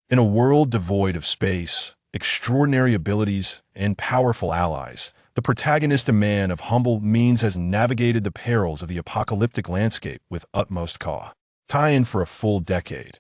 In a world devoid of space, extraordinary abilities, and powerful allies, the protagonist, a man of humble means, has navigated the perils of the apocalyptic landscape with utmost caution. Tie-in for a full decade.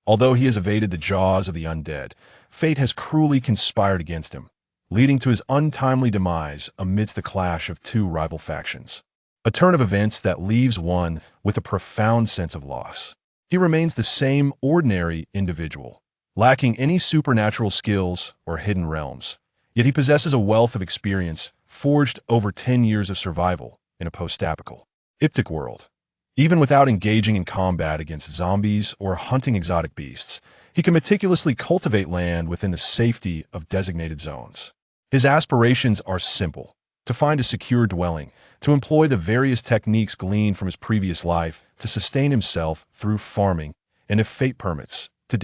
Although he has evaded the jaws of the undead, fate has cruelly conspired against him, leading to his untimely demise amidst the clash of two rival factions. A turn of events that leaves one with a profound sense of loss. He remains the same ordinary individual, lacking any supernatural skills or hidden realms, yet he possesses a wealth of experience forged over 10 years of survival in a post-apocalyptic world. Even without engaging in combat against zombies or hunting exotic beasts, he can meticulously cultivate land within the safety of designated zones. His aspirations are simple: to find a secure dwelling, to employ the various techniques gleaned from his previous life to sustain himself through farming, and if fate permits, to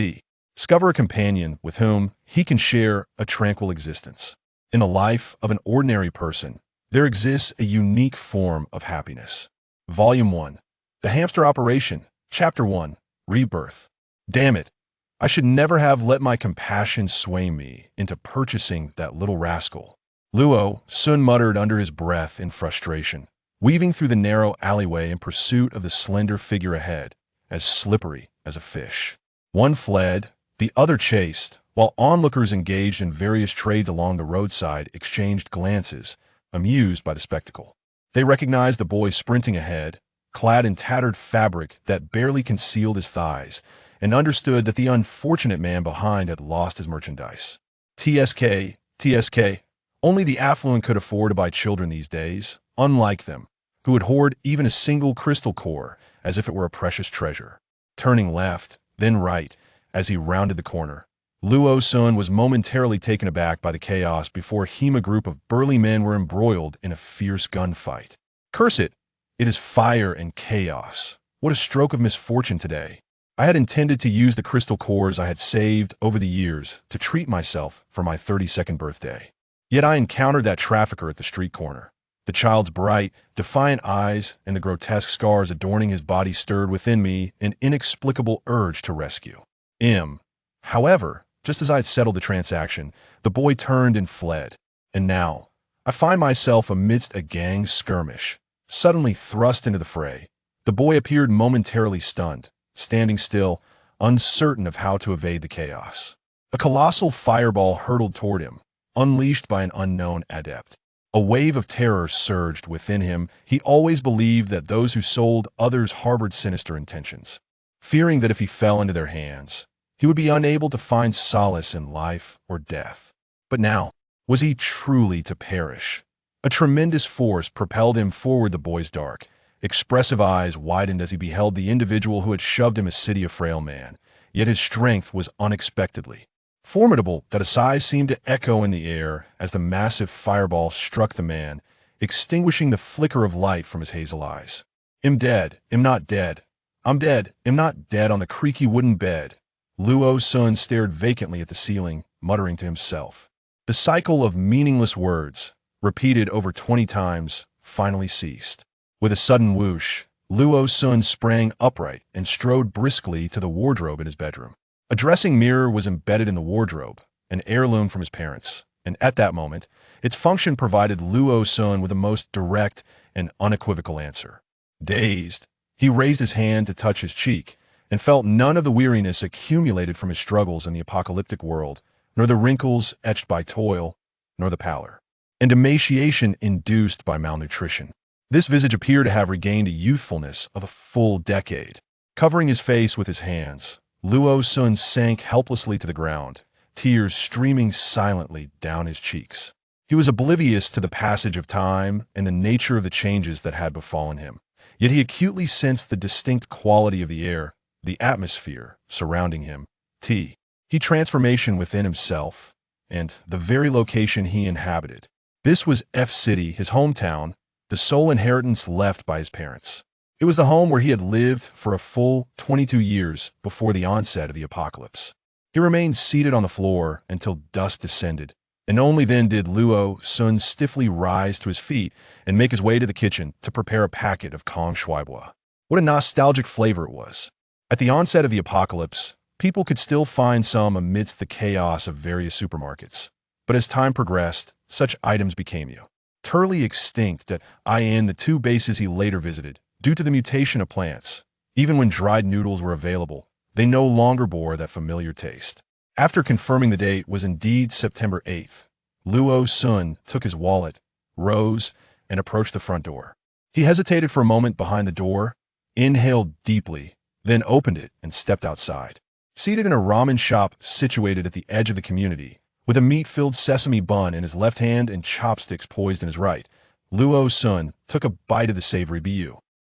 discover a companion with whom he can share a tranquil existence. In the life of an ordinary person, there exists a unique form of happiness. Volume 1. The Hamster Operation, Chapter 1, Rebirth. Damn it! I should never have let my compassion sway me into purchasing that little rascal. Luo Sun muttered under his breath in frustration, weaving through the narrow alleyway in pursuit of the slender figure ahead, as slippery as a fish. One fled, the other chased, while onlookers engaged in various trades along the roadside exchanged glances, amused by the spectacle. They recognized the boy sprinting ahead, clad in tattered fabric that barely concealed his thighs, and understood that the unfortunate man behind had lost his merchandise. TSK. Only the affluent could afford to buy children these days, unlike them, who would hoard even a single crystal core as if it were a precious treasure. Turning left, then right, as he rounded the corner, Luo Sun was momentarily taken aback by the chaos before him. A group of burly men were embroiled in a fierce gunfight. Curse it! It is fire and chaos. What a stroke of misfortune today. I had intended to use the crystal cores I had saved over the years to treat myself for my 32nd birthday. Yet I encountered that trafficker at the street corner. The child's bright, defiant eyes and the grotesque scars adorning his body stirred within me an inexplicable urge to rescue him. However, just as I had settled the transaction, the boy turned and fled. And now, I find myself amidst a gang skirmish, suddenly thrust into the fray. The boy appeared momentarily stunned, standing still, uncertain of how to evade the chaos. A colossal fireball hurtled toward him, unleashed by an unknown adept. A wave of terror surged within him. He always believed that those who sold others harbored sinister intentions, fearing that if he fell into their hands, he would be unable to find solace in life or death. But now, was he truly to perish? A tremendous force propelled him forward. The boy's dark, expressive eyes widened as he beheld the individual who had shoved him. A city of frail man, yet his strength was unexpectedly formidable. That a sigh seemed to echo in the air as the massive fireball struck the man, extinguishing the flicker of light from his hazel eyes. "I'm dead. I'm not dead. I'm dead. I'm not dead." On the creaky wooden bed, Luo Sun stared vacantly at the ceiling, muttering to himself. The cycle of meaningless words, repeated over 20 times, finally ceased. With a sudden whoosh, Luo Sun sprang upright and strode briskly to the wardrobe in his bedroom. A dressing mirror was embedded in the wardrobe, an heirloom from his parents, and at that moment, its function provided Luo Sun with the most direct and unequivocal answer. Dazed, he raised his hand to touch his cheek, and felt none of the weariness accumulated from his struggles in the apocalyptic world, nor the wrinkles etched by toil, nor the pallor and emaciation induced by malnutrition. This visage appeared to have regained a youthfulness of a full decade. Covering his face with his hands, Luo Sun sank helplessly to the ground, tears streaming silently down his cheeks. He was oblivious to the passage of time and the nature of the changes that had befallen him. Yet he acutely sensed the distinct quality of the air, the atmosphere surrounding him, transformation within himself, and the very location he inhabited. This was F City, his hometown, the sole inheritance left by his parents. It was the home where he had lived for a full 22 years before the onset of the apocalypse. He remained seated on the floor until dusk descended, and only then did Luo Sun stiffly rise to his feet and make his way to the kitchen to prepare a packet of Kong Shuaibois. What a nostalgic flavor it was. At the onset of the apocalypse, People could still find some amidst the chaos of various supermarkets. But as time progressed, such items became utterly extinct at the two bases he later visited, due to the mutation of plants. Even when dried noodles were available, they no longer bore that familiar taste. After confirming the date was indeed September 8th, Luo Sun took his wallet, rose, and approached the front door. He hesitated for a moment behind the door, inhaled deeply, then opened it and stepped outside. Seated in a ramen shop situated at the edge of the community, with a meat-filled sesame bun in his left hand and chopsticks poised in his right, Luo Sun took a bite of the savory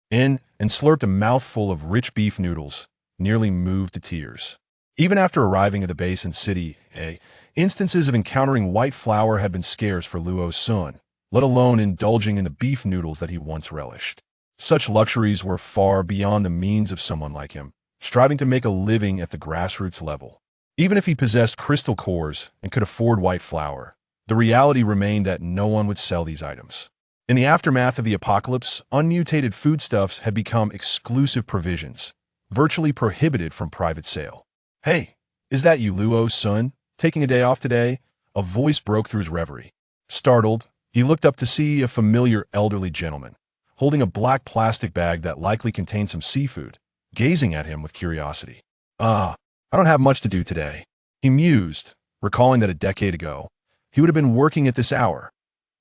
and slurped a mouthful of rich beef noodles, nearly moved to tears. Even after arriving at the base in City A, instances of encountering white flour had been scarce for Luo Sun, let alone indulging in the beef noodles that he once relished. Such luxuries were far beyond the means of someone like him, striving to make a living at the grassroots level. Even if he possessed crystal cores and could afford white flour, the reality remained that no one would sell these items. In the aftermath of the apocalypse, unmutated foodstuffs had become exclusive provisions, virtually prohibited from private sale. "Hey, is that you, Luo Sun? Taking a day off today?" A voice broke through his reverie. Startled, he looked up to see a familiar elderly gentleman, holding a black plastic bag that likely contained some seafood, gazing at him with curiosity. I don't have much to do today," he mused, recalling that a decade ago, he would have been working at this hour.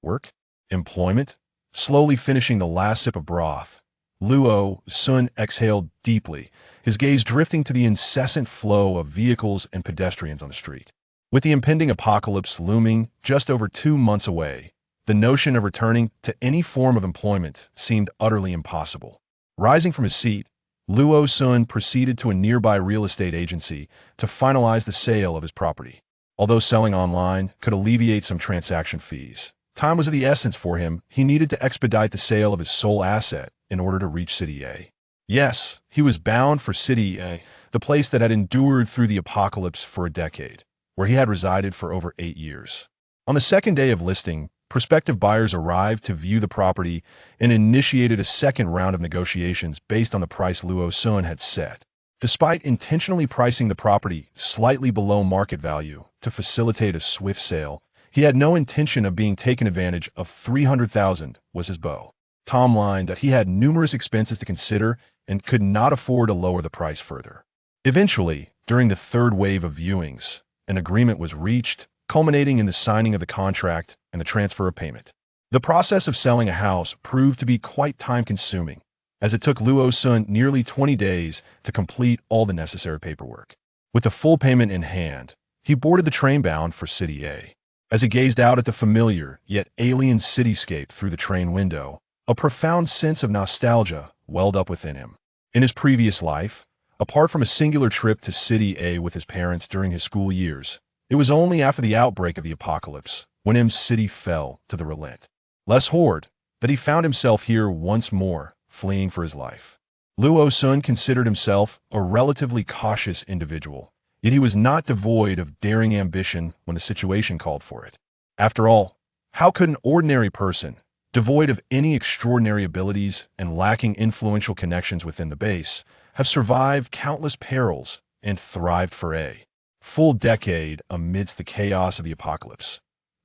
Work? Employment? Slowly finishing the last sip of broth, Luo Sun exhaled deeply, his gaze drifting to the incessant flow of vehicles and pedestrians on the street. With the impending apocalypse looming just over 2 months away, the notion of returning to any form of employment seemed utterly impossible. Rising from his seat, Luo Sun proceeded to a nearby real estate agency to finalize the sale of his property. Although selling online could alleviate some transaction fees, time was of the essence for him. He needed to expedite the sale of his sole asset in order to reach City A. Yes, he was bound for City A, the place that had endured through the apocalypse for a decade, where he had resided for over 8 years. On the second day of listing, prospective buyers arrived to view the property and initiated a second round of negotiations based on the price Luo Sun had set. Despite intentionally pricing the property slightly below market value to facilitate a swift sale, he had no intention of being taken advantage of. 300,000 was his bottom line that he had numerous expenses to consider and could not afford to lower the price further. Eventually, during the third wave of viewings, an agreement was reached, culminating in the signing of the contract and the transfer of payment. The process of selling a house proved to be quite time-consuming, as it took Luo Sun nearly 20 days to complete all the necessary paperwork. With the full payment in hand, he boarded the train bound for City A. As he gazed out at the familiar yet alien cityscape through the train window, a profound sense of nostalgia welled up within him. In his previous life, apart from a singular trip to City A with his parents during his school years, it was only after the outbreak of the apocalypse, when M City fell to the relentless horde, that he found himself here once more, fleeing for his life. Luo Sun considered himself a relatively cautious individual, yet he was not devoid of daring ambition when the situation called for it. After all, how could an ordinary person, devoid of any extraordinary abilities and lacking influential connections within the base, have survived countless perils and thrived for a full decade amidst the chaos of the apocalypse?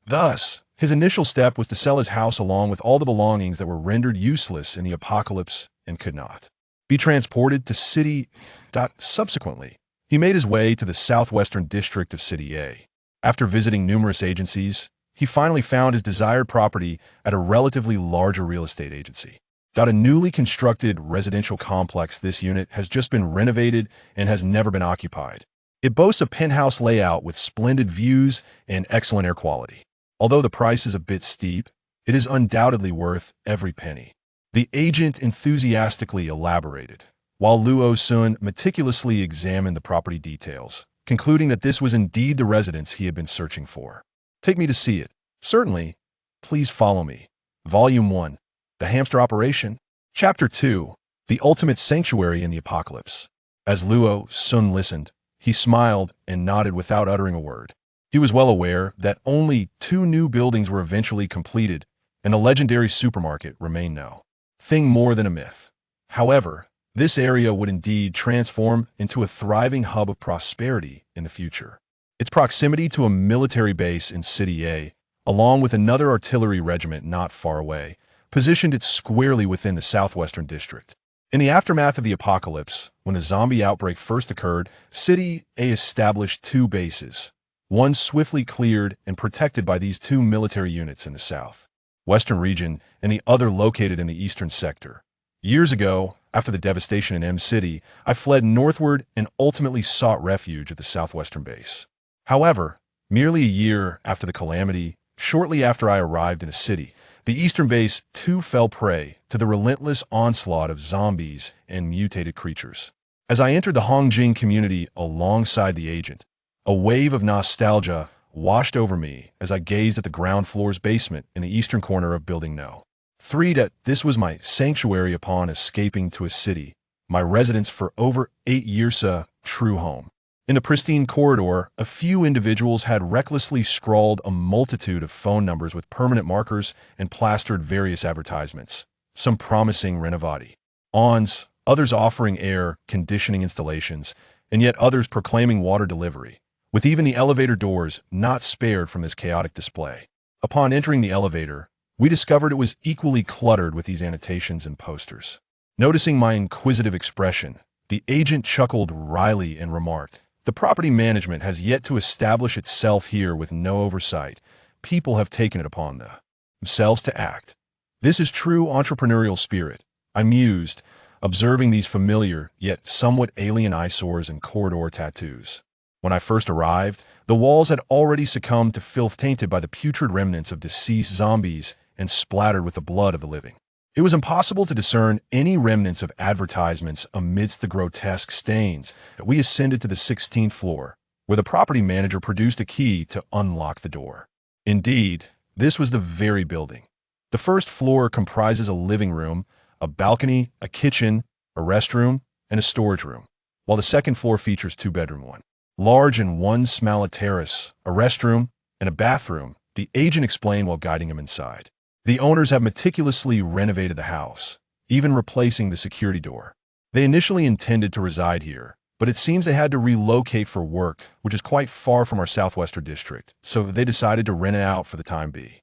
Thus, his initial step was to sell his house along with all the belongings that were rendered useless in the apocalypse and could not be transported to City. Subsequently, he made his way to the southwestern district of City A. After visiting numerous agencies, he finally found his desired property at a relatively larger real estate agency. A newly constructed residential complex. This unit has just been renovated and has never been occupied. It boasts a penthouse layout with splendid views and excellent air quality. Although the price is a bit steep, it is undoubtedly worth every penny. The agent enthusiastically elaborated, while Luo Sun meticulously examined the property details, concluding that this was indeed the residence he had been searching for. "Take me to see it." "Certainly. Please follow me." Volume 1. The Hamster Operation. Chapter 2. The Ultimate Sanctuary in the Apocalypse. As Luo Sun listened, he smiled and nodded without uttering a word. He was well aware that only 2 new buildings were eventually completed, and the legendary supermarket remained no thing more than a myth. However, This area would indeed transform into a thriving hub of prosperity in the future. Its proximity to a military base in City A, along with another artillery regiment not far away, positioned it squarely within the southwestern district. In the aftermath of the apocalypse, when the zombie outbreak first occurred, City A established two bases, one swiftly cleared and protected by these two military units in the southwestern region and the other located in the eastern sector. Years ago, after the devastation in M-City, I fled northward and ultimately sought refuge at the southwestern base. However, merely a year after the calamity, shortly after I arrived in a city, the eastern base too fell prey to the relentless onslaught of zombies and mutated creatures. As I entered the Hongjing community alongside the agent, a wave of nostalgia washed over me as I gazed at the ground floor's basement in the eastern corner of Building No. 3. This was my sanctuary upon escaping to a city, my residence for over 8 years, a true home. In the pristine corridor, a few individuals had recklessly scrawled a multitude of phone numbers with permanent markers and plastered various advertisements, some promising renovati ons, others offering air conditioning installations, and yet others proclaiming water delivery, with even the elevator doors not spared from this chaotic display. Upon entering the elevator, we discovered it was equally cluttered with these annotations and posters. Noticing my inquisitive expression, the agent chuckled wryly and remarked, "The property management has yet to establish itself here with no oversight. People have taken it upon themselves to act. This is true entrepreneurial spirit," I mused, observing these familiar yet somewhat alien eyesores and corridor tattoos. When I first arrived, the walls had already succumbed to filth tainted by the putrid remnants of deceased zombies and splattered with the blood of the living. It was impossible to discern any remnants of advertisements amidst the grotesque stains. We ascended to the 16th floor, where the property manager produced a key to unlock the door. Indeed, this was the very building. The first floor comprises a living room, a balcony, a kitchen, a restroom, and a storage room, while the second floor features two-bedroom one. Large and one small terrace, a restroom, and a bathroom, the agent explained while guiding him inside. The owners have meticulously renovated the house, even replacing the security door. They initially intended to reside here, but it seems they had to relocate for work, which is quite far from our southwestern district, so they decided to rent it out for the time being.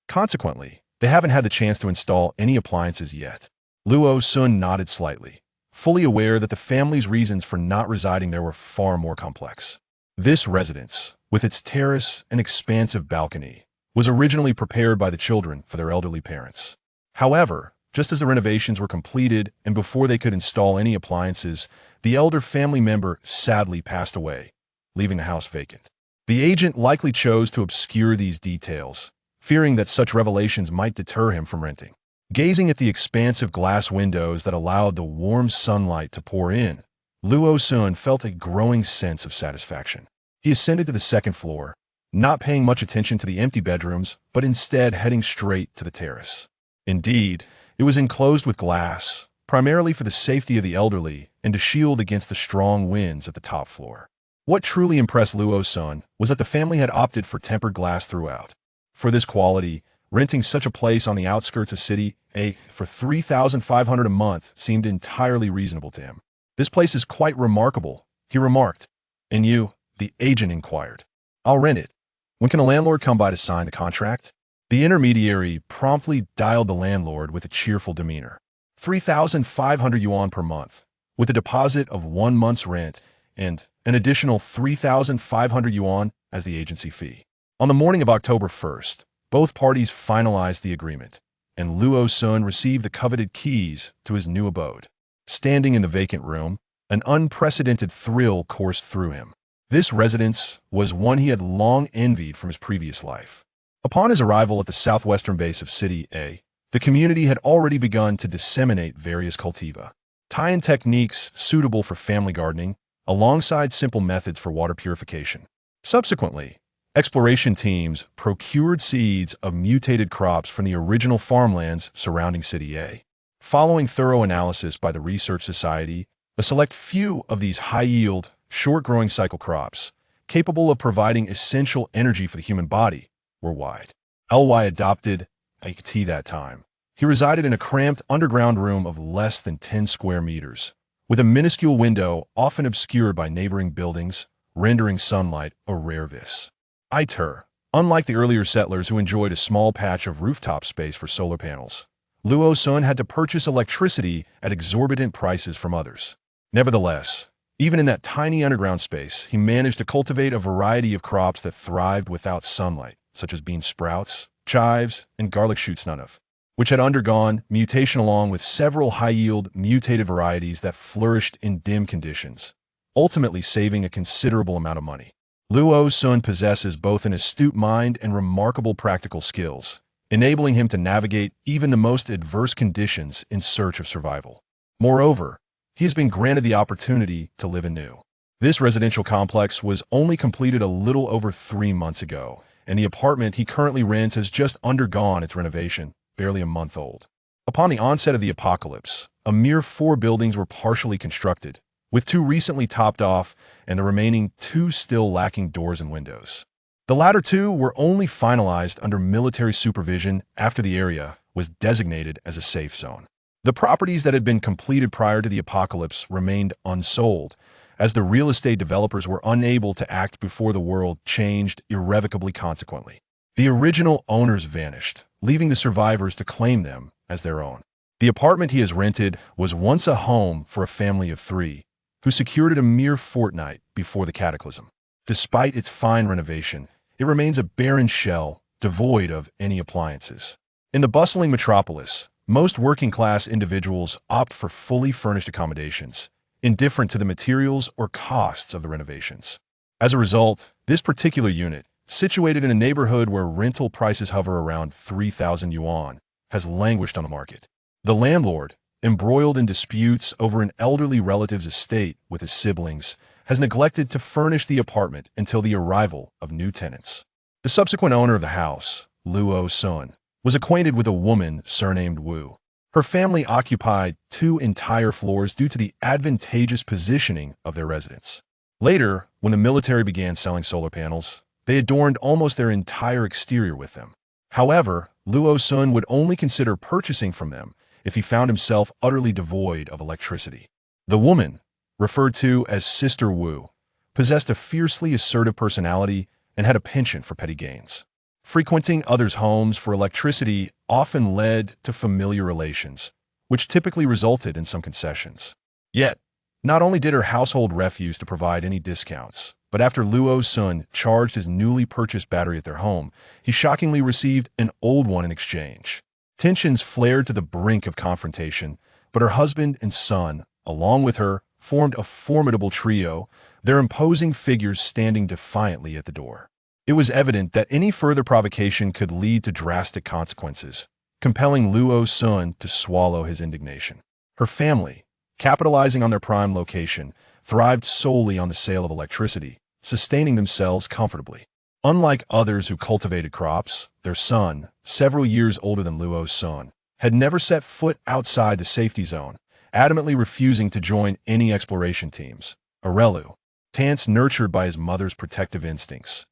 Consequently, they haven't had the chance to install any appliances yet. Luo Sun nodded slightly, fully aware that the family's reasons for not residing there were far more complex. This residence, with its terrace and expansive balcony, was originally prepared by the children for their elderly parents. However, just as the renovations were completed and before they could install any appliances, the elder family member sadly passed away, leaving the house vacant. The agent likely chose to obscure these details, fearing that such revelations might deter him from renting. Gazing at the expansive glass windows that allowed the warm sunlight to pour in, Luo Sun felt a growing sense of satisfaction. He ascended to the second floor, not paying much attention to the empty bedrooms, but instead heading straight to the terrace. Indeed, it was enclosed with glass, primarily for the safety of the elderly and to shield against the strong winds at the top floor. What truly impressed Luo Sun was that the family had opted for tempered glass throughout. For this quality, renting such a place on the outskirts of City A for $3,500 a month seemed entirely reasonable to him. "This place is quite remarkable," he remarked. "And you?" the agent inquired. "I'll rent it. When can the landlord come by to sign the contract?" The intermediary promptly dialed the landlord with a cheerful demeanor. 3,500 yuan per month, with a deposit of 1 month's rent and an additional 3,500 yuan as the agency fee. On the morning of October 1st, both parties finalized the agreement, and Luo Sun received the coveted keys to his new abode. Standing in the vacant room, an unprecedented thrill coursed through him. This residence was one he had long envied from his previous life. Upon his arrival at the southwestern base of City A, the community had already begun to disseminate various cultiva tie-in techniques suitable for family gardening, alongside simple methods for water purification. Subsequently, exploration teams procured seeds of mutated crops from the original farmlands surrounding City A. Following thorough analysis by the Research Society, a select few of these high-yield, short-growing cycle crops, capable of providing essential energy for the human body, were wide. LY adopted IT that time. He resided in a cramped underground room of less than 10 square meters, with a minuscule window often obscured by neighboring buildings, rendering sunlight a rare vis. Iter, unlike the earlier settlers who enjoyed a small patch of rooftop space for solar panels, Luo Sun had to purchase electricity at exorbitant prices from others. Nevertheless, even in that tiny underground space, he managed to cultivate a variety of crops that thrived without sunlight, such as bean sprouts, chives, and garlic shoots none of, which had undergone mutation along with several high-yield mutated varieties that flourished in dim conditions, ultimately saving a considerable amount of money. Luo Sun possesses both an astute mind and remarkable practical skills, enabling him to navigate even the most adverse conditions in search of survival. Moreover, he has been granted the opportunity to live anew. This residential complex was only completed a little over 3 months ago, and the apartment he currently rents has just undergone its renovation, barely a month old. Upon the onset of the apocalypse, a mere 4 buildings were partially constructed, with 2 recently topped off and the remaining 2 still lacking doors and windows. The latter 2 were only finalized under military supervision after the area was designated as a safe zone. The properties that had been completed prior to the apocalypse remained unsold, as the real estate developers were unable to act before the world changed irrevocably consequently. The original owners vanished, leaving the survivors to claim them as their own. The apartment he has rented was once a home for a family of 3, who secured it a mere fortnight before the cataclysm. Despite its fine renovation, it remains a barren shell, devoid of any appliances. In the bustling metropolis, most working-class individuals opt for fully furnished accommodations, indifferent to the materials or costs of the renovations. As a result, this particular unit, situated in a neighborhood where rental prices hover around 3,000 yuan, has languished on the market. The landlord, embroiled in disputes over an elderly relative's estate with his siblings, has neglected to furnish the apartment until the arrival of new tenants. The subsequent owner of the house, Luo Sun, was acquainted with a woman surnamed Wu. Her family occupied 2 entire floors due to the advantageous positioning of their residence. Later, when the military began selling solar panels, they adorned almost their entire exterior with them. However, Luo Sun would only consider purchasing from them if he found himself utterly devoid of electricity. The woman, referred to as Sister Wu, possessed a fiercely assertive personality and had a penchant for petty gains. Frequenting others' homes for electricity often led to familiar relations, which typically resulted in some concessions. Yet, not only did her household refuse to provide any discounts, but after Luo Sun charged his newly purchased battery at their home, he shockingly received an old one in exchange. Tensions flared to the brink of confrontation, but her husband and son, along with her, formed a formidable trio, their imposing figures standing defiantly at the door. It was evident that any further provocation could lead to drastic consequences, compelling Luo Sun to swallow his indignation. Her family, capitalizing on their prime location, thrived solely on the sale of electricity, sustaining themselves comfortably. Unlike others who cultivated crops, their son, several years older than Luo Sun, had never set foot outside the safety zone, adamantly refusing to join any exploration teams. Arelu, Tance nurtured by his mother's protective instincts.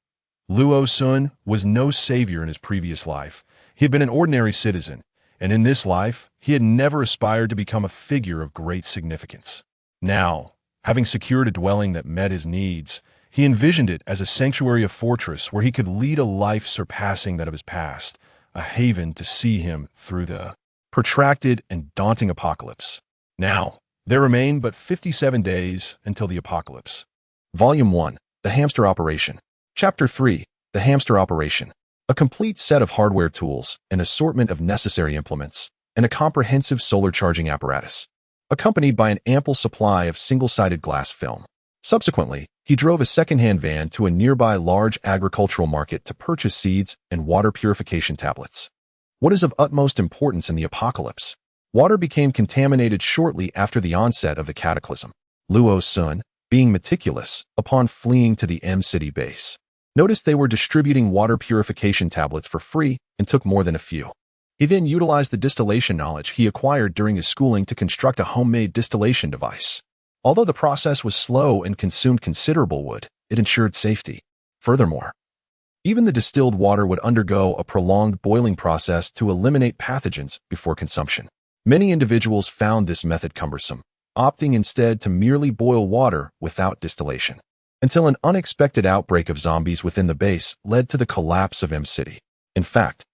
Luo Sun was no savior in his previous life. He had been an ordinary citizen, and in this life, he had never aspired to become a figure of great significance. Now, having secured a dwelling that met his needs, he envisioned it as a sanctuary of fortress where he could lead a life surpassing that of his past, a haven to see him through the protracted and daunting apocalypse. Now, there remain but 57 days until the apocalypse. Volume 1, The Hamster Operation. Chapter 3, The Hamster Operation. A complete set of hardware tools, an assortment of necessary implements, and a comprehensive solar charging apparatus, accompanied by an ample supply of single-sided glass film. Subsequently, he drove a second-hand van to a nearby large agricultural market to purchase seeds and water purification tablets. What is of utmost importance in the apocalypse? Water became contaminated shortly after the onset of the cataclysm. Luo Sun, being meticulous upon fleeing to the M-City base, noticed they were distributing water purification tablets for free and took more than a few. He then utilized the distillation knowledge he acquired during his schooling to construct a homemade distillation device. Although the process was slow and consumed considerable wood, it ensured safety. Furthermore, Even the distilled water would undergo a prolonged boiling process to eliminate pathogens before consumption. Many individuals found this method cumbersome, opting instead to merely boil water without distillation, until an unexpected outbreak of zombies within the base led to the collapse of M-City. In fact,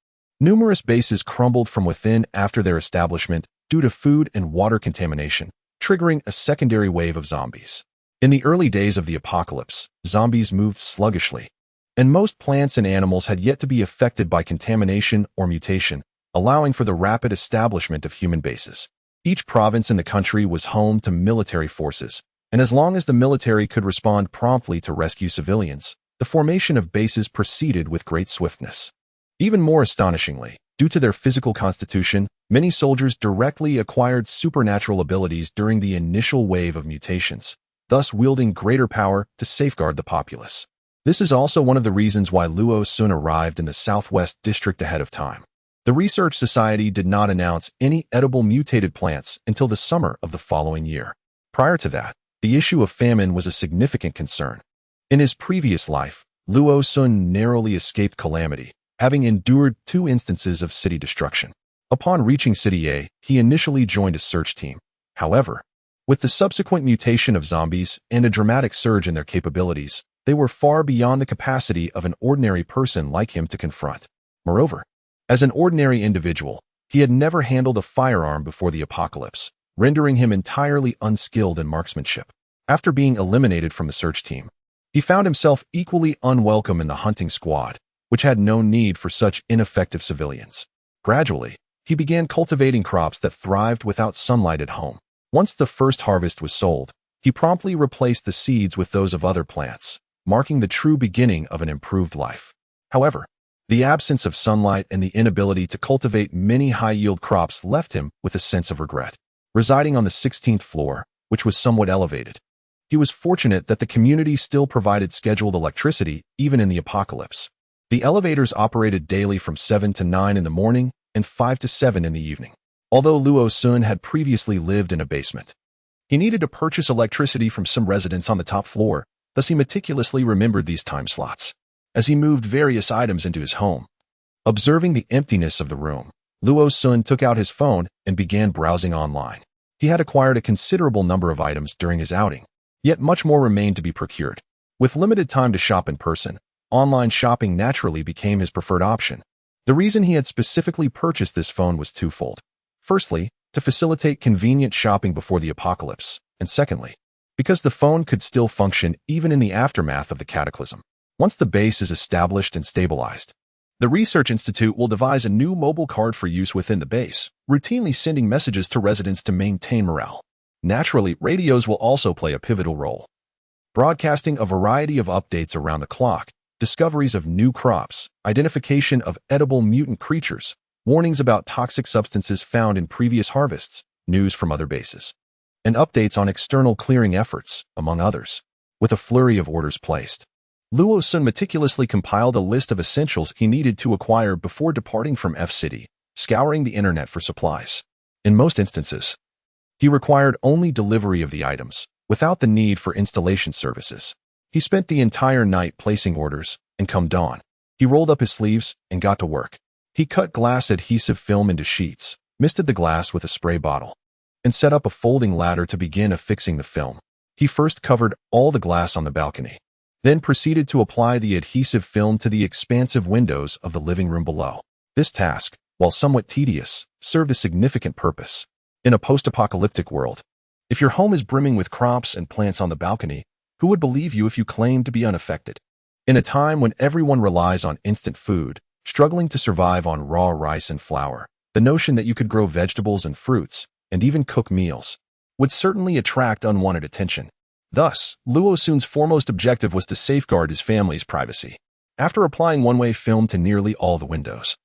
numerous bases crumbled from within after their establishment due to food and water contamination, triggering a secondary wave of zombies. In the early days of the apocalypse, zombies moved sluggishly, and most plants and animals had yet to be affected by contamination or mutation, allowing for the rapid establishment of human bases. Each province in the country was home to military forces, and as long as the military could respond promptly to rescue civilians, the formation of bases proceeded with great swiftness. Even more astonishingly, due to their physical constitution, many soldiers directly acquired supernatural abilities during the initial wave of mutations, thus wielding greater power to safeguard the populace. This is also one of the reasons why Luo Sun arrived in the Southwest District ahead of time. The Research Society did not announce any edible mutated plants until the summer of the following year. Prior to that, the issue of famine was a significant concern. In his previous life, Luo Sun narrowly escaped calamity, having endured 2 instances of city destruction. Upon reaching City A, he initially joined a search team. However, with the subsequent mutation of zombies and a dramatic surge in their capabilities, they were far beyond the capacity of an ordinary person like him to confront. Moreover, as an ordinary individual, he had never handled a firearm before the apocalypse, rendering him entirely unskilled in marksmanship. After being eliminated from the search team, he found himself equally unwelcome in the hunting squad, which had no need for such ineffective civilians. Gradually, he began cultivating crops that thrived without sunlight at home. Once the first harvest was sold, he promptly replaced the seeds with those of other plants, marking the true beginning of an improved life. However, the absence of sunlight and the inability to cultivate many high-yield crops left him with a sense of regret. Residing on the 16th floor, which was somewhat elevated, he was fortunate that the community still provided scheduled electricity even in the apocalypse. The elevators operated daily from 7 to 9 in the morning and 5 to 7 in the evening. Although Luo Sun had previously lived in a basement, he needed to purchase electricity from some residents on the top floor, thus he meticulously remembered these time slots. As he moved various items into his home, observing the emptiness of the room, Luo Sun took out his phone and began browsing online. He had acquired a considerable number of items during his outing, yet much more remained to be procured. With limited time to shop in person, online shopping naturally became his preferred option. The reason he had specifically purchased this phone was twofold. Firstly, to facilitate convenient shopping before the apocalypse, and secondly, because the phone could still function even in the aftermath of the cataclysm. Once the base is established and stabilized, the Research Institute will devise a new mobile card for use within the base, routinely sending messages to residents to maintain morale. Naturally, radios will also play a pivotal role, broadcasting a variety of updates around the clock, discoveries of new crops, identification of edible mutant creatures, warnings about toxic substances found in previous harvests, news from other bases, and updates on external clearing efforts, among others. With a flurry of orders placed, Luo Sun meticulously compiled a list of essentials he needed to acquire before departing from F-City, scouring the internet for supplies. In most instances, he required only delivery of the items, without the need for installation services. He spent the entire night placing orders, and come dawn, he rolled up his sleeves and got to work. He cut glass adhesive film into sheets, misted the glass with a spray bottle, and set up a folding ladder to begin affixing the film. He first covered all the glass on the balcony, then proceeded to apply the adhesive film to the expansive windows of the living room below. This task, while somewhat tedious, served a significant purpose. In a post-apocalyptic world, if your home is brimming with crops and plants on the balcony, who would believe you if you claimed to be unaffected? In a time when everyone relies on instant food, struggling to survive on raw rice and flour, the notion that you could grow vegetables and fruits, and even cook meals, would certainly attract unwanted attention. Thus, Luo Sun's foremost objective was to safeguard his family's privacy. After applying one-way film to nearly all the windows,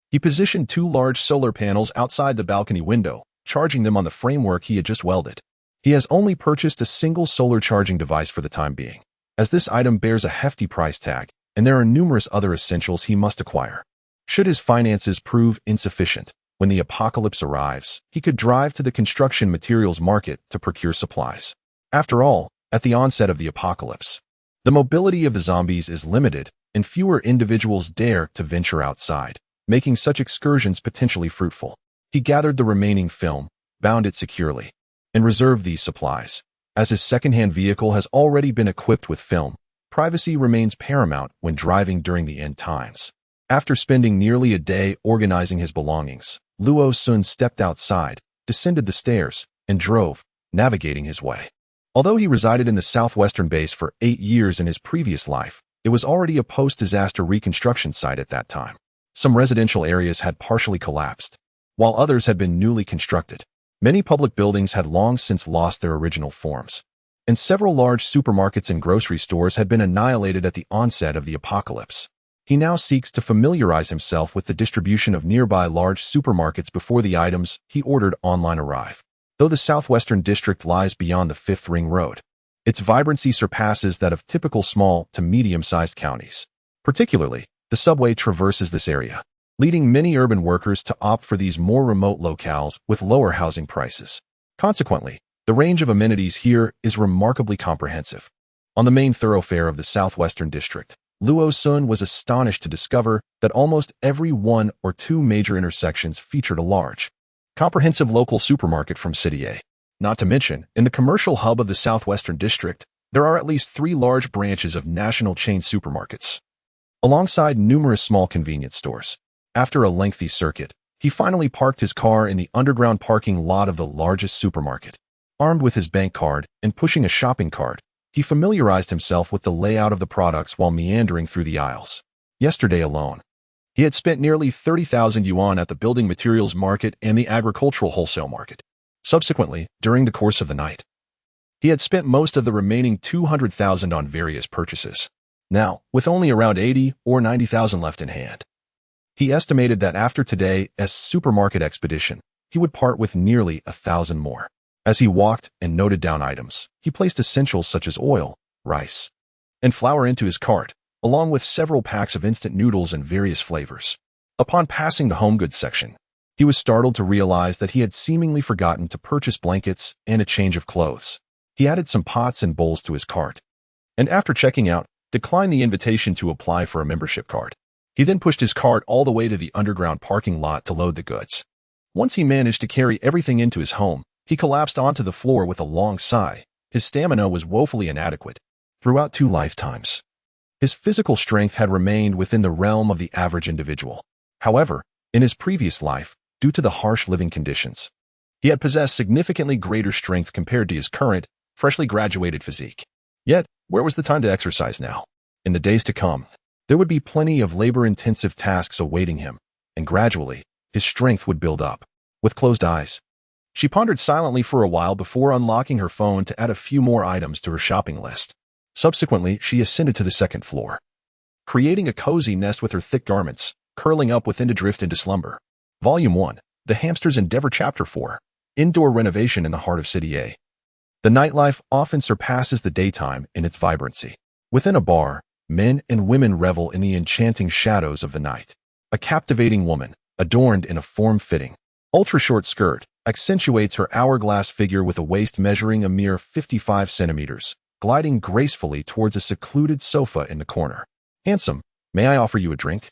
he positioned 2 large solar panels outside the balcony window, charging them on the framework he had just welded. He has only purchased a single solar charging device for the time being, as this item bears a hefty price tag, and there are numerous other essentials he must acquire. Should his finances prove insufficient, when the apocalypse arrives, he could drive to the construction materials market to procure supplies. After all, at the onset of the apocalypse, the mobility of the zombies is limited, and fewer individuals dare to venture outside, making such excursions potentially fruitful. He gathered the remaining film, bound it securely, and reserved these supplies. As his second-hand vehicle has already been equipped with film, privacy remains paramount when driving during the end times. After spending nearly a day organizing his belongings, Luo Sun stepped outside, descended the stairs, and drove, navigating his way. Although he resided in the southwestern base for 8 years in his previous life, it was already a post-disaster reconstruction site at that time. Some residential areas had partially collapsed, while others had been newly constructed. Many public buildings had long since lost their original forms, and several large supermarkets and grocery stores had been annihilated at the onset of the apocalypse. He now seeks to familiarize himself with the distribution of nearby large supermarkets before the items he ordered online arrive. Though the southwestern district lies beyond the Fifth Ring Road, its vibrancy surpasses that of typical small to medium-sized counties. Particularly, the subway traverses this area, leading many urban workers to opt for these more remote locales with lower housing prices. Consequently, the range of amenities here is remarkably comprehensive. On the main thoroughfare of the southwestern district, Luo Sun was astonished to discover that almost every one or two major intersections featured a large, comprehensive local supermarket from City A. Not to mention, in the commercial hub of the southwestern district, there are at least 3 large branches of national chain supermarkets, alongside numerous small convenience stores. After a lengthy circuit, he finally parked his car in the underground parking lot of the largest supermarket. Armed with his bank card and pushing a shopping cart, he familiarized himself with the layout of the products while meandering through the aisles. Yesterday alone, he had spent nearly 30,000 yuan at the building materials market and the agricultural wholesale market. Subsequently, during the course of the night, he had spent most of the remaining 200,000 on various purchases. Now, with only around 80 or 90,000 left in hand, he estimated that after today's supermarket expedition, he would part with nearly 1,000 more. As he walked and noted down items, he placed essentials such as oil, rice, and flour into his cart, along with several packs of instant noodles in various flavors. Upon passing the home goods section, he was startled to realize that he had seemingly forgotten to purchase blankets and a change of clothes. He added some pots and bowls to his cart, and after checking out, declined the invitation to apply for a membership card. He then pushed his cart all the way to the underground parking lot to load the goods. Once he managed to carry everything into his home, he collapsed onto the floor with a long sigh. His stamina was woefully inadequate. Throughout 2 lifetimes, his physical strength had remained within the realm of the average individual. However, in his previous life, due to the harsh living conditions, he had possessed significantly greater strength compared to his current, freshly graduated physique. Yet, where was the time to exercise now? In the days to come, there would be plenty of labor-intensive tasks awaiting him, and gradually, his strength would build up. With closed eyes, she pondered silently for a while before unlocking her phone to add a few more items to her shopping list. Subsequently, she ascended to the 2nd floor, creating a cozy nest with her thick garments, curling up within to drift into slumber. Volume 1, The Hamster's Endeavor Chapter 4, Indoor Renovation in the Heart of City A. The nightlife often surpasses the daytime in its vibrancy. Within a bar, men and women revel in the enchanting shadows of the night. A captivating woman, adorned in a form-fitting, ultra-short skirt, accentuates her hourglass figure with a waist measuring a mere 55 centimeters, gliding gracefully towards a secluded sofa in the corner. "Handsome, may I offer you a drink?"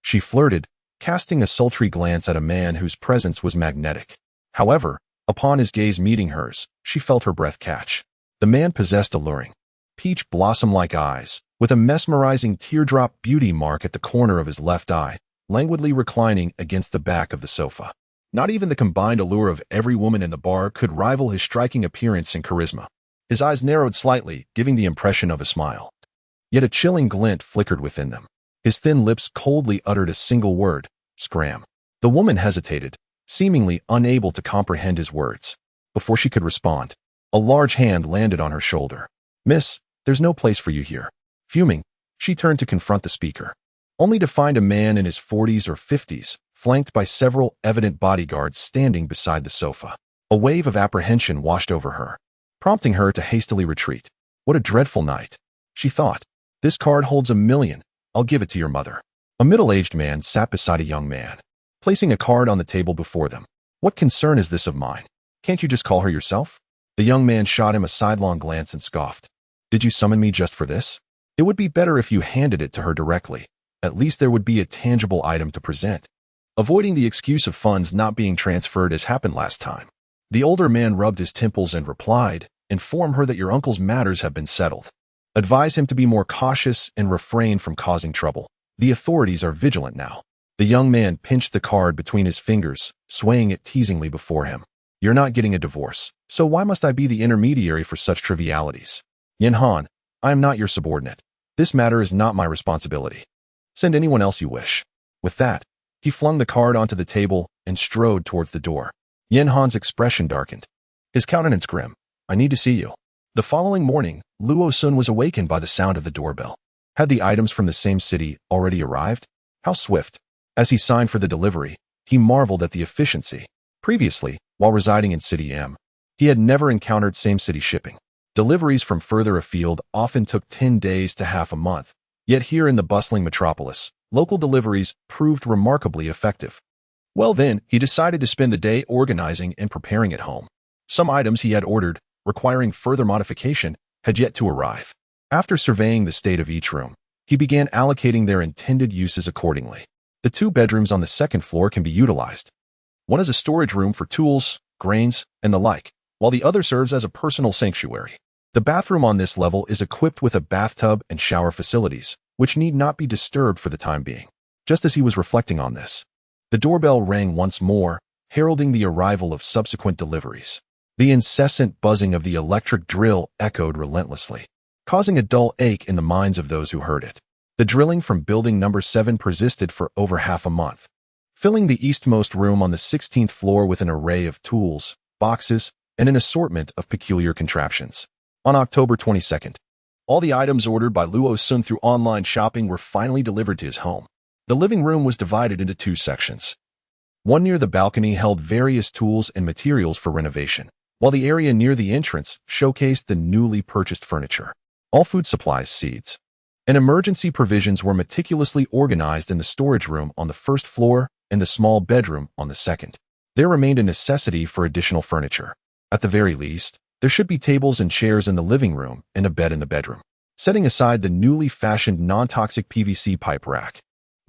she flirted, casting a sultry glance at a man whose presence was magnetic. However, upon his gaze meeting hers, she felt her breath catch. The man possessed alluring, peach blossom-like eyes, with a mesmerizing teardrop beauty mark at the corner of his left eye, languidly reclining against the back of the sofa. Not even the combined allure of every woman in the bar could rival his striking appearance and charisma. His eyes narrowed slightly, giving the impression of a smile. Yet a chilling glint flickered within them. His thin lips coldly uttered a single word, "Scram." The woman hesitated, seemingly unable to comprehend his words. Before she could respond, a large hand landed on her shoulder. "Miss, there's no place for you here." Fuming, she turned to confront the speaker, only to find a man in his 40s or 50s, flanked by several evident bodyguards standing beside the sofa. A wave of apprehension washed over her, prompting her to hastily retreat. "What a dreadful night," she thought. "This card holds 1,000,000. I'll give it to your mother." A middle-aged man sat beside a young man, placing a card on the table before them. "What concern is this of mine? Can't you just call her yourself?" The young man shot him a sidelong glance and scoffed. "Did you summon me just for this? It would be better if you handed it to her directly. At least there would be a tangible item to present. Avoiding the excuse of funds not being transferred as happened last time. The older man rubbed his temples and replied, "Inform her that your uncle's matters have been settled. Advise him to be more cautious and refrain from causing trouble. The authorities are vigilant now." The young man pinched the card between his fingers, swaying it teasingly before him. "You're not getting a divorce, so why must I be the intermediary for such trivialities? Yin Han, I am not your subordinate. This matter is not my responsibility. Send anyone else you wish." With that, he flung the card onto the table and strode towards the door. Yin Han's expression darkened, his countenance grim. "I need to see you." The following morning, Luo Sun was awakened by the sound of the doorbell. Had the items from the same city already arrived? How swift! As he signed for the delivery, he marveled at the efficiency. Previously, while residing in City M, he had never encountered same-city shipping. Deliveries from further afield often took 10 days to half a month. Yet here in the bustling metropolis, local deliveries proved remarkably effective. Well then, he decided to spend the day organizing and preparing at home. Some items he had ordered, requiring further modification, had yet to arrive. After surveying the state of each room, he began allocating their intended uses accordingly. The 2 bedrooms on the second floor can be utilized. One is a storage room for tools, grains, and the like, while the other serves as a personal sanctuary. The bathroom on this level is equipped with a bathtub and shower facilities, which need not be disturbed for the time being. Just as he was reflecting on this, the doorbell rang once more, heralding the arrival of subsequent deliveries. The incessant buzzing of the electric drill echoed relentlessly, causing a dull ache in the minds of those who heard it. The drilling from building number 7 persisted for over half a month, filling the eastmost room on the 16th floor with an array of tools, boxes, and an assortment of peculiar contraptions. On October 22nd, all the items ordered by Luo Sun through online shopping were finally delivered to his home. The living room was divided into 2 sections. One near the balcony held various tools and materials for renovation, while the area near the entrance showcased the newly purchased furniture. All food supplies, seeds, and emergency provisions were meticulously organized in the storage room on the first floor and the small bedroom on the second. There remained a necessity for additional furniture. At the very least, there should be tables and chairs in the living room and a bed in the bedroom. Setting aside the newly fashioned non-toxic PVC pipe rack,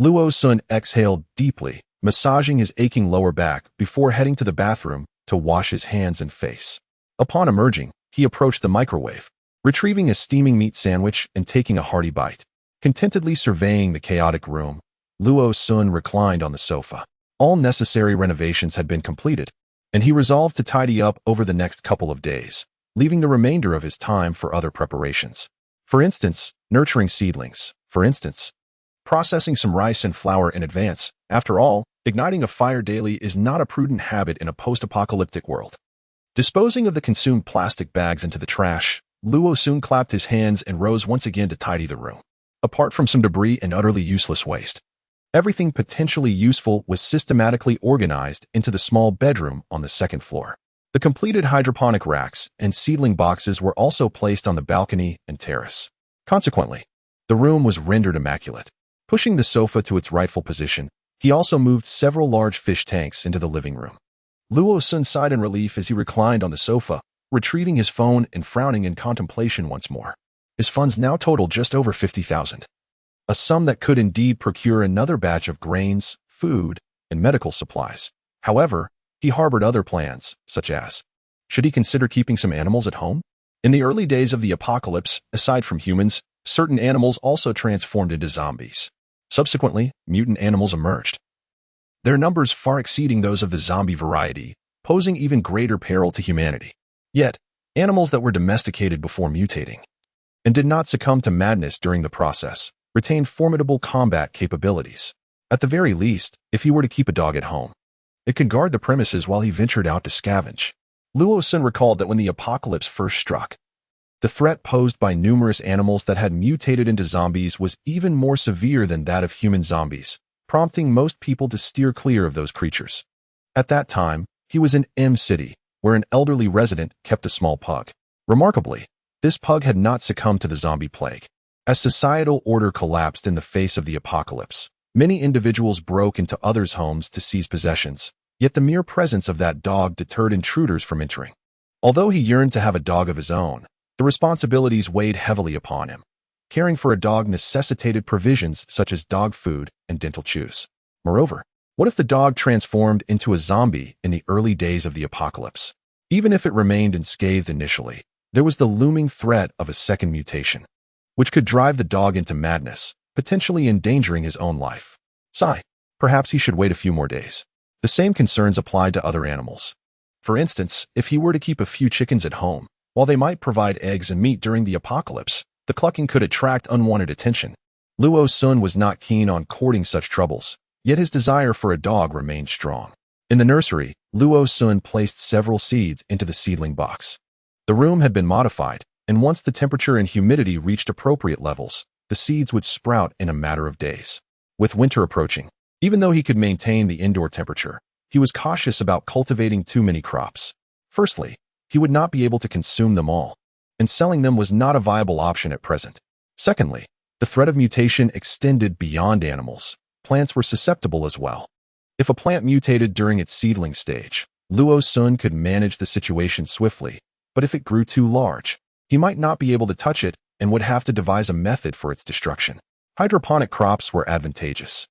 Luo Sun exhaled deeply, massaging his aching lower back before heading to the bathroom to wash his hands and face. Upon emerging, he approached the microwave, retrieving a steaming meat sandwich and taking a hearty bite. Contentedly surveying the chaotic room, Luo Sun reclined on the sofa. All necessary renovations had been completed, and he resolved to tidy up over the next couple of days, leaving the remainder of his time for other preparations. For instance, nurturing seedlings. For instance, processing some rice and flour in advance. After all, igniting a fire daily is not a prudent habit in a post-apocalyptic world. Disposing of the consumed plastic bags into the trash, Luo Sun clapped his hands and rose once again to tidy the room. Apart from some debris and utterly useless waste, everything potentially useful was systematically organized into the small bedroom on the second floor. The completed hydroponic racks and seedling boxes were also placed on the balcony and terrace. Consequently, the room was rendered immaculate. Pushing the sofa to its rightful position, he also moved several large fish tanks into the living room. Luo Sun sighed in relief as he reclined on the sofa, retrieving his phone and frowning in contemplation once more. His funds now totaled just over 50,000. A sum that could indeed procure another batch of grains, food, and medical supplies. However, he harbored other plans, such as, should he consider keeping some animals at home? In the early days of the apocalypse, aside from humans, certain animals also transformed into zombies. Subsequently, mutant animals emerged, their numbers far exceeding those of the zombie variety, posing even greater peril to humanity. Yet, animals that were domesticated before mutating and did not succumb to madness during the process retained formidable combat capabilities. At the very least, if he were to keep a dog at home, it could guard the premises while he ventured out to scavenge. Luo Sun recalled that when the apocalypse first struck, the threat posed by numerous animals that had mutated into zombies was even more severe than that of human zombies, prompting most people to steer clear of those creatures. At that time, he was in M City, where an elderly resident kept a small pug. Remarkably, this pug had not succumbed to the zombie plague. As societal order collapsed in the face of the apocalypse, many individuals broke into others' homes to seize possessions, yet the mere presence of that dog deterred intruders from entering. Although he yearned to have a dog of his own, the responsibilities weighed heavily upon him. Caring for a dog necessitated provisions such as dog food and dental chews. Moreover, what if the dog transformed into a zombie in the early days of the apocalypse? Even if it remained unscathed initially, there was the looming threat of a second mutation, which could drive the dog into madness, potentially endangering his own life. Sigh. Perhaps he should wait a few more days. The same concerns applied to other animals. For instance, if he were to keep a few chickens at home, while they might provide eggs and meat during the apocalypse, the clucking could attract unwanted attention. Luo Sun was not keen on courting such troubles, yet his desire for a dog remained strong. In the nursery, Luo Sun placed several seeds into the seedling box. The room had been modified, and once the temperature and humidity reached appropriate levels, the seeds would sprout in a matter of days. With winter approaching, even though he could maintain the indoor temperature, he was cautious about cultivating too many crops. Firstly, he would not be able to consume them all, and selling them was not a viable option at present. Secondly, the threat of mutation extended beyond animals. Plants were susceptible as well. If a plant mutated during its seedling stage, Luo Sun could manage the situation swiftly, but if it grew too large, he might not be able to touch it and would have to devise a method for its destruction. Hydroponic crops were advantageous.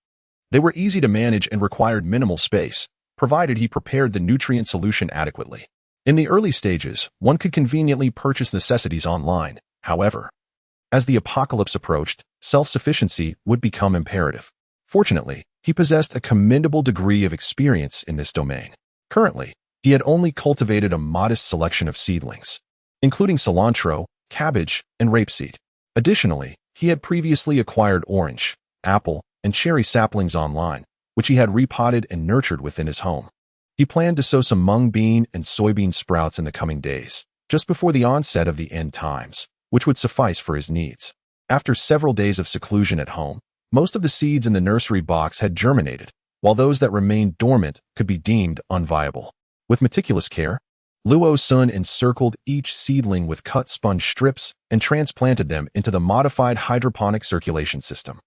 They were easy to manage and required minimal space, provided he prepared the nutrient solution adequately. In the early stages, one could conveniently purchase necessities online. However, as the apocalypse approached, self-sufficiency would become imperative. Fortunately, he possessed a commendable degree of experience in this domain. Currently, he had only cultivated a modest selection of seedlings, including cilantro, cabbage, and rapeseed. Additionally, he had previously acquired orange, apple, and cherry saplings online, which he had repotted and nurtured within his home. He planned to sow some mung bean and soybean sprouts in the coming days, just before the onset of the end times, which would suffice for his needs. After several days of seclusion at home, most of the seeds in the nursery box had germinated, while those that remained dormant could be deemed unviable. With meticulous care, Luo Sun encircled each seedling with cut sponge strips and transplanted them into the modified hydroponic circulation system.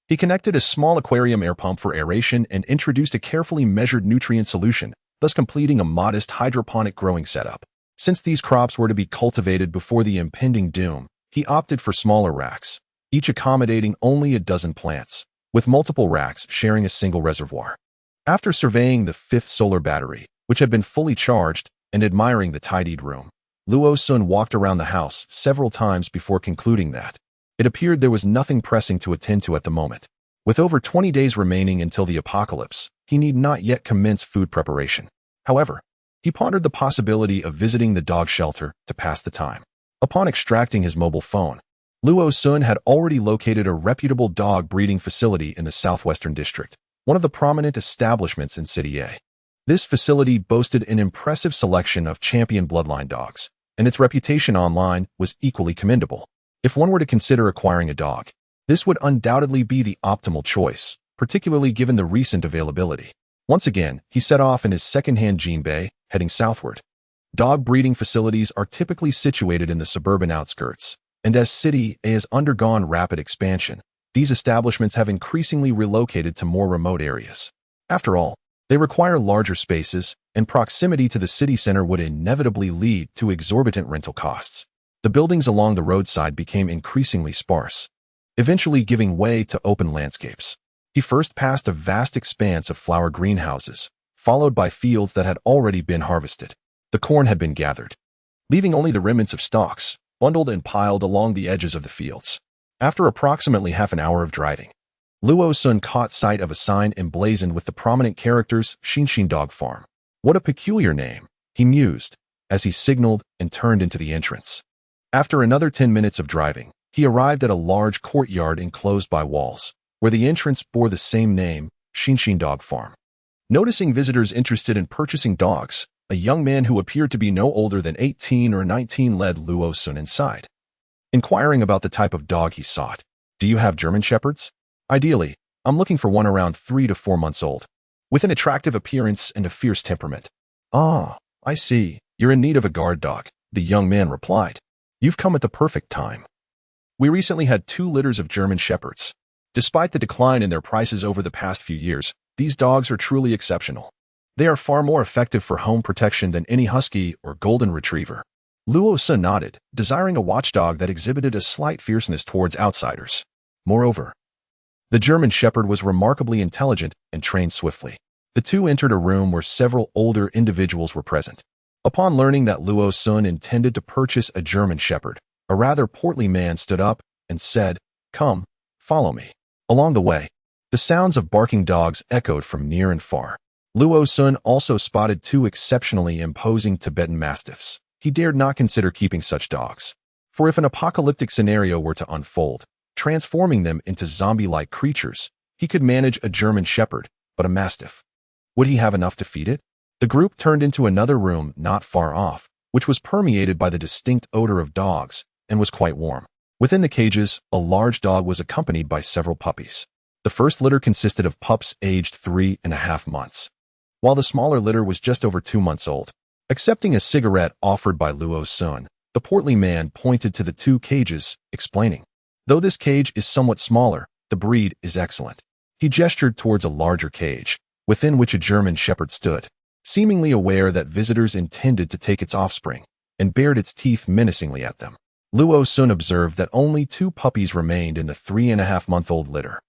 He connected a small aquarium air pump for aeration and introduced a carefully measured nutrient solution, thus completing a modest hydroponic growing setup. Since these crops were to be cultivated before the impending doom, he opted for smaller racks, each accommodating only a dozen plants, with multiple racks sharing a single reservoir. After surveying the fifth solar battery, which had been fully charged, and admiring the tidied room, Luo Sun walked around the house several times before concluding that it appeared there was nothing pressing to attend to at the moment. With over 20 days remaining until the apocalypse, he need not yet commence food preparation. However, he pondered the possibility of visiting the dog shelter to pass the time. Upon extracting his mobile phone, Luo Sun had already located a reputable dog breeding facility in the southwestern district, one of the prominent establishments in City A. This facility boasted an impressive selection of champion bloodline dogs, and its reputation online was equally commendable. If one were to consider acquiring a dog, this would undoubtedly be the optimal choice, particularly given the recent availability. Once again, he set off in his second-hand Jinbei, heading southward. Dog breeding facilities are typically situated in the suburban outskirts, and as City A has undergone rapid expansion, these establishments have increasingly relocated to more remote areas. After all, they require larger spaces, and proximity to the city center would inevitably lead to exorbitant rental costs. The buildings along the roadside became increasingly sparse, eventually giving way to open landscapes. He first passed a vast expanse of flower greenhouses, followed by fields that had already been harvested. The corn had been gathered, leaving only the remnants of stalks, bundled and piled along the edges of the fields. After approximately half an hour of driving, Luo Sun caught sight of a sign emblazoned with the prominent characters Shinshin Dog Farm. What a peculiar name, he mused, as he signaled and turned into the entrance. After another 10 minutes of driving, he arrived at a large courtyard enclosed by walls, where the entrance bore the same name, Shinshin Dog Farm. Noticing visitors interested in purchasing dogs, a young man who appeared to be no older than 18 or 19 led Luo Sun inside. Inquiring about the type of dog he sought, "Do you have German Shepherds? Ideally, I'm looking for one around 3 to 4 months old, with an attractive appearance and a fierce temperament." "Ah, I see. You're in need of a guard dog," the young man replied. "You've come at the perfect time. We recently had 2 litters of German Shepherds. Despite the decline in their prices over the past few years, these dogs are truly exceptional. They are far more effective for home protection than any husky or golden retriever. Luo Sun nodded, desiring a watchdog that exhibited a slight fierceness towards outsiders. Moreover, the German Shepherd was remarkably intelligent and trained swiftly. The two entered a room where several older individuals were present. Upon learning that Luo Sun intended to purchase a German Shepherd, a rather portly man stood up and said, "Come, follow me." Along the way, the sounds of barking dogs echoed from near and far. Luo Sun also spotted two exceptionally imposing Tibetan Mastiffs. He dared not consider keeping such dogs. For if an apocalyptic scenario were to unfold, transforming them into zombie-like creatures, he could manage a German Shepherd, but a Mastiff. Would he have enough to feed it? The group turned into another room not far off, which was permeated by the distinct odor of dogs and was quite warm. Within the cages, a large dog was accompanied by several puppies. The first litter consisted of pups aged 3.5 months, while the smaller litter was just over 2 months old. Accepting a cigarette offered by Luo Sun, the portly man pointed to the two cages, explaining, "Though this cage is somewhat smaller, the breed is excellent." He gestured towards a larger cage, within which a German Shepherd stood, seemingly aware that visitors intended to take its offspring, and bared its teeth menacingly at them. Luo Sun observed that only 2 puppies remained in the 3.5-month-old litter,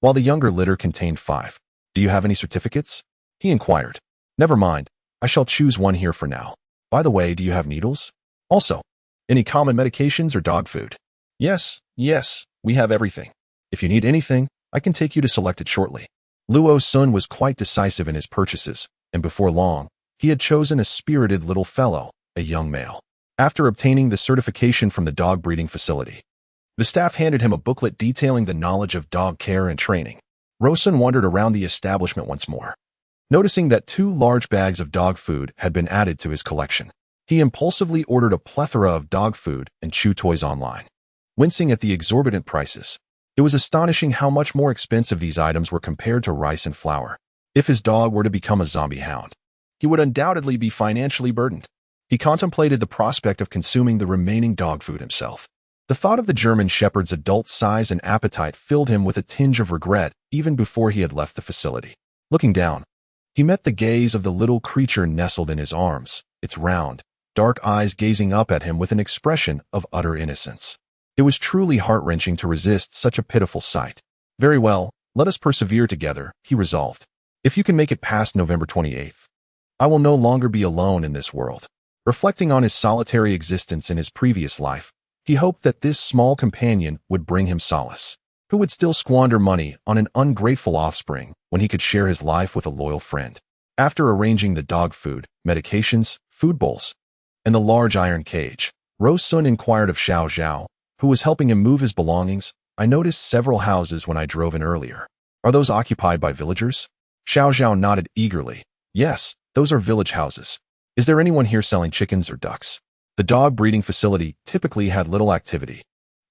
while the younger litter contained 5. "Do you have any certificates?" he inquired. "Never mind, I shall choose one here for now. By the way, do you have needles? Also, any common medications or dog food?" Yes, we have everything. If you need anything, I can take you to select it shortly." Luo Sun was quite decisive in his purchases, and before long, he had chosen a spirited little fellow, a young male. After obtaining the certification from the dog breeding facility, the staff handed him a booklet detailing the knowledge of dog care and training. Rosun wandered around the establishment once more, noticing that 2 large bags of dog food had been added to his collection. He impulsively ordered a plethora of dog food and chew toys online. Wincing at the exorbitant prices, it was astonishing how much more expensive these items were compared to rice and flour. If his dog were to become a zombie hound, he would undoubtedly be financially burdened. He contemplated the prospect of consuming the remaining dog food himself. The thought of the German Shepherd's adult size and appetite filled him with a tinge of regret even before he had left the facility. Looking down, he met the gaze of the little creature nestled in his arms, its round, dark eyes gazing up at him with an expression of utter innocence. It was truly heart-wrenching to resist such a pitiful sight. "Very well, let us persevere together," he resolved. "If you can make it past November 28th, I will no longer be alone in this world." Reflecting on his solitary existence in his previous life, he hoped that this small companion would bring him solace. Who would still squander money on an ungrateful offspring when he could share his life with a loyal friend? After arranging the dog food, medications, food bowls, and the large iron cage, Rosun inquired of Xiao Zhao, who was helping him move his belongings. "I noticed several houses when I drove in earlier. Are those occupied by villagers?" Xiao Zhao nodded eagerly. "Yes, those are village houses. Is there anyone here selling chickens or ducks?" The dog breeding facility typically had little activity,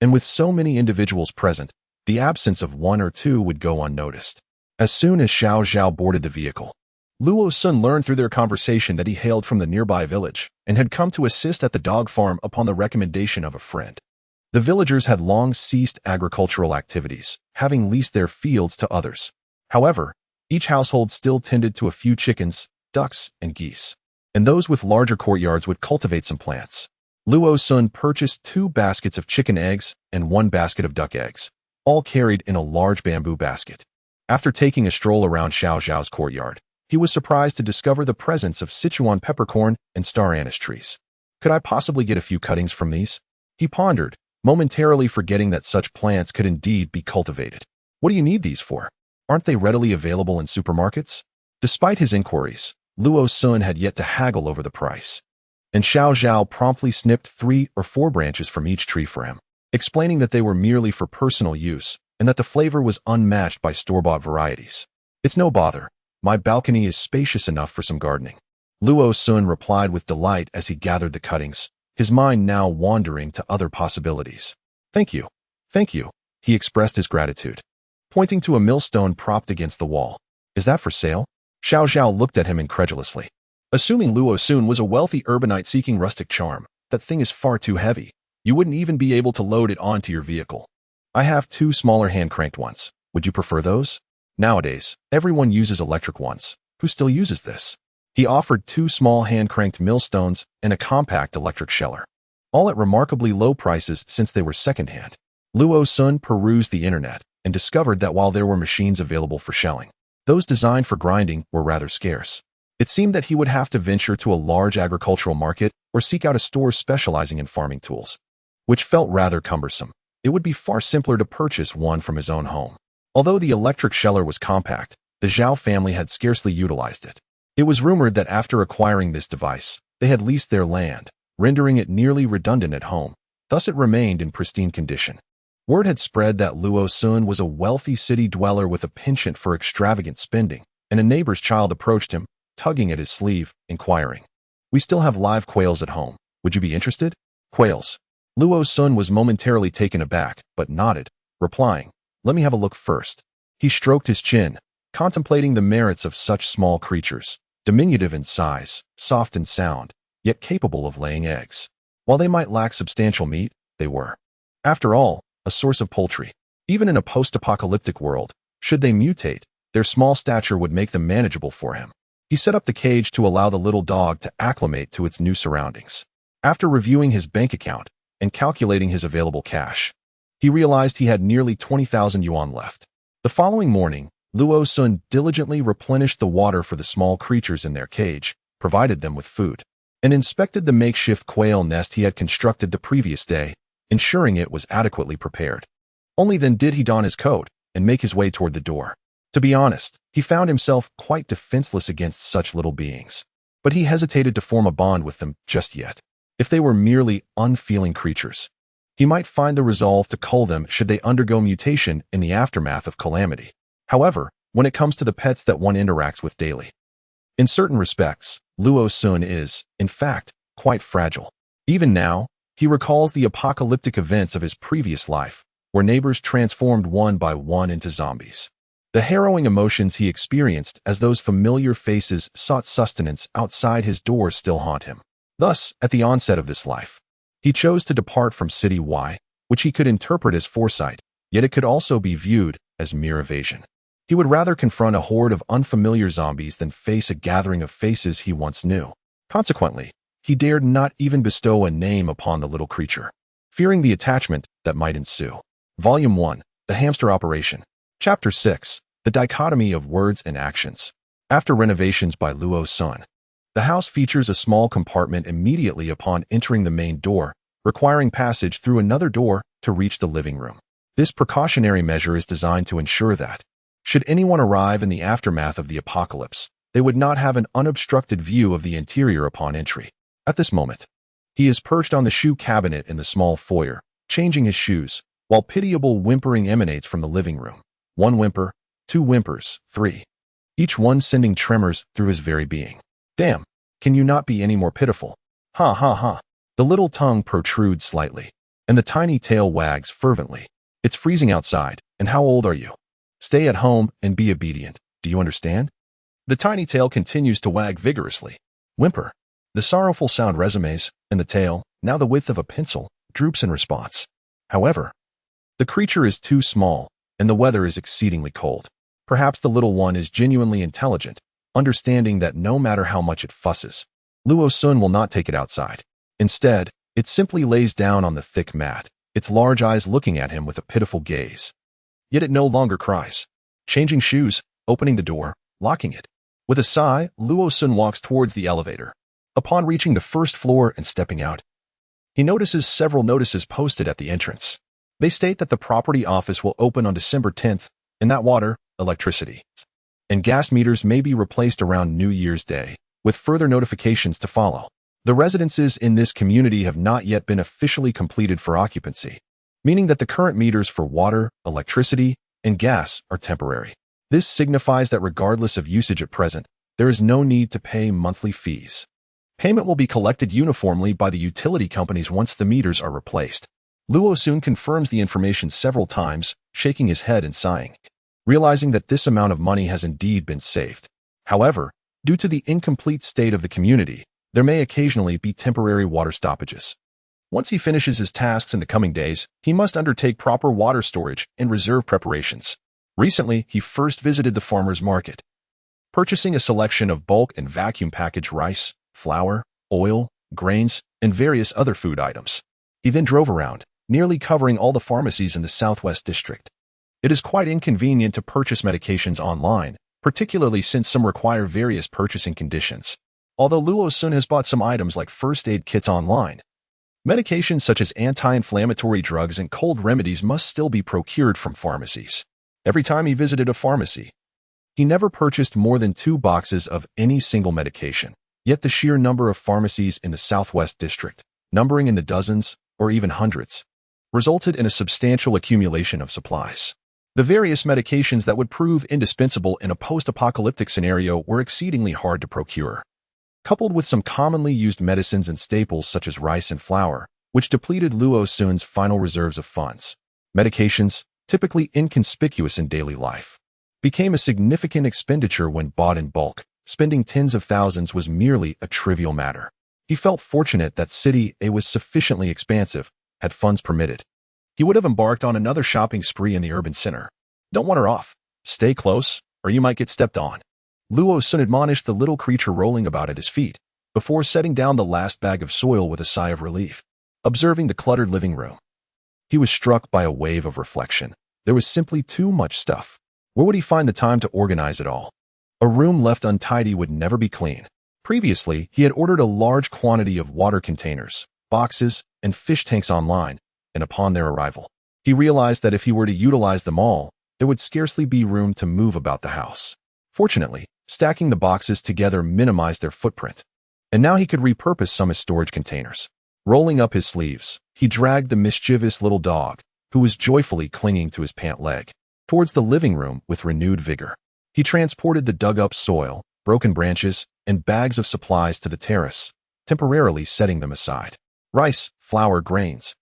and with so many individuals present, the absence of 1 or 2 would go unnoticed. As soon as Xiao Zhao boarded the vehicle, Luo Sun learned through their conversation that he hailed from the nearby village and had come to assist at the dog farm upon the recommendation of a friend. The villagers had long ceased agricultural activities, having leased their fields to others. However, each household still tended to a few chickens, ducks, and geese, and those with larger courtyards would cultivate some plants. Luo Sun purchased 2 baskets of chicken eggs and 1 basket of duck eggs, all carried in a large bamboo basket. After taking a stroll around Xiao Zhao's courtyard, he was surprised to discover the presence of Sichuan peppercorn and star anise trees. "Could I possibly get a few cuttings from these?" he pondered, momentarily forgetting that such plants could indeed be cultivated. "What do you need these for? Aren't they readily available in supermarkets?" Despite his inquiries, Luo Sun had yet to haggle over the price, and Xiao Zhao promptly snipped 3 or 4 branches from each tree for him, explaining that they were merely for personal use and that the flavor was unmatched by store-bought varieties. "It's no bother. My balcony is spacious enough for some gardening." Luo Sun replied with delight as he gathered the cuttings, his mind now wandering to other possibilities. Thank you, he expressed his gratitude, pointing to a millstone propped against the wall. "Is that for sale?" Xiao Zhao looked at him incredulously. Assuming Luo Sun was a wealthy urbanite seeking rustic charm, that thing is far too heavy. You wouldn't even be able to load it onto your vehicle. "I have 2 smaller hand-cranked ones. Would you prefer those?" Nowadays, everyone uses electric ones. Who still uses this? He offered 2 small hand-cranked millstones and a compact electric sheller, all at remarkably low prices since they were second-hand. Luo Sun perused the internet and discovered that while there were machines available for shelling, those designed for grinding were rather scarce. It seemed that he would have to venture to a large agricultural market or seek out a store specializing in farming tools, which felt rather cumbersome. It would be far simpler to purchase one from his own home. Although the electric sheller was compact, the Zhao family had scarcely utilized it. It was rumored that after acquiring this device, they had leased their land, rendering it nearly redundant at home. Thus it remained in pristine condition. Word had spread that Luo Sun was a wealthy city dweller with a penchant for extravagant spending, and a neighbor's child approached him, tugging at his sleeve, inquiring, "We still have live quails at home. Would you be interested?" Quails. Luo Sun was momentarily taken aback, but nodded, replying, "Let me have a look first." He stroked his chin, contemplating the merits of such small creatures, diminutive in size, soft and sound, yet capable of laying eggs. While they might lack substantial meat, they were, after all, a source of poultry. Even in a post-apocalyptic world, should they mutate, their small stature would make them manageable for him. He set up the cage to allow the little dog to acclimate to its new surroundings. After reviewing his bank account and calculating his available cash, he realized he had nearly 20,000 yuan left. The following morning, Luo Sun diligently replenished the water for the small creatures in their cage, provided them with food, and inspected the makeshift quail nest he had constructed the previous day, ensuring it was adequately prepared. Only then did he don his coat and make his way toward the door. To be honest, he found himself quite defenseless against such little beings, but he hesitated to form a bond with them just yet. If they were merely unfeeling creatures, he might find the resolve to cull them should they undergo mutation in the aftermath of calamity. However, when it comes to the pets that one interacts with daily, in certain respects, Luo Sun is, in fact, quite fragile. Even now, he recalls the apocalyptic events of his previous life, where neighbors transformed one by one into zombies. The harrowing emotions he experienced as those familiar faces sought sustenance outside his doors still haunt him. Thus, at the onset of this life, he chose to depart from City Y, which he could interpret as foresight, yet it could also be viewed as mere evasion. He would rather confront a horde of unfamiliar zombies than face a gathering of faces he once knew. Consequently, he dared not even bestow a name upon the little creature, fearing the attachment that might ensue. Volume 1, The Hamster Operation. Chapter 6, The Dichotomy of Words and Actions. After renovations by Luo Sun, the house features a small compartment immediately upon entering the main door, requiring passage through another door to reach the living room. This precautionary measure is designed to ensure that, should anyone arrive in the aftermath of the apocalypse, they would not have an unobstructed view of the interior upon entry. At this moment, he is perched on the shoe cabinet in the small foyer, changing his shoes, while pitiable whimpering emanates from the living room. 1 whimper, 2 whimpers, 3. Each one sending tremors through his very being. Damn, can you not be any more pitiful? Ha ha ha. The little tongue protrudes slightly, and the tiny tail wags fervently. It's freezing outside, and how old are you? Stay at home and be obedient, do you understand? The tiny tail continues to wag vigorously. Whimper. The sorrowful sound resumes, and the tail, now the width of a pencil, droops in response. However, the creature is too small, and the weather is exceedingly cold. Perhaps the little one is genuinely intelligent, understanding that no matter how much it fusses, Luo Sun will not take it outside. Instead, it simply lays down on the thick mat, its large eyes looking at him with a pitiful gaze. Yet it no longer cries. Changing shoes, opening the door, locking it. With a sigh, Luo Sun walks towards the elevator. Upon reaching the first floor and stepping out, he notices several notices posted at the entrance. They state that the property office will open on December 10th, and that water, electricity, and gas meters may be replaced around New Year's Day, with further notifications to follow. The residences in this community have not yet been officially completed for occupancy, meaning that the current meters for water, electricity, and gas are temporary. This signifies that regardless of usage at present, there is no need to pay monthly fees. Payment will be collected uniformly by the utility companies once the meters are replaced. Luo Sun confirms the information several times, shaking his head and sighing, realizing that this amount of money has indeed been saved. However, due to the incomplete state of the community, there may occasionally be temporary water stoppages. Once he finishes his tasks in the coming days, he must undertake proper water storage and reserve preparations. Recently, he first visited the farmer's market, purchasing a selection of bulk and vacuum-packaged rice, flour, oil, grains, and various other food items. He then drove around, nearly covering all the pharmacies in the Southwest District. It is quite inconvenient to purchase medications online, particularly since some require various purchasing conditions. Although Luo Sun has bought some items like first aid kits online, medications such as anti-inflammatory drugs and cold remedies must still be procured from pharmacies. Every time he visited a pharmacy, he never purchased more than 2 boxes of any single medication. Yet the sheer number of pharmacies in the Southwest District, numbering in the dozens or even hundreds, resulted in a substantial accumulation of supplies. The various medications that would prove indispensable in a post-apocalyptic scenario were exceedingly hard to procure. Coupled with some commonly used medicines and staples such as rice and flour, which depleted Luo Sun's final reserves of funds. Medications, typically inconspicuous in daily life, became a significant expenditure when bought in bulk. Spending tens of thousands was merely a trivial matter. He felt fortunate that City A was sufficiently expansive, had funds permitted. He would have embarked on another shopping spree in the urban center. Don't wander off. Stay close, or you might get stepped on. Luo Sun admonished the little creature rolling about at his feet, before setting down the last bag of soil with a sigh of relief. Observing the cluttered living room, he was struck by a wave of reflection. There was simply too much stuff. Where would he find the time to organize it all? A room left untidy would never be clean. Previously, he had ordered a large quantity of water containers, boxes, and fish tanks online, and upon their arrival, he realized that if he were to utilize them all, there would scarcely be room to move about the house. Fortunately, stacking the boxes together minimized their footprint, and now he could repurpose some as storage containers. Rolling up his sleeves, he dragged the mischievous little dog, who was joyfully clinging to his pant leg, towards the living room with renewed vigor. He transported the dug-up soil, broken branches, and bags of supplies to the terrace, temporarily setting them aside. Rice, flour, grains,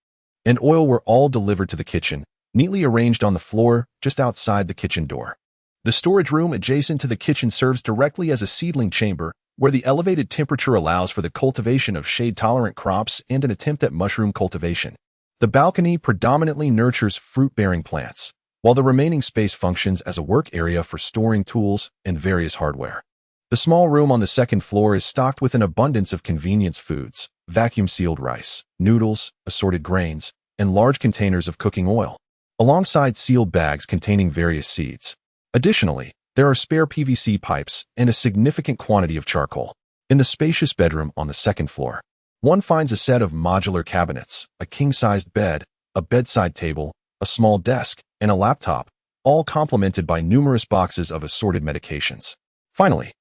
and oil were all delivered to the kitchen, neatly arranged on the floor just outside the kitchen door. The storage room adjacent to the kitchen serves directly as a seedling chamber, where the elevated temperature allows for the cultivation of shade-tolerant crops and an attempt at mushroom cultivation. The balcony predominantly nurtures fruit-bearing plants, while the remaining space functions as a work area for storing tools and various hardware. The small room on the second floor is stocked with an abundance of convenience foods, vacuum-sealed rice, noodles, assorted grains, and large containers of cooking oil, alongside sealed bags containing various seeds. Additionally, there are spare PVC pipes and a significant quantity of charcoal. In the spacious bedroom on the second floor, one finds a set of modular cabinets, a king-sized bed, a bedside table, a small desk, and a laptop, all complemented by numerous boxes of assorted medications. Finally,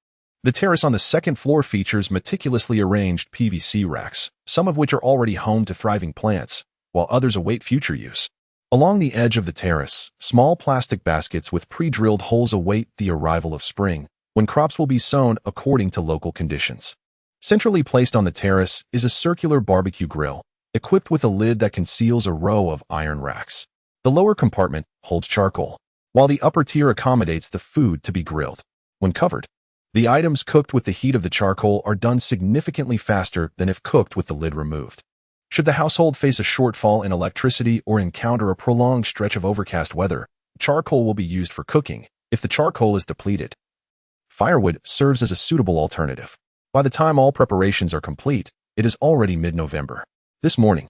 the terrace on the second floor features meticulously arranged PVC racks, some of which are already home to thriving plants, while others await future use. Along the edge of the terrace, small plastic baskets with pre-drilled holes await the arrival of spring, when crops will be sown according to local conditions. Centrally placed on the terrace is a circular barbecue grill, equipped with a lid that conceals a row of iron racks. The lower compartment holds charcoal, while the upper tier accommodates the food to be grilled. When covered, the items cooked with the heat of the charcoal are done significantly faster than if cooked with the lid removed. Should the household face a shortfall in electricity or encounter a prolonged stretch of overcast weather, charcoal will be used for cooking if the charcoal is depleted. Firewood serves as a suitable alternative. By the time all preparations are complete, it is already mid-November. This morning,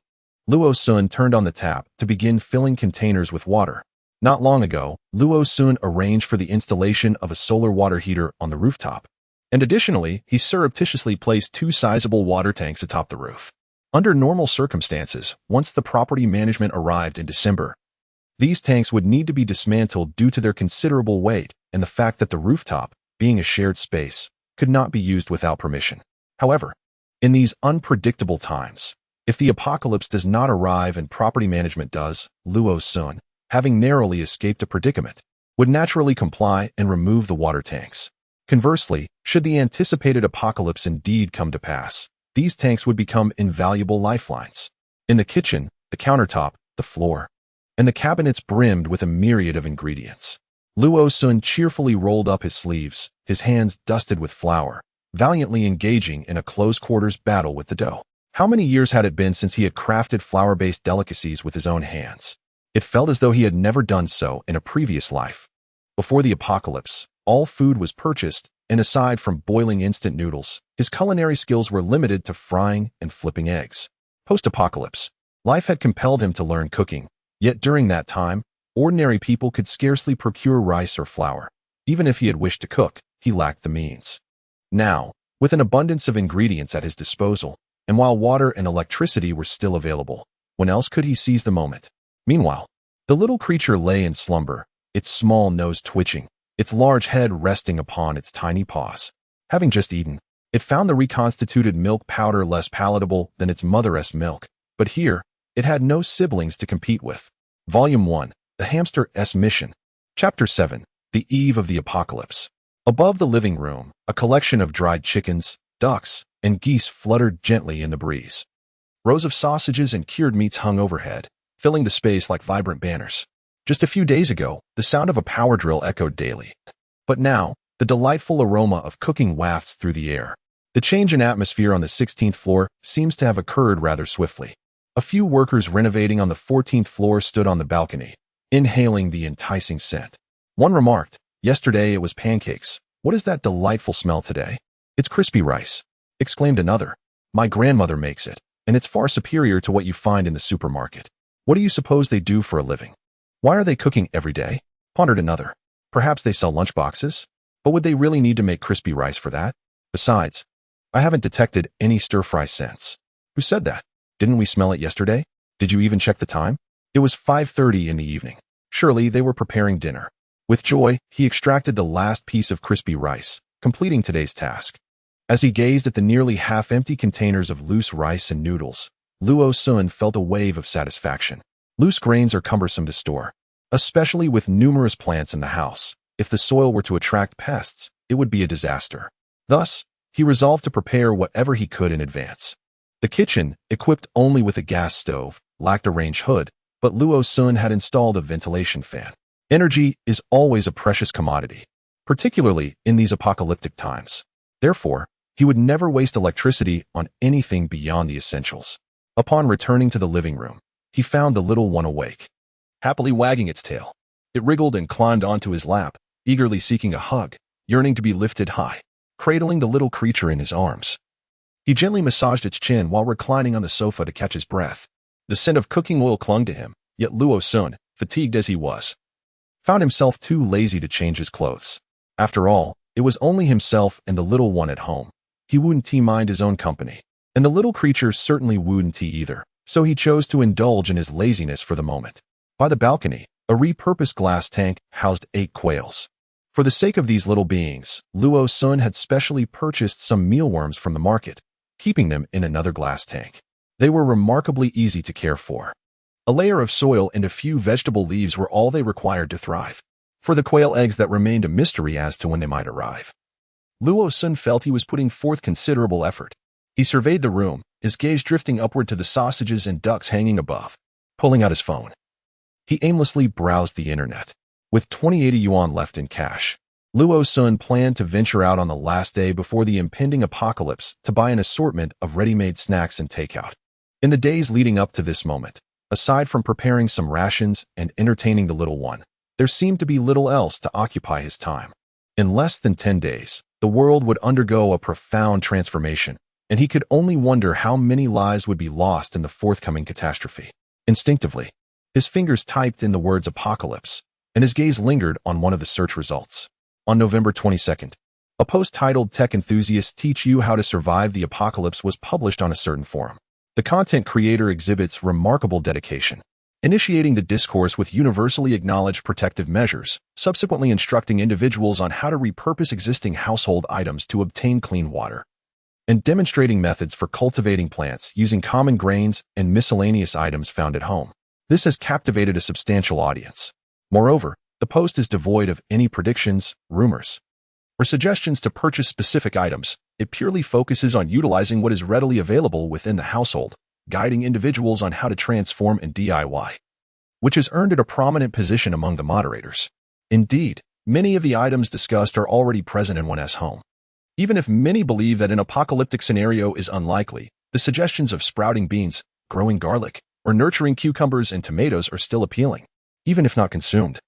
Luo Sun turned on the tap to begin filling containers with water. Not long ago, Luo Sun arranged for the installation of a solar water heater on the rooftop. And additionally, he surreptitiously placed 2 sizable water tanks atop the roof. Under normal circumstances, once the property management arrived in December, these tanks would need to be dismantled due to their considerable weight and the fact that the rooftop, being a shared space, could not be used without permission. However, in these unpredictable times, if the apocalypse does not arrive and property management does, Luo Sun, having narrowly escaped a predicament, would naturally comply and remove the water tanks. Conversely, should the anticipated apocalypse indeed come to pass, these tanks would become invaluable lifelines. In the kitchen, the countertop, the floor, and the cabinets brimmed with a myriad of ingredients. Luo Sun cheerfully rolled up his sleeves, his hands dusted with flour, valiantly engaging in a close-quarters battle with the dough. How many years had it been since he had crafted flour-based delicacies with his own hands? It felt as though he had never done so in a previous life. Before the apocalypse, all food was purchased and aside from boiling instant noodles, his culinary skills were limited to frying and flipping eggs. Post-apocalypse, life had compelled him to learn cooking, yet during that time, ordinary people could scarcely procure rice or flour. Even if he had wished to cook, he lacked the means. Now, with an abundance of ingredients at his disposal, and while water and electricity were still available, when else could he seize the moment? Meanwhile, the little creature lay in slumber, its small nose twitching, its large head resting upon its tiny paws. Having just eaten, it found the reconstituted milk powder less palatable than its mother's milk, but here, it had no siblings to compete with. Volume 1, The Hamster's Mission. Chapter 7, The Eve of the Apocalypse. Above the living room, a collection of dried chickens, ducks, and geese fluttered gently in the breeze. Rows of sausages and cured meats hung overhead, filling the space like vibrant banners. Just a few days ago, the sound of a power drill echoed daily. But now, the delightful aroma of cooking wafts through the air. The change in atmosphere on the 16th floor seems to have occurred rather swiftly. A few workers renovating on the 14th floor stood on the balcony, inhaling the enticing scent. One remarked, "Yesterday it was pancakes. What is that delightful smell today?" "It's crispy rice," exclaimed another. "My grandmother makes it, and it's far superior to what you find in the supermarket." "What do you suppose they do for a living?" "Why are they cooking every day?" pondered another. "Perhaps they sell lunchboxes? But would they really need to make crispy rice for that? Besides, I haven't detected any stir-fry scents." "Who said that? Didn't we smell it yesterday? Did you even check the time?" It was 5:30 in the evening. Surely they were preparing dinner. With joy, he extracted the last piece of crispy rice, completing today's task. As he gazed at the nearly half-empty containers of loose rice and noodles, Luo Sun felt a wave of satisfaction. Loose grains are cumbersome to store, especially with numerous plants in the house. If the soil were to attract pests, it would be a disaster. Thus, he resolved to prepare whatever he could in advance. The kitchen, equipped only with a gas stove, lacked a range hood, but Luo Sun had installed a ventilation fan. Energy is always a precious commodity, particularly in these apocalyptic times. Therefore, he would never waste electricity on anything beyond the essentials. Upon returning to the living room, he found the little one awake, happily wagging its tail. It wriggled and climbed onto his lap, eagerly seeking a hug, yearning to be lifted high, cradling the little creature in his arms. He gently massaged its chin while reclining on the sofa to catch his breath. The scent of cooking oil clung to him, yet Luo Sun, fatigued as he was, found himself too lazy to change his clothes. After all, it was only himself and the little one at home. He wouldn't mind his own company, and the little creature certainly wouldn't either, so he chose to indulge in his laziness for the moment. By the balcony, a repurposed glass tank housed 8 quails. For the sake of these little beings, Luo Sun had specially purchased some mealworms from the market, keeping them in another glass tank. They were remarkably easy to care for. A layer of soil and a few vegetable leaves were all they required to thrive. For the quail eggs that remained a mystery as to when they might arrive. Luo Sun felt he was putting forth considerable effort. He surveyed the room, his gaze drifting upward to the sausages and ducks hanging above. Pulling out his phone, he aimlessly browsed the internet. With 2080 yuan left in cash, Luo Sun planned to venture out on the last day before the impending apocalypse to buy an assortment of ready-made snacks and takeout. In the days leading up to this moment, aside from preparing some rations and entertaining the little one, there seemed to be little else to occupy his time. In less than 10 days, the world would undergo a profound transformation, and he could only wonder how many lives would be lost in the forthcoming catastrophe. Instinctively, his fingers typed in the words apocalypse, and his gaze lingered on one of the search results. On November 22nd, a post titled "Tech Enthusiasts Teach You How to Survive the Apocalypse" was published on a certain forum. The content creator exhibits remarkable dedication, initiating the discourse with universally acknowledged protective measures, subsequently instructing individuals on how to repurpose existing household items to obtain clean water, and demonstrating methods for cultivating plants using common grains and miscellaneous items found at home. This has captivated a substantial audience. Moreover, the post is devoid of any predictions, rumors, or suggestions to purchase specific items. It purely focuses on utilizing what is readily available within the household, guiding individuals on how to transform and DIY, which has earned it a prominent position among the moderators. Indeed, many of the items discussed are already present in one's home. Even if many believe that an apocalyptic scenario is unlikely, the suggestions of sprouting beans, growing garlic, or nurturing cucumbers and tomatoes are still appealing, even if not consumed.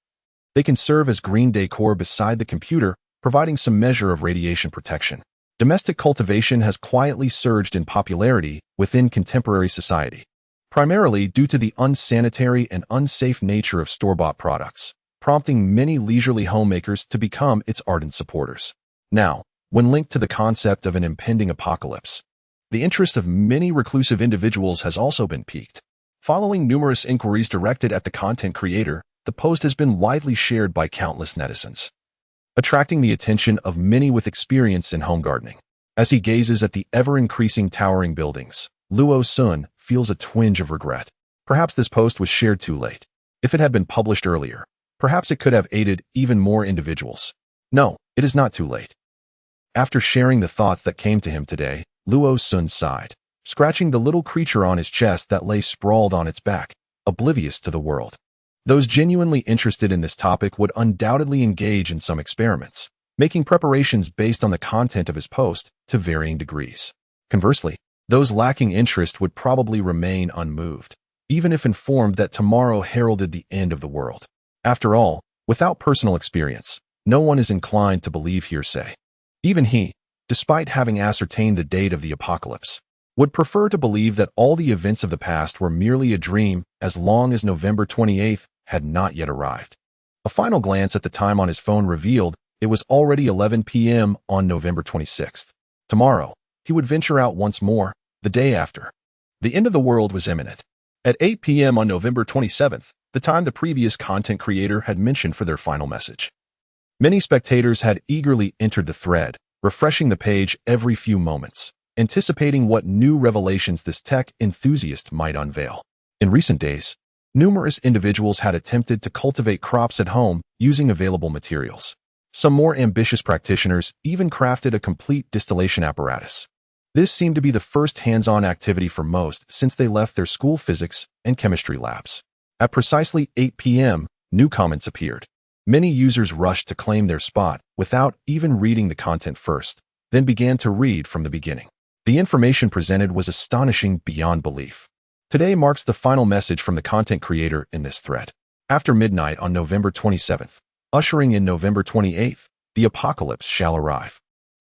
They can serve as green decor beside the computer providing some measure of radiation protection. Domestic cultivation has quietly surged in popularity within contemporary society, primarily due to the unsanitary and unsafe nature of store-bought products, prompting many leisurely homemakers to become its ardent supporters. Now, when linked to the concept of an impending apocalypse, the interest of many reclusive individuals has also been piqued. Following numerous inquiries directed at the content creator, the post has been widely shared by countless netizens, attracting the attention of many with experience in home gardening. As he gazes at the ever-increasing towering buildings, Luo Sun feels a twinge of regret. Perhaps this post was shared too late. If it had been published earlier, perhaps it could have aided even more individuals. No, it is not too late. After sharing the thoughts that came to him today, Luo Sun sighed, scratching the little creature on his chest that lay sprawled on its back, oblivious to the world. Those genuinely interested in this topic would undoubtedly engage in some experiments, making preparations based on the content of his post to varying degrees. Conversely, those lacking interest would probably remain unmoved, even if informed that tomorrow heralded the end of the world. After all, without personal experience, no one is inclined to believe hearsay. Even he, despite having ascertained the date of the apocalypse, would prefer to believe that all the events of the past were merely a dream as long as November 28th had not yet arrived. A final glance at the time on his phone revealed it was already 11 p.m. on November 26th. Tomorrow, he would venture out once more, the day after. The end of the world was imminent. At 8 p.m. on November 27th, the time the previous content creator had mentioned for their final message. Many spectators had eagerly entered the thread, refreshing the page every few moments, anticipating what new revelations this tech enthusiast might unveil. In recent days, numerous individuals had attempted to cultivate crops at home using available materials. Some more ambitious practitioners even crafted a complete distillation apparatus. This seemed to be the first hands-on activity for most since they left their school physics and chemistry labs. At precisely 8 p.m., new comments appeared. Many users rushed to claim their spot without even reading the content first, then began to read from the beginning. The information presented was astonishing beyond belief. Today marks the final message from the content creator in this thread. After midnight on November 27th, ushering in November 28th, the apocalypse shall arrive.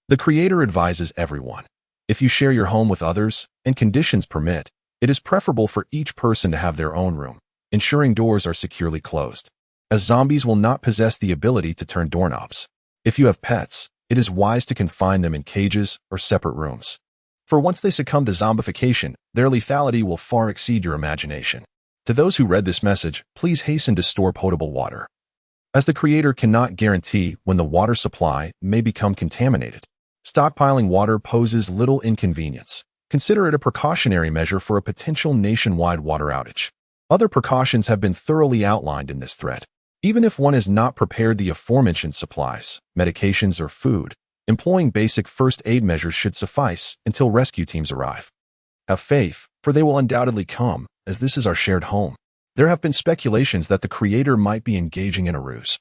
The creator advises everyone, if you share your home with others, and conditions permit, it is preferable for each person to have their own room, ensuring doors are securely closed, as zombies will not possess the ability to turn doorknobs. If you have pets, it is wise to confine them in cages or separate rooms. For once they succumb to zombification, their lethality will far exceed your imagination. To those who read this message, please hasten to store potable water, as the creator cannot guarantee when the water supply may become contaminated. Stockpiling water poses little inconvenience. Consider it a precautionary measure for a potential nationwide water outage. Other precautions have been thoroughly outlined in this thread. Even if one has not prepared the aforementioned supplies, medications, or food, employing basic first aid measures should suffice until rescue teams arrive. Have faith, for they will undoubtedly come, as this is our shared home. There have been speculations that the creator might be engaging in a ruse,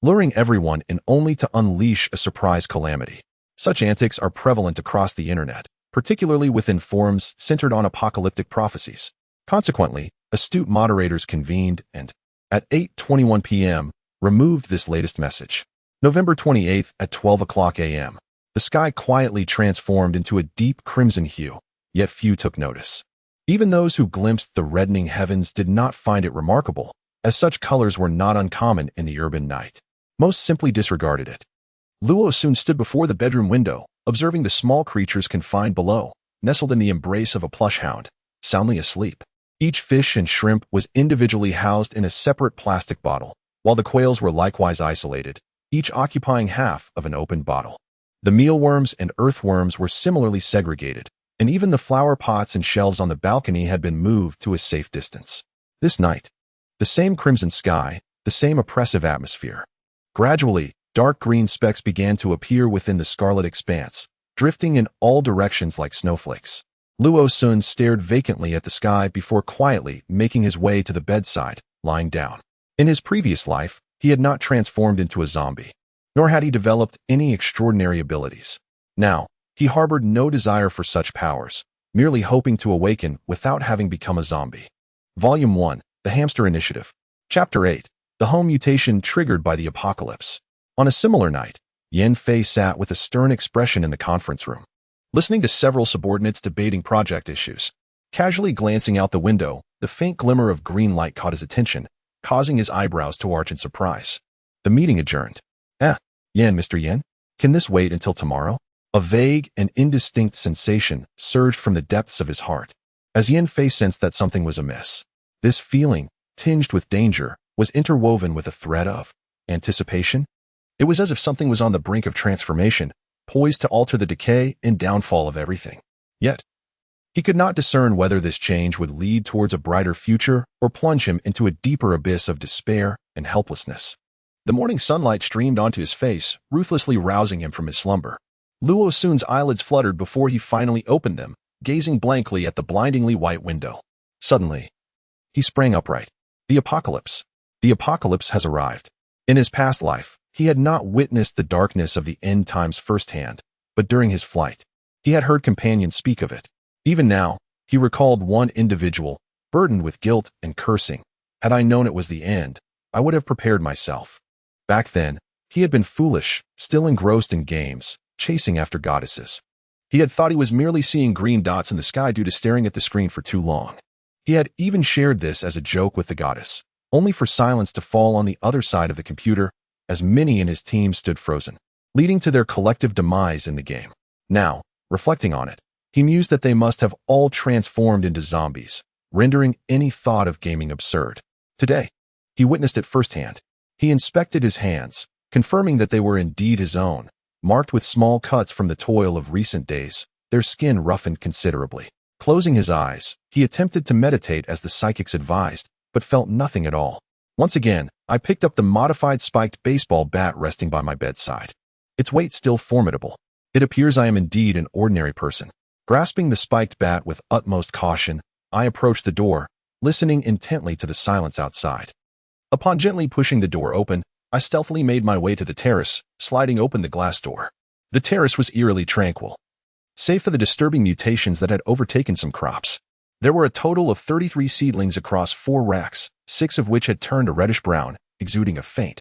luring everyone in only to unleash a surprise calamity. Such antics are prevalent across the internet, particularly within forums centered on apocalyptic prophecies. Consequently, astute moderators convened and, at 8:21 p.m., removed this latest message. November 28th at 12 o'clock a.m. The sky quietly transformed into a deep crimson hue, yet few took notice. Even those who glimpsed the reddening heavens did not find it remarkable, as such colors were not uncommon in the urban night. Most simply disregarded it. Luo soon stood before the bedroom window, observing the small creatures confined below, nestled in the embrace of a plush hound, soundly asleep. Each fish and shrimp was individually housed in a separate plastic bottle, while the quails were likewise isolated, each occupying half of an open bottle. The mealworms and earthworms were similarly segregated, and even the flower pots and shelves on the balcony had been moved to a safe distance. This night, the same crimson sky, the same oppressive atmosphere. Gradually, dark green specks began to appear within the scarlet expanse, drifting in all directions like snowflakes. Luo Sun stared vacantly at the sky before quietly making his way to the bedside, lying down. In his previous life, he had not transformed into a zombie, nor had he developed any extraordinary abilities. Now, he harbored no desire for such powers, merely hoping to awaken without having become a zombie. Volume 1, The Hamster Initiative. Chapter 8, The Home Mutation Triggered by the Apocalypse. On a similar night, Yan Fei sat with a stern expression in the conference room, listening to several subordinates debating project issues. Casually glancing out the window, the faint glimmer of green light caught his attention, causing his eyebrows to arch in surprise. The meeting adjourned. Yan, Mr. Yan, can this wait until tomorrow? A vague and indistinct sensation surged from the depths of his heart, as Yan Fei sensed that something was amiss. This feeling, tinged with danger, was interwoven with a thread of anticipation. It was as if something was on the brink of transformation, poised to alter the decay and downfall of everything. Yet, he could not discern whether this change would lead towards a brighter future or plunge him into a deeper abyss of despair and helplessness. The morning sunlight streamed onto his face, ruthlessly rousing him from his slumber. Luo Sun's eyelids fluttered before he finally opened them, gazing blankly at the blindingly white window. Suddenly, he sprang upright. The apocalypse. The apocalypse has arrived. In his past life, he had not witnessed the darkness of the end times firsthand, but during his flight, he had heard companions speak of it. Even now, he recalled one individual, burdened with guilt and cursing. Had I known it was the end, I would have prepared myself. Back then, he had been foolish, still engrossed in games, chasing after goddesses. He had thought he was merely seeing green dots in the sky due to staring at the screen for too long. He had even shared this as a joke with the goddess, only for silence to fall on the other side of the computer as many in his team stood frozen, leading to their collective demise in the game. Now, reflecting on it, he mused that they must have all transformed into zombies, rendering any thought of gaming absurd. Today, he witnessed it firsthand. He inspected his hands, confirming that they were indeed his own, marked with small cuts from the toil of recent days, their skin roughened considerably. Closing his eyes, he attempted to meditate as the psychics advised, but felt nothing at all. Once again, I picked up the modified spiked baseball bat resting by my bedside. Its weight still formidable. It appears I am indeed an ordinary person. Grasping the spiked bat with utmost caution, I approached the door, listening intently to the silence outside. Upon gently pushing the door open, I stealthily made my way to the terrace, sliding open the glass door. The terrace was eerily tranquil, save for the disturbing mutations that had overtaken some crops. There were a total of 33 seedlings across 4 racks, 6 of which had turned a reddish-brown, exuding a faint,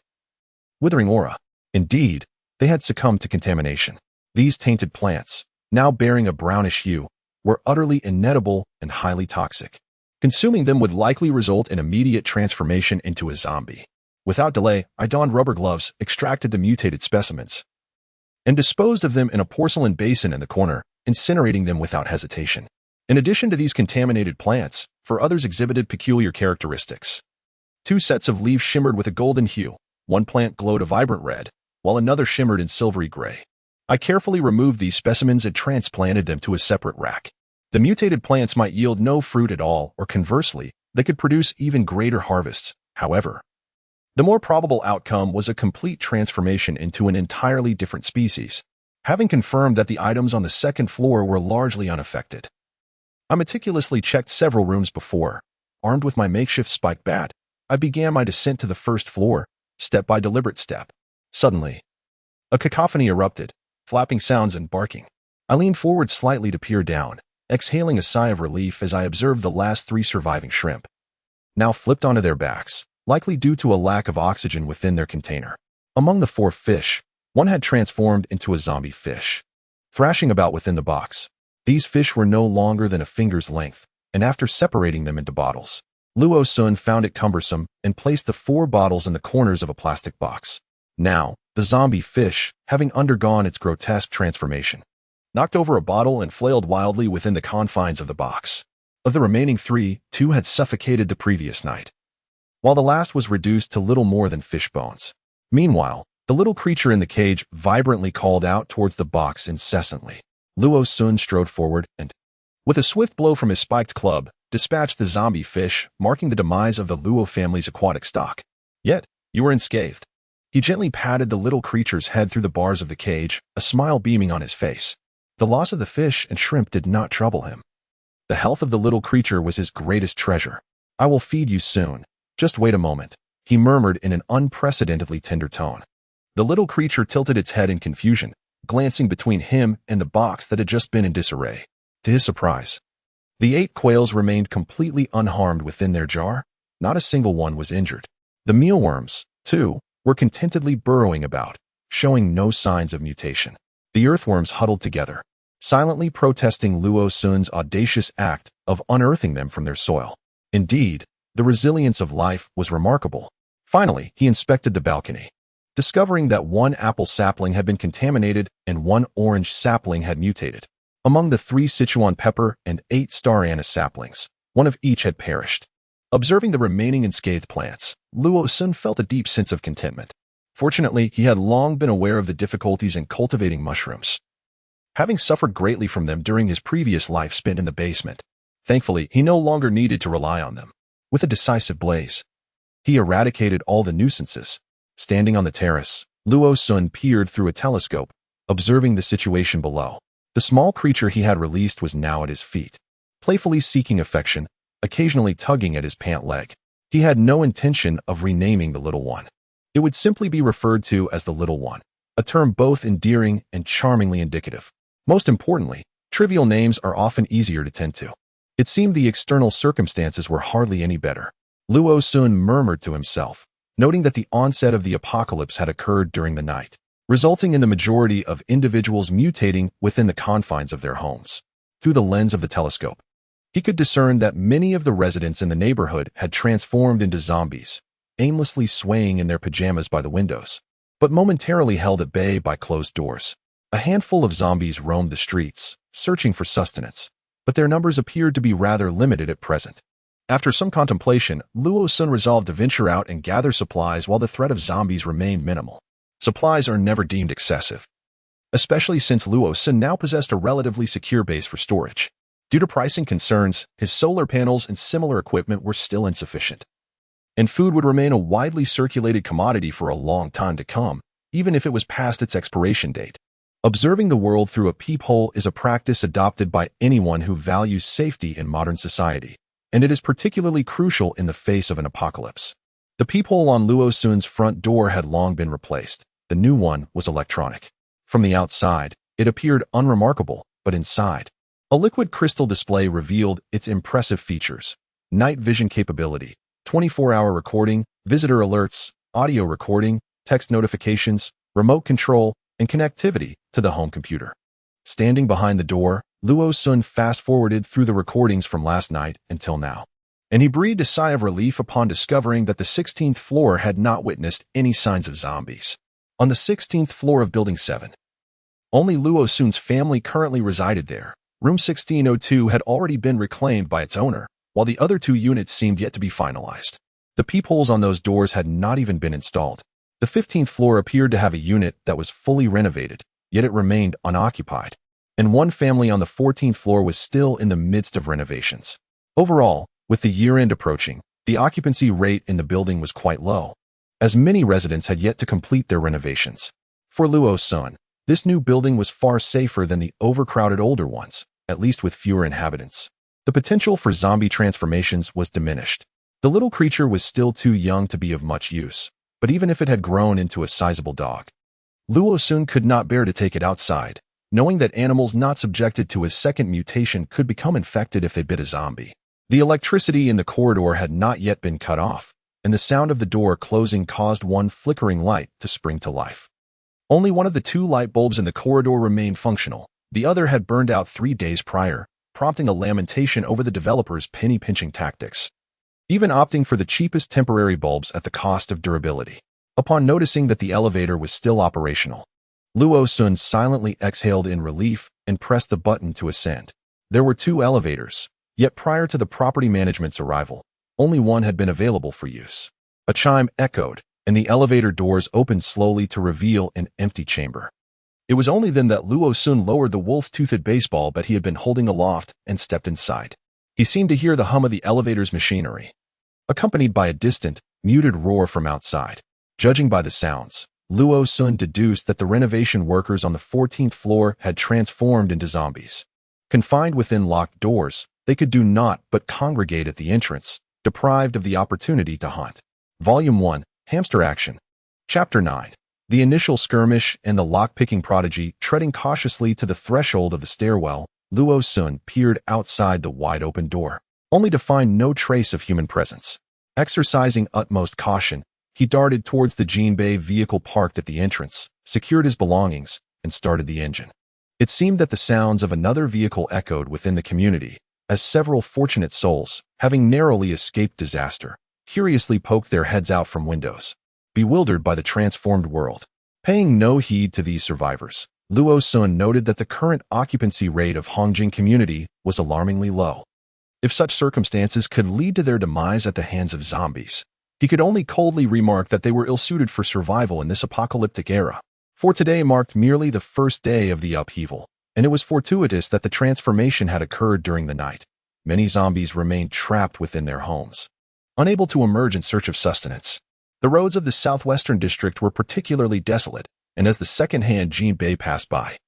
withering aura. Indeed, they had succumbed to contamination. These tainted plants, now bearing a brownish hue, were utterly inedible and highly toxic. Consuming them would likely result in immediate transformation into a zombie. Without delay, I donned rubber gloves, extracted the mutated specimens, and disposed of them in a porcelain basin in the corner, incinerating them without hesitation. In addition to these contaminated plants, 4 others exhibited peculiar characteristics. 2 sets of leaves shimmered with a golden hue, one plant glowed a vibrant red, while another shimmered in silvery gray. I carefully removed these specimens and transplanted them to a separate rack. The mutated plants might yield no fruit at all, or conversely, they could produce even greater harvests. However, the more probable outcome was a complete transformation into an entirely different species, having confirmed that the items on the second floor were largely unaffected. I meticulously checked several rooms before. Armed with my makeshift spiked bat, I began my descent to the first floor, step by deliberate step. Suddenly, a cacophony erupted, flapping sounds and barking. I leaned forward slightly to peer down, exhaling a sigh of relief as I observed the last 3 surviving shrimp, now flipped onto their backs, likely due to a lack of oxygen within their container. Among the 4 fish, one had transformed into a zombie fish, thrashing about within the box. These fish were no longer than a finger's length, and after separating them into bottles, Luo Sun found it cumbersome and placed the 4 bottles in the corners of a plastic box. Now, the zombie fish, having undergone its grotesque transformation, knocked over a bottle and flailed wildly within the confines of the box. Of the remaining 3, 2 had suffocated the previous night, while the last was reduced to little more than fish bones. Meanwhile, the little creature in the cage vibrantly called out towards the box incessantly. Luo Sun strode forward and, with a swift blow from his spiked club, dispatched the zombie fish, marking the demise of the Luo family's aquatic stock. Yet, you were unscathed. He gently patted the little creature's head through the bars of the cage, a smile beaming on his face. The loss of the fish and shrimp did not trouble him. The health of the little creature was his greatest treasure. I will feed you soon. Just wait a moment, he murmured in an unprecedentedly tender tone. The little creature tilted its head in confusion, glancing between him and the box that had just been in disarray. To his surprise, the 8 quails remained completely unharmed within their jar. Not a single one was injured. The mealworms, too, were contentedly burrowing about, showing no signs of mutation. The earthworms huddled together, silently protesting Luo Sun's audacious act of unearthing them from their soil. Indeed, the resilience of life was remarkable. Finally, he inspected the balcony, discovering that one apple sapling had been contaminated and one orange sapling had mutated. Among the 3 Sichuan pepper and 8 star anise saplings, one of each had perished. Observing the remaining unscathed plants, Luo Sun felt a deep sense of contentment. Fortunately, he had long been aware of the difficulties in cultivating mushrooms, having suffered greatly from them during his previous life spent in the basement. Thankfully, he no longer needed to rely on them. With a decisive blaze, he eradicated all the nuisances. Standing on the terrace, Luo Sun peered through a telescope, observing the situation below. The small creature he had released was now at his feet, playfully seeking affection, occasionally tugging at his pant leg. He had no intention of renaming the little one. It would simply be referred to as the little one, a term both endearing and charmingly indicative. Most importantly, trivial names are often easier to tend to. It seemed the external circumstances were hardly any better. Luo Sun murmured to himself, noting that the onset of the apocalypse had occurred during the night, resulting in the majority of individuals mutating within the confines of their homes. Through the lens of the telescope, he could discern that many of the residents in the neighborhood had transformed into zombies, aimlessly swaying in their pajamas by the windows, but momentarily held at bay by closed doors. A handful of zombies roamed the streets, searching for sustenance, but their numbers appeared to be rather limited at present. After some contemplation, Luo Sun resolved to venture out and gather supplies while the threat of zombies remained minimal. Supplies are never deemed excessive, especially since Luo Sun now possessed a relatively secure base for storage. Due to pricing concerns, his solar panels and similar equipment were still insufficient, and food would remain a widely circulated commodity for a long time to come, even if it was past its expiration date. Observing the world through a peephole is a practice adopted by anyone who values safety in modern society, and it is particularly crucial in the face of an apocalypse. The peephole on Luo Sun's front door had long been replaced. The new one was electronic. From the outside, it appeared unremarkable, but inside, a liquid crystal display revealed its impressive features: night vision capability, 24-hour recording, visitor alerts, audio recording, text notifications, remote control, and connectivity to the home computer. Standing behind the door, Luo Sun fast-forwarded through the recordings from last night until now, and he breathed a sigh of relief upon discovering that the 16th floor had not witnessed any signs of zombies. On the 16th floor of Building 7, only Luo Sun's family currently resided there. Room 1602 had already been reclaimed by its owner, while the other 2 units seemed yet to be finalized. The peepholes on those doors had not even been installed. The 15th floor appeared to have a unit that was fully renovated, yet it remained unoccupied, and one family on the 14th floor was still in the midst of renovations. Overall, with the year-end approaching, the occupancy rate in the building was quite low, as many residents had yet to complete their renovations. For Luo Sun, this new building was far safer than the overcrowded older ones, at least with fewer inhabitants. The potential for zombie transformations was diminished. The little creature was still too young to be of much use, but even if it had grown into a sizable dog, Luo Sun could not bear to take it outside, knowing that animals not subjected to a second mutation could become infected if they bit a zombie. The electricity in the corridor had not yet been cut off, and the sound of the door closing caused one flickering light to spring to life. Only one of the 2 light bulbs in the corridor remained functional. The other had burned out 3 days prior, prompting a lamentation over the developers' penny-pinching tactics, even opting for the cheapest temporary bulbs at the cost of durability. Upon noticing that the elevator was still operational, Luo Sun silently exhaled in relief and pressed the button to ascend. There were 2 elevators, yet prior to the property management's arrival, only one had been available for use. A chime echoed, and the elevator doors opened slowly to reveal an empty chamber. It was only then that Luo Sun lowered the wolf-toothed baseball bat he had been holding aloft and stepped inside. He seemed to hear the hum of the elevator's machinery, accompanied by a distant, muted roar from outside. Judging by the sounds, Luo Sun deduced that the renovation workers on the 14th floor had transformed into zombies. Confined within locked doors, they could do naught but congregate at the entrance, deprived of the opportunity to hunt. Volume 1, Hamster Action. Chapter 9. The initial skirmish and the lock-picking prodigy. Treading cautiously to the threshold of the stairwell, Luo Sun peered outside the wide-open door, only to find no trace of human presence. Exercising utmost caution, He darted towards the Jinbei vehicle parked at the entrance, secured his belongings, and started the engine. It seemed that the sounds of another vehicle echoed within the community, as several fortunate souls, having narrowly escaped disaster, curiously poked their heads out from windows, bewildered by the transformed world. Paying no heed to these survivors, Luo Sun noted that the current occupancy rate of Hongjing community was alarmingly low. If such circumstances could lead to their demise at the hands of zombies, he could only coldly remark that they were ill-suited for survival in this apocalyptic era. For today marked merely the first day of the upheaval, and it was fortuitous that the transformation had occurred during the night. Many zombies remained trapped within their homes, unable to emerge in search of sustenance. The roads of the southwestern district were particularly desolate, and as the second-hand Jinbei passed by,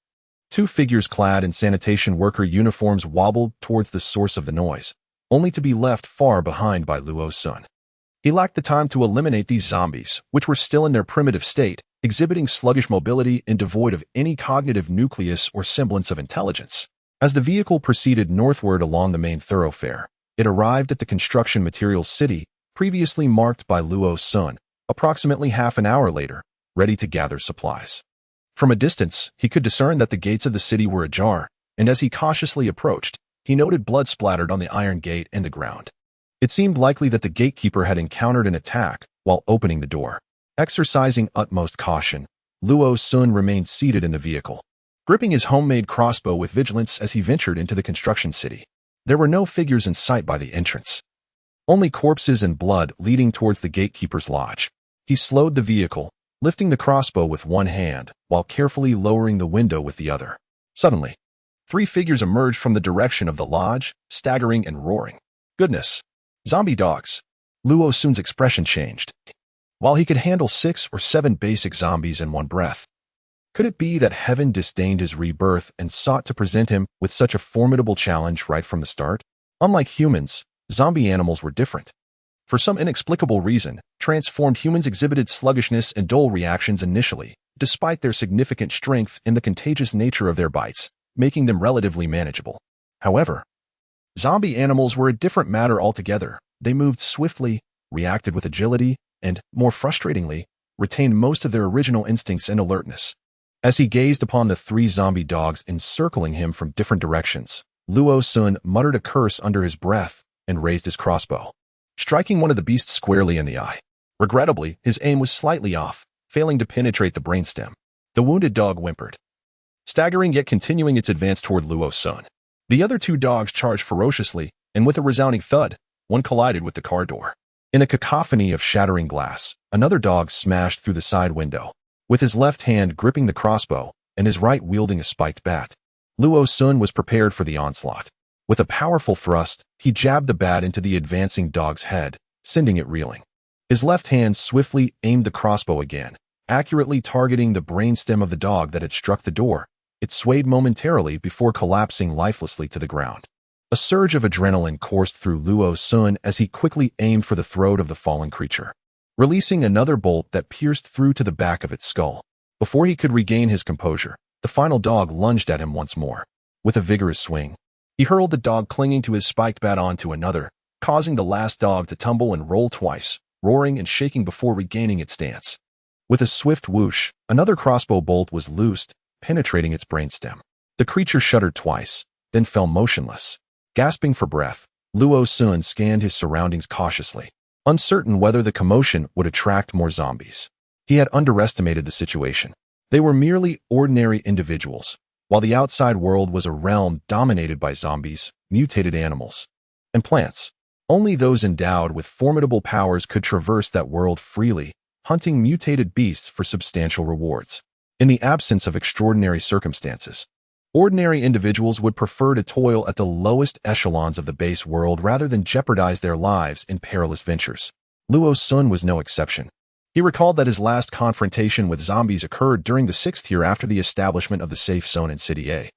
two figures clad in sanitation worker uniforms wobbled towards the source of the noise, only to be left far behind by Luo Sun. He lacked the time to eliminate these zombies, which were still in their primitive state, exhibiting sluggish mobility and devoid of any cognitive nucleus or semblance of intelligence. As the vehicle proceeded northward along the main thoroughfare, it arrived at the construction materials city, previously marked by Luo Sun, approximately half an hour later, ready to gather supplies. From a distance, he could discern that the gates of the city were ajar, and as he cautiously approached, he noted blood splattered on the iron gate and the ground. It seemed likely that the gatekeeper had encountered an attack while opening the door. Exercising utmost caution, Luo Sun remained seated in the vehicle, gripping his homemade crossbow with vigilance as he ventured into the construction city. There were no figures in sight by the entrance, only corpses and blood leading towards the gatekeeper's lodge. He slowed the vehicle, lifting the crossbow with one hand while carefully lowering the window with the other. Suddenly, three figures emerged from the direction of the lodge, staggering and roaring. Goodness! Zombie dogs! Luo Sun's expression changed. While he could handle 6 or 7 basic zombies in one breath, could it be that heaven disdained his rebirth and sought to present him with such a formidable challenge right from the start? Unlike humans, zombie animals were different. For some inexplicable reason, transformed humans exhibited sluggishness and dull reactions initially, despite their significant strength and the contagious nature of their bites, making them relatively manageable. However, zombie animals were a different matter altogether. They moved swiftly, reacted with agility, and, more frustratingly, retained most of their original instincts and alertness. As he gazed upon the 3 zombie dogs encircling him from different directions, Luo Sun muttered a curse under his breath and raised his crossbow, striking one of the beasts squarely in the eye. Regrettably, his aim was slightly off, failing to penetrate the brainstem. The wounded dog whimpered, staggering yet continuing its advance toward Luo Sun. The other 2 dogs charged ferociously, and with a resounding thud, one collided with the car door. In a cacophony of shattering glass, another dog smashed through the side window, with his left hand gripping the crossbow and his right wielding a spiked bat. Luo Sun was prepared for the onslaught. With a powerful thrust, he jabbed the bat into the advancing dog's head, sending it reeling. His left hand swiftly aimed the crossbow again, accurately targeting the brainstem of the dog that had struck the door. It swayed momentarily before collapsing lifelessly to the ground. A surge of adrenaline coursed through Luo Sun as he quickly aimed for the throat of the fallen creature, releasing another bolt that pierced through to the back of its skull. Before he could regain his composure, the final dog lunged at him once more. With a vigorous swing, he hurled the dog clinging to his spiked bat onto another, causing the last dog to tumble and roll twice, roaring and shaking before regaining its stance. With a swift whoosh, another crossbow bolt was loosed, penetrating its brainstem. The creature shuddered twice, then fell motionless. Gasping for breath, Luo Sun scanned his surroundings cautiously, uncertain whether the commotion would attract more zombies. He had underestimated the situation. They were merely ordinary individuals, while the outside world was a realm dominated by zombies, mutated animals, and plants. Only those endowed with formidable powers could traverse that world freely, hunting mutated beasts for substantial rewards. In the absence of extraordinary circumstances, ordinary individuals would prefer to toil at the lowest echelons of the base world rather than jeopardize their lives in perilous ventures. Luo Sun was no exception. He recalled that his last confrontation with zombies occurred during the 6th year after the establishment of the safe zone in City A,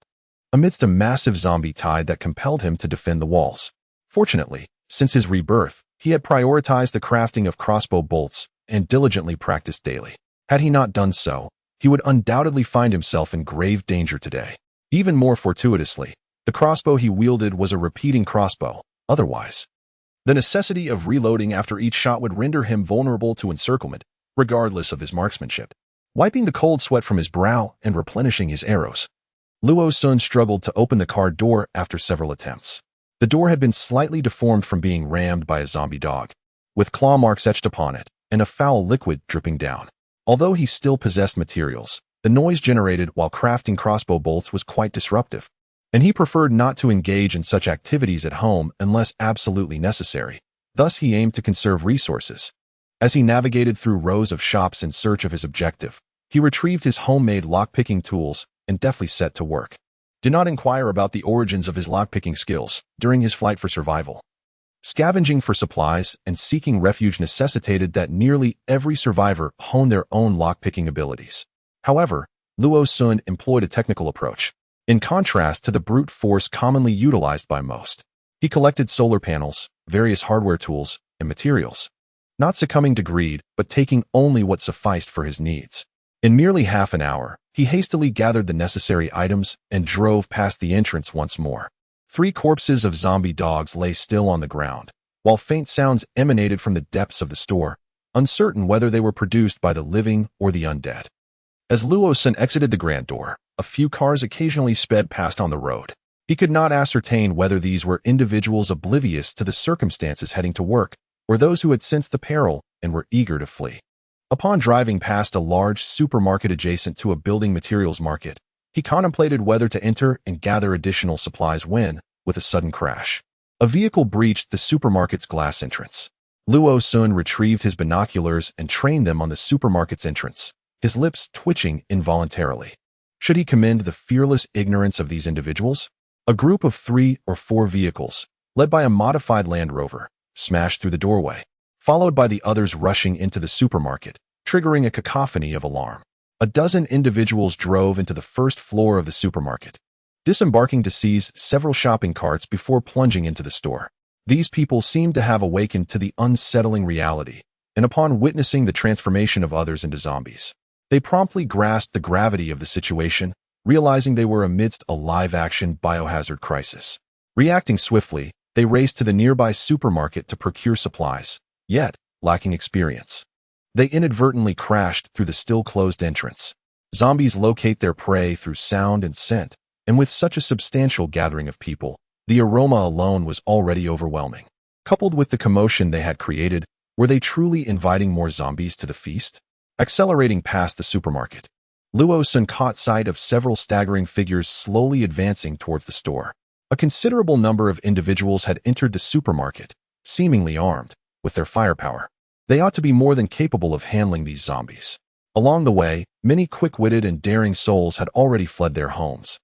amidst a massive zombie tide that compelled him to defend the walls. Fortunately, since his rebirth, he had prioritized the crafting of crossbow bolts and diligently practiced daily. Had he not done so, he would undoubtedly find himself in grave danger today. Even more fortuitously, the crossbow he wielded was a repeating crossbow. Otherwise, The necessity of reloading after each shot would render him vulnerable to encirclement, regardless of his marksmanship. Wiping the cold sweat from his brow and replenishing his arrows, Luo Sun struggled to open the car door after several attempts. The door had been slightly deformed from being rammed by a zombie dog, with claw marks etched upon it and a foul liquid dripping down. Although he still possessed materials, the noise generated while crafting crossbow bolts was quite disruptive, and he preferred not to engage in such activities at home unless absolutely necessary. Thus, he aimed to conserve resources. As he navigated through rows of shops in search of his objective, he retrieved his homemade lockpicking tools and deftly set to work. Do not inquire about the origins of his lockpicking skills during his flight for survival. Scavenging for supplies and seeking refuge necessitated that nearly every survivor hone their own lockpicking abilities. However, Luo Sun employed a technical approach, in contrast to the brute force commonly utilized by most. He collected solar panels, various hardware tools, and materials, not succumbing to greed, but taking only what sufficed for his needs. In merely half an hour, he hastily gathered the necessary items and drove past the entrance once more. 3 corpses of zombie dogs lay still on the ground, while faint sounds emanated from the depths of the store, uncertain whether they were produced by the living or the undead. As Luo Sun exited the grand door, a few cars occasionally sped past on the road. He could not ascertain whether these were individuals oblivious to the circumstances heading to work, or those who had sensed the peril and were eager to flee. Upon driving past a large supermarket adjacent to a building materials market, he contemplated whether to enter and gather additional supplies when, with a sudden crash, a vehicle breached the supermarket's glass entrance. Luo Sun retrieved his binoculars and trained them on the supermarket's entrance, his lips twitching involuntarily. Should he commend the fearless ignorance of these individuals? A group of 3 or 4 vehicles, led by a modified Land Rover, smashed through the doorway, followed by the others rushing into the supermarket, triggering a cacophony of alarm. A dozen individuals drove into the first floor of the supermarket, disembarking to seize several shopping carts before plunging into the store. These people seemed to have awakened to the unsettling reality, and upon witnessing the transformation of others into zombies, they promptly grasped the gravity of the situation, realizing they were amidst a live-action biohazard crisis. Reacting swiftly, they raced to the nearby supermarket to procure supplies, yet, lacking experience, they inadvertently crashed through the still-closed entrance. Zombies locate their prey through sound and scent, and with such a substantial gathering of people, the aroma alone was already overwhelming. Coupled with the commotion they had created, were they truly inviting more zombies to the feast? Accelerating past the supermarket, Luo Sun caught sight of several staggering figures slowly advancing towards the store. A considerable number of individuals had entered the supermarket, seemingly armed with their firepower. They ought to be more than capable of handling these zombies. Along the way, many quick-witted and daring souls had already fled their homes,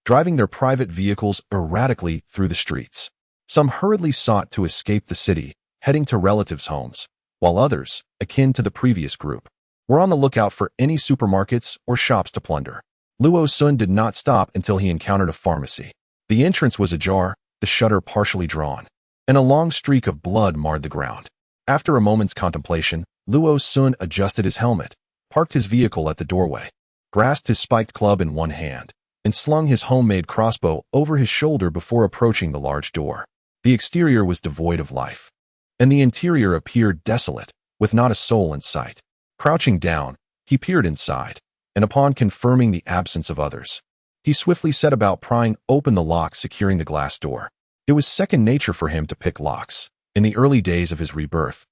driving their private vehicles erratically through the streets. Some hurriedly sought to escape the city, heading to relatives' homes, while others, akin to the previous group, were on the lookout for any supermarkets or shops to plunder. Luo Sun did not stop until he encountered a pharmacy. The entrance was ajar, the shutter partially drawn, and a long streak of blood marred the ground. After a moment's contemplation, Luo Sun adjusted his helmet, parked his vehicle at the doorway, grasped his spiked club in one hand, and slung his homemade crossbow over his shoulder before approaching the large door. The exterior was devoid of life, and the interior appeared desolate, with not a soul in sight. Crouching down, he peered inside, and upon confirming the absence of others, he swiftly set about prying open the lock securing the glass door. It was second nature for him to pick locks. In the early days of his rebirth,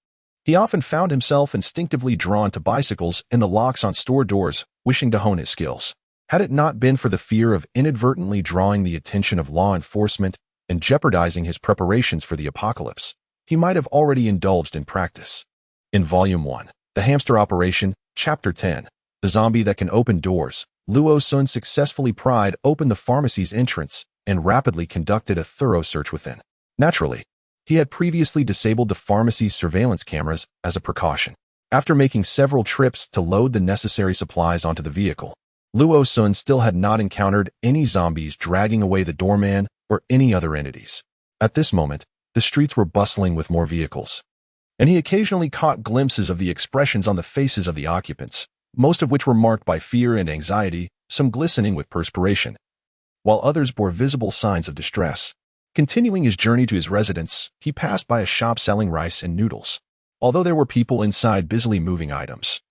he often found himself instinctively drawn to bicycles and the locks on store doors, wishing to hone his skills. Had it not been for the fear of inadvertently drawing the attention of law enforcement and jeopardizing his preparations for the apocalypse, he might have already indulged in practice. In Volume 1, The Hamster Operation, Chapter 10, The Zombie That Can Open Doors, Luo Sun successfully pried open the pharmacy's entrance and rapidly conducted a thorough search within. Naturally, he had previously disabled the pharmacy's surveillance cameras as a precaution. After making several trips to load the necessary supplies onto the vehicle, Luo Sun still had not encountered any zombies dragging away the doorman or any other entities. At this moment, the streets were bustling with more vehicles, and he occasionally caught glimpses of the expressions on the faces of the occupants, most of which were marked by fear and anxiety, some glistening with perspiration, while others bore visible signs of distress. Continuing his journey to his residence, he passed by a shop selling rice and noodles. Although there were people inside busily moving items,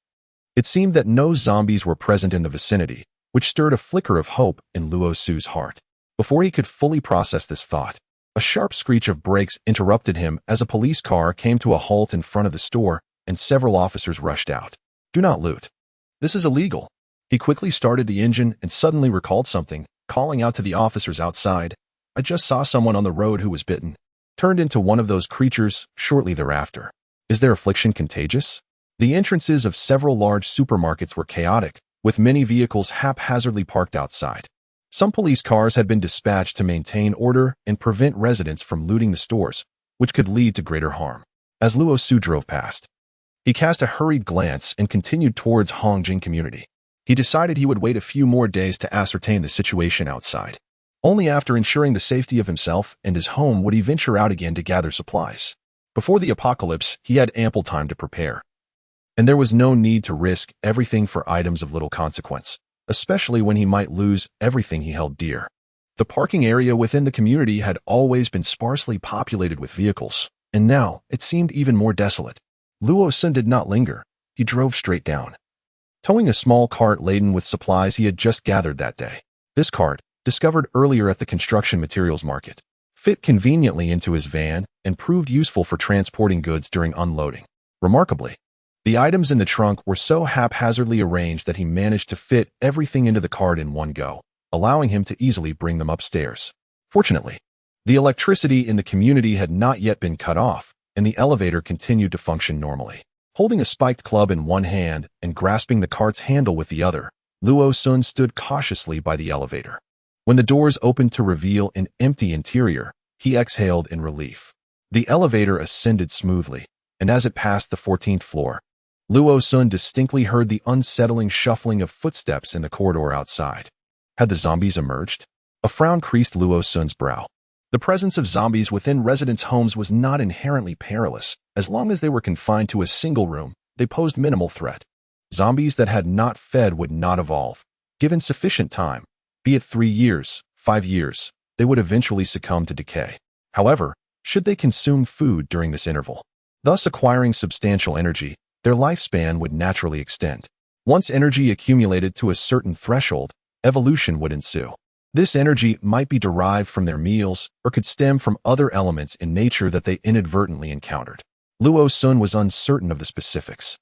it seemed that no zombies were present in the vicinity, which stirred a flicker of hope in Luo Su's heart. Before he could fully process this thought, a sharp screech of brakes interrupted him as a police car came to a halt in front of the store and several officers rushed out. "Do not loot. This is illegal." He quickly started the engine and suddenly recalled something, calling out to the officers outside, "I just saw someone on the road who was bitten. Turned into one of those creatures shortly thereafter. Is their affliction contagious?" The entrances of several large supermarkets were chaotic, with many vehicles haphazardly parked outside. Some police cars had been dispatched to maintain order and prevent residents from looting the stores, which could lead to greater harm. As Luo Su drove past, he cast a hurried glance and continued towards Hongjing community. He decided he would wait a few more days to ascertain the situation outside. Only after ensuring the safety of himself and his home would he venture out again to gather supplies. Before the apocalypse, he had ample time to prepare, and there was no need to risk everything for items of little consequence, especially when he might lose everything he held dear. The parking area within the community had always been sparsely populated with vehicles, and now it seemed even more desolate. Luo Sun did not linger. He drove straight down, towing a small cart laden with supplies he had just gathered that day. This cart, discovered earlier at the construction materials market, fit conveniently into his van and proved useful for transporting goods during unloading. Remarkably, the items in the trunk were so haphazardly arranged that he managed to fit everything into the cart in one go, allowing him to easily bring them upstairs. Fortunately, the electricity in the community had not yet been cut off, and the elevator continued to function normally. Holding a spiked club in one hand and grasping the cart's handle with the other, Luo Sun stood cautiously by the elevator. When the doors opened to reveal an empty interior, he exhaled in relief. The elevator ascended smoothly, and as it passed the 14th floor, Luo Sun distinctly heard the unsettling shuffling of footsteps in the corridor outside. Had the zombies emerged? A frown creased Luo Sun's brow. The presence of zombies within residents' homes was not inherently perilous. As long as they were confined to a single room, they posed minimal threat. Zombies that had not fed would not evolve. Given sufficient time, be it 3 years, 5 years, they would eventually succumb to decay. However, should they consume food during this interval, thus acquiring substantial energy, their lifespan would naturally extend. Once energy accumulated to a certain threshold, evolution would ensue. This energy might be derived from their meals or could stem from other elements in nature that they inadvertently encountered. Luo Sun was uncertain of the specifics.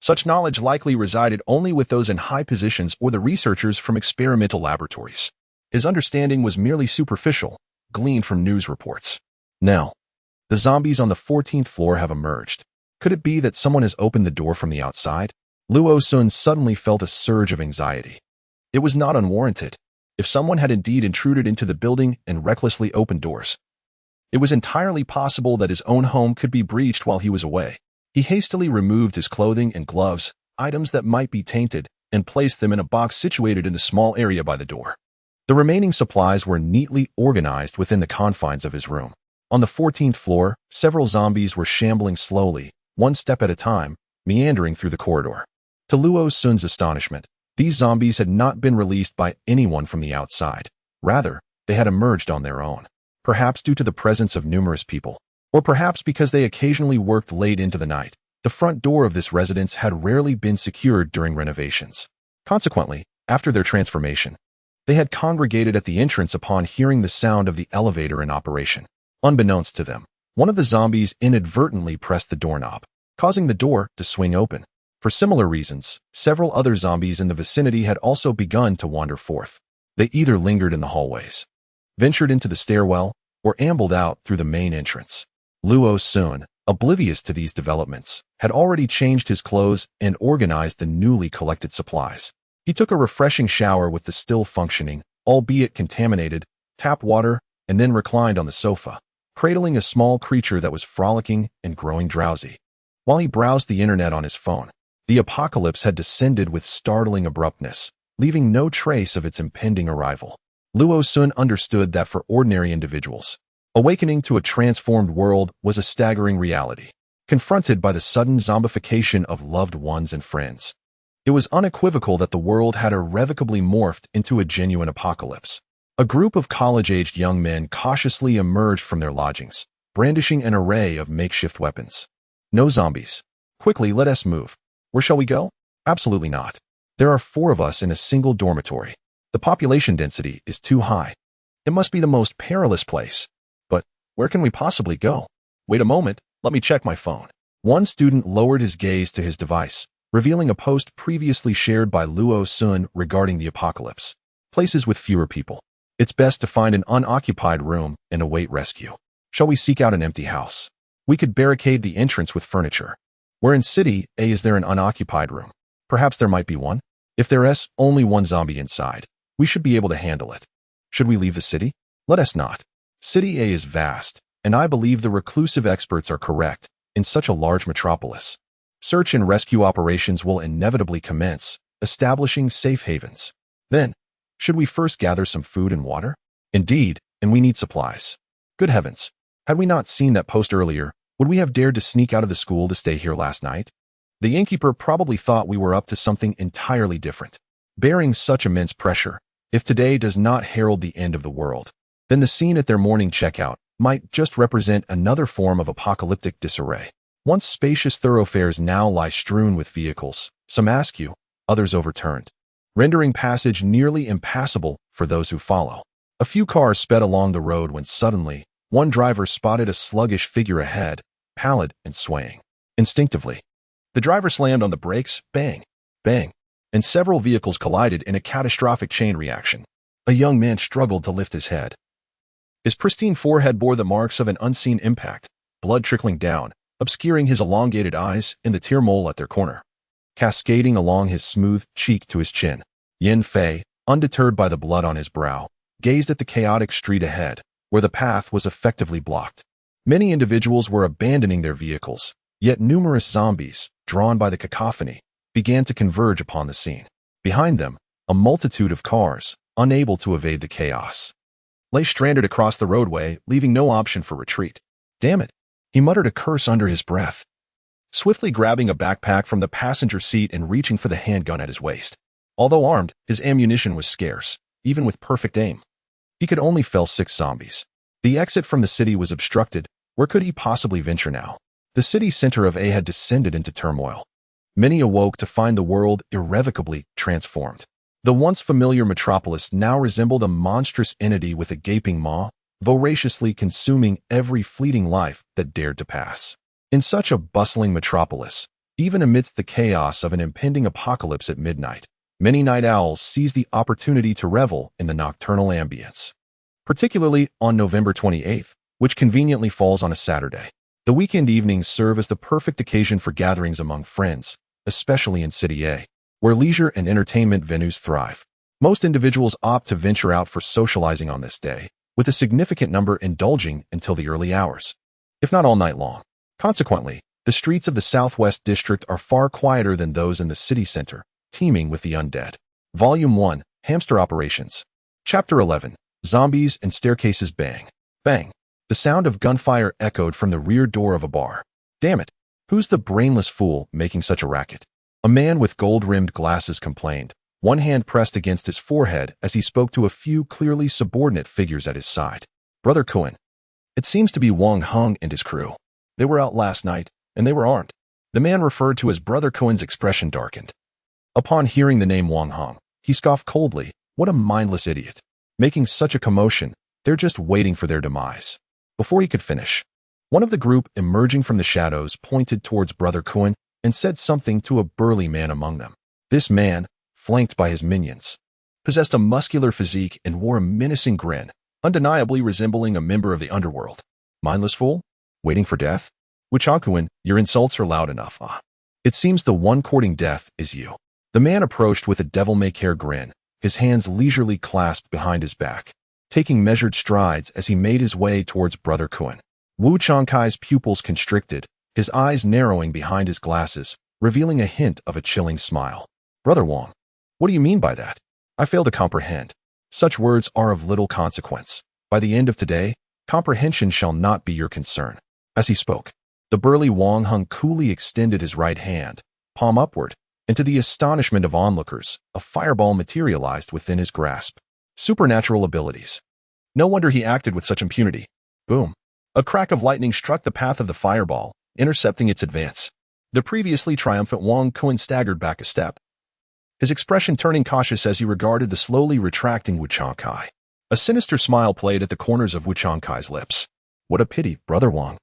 Such knowledge likely resided only with those in high positions or the researchers from experimental laboratories. His understanding was merely superficial, gleaned from news reports. Now, the zombies on the 14th floor have emerged. Could it be that someone has opened the door from the outside? Luo Sun suddenly felt a surge of anxiety. It was not unwarranted. If someone had indeed intruded into the building and recklessly opened doors, it was entirely possible that his own home could be breached while he was away. He hastily removed his clothing and gloves, items that might be tainted, and placed them in a box situated in the small area by the door. The remaining supplies were neatly organized within the confines of his room. On the 14th floor, several zombies were shambling slowly, one step at a time, meandering through the corridor. To Luo Sun's astonishment, these zombies had not been released by anyone from the outside. Rather, they had emerged on their own. Perhaps due to the presence of numerous people, or perhaps because they occasionally worked late into the night. The front door of this residence had rarely been secured during renovations. Consequently, after their transformation, they had congregated at the entrance upon hearing the sound of the elevator in operation. Unbeknownst to them, one of the zombies inadvertently pressed the doorknob, causing the door to swing open. For similar reasons, several other zombies in the vicinity had also begun to wander forth. They either lingered in the hallways, ventured into the stairwell, or ambled out through the main entrance. Luo Sun, oblivious to these developments, had already changed his clothes and organized the newly collected supplies. He took a refreshing shower with the still functioning, albeit contaminated, tap water and then reclined on the sofa, cradling a small creature that was frolicking and growing drowsy. While he browsed the internet on his phone, the apocalypse had descended with startling abruptness, leaving no trace of its impending arrival. Luo Sun understood that for ordinary individuals, awakening to a transformed world was a staggering reality. Confronted by the sudden zombification of loved ones and friends, it was unequivocal that the world had irrevocably morphed into a genuine apocalypse. A group of college-aged young men cautiously emerged from their lodgings, brandishing an array of makeshift weapons. No zombies. Quickly, let us move. Where shall we go? Absolutely not. There are 4 of us in a single dormitory. The population density is too high. It must be the most perilous place. But where can we possibly go? Wait a moment, let me check my phone. One student lowered his gaze to his device, revealing a post previously shared by Luo Sun regarding the apocalypse. Places with fewer people. It's best to find an unoccupied room and await rescue. Shall we seek out an empty house? We could barricade the entrance with furniture. Where in City A is there an unoccupied room? Perhaps there might be one. If there is only one zombie inside, we should be able to handle it. Should we leave the city? Let us not. City A is vast, and I believe the reclusive experts are correct in such a large metropolis. Search and rescue operations will inevitably commence, establishing safe havens. Then, should we first gather some food and water? Indeed, and we need supplies. Good heavens! Had we not seen that post earlier, would we have dared to sneak out of the school to stay here last night? The innkeeper probably thought we were up to something entirely different. Bearing such immense pressure, if today does not herald the end of the world, then the scene at their morning checkout might just represent another form of apocalyptic disarray. Once spacious thoroughfares now lie strewn with vehicles, some askew, others overturned, rendering passage nearly impassable for those who follow. A few cars sped along the road when suddenly, one driver spotted a sluggish figure ahead, pallid and swaying. Instinctively, the driver slammed on the brakes, bang, bang, and several vehicles collided in a catastrophic chain reaction. A young man struggled to lift his head. His pristine forehead bore the marks of an unseen impact, blood trickling down, obscuring his elongated eyes and the tear mole at their corner, cascading along his smooth cheek to his chin. Yin Fei, undeterred by the blood on his brow, gazed at the chaotic street ahead, where the path was effectively blocked. Many individuals were abandoning their vehicles, yet numerous zombies, drawn by the cacophony, began to converge upon the scene. Behind them, a multitude of cars, unable to evade the chaos, lay stranded across the roadway, leaving no option for retreat. Damn it! He muttered a curse under his breath, swiftly grabbing a backpack from the passenger seat and reaching for the handgun at his waist. Although armed, his ammunition was scarce, even with perfect aim. He could only fell 6 zombies. The exit from the city was obstructed. Where could he possibly venture now? The city center of A had descended into turmoil. Many awoke to find the world irrevocably transformed. The once familiar metropolis now resembled a monstrous entity with a gaping maw, voraciously consuming every fleeting life that dared to pass. In such a bustling metropolis, even amidst the chaos of an impending apocalypse at midnight, many night owls seize the opportunity to revel in the nocturnal ambience. Particularly on November 28th, which conveniently falls on a Saturday. The weekend evenings serve as the perfect occasion for gatherings among friends, especially in City A, where leisure and entertainment venues thrive. Most individuals opt to venture out for socializing on this day, with a significant number indulging until the early hours, if not all night long. Consequently, the streets of the Southwest District are far quieter than those in the city center, teeming with the undead. Volume 1, Hamster Operations. Chapter 11, Zombies and Staircases. Bang, bang. The sound of gunfire echoed from the rear door of a bar. Damn it, who's the brainless fool making such a racket? A man with gold-rimmed glasses complained, one hand pressed against his forehead as he spoke to a few clearly subordinate figures at his side. Brother Cohen. It seems to be Wang Hung and his crew. They were out last night, and they were armed. The man referred to as Brother Cohen's expression darkened. Upon hearing the name Wang Hung, he scoffed coldly. What a mindless idiot. Making such a commotion, they're just waiting for their demise. Before he could finish, one of the group emerging from the shadows pointed towards Brother Cohen and said something to a burly man among them. This man, flanked by his minions, possessed a muscular physique and wore a menacing grin, undeniably resembling a member of the underworld. Mindless fool? Waiting for death? Wuchakuin, your insults are loud enough. It seems the one courting death is you. The man approached with a devil-may-care grin, his hands leisurely clasped behind his back, taking measured strides as he made his way towards Brother Cohen. Wu Changkai's pupils constricted, his eyes narrowing behind his glasses, revealing a hint of a chilling smile. Brother Wang, what do you mean by that? I fail to comprehend. Such words are of little consequence. By the end of today, comprehension shall not be your concern. As he spoke, the burly Wang Hung coolly extended his right hand, palm upward, and to the astonishment of onlookers, a fireball materialized within his grasp. Supernatural abilities. No wonder he acted with such impunity. Boom. A crack of lightning struck the path of the fireball, intercepting its advance. The previously triumphant Wang Kun staggered back a step, his expression turning cautious as he regarded the slowly retracting Wu Changkai. A sinister smile played at the corners of Wu Changkai's lips. What a pity, Brother Wang.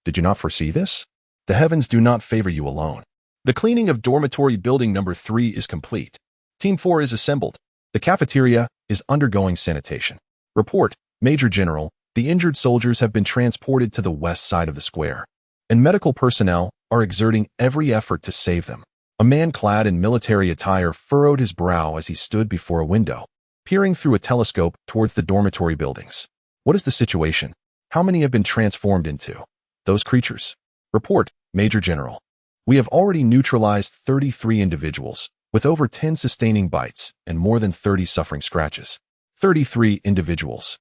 Did you not foresee this? The heavens do not favor you alone. The cleaning of dormitory building number 3 is complete. Team 4 is assembled. The cafeteria is undergoing sanitation. Report, Major General, the injured soldiers have been transported to the west side of the square, and medical personnel are exerting every effort to save them. A man clad in military attire furrowed his brow as he stood before a window, peering through a telescope towards the dormitory buildings. What is the situation? How many have been transformed into those creatures? Report, Major General. We have already neutralized 33 individuals, with over 10 sustaining bites and more than 30 suffering scratches. 33 individuals.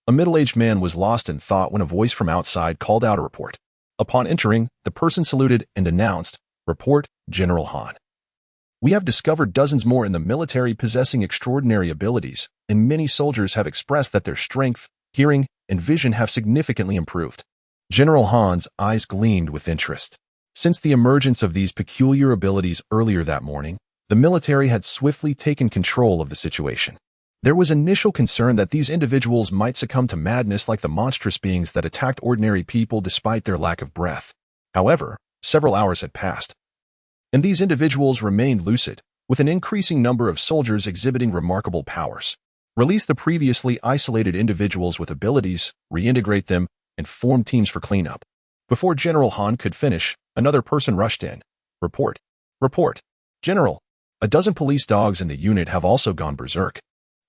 A middle-aged man was lost in thought when a voice from outside called out a report. Upon entering, the person saluted and announced, Report, General Han. We have discovered dozens more in the military possessing extraordinary abilities, and many soldiers have expressed that their strength, hearing, and vision have significantly improved. General Han's eyes gleamed with interest. Since the emergence of these peculiar abilities earlier that morning, the military had swiftly taken control of the situation. There was initial concern that these individuals might succumb to madness like the monstrous beings that attacked ordinary people despite their lack of breath. However, several hours had passed, and these individuals remained lucid, with an increasing number of soldiers exhibiting remarkable powers. Release the previously isolated individuals with abilities, reintegrate them, and form teams for cleanup. Before General Han could finish, another person rushed in. Report. Report. General, a dozen police dogs in the unit have also gone berserk.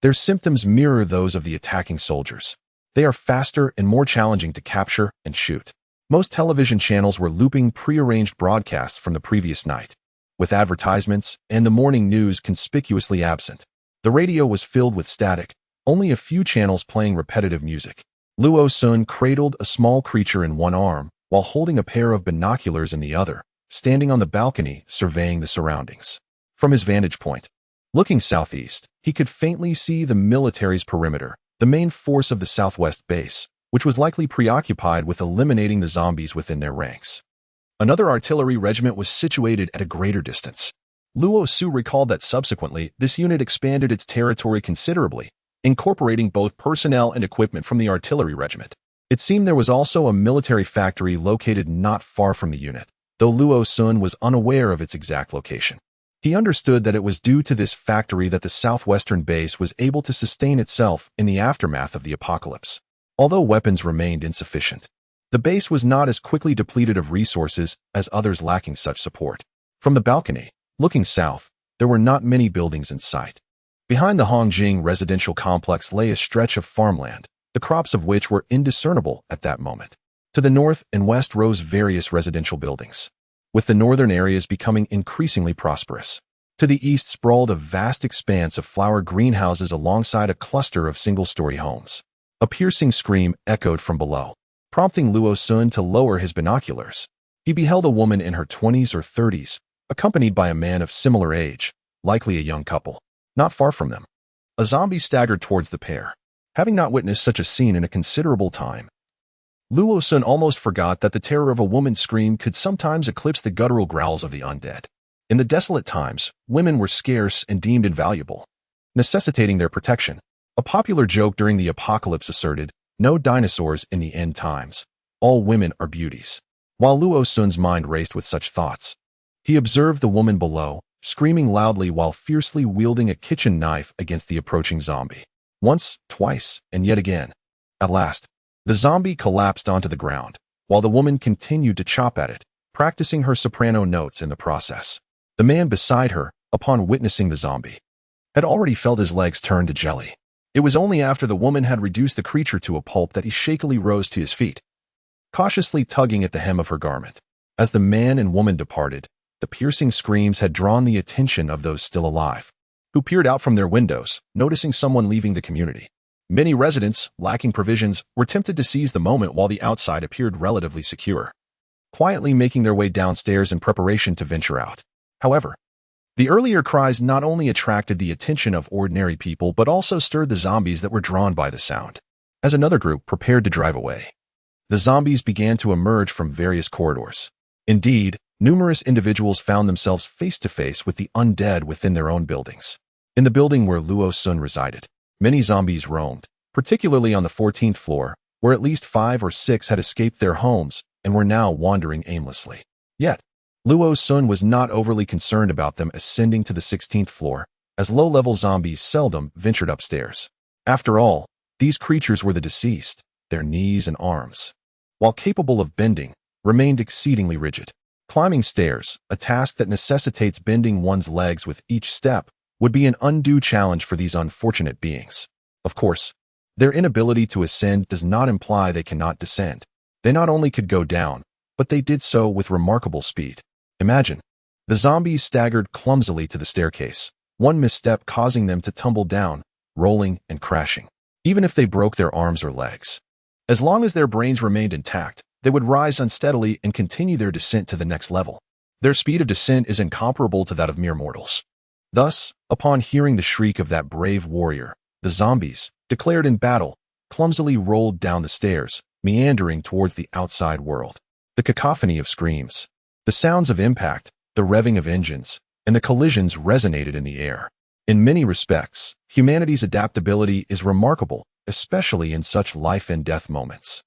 Their symptoms mirror those of the attacking soldiers. They are faster and more challenging to capture and shoot. Most television channels were looping prearranged broadcasts from the previous night, with advertisements and the morning news conspicuously absent. The radio was filled with static, only a few channels playing repetitive music. Luo Sun cradled a small creature in one arm, while holding a pair of binoculars in the other, standing on the balcony surveying the surroundings. From his vantage point, looking southeast, he could faintly see the military's perimeter, the main force of the southwest base, which was likely preoccupied with eliminating the zombies within their ranks. Another artillery regiment was situated at a greater distance. Luo Su recalled that subsequently, this unit expanded its territory considerably, incorporating both personnel and equipment from the artillery regiment. It seemed there was also a military factory located not far from the unit, though Luo Sun was unaware of its exact location. He understood that it was due to this factory that the southwestern base was able to sustain itself in the aftermath of the apocalypse. Although weapons remained insufficient, the base was not as quickly depleted of resources as others lacking such support. From the balcony, looking south, there were not many buildings in sight. Behind the Hongjing residential complex lay a stretch of farmland, the crops of which were indiscernible at that moment. To the north and west rose various residential buildings, with the northern areas becoming increasingly prosperous. To the east sprawled a vast expanse of flower greenhouses alongside a cluster of single-story homes. A piercing scream echoed from below, prompting Luo Sun to lower his binoculars. He beheld a woman in her 20s or 30s, accompanied by a man of similar age, likely a young couple. Not far from them, a zombie staggered towards the pair. Having not witnessed such a scene in a considerable time, Luo Sun almost forgot that the terror of a woman's scream could sometimes eclipse the guttural growls of the undead. In the desolate times, women were scarce and deemed invaluable, necessitating their protection. A popular joke during the apocalypse asserted, no dinosaurs in the end times. All women are beauties. While Luo Sun's mind raced with such thoughts, he observed the woman below, screaming loudly while fiercely wielding a kitchen knife against the approaching zombie. Once, twice, and yet again. At last, the zombie collapsed onto the ground, while the woman continued to chop at it, practicing her soprano notes in the process. The man beside her, upon witnessing the zombie, had already felt his legs turn to jelly. It was only after the woman had reduced the creature to a pulp that he shakily rose to his feet, cautiously tugging at the hem of her garment. As the man and woman departed, the piercing screams had drawn the attention of those still alive, who peered out from their windows, noticing someone leaving the community. Many residents, lacking provisions, were tempted to seize the moment while the outside appeared relatively secure, quietly making their way downstairs in preparation to venture out. However, The earlier cries not only attracted the attention of ordinary people but also stirred the zombies that were drawn by the sound. As another group prepared to drive away, the zombies began to emerge from various corridors. Indeed, numerous individuals found themselves face to face with the undead within their own buildings. In the building where Luo Sun resided, many zombies roamed, particularly on the 14th floor, where at least 5 or 6 had escaped their homes and were now wandering aimlessly. Yet, Luo Sun was not overly concerned about them ascending to the 16th floor, as low-level zombies seldom ventured upstairs. After all, these creatures were the deceased. Their knees and arms, while capable of bending, remained exceedingly rigid. Climbing stairs, a task that necessitates bending one's legs with each step, would be an undue challenge for these unfortunate beings. Of course, their inability to ascend does not imply they cannot descend. They not only could go down, but they did so with remarkable speed. Imagine, the zombies staggered clumsily to the staircase, one misstep causing them to tumble down, rolling and crashing, even if they broke their arms or legs. As long as their brains remained intact, they would rise unsteadily and continue their descent to the next level. Their speed of descent is incomparable to that of mere mortals. Thus, upon hearing the shriek of that brave warrior, the zombies, declared in battle, clumsily rolled down the stairs, meandering towards the outside world. The cacophony of screams, the sounds of impact, the revving of engines, and the collisions resonated in the air. In many respects, humanity's adaptability is remarkable, especially in such life-and-death moments.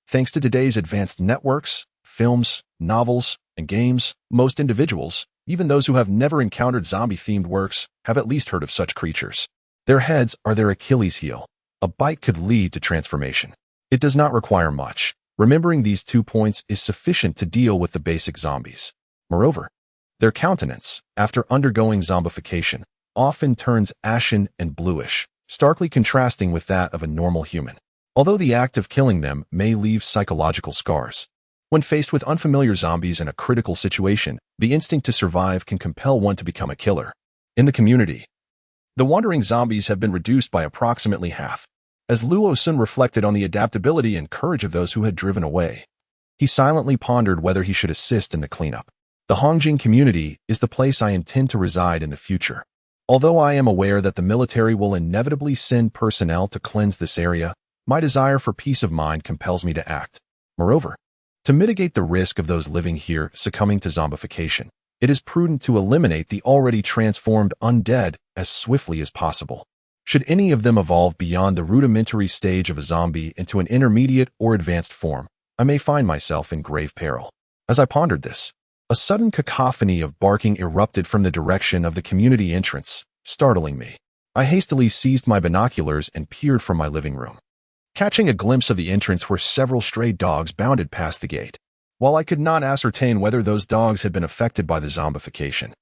Thanks to today's advanced networks, films, novels, and games, most individuals, even those who have never encountered zombie-themed works, have at least heard of such creatures. Their heads are their Achilles heel. A bite could lead to transformation. It does not require much. Remembering these 2 points is sufficient to deal with the basic zombies. Moreover, their countenance, after undergoing zombification, often turns ashen and bluish, starkly contrasting with that of a normal human. Although the act of killing them may leave psychological scars, when faced with unfamiliar zombies in a critical situation, the instinct to survive can compel one to become a killer. In the community, the wandering zombies have been reduced by approximately half. As Luo Sun reflected on the adaptability and courage of those who had driven away, he silently pondered whether he should assist in the cleanup. The Hongjing community is the place I intend to reside in the future. Although I am aware that the military will inevitably send personnel to cleanse this area, my desire for peace of mind compels me to act. Moreover, to mitigate the risk of those living here succumbing to zombification, it is prudent to eliminate the already transformed undead as swiftly as possible. Should any of them evolve beyond the rudimentary stage of a zombie into an intermediate or advanced form, I may find myself in grave peril. As I pondered this, a sudden cacophony of barking erupted from the direction of the community entrance, startling me. I hastily seized my binoculars and peered from my living room. Catching a glimpse of the entrance where several stray dogs bounded past the gate. While I could not ascertain whether those dogs had been affected by the zombification,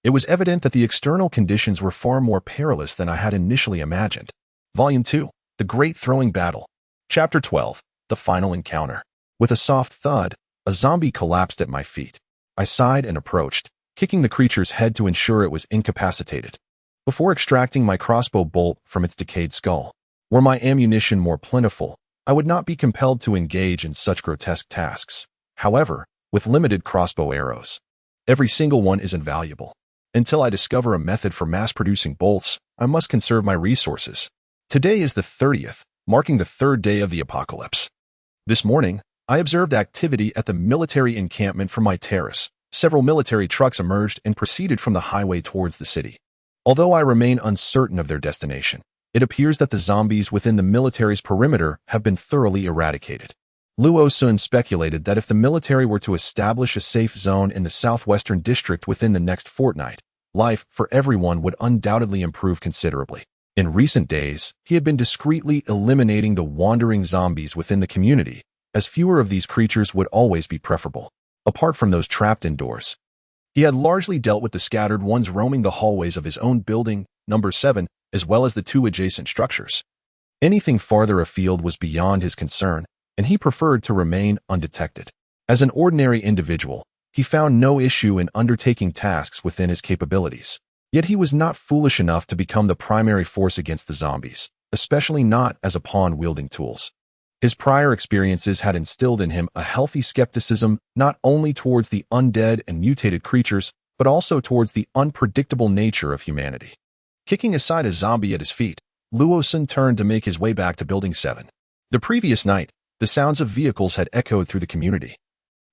it was evident that the external conditions were far more perilous than I had initially imagined. Volume 2, The Great Throwing Battle. Chapter 12, The Final Encounter. With a soft thud, a zombie collapsed at my feet. I sighed and approached, kicking the creature's head to ensure it was incapacitated, before extracting my crossbow bolt from its decayed skull. Were my ammunition more plentiful, I would not be compelled to engage in such grotesque tasks. However, with limited crossbow arrows, every single one is invaluable. Until I discover a method for mass-producing bolts, I must conserve my resources. Today is the 30th, marking the 3rd day of the apocalypse. This morning, I observed activity at the military encampment from my terrace. Several military trucks emerged and proceeded from the highway towards the city. Although I remain uncertain of their destination, it appears that the zombies within the military's perimeter have been thoroughly eradicated. Luo Sun speculated that if the military were to establish a safe zone in the southwestern district within the next fortnight, life for everyone would undoubtedly improve considerably. In recent days, he had been discreetly eliminating the wandering zombies within the community, as fewer of these creatures would always be preferable. Apart from those trapped indoors, he had largely dealt with the scattered ones roaming the hallways of his own building, number 7, as well as the 2 adjacent structures. Anything farther afield was beyond his concern, and he preferred to remain undetected. As an ordinary individual, he found no issue in undertaking tasks within his capabilities. Yet he was not foolish enough to become the primary force against the zombies, especially not as a pawn wielding tools. His prior experiences had instilled in him a healthy skepticism not only towards the undead and mutated creatures, but also towards the unpredictable nature of humanity. Kicking aside a zombie at his feet, Luo-sun turned to make his way back to Building 7. The previous night, the sounds of vehicles had echoed through the community,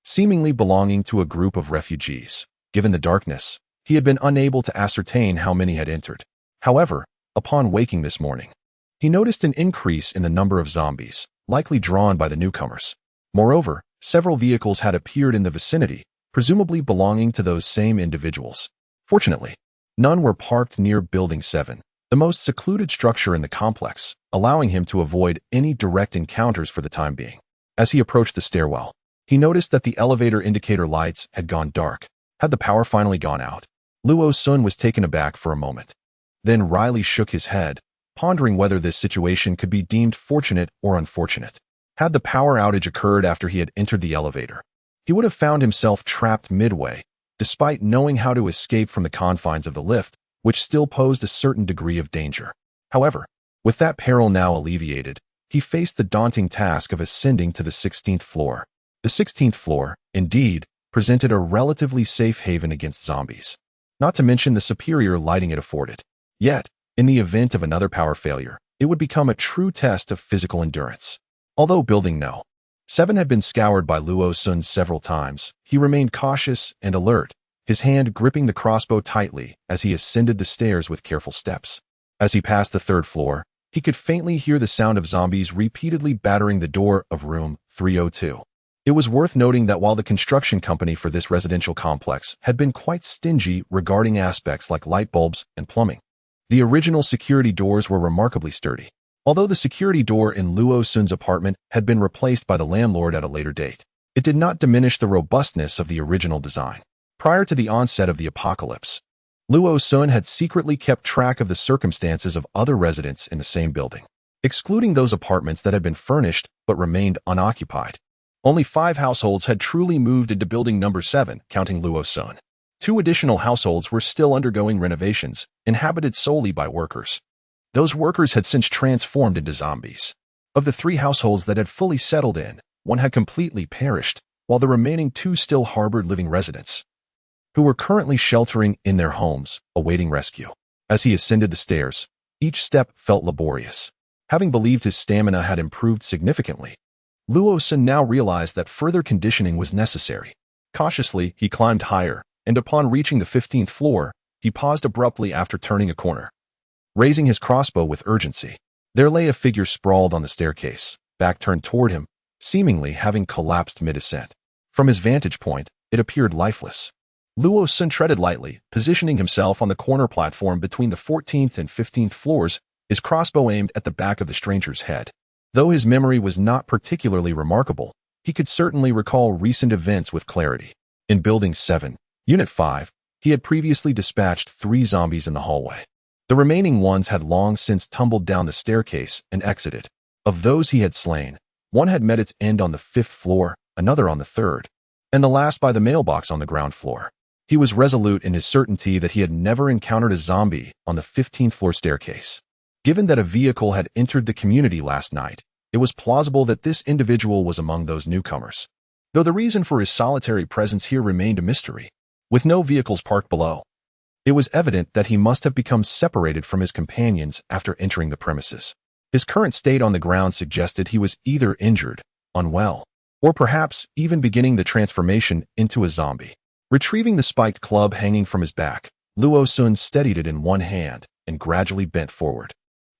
seemingly belonging to a group of refugees. Given the darkness, he had been unable to ascertain how many had entered. However, upon waking this morning, he noticed an increase in the number of zombies, likely drawn by the newcomers. Moreover, several vehicles had appeared in the vicinity, presumably belonging to those same individuals. Fortunately, none were parked near Building 7, the most secluded structure in the complex, allowing him to avoid any direct encounters for the time being. As he approached the stairwell, he noticed that the elevator indicator lights had gone dark. Had the power finally gone out? Luo-sun was taken aback for a moment. Then Riley shook his head, pondering whether this situation could be deemed fortunate or unfortunate. Had the power outage occurred after he had entered the elevator, he would have found himself trapped midway, despite knowing how to escape from the confines of the lift, which still posed a certain degree of danger. However, with that peril now alleviated, he faced the daunting task of ascending to the 16th floor. The 16th floor, indeed, presented a relatively safe haven against zombies, not to mention the superior lighting it afforded. Yet, in the event of another power failure, it would become a true test of physical endurance. Although Building No. 7 had been scoured by Luo-sun several times, he remained cautious and alert, his hand gripping the crossbow tightly as he ascended the stairs with careful steps. As he passed the 3rd floor, he could faintly hear the sound of zombies repeatedly battering the door of room 302. It was worth noting that while the construction company for this residential complex had been quite stingy regarding aspects like light bulbs and plumbing, the original security doors were remarkably sturdy. Although the security door in Luo-sun's apartment had been replaced by the landlord at a later date, it did not diminish the robustness of the original design. Prior to the onset of the apocalypse, Luo-sun had secretly kept track of the circumstances of other residents in the same building, excluding those apartments that had been furnished but remained unoccupied. Only 5 households had truly moved into Building Number 7, counting Luo-sun. 2 additional households were still undergoing renovations, inhabited solely by workers. Those workers had since transformed into zombies. Of the 3 households that had fully settled in, 1 had completely perished, while the remaining 2 still harbored living residents, who were currently sheltering in their homes, awaiting rescue. As he ascended the stairs, each step felt laborious. Having believed his stamina had improved significantly, Luo-sun now realized that further conditioning was necessary. Cautiously, he climbed higher, and upon reaching the 15th floor, he paused abruptly after turning a corner. Raising his crossbow with urgency, there lay a figure sprawled on the staircase, back turned toward him, seemingly having collapsed mid-ascent. From his vantage point, it appeared lifeless. Luo-sun treaded lightly, positioning himself on the corner platform between the 14th and 15th floors, his crossbow aimed at the back of the stranger's head. Though his memory was not particularly remarkable, he could certainly recall recent events with clarity. In Building 7, Unit 5, he had previously dispatched 3 zombies in the hallway. The remaining ones had long since tumbled down the staircase and exited. Of those he had slain, 1 had met its end on the 5th floor, another on the 3rd, and the last by the mailbox on the ground floor. He was resolute in his certainty that he had never encountered a zombie on the 15th floor staircase. Given that a vehicle had entered the community last night, it was plausible that this individual was among those newcomers, though the reason for his solitary presence here remained a mystery. With no vehicles parked below, it was evident that he must have become separated from his companions after entering the premises. His current state on the ground suggested he was either injured, unwell, or perhaps even beginning the transformation into a zombie. Retrieving the spiked club hanging from his back, Luo-sun steadied it in one hand and gradually bent forward,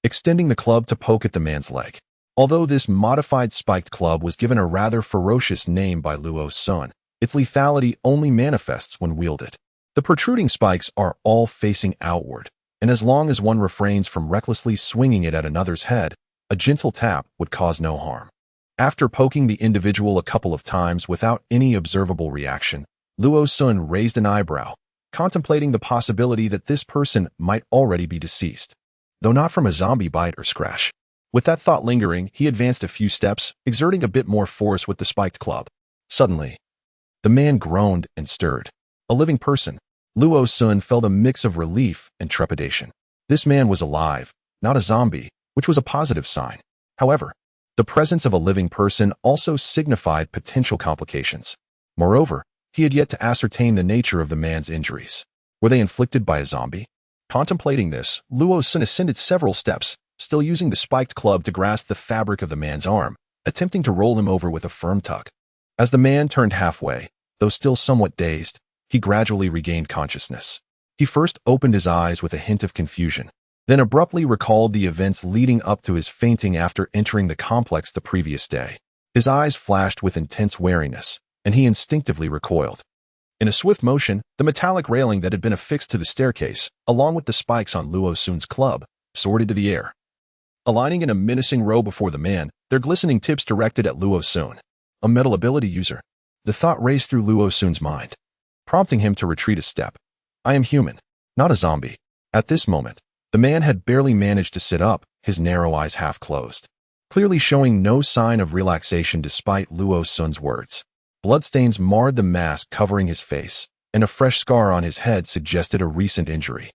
extending the club to poke at the man's leg. Although this modified spiked club was given a rather ferocious name by Luo-sun, its lethality only manifests when wielded. The protruding spikes are all facing outward, and as long as one refrains from recklessly swinging it at another's head, a gentle tap would cause no harm. After poking the individual a couple of times without any observable reaction, Luo-sun raised an eyebrow, contemplating the possibility that this person might already be deceased, though not from a zombie bite or scratch. With that thought lingering, he advanced a few steps, exerting a bit more force with the spiked club. Suddenly, the man groaned and stirred. A living person, Luo-sun felt a mix of relief and trepidation. This man was alive, not a zombie, which was a positive sign. However, the presence of a living person also signified potential complications. Moreover, He had yet to ascertain the nature of the man's injuries. Were they inflicted by a zombie? Contemplating this, Luo Sun ascended several steps, still using the spiked club to grasp the fabric of the man's arm, attempting to roll him over with a firm tug. As the man turned halfway, though still somewhat dazed, he gradually regained consciousness. He first opened his eyes with a hint of confusion, then abruptly recalled the events leading up to his fainting after entering the complex the previous day. His eyes flashed with intense wariness, and he instinctively recoiled. In a swift motion, the metallic railing that had been affixed to the staircase, along with the spikes on Luo Sun's club, soared into the air. Aligning in a menacing row before the man, their glistening tips directed at Luo Sun. A metal ability user. The thought raced through Luo Sun's mind, prompting him to retreat a step. I am human, not a zombie. At this moment, the man had barely managed to sit up, his narrow eyes half closed, clearly showing no sign of relaxation despite Luo Sun's words. Bloodstains marred the mask covering his face, and a fresh scar on his head suggested a recent injury,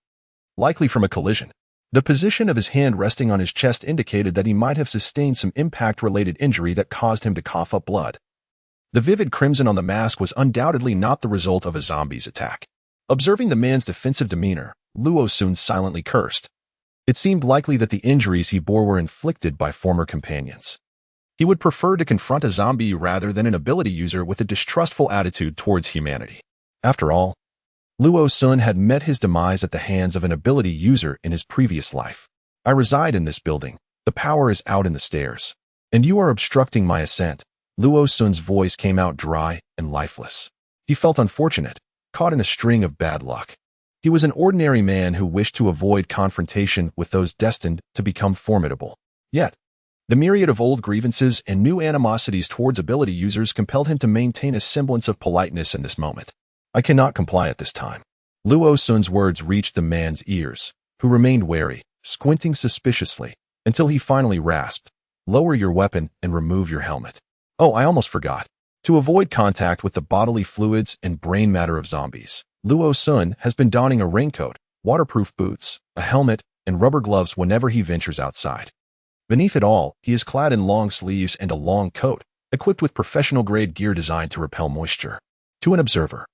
likely from a collision. The position of his hand resting on his chest indicated that he might have sustained some impact-related injury that caused him to cough up blood. The vivid crimson on the mask was undoubtedly not the result of a zombie's attack. Observing the man's defensive demeanor, Luo Sun silently cursed. It seemed likely that the injuries he bore were inflicted by former companions. He would prefer to confront a zombie rather than an ability user with a distrustful attitude towards humanity. After all, Luo Sun had met his demise at the hands of an ability user in his previous life. I reside in this building. The power is out in the stairs, and you are obstructing my ascent. Luo Sun's voice came out dry and lifeless. He felt unfortunate, caught in a string of bad luck. He was an ordinary man who wished to avoid confrontation with those destined to become formidable. Yet, the myriad of old grievances and new animosities towards ability users compelled him to maintain a semblance of politeness in this moment. I cannot comply at this time. Luo Sun's words reached the man's ears, who remained wary, squinting suspiciously, until he finally rasped, "Lower your weapon and remove your helmet." Oh, I almost forgot. To avoid contact with the bodily fluids and brain matter of zombies, Luo Sun has been donning a raincoat, waterproof boots, a helmet, and rubber gloves whenever he ventures outside. Beneath it all, he is clad in long sleeves and a long coat, equipped with professional-grade gear designed to repel moisture. To an observer,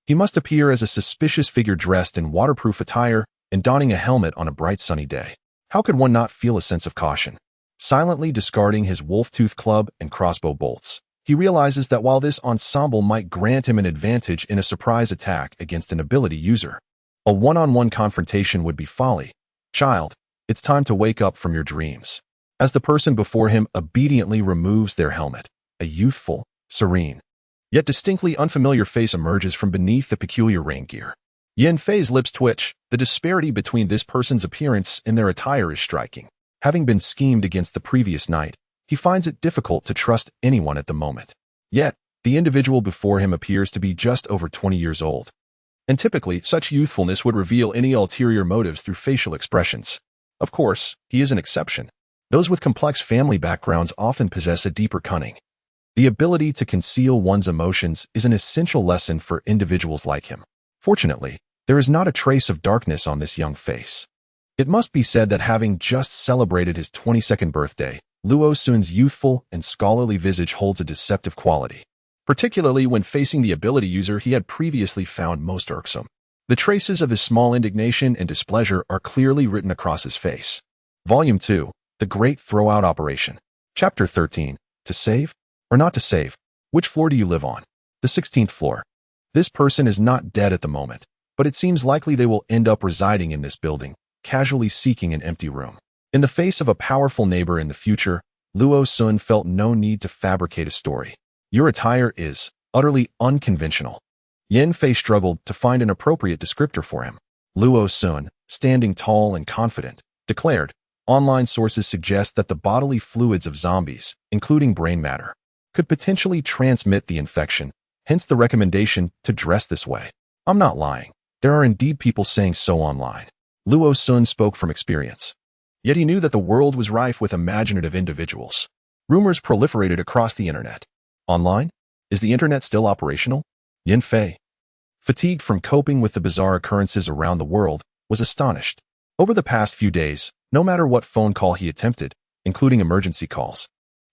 he must appear as a suspicious figure dressed in waterproof attire and donning a helmet on a bright sunny day. How could one not feel a sense of caution? Silently discarding his wolf-tooth club and crossbow bolts, he realizes that while this ensemble might grant him an advantage in a surprise attack against an ability user, a one-on-one confrontation would be folly. Child, it's time to wake up from your dreams. As the person before him obediently removes their helmet, a youthful, serene, yet distinctly unfamiliar face emerges from beneath the peculiar rain gear. Yen Fei's lips twitch. The disparity between this person's appearance and their attire is striking. Having been schemed against the previous night, he finds it difficult to trust anyone at the moment. Yet, the individual before him appears to be just over 20 years old. And typically, such youthfulness would reveal any ulterior motives through facial expressions. Of course, he is an exception. Those with complex family backgrounds often possess a deeper cunning. The ability to conceal one's emotions is an essential lesson for individuals like him. Fortunately, there is not a trace of darkness on this young face. It must be said that having just celebrated his 22nd birthday, Luo Sun's youthful and scholarly visage holds a deceptive quality, particularly when facing the ability user he had previously found most irksome. The traces of his small indignation and displeasure are clearly written across his face. Volume 2, The Great Throwout Operation. Chapter 13, To Save or Not to Save? Which floor do you live on? The 16th floor. This person is not dead at the moment, but it seems likely they will end up residing in this building, casually seeking an empty room. In the face of a powerful neighbor in the future, Luo Sun felt no need to fabricate a story. Your attire is utterly unconventional. Yen Fei struggled to find an appropriate descriptor for him. Luo Sun, standing tall and confident, declared, online sources suggest that the bodily fluids of zombies, including brain matter, could potentially transmit the infection, hence the recommendation to dress this way. I'm not lying. There are indeed people saying so online. Luo Sun spoke from experience. Yet he knew that the world was rife with imaginative individuals. Rumors proliferated across the internet. Online? Is the internet still operational? Yen Fei, fatigued from coping with the bizarre occurrences around the world, was astonished. Over the past few days, no matter what phone call he attempted, including emergency calls,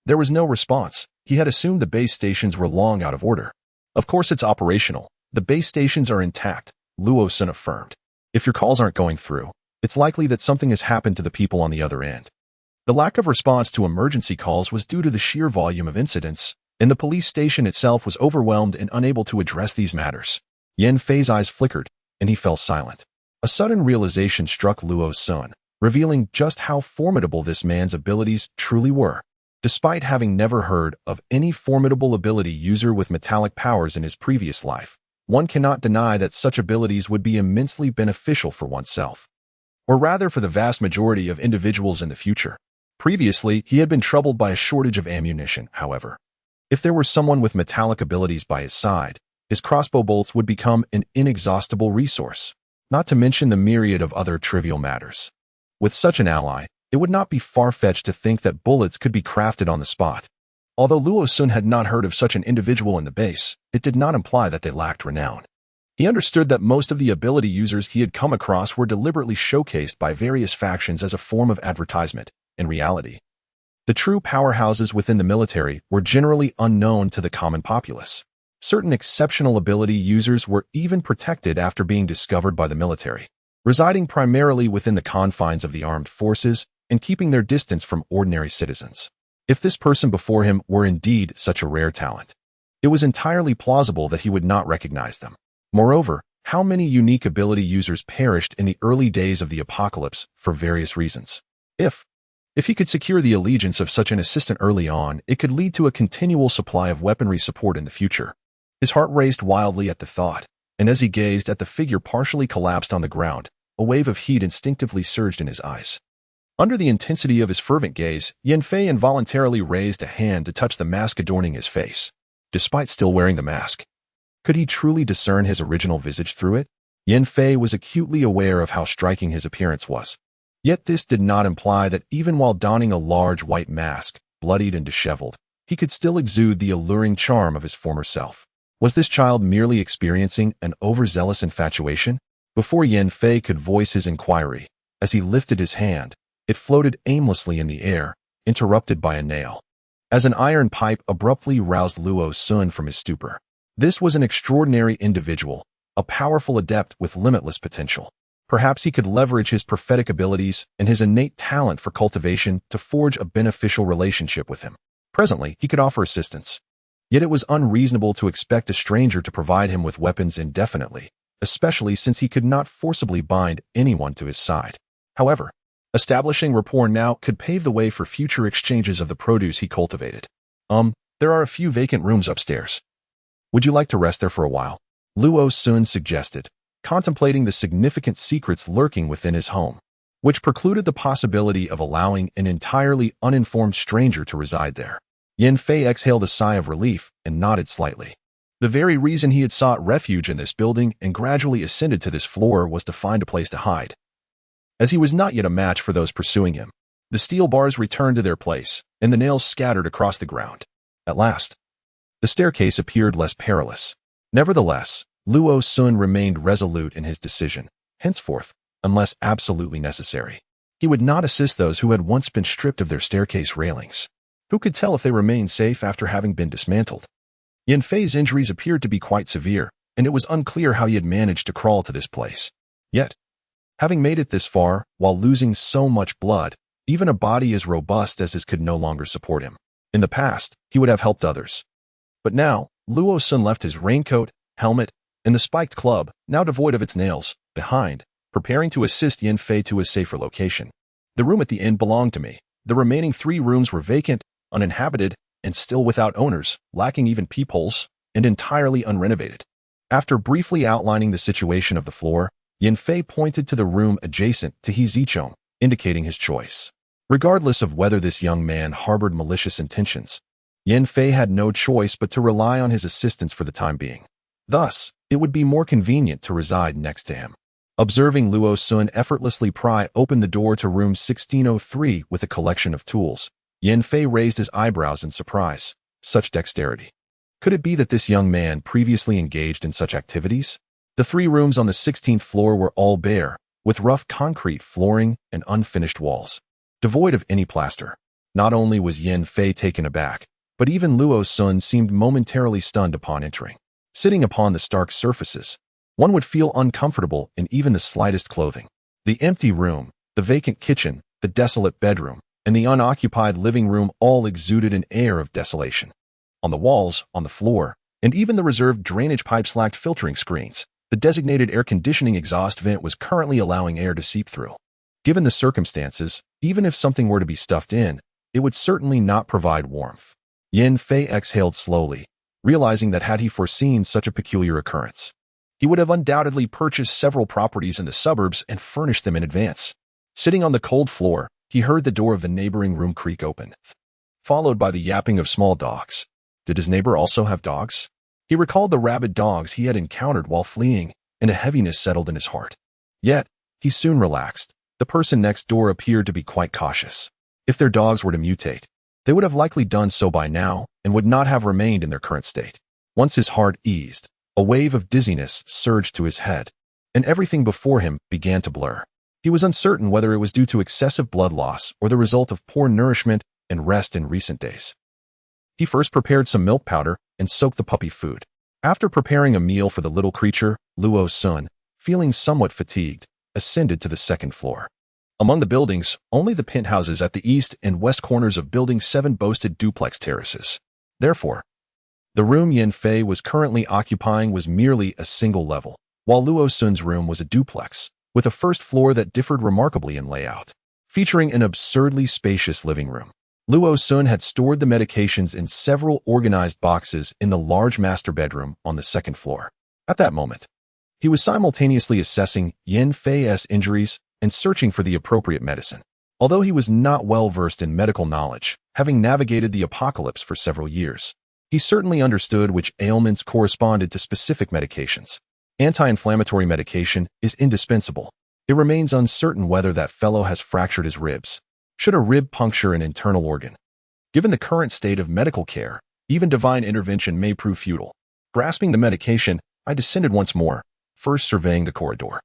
there was no response. He had assumed the base stations were long out of order. Of course it's operational. The base stations are intact, Luo Sun affirmed. If your calls aren't going through, it's likely that something has happened to the people on the other end. The lack of response to emergency calls was due to the sheer volume of incidents, and the police station itself was overwhelmed and unable to address these matters. Yan Fei's eyes flickered, and he fell silent. A sudden realization struck Luo Sun, revealing just how formidable this man's abilities truly were. Despite having never heard of any formidable ability user with metallic powers in his previous life, one cannot deny that such abilities would be immensely beneficial for oneself, or rather for the vast majority of individuals in the future. Previously, he had been troubled by a shortage of ammunition, however. If there were someone with metallic abilities by his side, his crossbow bolts would become an inexhaustible resource, not to mention the myriad of other trivial matters. With such an ally, it would not be far-fetched to think that bullets could be crafted on the spot. Although Luo Sun had not heard of such an individual in the base, it did not imply that they lacked renown. He understood that most of the ability users he had come across were deliberately showcased by various factions as a form of advertisement. In reality, the true powerhouses within the military were generally unknown to the common populace. Certain exceptional ability users were even protected after being discovered by the military, residing primarily within the confines of the armed forces and keeping their distance from ordinary citizens. If this person before him were indeed such a rare talent, it was entirely plausible that he would not recognize them. Moreover, how many unique ability users perished in the early days of the apocalypse for various reasons? If he could secure the allegiance of such an assistant early on, it could lead to a continual supply of weaponry support in the future. His heart raced wildly at the thought, and as he gazed at the figure partially collapsed on the ground, a wave of heat instinctively surged in his eyes. Under the intensity of his fervent gaze, Yan Fei involuntarily raised a hand to touch the mask adorning his face. Despite still wearing the mask, could he truly discern his original visage through it? Yan Fei was acutely aware of how striking his appearance was. Yet this did not imply that even while donning a large white mask, bloodied and disheveled, he could still exude the alluring charm of his former self. Was this child merely experiencing an overzealous infatuation? Before Yan Fei could voice his inquiry, as he lifted his hand, it floated aimlessly in the air, interrupted by a nail. As an iron pipe abruptly roused Luo Sun from his stupor. This was an extraordinary individual, a powerful adept with limitless potential. Perhaps he could leverage his prophetic abilities and his innate talent for cultivation to forge a beneficial relationship with him. Presently, he could offer assistance. Yet it was unreasonable to expect a stranger to provide him with weapons indefinitely, especially since he could not forcibly bind anyone to his side. However, establishing rapport now could pave the way for future exchanges of the produce he cultivated. There are a few vacant rooms upstairs. Would you like to rest there for a while? Luo Sun suggested, contemplating the significant secrets lurking within his home, which precluded the possibility of allowing an entirely uninformed stranger to reside there. Yan Fei exhaled a sigh of relief and nodded slightly. The very reason he had sought refuge in this building and gradually ascended to this floor was to find a place to hide. As he was not yet a match for those pursuing him, the steel bars returned to their place, and the nails scattered across the ground. At last, the staircase appeared less perilous. Nevertheless, Luo Sun remained resolute in his decision. Henceforth, unless absolutely necessary, he would not assist those who had once been stripped of their staircase railings. Who could tell if they remained safe after having been dismantled? Yan Fei's injuries appeared to be quite severe, and it was unclear how he had managed to crawl to this place. Yet, having made it this far, while losing so much blood, even a body as robust as his could no longer support him. In the past, he would have helped others. But now, Luo Sun left his raincoat, helmet, and the spiked club, now devoid of its nails, behind, preparing to assist Yan Fei to a safer location. The room at the inn belonged to me. The remaining 3 rooms were vacant, uninhabited, and still without owners, lacking even peepholes, and entirely unrenovated. After briefly outlining the situation of the floor, Yan Fei pointed to the room adjacent to He Zichong, indicating his choice. Regardless of whether this young man harbored malicious intentions, Yan Fei had no choice but to rely on his assistance for the time being. Thus, it would be more convenient to reside next to him. Observing Luo Sun effortlessly pry open the door to room 1603 with a collection of tools, Yan Fei raised his eyebrows in surprise. Such dexterity. Could it be that this young man previously engaged in such activities? The 3 rooms on the 16th floor were all bare, with rough concrete flooring and unfinished walls, devoid of any plaster. Not only was Yan Fei taken aback, but even Luo Sun seemed momentarily stunned upon entering. Sitting upon the stark surfaces, one would feel uncomfortable in even the slightest clothing. The empty room, the vacant kitchen, the desolate bedroom, and the unoccupied living room all exuded an air of desolation. On the walls, on the floor, and even the reserved drainage pipes lacked filtering screens. The designated air conditioning exhaust vent was currently allowing air to seep through. Given the circumstances, even if something were to be stuffed in, it would certainly not provide warmth. Yin Fei exhaled slowly, realizing that had he foreseen such a peculiar occurrence, he would have undoubtedly purchased several properties in the suburbs and furnished them in advance. Sitting on the cold floor, he heard the door of the neighboring room creak open, followed by the yapping of small dogs. Did his neighbor also have dogs? He recalled the rabid dogs he had encountered while fleeing, and a heaviness settled in his heart. Yet, he soon relaxed. The person next door appeared to be quite cautious. If their dogs were to mutate, they would have likely done so by now and would not have remained in their current state. Once his heart eased, a wave of dizziness surged to his head, and everything before him began to blur. He was uncertain whether it was due to excessive blood loss or the result of poor nourishment and rest in recent days. He first prepared some milk powder and soaked the puppy food. After preparing a meal for the little creature, Luo Sun, feeling somewhat fatigued, ascended to the second floor. Among the buildings, only the penthouses at the east and west corners of Building 7 boasted duplex terraces. Therefore, the room Yin Fei was currently occupying was merely a single level, while Luo Sun's room was a duplex, with a first floor that differed remarkably in layout, featuring an absurdly spacious living room. Luo Sun had stored the medications in several organized boxes in the large master bedroom on the second floor. At that moment, he was simultaneously assessing Yin Fei's injuries and searching for the appropriate medicine. Although he was not well versed in medical knowledge, having navigated the apocalypse for several years, he certainly understood which ailments corresponded to specific medications. Anti-inflammatory medication is indispensable. It remains uncertain whether that fellow has fractured his ribs. Should a rib puncture an internal organ? Given the current state of medical care, even divine intervention may prove futile. Grasping the medication, I descended once more, first surveying the corridor,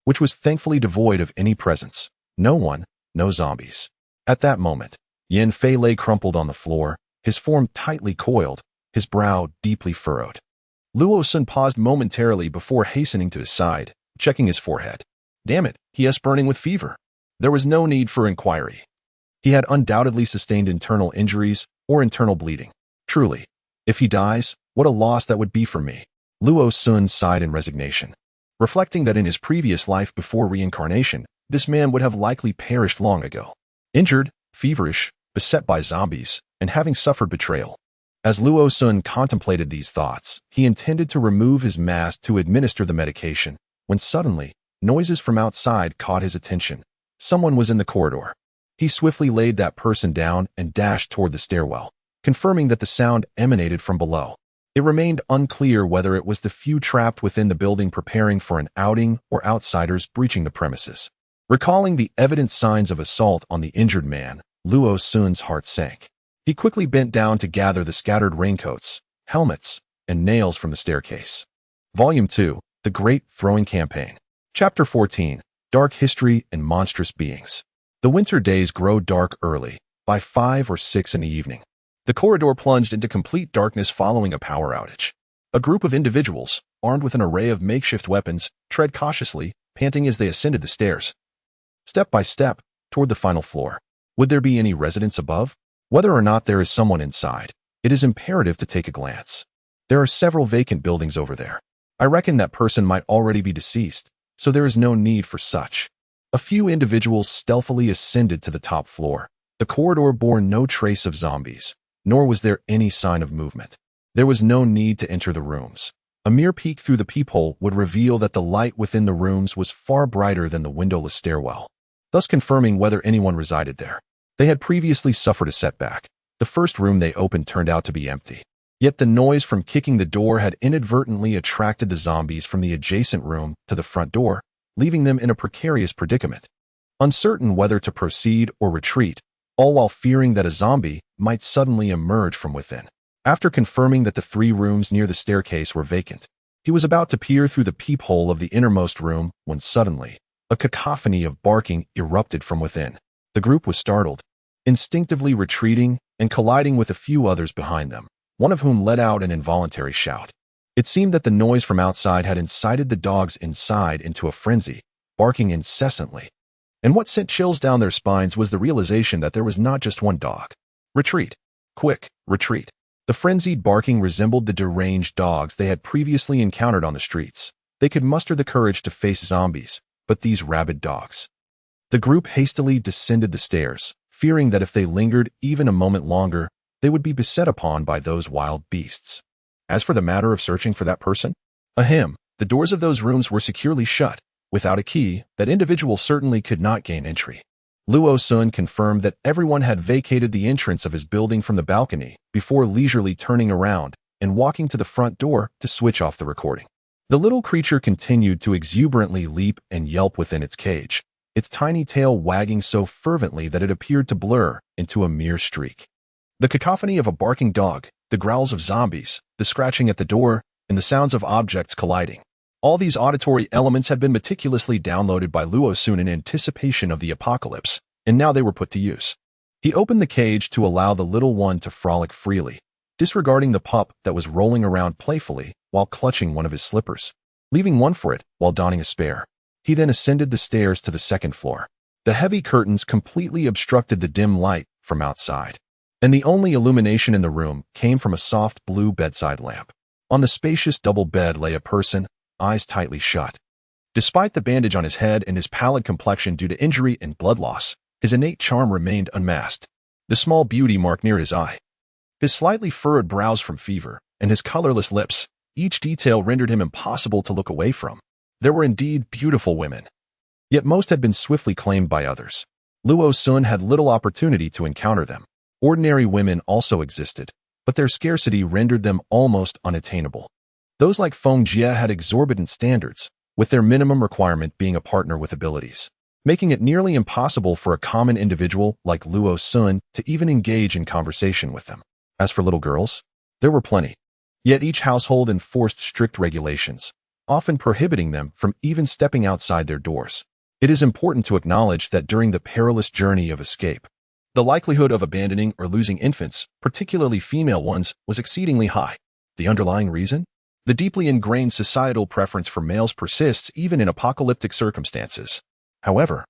which was thankfully devoid of any presence. No one, no zombies. At that moment, Yin Fei lay crumpled on the floor, his form tightly coiled, his brow deeply furrowed. Luo Sun paused momentarily before hastening to his side, checking his forehead. Damn it, he is burning with fever. There was no need for inquiry. He had undoubtedly sustained internal injuries or internal bleeding. Truly, if he dies, what a loss that would be for me. Luo Sun sighed in resignation, reflecting that in his previous life before reincarnation, this man would have likely perished long ago. Injured, feverish, beset by zombies, and having suffered betrayal. As Luo Sun contemplated these thoughts, he intended to remove his mask to administer the medication, when suddenly, noises from outside caught his attention. Someone was in the corridor. He swiftly laid that person down and dashed toward the stairwell, confirming that the sound emanated from below. It remained unclear whether it was the few trapped within the building preparing for an outing or outsiders breaching the premises. Recalling the evident signs of assault on the injured man, Luo Sun's heart sank. He quickly bent down to gather the scattered raincoats, helmets, and nails from the staircase. Volume 2, The Great Throwing Campaign. Chapter 14, Dark History and Monstrous Beings. The winter days grow dark early, by 5 or 6 in the evening. The corridor plunged into complete darkness following a power outage. A group of individuals, armed with an array of makeshift weapons, tread cautiously, panting as they ascended the stairs, step by step, toward the final floor. Would there be any residents above? Whether or not there is someone inside, it is imperative to take a glance. There are several vacant buildings over there. I reckon that person might already be deceased, so there is no need for such. A few individuals stealthily ascended to the top floor. The corridor bore no trace of zombies, nor was there any sign of movement. There was no need to enter the rooms. A mere peek through the peephole would reveal that the light within the rooms was far brighter than the windowless stairwell, thus confirming whether anyone resided there. They had previously suffered a setback. The first room they opened turned out to be empty. Yet the noise from kicking the door had inadvertently attracted the zombies from the adjacent room to the front door, leaving them in a precarious predicament. Uncertain whether to proceed or retreat, all while fearing that a zombie might suddenly emerge from within. After confirming that the 3 rooms near the staircase were vacant, he was about to peer through the peephole of the innermost room when suddenly, a cacophony of barking erupted from within. The group was startled, instinctively retreating and colliding with a few others behind them, one of whom let out an involuntary shout. It seemed that the noise from outside had incited the dogs inside into a frenzy, barking incessantly. And what sent chills down their spines was the realization that there was not just one dog. Retreat. Quick, retreat. The frenzied barking resembled the deranged dogs they had previously encountered on the streets. They could muster the courage to face zombies, but these rabid dogs. The group hastily descended the stairs, fearing that if they lingered even a moment longer, they would be beset upon by those wild beasts. As for the matter of searching for that person, the doors of those rooms were securely shut. Without a key, that individual certainly could not gain entry. Luo Sun confirmed that everyone had vacated the entrance of his building from the balcony before leisurely turning around and walking to the front door to switch off the recording. The little creature continued to exuberantly leap and yelp within its cage, its tiny tail wagging so fervently that it appeared to blur into a mere streak. The cacophony of a barking dog, the growls of zombies, the scratching at the door, and the sounds of objects colliding. All these auditory elements had been meticulously downloaded by Luo Sun in anticipation of the apocalypse, and now they were put to use. He opened the cage to allow the little one to frolic freely, disregarding the pup that was rolling around playfully while clutching one of his slippers, leaving one for it while donning a spare. He then ascended the stairs to the second floor. The heavy curtains completely obstructed the dim light from outside, and the only illumination in the room came from a soft blue bedside lamp. On the spacious double bed lay a person, eyes tightly shut. Despite the bandage on his head and his pallid complexion due to injury and blood loss, his innate charm remained unmasked. The small beauty mark near his eye, his slightly furrowed brows from fever, and his colorless lips, each detail rendered him impossible to look away from. There were indeed beautiful women, yet most had been swiftly claimed by others. Luo Sun had little opportunity to encounter them. Ordinary women also existed, but their scarcity rendered them almost unattainable. Those like Feng Jie had exorbitant standards, with their minimum requirement being a partner with abilities, making it nearly impossible for a common individual like Luo Sun to even engage in conversation with them. As for little girls, there were plenty. Yet each household enforced strict regulations, often prohibiting them from even stepping outside their doors. It is important to acknowledge that during the perilous journey of escape, the likelihood of abandoning or losing infants, particularly female ones, was exceedingly high. The underlying reason? The deeply ingrained societal preference for males persists even in apocalyptic circumstances. However,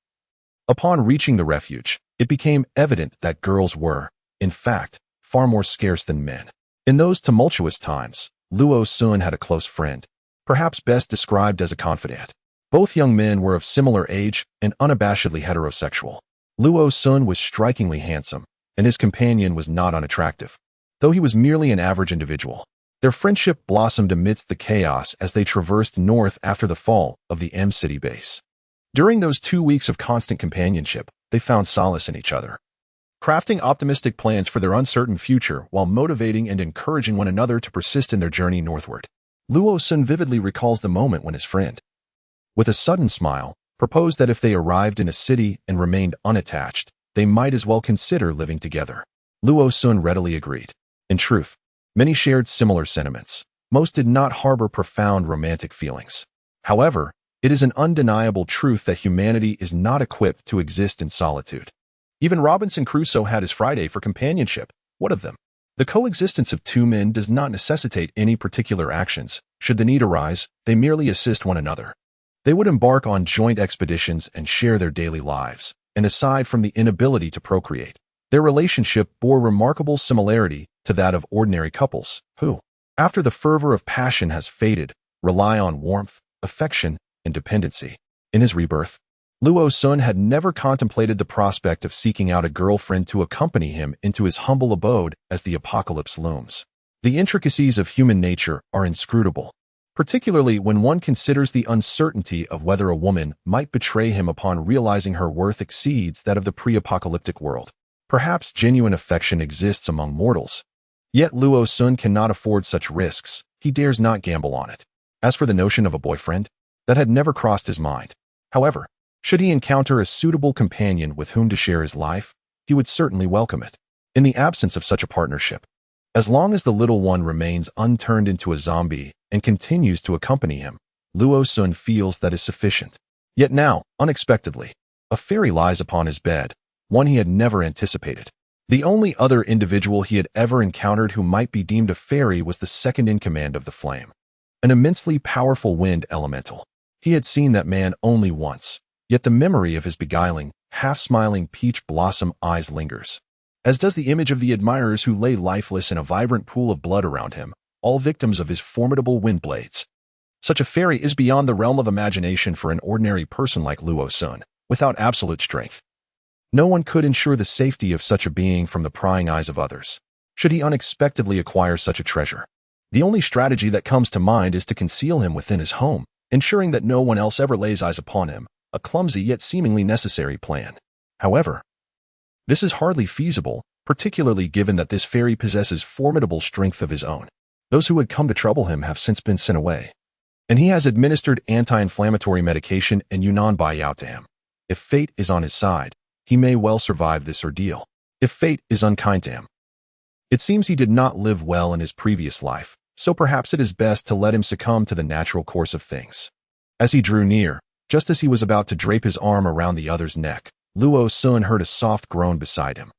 upon reaching the refuge, it became evident that girls were, in fact, far more scarce than men. In those tumultuous times, Luo Sun had a close friend, perhaps best described as a confidant. Both young men were of similar age and unabashedly heterosexual. Luo Sun was strikingly handsome, and his companion was not unattractive, though he was merely an average individual. Their friendship blossomed amidst the chaos as they traversed north after the fall of the M-City base. During those 2 weeks of constant companionship, they found solace in each other, crafting optimistic plans for their uncertain future while motivating and encouraging one another to persist in their journey northward. Luo Sun vividly recalls the moment when his friend, with a sudden smile, proposed that if they arrived in a city and remained unattached, they might as well consider living together. Luo Sun readily agreed. In truth, many shared similar sentiments. Most did not harbor profound romantic feelings. However, it is an undeniable truth that humanity is not equipped to exist in solitude. Even Robinson Crusoe had his Friday for companionship. What of them? The coexistence of two men does not necessitate any particular actions. Should the need arise, they merely assist one another. They would embark on joint expeditions and share their daily lives, and aside from the inability to procreate, their relationship bore remarkable similarity to that of ordinary couples who, after the fervor of passion has faded, rely on warmth, affection, and dependency. In his rebirth, Luo Sun had never contemplated the prospect of seeking out a girlfriend to accompany him into his humble abode as the apocalypse looms. The intricacies of human nature are inscrutable, particularly when one considers the uncertainty of whether a woman might betray him upon realizing her worth exceeds that of the pre-apocalyptic world. Perhaps genuine affection exists among mortals. Yet Luo Sun cannot afford such risks. He dares not gamble on it. As for the notion of a boyfriend, that had never crossed his mind. However, should he encounter a suitable companion with whom to share his life, he would certainly welcome it. In the absence of such a partnership, as long as the little one remains unturned into a zombie and continues to accompany him, Luo Sun feels that is sufficient. Yet now, unexpectedly, a fairy lies upon his bed, one he had never anticipated. The only other individual he had ever encountered who might be deemed a fairy was the second in command of the Flame. an immensely powerful wind elemental. He had seen that man only once, yet the memory of his beguiling, half-smiling peach blossom eyes lingers, as does the image of the admirers who lay lifeless in a vibrant pool of blood around him, all victims of his formidable wind blades. Such a fairy is beyond the realm of imagination for an ordinary person like Luo Sun, without absolute strength. No one could ensure the safety of such a being from the prying eyes of others, should he unexpectedly acquire such a treasure. The only strategy that comes to mind is to conceal him within his home, ensuring that no one else ever lays eyes upon him, a clumsy yet seemingly necessary plan. However, this is hardly feasible, particularly given that this fairy possesses formidable strength of his own. Those who had come to trouble him have since been sent away, and he has administered anti-inflammatory medication and Yunnan Bai Yao to him. If fate is on his side, he may well survive this ordeal. If fate is unkind to him, it seems he did not live well in his previous life, so perhaps it is best to let him succumb to the natural course of things. As he drew near, just as he was about to drape his arm around the other's neck, Luo Sun heard a soft groan beside him.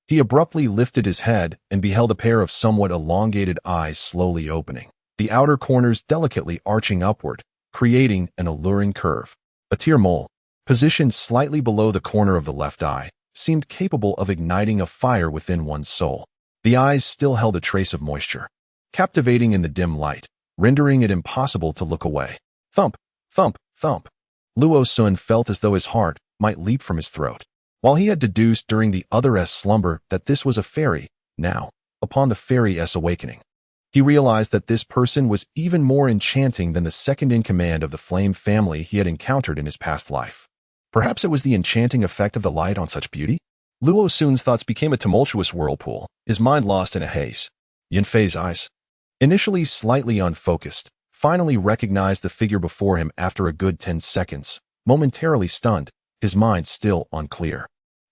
He abruptly lifted his head and beheld a pair of somewhat elongated eyes slowly opening, the outer corners delicately arching upward, creating an alluring curve. A tear mole, positioned slightly below the corner of the left eye, seemed capable of igniting a fire within one's soul. The eyes still held a trace of moisture, captivating in the dim light, rendering it impossible to look away. Thump, thump, thump. Luo Sun felt as though his heart might leap from his throat. While he had deduced during the other's slumber that this was a fairy, now, upon the fairy's awakening, he realized that this person was even more enchanting than the second-in-command of the flame family he had encountered in his past life. Perhaps it was the enchanting effect of the light on such beauty? Luo Sun's thoughts became a tumultuous whirlpool, his mind lost in a haze. Yin Fei's eyes, initially slightly unfocused, finally recognized the figure before him after a good 10 seconds, momentarily stunned, his mind still unclear.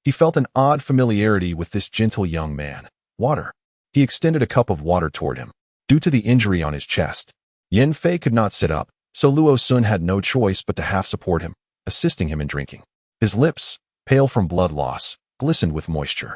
He felt an odd familiarity with this gentle young man. Water. He extended a cup of water toward him. Due to the injury on his chest, Yin Fei could not sit up, so Luo Sun had no choice but to half-support him, assisting him in drinking. His lips, pale from blood loss, glistened with moisture.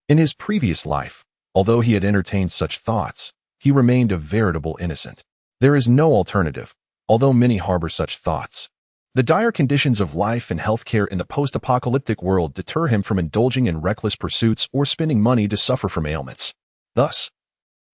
In his previous life, although he had entertained such thoughts, he remained a veritable innocent. There is no alternative, although many harbor such thoughts. The dire conditions of life and healthcare in the post-apocalyptic world deter him from indulging in reckless pursuits or spending money to suffer from ailments. Thus,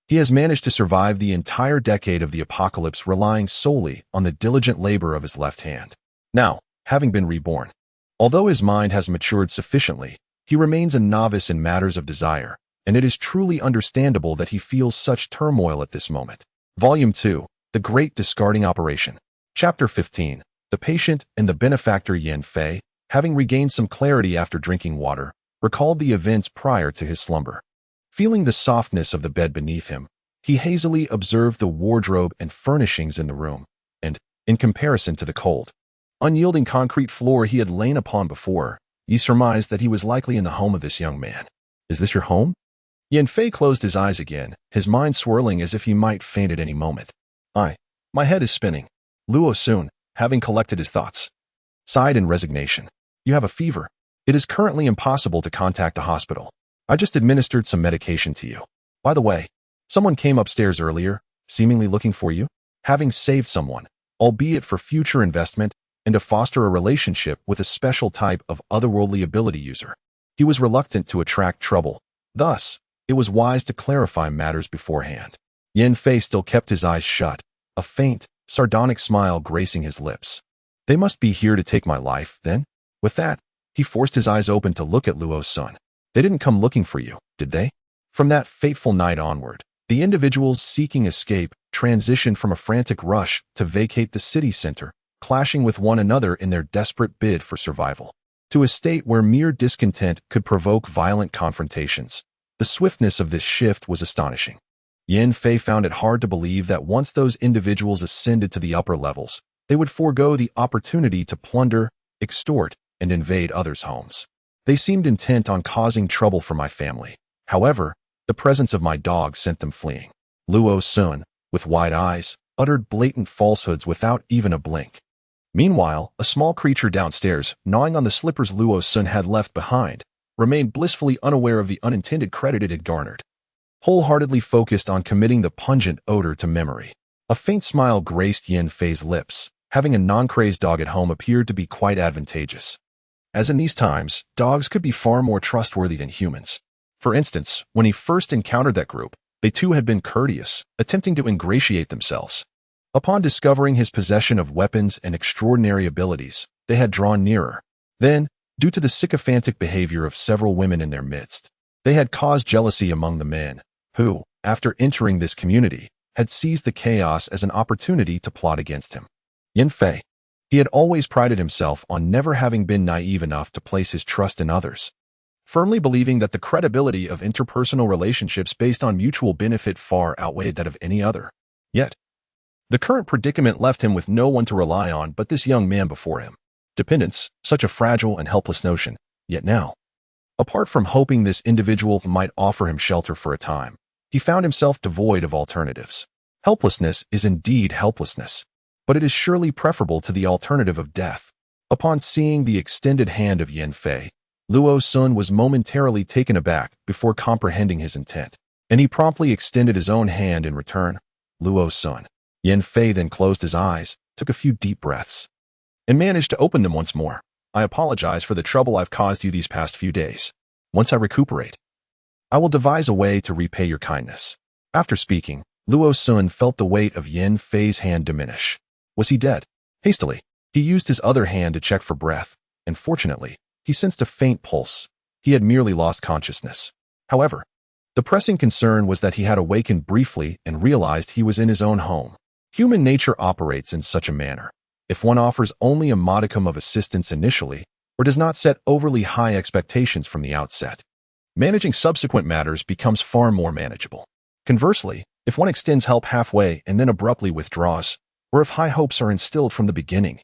he has managed to survive the entire decade of the apocalypse relying solely on the diligent labor of his left hand. Now, having been reborn, although his mind has matured sufficiently, he remains a novice in matters of desire, and it is truly understandable that he feels such turmoil at this moment. Volume 2, The Great Discarding Operation. Chapter 15, The Patient and the Benefactor. Yin Fei, having regained some clarity after drinking water, recalled the events prior to his slumber. Feeling the softness of the bed beneath him, he hazily observed the wardrobe and furnishings in the room, and, in comparison to the cold, unyielding concrete floor he had lain upon before, he surmised that he was likely in the home of this young man. Is this your home? Yin Fei closed his eyes again, his mind swirling as if he might faint at any moment. My head is spinning. Luo Sun, having collected his thoughts, sighed in resignation. You have a fever. It is currently impossible to contact the hospital. I just administered some medication to you. By the way, someone came upstairs earlier, seemingly looking for you. Having saved someone, albeit for future investment, and to foster a relationship with a special type of otherworldly ability user, he was reluctant to attract trouble. Thus, it was wise to clarify matters beforehand. Yin Fei still kept his eyes shut, a faint, sardonic smile gracing his lips. They must be here to take my life, then? With that, he forced his eyes open to look at Luo Sun. They didn't come looking for you, did they? From that fateful night onward, the individuals seeking escape transitioned from a frantic rush to vacate the city center, clashing with one another in their desperate bid for survival, to a state where mere discontent could provoke violent confrontations. The swiftness of this shift was astonishing. Yin Fei found it hard to believe that once those individuals ascended to the upper levels, they would forego the opportunity to plunder, extort, and invade others' homes. They seemed intent on causing trouble for my family. However, the presence of my dog sent them fleeing. Luo Sun, with wide eyes, uttered blatant falsehoods without even a blink. Meanwhile, a small creature downstairs, gnawing on the slippers Luo Sun had left behind, remained blissfully unaware of the unintended credit it had garnered, wholeheartedly focused on committing the pungent odor to memory. A faint smile graced Yin Fei's lips. Having a non-crazed dog at home appeared to be quite advantageous, as in these times, dogs could be far more trustworthy than humans. For instance, when he first encountered that group, they too had been courteous, attempting to ingratiate themselves. Upon discovering his possession of weapons and extraordinary abilities, they had drawn nearer. Then, due to the sycophantic behavior of several women in their midst, they had caused jealousy among the men, who, after entering this community, had seized the chaos as an opportunity to plot against him. Yin Fei. He had always prided himself on never having been naive enough to place his trust in others, firmly believing that the credibility of interpersonal relationships based on mutual benefit far outweighed that of any other. Yet, the current predicament left him with no one to rely on but this young man before him. Dependence, such a fragile and helpless notion, yet now, apart from hoping this individual might offer him shelter for a time, he found himself devoid of alternatives. Helplessness is indeed helplessness, but it is surely preferable to the alternative of death. Upon seeing the extended hand of Yin Fei, Luo Sun was momentarily taken aback before comprehending his intent, and he promptly extended his own hand in return. Luo Sun. Yin Fei then closed his eyes, took a few deep breaths, and managed to open them once more. I apologize for the trouble I've caused you these past few days. Once I recuperate, I will devise a way to repay your kindness. After speaking, Luo Sun felt the weight of Yin Fei's hand diminish. Was he dead? Hastily, he used his other hand to check for breath, and fortunately, he sensed a faint pulse. He had merely lost consciousness. However, the pressing concern was that he had awakened briefly and realized he was in his own home. Human nature operates in such a manner. If one offers only a modicum of assistance initially, or does not set overly high expectations from the outset, managing subsequent matters becomes far more manageable. Conversely, if one extends help halfway and then abruptly withdraws, or if high hopes are instilled from the beginning,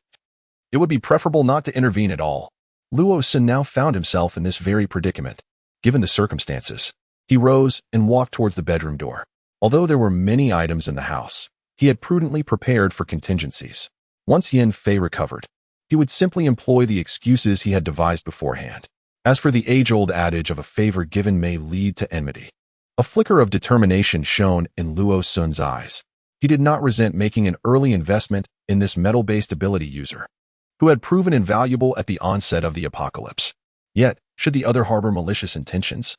it would be preferable not to intervene at all. Luo Sun now found himself in this very predicament. Given the circumstances, he rose and walked towards the bedroom door. Although there were many items in the house, he had prudently prepared for contingencies. Once Yin Fei recovered, he would simply employ the excuses he had devised beforehand. As for the age-old adage of a favor given may lead to enmity, a flicker of determination shone in Luo Sun's eyes. He did not resent making an early investment in this metal-based ability user, who had proven invaluable at the onset of the apocalypse. Yet, should the other harbor malicious intentions,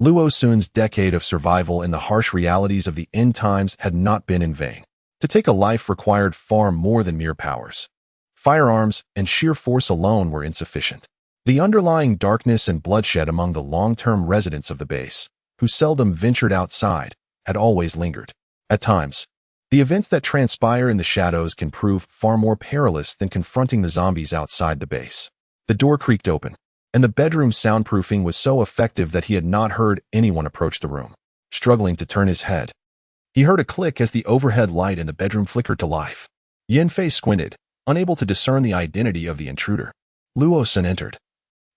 Luo Sun's decade of survival in the harsh realities of the end times had not been in vain. To take a life required far more than mere powers. Firearms and sheer force alone were insufficient. The underlying darkness and bloodshed among the long-term residents of the base, who seldom ventured outside, had always lingered. At times, the events that transpire in the shadows can prove far more perilous than confronting the zombies outside the base. The door creaked open, and the bedroom soundproofing was so effective that he had not heard anyone approach the room. Struggling to turn his head, he heard a click as the overhead light in the bedroom flickered to life. Yin Fei squinted, unable to discern the identity of the intruder. Luo Sun entered,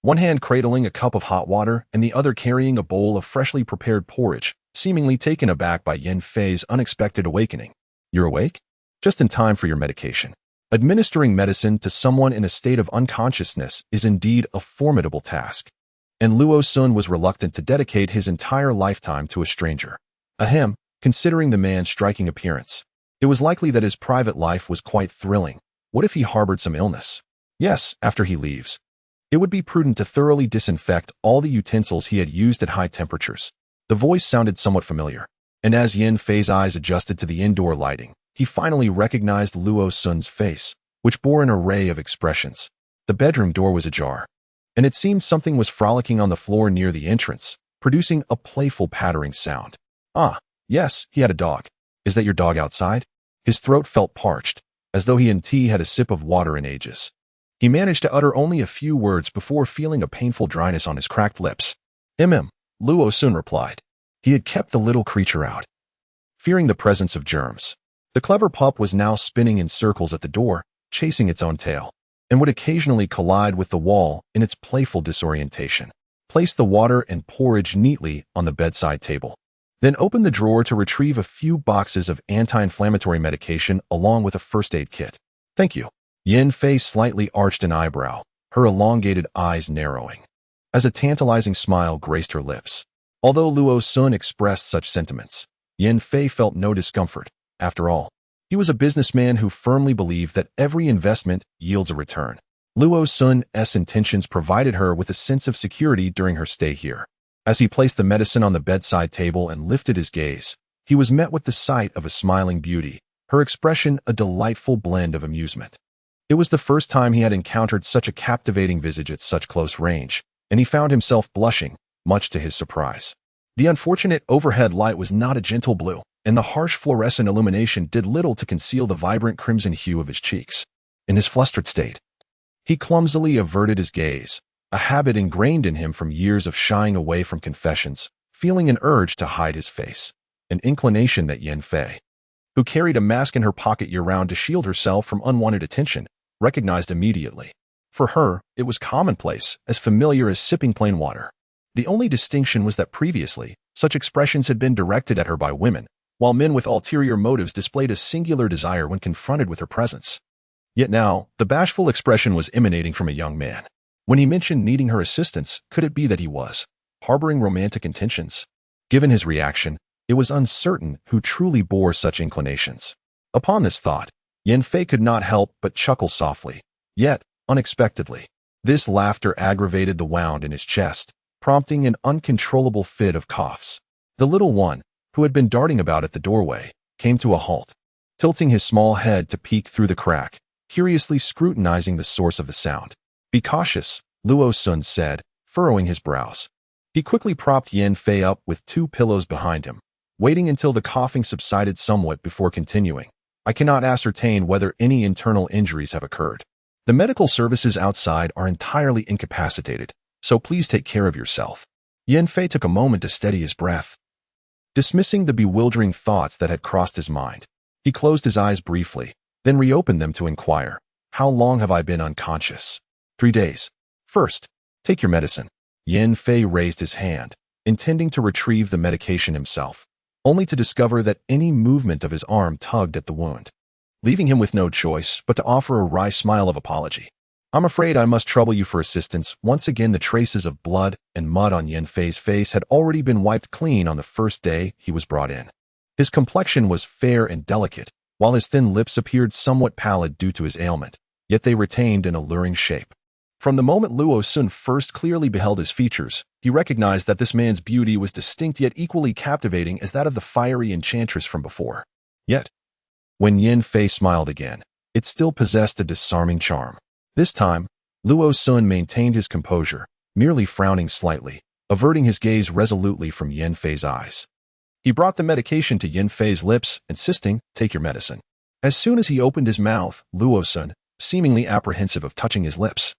one hand cradling a cup of hot water and the other carrying a bowl of freshly prepared porridge, seemingly taken aback by Yin Fei's unexpected awakening. You're awake? Just in time for your medication. Administering medicine to someone in a state of unconsciousness is indeed a formidable task, and Luo Sun was reluctant to dedicate his entire lifetime to a stranger. Ahem, considering the man's striking appearance, it was likely that his private life was quite thrilling. What if he harbored some illness? Yes, after he leaves, it would be prudent to thoroughly disinfect all the utensils he had used at high temperatures. The voice sounded somewhat familiar, and as Yin Fei's eyes adjusted to the indoor lighting, he finally recognized Luo Sun's face, which bore an array of expressions. The bedroom door was ajar, and it seemed something was frolicking on the floor near the entrance, producing a playful pattering sound. Ah, yes, he had a dog. Is that your dog outside? His throat felt parched, as though he and tea had a sip of water in ages. He managed to utter only a few words before feeling a painful dryness on his cracked lips. Luo Sun replied. He had kept the little creature out, fearing the presence of germs. The clever pup was now spinning in circles at the door, chasing its own tail, and would occasionally collide with the wall in its playful disorientation. Place the water and porridge neatly on the bedside table. Then open the drawer to retrieve a few boxes of anti-inflammatory medication along with a first aid kit. Thank you. Yin Fei slightly arched an eyebrow, her elongated eyes narrowing, as a tantalizing smile graced her lips. Although Luo Sun expressed such sentiments, Yin Fei felt no discomfort. After all, He was a businessman who firmly believed that every investment yields a return. Luo Sun's intentions provided her with a sense of security during her stay here. As he placed the medicine on the bedside table and lifted his gaze, he was met with the sight of a smiling beauty, her expression a delightful blend of amusement. It was the first time he had encountered such a captivating visage at such close range, and he found himself blushing, much to his surprise. The unfortunate overhead light was not a gentle blue, and the harsh fluorescent illumination did little to conceal the vibrant crimson hue of his cheeks. In his flustered state, he clumsily averted his gaze, a habit ingrained in him from years of shying away from confessions, feeling an urge to hide his face, an inclination that Yan Fei, who carried a mask in her pocket year-round to shield herself from unwanted attention, recognized immediately. For her, it was commonplace, as familiar as sipping plain water. The only distinction was that previously, such expressions had been directed at her by women, while men with ulterior motives displayed a singular desire when confronted with her presence. Yet now, the bashful expression was emanating from a young man. When he mentioned needing her assistance, could it be that he was harboring romantic intentions? Given his reaction, it was uncertain who truly bore such inclinations. Upon this thought, Yan Fei could not help but chuckle softly, yet unexpectedly. This laughter aggravated the wound in his chest, prompting an uncontrollable fit of coughs. The little one, who had been darting about at the doorway, came to a halt, tilting his small head to peek through the crack, curiously scrutinizing the source of the sound. "Be cautious," Luo Sun said, furrowing his brows. He quickly propped Yan Fei up with 2 pillows behind him, waiting until the coughing subsided somewhat before continuing. "I cannot ascertain whether any internal injuries have occurred. The medical services outside are entirely incapacitated, so please take care of yourself." Yan Fei took a moment to steady his breath, dismissing the bewildering thoughts that had crossed his mind. He closed his eyes briefly, then reopened them to inquire, "How long have I been unconscious?" 3 days. "First, take your medicine." Yan Fei raised his hand, intending to retrieve the medication himself, only to discover that any movement of his arm tugged at the wound, leaving him with no choice but to offer a wry smile of apology. "I'm afraid I must trouble you for assistance." Once again, the traces of blood and mud on Yan Fei's face had already been wiped clean on the first day he was brought in. His complexion was fair and delicate, while his thin lips appeared somewhat pallid due to his ailment, yet they retained an alluring shape. From the moment Luo Sun first clearly beheld his features, he recognized that this man's beauty was distinct yet equally captivating as that of the fiery enchantress from before. Yet, when Yan Fei smiled again, it still possessed a disarming charm. This time, Luo Sun maintained his composure, merely frowning slightly, averting his gaze resolutely from Yan Fei's eyes. He brought the medication to Yan Fei's lips, insisting, "Take your medicine." As soon as he opened his mouth, Luo Sun, seemingly apprehensive of touching his lips,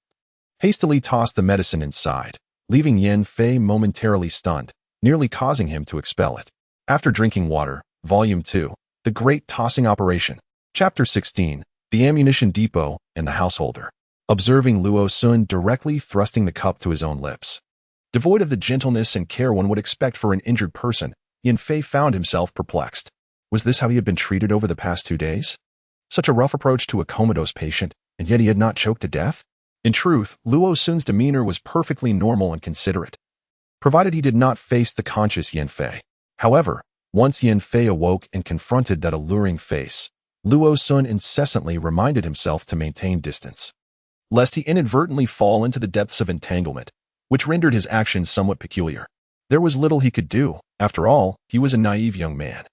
hastily tossed the medicine inside, leaving Yan Fei momentarily stunned, nearly causing him to expel it. After drinking water, Volume 2, The Great Tossing Operation, Chapter 16, The Ammunition Depot and the Householder. Observing Luo Sun directly thrusting the cup to his own lips, devoid of the gentleness and care one would expect for an injured person, Yan Fei found himself perplexed. Was this how he had been treated over the past 2 days? Such a rough approach to a comatose patient, and yet he had not choked to death? In truth, Luo Sun's demeanor was perfectly normal and considerate, provided he did not face the conscious Yan Fei. However, once Yan Fei awoke and confronted that alluring face, Luo Sun incessantly reminded himself to maintain distance, lest he inadvertently fall into the depths of entanglement, which rendered his actions somewhat peculiar. There was little he could do. After all, he was a naive young man,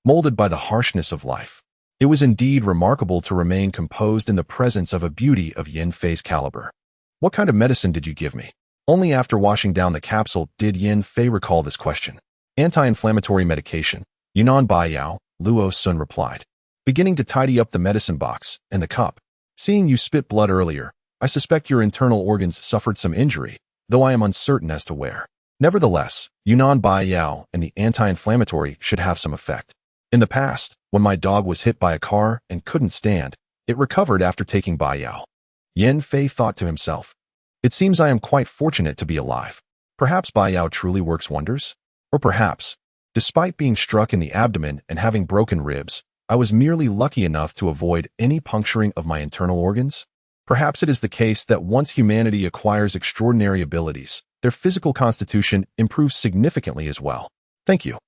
molded by the harshness of life. It was indeed remarkable to remain composed in the presence of a beauty of Yan Fei's caliber. "What kind of medicine did you give me?" Only after washing down the capsule did Yan Fei recall this question. "Anti-inflammatory medication, Yunnan Baiyao," Luo Sun replied, beginning to tidy up the medicine box and the cup. "Seeing you spit blood earlier, I suspect your internal organs suffered some injury, though I am uncertain as to where. Nevertheless, Yunnan Baiyao and the anti-inflammatory should have some effect. In the past, when my dog was hit by a car and couldn't stand, it recovered after taking Baiyao." Yan Fei thought to himself, "It seems I am quite fortunate to be alive. Perhaps Baiyao truly works wonders? Or perhaps, despite being struck in the abdomen and having broken ribs, I was merely lucky enough to avoid any puncturing of my internal organs? Perhaps it is the case that once humanity acquires extraordinary abilities, their physical constitution improves significantly as well. Thank you."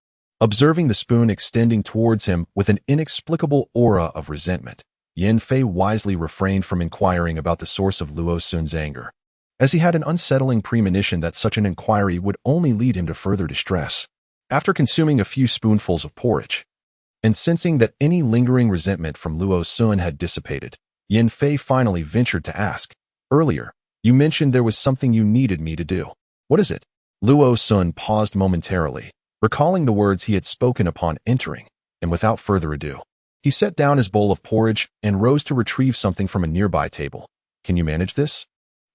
Observing the spoon extending towards him with an inexplicable aura of resentment, Yin Fei wisely refrained from inquiring about the source of Luo Sun's anger, as he had an unsettling premonition that such an inquiry would only lead him to further distress. After consuming a few spoonfuls of porridge, and sensing that any lingering resentment from Luo Sun had dissipated, Yin Fei finally ventured to ask, "Earlier, you mentioned there was something you needed me to do. What is it?" Luo Sun paused momentarily, recalling the words he had spoken upon entering, and without further ado, he set down his bowl of porridge and rose to retrieve something from a nearby table. "Can you manage this?"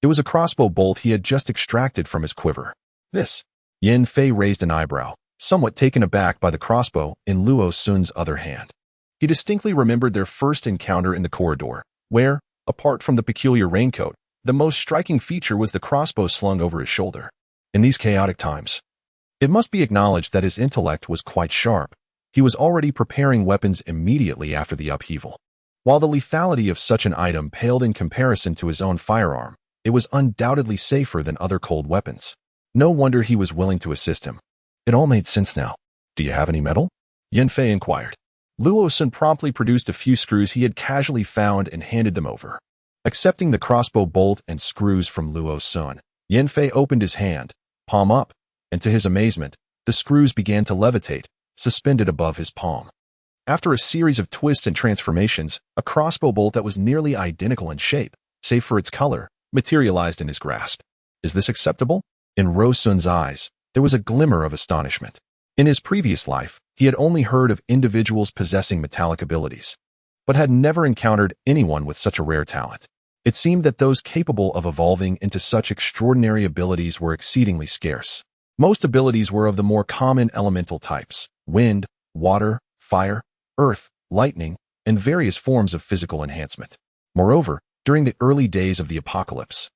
It was a crossbow bolt he had just extracted from his quiver. "This?" Yin Fei raised an eyebrow, somewhat taken aback by the crossbow in Luo Sun's other hand. He distinctly remembered their first encounter in the corridor, where, apart from the peculiar raincoat, the most striking feature was the crossbow slung over his shoulder. In these chaotic times, it must be acknowledged that his intellect was quite sharp. He was already preparing weapons immediately after the upheaval. While the lethality of such an item paled in comparison to his own firearm, it was undoubtedly safer than other cold weapons. No wonder he was willing to assist him. It all made sense now. "Do you have any metal?" Yin Fei inquired. Luo Sun promptly produced a few screws he had casually found and handed them over. Accepting the crossbow bolt and screws from Luo Sun, Yin Fei opened his hand, palm up, and to his amazement, the screws began to levitate, suspended above his palm. After a series of twists and transformations, a crossbow bolt that was nearly identical in shape, save for its color, materialized in his grasp. "Is this acceptable?" In Luo Sun's eyes, there was a glimmer of astonishment. In his previous life, he had only heard of individuals possessing metallic abilities, but had never encountered anyone with such a rare talent. It seemed that those capable of evolving into such extraordinary abilities were exceedingly scarce. Most abilities were of the more common elemental types: wind, water, fire, earth, lightning, and various forms of physical enhancement. Moreover, during the early days of the apocalypse,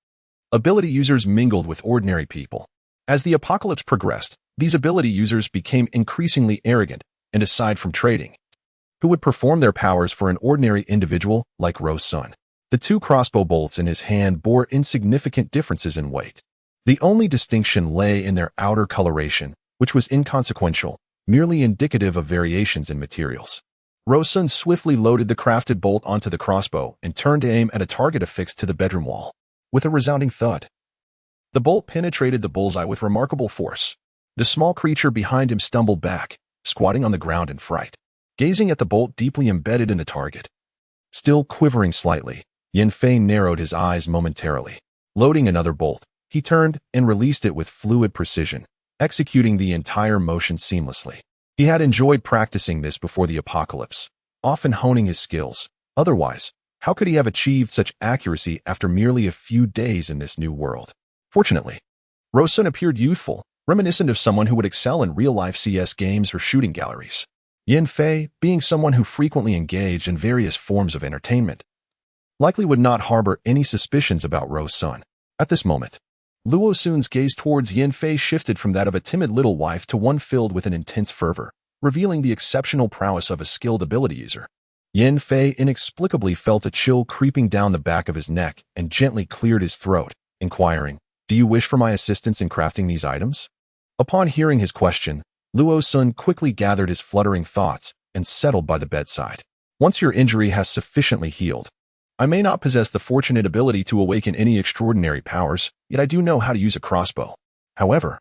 ability users mingled with ordinary people. As the apocalypse progressed, these ability users became increasingly arrogant, and aside from trading, who would perform their powers for an ordinary individual like Luo Sun. The two crossbow bolts in his hand bore insignificant differences in weight. The only distinction lay in their outer coloration, which was inconsequential, merely indicative of variations in materials. Luo Sun swiftly loaded the crafted bolt onto the crossbow and turned to aim at a target affixed to the bedroom wall. With a resounding thud, the bolt penetrated the bullseye with remarkable force. The small creature behind him stumbled back, squatting on the ground in fright, gazing at the bolt deeply embedded in the target. Still quivering slightly, Yin Fei narrowed his eyes momentarily. Loading another bolt, he turned and released it with fluid precision, executing the entire motion seamlessly. He had enjoyed practicing this before the apocalypse, often honing his skills. Otherwise, how could he have achieved such accuracy after merely a few days in this new world? Fortunately, Luo Sun appeared youthful, reminiscent of someone who would excel in real-life CS games or shooting galleries. Yin Fei, being someone who frequently engaged in various forms of entertainment, likely would not harbor any suspicions about Luo Sun. At this moment, Luo Sun's gaze towards Yin Fei shifted from that of a timid little wife to one filled with an intense fervor, revealing the exceptional prowess of a skilled ability user. Yin Fei inexplicably felt a chill creeping down the back of his neck and gently cleared his throat, inquiring, "Do you wish for my assistance in crafting these items?" Upon hearing his question, Luo Sun quickly gathered his fluttering thoughts and settled by the bedside. "Once your injury has sufficiently healed, I may not possess the fortunate ability to awaken any extraordinary powers, yet I do know how to use a crossbow. However,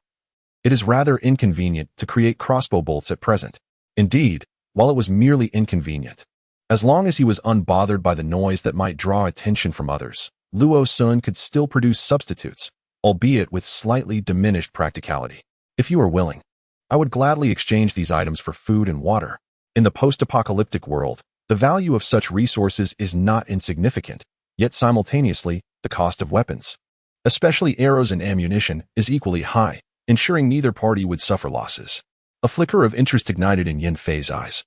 it is rather inconvenient to create crossbow bolts at present." Indeed, while it was merely inconvenient, as long as he was unbothered by the noise that might draw attention from others, Luo Sun could still produce substitutes, albeit with slightly diminished practicality. "If you are willing, I would gladly exchange these items for food and water. In the post-apocalyptic world, the value of such resources is not insignificant, yet simultaneously, the cost of weapons, especially arrows and ammunition, is equally high, ensuring neither party would suffer losses." A flicker of interest ignited in Yin Fei's eyes.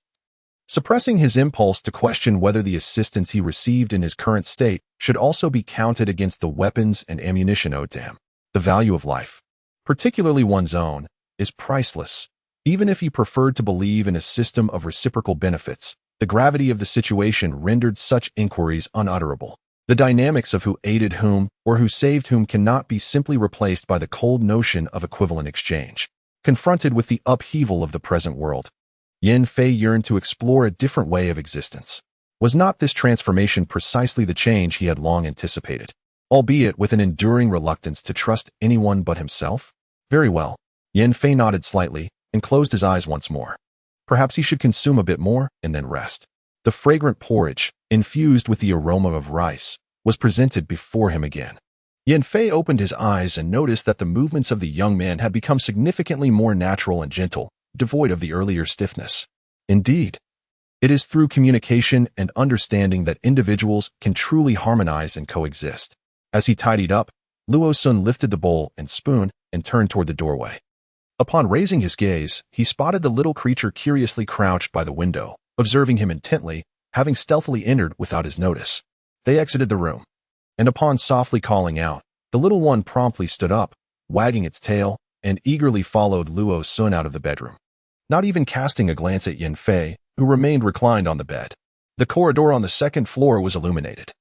Suppressing his impulse to question whether the assistance he received in his current state should also be counted against the weapons and ammunition owed to him. The value of life, particularly one's own, is priceless. Even if he preferred to believe in a system of reciprocal benefits, the gravity of the situation rendered such inquiries unutterable. The dynamics of who aided whom or who saved whom cannot be simply replaced by the cold notion of equivalent exchange. Confronted with the upheaval of the present world, Yin Fei yearned to explore a different way of existence. Was not this transformation precisely the change he had long anticipated, albeit with an enduring reluctance to trust anyone but himself? Very well. Yin Fei nodded slightly and closed his eyes once more. Perhaps he should consume a bit more and then rest. The fragrant porridge, infused with the aroma of rice, was presented before him again. Yin Fei opened his eyes and noticed that the movements of the young man had become significantly more natural and gentle, devoid of the earlier stiffness. Indeed, it is through communication and understanding that individuals can truly harmonize and coexist. As he tidied up, Luo Sun lifted the bowl and spoon and turned toward the doorway. Upon raising his gaze, he spotted the little creature curiously crouched by the window, observing him intently, having stealthily entered without his notice. They exited the room, and upon softly calling out, the little one promptly stood up, wagging its tail, and eagerly followed Luo Sun out of the bedroom, not even casting a glance at Yin Fei, who remained reclined on the bed. The corridor on the second floor was illuminated.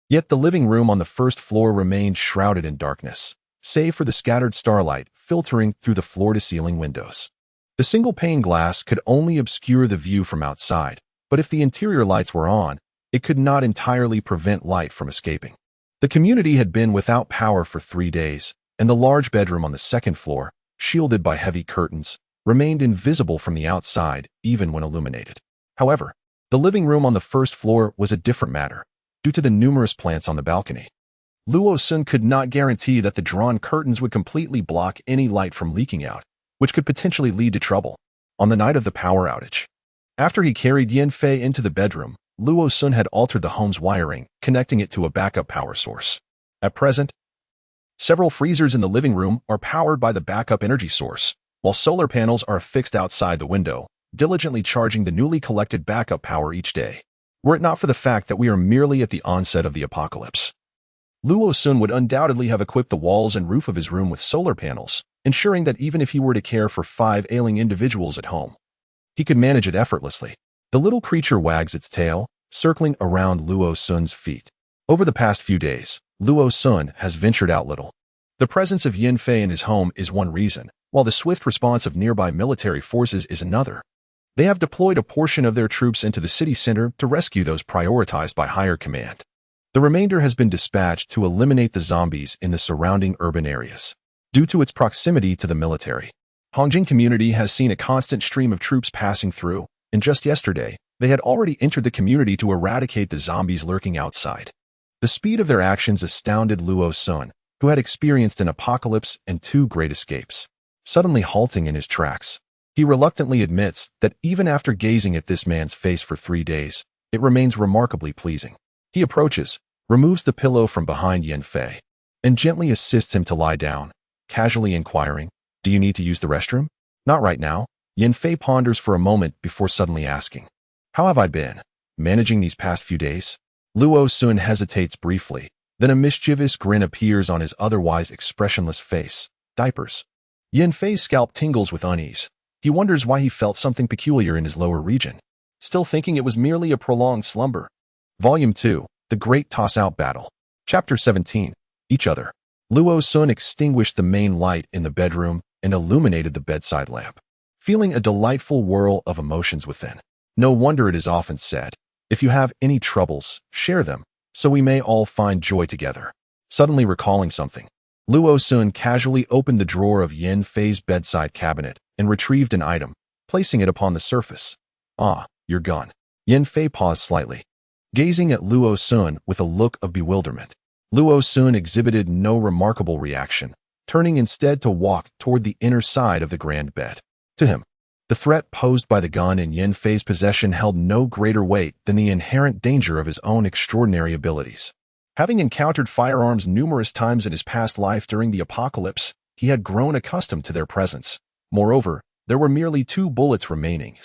Yet the living room on the first floor remained shrouded in darkness, save for the scattered starlight filtering through the floor-to-ceiling windows. The single pane glass could only obscure the view from outside, but if the interior lights were on, it could not entirely prevent light from escaping. The community had been without power for 3 days, and the large bedroom on the second floor, shielded by heavy curtains, remained invisible from the outside even when illuminated. However, the living room on the first floor was a different matter, due to the numerous plants on the balcony. Luo Sun could not guarantee that the drawn curtains would completely block any light from leaking out, which could potentially lead to trouble on the night of the power outage. After he carried Yin Fei into the bedroom, Luo Sun had altered the home's wiring, connecting it to a backup power source. At present, several freezers in the living room are powered by the backup energy source, while solar panels are affixed outside the window, diligently charging the newly collected backup power each day. Were it not for the fact that we are merely at the onset of the apocalypse, Luo Sun would undoubtedly have equipped the walls and roof of his room with solar panels, ensuring that even if he were to care for 5 ailing individuals at home, he could manage it effortlessly. The little creature wags its tail, circling around Luo Sun's feet. Over the past few days, Luo Sun has ventured out little. The presence of Yin Fei in his home is one reason, while the swift response of nearby military forces is another. They have deployed a portion of their troops into the city center to rescue those prioritized by higher command. The remainder has been dispatched to eliminate the zombies in the surrounding urban areas. Due to its proximity to the military, Hongjing community has seen a constant stream of troops passing through, and just yesterday, they had already entered the community to eradicate the zombies lurking outside. The speed of their actions astounded Luo Sun, who had experienced an apocalypse and 2 great escapes. Suddenly halting in his tracks, he reluctantly admits that even after gazing at this man's face for 3 days, it remains remarkably pleasing. He approaches, removes the pillow from behind Yin Fei, and gently assists him to lie down, casually inquiring, "Do you need to use the restroom?" "Not right now." Yin Fei ponders for a moment before suddenly asking, "How have I been managing these past few days?" Luo Sun hesitates briefly, then a mischievous grin appears on his otherwise expressionless face. Diapers. Yin Fei's scalp tingles with unease. He wonders why he felt something peculiar in his lower region, still thinking it was merely a prolonged slumber. Volume 2, The Great Toss-Out Battle. Chapter 17, Each Other. Luo Sun extinguished the main light in the bedroom and illuminated the bedside lamp, feeling a delightful whirl of emotions within. No wonder it is often said, "If you have any troubles, share them, so we may all find joy together." Suddenly recalling something, Luo Sun casually opened the drawer of Yin Fei's bedside cabinet and retrieved an item, placing it upon the surface. "Ah, your gun." Yin Fei paused slightly, gazing at Luo Sun with a look of bewilderment. Luo Sun exhibited no remarkable reaction, turning instead to walk toward the inner side of the grand bed. To him, the threat posed by the gun in Yin Fei's possession held no greater weight than the inherent danger of his own extraordinary abilities. Having encountered firearms numerous times in his past life during the apocalypse, he had grown accustomed to their presence. Moreover, there were merely 2 bullets remaining,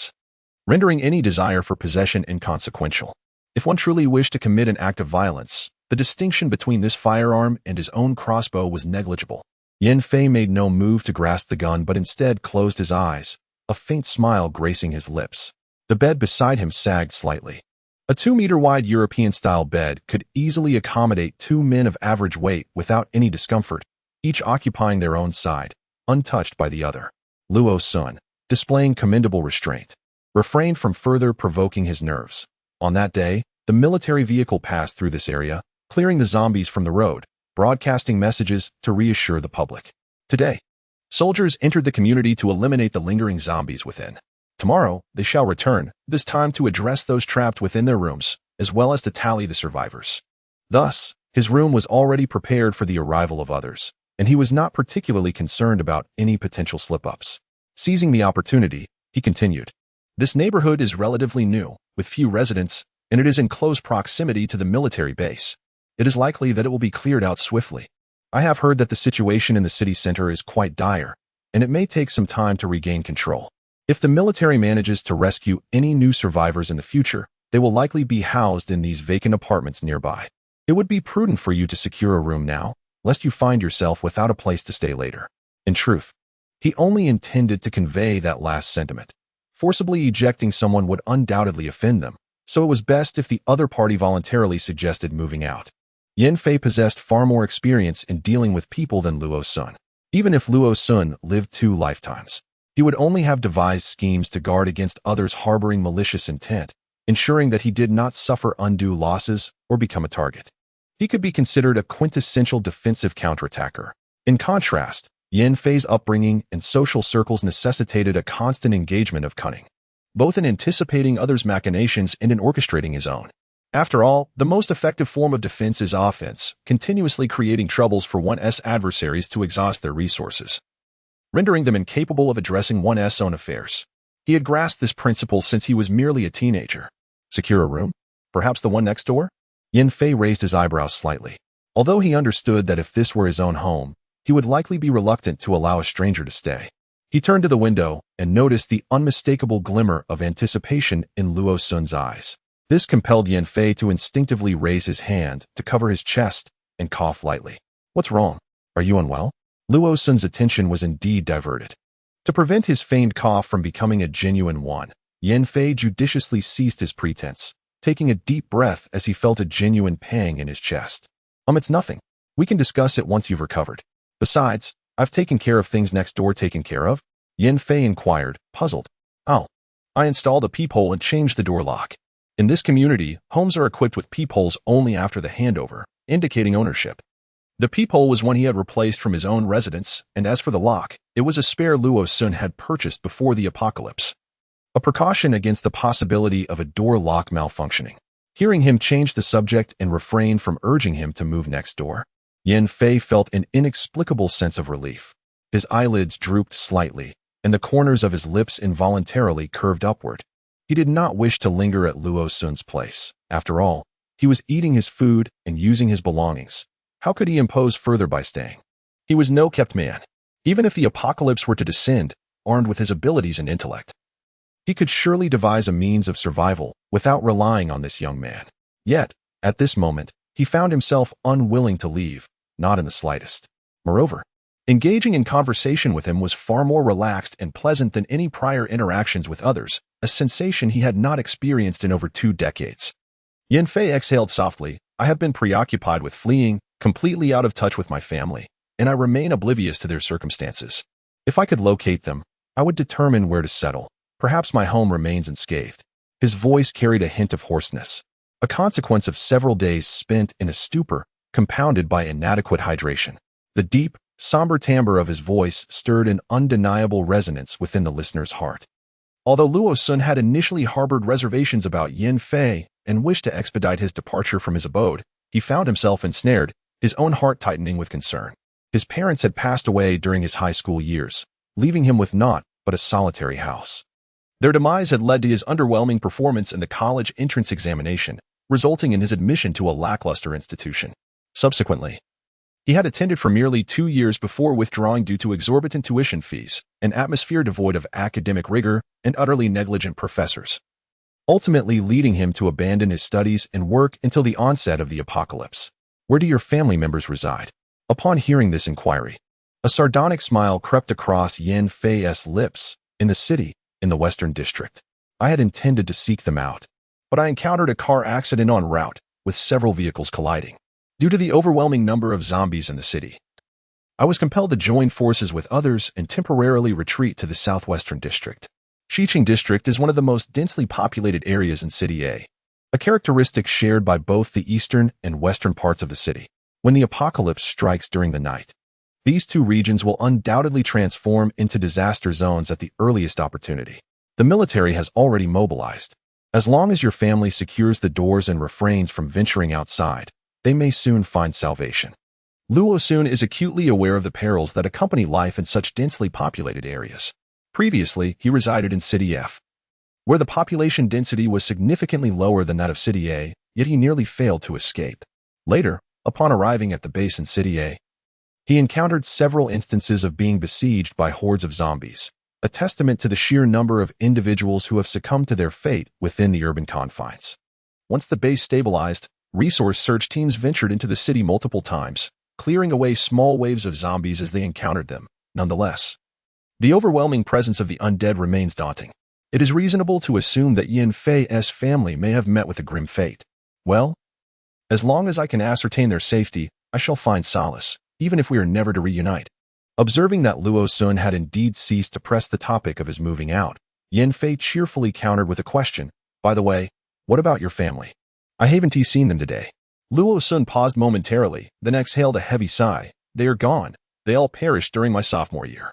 rendering any desire for possession inconsequential. If one truly wished to commit an act of violence, the distinction between this firearm and his own crossbow was negligible. Yin Fei made no move to grasp the gun but instead closed his eyes, a faint smile gracing his lips. The bed beside him sagged slightly. A 2-meter-wide European-style bed could easily accommodate 2 men of average weight without any discomfort, each occupying their own side, untouched by the other. Luo Sun, displaying commendable restraint, refrained from further provoking his nerves. On that day, the military vehicle passed through this area, clearing the zombies from the road, broadcasting messages to reassure the public. Today, soldiers entered the community to eliminate the lingering zombies within. Tomorrow, they shall return, this time to address those trapped within their rooms, as well as to tally the survivors. Thus, his room was already prepared for the arrival of others, and he was not particularly concerned about any potential slip-ups. Seizing the opportunity, he continued, "This neighborhood is relatively new, with few residents, and it is in close proximity to the military base. It is likely that it will be cleared out swiftly. I have heard that the situation in the city center is quite dire, and it may take some time to regain control. If the military manages to rescue any new survivors in the future, they will likely be housed in these vacant apartments nearby. It would be prudent for you to secure a room now, lest you find yourself without a place to stay later." In truth, he only intended to convey that last sentiment. Forcibly ejecting someone would undoubtedly offend them, so it was best if the other party voluntarily suggested moving out. Yan Fei possessed far more experience in dealing with people than Luo Sun. Even if Luo Sun lived 2 lifetimes, he would only have devised schemes to guard against others harboring malicious intent, ensuring that he did not suffer undue losses or become a target. He could be considered a quintessential defensive counterattacker. In contrast, Yan Fei's upbringing and social circles necessitated a constant engagement of cunning, both in anticipating others' machinations and in orchestrating his own. After all, the most effective form of defense is offense, continuously creating troubles for one's adversaries to exhaust their resources, rendering them incapable of addressing one's own affairs. He had grasped this principle since he was merely a teenager. Secure a room? Perhaps the one next door? Yan Fei raised his eyebrows slightly. Although he understood that if this were his own home, he would likely be reluctant to allow a stranger to stay. He turned to the window and noticed the unmistakable glimmer of anticipation in Luo Sun's eyes. This compelled Yan Fei to instinctively raise his hand to cover his chest and cough lightly. "What's wrong? Are you unwell?" Luo Sun's attention was indeed diverted. To prevent his feigned cough from becoming a genuine one, Yan Fei judiciously ceased his pretense, taking a deep breath as he felt a genuine pang in his chest. It's nothing. We can discuss it once you've recovered. Besides, I've taken care of things next door." "Taken care of?" Yan Fei inquired, puzzled. "Oh, I installed a peephole and changed the door lock. In this community, homes are equipped with peepholes only after the handover, indicating ownership. The peephole was one he had replaced from his own residence, and as for the lock, it was a spare Luo Sun had purchased before the apocalypse, a precaution against the possibility of a door lock malfunctioning." Hearing him change the subject and refrain from urging him to move next door, Yan Fei felt an inexplicable sense of relief. His eyelids drooped slightly, and the corners of his lips involuntarily curved upward. He did not wish to linger at Luo Sun's place. After all, he was eating his food and using his belongings. How could he impose further by staying? He was no kept man. Even if the apocalypse were to descend, armed with his abilities and intellect, he could surely devise a means of survival without relying on this young man. Yet, at this moment, he found himself unwilling to leave, not in the slightest. Moreover, engaging in conversation with him was far more relaxed and pleasant than any prior interactions with others, a sensation he had not experienced in over 2 decades. Yan Fei exhaled softly. "I have been preoccupied with fleeing, completely out of touch with my family, and I remain oblivious to their circumstances. If I could locate them, I would determine where to settle. Perhaps my home remains unscathed." His voice carried a hint of hoarseness, a consequence of several days spent in a stupor compounded by inadequate hydration. The deep, somber timbre of his voice stirred an undeniable resonance within the listener's heart. Although Luo Sun had initially harbored reservations about Yan Fei and wished to expedite his departure from his abode, he found himself ensnared, his own heart tightening with concern. His parents had passed away during his high school years, leaving him with naught but a solitary house. Their demise had led to his underwhelming performance in the college entrance examination, resulting in his admission to a lackluster institution. Subsequently, he had attended for merely 2 years before withdrawing due to exorbitant tuition fees, an atmosphere devoid of academic rigor, and utterly negligent professors, ultimately leading him to abandon his studies and work until the onset of the apocalypse. "Where do your family members reside?" Upon hearing this inquiry, a sardonic smile crept across Yan Fei's lips. "In the city, in the Western District. I had intended to seek them out, but I encountered a car accident en route, with several vehicles colliding. Due to the overwhelming number of zombies in the city, I was compelled to join forces with others and temporarily retreat to the southwestern district. Xiqing District is one of the most densely populated areas in City a characteristic shared by both the eastern and western parts of the city. When the apocalypse strikes during the night, these two regions will undoubtedly transform into disaster zones at the earliest opportunity. The military has already mobilized. As long as your family secures the doors and refrains from venturing outside, they may soon find salvation. Luo Sun is acutely aware of the perils that accompany life in such densely populated areas. Previously, he resided in City F, where the population density was significantly lower than that of City A, yet he nearly failed to escape. Later, upon arriving at the base in City A, he encountered several instances of being besieged by hordes of zombies, a testament to the sheer number of individuals who have succumbed to their fate within the urban confines. Once the base stabilized, resource search teams ventured into the city multiple times, clearing away small waves of zombies as they encountered them. Nonetheless, the overwhelming presence of the undead remains daunting. It is reasonable to assume that Yin Fei's family may have met with a grim fate. Well, as long as I can ascertain their safety, I shall find solace, even if we are never to reunite. Observing that Luo Sun had indeed ceased to press the topic of his moving out, Yin Fei cheerfully countered with a question. By the way, what about your family? I haven't seen them today. Luo Sun paused momentarily, then exhaled a heavy sigh. They are gone. They all perished during my sophomore year.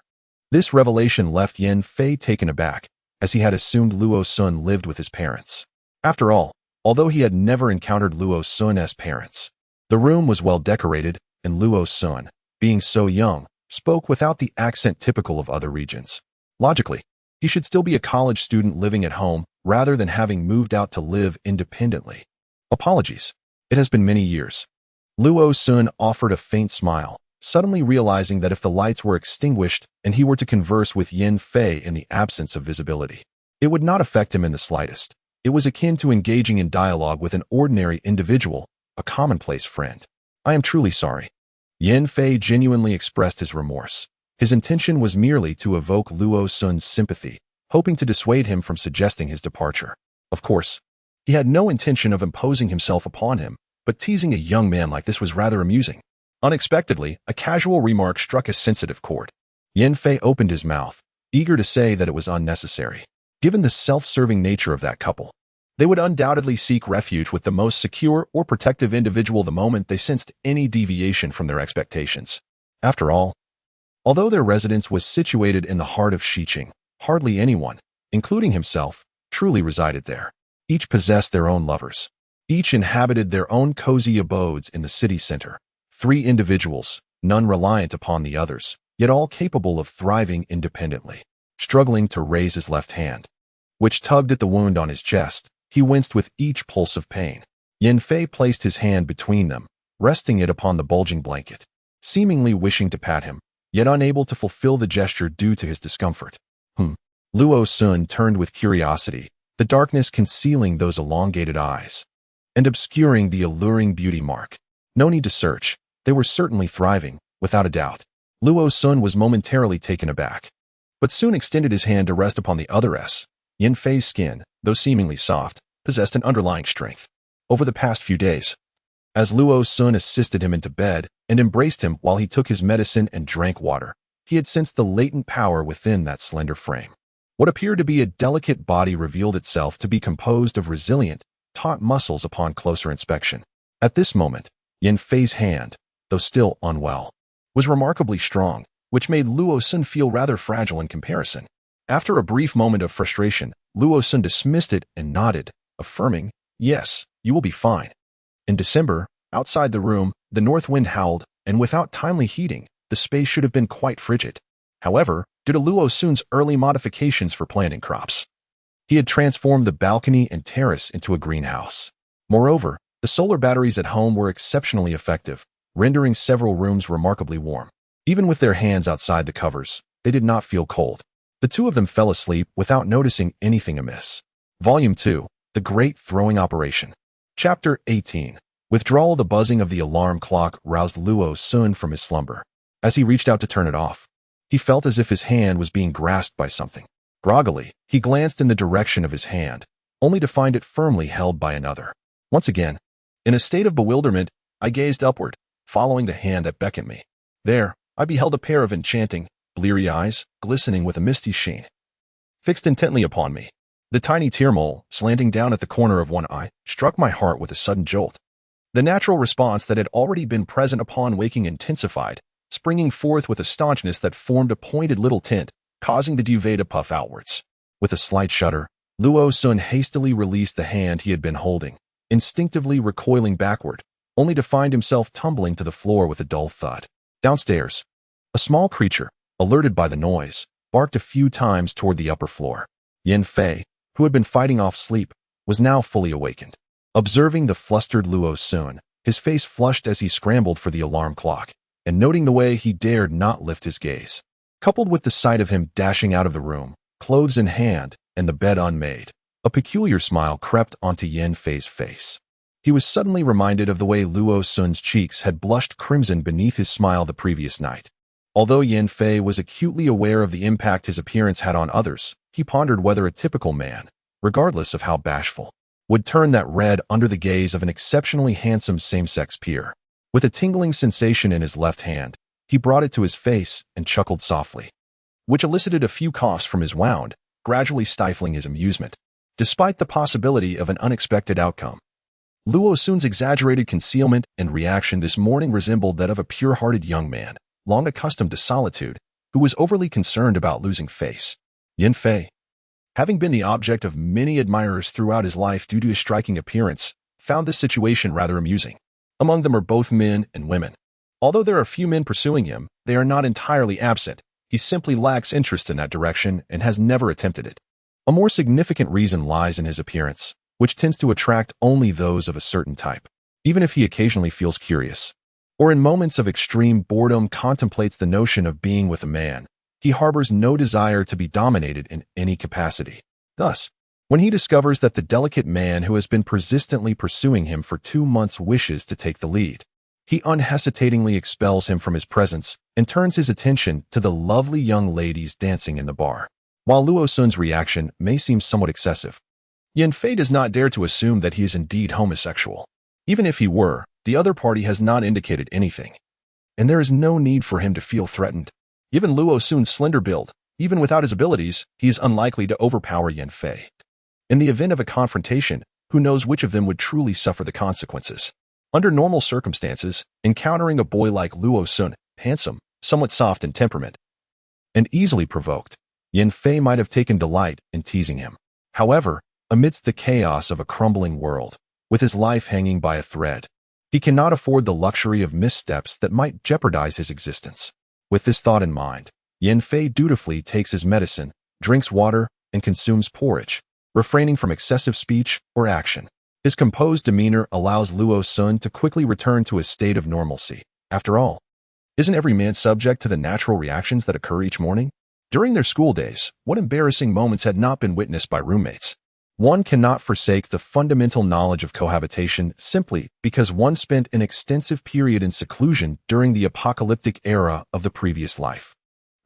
This revelation left Yin Fei taken aback, as he had assumed Luo Sun lived with his parents. After all, although he had never encountered Luo Sun's parents, the room was well decorated, and Luo Sun, being so young, spoke without the accent typical of other regions. Logically, he should still be a college student living at home rather than having moved out to live independently. Apologies. It has been many years. Luo Sun offered a faint smile, suddenly realizing that if the lights were extinguished and he were to converse with Yin Fei in the absence of visibility, it would not affect him in the slightest. It was akin to engaging in dialogue with an ordinary individual, a commonplace friend. I am truly sorry. Yin Fei genuinely expressed his remorse. His intention was merely to evoke Luo Sun's sympathy, hoping to dissuade him from suggesting his departure. Of course, he had no intention of imposing himself upon him, but teasing a young man like this was rather amusing. Unexpectedly, a casual remark struck a sensitive chord. Yin Fei opened his mouth, eager to say that it was unnecessary. Given the self-serving nature of that couple, they would undoubtedly seek refuge with the most secure or protective individual the moment they sensed any deviation from their expectations. After all, although their residence was situated in the heart of Xiqing, hardly anyone, including himself, truly resided there. Each possessed their own lovers. Each inhabited their own cozy abodes in the city center. 3 individuals, none reliant upon the others, yet all capable of thriving independently. Struggling to raise his left hand, which tugged at the wound on his chest, he winced with each pulse of pain. Yin Fei placed his hand between them, resting it upon the bulging blanket, seemingly wishing to pat him, yet unable to fulfill the gesture due to his discomfort. Luo Sun turned with curiosity, the darkness concealing those elongated eyes and obscuring the alluring beauty mark. No need to search. They were certainly thriving, without a doubt. Luo Sun was momentarily taken aback, but soon extended his hand to rest upon the other S. Yin Fei's skin, though seemingly soft, possessed an underlying strength. Over the past few days, as Luo Sun assisted him into bed and embraced him while he took his medicine and drank water, he had sensed the latent power within that slender frame. What appeared to be a delicate body revealed itself to be composed of resilient, taut muscles upon closer inspection. At this moment, Yin Fei's hand, though still unwell, was remarkably strong, which made Luo Sun feel rather fragile in comparison. After a brief moment of frustration, Luo Sun dismissed it and nodded, affirming, "Yes, you will be fine." In December, outside the room, the north wind howled, and without timely heating, the space should have been quite frigid. However, due to Luo Sun's early modifications for planting crops, he had transformed the balcony and terrace into a greenhouse. Moreover, the solar batteries at home were exceptionally effective, rendering several rooms remarkably warm. Even with their hands outside the covers, they did not feel cold. The two of them fell asleep without noticing anything amiss. Volume 2, The Great Throwing Operation. Chapter 18. Withdrawal. The buzzing of the alarm clock roused Luo Sun from his slumber. As he reached out to turn it off, he felt as if his hand was being grasped by something. Groggily, he glanced in the direction of his hand, only to find it firmly held by another. Once again, in a state of bewilderment, I gazed upward, following the hand that beckoned me. There, I beheld a pair of enchanting, bleary eyes, glistening with a misty sheen, fixed intently upon me. The tiny tear mole, slanting down at the corner of one eye, struck my heart with a sudden jolt. The natural response that had already been present upon waking intensified, springing forth with a staunchness that formed a pointed little tint, causing the duvet to puff outwards. With a slight shudder, Luo Sun hastily released the hand he had been holding, instinctively recoiling backward, only to find himself tumbling to the floor with a dull thud. Downstairs, a small creature, alerted by the noise, barked a few times toward the upper floor. Yin Fei, who had been fighting off sleep, was now fully awakened. Observing the flustered Luo Sun, his face flushed as he scrambled for the alarm clock, and noting the way he dared not lift his gaze. Coupled with the sight of him dashing out of the room, clothes in hand, and the bed unmade, a peculiar smile crept onto Yin Fei's face. He was suddenly reminded of the way Luo Sun's cheeks had blushed crimson beneath his smile the previous night. Although Yin Fei was acutely aware of the impact his appearance had on others, he pondered whether a typical man, regardless of how bashful, would turn that red under the gaze of an exceptionally handsome same-sex peer. With a tingling sensation in his left hand, he brought it to his face and chuckled softly, which elicited a few coughs from his wound, gradually stifling his amusement. Despite the possibility of an unexpected outcome, Luo Sun's exaggerated concealment and reaction this morning resembled that of a pure-hearted young man, long accustomed to solitude, who was overly concerned about losing face. Yin Fei, having been the object of many admirers throughout his life due to his striking appearance, found this situation rather amusing. Among them are both men and women. Although there are few men pursuing him, they are not entirely absent. He simply lacks interest in that direction and has never attempted it. A more significant reason lies in his appearance, which tends to attract only those of a certain type. Even if he occasionally feels curious, or in moments of extreme boredom contemplates the notion of being with a man, he harbors no desire to be dominated in any capacity. Thus, when he discovers that the delicate man who has been persistently pursuing him for 2 months wishes to take the lead, he unhesitatingly expels him from his presence and turns his attention to the lovely young ladies dancing in the bar. While Luo Sun's reaction may seem somewhat excessive, Yin Fei does not dare to assume that he is indeed homosexual. Even if he were, the other party has not indicated anything, and there is no need for him to feel threatened. Given Luo Sun's slender build, even without his abilities, he is unlikely to overpower Yin Fei. In the event of a confrontation, who knows which of them would truly suffer the consequences? Under normal circumstances, encountering a boy like Luo Sun, handsome, somewhat soft in temperament, and easily provoked, Yin Fei might have taken delight in teasing him. However, amidst the chaos of a crumbling world, with his life hanging by a thread, he cannot afford the luxury of missteps that might jeopardize his existence. With this thought in mind, Yin Fei dutifully takes his medicine, drinks water, and consumes porridge, refraining from excessive speech or action. His composed demeanor allows Luo Sun to quickly return to a state of normalcy. After all, isn't every man subject to the natural reactions that occur each morning? During their school days, what embarrassing moments had not been witnessed by roommates? One cannot forsake the fundamental knowledge of cohabitation simply because one spent an extensive period in seclusion during the apocalyptic era of the previous life.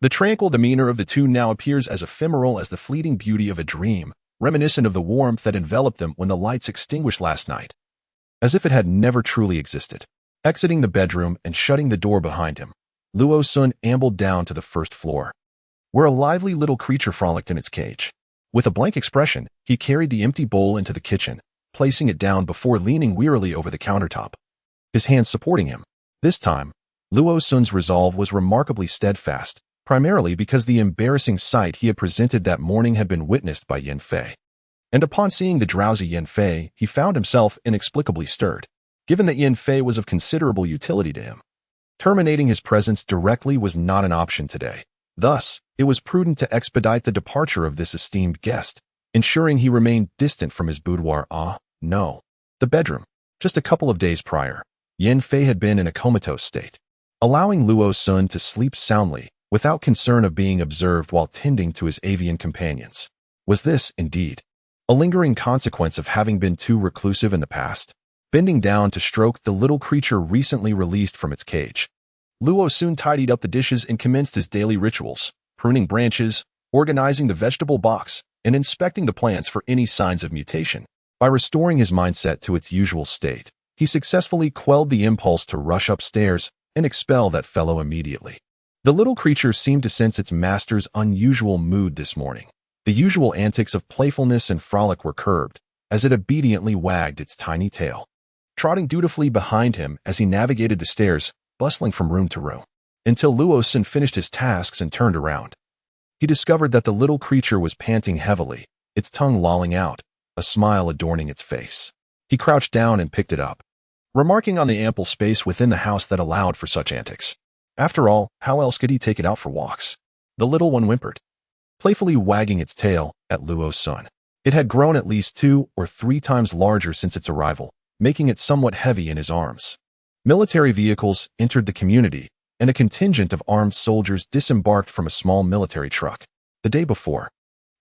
The tranquil demeanor of the two now appears as ephemeral as the fleeting beauty of a dream, reminiscent of the warmth that enveloped them when the lights extinguished last night, as if it had never truly existed. Exiting the bedroom and shutting the door behind him, Luo Sun ambled down to the first floor, where a lively little creature frolicked in its cage. With a blank expression, he carried the empty bowl into the kitchen, placing it down before leaning wearily over the countertop, his hands supporting him. This time, Luo Sun's resolve was remarkably steadfast, primarily because the embarrassing sight he had presented that morning had been witnessed by Yin Fei. And upon seeing the drowsy Yin Fei, he found himself inexplicably stirred, given that Yin Fei was of considerable utility to him. Terminating his presence directly was not an option today. Thus, it was prudent to expedite the departure of this esteemed guest, ensuring he remained distant from his boudoir. The bedroom. Just a couple of days prior, Yin Fei had been in a comatose state, allowing Luo Sun to sleep soundly without concern of being observed while tending to his avian companions. Was this, indeed, a lingering consequence of having been too reclusive in the past? Bending down to stroke the little creature recently released from its cage, Luo soon tidied up the dishes and commenced his daily rituals, pruning branches, organizing the vegetable box, and inspecting the plants for any signs of mutation. By restoring his mindset to its usual state, he successfully quelled the impulse to rush upstairs and expel that fellow immediately. The little creature seemed to sense its master's unusual mood this morning. The usual antics of playfulness and frolic were curbed, as it obediently wagged its tiny tail, trotting dutifully behind him as he navigated the stairs, bustling from room to room, until Luo-san finished his tasks and turned around. He discovered that the little creature was panting heavily, its tongue lolling out, a smile adorning its face. He crouched down and picked it up, remarking on the ample space within the house that allowed for such antics. After all, how else could he take it out for walks? The little one whimpered, playfully wagging its tail at Luo-san. It had grown at least 2 or 3 times larger since its arrival, making it somewhat heavy in his arms. Military vehicles entered the community, and a contingent of armed soldiers disembarked from a small military truck. The day before,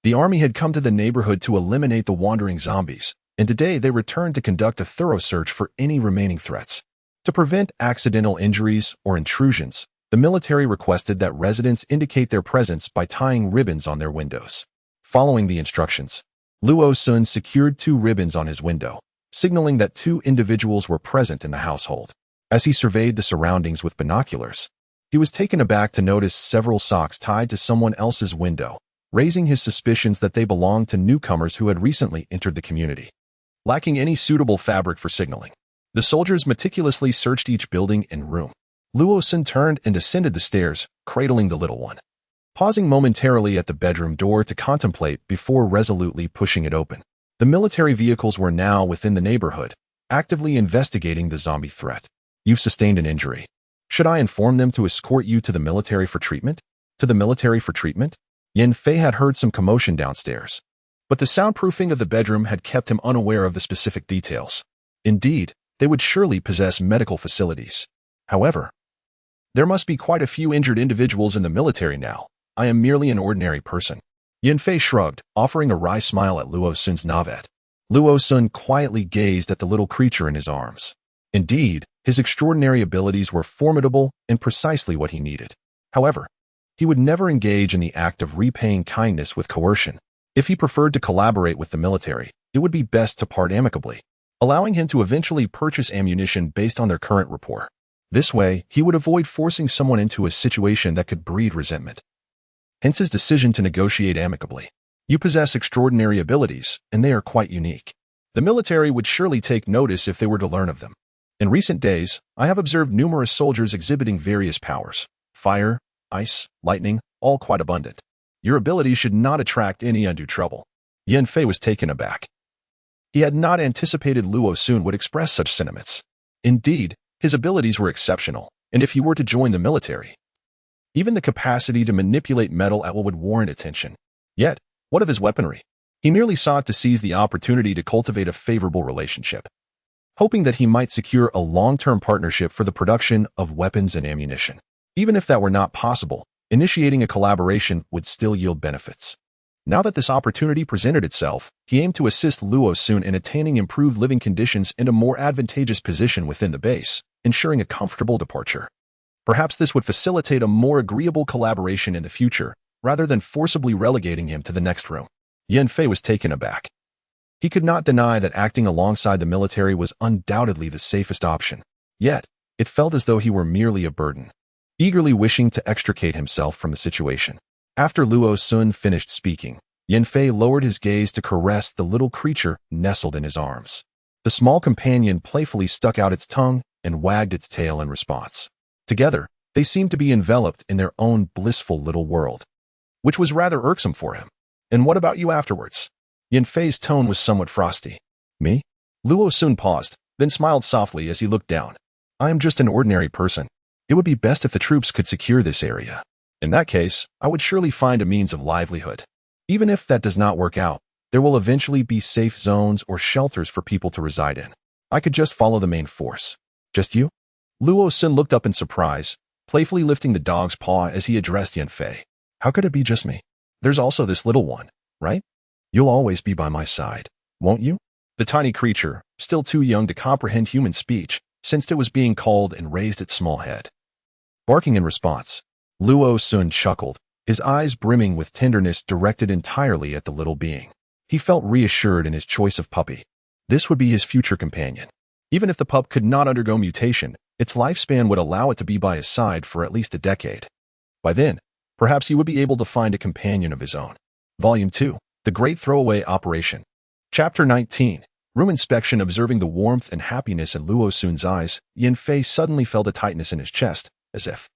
the army had come to the neighborhood to eliminate the wandering zombies, and today they returned to conduct a thorough search for any remaining threats. To prevent accidental injuries or intrusions, the military requested that residents indicate their presence by tying ribbons on their windows. Following the instructions, Luo-san secured 2 ribbons on his window, signaling that 2 individuals were present in the household. As he surveyed the surroundings with binoculars, he was taken aback to notice several socks tied to someone else's window, raising his suspicions that they belonged to newcomers who had recently entered the community. Lacking any suitable fabric for signaling, the soldiers meticulously searched each building and room. Luo-san turned and descended the stairs, cradling the little one, pausing momentarily at the bedroom door to contemplate before resolutely pushing it open. The military vehicles were now within the neighborhood, actively investigating the zombie threat. You've sustained an injury. Should I inform them to escort you to the military for treatment? To the military for treatment? Yan-Fei had heard some commotion downstairs, but the soundproofing of the bedroom had kept him unaware of the specific details. Indeed, they would surely possess medical facilities. However, there must be quite a few injured individuals in the military now. I am merely an ordinary person. Yan-Fei shrugged, offering a wry smile at Luo-san's navet. Luo-san quietly gazed at the little creature in his arms. Indeed, his extraordinary abilities were formidable and precisely what he needed. However, he would never engage in the act of repaying kindness with coercion. If he preferred to collaborate with the military, it would be best to part amicably, allowing him to eventually purchase ammunition based on their current rapport. This way, he would avoid forcing someone into a situation that could breed resentment. Hence his decision to negotiate amicably. You possess extraordinary abilities, and they are quite unique. The military would surely take notice if they were to learn of them. In recent days, I have observed numerous soldiers exhibiting various powers. Fire, ice, lightning, all quite abundant. Your abilities should not attract any undue trouble. Yan-Fei was taken aback. He had not anticipated Luo-san would express such sentiments. Indeed, his abilities were exceptional, and if he were to join the military, even the capacity to manipulate metal at will would warrant attention. Yet, what of his weaponry? He merely sought to seize the opportunity to cultivate a favorable relationship, hoping that he might secure a long-term partnership for the production of weapons and ammunition. Even if that were not possible, initiating a collaboration would still yield benefits. Now that this opportunity presented itself, he aimed to assist Luo-san in attaining improved living conditions and a more advantageous position within the base, ensuring a comfortable departure. Perhaps this would facilitate a more agreeable collaboration in the future, rather than forcibly relegating him to the next room. Yan-Fei was taken aback. He could not deny that acting alongside the military was undoubtedly the safest option. Yet, it felt as though he were merely a burden, eagerly wishing to extricate himself from the situation. After Luo-san finished speaking, Yan-Fei lowered his gaze to caress the little creature nestled in his arms. The small companion playfully stuck out its tongue and wagged its tail in response. Together, they seemed to be enveloped in their own blissful little world, which was rather irksome for him. And what about you afterwards? Yan-Fei's tone was somewhat frosty. Me? Luo-san paused, then smiled softly as he looked down. I am just an ordinary person. It would be best if the troops could secure this area. In that case, I would surely find a means of livelihood. Even if that does not work out, there will eventually be safe zones or shelters for people to reside in. I could just follow the main force. Just you? Luo-san looked up in surprise, playfully lifting the dog's paw as he addressed Yan-Fei. How could it be just me? There's also this little one, right? You'll always be by my side, won't you? The tiny creature, still too young to comprehend human speech, sensed it was being called and raised its small head. Barking in response, Luo-san chuckled, his eyes brimming with tenderness directed entirely at the little being. He felt reassured in his choice of puppy. This would be his future companion. Even if the pup could not undergo mutation, its lifespan would allow it to be by his side for at least a decade. By then, perhaps he would be able to find a companion of his own. Volume 2, The Great Throwaway Operation. Chapter 19. Room inspection. Observing the warmth and happiness in Luo Sun's eyes, Yin Fei suddenly felt a tightness in his chest, as if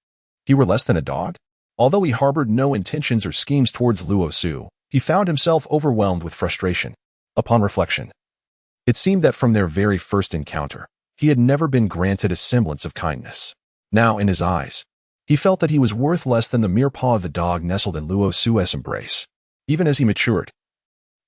he were less than a dog. Although he harbored no intentions or schemes towards Luo Su, he found himself overwhelmed with frustration. Upon reflection, it seemed that from their very first encounter, he had never been granted a semblance of kindness. Now, in his eyes, he felt that he was worth less than the mere paw of the dog nestled in Luo Su's embrace. Even as he matured,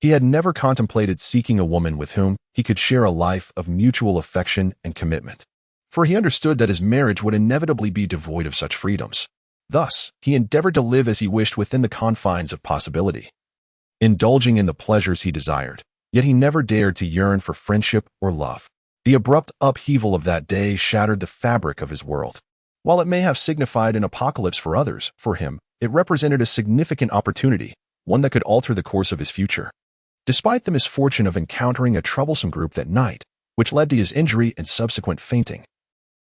he had never contemplated seeking a woman with whom he could share a life of mutual affection and commitment, for he understood that his marriage would inevitably be devoid of such freedoms. Thus, he endeavored to live as he wished within the confines of possibility, indulging in the pleasures he desired, yet he never dared to yearn for friendship or love. The abrupt upheaval of that day shattered the fabric of his world. While it may have signified an apocalypse for others, for him, it represented a significant opportunity, one that could alter the course of his future. Despite the misfortune of encountering a troublesome group that night, which led to his injury and subsequent fainting,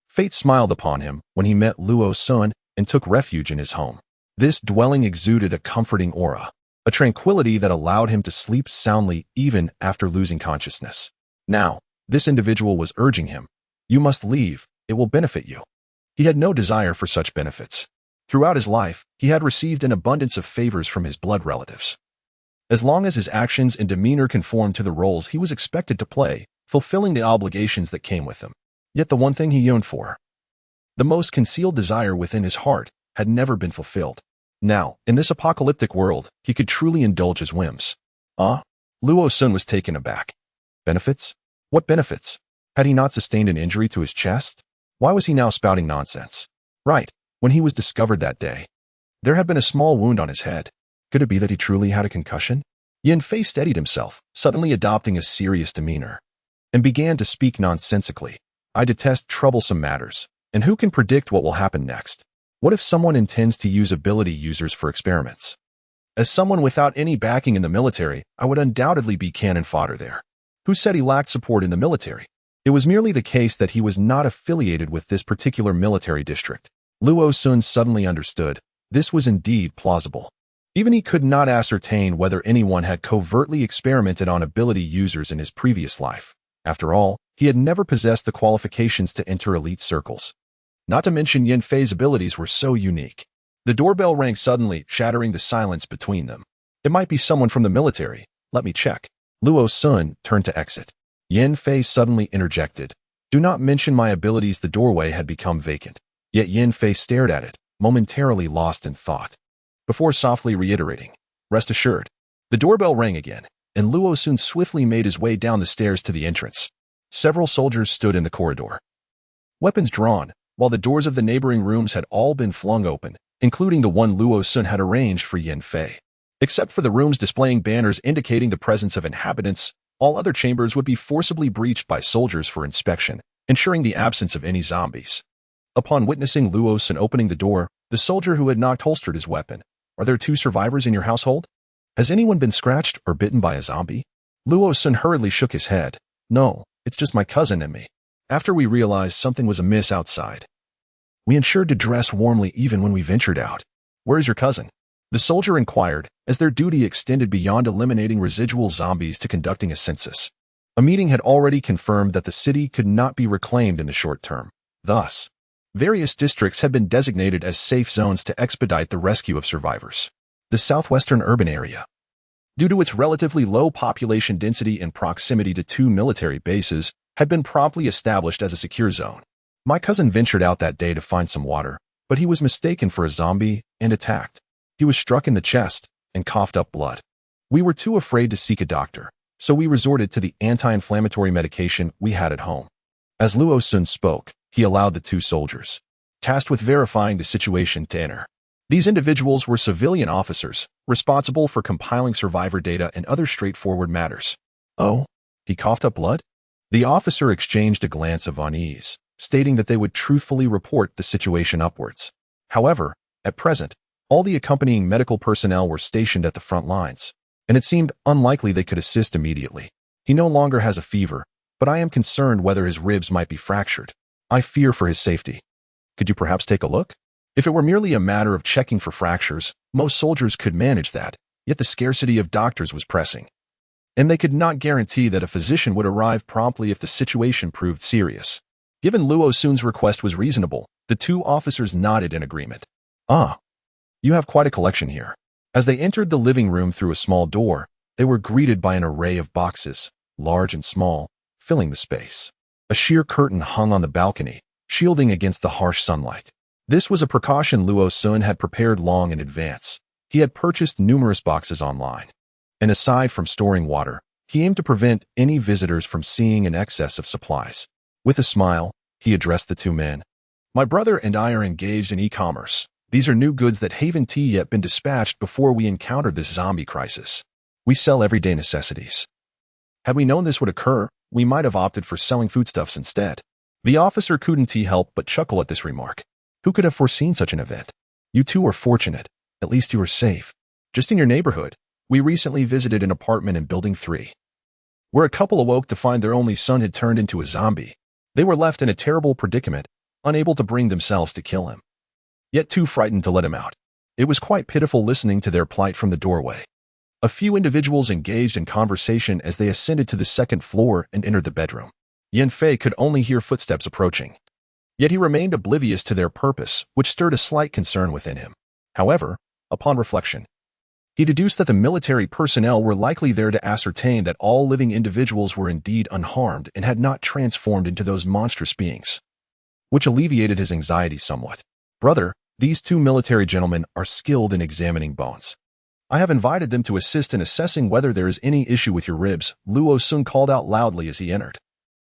fate smiled upon him when he met Luo Sun and took refuge in his home. This dwelling exuded a comforting aura, a tranquility that allowed him to sleep soundly even after losing consciousness. Now, this individual was urging him, "You must leave, it will benefit you." He had no desire for such benefits. Throughout his life, he had received an abundance of favors from his blood relatives. As long as his actions and demeanor conformed to the roles he was expected to play, fulfilling the obligations that came with them. Yet the one thing he yearned for, the most concealed desire within his heart, had never been fulfilled. Now, in this apocalyptic world, he could truly indulge his whims. Luo Sun was taken aback. Benefits? What benefits? Had he not sustained an injury to his chest? Why was he now spouting nonsense? Right, when he was discovered that day, there had been a small wound on his head. Could it be that he truly had a concussion? Yin Fei steadied himself, suddenly adopting a serious demeanor, and began to speak nonsensically. I detest troublesome matters, and who can predict what will happen next? What if someone intends to use ability users for experiments? As someone without any backing in the military, I would undoubtedly be cannon fodder there. Who said he lacked support in the military? It was merely the case that he was not affiliated with this particular military district. Luo Sun suddenly understood. This was indeed plausible. Even he could not ascertain whether anyone had covertly experimented on ability users in his previous life. After all, he had never possessed the qualifications to enter elite circles. Not to mention Yin Fei's abilities were so unique. The doorbell rang suddenly, shattering the silence between them. It might be someone from the military. Let me check. Luo Sun turned to exit. Yin Fei suddenly interjected. Do not mention my abilities. The doorway had become vacant. Yet Yin Fei stared at it, momentarily lost in thought, before softly reiterating, "Rest assured." The doorbell rang again, and Luo Sun swiftly made his way down the stairs to the entrance. Several soldiers stood in the corridor, weapons drawn, while the doors of the neighboring rooms had all been flung open, including the one Luo Sun had arranged for Yin Fei. Except for the rooms displaying banners indicating the presence of inhabitants, all other chambers would be forcibly breached by soldiers for inspection, ensuring the absence of any zombies. Upon witnessing Luo Sun opening the door, the soldier who had knocked holstered his weapon. "Are there 2 survivors in your household? Has anyone been scratched or bitten by a zombie?" Luo Sun hurriedly shook his head. "No, it's just my cousin and me. After we realized something was amiss outside, we ensured to dress warmly even when we ventured out." "Where is your cousin?" the soldier inquired, as their duty extended beyond eliminating residual zombies to conducting a census. A meeting had already confirmed that the city could not be reclaimed in the short term. Thus, various districts had been designated as safe zones to expedite the rescue of survivors. The southwestern urban area, due to its relatively low population density and proximity to 2 military bases, had been promptly established as a secure zone. My cousin ventured out that day to find some water, but he was mistaken for a zombie and attacked. He was struck in the chest and coughed up blood. We were too afraid to seek a doctor, so we resorted to the anti-inflammatory medication we had at home. As Luo Sun spoke, he allowed the 2 soldiers, tasked with verifying the situation, to enter. These individuals were civilian officers, responsible for compiling survivor data and other straightforward matters. "Oh, he coughed up blood?" The officer exchanged a glance of unease, stating that they would truthfully report the situation upwards. However, at present, all the accompanying medical personnel were stationed at the front lines, and it seemed unlikely they could assist immediately. "He no longer has a fever, but I am concerned whether his ribs might be fractured. I fear for his safety. Could you perhaps take a look?" If it were merely a matter of checking for fractures, most soldiers could manage that, yet the scarcity of doctors was pressing. And they could not guarantee that a physician would arrive promptly if the situation proved serious. Given Luo Sun's request was reasonable, the two officers nodded in agreement. Ah, you have quite a collection here. As they entered the living room through a small door, they were greeted by an array of boxes, large and small, filling the space. A sheer curtain hung on the balcony, shielding against the harsh sunlight. This was a precaution Luo Sun had prepared long in advance. He had purchased numerous boxes online. And aside from storing water, he aimed to prevent any visitors from seeing an excess of supplies. With a smile, he addressed the two men. My brother and I are engaged in e-commerce. These are new goods that haven't yet been dispatched before we encountered this zombie crisis. We sell everyday necessities. Had we known this would occur, we might have opted for selling foodstuffs instead. The officer couldn't help but chuckle at this remark. Who could have foreseen such an event? You two are fortunate. At least you are safe. Just in your neighborhood, we recently visited an apartment in Building 3, where a couple awoke to find their only son had turned into a zombie. They were left in a terrible predicament, unable to bring themselves to kill him, yet too frightened to let him out. It was quite pitiful listening to their plight from the doorway. A few individuals engaged in conversation as they ascended to the second floor and entered the bedroom. Yan Fei could only hear footsteps approaching. Yet he remained oblivious to their purpose, which stirred a slight concern within him. However, upon reflection, he deduced that the military personnel were likely there to ascertain that all living individuals were indeed unharmed and had not transformed into those monstrous beings, which alleviated his anxiety somewhat. Brother, these two military gentlemen are skilled in examining bones. I have invited them to assist in assessing whether there is any issue with your ribs, Luo Sun called out loudly as he entered.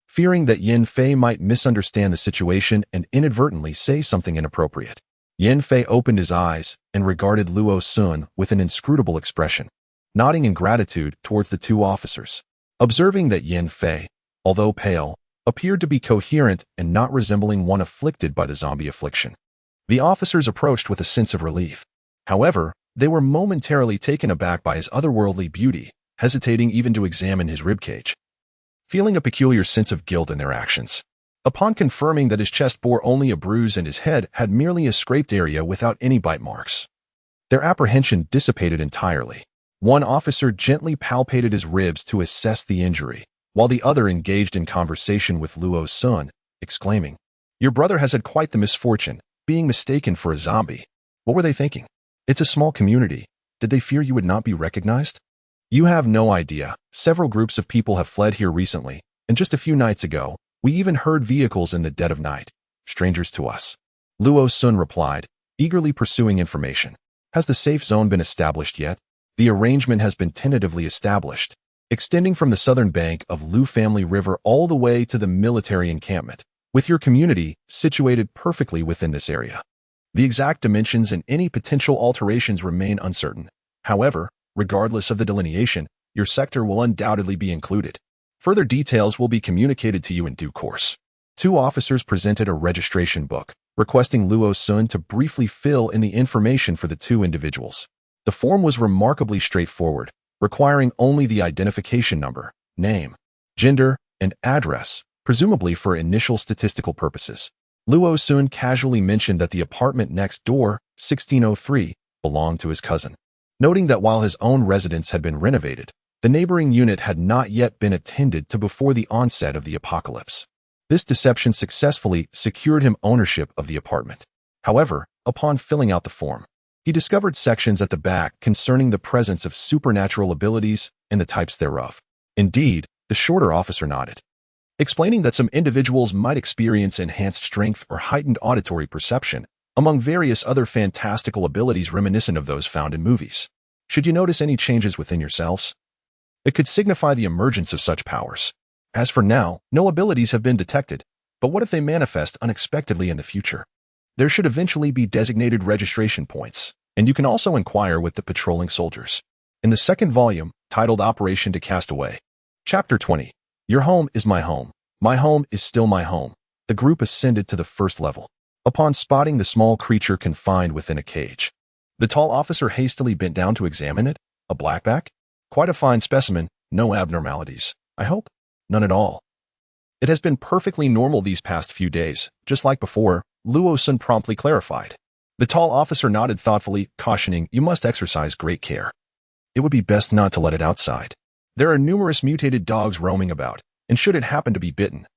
Fearing that Yan Fei might misunderstand the situation and inadvertently say something inappropriate, Yan Fei opened his eyes and regarded Luo Sun with an inscrutable expression, nodding in gratitude towards the two officers. Observing that Yan Fei, although pale, appeared to be coherent and not resembling one afflicted by the zombie affliction, the officers approached with a sense of relief. However, they were momentarily taken aback by his otherworldly beauty, hesitating even to examine his ribcage, feeling a peculiar sense of guilt in their actions. Upon confirming that his chest bore only a bruise and his head had merely a scraped area without any bite marks, their apprehension dissipated entirely. One officer gently palpated his ribs to assess the injury, while the other engaged in conversation with Luo Sun, exclaiming, "Your brother has had quite the misfortune, being mistaken for a zombie." What were they thinking? It's a small community. Did they fear you would not be recognized? You have no idea. Several groups of people have fled here recently, and just a few nights ago, we even heard vehicles in the dead of night. Strangers to us. Luo Sun replied, eagerly pursuing information. Has the safe zone been established yet? The arrangement has been tentatively established, extending from the southern bank of Lu Family River all the way to the military encampment, with your community situated perfectly within this area. The exact dimensions and any potential alterations remain uncertain. However, regardless of the delineation, your sector will undoubtedly be included. Further details will be communicated to you in due course. Two officers presented a registration book, requesting Luo Sun to briefly fill in the information for the two individuals. The form was remarkably straightforward, requiring only the identification number, name, gender, and address, presumably for initial statistical purposes. Luo Sun casually mentioned that the apartment next door, 1603, belonged to his cousin, noting that while his own residence had been renovated, the neighboring unit had not yet been attended to before the onset of the apocalypse. This deception successfully secured him ownership of the apartment. However, upon filling out the form, he discovered sections at the back concerning the presence of supernatural abilities and the types thereof. Indeed, the shorter officer nodded, explaining that some individuals might experience enhanced strength or heightened auditory perception, among various other fantastical abilities reminiscent of those found in movies. Should you notice any changes within yourselves, it could signify the emergence of such powers. As for now, no abilities have been detected, but what if they manifest unexpectedly in the future? There should eventually be designated registration points, and you can also inquire with the patrolling soldiers. In the second volume, titled Operation to Cast Away, Chapter 20, Your Home is My Home. My home is still my home. The group ascended to the first level. Upon spotting the small creature confined within a cage, the tall officer hastily bent down to examine it. A blackback? Quite a fine specimen, no abnormalities, I hope? None at all. It has been perfectly normal these past few days, just like before, Luo Sun promptly clarified. The tall officer nodded thoughtfully, cautioning, "You must exercise great care. It would be best not to let it outside. There are numerous mutated dogs roaming about, and should it happen to be bitten,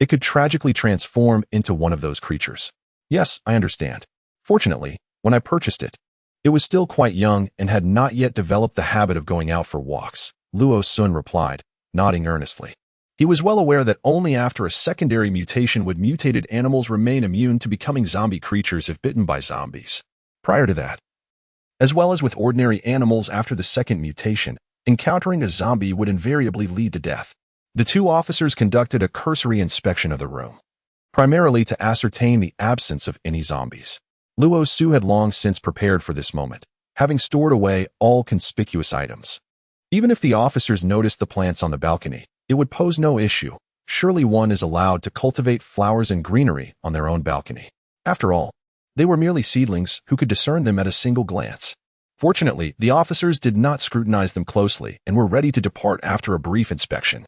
it could tragically transform into one of those creatures." "Yes, I understand. Fortunately, when I purchased it, it was still quite young and had not yet developed the habit of going out for walks," Luo Sun replied, nodding earnestly. He was well aware that only after a secondary mutation would mutated animals remain immune to becoming zombie creatures if bitten by zombies. Prior to that, as well as with ordinary animals after the second mutation, encountering a zombie would invariably lead to death. The two officers conducted a cursory inspection of the room, primarily to ascertain the absence of any zombies. Luo Su had long since prepared for this moment, having stored away all conspicuous items. Even if the officers noticed the plants on the balcony, it would pose no issue. Surely one is allowed to cultivate flowers and greenery on their own balcony. After all, they were merely seedlings who could discern them at a single glance. Fortunately, the officers did not scrutinize them closely and were ready to depart after a brief inspection.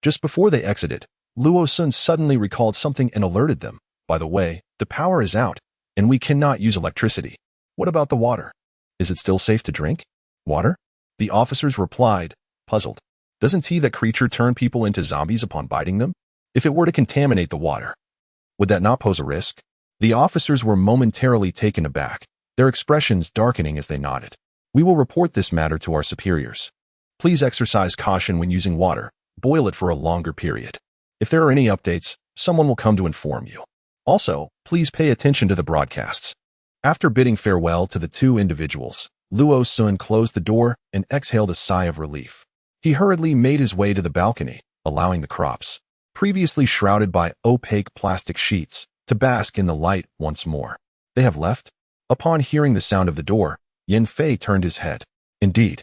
Just before they exited, Luo Sun suddenly recalled something and alerted them. "By the way, the power is out, and we cannot use electricity. What about the water? Is it still safe to drink?" "Water?" the officers replied, puzzled. "Doesn't that creature turn people into zombies upon biting them? If it were to contaminate the water, would that not pose a risk?" The officers were momentarily taken aback, their expressions darkening as they nodded. "We will report this matter to our superiors. Please exercise caution when using water. Boil it for a longer period. If there are any updates, someone will come to inform you. Also, please pay attention to the broadcasts." After bidding farewell to the two individuals, Luo Sun closed the door and exhaled a sigh of relief. He hurriedly made his way to the balcony, allowing the crops, previously shrouded by opaque plastic sheets, to bask in the light once more. "They have left?" Upon hearing the sound of the door, Yin Fei turned his head. "Indeed."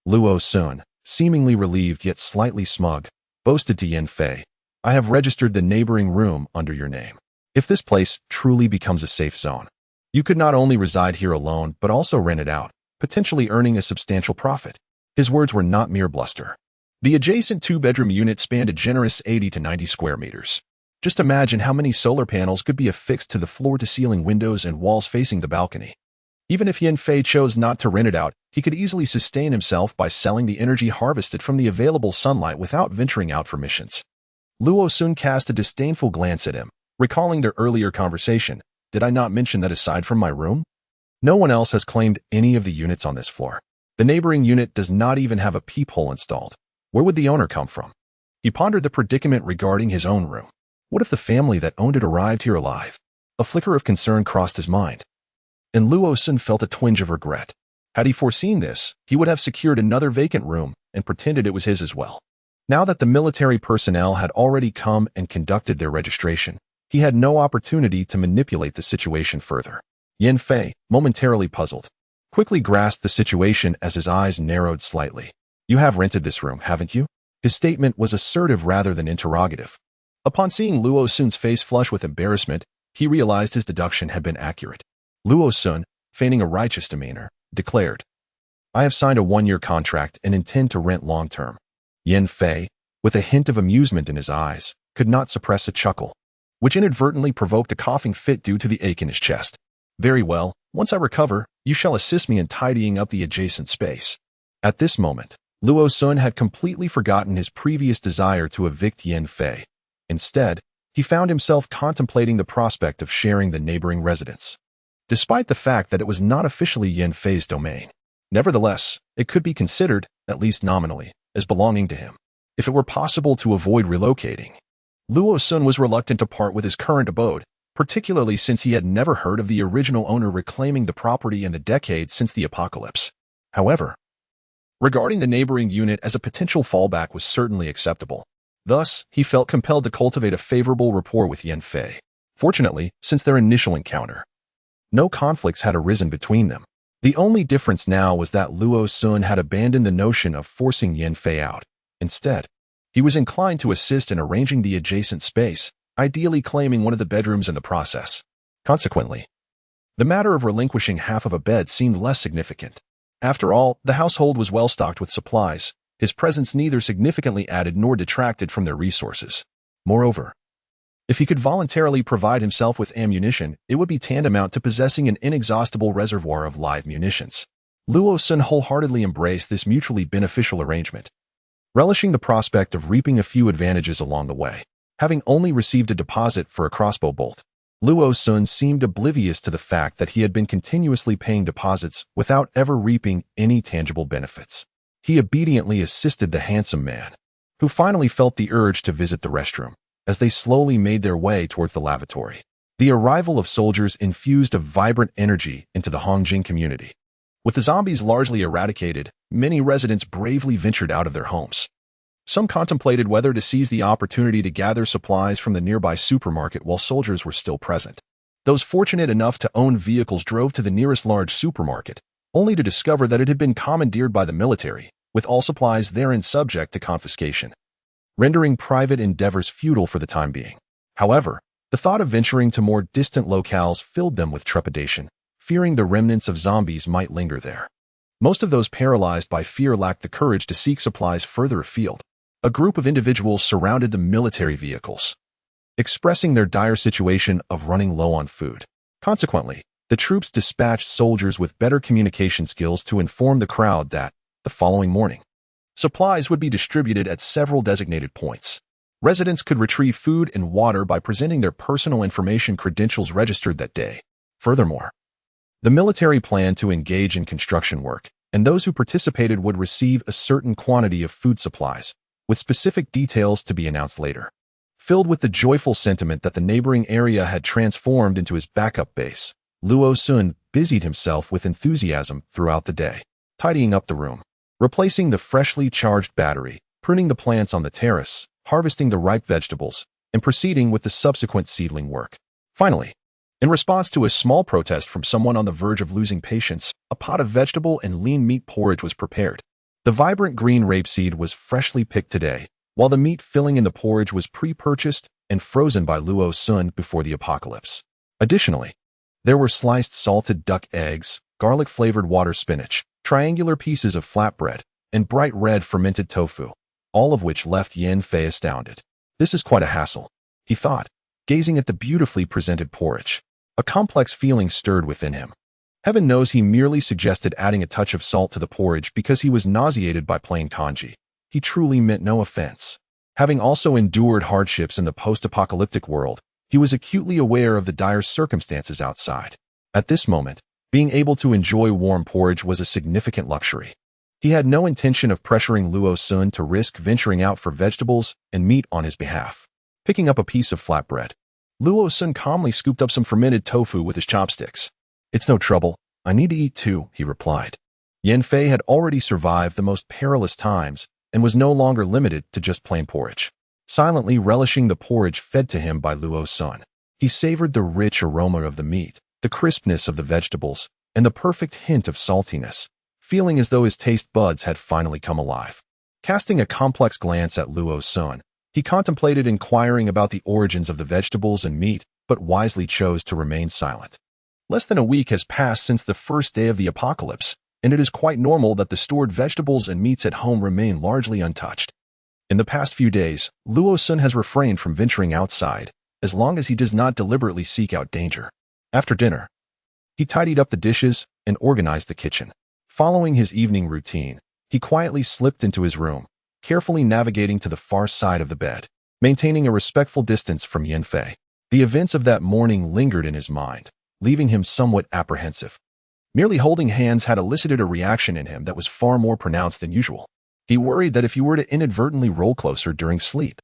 Luo Sun, seemingly relieved yet slightly smug, boasted to Yin Fei, "I have registered the neighboring room under your name. If this place truly becomes a safe zone, you could not only reside here alone but also rent it out, potentially earning a substantial profit." His words were not mere bluster. The adjacent two-bedroom unit spanned a generous 80 to 90 square meters. Just imagine how many solar panels could be affixed to the floor-to-ceiling windows and walls facing the balcony. Even if Yin Fei chose not to rent it out, he could easily sustain himself by selling the energy harvested from the available sunlight without venturing out for missions. Luo Sun cast a disdainful glance at him, recalling their earlier conversation. "Did I not mention that aside from my room, no one else has claimed any of the units on this floor? The neighboring unit does not even have a peephole installed. Where would the owner come from?" He pondered the predicament regarding his own room. What if the family that owned it arrived here alive? A flicker of concern crossed his mind, and Luo Sun felt a twinge of regret. Had he foreseen this, he would have secured another vacant room and pretended it was his as well. Now that the military personnel had already come and conducted their registration, he had no opportunity to manipulate the situation further. Yin Fei, momentarily puzzled, quickly grasped the situation as his eyes narrowed slightly. "You have rented this room, haven't you?" His statement was assertive rather than interrogative. Upon seeing Luo Sun's face flush with embarrassment, he realized his deduction had been accurate. Luo Sun, feigning a righteous demeanor, declared, "I have signed a 1-year contract and intend to rent long-term." Yin Fei, with a hint of amusement in his eyes, could not suppress a chuckle, which inadvertently provoked a coughing fit due to the ache in his chest. "Very well, once I recover, you shall assist me in tidying up the adjacent space." At this moment, Luo Sun had completely forgotten his previous desire to evict Yin Fei. Instead, he found himself contemplating the prospect of sharing the neighboring residence, despite the fact that it was not officially Yin Fei's domain. Nevertheless, it could be considered, at least nominally, as belonging to him, if it were possible to avoid relocating. Luo Sun was reluctant to part with his current abode, particularly since he had never heard of the original owner reclaiming the property in the decades since the apocalypse. However, regarding the neighboring unit as a potential fallback was certainly acceptable. Thus, he felt compelled to cultivate a favorable rapport with Yin Fei. Fortunately, since their initial encounter, no conflicts had arisen between them. The only difference now was that Luo Sun had abandoned the notion of forcing Yin Fei out. Instead, he was inclined to assist in arranging the adjacent space, ideally claiming one of the bedrooms in the process. Consequently, the matter of relinquishing half of a bed seemed less significant. After all, the household was well stocked with supplies. His presence neither significantly added nor detracted from their resources. Moreover, If he could voluntarily provide himself with ammunition, it would be tantamount to possessing an inexhaustible reservoir of live munitions. Luo Sun wholeheartedly embraced this mutually beneficial arrangement, relishing the prospect of reaping a few advantages along the way. Having only received a deposit for a crossbow bolt, Luo Sun seemed oblivious to the fact that he had been continuously paying deposits without ever reaping any tangible benefits. He obediently assisted the handsome man, who finally felt the urge to visit the restroom, as they slowly made their way towards the lavatory. The arrival of soldiers infused a vibrant energy into the Hongjing community. With the zombies largely eradicated, many residents bravely ventured out of their homes. Some contemplated whether to seize the opportunity to gather supplies from the nearby supermarket while soldiers were still present. Those fortunate enough to own vehicles drove to the nearest large supermarket, only to discover that it had been commandeered by the military, with all supplies therein subject to confiscation, rendering private endeavors futile for the time being. However, the thought of venturing to more distant locales filled them with trepidation, fearing the remnants of zombies might linger there. Most of those paralyzed by fear lacked the courage to seek supplies further afield. A group of individuals surrounded the military vehicles, expressing their dire situation of running low on food. Consequently, the troops dispatched soldiers with better communication skills to inform the crowd that, the following morning, supplies would be distributed at several designated points. Residents could retrieve food and water by presenting their personal information credentials registered that day. Furthermore, the military planned to engage in construction work, and those who participated would receive a certain quantity of food supplies, with specific details to be announced later. Filled with the joyful sentiment that the neighboring area had transformed into his backup base, Luo Sun busied himself with enthusiasm throughout the day, tidying up the room, replacing the freshly charged battery, pruning the plants on the terrace, harvesting the ripe vegetables, and proceeding with the subsequent seedling work. Finally, in response to a small protest from someone on the verge of losing patience, a pot of vegetable and lean meat porridge was prepared. The vibrant green rapeseed was freshly picked today, while the meat filling in the porridge was pre-purchased and frozen by Luo Sun before the apocalypse. Additionally, there were sliced salted duck eggs, garlic-flavored water spinach, triangular pieces of flatbread, and bright red fermented tofu, all of which left Yan Fei astounded. This is quite a hassle, he thought, gazing at the beautifully presented porridge. A complex feeling stirred within him. Heaven knows he merely suggested adding a touch of salt to the porridge because he was nauseated by plain congee. He truly meant no offense. Having also endured hardships in the post-apocalyptic world, he was acutely aware of the dire circumstances outside. At this moment, being able to enjoy warm porridge was a significant luxury. He had no intention of pressuring Luo Sun to risk venturing out for vegetables and meat on his behalf. Picking up a piece of flatbread, Luo Sun calmly scooped up some fermented tofu with his chopsticks. "It's no trouble. I need to eat too," he replied. Yan Fei had already survived the most perilous times and was no longer limited to just plain porridge. Silently relishing the porridge fed to him by Luo Sun, he savored the rich aroma of the meat, the crispness of the vegetables, and the perfect hint of saltiness, feeling as though his taste buds had finally come alive. Casting a complex glance at Luo Sun, he contemplated inquiring about the origins of the vegetables and meat, but wisely chose to remain silent. Less than a week has passed since the first day of the apocalypse, and it is quite normal that the stored vegetables and meats at home remain largely untouched. In the past few days, Luo Sun has refrained from venturing outside, as long as he does not deliberately seek out danger. After dinner, he tidied up the dishes and organized the kitchen. Following his evening routine, he quietly slipped into his room, carefully navigating to the far side of the bed, maintaining a respectful distance from Yan Fei. The events of that morning lingered in his mind, leaving him somewhat apprehensive. Merely holding hands had elicited a reaction in him that was far more pronounced than usual. He worried that if he were to inadvertently roll closer during sleep,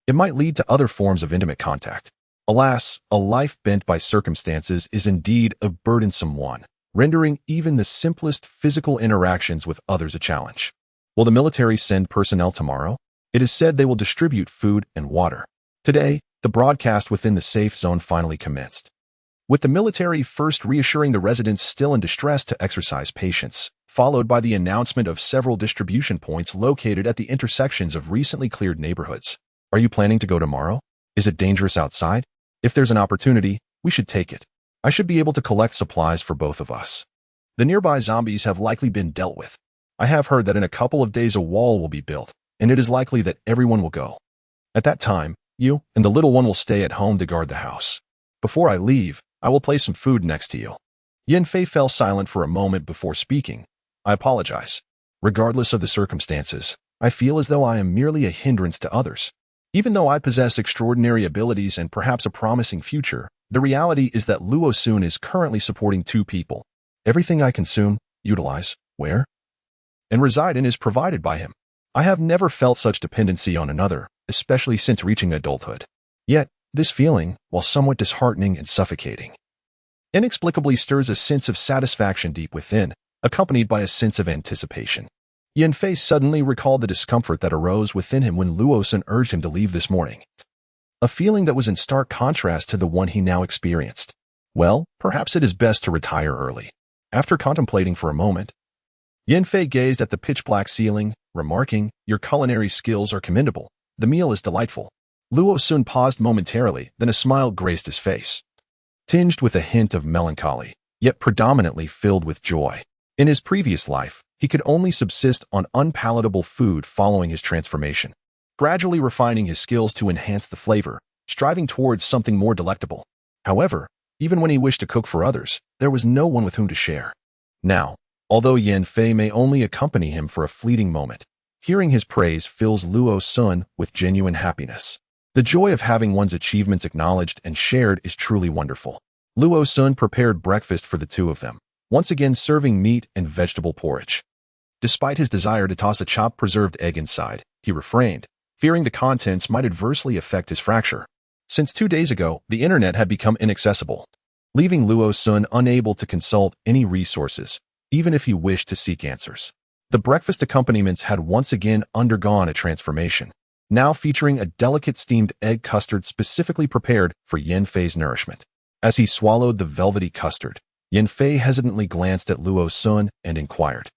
it might lead to other forms of intimate contact. Alas, a life bent by circumstances is indeed a burdensome one, rendering even the simplest physical interactions with others a challenge. Will the military send personnel tomorrow? It is said they will distribute food and water. Today, the broadcast within the safe zone finally commenced, with the military first reassuring the residents still in distress to exercise patience, followed by the announcement of several distribution points located at the intersections of recently cleared neighborhoods. Are you planning to go tomorrow? Is it dangerous outside? If there's an opportunity, we should take it. I should be able to collect supplies for both of us. The nearby zombies have likely been dealt with. I have heard that in a couple of days a wall will be built, and it is likely that everyone will go. At that time, You and the little one will stay at home to guard the house. Before I leave, I will place some food next to you." Yanfei fell silent for a moment before speaking. "I apologize. Regardless of the circumstances, I feel as though I am merely a hindrance to others. Even though I possess extraordinary abilities and perhaps a promising future, the reality is that Luo Sun is currently supporting two people. Everything I consume, utilize, wear, and reside in is provided by him. I have never felt such dependency on another, especially since reaching adulthood. Yet, this feeling, while somewhat disheartening and suffocating, inexplicably stirs a sense of satisfaction deep within, accompanied by a sense of anticipation." Yanfei suddenly recalled the discomfort that arose within him when Luo Sun urged him to leave this morning, a feeling that was in stark contrast to the one he now experienced. Well, perhaps it is best to retire early. After contemplating for a moment, Yanfei gazed at the pitch-black ceiling, remarking, "Your culinary skills are commendable. The meal is delightful." Luo Sun paused momentarily, then a smile graced his face, tinged with a hint of melancholy, yet predominantly filled with joy. In his previous life, he could only subsist on unpalatable food following his transformation, gradually refining his skills to enhance the flavor, striving towards something more delectable. However, even when he wished to cook for others, there was no one with whom to share. Now, although Yanfei may only accompany him for a fleeting moment, hearing his praise fills Luo Sun with genuine happiness. The joy of having one's achievements acknowledged and shared is truly wonderful. Luo Sun prepared breakfast for the two of them, once again serving meat and vegetable porridge. Despite his desire to toss a chopped preserved egg inside, he refrained, fearing the contents might adversely affect his fracture. Since 2 days ago, the internet had become inaccessible, leaving Luo Sun unable to consult any resources, even if he wished to seek answers. The breakfast accompaniments had once again undergone a transformation, now featuring a delicate steamed egg custard specifically prepared for Yanfei's nourishment. As he swallowed the velvety custard, Yanfei hesitantly glanced at Luo Sun and inquired,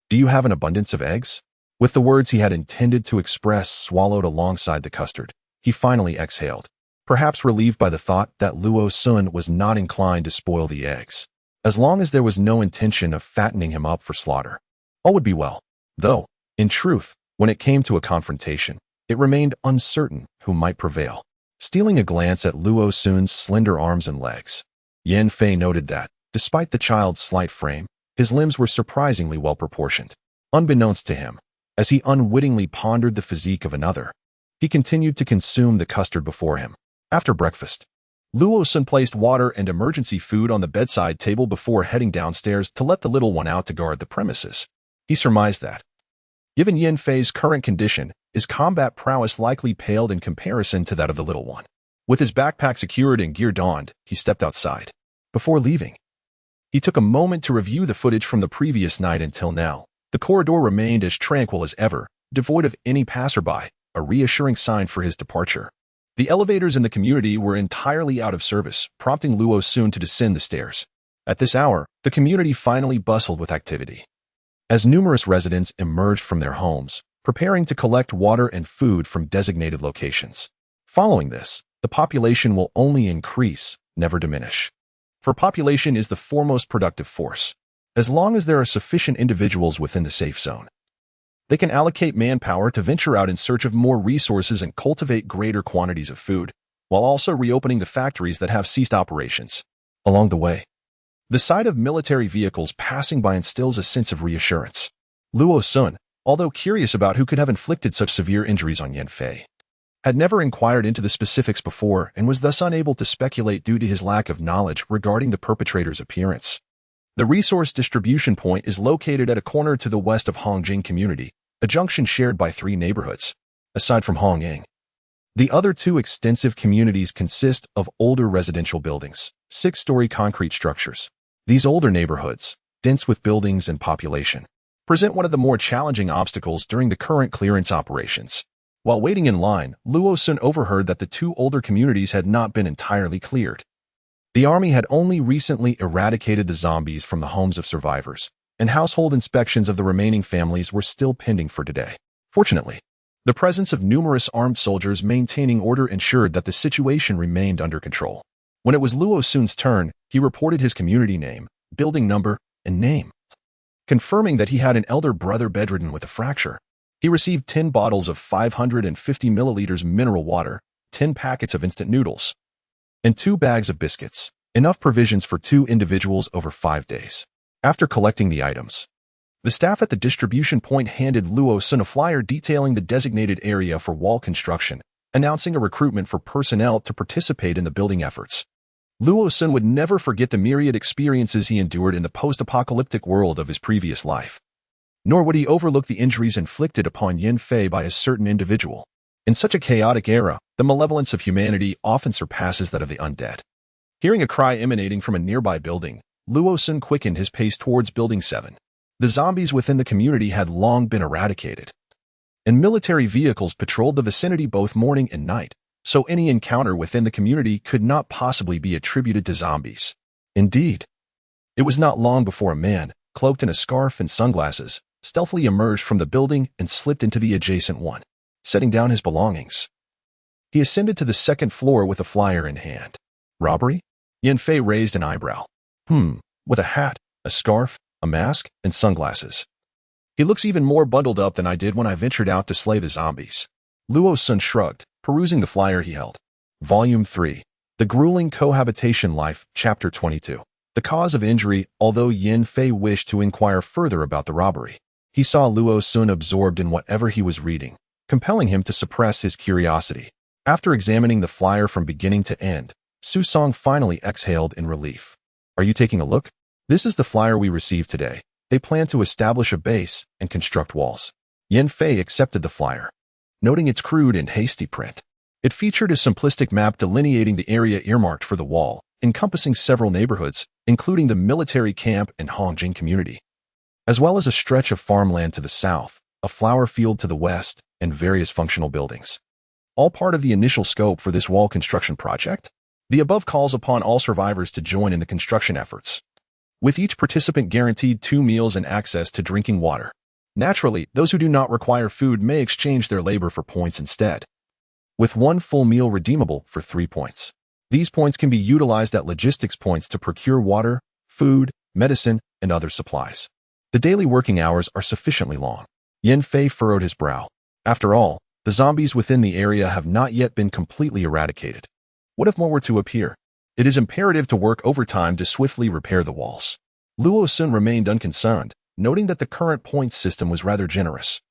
"Do you have an abundance of eggs?" With the words he had intended to express swallowed alongside the custard, he finally exhaled, perhaps relieved by the thought that Luo Sun was not inclined to spoil the eggs. As long as there was no intention of fattening him up for slaughter, all would be well. Though, in truth, when it came to a confrontation, it remained uncertain who might prevail. Stealing a glance at Luo Sun's slender arms and legs, Yanfei noted that, despite the child's slight frame, his limbs were surprisingly well proportioned. Unbeknownst to him, as he unwittingly pondered the physique of another, he continued to consume the custard before him. After breakfast, Luo Sun placed water and emergency food on the bedside table before heading downstairs to let the little one out to guard the premises. He surmised that, given Yanfei's current condition, his combat prowess likely paled in comparison to that of the little one. With his backpack secured and gear donned, he stepped outside. Before leaving, he took a moment to review the footage from the previous night until now. The corridor remained as tranquil as ever, devoid of any passerby, a reassuring sign for his departure. The elevators in the community were entirely out of service, prompting Luo Sun to descend the stairs. At this hour, the community finally bustled with activity, as numerous residents emerged from their homes, preparing to collect water and food from designated locations. Following this, the population will only increase, never diminish. For population is the foremost productive force. As long as there are sufficient individuals within the safe zone, they can allocate manpower to venture out in search of more resources and cultivate greater quantities of food, while also reopening the factories that have ceased operations. Along the way, the sight of military vehicles passing by instills a sense of reassurance. Luo Sun, although curious about who could have inflicted such severe injuries on Yanfei, had never inquired into the specifics before and was thus unable to speculate due to his lack of knowledge regarding the perpetrator's appearance. The resource distribution point is located at a corner to the west of Hongjing Community, a junction shared by 3 neighborhoods. Aside from Hongyang, the other 2 extensive communities consist of older residential buildings, 6-story concrete structures. These older neighborhoods, dense with buildings and population, present one of the more challenging obstacles during the current clearance operations. While waiting in line, Luo Sun overheard that the 2 older communities had not been entirely cleared. The army had only recently eradicated the zombies from the homes of survivors, and household inspections of the remaining families were still pending for today. Fortunately, the presence of numerous armed soldiers maintaining order ensured that the situation remained under control. When it was Luo Sun's turn, he reported his community name, building number, and name, confirming that he had an elder brother bedridden with a fracture. He received 10 bottles of 550 milliliters mineral water, 10 packets of instant noodles, and 2 bags of biscuits, enough provisions for 2 individuals over 5 days. After collecting the items, the staff at the distribution point handed Luo-sun a flyer detailing the designated area for wall construction, announcing a recruitment for personnel to participate in the building efforts. Luo-sun would never forget the myriad experiences he endured in the post-apocalyptic world of his previous life. Nor would he overlook the injuries inflicted upon Yin Fei by a certain individual. In such a chaotic era, the malevolence of humanity often surpasses that of the undead. Hearing a cry emanating from a nearby building, Luo-sun quickened his pace towards Building 7. The zombies within the community had long been eradicated, and military vehicles patrolled the vicinity both morning and night, so any encounter within the community could not possibly be attributed to zombies. Indeed, it was not long before a man, cloaked in a scarf and sunglasses, stealthily emerged from the building and slipped into the adjacent one, setting down his belongings. He ascended to the second floor with a flyer in hand. Robbery? Yin Fei raised an eyebrow. With a hat, a scarf, a mask, and sunglasses. He looks even more bundled up than I did when I ventured out to slay the zombies. Luo-sun shrugged, perusing the flyer he held. Volume 3. The Grueling Cohabitation Life, Chapter 22. The cause of injury. Although Yin Fei wished to inquire further about the robbery, he saw Luo-sun absorbed in whatever he was reading, compelling him to suppress his curiosity. After examining the flyer from beginning to end, Su-song finally exhaled in relief. Are you taking a look? This is the flyer we received today. They plan to establish a base and construct walls. Yin Fei accepted the flyer, noting its crude and hasty print. It featured a simplistic map delineating the area earmarked for the wall, encompassing several neighborhoods, including the military camp and Hongjing community, as well as a stretch of farmland to the south, a flower field to the west, and various functional buildings. All part of the initial scope for this wall construction project. The above calls upon all survivors to join in the construction efforts, with each participant guaranteed 2 meals and access to drinking water. Naturally, those who do not require food may exchange their labor for points instead, with 1 full meal redeemable for 3 points. These points can be utilized at logistics points to procure water, food, medicine, and other supplies. The daily working hours are sufficiently long. Yin Fei furrowed his brow. After all, the zombies within the area have not yet been completely eradicated. What if more were to appear? It is imperative to work overtime to swiftly repair the walls. Luo-sun remained unconcerned, noting that the current points system was rather generous.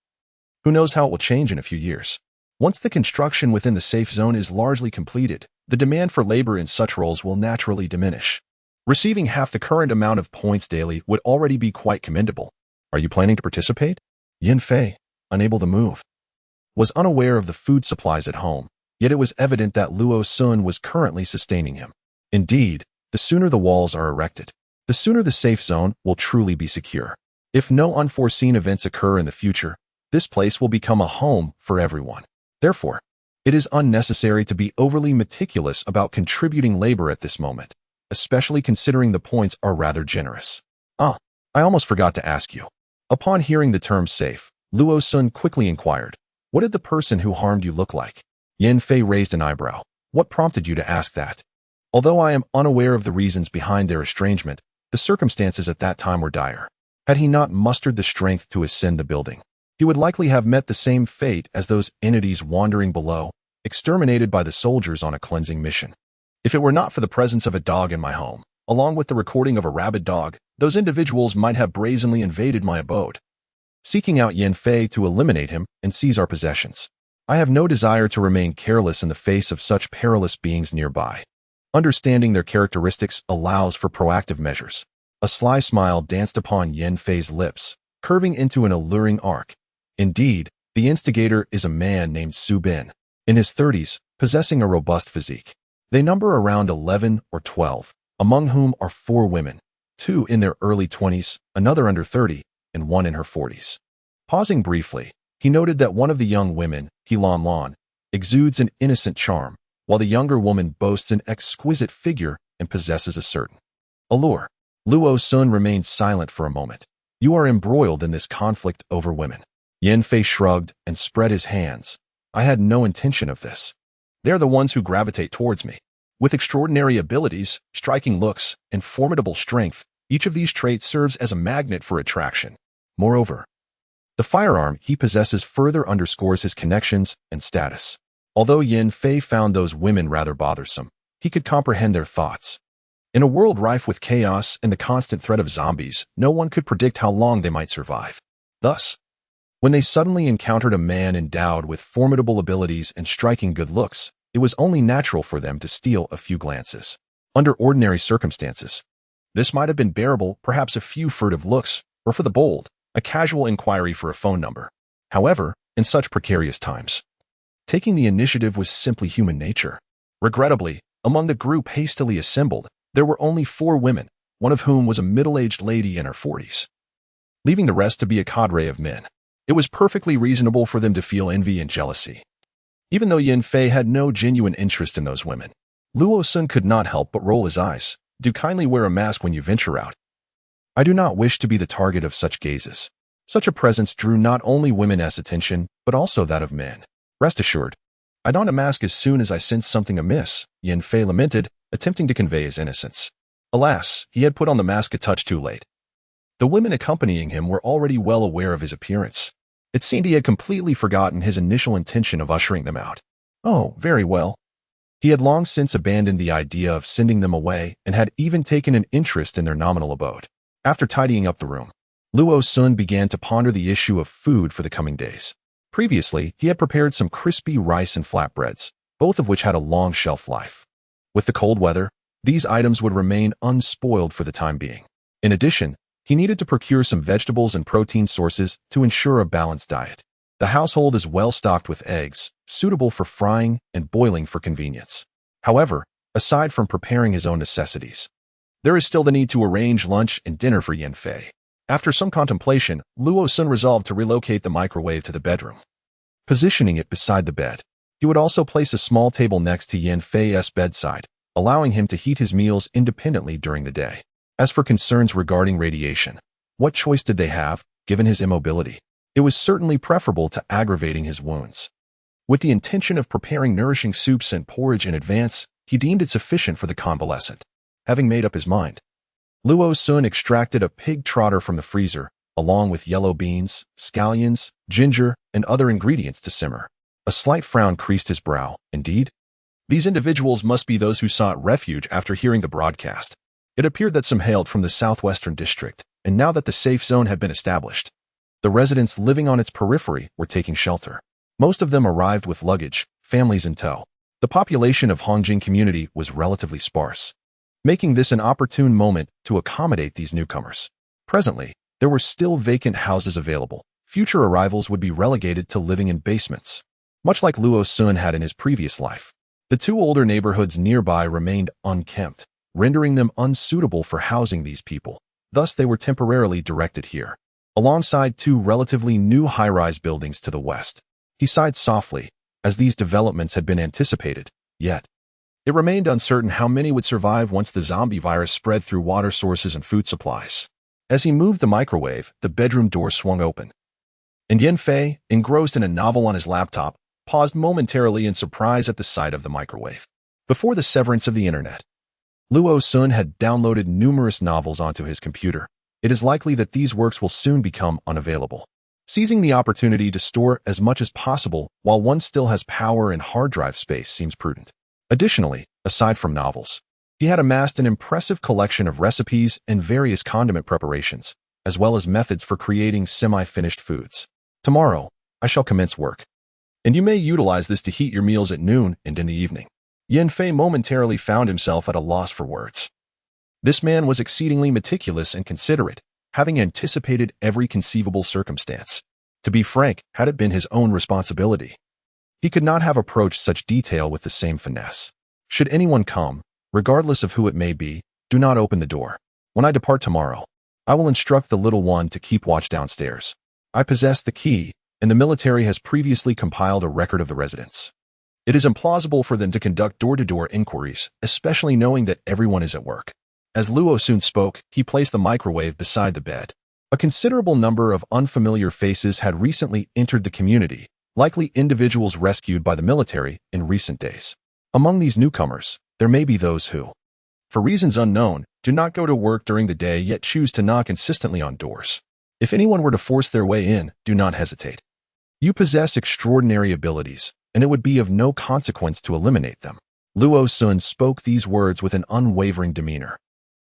Who knows how it will change in a few years? Once the construction within the safe zone is largely completed, the demand for labor in such roles will naturally diminish. Receiving half the current amount of points daily would already be quite commendable. Are you planning to participate? Yin Fei, unable to move, was unaware of the food supplies at home, yet it was evident that Luo-sun was currently sustaining him. Indeed, the sooner the walls are erected, the sooner the safe zone will truly be secure. If no unforeseen events occur in the future, this place will become a home for everyone. Therefore, it is unnecessary to be overly meticulous about contributing labor at this moment, especially considering the points are rather generous. I almost forgot to ask you. Upon hearing the term safe, Luo-sun quickly inquired, what did the person who harmed you look like? Yin Fei raised an eyebrow. What prompted you to ask that? Although I am unaware of the reasons behind their estrangement, the circumstances at that time were dire. Had he not mustered the strength to ascend the building, he would likely have met the same fate as those entities wandering below, exterminated by the soldiers on a cleansing mission. If it were not for the presence of a dog in my home, along with the recording of a rabid dog, those individuals might have brazenly invaded my abode, seeking out Yin Fei to eliminate him and seize our possessions. I have no desire to remain careless in the face of such perilous beings nearby. Understanding their characteristics allows for proactive measures. A sly smile danced upon Yin Fei's lips, curving into an alluring arc. Indeed, the instigator is a man named Su Bin, in his 30s, possessing a robust physique. They number around 11 or 12, among whom are 4 women, 2 in their early 20s, another under 30, and 1 in her 40s. Pausing briefly, he noted that one of the young women, Helan Lan, exudes an innocent charm, while the younger woman boasts an exquisite figure and possesses a certain allure. Luo-sun remained silent for a moment. You are embroiled in this conflict over women. Yin Fei shrugged and spread his hands. I had no intention of this. They're the ones who gravitate towards me. With extraordinary abilities, striking looks, and formidable strength, each of these traits serves as a magnet for attraction. Moreover, the firearm he possesses further underscores his connections and status. Although Yin Fei found those women rather bothersome, he could comprehend their thoughts. In a world rife with chaos and the constant threat of zombies, no one could predict how long they might survive. Thus, when they suddenly encountered a man endowed with formidable abilities and striking good looks, it was only natural for them to steal a few glances. Under ordinary circumstances, this might have been bearable, perhaps a few furtive looks, or for the bold, a casual inquiry for a phone number. However, in such precarious times, taking the initiative was simply human nature. Regrettably, among the group hastily assembled, there were only 4 women, one of whom was a middle-aged lady in her 40s, leaving the rest to be a cadre of men. It was perfectly reasonable for them to feel envy and jealousy. Even though Yin Fei had no genuine interest in those women, Luo Sun could not help but roll his eyes. Do kindly wear a mask when you venture out. I do not wish to be the target of such gazes. Such a presence drew not only women's attention, but also that of men. Rest assured, I donned a mask as soon as I sensed something amiss, Yin Fei lamented, attempting to convey his innocence. Alas, he had put on the mask a touch too late. The women accompanying him were already well aware of his appearance. It seemed he had completely forgotten his initial intention of ushering them out. Oh, very well. He had long since abandoned the idea of sending them away and had even taken an interest in their nominal abode. After tidying up the room, Luo Sun began to ponder the issue of food for the coming days. Previously, he had prepared some crispy rice and flatbreads, both of which had a long shelf life. With the cold weather, these items would remain unspoiled for the time being. In addition, he needed to procure some vegetables and protein sources to ensure a balanced diet. The household is well stocked with eggs, suitable for frying and boiling for convenience. However, aside from preparing his own necessities, there is still the need to arrange lunch and dinner for Yin Fei. After some contemplation, Luo Sun resolved to relocate the microwave to the bedroom. Positioning it beside the bed, he would also place a small table next to Yin Fei's bedside, allowing him to heat his meals independently during the day. As for concerns regarding radiation, what choice did they have, given his immobility? It was certainly preferable to aggravating his wounds. With the intention of preparing nourishing soups and porridge in advance, he deemed it sufficient for the convalescent. Having made up his mind, Luo Sun extracted a pig trotter from the freezer, along with yellow beans, scallions, ginger, and other ingredients to simmer. A slight frown creased his brow. Indeed, these individuals must be those who sought refuge after hearing the broadcast. It appeared that some hailed from the southwestern district, and now that the safe zone had been established, the residents living on its periphery were taking shelter. Most of them arrived with luggage, families in tow. The population of Hongjing community was relatively sparse, making this an opportune moment to accommodate these newcomers. Presently, there were still vacant houses available. Future arrivals would be relegated to living in basements, much like Luo Sun had in his previous life. The 2 older neighborhoods nearby remained unkempt, rendering them unsuitable for housing these people. Thus, they were temporarily directed here, alongside 2 relatively new high-rise buildings to the west. He sighed softly, as these developments had been anticipated, yet it remained uncertain how many would survive once the zombie virus spread through water sources and food supplies. As he moved the microwave, the bedroom door swung open, and Yin Fei, engrossed in a novel on his laptop, paused momentarily in surprise at the sight of the microwave. Before the severance of the internet, Luo Sun had downloaded numerous novels onto his computer. It is likely that these works will soon become unavailable. Seizing the opportunity to store as much as possible while one still has power and hard drive space seems prudent. Additionally, aside from novels, he had amassed an impressive collection of recipes and various condiment preparations, as well as methods for creating semi-finished foods. Tomorrow, I shall commence work, and you may utilize this to heat your meals at noon and in the evening. Yin Fei momentarily found himself at a loss for words. This man was exceedingly meticulous and considerate, having anticipated every conceivable circumstance. To be frank, had it been his own responsibility, he could not have approached such detail with the same finesse. Should anyone come, regardless of who it may be, do not open the door. When I depart tomorrow, I will instruct the little one to keep watch downstairs. I possess the key, and the military has previously compiled a record of the residents. It is implausible for them to conduct door-to-door inquiries, especially knowing that everyone is at work. As Luo Sun spoke, he placed the microwave beside the bed. A considerable number of unfamiliar faces had recently entered the community, likely individuals rescued by the military in recent days. Among these newcomers, there may be those who, for reasons unknown, do not go to work during the day yet choose to knock insistently on doors. If anyone were to force their way in, do not hesitate. You possess extraordinary abilities, and it would be of no consequence to eliminate them. Luo Sun spoke these words with an unwavering demeanor.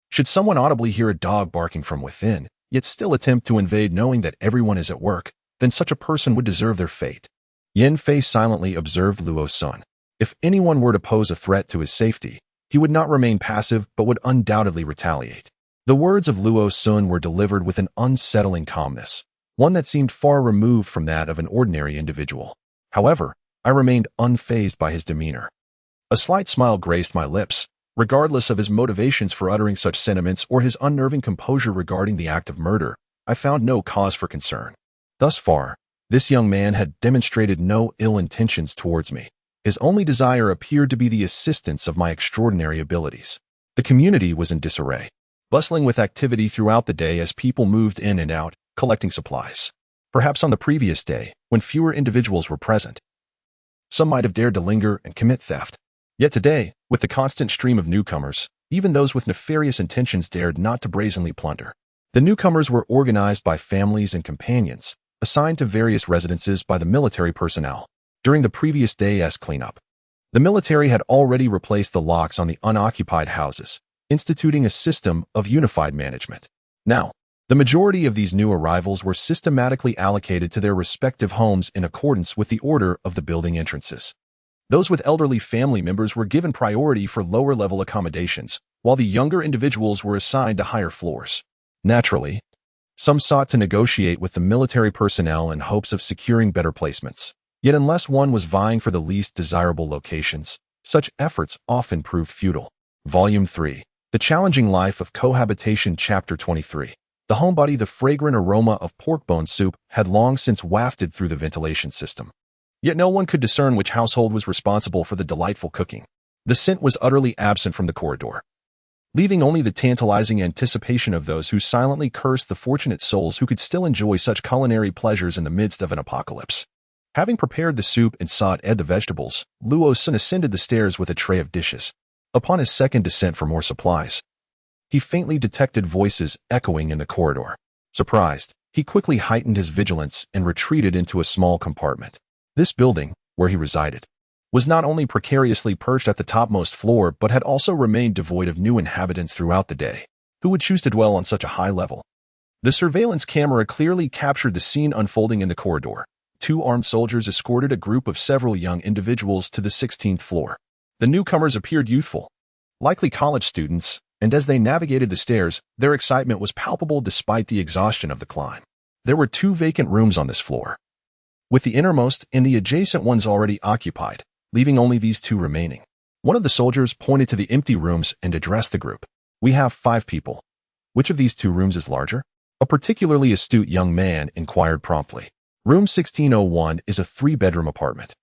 Should someone audibly hear a dog barking from within, yet still attempt to invade knowing that everyone is at work, then such a person would deserve their fate. Yin Fei silently observed Luo Sun. If anyone were to pose a threat to his safety, he would not remain passive but would undoubtedly retaliate. The words of Luo Sun were delivered with an unsettling calmness, one that seemed far removed from that of an ordinary individual. However, I remained unfazed by his demeanor. A slight smile graced my lips, regardless of his motivations for uttering such sentiments or his unnerving composure regarding the act of murder. I found no cause for concern. Thus far, this young man had demonstrated no ill intentions towards me. His only desire appeared to be the assistance of my extraordinary abilities. The community was in disarray, bustling with activity throughout the day as people moved in and out, collecting supplies. Perhaps on the previous day, when fewer individuals were present, some might have dared to linger and commit theft. Yet today, with the constant stream of newcomers, even those with nefarious intentions dared not to brazenly plunder. The newcomers were organized by families and companions, assigned to various residences by the military personnel. During the previous day's cleanup, the military had already replaced the locks on the unoccupied houses, instituting a system of unified management. Now, the majority of these new arrivals were systematically allocated to their respective homes in accordance with the order of the building entrances. Those with elderly family members were given priority for lower-level accommodations, while the younger individuals were assigned to higher floors. Naturally, some sought to negotiate with the military personnel in hopes of securing better placements. Yet unless one was vying for the least desirable locations, such efforts often proved futile. Volume 3. The Challenging Life of Cohabitation Chapter 23. The homebody, the fragrant aroma of pork bone soup had long since wafted through the ventilation system. Yet no one could discern which household was responsible for the delightful cooking. The scent was utterly absent from the corridor, leaving only the tantalizing anticipation of those who silently cursed the fortunate souls who could still enjoy such culinary pleasures in the midst of an apocalypse. Having prepared the soup and sautéed the vegetables, Luo Sun ascended the stairs with a tray of dishes. Upon his second descent for more supplies, he faintly detected voices echoing in the corridor. Surprised, he quickly heightened his vigilance and retreated into a small compartment. This building, where he resided, was not only precariously perched at the topmost floor but had also remained devoid of new inhabitants throughout the day. Who would choose to dwell on such a high level? The surveillance camera clearly captured the scene unfolding in the corridor. 2 armed soldiers escorted a group of several young individuals to the 16th floor. The newcomers appeared youthful, likely college students, and as they navigated the stairs, their excitement was palpable despite the exhaustion of the climb. There were 2 vacant rooms on this floor, with the innermost and the adjacent ones already occupied, leaving only these 2 remaining. One of the soldiers pointed to the empty rooms and addressed the group. "We have 5 people. Which of these 2 rooms is larger?" A particularly astute young man inquired promptly. "Room 1601 is a 3-bedroom apartment.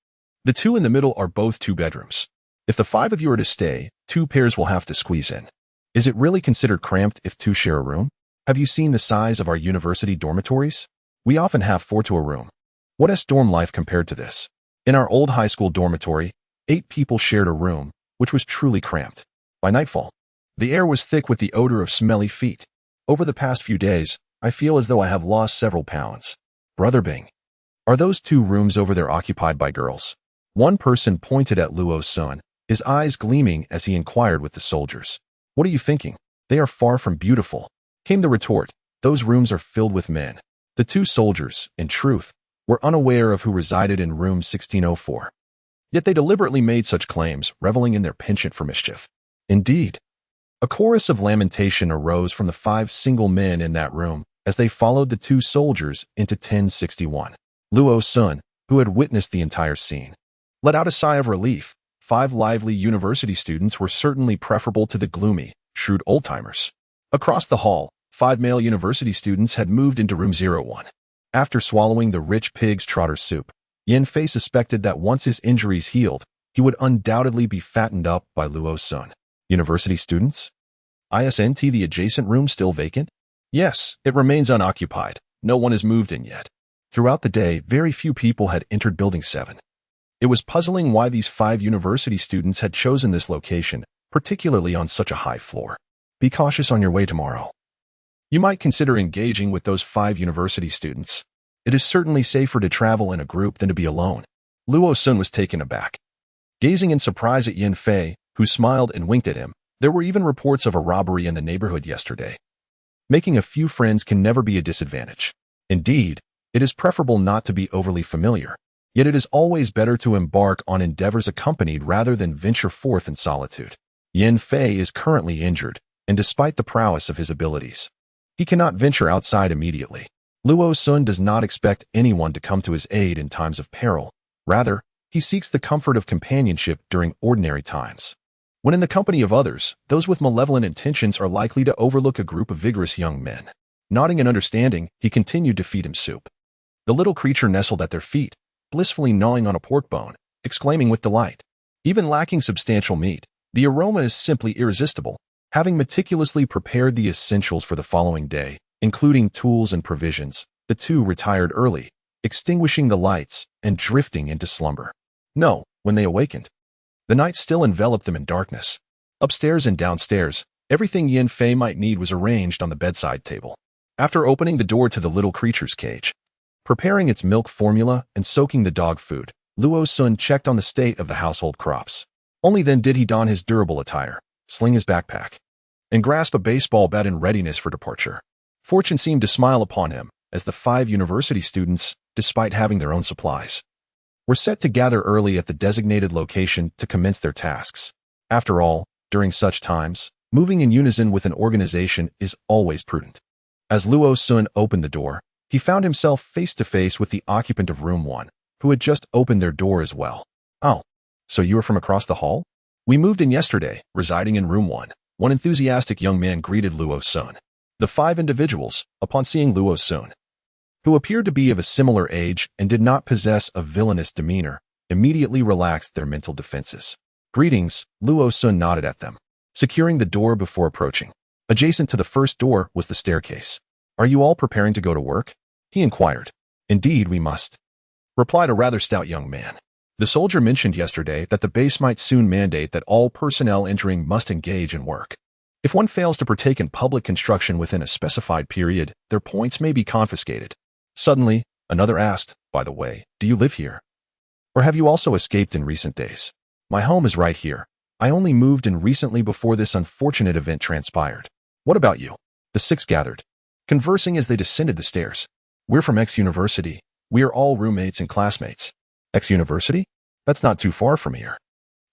The 2 in the middle are both 2 bedrooms. If the 5 of you are to stay, 2 pairs will have to squeeze in. Is it really considered cramped if 2 share a room? Have you seen the size of our university dormitories? We often have 4 to a room. What is dorm life compared to this? In our old high school dormitory, 8 people shared a room, which was truly cramped. By nightfall, the air was thick with the odor of smelly feet. Over the past few days, I feel as though I have lost several pounds. Brother Bing, are those 2 rooms over there occupied by girls?" One person pointed at Luo Sun, his eyes gleaming as he inquired with the soldiers. "What are you thinking? They are far from beautiful," came the retort. "Those rooms are filled with men." The 2 soldiers, in truth, were unaware of who resided in room 1604. Yet they deliberately made such claims, reveling in their penchant for mischief. Indeed, a chorus of lamentation arose from the 5 single men in that room as they followed the 2 soldiers into 1061. Luo Sun, who had witnessed the entire scene, let out a sigh of relief. 5 lively university students were certainly preferable to the gloomy, shrewd old-timers. Across the hall, 5 male university students had moved into room 01. After swallowing the rich pig's trotter soup, Yin Fei suspected that once his injuries healed, he would undoubtedly be fattened up by Luo Sun. University students? Isn't the adjacent room still vacant? Yes, it remains unoccupied. No one has moved in yet. Throughout the day, very few people had entered Building 7. It was puzzling why these 5 university students had chosen this location, particularly on such a high floor. Be cautious on your way tomorrow. You might consider engaging with those 5 university students. It is certainly safer to travel in a group than to be alone. Luo Sun was taken aback. Gazing in surprise at Yin Fei, who smiled and winked at him, there were even reports of a robbery in the neighborhood yesterday. Making a few friends can never be a disadvantage. Indeed, it is preferable not to be overly familiar, yet it is always better to embark on endeavors accompanied rather than venture forth in solitude. Yin Fei is currently injured, and despite the prowess of his abilities, he cannot venture outside immediately. Luo Sun does not expect anyone to come to his aid in times of peril. Rather, he seeks the comfort of companionship during ordinary times. When in the company of others, those with malevolent intentions are likely to overlook a group of vigorous young men. Nodding in understanding, he continued to feed him soup. The little creature nestled at their feet, blissfully gnawing on a pork bone, exclaiming with delight. Even lacking substantial meat, the aroma is simply irresistible. Having meticulously prepared the essentials for the following day, including tools and provisions, the two retired early, extinguishing the lights and drifting into slumber. No, when they awakened, the night still enveloped them in darkness. Upstairs and downstairs, everything Yin Fei might need was arranged on the bedside table. After opening the door to the little creature's cage, preparing its milk formula and soaking the dog food, Luo Sun checked on the state of the household crops. Only then did he don his durable attire, sling his backpack, and grasp a baseball bat in readiness for departure. Fortune seemed to smile upon him, as the 5 university students, despite having their own supplies, were set to gather early at the designated location to commence their tasks. After all, during such times, moving in unison with an organization is always prudent. As Luo Sun opened the door, he found himself face to face with the occupant of room 1, who had just opened their door as well. "Oh, so you are from across the hall? We moved in yesterday, residing in room 1. One enthusiastic young man greeted Luo Sun. The 5 individuals, upon seeing Luo Sun, who appeared to be of a similar age and did not possess a villainous demeanor, immediately relaxed their mental defenses. "Greetings," Luo Sun nodded at them, securing the door before approaching. Adjacent to the first door was the staircase. "Are you all preparing to go to work?" he inquired. "Indeed, we must," replied a rather stout young man. The soldier mentioned yesterday that the base might soon mandate that all personnel entering must engage in work. If one fails to partake in public construction within a specified period, their points may be confiscated. Suddenly, another asked, "By the way, do you live here? Or have you also escaped in recent days?" "My home is right here. I only moved in recently before this unfortunate event transpired." "What about you?" The 6 gathered, conversing as they descended the stairs. "We're from X University. We are all roommates and classmates." "X University? That's not too far from here.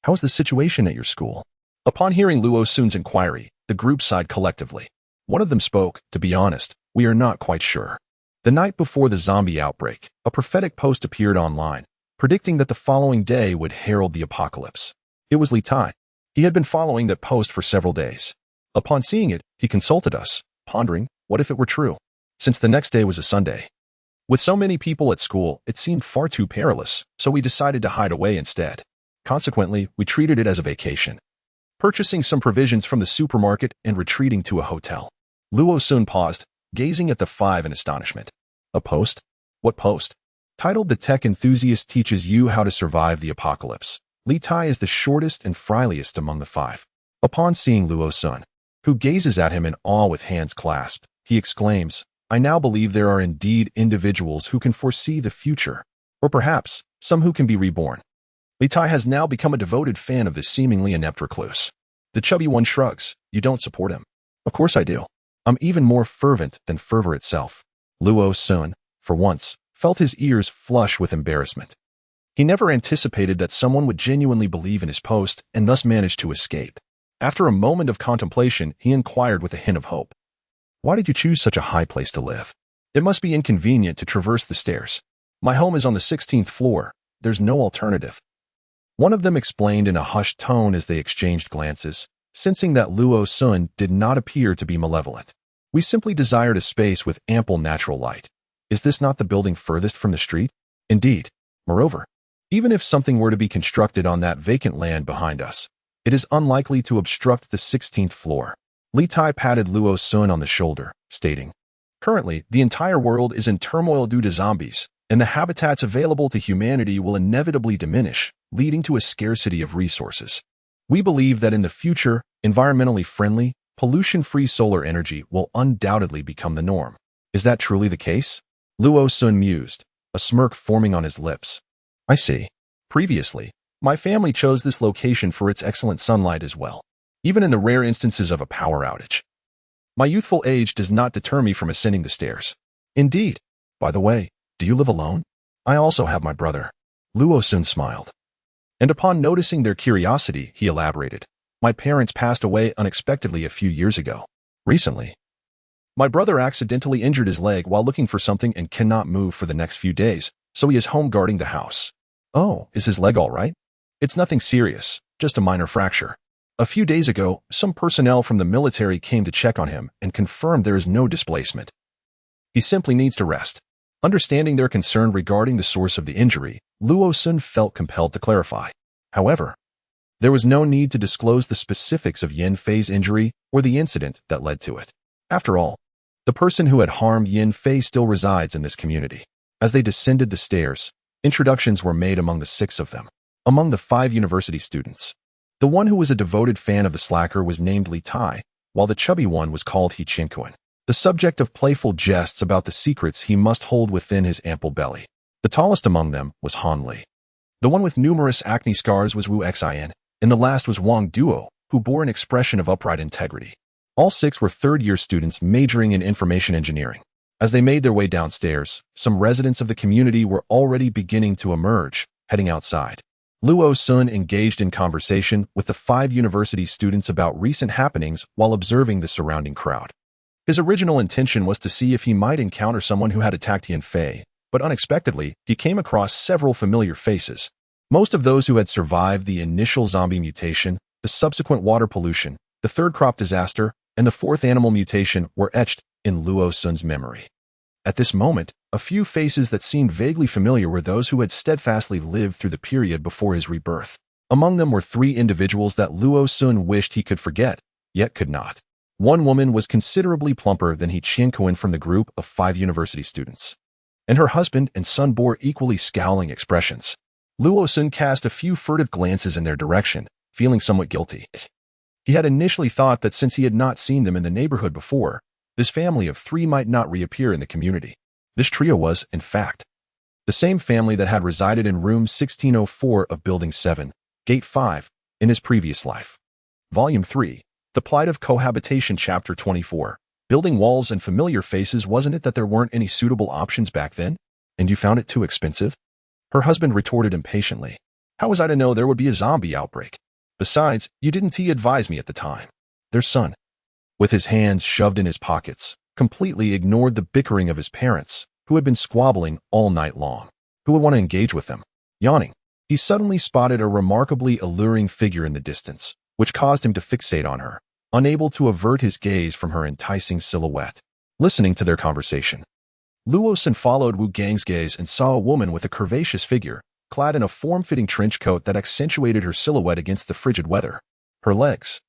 How is the situation at your school?" Upon hearing Luo Sun's inquiry, the group sighed collectively. One of them spoke, "To be honest, we are not quite sure." The night before the zombie outbreak, a prophetic post appeared online, predicting that the following day would herald the apocalypse. It was Li Tai. He had been following that post for several days. Upon seeing it, he consulted us, pondering, what if it were true? Since the next day was a Sunday, with so many people at school, it seemed far too perilous, so we decided to hide away instead. Consequently, we treated it as a vacation, purchasing some provisions from the supermarket and retreating to a hotel. Luo Sun paused, gazing at the 5 in astonishment. "A post? What post?" Titled "The Tech Enthusiast Teaches You How to Survive the Apocalypse." Li Tai is the shortest and frieliest among the 5. Upon seeing Luo Sun, who gazes at him in awe with hands clasped, he exclaims, "I now believe there are indeed individuals who can foresee the future, or perhaps some who can be reborn." Li Tai has now become a devoted fan of this seemingly inept recluse. The chubby one shrugs. "You don't support him?" "Of course I do. I'm even more fervent than fervor itself." Luo Sun, for once, felt his ears flush with embarrassment. He never anticipated that someone would genuinely believe in his post and thus manage to escape. After a moment of contemplation, he inquired with a hint of hope, "Why did you choose such a high place to live?" "It must be inconvenient to traverse the stairs. My home is on the 16th floor. There's no alternative." One of them explained in a hushed tone as they exchanged glances, sensing that Luo Sun did not appear to be malevolent. "We simply desired a space with ample natural light. Is this not the building furthest from the street?" "Indeed. Moreover, even if something were to be constructed on that vacant land behind us, it is unlikely to obstruct the 16th floor." Li Tai patted Luo Sun on the shoulder, stating, "Currently, the entire world is in turmoil due to zombies, and the habitats available to humanity will inevitably diminish, leading to a scarcity of resources. We believe that in the future, environmentally friendly, pollution-free solar energy will undoubtedly become the norm." "Is that truly the case?" Luo Sun mused, a smirk forming on his lips. "I see. Previously, my family chose this location for its excellent sunlight as well, even in the rare instances of a power outage. My youthful age does not deter me from ascending the stairs. Indeed. By the way, do you live alone? I also have my brother. Luo soon smiled. And upon noticing their curiosity, he elaborated. My parents passed away unexpectedly a few years ago. Recently, my brother accidentally injured his leg while looking for something and cannot move for the next few days, so he is home guarding the house. Oh, is his leg all right? It's nothing serious, just a minor fracture. A few days ago, some personnel from the military came to check on him and confirmed there is no displacement. He simply needs to rest. Understanding their concern regarding the source of the injury, Luo Sun felt compelled to clarify. However, there was no need to disclose the specifics of Yin Fei's injury or the incident that led to it. After all, the person who had harmed Yin Fei still resides in this community. As they descended the stairs, introductions were made among the 6 of them. Among the 5 university students, the one who was a devoted fan of the slacker was named Li Tai, while the chubby one was called He Chinkuan, the subject of playful jests about the secrets he must hold within his ample belly. The tallest among them was Han Li. The one with numerous acne scars was Wu Xin, and the last was Wang Duo, who bore an expression of upright integrity. All 6 were third-year students majoring in information engineering. As they made their way downstairs, some residents of the community were already beginning to emerge, heading outside. Luo Sun engaged in conversation with the 5 university students about recent happenings while observing the surrounding crowd. His original intention was to see if he might encounter someone who had attacked Yin Fei, but unexpectedly, he came across several familiar faces. Most of those who had survived the initial zombie mutation, the subsequent water pollution, the 3rd crop disaster, and the 4th animal mutation were etched in Luo Sun's memory. At this moment, a few faces that seemed vaguely familiar were those who had steadfastly lived through the period before his rebirth. Among them were 3 individuals that Luo Sun wished he could forget, yet could not. One woman was considerably plumper than He Chinkuan from the group of 5 university students, and her husband and son bore equally scowling expressions. Luo Sun cast a few furtive glances in their direction, feeling somewhat guilty. He had initially thought that since he had not seen them in the neighborhood before, this family of 3 might not reappear in the community. This trio was, in fact, the same family that had resided in room 1604 of Building 7, Gate 5, in his previous life. Volume 3, The Plight of Cohabitation, Chapter 24. Building walls and familiar faces, wasn't it that there weren't any suitable options back then? And you found it too expensive? Her husband retorted impatiently. How was I to know there would be a zombie outbreak? Besides, you didn't advise me at the time. Their son, with his hands shoved in his pockets, completely ignored the bickering of his parents, who had been squabbling all night long. Who would want to engage with them? Yawning, he suddenly spotted a remarkably alluring figure in the distance, which caused him to fixate on her, unable to avert his gaze from her enticing silhouette. Listening to their conversation, Luo Sun followed Wu Gang's gaze and saw a woman with a curvaceous figure, clad in a form-fitting trench coat that accentuated her silhouette against the frigid weather. Her legs,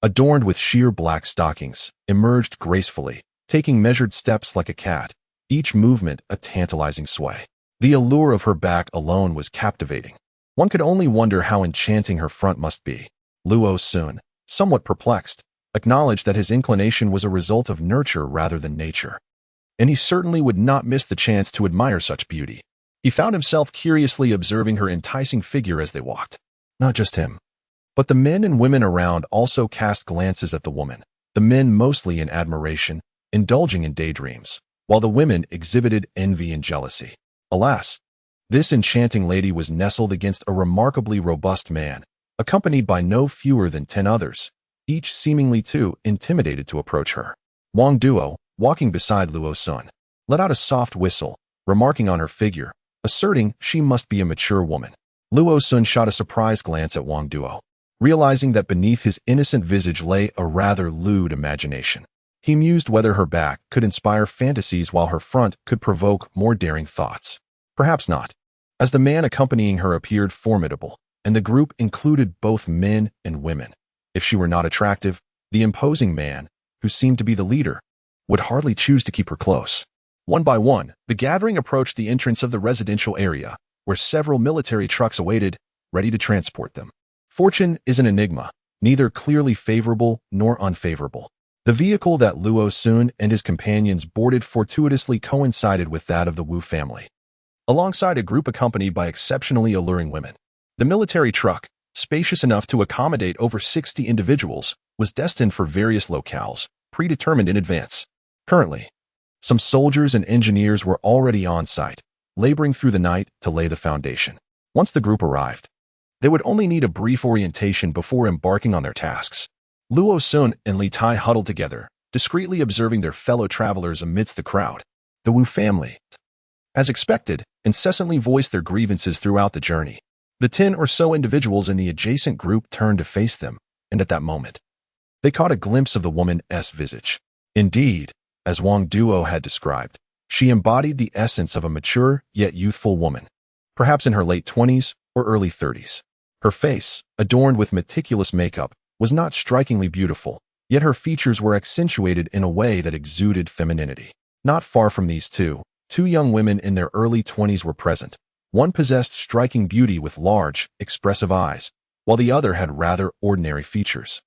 adorned with sheer black stockings, emerged gracefully, taking measured steps like a cat, each movement a tantalizing sway. The allure of her back alone was captivating. One could only wonder how enchanting her front must be. Luo Sun, somewhat perplexed, acknowledged that his inclination was a result of nurture rather than nature, and he certainly would not miss the chance to admire such beauty. He found himself curiously observing her enticing figure as they walked. Not just him, but the men and women around also cast glances at the woman, the men mostly in admiration, indulging in daydreams, while the women exhibited envy and jealousy. Alas, this enchanting lady was nestled against a remarkably robust man, accompanied by no fewer than 10 others, each seemingly too intimidated to approach her. Wang Duo, walking beside Luo Sun, let out a soft whistle, remarking on her figure, asserting she must be a mature woman. Luo Sun shot a surprised glance at Wang Duo, realizing that beneath his innocent visage lay a rather lewd imagination. He mused whether her back could inspire fantasies while her front could provoke more daring thoughts. Perhaps not, as the man accompanying her appeared formidable, and the group included both men and women. If she were not attractive, the imposing man, who seemed to be the leader, would hardly choose to keep her close. One by one, the gathering approached the entrance of the residential area, where several military trucks awaited, ready to transport them. Fortune is an enigma, neither clearly favorable nor unfavorable. The vehicle that Luo Sun and his companions boarded fortuitously coincided with that of the Wu family, alongside a group accompanied by exceptionally alluring women. The military truck, spacious enough to accommodate over 60 individuals, was destined for various locales, predetermined in advance. Currently, some soldiers and engineers were already on site, laboring through the night to lay the foundation. Once the group arrived, they would only need a brief orientation before embarking on their tasks. Luo Sun and Li Tai huddled together, discreetly observing their fellow travelers amidst the crowd. The Wu family, as expected, incessantly voiced their grievances throughout the journey. The 10 or so individuals in the adjacent group turned to face them, and at that moment, they caught a glimpse of the woman's visage. Indeed, as Wang Duo had described, she embodied the essence of a mature yet youthful woman, perhaps in her late 20s or early 30s. Her face, adorned with meticulous makeup, was not strikingly beautiful, yet her features were accentuated in a way that exuded femininity. Not far from these two young women in their early 20s were present. One possessed striking beauty with large, expressive eyes, while the other had rather ordinary features.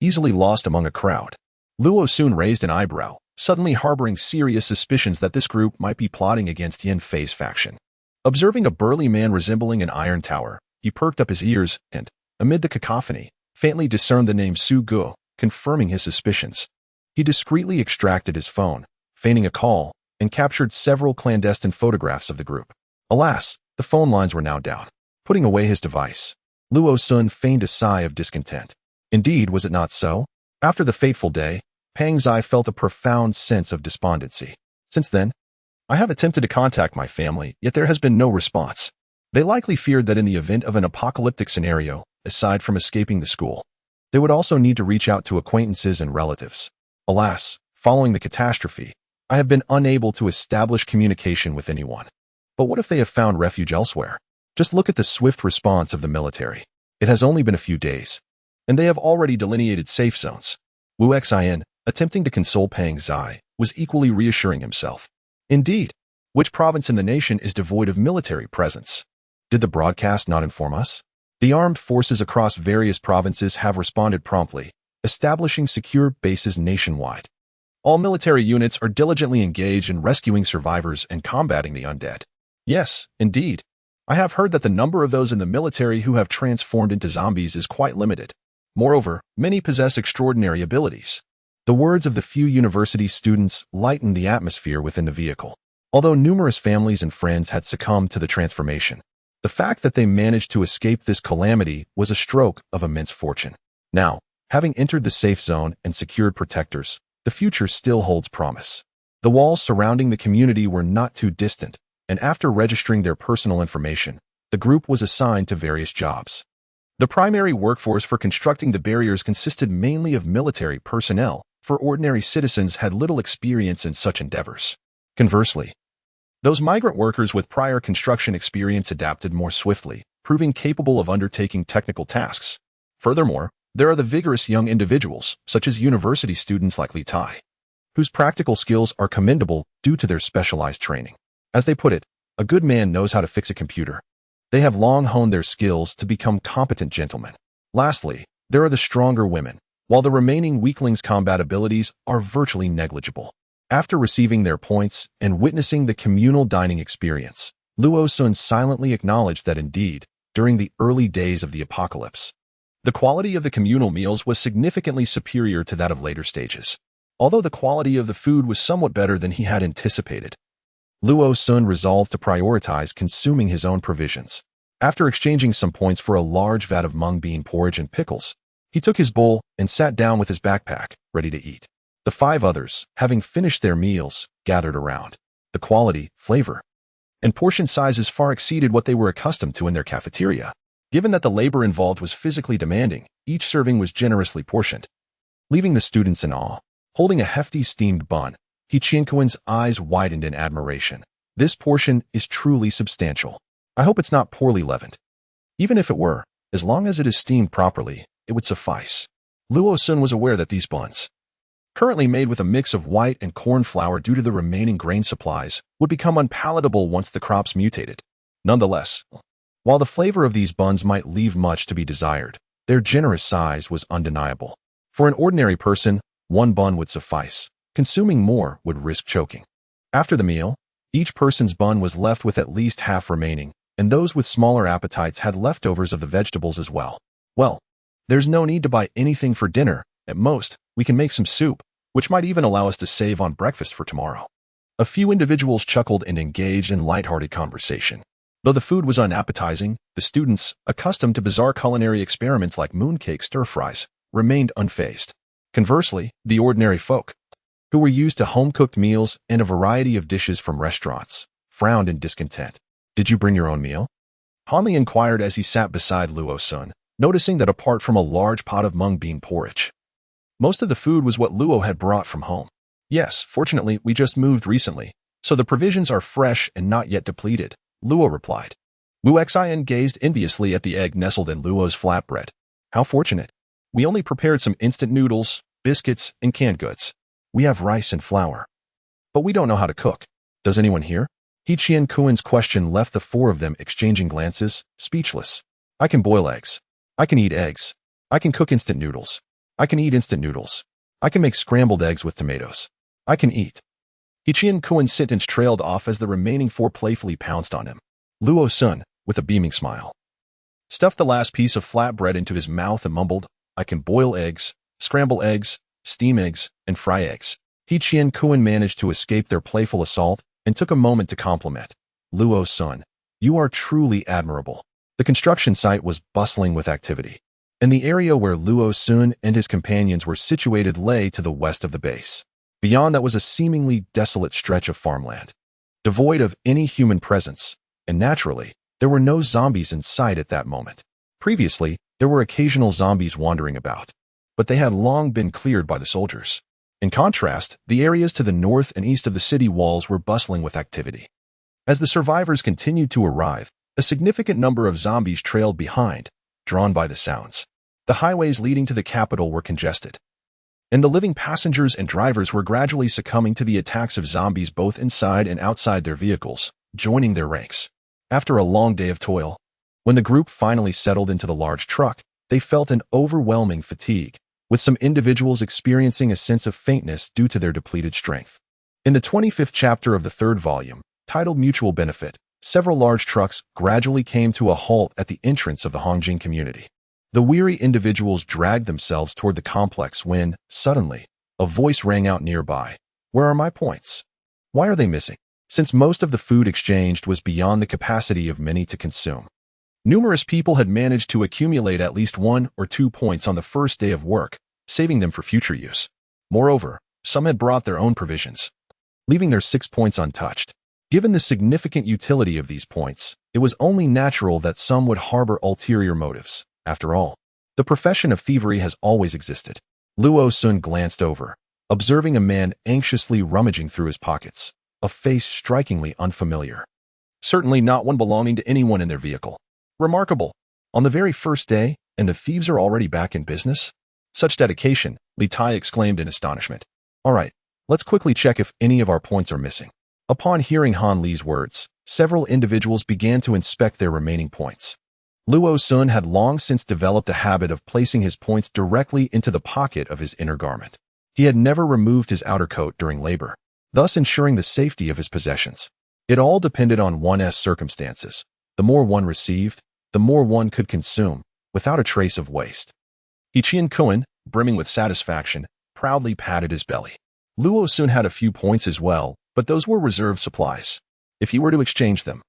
Easily lost among a crowd, Luo soon raised an eyebrow, suddenly harboring serious suspicions that this group might be plotting against Yin Fei's faction. Observing a burly man resembling an iron tower, he perked up his ears and, amid the cacophony, faintly discerned the name Su Guo, confirming his suspicions. He discreetly extracted his phone, feigning a call, and captured several clandestine photographs of the group. Alas, the phone lines were now down. Putting away his device, Luo Sun feigned a sigh of discontent. Indeed, was it not so? After the fateful day, Pang Zai felt a profound sense of despondency. Since then, I have attempted to contact my family, yet there has been no response. They likely feared that in the event of an apocalyptic scenario, aside from escaping the school, they would also need to reach out to acquaintances and relatives. Alas, following the catastrophe, I have been unable to establish communication with anyone. But what if they have found refuge elsewhere? Just look at the swift response of the military. It has only been a few days, and they have already delineated safe zones. Wu Xin, attempting to console Pang Zai, was equally reassuring himself. Indeed, which province in the nation is devoid of military presence? Did the broadcast not inform us? The armed forces across various provinces have responded promptly, establishing secure bases nationwide. All military units are diligently engaged in rescuing survivors and combating the undead. Yes, indeed. I have heard that the number of those in the military who have transformed into zombies is quite limited. Moreover, many possess extraordinary abilities. The words of the few university students lightened the atmosphere within the vehicle. Although numerous families and friends had succumbed to the transformation, the fact that they managed to escape this calamity was a stroke of immense fortune. Now, having entered the safe zone and secured protectors, the future still holds promise. The walls surrounding the community were not too distant, and after registering their personal information, the group was assigned to various jobs. The primary workforce for constructing the barriers consisted mainly of military personnel, for ordinary citizens had little experience in such endeavors. Conversely, those migrant workers with prior construction experience adapted more swiftly, proving capable of undertaking technical tasks. Furthermore, there are the vigorous young individuals, such as university students like Li Tai, whose practical skills are commendable due to their specialized training. As they put it, a good man knows how to fix a computer. They have long honed their skills to become competent gentlemen. Lastly, there are the stronger women, while the remaining weaklings' combat abilities are virtually negligible. After receiving their points and witnessing the communal dining experience, Luo Sun silently acknowledged that indeed, during the early days of the apocalypse, the quality of the communal meals was significantly superior to that of later stages. Although the quality of the food was somewhat better than he had anticipated, Luo Sun resolved to prioritize consuming his own provisions. After exchanging some points for a large vat of mung bean porridge and pickles, he took his bowl and sat down with his backpack, ready to eat. The 5 others, having finished their meals, gathered around. The quality, flavor, and portion sizes far exceeded what they were accustomed to in their cafeteria. Given that the labor involved was physically demanding, each serving was generously portioned. Leaving the students in awe, holding a hefty steamed bun, He Qianquan's eyes widened in admiration. This portion is truly substantial. I hope it's not poorly leavened. Even if it were, as long as it is steamed properly, it would suffice. Luo Sun was aware that these buns, currently made with a mix of white and corn flour due to the remaining grain supplies, would become unpalatable once the crops mutated. Nonetheless, while the flavor of these buns might leave much to be desired, their generous size was undeniable. For an ordinary person, 1 bun would suffice. Consuming more would risk choking. After the meal, each person's bun was left with at least half remaining, and those with smaller appetites had leftovers of the vegetables as well. Well, there's no need to buy anything for dinner. At most, we can make some soup, which might even allow us to save on breakfast for tomorrow. A few individuals chuckled and engaged in lighthearted conversation. Though the food was unappetizing, the students, accustomed to bizarre culinary experiments like mooncake stir-fries, remained unfazed. Conversely, the ordinary folk, who were used to home-cooked meals and a variety of dishes from restaurants, frowned in discontent. "Did you bring your own meal?" Hanli inquired as he sat beside Luo-sun, noticing that apart from a large pot of mung bean porridge, most of the food was what Luo had brought from home. "Yes, fortunately, we just moved recently, so the provisions are fresh and not yet depleted," Luo replied. Wu Xian gazed enviously at the egg nestled in Luo's flatbread. "How fortunate. We only prepared some instant noodles, biscuits, and canned goods. We have rice and flour. But we don't know how to cook. Does anyone here?" He Qian-kuan's question left the four of them exchanging glances, speechless. "I can boil eggs. I can eat eggs. I can cook instant noodles. I can eat instant noodles. I can make scrambled eggs with tomatoes. I can eat." He Qian-kuan's sentence trailed off as the remaining four playfully pounced on him. Luo-sun, with a beaming smile, stuffed the last piece of flatbread into his mouth and mumbled, "I can boil eggs, scramble eggs, steam eggs, and fry eggs." He Qian-kuan managed to escape their playful assault and took a moment to compliment. "Luo-sun, you are truly admirable." The construction site was bustling with activity, and the area where Luo-sun and his companions were situated lay to the west of the base. Beyond that was a seemingly desolate stretch of farmland, devoid of any human presence, and naturally, there were no zombies in sight at that moment. Previously, there were occasional zombies wandering about, but they had long been cleared by the soldiers. In contrast, the areas to the north and east of the city walls were bustling with activity. As the survivors continued to arrive, a significant number of zombies trailed behind, drawn by the sounds. The highways leading to the capital were congested, and the living passengers and drivers were gradually succumbing to the attacks of zombies both inside and outside their vehicles, joining their ranks. After a long day of toil, when the group finally settled into the large truck, they felt an overwhelming fatigue, with some individuals experiencing a sense of faintness due to their depleted strength. In the 25th chapter of the third volume, titled Mutual Benefit, several large trucks gradually came to a halt at the entrance of the Hongjing community. The weary individuals dragged themselves toward the complex when, suddenly, a voice rang out nearby. "Where are my points? Why are they missing?" Since most of the food exchanged was beyond the capacity of many to consume, numerous people had managed to accumulate at least 1 or 2 points on the first day of work, saving them for future use. Moreover, some had brought their own provisions, leaving their 6 points untouched. Given the significant utility of these points, it was only natural that some would harbor ulterior motives. After all, the profession of thievery has always existed. Luo-sun glanced over, observing a man anxiously rummaging through his pockets, a face strikingly unfamiliar. Certainly not one belonging to anyone in their vehicle. Remarkable. On the very first day, and the thieves are already back in business? Such dedication, Li Tai exclaimed in astonishment. "All right, let's quickly check if any of our points are missing." Upon hearing Han Li's words, several individuals began to inspect their remaining points. Luo-sun had long since developed a habit of placing his points directly into the pocket of his inner garment. He had never removed his outer coat during labor, thus ensuring the safety of his possessions. It all depended on one's circumstances. The more one received, the more one could consume, without a trace of waste. He Qian-kuan, brimming with satisfaction, proudly patted his belly. Luo-sun had a few points as well, but those were reserved supplies. If he were to exchange them,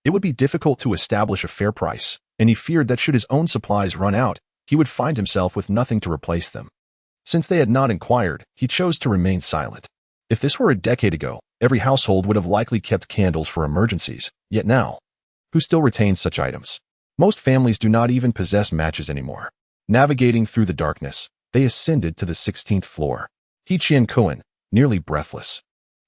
it would be difficult to establish a fair price, and he feared that should his own supplies run out, he would find himself with nothing to replace them. Since they had not inquired, he chose to remain silent. If this were a decade ago, every household would have likely kept candles for emergencies, yet now, who still retains such items? Most families do not even possess matches anymore. Navigating through the darkness, they ascended to the 16th floor. He Qian-kuan, nearly breathless,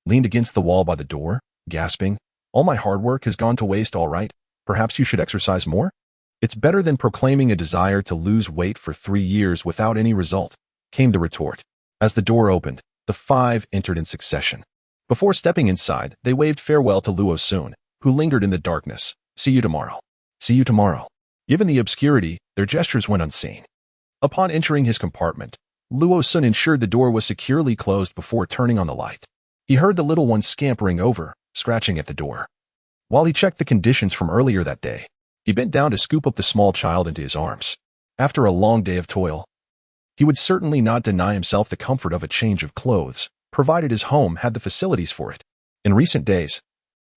leaned against the wall by the door, gasping, "All my hard work has gone to waste, all right. Perhaps you should exercise more? It's better than proclaiming a desire to lose weight for 3 years without any result," came the retort. As the door opened, the 5 entered in succession. Before stepping inside, they waved farewell to Luo-sun, who lingered in the darkness. "See you tomorrow. See you tomorrow." Given the obscurity, their gestures went unseen. Upon entering his compartment, Luo-sun ensured the door was securely closed before turning on the light. He heard the little one scampering over, scratching at the door. While he checked the conditions from earlier that day, he bent down to scoop up the small child into his arms. After a long day of toil, he would certainly not deny himself the comfort of a change of clothes, provided his home had the facilities for it. In recent days,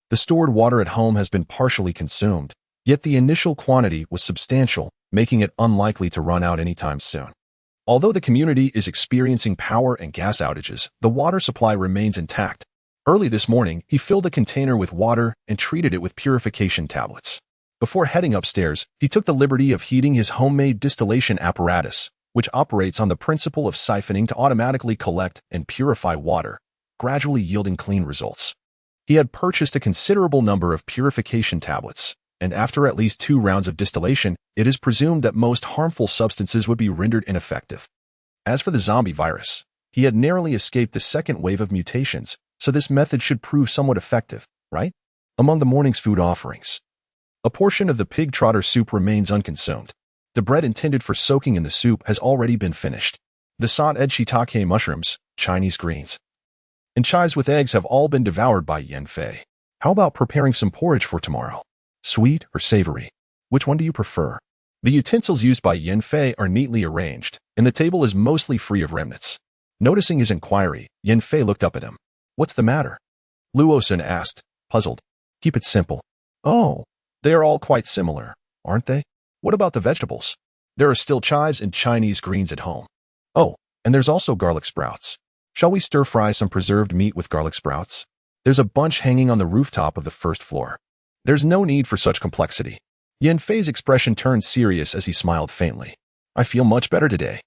the stored water at home has been partially consumed, yet the initial quantity was substantial, making it unlikely to run out anytime soon. Although the community is experiencing power and gas outages, the water supply remains intact. Early this morning, he filled a container with water and treated it with purification tablets. Before heading upstairs, he took the liberty of heating his homemade distillation apparatus, which operates on the principle of siphoning to automatically collect and purify water, gradually yielding clean results. He had purchased a considerable number of purification tablets, and after at least 2 rounds of distillation, it is presumed that most harmful substances would be rendered ineffective. As for the zombie virus, he had narrowly escaped the second wave of mutations, so this method should prove somewhat effective, right? Among the morning's food offerings, a portion of the pig trotter soup remains unconsumed. The bread intended for soaking in the soup has already been finished. The sauteed shiitake mushrooms, Chinese greens, and chives with eggs have all been devoured by Yan Fei. How about preparing some porridge for tomorrow? Sweet or savory? Which one do you prefer? The utensils used by Yan Fei are neatly arranged, and the table is mostly free of remnants. Noticing his inquiry, Yan Fei looked up at him. What's the matter? Luosun asked, puzzled. Keep it simple. Oh, they are all quite similar, aren't they? What about the vegetables? There are still chives and Chinese greens at home. Oh, and there's also garlic sprouts. Shall we stir-fry some preserved meat with garlic sprouts? There's a bunch hanging on the rooftop of the first floor. There's no need for such complexity. Yan Fei's expression turned serious as he smiled faintly. I feel much better today.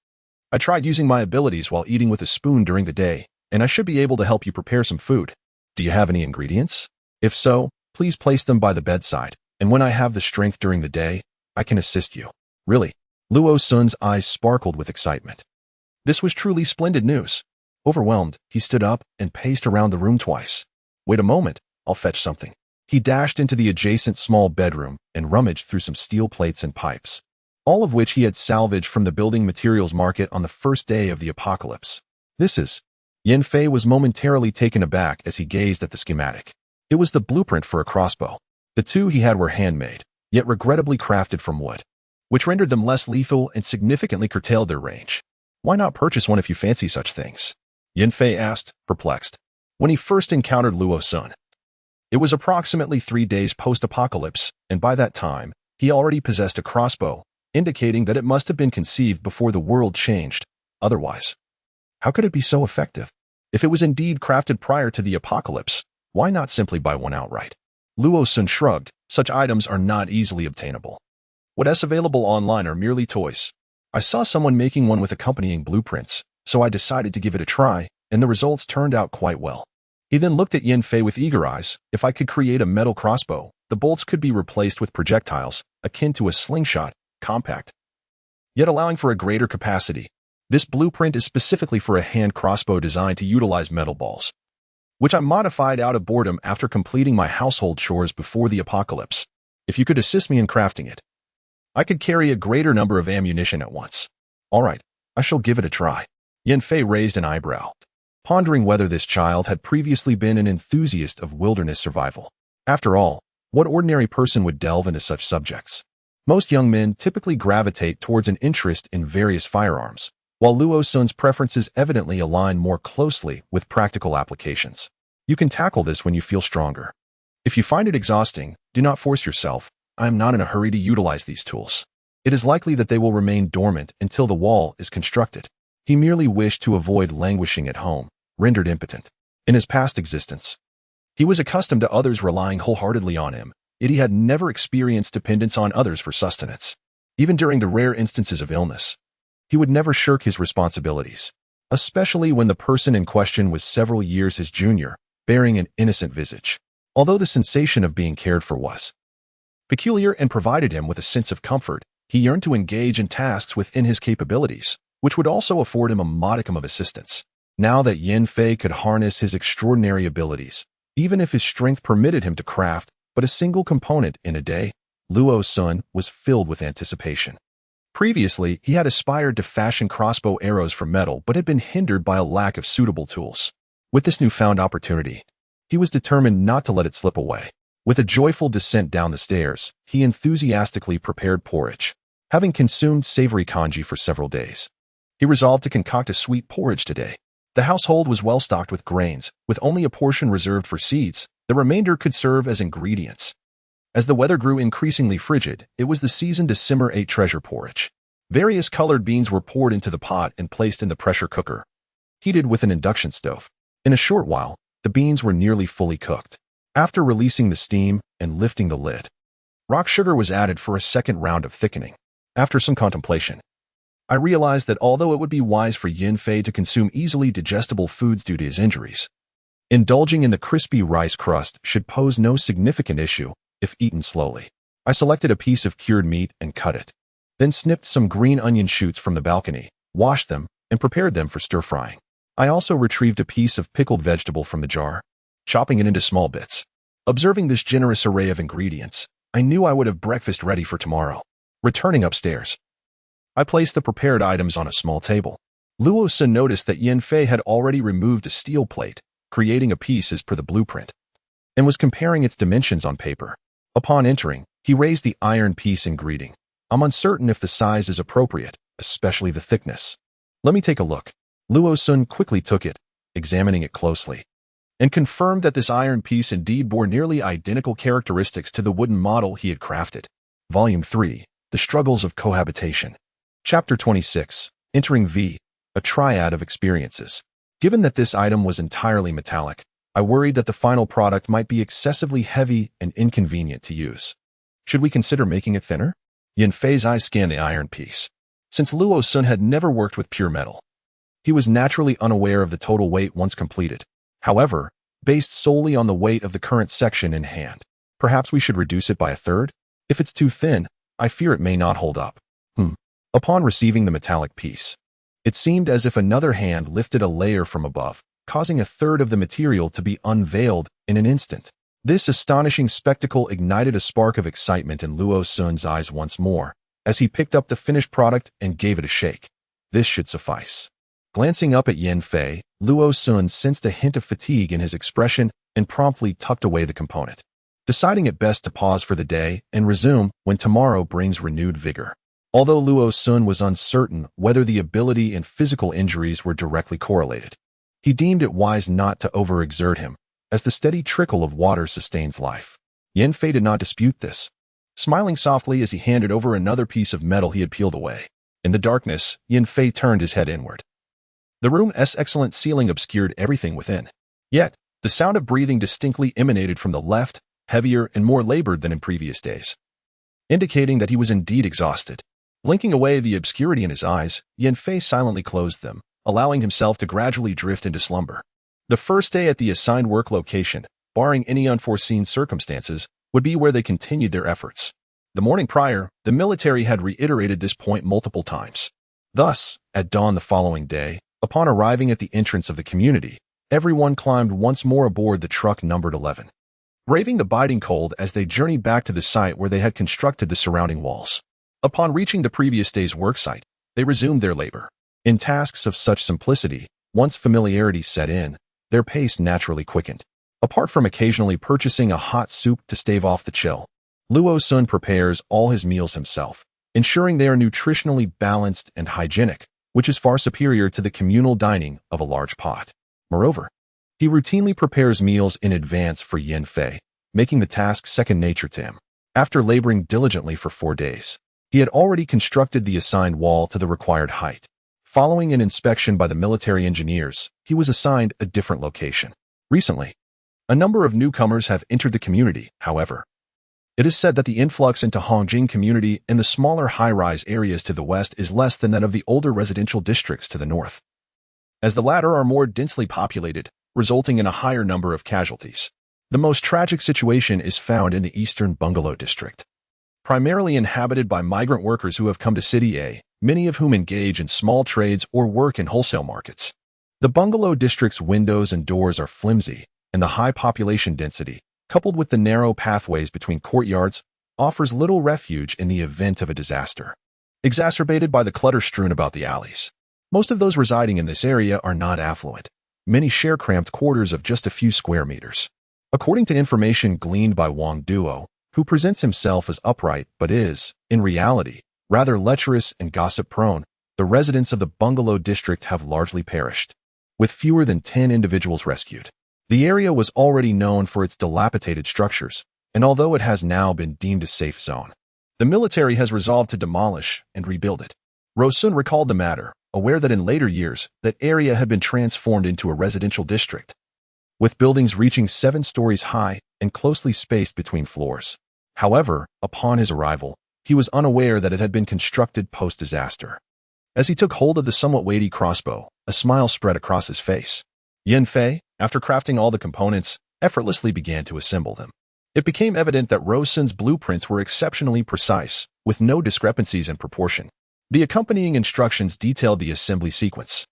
I tried using my abilities while eating with a spoon during the day, and I should be able to help you prepare some food. Do you have any ingredients? If so, please place them by the bedside, and when I have the strength during the day, I can assist you. Really? Luo Sun's eyes sparkled with excitement. This was truly splendid news. Overwhelmed, he stood up and paced around the room twice. Wait a moment, I'll fetch something. He dashed into the adjacent small bedroom and rummaged through some steel plates and pipes, all of which he had salvaged from the building materials market on the first day of the apocalypse. This is... Yan Fei was momentarily taken aback as he gazed at the schematic. It was the blueprint for a crossbow. The 2 he had were handmade, yet regrettably crafted from wood, which rendered them less lethal and significantly curtailed their range. Why not purchase one if you fancy such things? Yan Fei asked, perplexed. When he first encountered Luo Sun, it was approximately 3 days post-apocalypse, and by that time, he already possessed a crossbow, indicating that it must have been conceived before the world changed. Otherwise, how could it be so effective? If it was indeed crafted prior to the apocalypse, why not simply buy one outright? Luo Sun shrugged. Such items are not easily obtainable. What's available online are merely toys. I saw someone making one with accompanying blueprints, so I decided to give it a try, and the results turned out quite well. He then looked at Yan Fei with eager eyes. If I could create a metal crossbow, the bolts could be replaced with projectiles, akin to a slingshot, compact, yet allowing for a greater capacity. This blueprint is specifically for a hand crossbow designed to utilize metal balls, which I modified out of boredom after completing my household chores before the apocalypse. If you could assist me in crafting it, I could carry a greater number of ammunition at once. All right, I shall give it a try. Yan Fei raised an eyebrow, pondering whether this child had previously been an enthusiast of wilderness survival. After all, what ordinary person would delve into such subjects? Most young men typically gravitate towards an interest in various firearms, while Luo Sun's preferences evidently align more closely with practical applications. You can tackle this when you feel stronger. If you find it exhausting, do not force yourself. I am not in a hurry to utilize these tools. It is likely that they will remain dormant until the wall is constructed. He merely wished to avoid languishing at home, rendered impotent. In his past existence, he was accustomed to others relying wholeheartedly on him, yet he had never experienced dependence on others for sustenance. Even during the rare instances of illness, he would never shirk his responsibilities, especially when the person in question was several years his junior, bearing an innocent visage. Although the sensation of being cared for was peculiar and provided him with a sense of comfort, he yearned to engage in tasks within his capabilities, which would also afford him a modicum of assistance. Now that Yan Fei could harness his extraordinary abilities, even if his strength permitted him to craft but a single component in a day, Luo Sun was filled with anticipation. Previously, he had aspired to fashion crossbow arrows from metal but had been hindered by a lack of suitable tools. With this newfound opportunity, he was determined not to let it slip away. With a joyful descent down the stairs, he enthusiastically prepared porridge. Having consumed savory congee for several days, he resolved to concoct a sweet porridge today. The household was well stocked with grains, with only a portion reserved for seeds. The remainder could serve as ingredients. As the weather grew increasingly frigid, it was the season to simmer a treasure porridge. Various colored beans were poured into the pot and placed in the pressure cooker, heated with an induction stove. In a short while, the beans were nearly fully cooked. After releasing the steam and lifting the lid, rock sugar was added for a second round of thickening. After some contemplation, I realized that although it would be wise for Yin Fei to consume easily digestible foods due to his injuries, indulging in the crispy rice crust should pose no significant issue if eaten slowly. I selected a piece of cured meat and cut it, then snipped some green onion shoots from the balcony, washed them, and prepared them for stir-frying. I also retrieved a piece of pickled vegetable from the jar, chopping it into small bits. Observing this generous array of ingredients, I knew I would have breakfast ready for tomorrow. Returning upstairs, I placed the prepared items on a small table. Luo Sun noticed that Yin Fei had already removed a steel plate, creating a piece as per the blueprint, and was comparing its dimensions on paper. Upon entering, he raised the iron piece in greeting. I'm uncertain if the size is appropriate, especially the thickness. Let me take a look. Luo Sun quickly took it, examining it closely, and confirmed that this iron piece indeed bore nearly identical characteristics to the wooden model he had crafted. Volume 3, The Struggles of Cohabitation. Chapter 26, Entering V, a Triad of Experiences. Given that this item was entirely metallic, I worried that the final product might be excessively heavy and inconvenient to use. Should we consider making it thinner? Yin Fei's eyes scanned the iron piece. Since Luo Sun had never worked with pure metal, he was naturally unaware of the total weight once completed. However, based solely on the weight of the current section in hand, perhaps we should reduce it by a third? If it's too thin, I fear it may not hold up. Upon receiving the metallic piece, it seemed as if another hand lifted a layer from above, causing a third of the material to be unveiled in an instant. This astonishing spectacle ignited a spark of excitement in Luo Sun's eyes once more, as he picked up the finished product and gave it a shake. This should suffice. Glancing up at Yin Fei, Luo Sun sensed a hint of fatigue in his expression and promptly tucked away the component, deciding it best to pause for the day and resume when tomorrow brings renewed vigor. Although Luo Sun was uncertain whether the ability and physical injuries were directly correlated, he deemed it wise not to overexert him, as the steady trickle of water sustains life. Yin Fei did not dispute this, smiling softly as he handed over another piece of metal he had peeled away. In the darkness, Yin Fei turned his head inward. The room's excellent ceiling obscured everything within. Yet, the sound of breathing distinctly emanated from the left, heavier and more labored than in previous days, indicating that he was indeed exhausted. Blinking away the obscurity in his eyes, Yin Fei silently closed them, allowing himself to gradually drift into slumber. The first day at the assigned work location, barring any unforeseen circumstances, would be where they continued their efforts. The morning prior, the military had reiterated this point multiple times. Thus, at dawn the following day, upon arriving at the entrance of the community, everyone climbed once more aboard the truck numbered 11, braving the biting cold as they journeyed back to the site where they had constructed the surrounding walls. Upon reaching the previous day's worksite, they resumed their labor. In tasks of such simplicity, once familiarity set in, their pace naturally quickened. Apart from occasionally purchasing a hot soup to stave off the chill, Luo Sun prepares all his meals himself, ensuring they are nutritionally balanced and hygienic, which is far superior to the communal dining of a large pot. Moreover, he routinely prepares meals in advance for Yin Fei, making the task second nature to him. After laboring diligently for 4 days, he had already constructed the assigned wall to the required height. Following an inspection by the military engineers, he was assigned a different location. Recently, a number of newcomers have entered the community, however. It is said that the influx into Hongjing community in the smaller high-rise areas to the west is less than that of the older residential districts to the north, as the latter are more densely populated, resulting in a higher number of casualties. The most tragic situation is found in the eastern bungalow district, primarily inhabited by migrant workers who have come to City A, many of whom engage in small trades or work in wholesale markets. The bungalow district's windows and doors are flimsy, and the high population density, coupled with the narrow pathways between courtyards, offers little refuge in the event of a disaster, exacerbated by the clutter strewn about the alleys. Most of those residing in this area are not affluent. Many share cramped quarters of just a few square meters. According to information gleaned by Wang Duo, who presents himself as upright but is, in reality, rather lecherous and gossip-prone, the residents of the bungalow district have largely perished, with fewer than 10 individuals rescued. The area was already known for its dilapidated structures, and although it has now been deemed a safe zone, the military has resolved to demolish and rebuild it. Rosun recalled the matter, aware that in later years, that area had been transformed into a residential district, with buildings reaching 7 stories high and closely spaced between floors. However, upon his arrival, he was unaware that it had been constructed post-disaster. As he took hold of the somewhat weighty crossbow, a smile spread across his face. Yan Fei, after crafting all the components, effortlessly began to assemble them. It became evident that Rosun's blueprints were exceptionally precise, with no discrepancies in proportion. The accompanying instructions detailed the assembly sequence,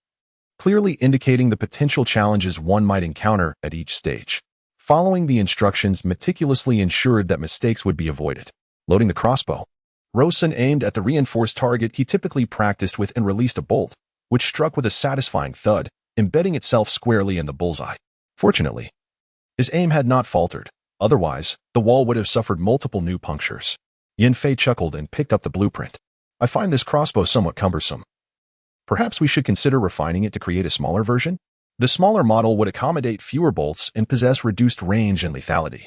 clearly indicating the potential challenges one might encounter at each stage. Following the instructions meticulously ensured that mistakes would be avoided. Loading the crossbow, Rosun aimed at the reinforced target he typically practiced with and released a bolt, which struck with a satisfying thud, embedding itself squarely in the bullseye. Fortunately, his aim had not faltered. Otherwise, the wall would have suffered multiple new punctures. Yan Fei chuckled and picked up the blueprint. I find this crossbow somewhat cumbersome. Perhaps we should consider refining it to create a smaller version? The smaller model would accommodate fewer bolts and possess reduced range and lethality.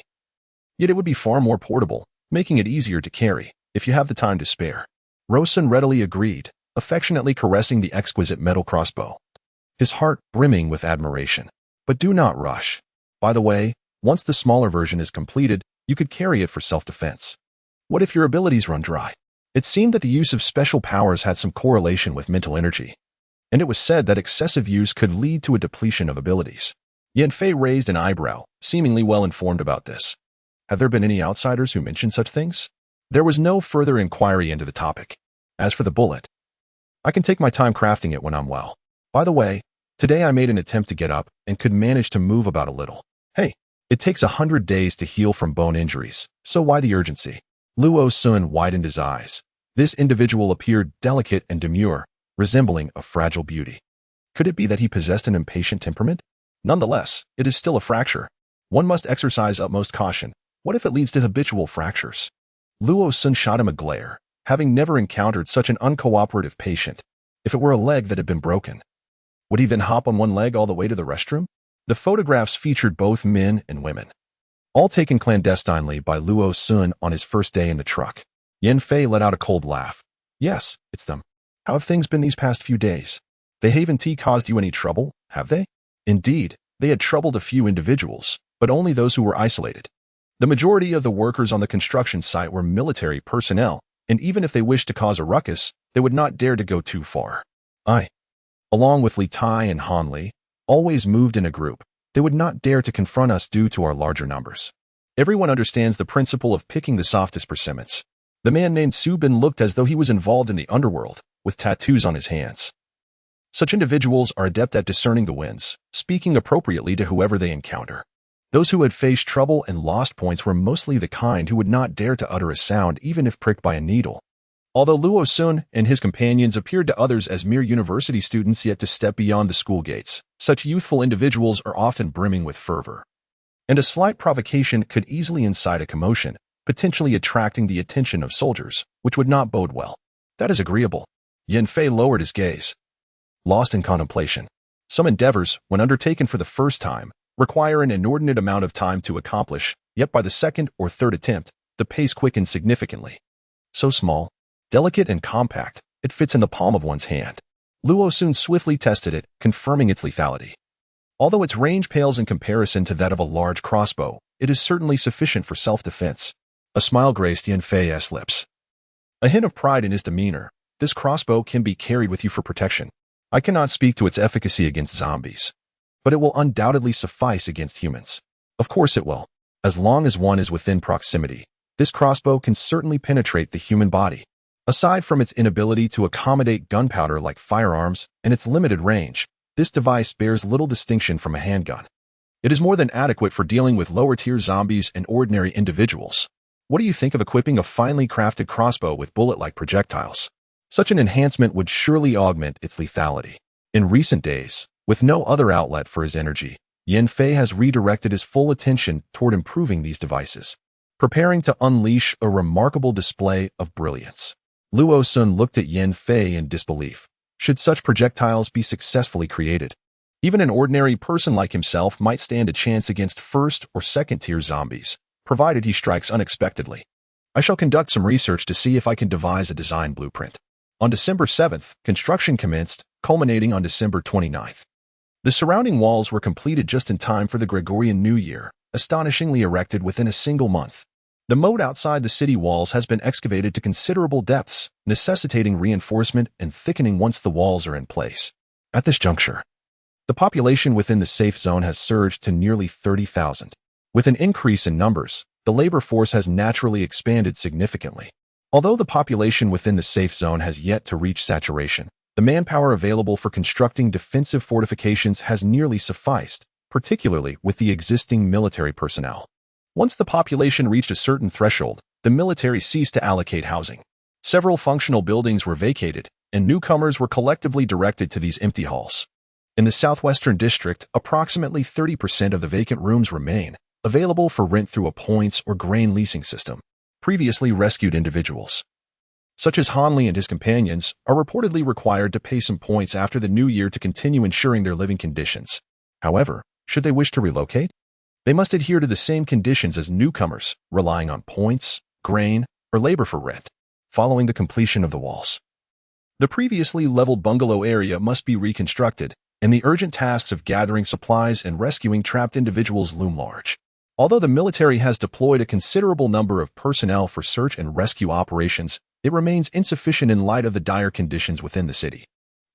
Yet it would be far more portable, making it easier to carry, if you have the time to spare. Rosun readily agreed, affectionately caressing the exquisite metal crossbow, his heart brimming with admiration. But do not rush. By the way, once the smaller version is completed, you could carry it for self-defense. What if your abilities run dry? It seemed that the use of special powers had some correlation with mental energy, and it was said that excessive use could lead to a depletion of abilities. Yan Fei raised an eyebrow, seemingly well informed about this. Have there been any outsiders who mentioned such things? There was no further inquiry into the topic. As for the bullet, I can take my time crafting it when I'm well. By the way, today I made an attempt to get up and could manage to move about a little. Hey, it takes 100 days to heal from bone injuries, so why the urgency? Luo Sun widened his eyes. This individual appeared delicate and demure, resembling a fragile beauty. Could it be that he possessed an impatient temperament? Nonetheless, it is still a fracture. One must exercise utmost caution. What if it leads to habitual fractures? Luo Sun shot him a glare, having never encountered such an uncooperative patient. If it were a leg that had been broken, would he then hop on one leg all the way to the restroom? The photographs featured both men and women, all taken clandestinely by Luo Sun on his first day in the truck. Yan Fei let out a cold laugh. Yes, it's them. How have things been these past few days? The Haven Tea caused you any trouble, have they? Indeed, they had troubled a few individuals, but only those who were isolated. The majority of the workers on the construction site were military personnel, and even if they wished to cause a ruckus, they would not dare to go too far. I, along with Li Tai and Han Li, always moved in a group. They would not dare to confront us due to our larger numbers. Everyone understands the principle of picking the softest persimmons. The man named Su Bin looked as though he was involved in the underworld, with tattoos on his hands. Such individuals are adept at discerning the winds, speaking appropriately to whoever they encounter. Those who had faced trouble and lost points were mostly the kind who would not dare to utter a sound even if pricked by a needle. Although Luo Sun and his companions appeared to others as mere university students yet to step beyond the school gates, such youthful individuals are often brimming with fervor. And a slight provocation could easily incite a commotion, potentially attracting the attention of soldiers, which would not bode well. That is agreeable. Yan Fei lowered his gaze, lost in contemplation. Some endeavors, when undertaken for the first time, require an inordinate amount of time to accomplish, yet by the second or third attempt, the pace quickens significantly. So small, delicate and compact, it fits in the palm of one's hand. Luo Sun swiftly tested it, confirming its lethality. Although its range pales in comparison to that of a large crossbow, it is certainly sufficient for self-defense. A smile graced Yan Fei's lips. A hint of pride in his demeanor. This crossbow can be carried with you for protection. I cannot speak to its efficacy against zombies, but it will undoubtedly suffice against humans. Of course it will. As long as one is within proximity, this crossbow can certainly penetrate the human body. Aside from its inability to accommodate gunpowder like firearms and its limited range, this device bears little distinction from a handgun. It is more than adequate for dealing with lower-tier zombies and ordinary individuals. What do you think of equipping a finely crafted crossbow with bullet-like projectiles? Such an enhancement would surely augment its lethality. In recent days, with no other outlet for his energy, Yin Fei has redirected his full attention toward improving these devices, preparing to unleash a remarkable display of brilliance. Luo Sun looked at Yin Fei in disbelief. Should such projectiles be successfully created, even an ordinary person like himself might stand a chance against first- or second-tier zombies, provided he strikes unexpectedly. I shall conduct some research to see if I can devise a design blueprint. On December 7th, construction commenced, culminating on December 29th. The surrounding walls were completed just in time for the Gregorian New Year, astonishingly erected within a single month. The moat outside the city walls has been excavated to considerable depths, necessitating reinforcement and thickening once the walls are in place. At this juncture, the population within the safe zone has surged to nearly 30,000. With an increase in numbers, the labor force has naturally expanded significantly. Although the population within the safe zone has yet to reach saturation, the manpower available for constructing defensive fortifications has nearly sufficed, particularly with the existing military personnel. Once the population reached a certain threshold, the military ceased to allocate housing. Several functional buildings were vacated, and newcomers were collectively directed to these empty halls. In the southwestern district, approximately 30% of the vacant rooms remain, available for rent through a points or grain leasing system. Previously rescued individuals, such as Hanley and his companions, are reportedly required to pay some points after the new year to continue ensuring their living conditions. However, should they wish to relocate, they must adhere to the same conditions as newcomers, relying on points, grain, or labor for rent. Following the completion of the walls, the previously leveled bungalow area must be reconstructed, and the urgent tasks of gathering supplies and rescuing trapped individuals loom large. Although the military has deployed a considerable number of personnel for search and rescue operations, it remains insufficient in light of the dire conditions within the city.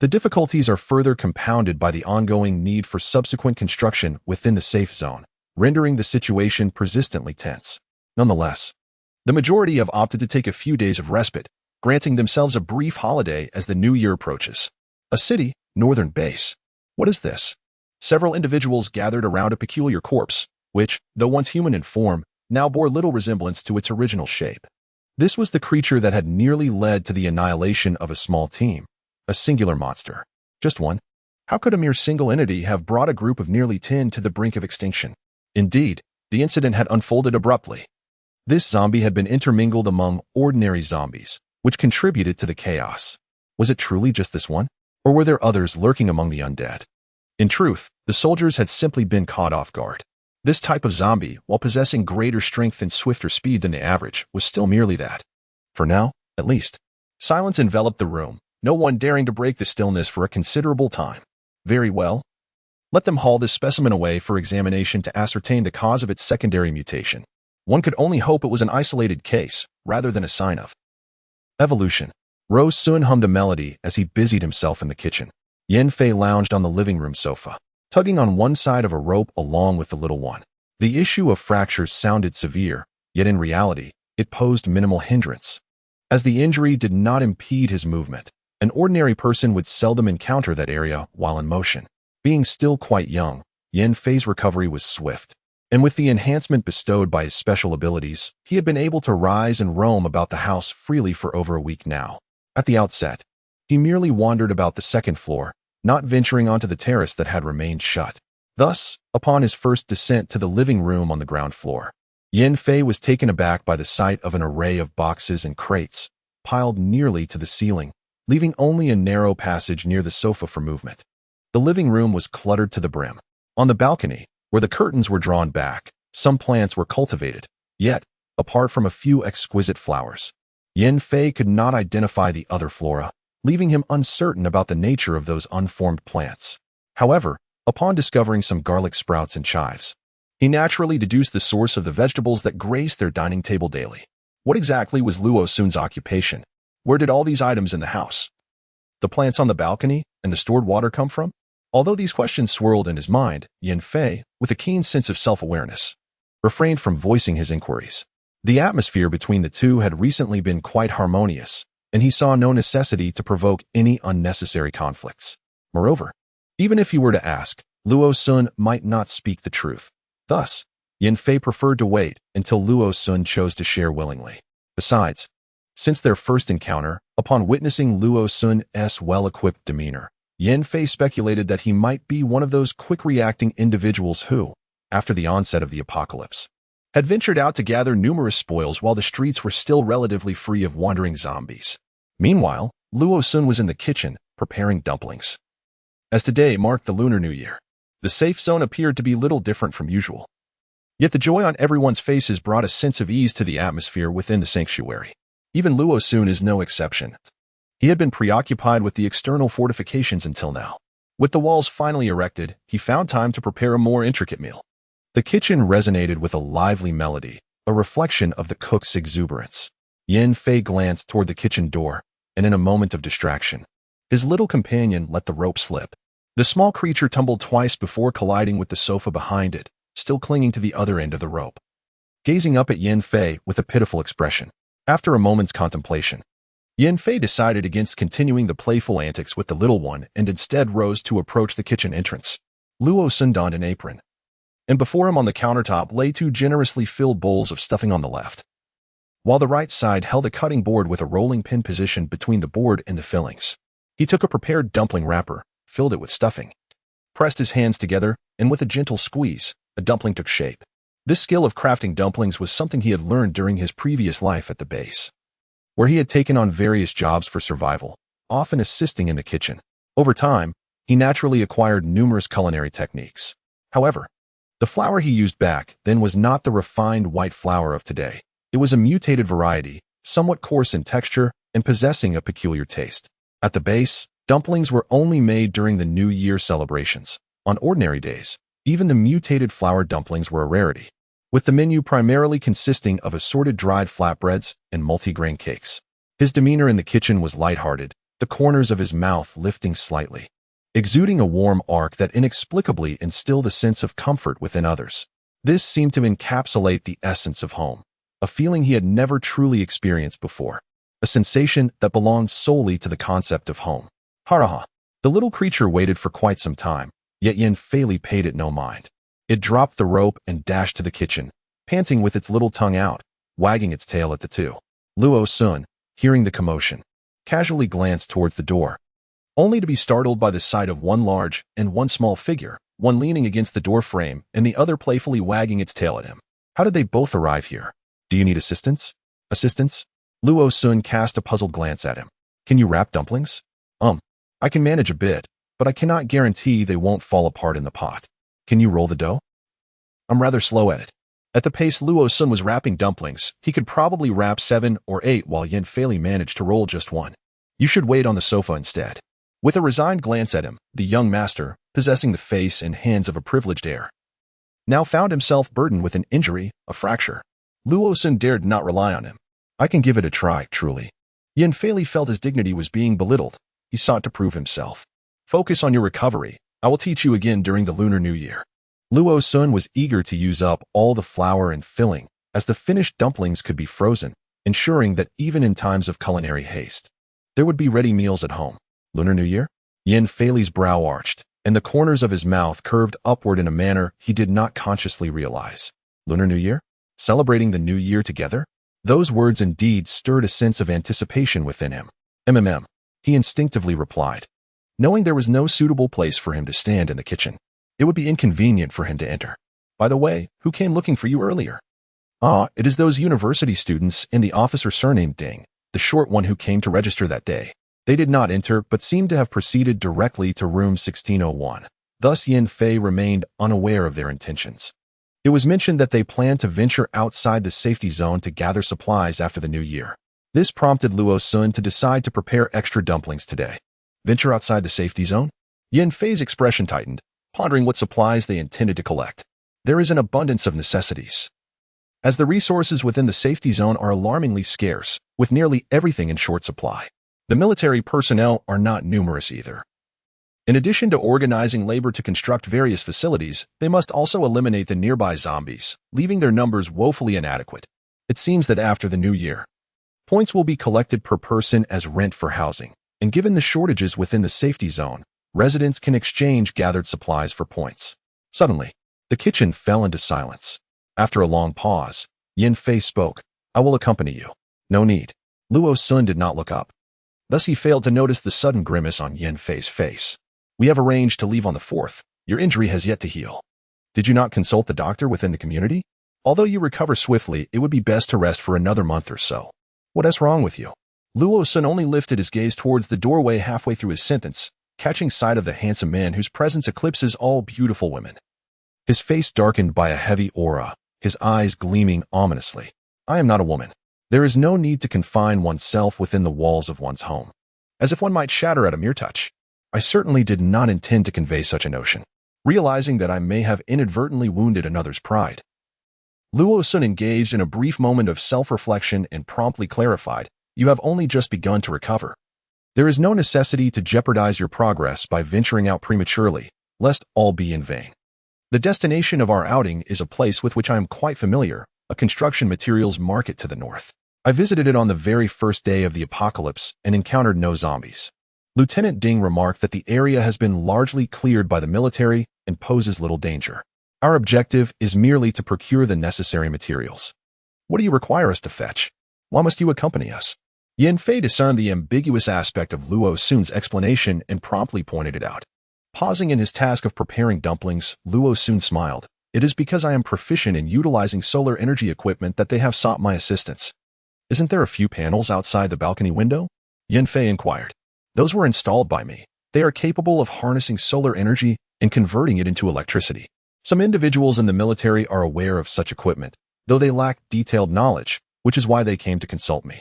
The difficulties are further compounded by the ongoing need for subsequent construction within the safe zone, rendering the situation persistently tense. Nonetheless, the majority have opted to take a few days of respite, granting themselves a brief holiday as the new year approaches. A city, northern base. What is this? Several individuals gathered around a peculiar corpse, which, though once human in form, now bore little resemblance to its original shape. This was the creature that had nearly led to the annihilation of a small team, a singular monster. Just one. How could a mere single entity have brought a group of nearly 10 to the brink of extinction? Indeed, the incident had unfolded abruptly. This zombie had been intermingled among ordinary zombies, which contributed to the chaos. Was it truly just this one? Or were there others lurking among the undead? In truth, the soldiers had simply been caught off guard. This type of zombie, while possessing greater strength and swifter speed than the average, was still merely that. For now, at least. Silence enveloped the room, no one daring to break the stillness for a considerable time. Very well. Let them haul this specimen away for examination to ascertain the cause of its secondary mutation. One could only hope it was an isolated case, rather than a sign of evolution. Rose Sun hummed a melody as he busied himself in the kitchen. Yin Fei lounged on the living room sofa, tugging on one side of a rope along with the little one. The issue of fractures sounded severe, yet in reality, it posed minimal hindrance. As the injury did not impede his movement, an ordinary person would seldom encounter that area while in motion. Being still quite young, Yin Fei's recovery was swift, and with the enhancement bestowed by his special abilities, he had been able to rise and roam about the house freely for over a week now. At the outset, he merely wandered about the second floor, not venturing onto the terrace that had remained shut. Thus, upon his first descent to the living room on the ground floor, Yin Fei was taken aback by the sight of an array of boxes and crates, piled nearly to the ceiling, leaving only a narrow passage near the sofa for movement. The living room was cluttered to the brim. On the balcony, where the curtains were drawn back, some plants were cultivated, yet, apart from a few exquisite flowers, Yin Fei could not identify the other flora, leaving him uncertain about the nature of those unformed plants. However, upon discovering some garlic sprouts and chives, he naturally deduced the source of the vegetables that graced their dining table daily. What exactly was Luo Sun's occupation? Where did all these items in the house, the plants on the balcony, and the stored water come from? Although these questions swirled in his mind, Yin Fei, with a keen sense of self-awareness, refrained from voicing his inquiries. The atmosphere between the two had recently been quite harmonious, and he saw no necessity to provoke any unnecessary conflicts. Moreover, even if he were to ask, Luo Sun might not speak the truth. Thus, Yin Fei preferred to wait until Luo Sun chose to share willingly. Besides, since their first encounter, upon witnessing Luo Sun's well-equipped demeanor, Yin Fei speculated that he might be one of those quick-reacting individuals who, after the onset of the apocalypse, had ventured out to gather numerous spoils while the streets were still relatively free of wandering zombies. Meanwhile, Luo Sun was in the kitchen, preparing dumplings. As today marked the Lunar New Year, the safe zone appeared to be little different from usual. Yet the joy on everyone's faces brought a sense of ease to the atmosphere within the sanctuary. Even Luo Sun is no exception. He had been preoccupied with the external fortifications until now. With the walls finally erected, he found time to prepare a more intricate meal. The kitchen resonated with a lively melody, a reflection of the cook's exuberance. Yin Fei glanced toward the kitchen door, and in a moment of distraction, his little companion let the rope slip. The small creature tumbled twice before colliding with the sofa behind it, still clinging to the other end of the rope. Gazing up at Yin Fei with a pitiful expression, after a moment's contemplation, Yin Fei decided against continuing the playful antics with the little one and instead rose to approach the kitchen entrance. Luo Sun donned an apron, and before him on the countertop lay two generously filled bowls of stuffing on the left, while the right side held a cutting board with a rolling pin positioned between the board and the fillings. He took a prepared dumpling wrapper, filled it with stuffing, pressed his hands together, and with a gentle squeeze, a dumpling took shape. This skill of crafting dumplings was something he had learned during his previous life at the base, where he had taken on various jobs for survival, often assisting in the kitchen. Over time, he naturally acquired numerous culinary techniques. However, the flour he used back then was not the refined white flour of today. It was a mutated variety, somewhat coarse in texture and possessing a peculiar taste. At the base, dumplings were only made during the New Year celebrations. On ordinary days, even the mutated flour dumplings were a rarity, with the menu primarily consisting of assorted dried flatbreads and multigrain cakes. His demeanor in the kitchen was lighthearted, the corners of his mouth lifting slightly, exuding a warm arc that inexplicably instilled a sense of comfort within others. This seemed to encapsulate the essence of home, a feeling he had never truly experienced before, a sensation that belonged solely to the concept of home. Haraha. The little creature waited for quite some time, yet Yin Fei paid it no mind. It dropped the rope and dashed to the kitchen, panting with its little tongue out, wagging its tail at the two. Luo Sun, hearing the commotion, casually glanced towards the door, only to be startled by the sight of one large and one small figure, one leaning against the door frame and the other playfully wagging its tail at him. How did they both arrive here? Do you need assistance? Assistance? Luo Sun cast a puzzled glance at him. Can you wrap dumplings? I can manage a bit, but I cannot guarantee they won't fall apart in the pot. Can you roll the dough? I'm rather slow at it. At the pace Luo Sun was wrapping dumplings, he could probably wrap 7 or 8 while Yin Fei managed to roll just one. You should wait on the sofa instead. With a resigned glance at him, the young master, possessing the face and hands of a privileged heir, now found himself burdened with an injury, a fracture. Luo Sun dared not rely on him. I can give it a try, truly. Yin Fei felt his dignity was being belittled. He sought to prove himself. Focus on your recovery. I will teach you again during the Lunar New Year. Luo Sun was eager to use up all the flour and filling, as the finished dumplings could be frozen, ensuring that even in times of culinary haste, there would be ready meals at home. Lunar New Year? Yin Fei's brow arched, and the corners of his mouth curved upward in a manner he did not consciously realize. Lunar New Year? Celebrating the New Year together? Those words indeed stirred a sense of anticipation within him. He instinctively replied, knowing there was no suitable place for him to stand in the kitchen. It would be inconvenient for him to enter. By the way, who came looking for you earlier? It is those university students in the officer surnamed Ding, the short one who came to register that day. They did not enter, but seemed to have proceeded directly to room 1601. Thus Yin Fei remained unaware of their intentions. It was mentioned that they planned to venture outside the safety zone to gather supplies after the new year. This prompted Luo Sun to decide to prepare extra dumplings today. Venture outside the safety zone? Yin Fei's expression tightened, pondering what supplies they intended to collect. There is an abundance of necessities, as the resources within the safety zone are alarmingly scarce, with nearly everything in short supply. The military personnel are not numerous either. In addition to organizing labor to construct various facilities, they must also eliminate the nearby zombies, leaving their numbers woefully inadequate. It seems that after the new year, points will be collected per person as rent for housing, and given the shortages within the safety zone, residents can exchange gathered supplies for points. Suddenly, the kitchen fell into silence. After a long pause, Yin Fei spoke. I will accompany you. No need. Luo Sun did not look up. Thus he failed to notice the sudden grimace on Yin Fei's face. We have arranged to leave on the 4th. Your injury has yet to heal. Did you not consult the doctor within the community? Although you recover swiftly, it would be best to rest for another month or so. What is wrong with you? Luo-sun only lifted his gaze towards the doorway halfway through his sentence, catching sight of the handsome man whose presence eclipses all beautiful women. His face darkened by a heavy aura, his eyes gleaming ominously. I am not a woman. There is no need to confine oneself within the walls of one's home, as if one might shatter at a mere touch. I certainly did not intend to convey such a notion, realizing that I may have inadvertently wounded another's pride. Luo-sun engaged in a brief moment of self-reflection and promptly clarified, you have only just begun to recover. There is no necessity to jeopardize your progress by venturing out prematurely, lest all be in vain. The destination of our outing is a place with which I am quite familiar, a construction materials market to the north. I visited it on the very first day of the apocalypse and encountered no zombies. Lieutenant Ding remarked that the area has been largely cleared by the military and poses little danger. Our objective is merely to procure the necessary materials. What do you require us to fetch? Why must you accompany us? Yin Fei discerned the ambiguous aspect of Luo-sun's explanation and promptly pointed it out. Pausing in his task of preparing dumplings, Luo-sun smiled. It is because I am proficient in utilizing solar energy equipment that they have sought my assistance. Isn't there a few panels outside the balcony window? Yin Fei inquired. Those were installed by me. They are capable of harnessing solar energy and converting it into electricity. Some individuals in the military are aware of such equipment, though they lack detailed knowledge, which is why they came to consult me.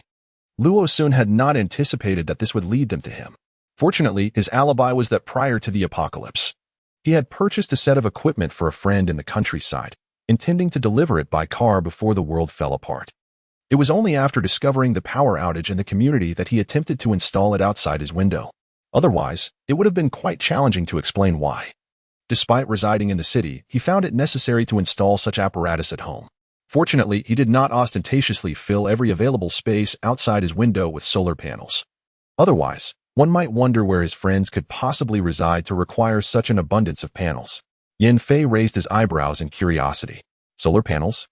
Luo-sun had not anticipated that this would lead them to him. Fortunately, his alibi was that prior to the apocalypse, he had purchased a set of equipment for a friend in the countryside, intending to deliver it by car before the world fell apart. It was only after discovering the power outage in the community that he attempted to install it outside his window. Otherwise, it would have been quite challenging to explain why. Despite residing in the city, he found it necessary to install such apparatus at home. Fortunately, he did not ostentatiously fill every available space outside his window with solar panels. Otherwise, one might wonder where his friends could possibly reside to require such an abundance of panels. Yin Fei raised his eyebrows in curiosity. Solar panels?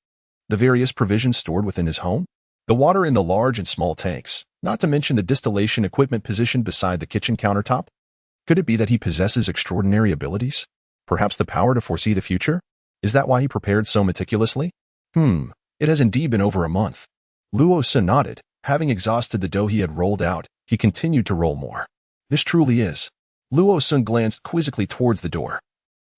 The various provisions stored within his home? The water in the large and small tanks, not to mention the distillation equipment positioned beside the kitchen countertop? Could it be that he possesses extraordinary abilities? Perhaps the power to foresee the future? Is that why he prepared so meticulously? It has indeed been over a month. Luo-sun nodded. Having exhausted the dough he had rolled out, he continued to roll more. This truly is. Luo-sun glanced quizzically towards the door,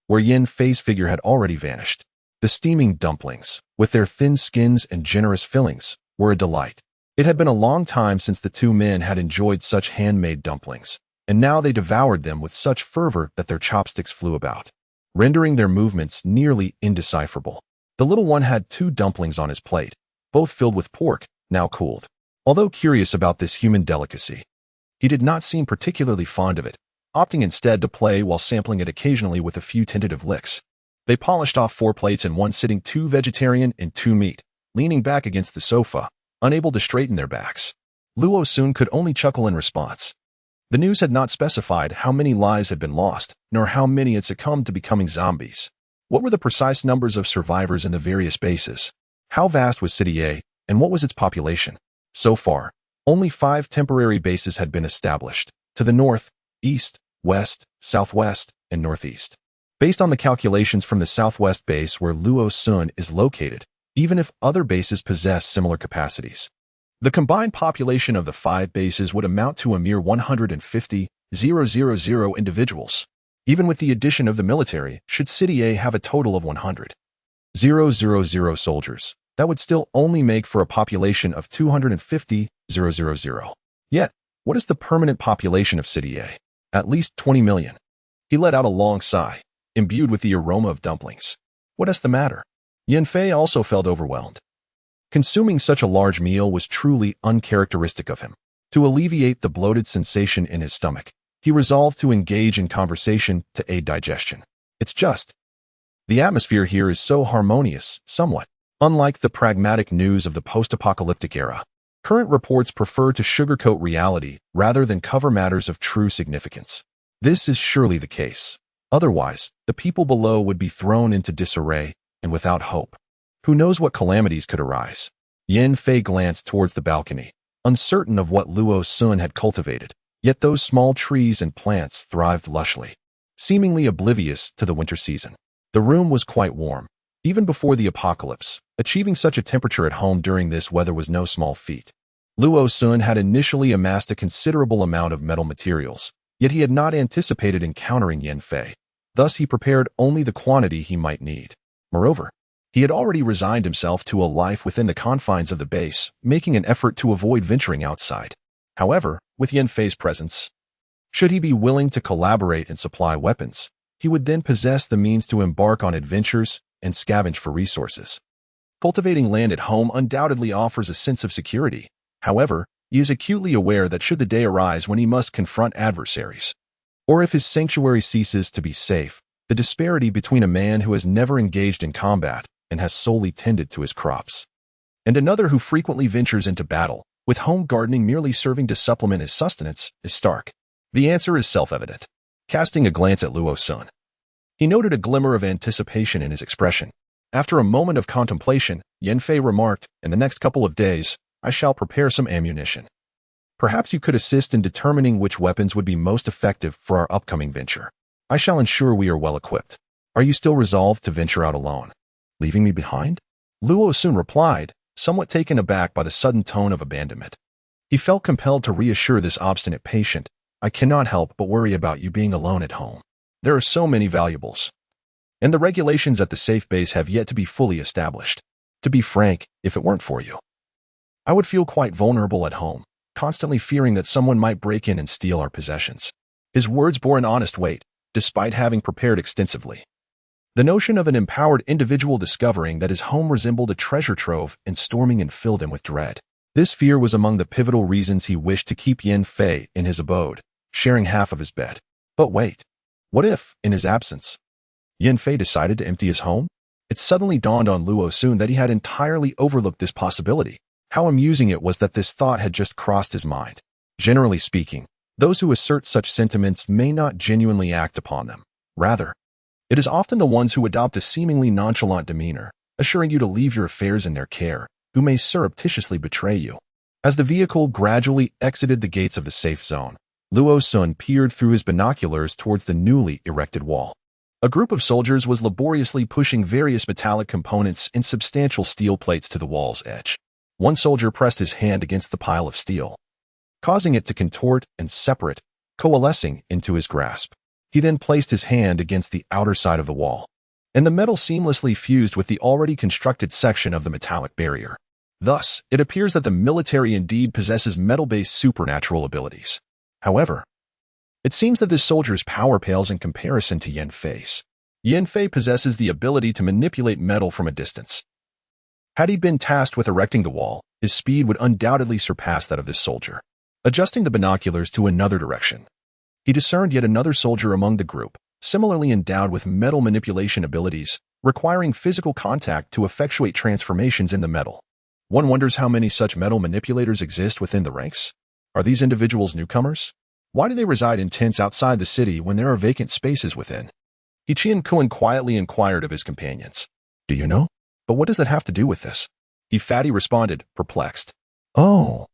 where Yin Fei's figure had already vanished. The steaming dumplings, with their thin skins and generous fillings, were a delight. It had been a long time since the two men had enjoyed such handmade dumplings, and now they devoured them with such fervor that their chopsticks flew about, rendering their movements nearly indecipherable. The little one had 2 dumplings on his plate, both filled with pork, now cooled. Although curious about this human delicacy, he did not seem particularly fond of it, opting instead to play while sampling it occasionally with a few tentative licks. They polished off 4 plates in one sitting, 2 vegetarian and 2 meat, leaning back against the sofa, unable to straighten their backs. Luo-sun could only chuckle in response. The news had not specified how many lives had been lost, nor how many had succumbed to becoming zombies. What were the precise numbers of survivors in the various bases? How vast was City A, and what was its population? So far, only 5 temporary bases had been established, to the north, east, west, southwest, and northeast. Based on the calculations from the southwest base where Luo-sun is located, even if other bases possess similar capacities, the combined population of the 5 bases would amount to a mere 150,000 individuals. Even with the addition of the military, should City A have a total of 100,000 soldiers, that would still only make for a population of 250,000. Yet, what is the permanent population of City A? At least 20 million. He let out a long sigh, imbued with the aroma of dumplings. What is the matter? Yin Fei also felt overwhelmed. Consuming such a large meal was truly uncharacteristic of him. To alleviate the bloated sensation in his stomach, he resolved to engage in conversation to aid digestion. It's just, the atmosphere here is so harmonious, somewhat. Unlike the pragmatic news of the post-apocalyptic era, current reports prefer to sugarcoat reality rather than cover matters of true significance. This is surely the case. Otherwise, the people below would be thrown into disarray and without hope. Who knows what calamities could arise? Yin Fei glanced towards the balcony, uncertain of what Luo-sun had cultivated. Yet those small trees and plants thrived lushly. seemingly oblivious to the winter season. The room was quite warm, even before the apocalypse. Achieving such a temperature at home during this weather was no small feat. Luo Sun had initially amassed a considerable amount of metal materials, yet he had not anticipated encountering Yan Fei. Thus, he prepared only the quantity he might need. Moreover, he had already resigned himself to a life within the confines of the base, making an effort to avoid venturing outside. However, with Yan Fei's presence, should he be willing to collaborate and supply weapons, he would then possess the means to embark on adventures and scavenge for resources. Cultivating land at home undoubtedly offers a sense of security. However, he is acutely aware that should the day arise when he must confront adversaries, or if his sanctuary ceases to be safe, the disparity between a man who has never engaged in combat and has solely tended to his crops, and another who frequently ventures into battle, with home gardening merely serving to supplement his sustenance, is stark. The answer is self-evident. Casting a glance at Luo Sun, he noted a glimmer of anticipation in his expression. After a moment of contemplation, Yan Fei remarked, "In the next couple of days, I shall prepare some ammunition. Perhaps you could assist in determining which weapons would be most effective for our upcoming venture. I shall ensure we are well equipped. Are you still resolved to venture out alone, leaving me behind?" Luo Sun replied, somewhat taken aback by the sudden tone of abandonment. He felt compelled to reassure this obstinate patient, "I cannot help but worry about you being alone at home. There are so many valuables, and the regulations at the safe base have yet to be fully established. To be frank, if it weren't for you, I would feel quite vulnerable at home, constantly fearing that someone might break in and steal our possessions." His words bore an honest weight, despite having prepared extensively. The notion of an empowered individual discovering that his home resembled a treasure trove and storming and filled him with dread. This fear was among the pivotal reasons he wished to keep Yan Fei in his abode, sharing half of his bed. But wait, what if, in his absence, Yan Fei decided to empty his home? It suddenly dawned on Luo Sun that he had entirely overlooked this possibility. How amusing it was that this thought had just crossed his mind. Generally speaking, those who assert such sentiments may not genuinely act upon them. Rather, it is often the ones who adopt a seemingly nonchalant demeanor, assuring you to leave your affairs in their care, who may surreptitiously betray you. As the vehicle gradually exited the gates of the safe zone, Luo Sun peered through his binoculars towards the newly erected wall. A group of soldiers was laboriously pushing various metallic components and substantial steel plates to the wall's edge. One soldier pressed his hand against the pile of steel, causing it to contort and separate, coalescing into his grasp. He then placed his hand against the outer side of the wall, and the metal seamlessly fused with the already constructed section of the metallic barrier. Thus, it appears that the military indeed possesses metal-based supernatural abilities. However, it seems that this soldier's power pales in comparison to Yan Fei's. Yan Fei possesses the ability to manipulate metal from a distance. Had he been tasked with erecting the wall, his speed would undoubtedly surpass that of this soldier. Adjusting the binoculars to another direction, he discerned yet another soldier among the group, similarly endowed with metal manipulation abilities, requiring physical contact to effectuate transformations in the metal. One wonders how many such metal manipulators exist within the ranks. Are these individuals newcomers? Why do they reside in tents outside the city when there are vacant spaces within? Qian Kuan quietly inquired of his companions. "Do you know? But what does that have to do with this?" Fatty responded, perplexed. Oh.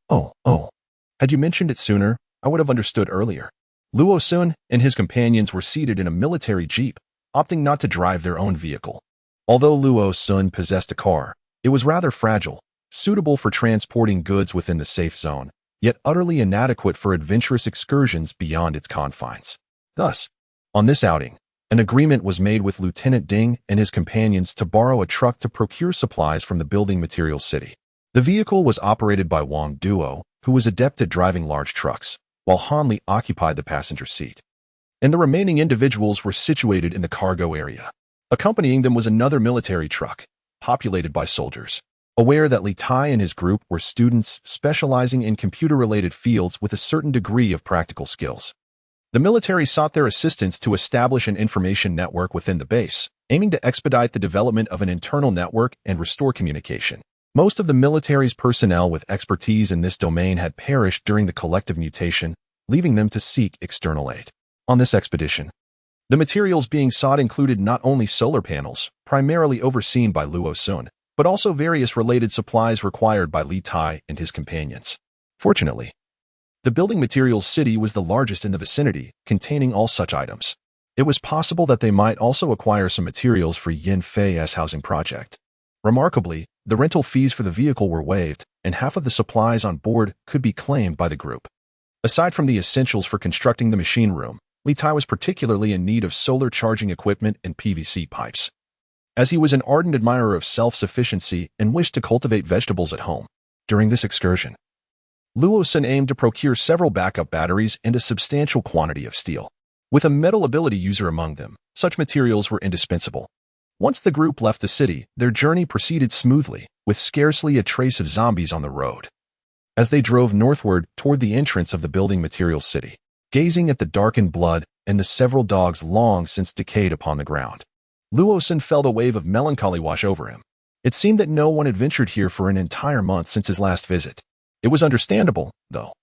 Had you mentioned it sooner, I would have understood earlier." Luo Sun and his companions were seated in a military jeep, opting not to drive their own vehicle. Although Luo Sun possessed a car, it was rather fragile, suitable for transporting goods within the safe zone, yet utterly inadequate for adventurous excursions beyond its confines. Thus, on this outing, an agreement was made with Lieutenant Ding and his companions to borrow a truck to procure supplies from the building materials city. The vehicle was operated by Wang Duo, who was adept at driving large trucks, while Han Li occupied the passenger seat, and the remaining individuals were situated in the cargo area. Accompanying them was another military truck, populated by soldiers. Aware that Li Tai and his group were students specializing in computer-related fields with a certain degree of practical skills, the military sought their assistance to establish an information network within the base, aiming to expedite the development of an internal network and restore communication. Most of the military's personnel with expertise in this domain had perished during the collective mutation, leaving them to seek external aid. On this expedition, the materials being sought included not only solar panels, primarily overseen by Luo Sun, but also various related supplies required by Li Tai and his companions. Fortunately, the building materials city was the largest in the vicinity, containing all such items. It was possible that they might also acquire some materials for Yin Fei's housing project. Remarkably, the rental fees for the vehicle were waived, and half of the supplies on board could be claimed by the group. Aside from the essentials for constructing the machine room, Li Tai was particularly in need of solar charging equipment and PVC pipes. As he was an ardent admirer of self-sufficiency and wished to cultivate vegetables at home. During this excursion, Luo Sun aimed to procure several backup batteries and a substantial quantity of steel. With a metal ability user among them, such materials were indispensable. Once the group left the city, their journey proceeded smoothly, with scarcely a trace of zombies on the road. As they drove northward toward the entrance of the building materials city, gazing at the darkened blood and the several dogs long since decayed upon the ground, Luo Sun felt a wave of melancholy wash over him. It seemed that no one had ventured here for an entire month since his last visit. It was understandable, though.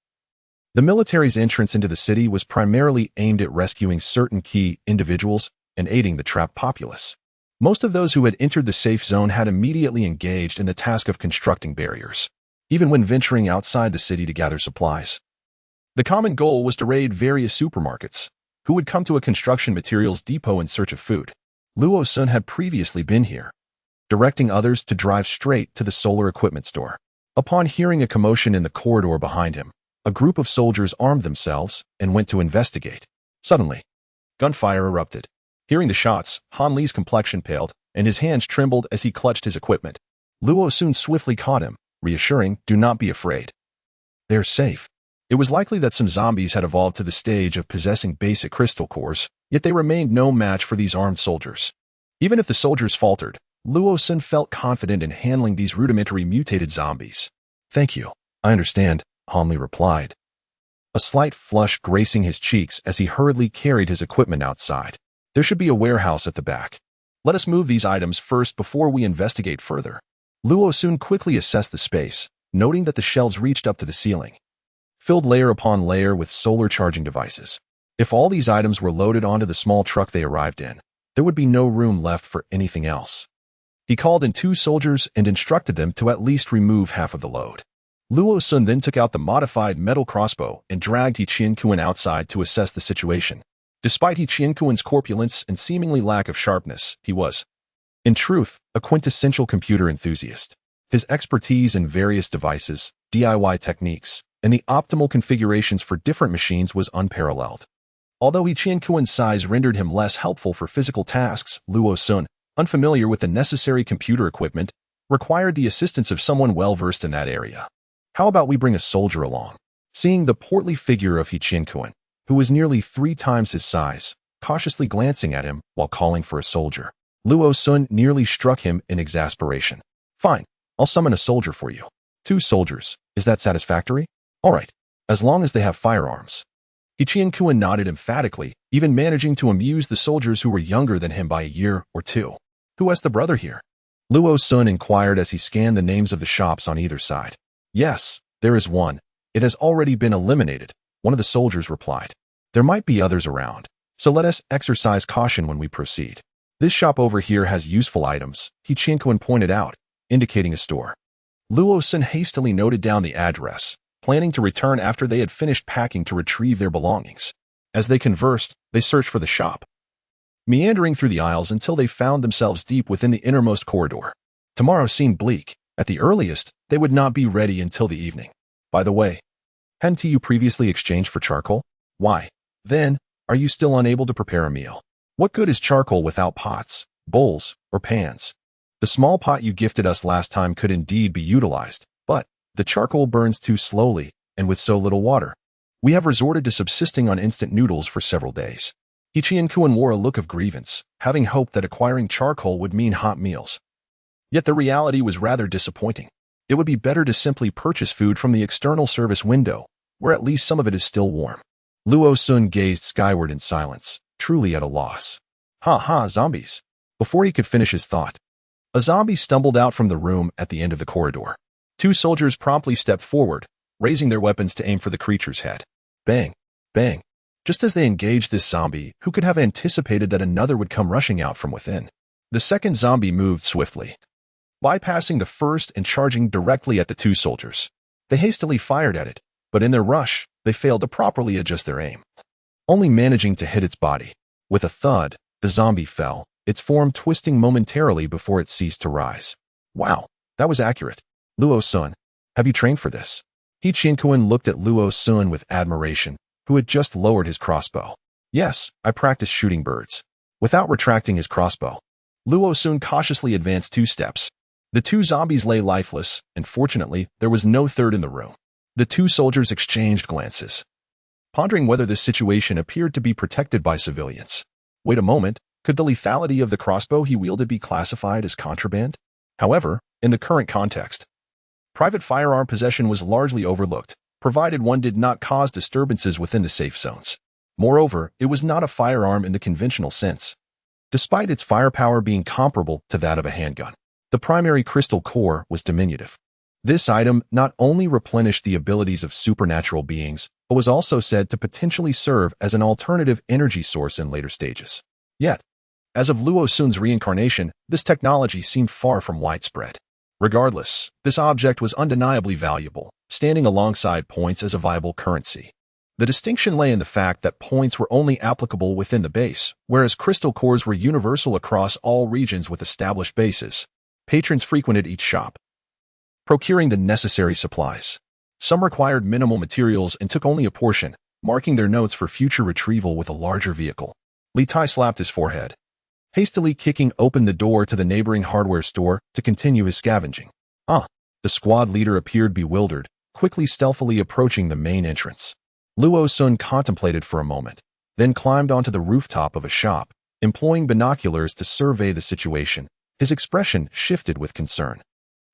The military's entrance into the city was primarily aimed at rescuing certain key individuals and aiding the trapped populace. Most of those who had entered the safe zone had immediately engaged in the task of constructing barriers, even when venturing outside the city to gather supplies. The common goal was to raid various supermarkets, who would come to a construction materials depot in search of food. Luo Sun had previously been here, directing others to drive straight to the solar equipment store. Upon hearing a commotion in the corridor behind him, a group of soldiers armed themselves and went to investigate. Suddenly, gunfire erupted. Hearing the shots, Han Li's complexion paled, and his hands trembled as he clutched his equipment. Luo Sun swiftly caught him, reassuring, "Do not be afraid. They're safe." It was likely that some zombies had evolved to the stage of possessing basic crystal cores, yet they remained no match for these armed soldiers. Even if the soldiers faltered, Luo Sun felt confident in handling these rudimentary mutated zombies. "Thank you. I understand," Han Li replied, a slight flush gracing his cheeks as he hurriedly carried his equipment outside. "There should be a warehouse at the back. Let us move these items first before we investigate further." Luo Sun quickly assessed the space, noting that the shelves reached up to the ceiling, filled layer upon layer with solar charging devices. If all these items were loaded onto the small truck they arrived in, there would be no room left for anything else. He called in 2 soldiers and instructed them to at least remove half of the load. Luo Sun then took out the modified metal crossbow and dragged He Qiankuan outside to assess the situation. Despite He Qiankuan's corpulence and seemingly lack of sharpness, he was, in truth, a quintessential computer enthusiast. His expertise in various devices, DIY techniques, and the optimal configurations for different machines was unparalleled. Although He Qiankuan's size rendered him less helpful for physical tasks, Luo Sun, unfamiliar with the necessary computer equipment, required the assistance of someone well-versed in that area. "How about we bring a soldier along?" Seeing the portly figure of He Qiankuan, who was nearly 3 times his size, cautiously glancing at him while calling for a soldier, Luo Sun nearly struck him in exasperation. "Fine, I'll summon a soldier for you." 2 soldiers, is that satisfactory? "All right, as long as they have firearms." He Qiankuan nodded emphatically, even managing to amuse the soldiers who were younger than him by a year or 2. "Who has the brother here?" Luo Sun inquired as he scanned the names of the shops on either side. "Yes, there is one. It has already been eliminated," one of the soldiers replied. "There might be others around, so let us exercise caution when we proceed. This shop over here has useful items," He Qiankuan pointed out, indicating a store. Luo Sun hastily noted down the address, planning to return after they had finished packing to retrieve their belongings. As they conversed, they searched for the shop, meandering through the aisles until they found themselves deep within the innermost corridor. Tomorrow seemed bleak. At the earliest, they would not be ready until the evening. "By the way, hadn't you previously exchanged for charcoal? Why, then, are you still unable to prepare a meal? What good is charcoal without pots, bowls, or pans? The small pot you gifted us last time could indeed be utilized, but the charcoal burns too slowly and with so little water. We have resorted to subsisting on instant noodles for several days." He Qiankuan wore a look of grievance, having hoped that acquiring charcoal would mean hot meals. Yet the reality was rather disappointing. It would be better to simply purchase food from the external service window, where at least some of it is still warm. Luo Sun gazed skyward in silence, truly at a loss. "Ha, zombies." Before he could finish his thought, a zombie stumbled out from the room at the end of the corridor. 2 soldiers promptly stepped forward, raising their weapons to aim for the creature's head. Bang, bang. Just as they engaged this zombie, who could have anticipated that another would come rushing out from within? The second zombie moved swiftly, bypassing the first and charging directly at the 2 soldiers. They hastily fired at it, but in their rush, they failed to properly adjust their aim, only managing to hit its body. With a thud, the zombie fell, its form twisting momentarily before it ceased to rise. Wow, that was accurate. Luo-sun, have you trained for this? He Qiankuan looked at Luo-sun with admiration, who had just lowered his crossbow. Yes, I practiced shooting birds. Without retracting his crossbow, Luo-sun cautiously advanced 2 steps. The 2 zombies lay lifeless, and fortunately, there was no third in the room. The 2 soldiers exchanged glances, pondering whether this situation appeared to be protected by civilians. Wait a moment, could the lethality of the crossbow he wielded be classified as contraband? However, in the current context, private firearm possession was largely overlooked, provided one did not cause disturbances within the safe zones. Moreover, it was not a firearm in the conventional sense. Despite its firepower being comparable to that of a handgun, the primary crystal core was diminutive. This item not only replenished the abilities of supernatural beings, but was also said to potentially serve as an alternative energy source in later stages. Yet, as of Luo-sun's reincarnation, this technology seemed far from widespread. Regardless, this object was undeniably valuable, standing alongside points as a viable currency. The distinction lay in the fact that points were only applicable within the base, whereas crystal cores were universal across all regions with established bases. Patrons frequented each shop, procuring the necessary supplies. Some required minimal materials and took only a portion, marking their notes for future retrieval with a larger vehicle. Li Tai slapped his forehead, hastily kicking open the door to the neighboring hardware store to continue his scavenging. The squad leader appeared bewildered, quickly stealthily approaching the main entrance. Luo-sun contemplated for a moment, then climbed onto the rooftop of a shop, employing binoculars to survey the situation. His expression shifted with concern.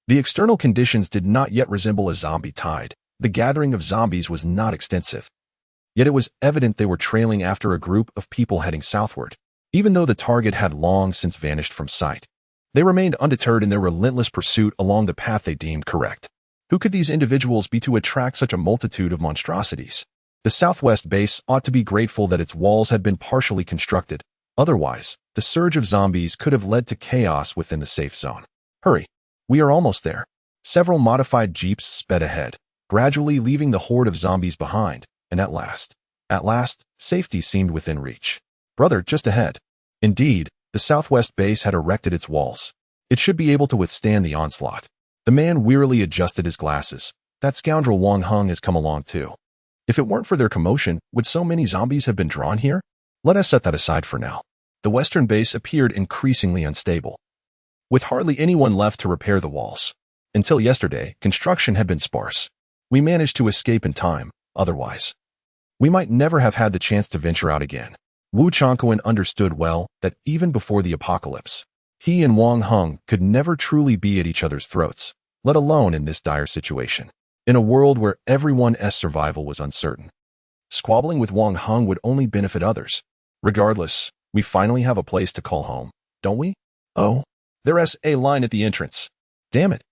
The external conditions did not yet resemble a zombie tide. The gathering of zombies was not extensive. Yet it was evident they were trailing after a group of people heading southward. Even though the target had long since vanished from sight, they remained undeterred in their relentless pursuit along the path they deemed correct. Who could these individuals be to attract such a multitude of monstrosities? The southwest base ought to be grateful that its walls had been partially constructed. Otherwise, the surge of zombies could have led to chaos within the safe zone. Hurry. We are almost there. Several modified jeeps sped ahead, gradually leaving the horde of zombies behind, and at last, safety seemed within reach. Brother, just ahead. Indeed, the southwest base had erected its walls. It should be able to withstand the onslaught. The man wearily adjusted his glasses. That scoundrel Wang Hung has come along too. If it weren't for their commotion, would so many zombies have been drawn here? Let us set that aside for now. The western base appeared increasingly unstable, with hardly anyone left to repair the walls. Until yesterday, construction had been sparse. We managed to escape in time, otherwise we might never have had the chance to venture out again. Wu Changquan understood well that even before the apocalypse, he and Wang Hung could never truly be at each other's throats, let alone in this dire situation. In a world where everyone's survival was uncertain, squabbling with Wang Hung would only benefit others. Regardless, we finally have a place to call home, don't we? Oh, there's a line at the entrance. Damn it.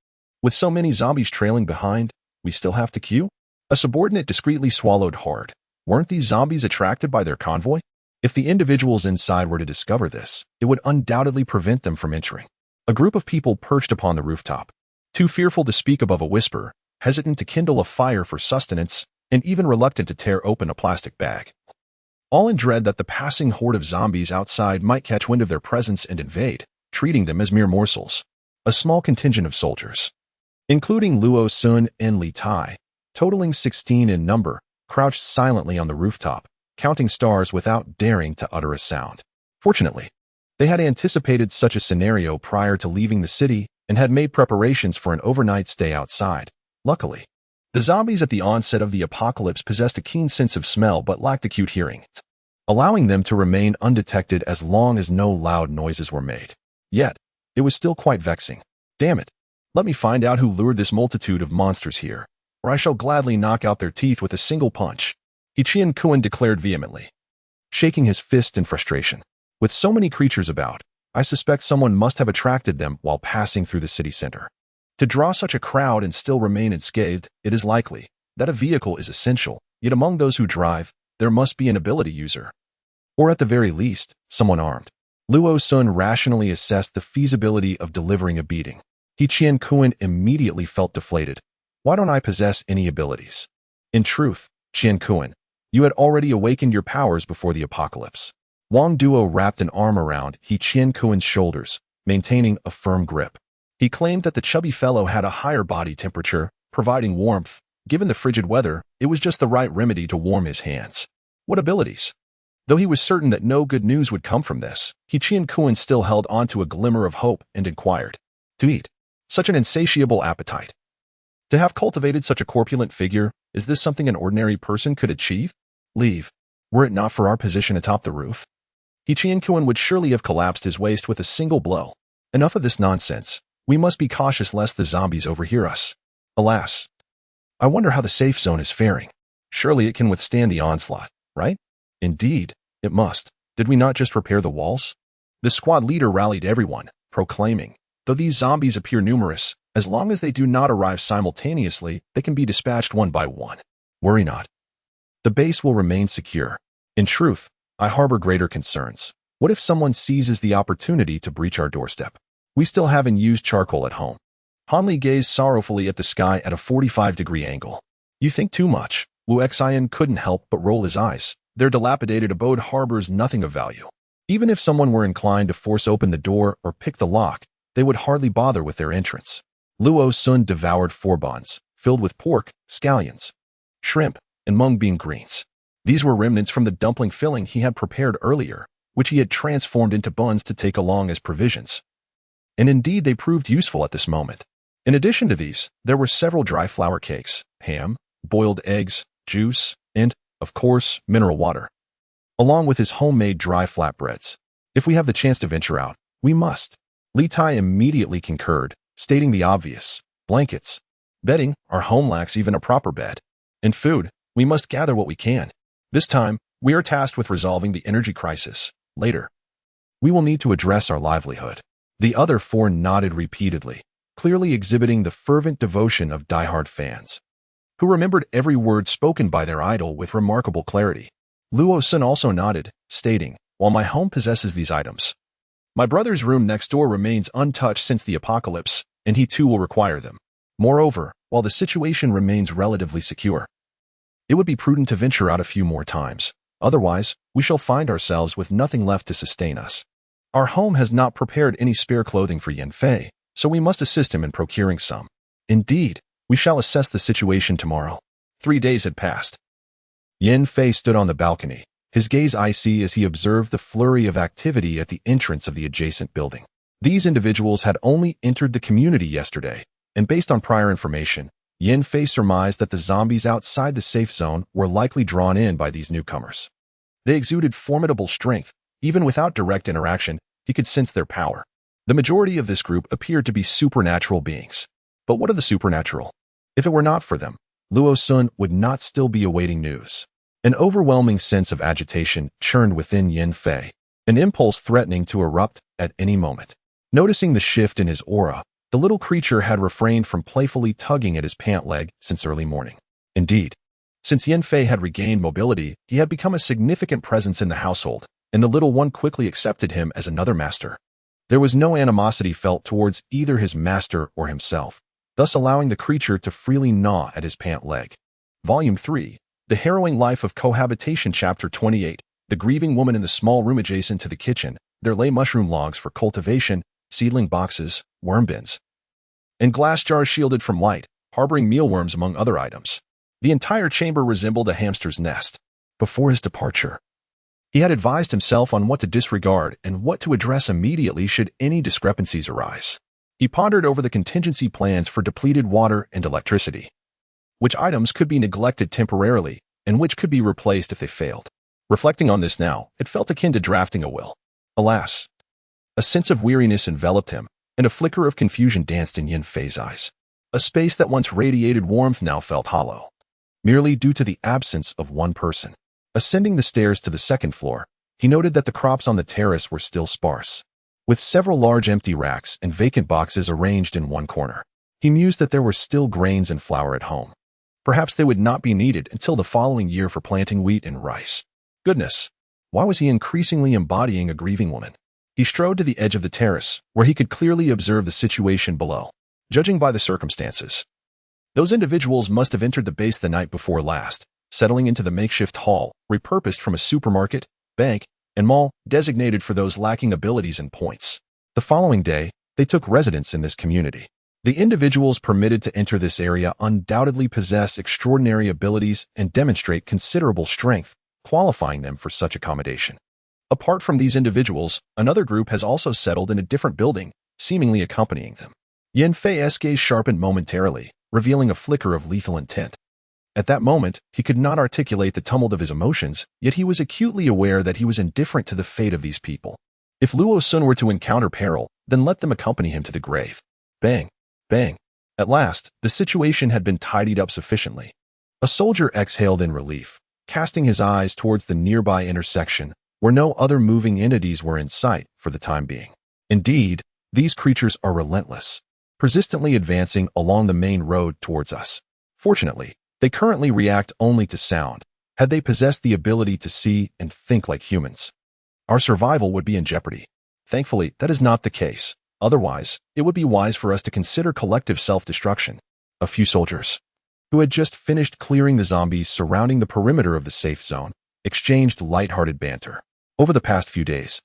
With so many zombies trailing behind, we still have to queue? A subordinate discreetly swallowed hard. Weren't these zombies attracted by their convoy? If the individuals inside were to discover this, it would undoubtedly prevent them from entering. A group of people perched upon the rooftop, too fearful to speak above a whisper, hesitant to kindle a fire for sustenance, and even reluctant to tear open a plastic bag. All in dread that the passing horde of zombies outside might catch wind of their presence and invade, treating them as mere morsels. A small contingent of soldiers, including Luo-sun and Li Tai, totaling 16 in number, crouched silently on the rooftop, counting stars without daring to utter a sound. Fortunately, they had anticipated such a scenario prior to leaving the city and had made preparations for an overnight stay outside. Luckily, the zombies at the onset of the apocalypse possessed a keen sense of smell but lacked acute hearing, allowing them to remain undetected as long as no loud noises were made. Yet, it was still quite vexing. Damn it. Let me find out who lured this multitude of monsters here, or I shall gladly knock out their teeth with a single punch. Qiankuan declared vehemently, shaking his fist in frustration. With so many creatures about, I suspect someone must have attracted them while passing through the city center. To draw such a crowd and still remain unscathed, it is likely that a vehicle is essential, yet among those who drive, there must be an ability user. Or at the very least, someone armed. Luo-sun rationally assessed the feasibility of delivering a beating. Qiankuan immediately felt deflated. Why don't I possess any abilities? In truth, Qiankuan, you had already awakened your powers before the apocalypse. Wang Duo wrapped an arm around He Qian-kuan's shoulders, maintaining a firm grip. He claimed that the chubby fellow had a higher body temperature, providing warmth. Given the frigid weather, it was just the right remedy to warm his hands. What abilities! Though he was certain that no good news would come from this, He Qian-kuan still held on to a glimmer of hope and inquired. To eat. Such an insatiable appetite. To have cultivated such a corpulent figure, is this something an ordinary person could achieve? Leave. Were it not for our position atop the roof, He Qian-kuan would surely have collapsed his waist with a single blow. Enough of this nonsense. We must be cautious lest the zombies overhear us. Alas. I wonder how the safe zone is faring. Surely it can withstand the onslaught, right? Indeed, it must. Did we not just repair the walls? The squad leader rallied everyone, proclaiming, though these zombies appear numerous, as long as they do not arrive simultaneously, they can be dispatched one by one. Worry not. The base will remain secure. In truth, I harbor greater concerns. What if someone seizes the opportunity to breach our doorstep? We still haven't used charcoal at home. Hanli gazed sorrowfully at the sky at a 45-degree angle. You think too much. Wu Xian couldn't help but roll his eyes. Their dilapidated abode harbors nothing of value. Even if someone were inclined to force open the door or pick the lock, they would hardly bother with their entrance. Luo Sun devoured 4 buns, filled with pork, scallions, shrimp, and mung bean greens. These were remnants from the dumpling filling he had prepared earlier, which he had transformed into buns to take along as provisions. And indeed they proved useful at this moment. In addition to these, there were several dry flour cakes, ham, boiled eggs, juice, and, of course, mineral water, along with his homemade dry flatbreads. If we have the chance to venture out, we must. Li Tai immediately concurred, stating the obvious. Blankets, bedding, our home lacks even a proper bed. And food, we must gather what we can. This time, we are tasked with resolving the energy crisis. Later, we will need to address our livelihood. The other 4 nodded repeatedly, clearly exhibiting the fervent devotion of diehard fans, who remembered every word spoken by their idol with remarkable clarity. Luo Sun also nodded, stating, while my home possesses these items, my brother's room next door remains untouched since the apocalypse, and he too will require them. Moreover, while the situation remains relatively secure, it would be prudent to venture out a few more times. Otherwise, we shall find ourselves with nothing left to sustain us. Our home has not prepared any spare clothing for Yan Fei, so we must assist him in procuring some. Indeed, we shall assess the situation tomorrow. 3 days had passed. Yan Fei stood on the balcony, his gaze icy as he observed the flurry of activity at the entrance of the adjacent building. These individuals had only entered the community yesterday, and based on prior information, Yan Fei surmised that the zombies outside the safe zone were likely drawn in by these newcomers. They exuded formidable strength. Even without direct interaction, he could sense their power. The majority of this group appeared to be supernatural beings. But what of the supernatural? If it were not for them, Luo Sun would not still be awaiting news. An overwhelming sense of agitation churned within Yan Fei, an impulse threatening to erupt at any moment. Noticing the shift in his aura, the little creature had refrained from playfully tugging at his pant leg since early morning. Indeed, since Yan Fei had regained mobility, he had become a significant presence in the household, and the little one quickly accepted him as another master. There was no animosity felt towards either his master or himself, thus allowing the creature to freely gnaw at his pant leg. Volume 3, The Harrowing Life of Cohabitation, Chapter 28, The Grieving Woman. In the small room adjacent to the kitchen, there lay mushroom logs for cultivation, seedling boxes, worm bins, and glass jars shielded from light, harboring mealworms among other items. The entire chamber resembled a hamster's nest. Before his departure, he had advised himself on what to disregard and what to address immediately should any discrepancies arise. He pondered over the contingency plans for depleted water and electricity. Which items could be neglected temporarily, and which could be replaced if they failed. Reflecting on this now, it felt akin to drafting a will. Alas, a sense of weariness enveloped him, and a flicker of confusion danced in Yan Fei's eyes. A space that once radiated warmth now felt hollow, merely due to the absence of one person. Ascending the stairs to the second floor, he noted that the crops on the terrace were still sparse, with several large empty racks and vacant boxes arranged in one corner. He mused that there were still grains and flour at home. Perhaps they would not be needed until the following year for planting wheat and rice. Goodness, why was he increasingly embodying a grieving woman? He strode to the edge of the terrace, where he could clearly observe the situation below. Judging by the circumstances, those individuals must have entered the base the night before last, settling into the makeshift hall, repurposed from a supermarket, bank, and mall designated for those lacking abilities and points. The following day, they took residence in this community. The individuals permitted to enter this area undoubtedly possess extraordinary abilities and demonstrate considerable strength, qualifying them for such accommodation. Apart from these individuals, another group has also settled in a different building, seemingly accompanying them. Yanfei's gaze sharpened momentarily, revealing a flicker of lethal intent. At that moment, he could not articulate the tumult of his emotions, yet he was acutely aware that he was indifferent to the fate of these people. If Luo Sun were to encounter peril, then let them accompany him to the grave. Bang! Bang! At last, the situation had been tidied up sufficiently. A soldier exhaled in relief, casting his eyes towards the nearby intersection, where no other moving entities were in sight for the time being. Indeed, these creatures are relentless, persistently advancing along the main road towards us. Fortunately, they currently react only to sound. Had they possessed the ability to see and think like humans, our survival would be in jeopardy. Thankfully, that is not the case. Otherwise, it would be wise for us to consider collective self-destruction. A few soldiers, who had just finished clearing the zombies surrounding the perimeter of the safe zone, exchanged light-hearted banter. Over the past few days,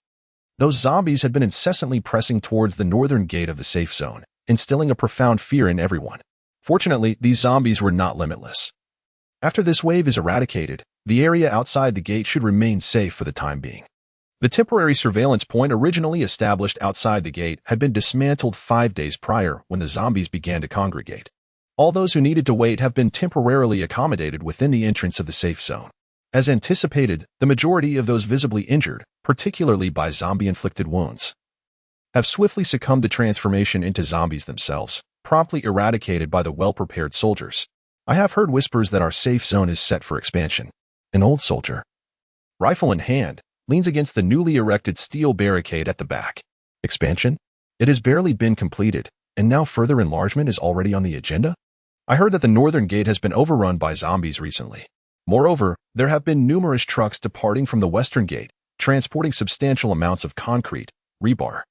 those zombies had been incessantly pressing towards the northern gate of the safe zone, instilling a profound fear in everyone. Fortunately, these zombies were not limitless. After this wave is eradicated, the area outside the gate should remain safe for the time being. The temporary surveillance point originally established outside the gate had been dismantled 5 days prior when the zombies began to congregate. All those who needed to wait have been temporarily accommodated within the entrance of the safe zone. As anticipated, the majority of those visibly injured, particularly by zombie-inflicted wounds, have swiftly succumbed to transformation into zombies themselves, promptly eradicated by the well-prepared soldiers. I have heard whispers that our safe zone is set for expansion. An old soldier, rifle in hand, leans against the newly erected steel barricade at the back. Expansion? It has barely been completed, and now further enlargement is already on the agenda? I heard that the northern gate has been overrun by zombies recently. Moreover, there have been numerous trucks departing from the western gate, transporting substantial amounts of concrete, rebar,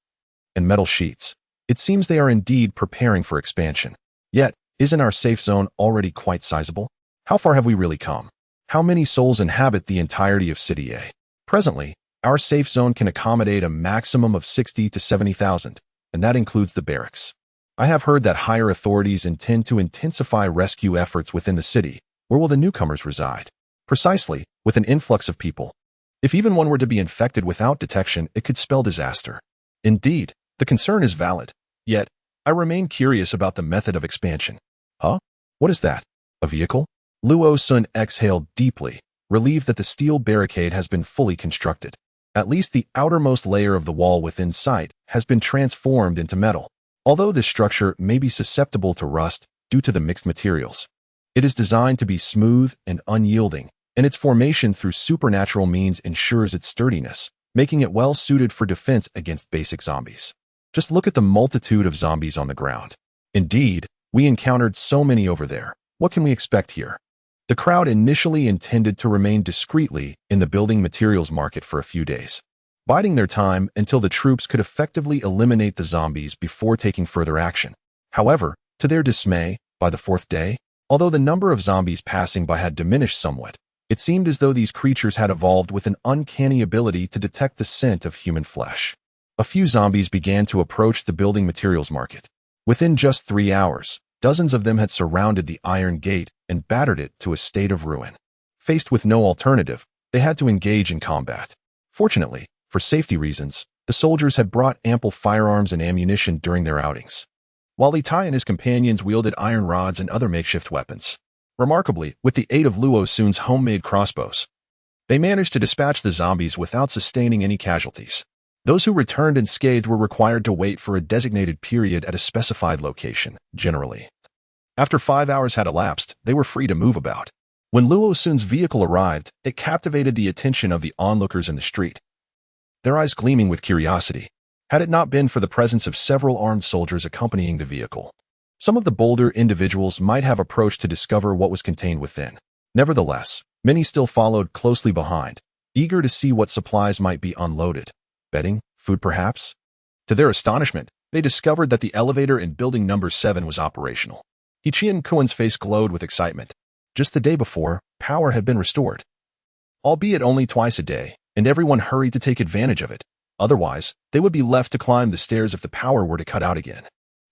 and metal sheets. It seems they are indeed preparing for expansion. Yet, isn't our safe zone already quite sizable? How far have we really come? How many souls inhabit the entirety of City A? Presently, our safe zone can accommodate a maximum of 60 to 70,000, and that includes the barracks. I have heard that higher authorities intend to intensify rescue efforts within the city. Where will the newcomers reside? Precisely, with an influx of people. If even one were to be infected without detection, it could spell disaster. Indeed, the concern is valid. Yet, I remain curious about the method of expansion. Huh? What is that? A vehicle? Luo Sun exhaled deeply, relieved that the steel barricade has been fully constructed. At least the outermost layer of the wall within sight has been transformed into metal. Although this structure may be susceptible to rust due to the mixed materials, it is designed to be smooth and unyielding, and its formation through supernatural means ensures its sturdiness, making it well suited for defense against basic zombies. Just look at the multitude of zombies on the ground. Indeed, we encountered so many over there. What can we expect here? The crowd initially intended to remain discreetly in the building materials market for a few days, biding their time until the troops could effectively eliminate the zombies before taking further action. However, to their dismay, by the 4th day, although the number of zombies passing by had diminished somewhat, it seemed as though these creatures had evolved with an uncanny ability to detect the scent of human flesh. A few zombies began to approach the building materials market. Within just 3 hours, dozens of them had surrounded the iron gate and battered it to a state of ruin. Faced with no alternative, they had to engage in combat. Fortunately, for safety reasons, the soldiers had brought ample firearms and ammunition during their outings, while Itai and his companions wielded iron rods and other makeshift weapons. Remarkably, with the aid of Luo Sun's homemade crossbows, they managed to dispatch the zombies without sustaining any casualties. Those who returned unscathed were required to wait for a designated period at a specified location, generally. After 5 hours had elapsed, they were free to move about. When Luo Sun's vehicle arrived, it captivated the attention of the onlookers in the street, their eyes gleaming with curiosity, had it not been for the presence of several armed soldiers accompanying the vehicle. Some of the bolder individuals might have approached to discover what was contained within. Nevertheless, many still followed closely behind, eager to see what supplies might be unloaded. Bedding, food perhaps? To their astonishment, they discovered that the elevator in building number 7 was operational. Ichian Kuen's face glowed with excitement. Just the day before, power had been restored. Albeit only twice a day, and everyone hurried to take advantage of it. Otherwise, they would be left to climb the stairs if the power were to cut out again.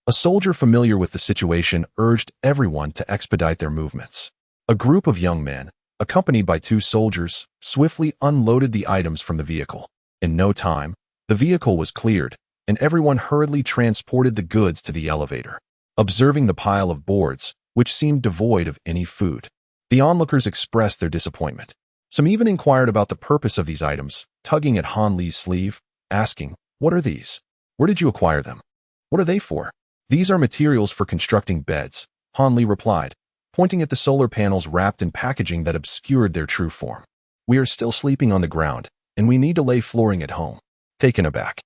A soldier familiar with the situation urged everyone to expedite their movements. A group of young men, accompanied by 2 soldiers, swiftly unloaded the items from the vehicle. In no time, the vehicle was cleared, and everyone hurriedly transported the goods to the elevator. Observing the pile of boards, which seemed devoid of any food, the onlookers expressed their disappointment. Some even inquired about the purpose of these items, tugging at Han Li's sleeve, asking, "What are these? Where did you acquire them? What are they for?" "These are materials for constructing beds," Han Li replied, pointing at the solar panels wrapped in packaging that obscured their true form. "We are still sleeping on the ground, and we need to lay flooring at home." Taken aback,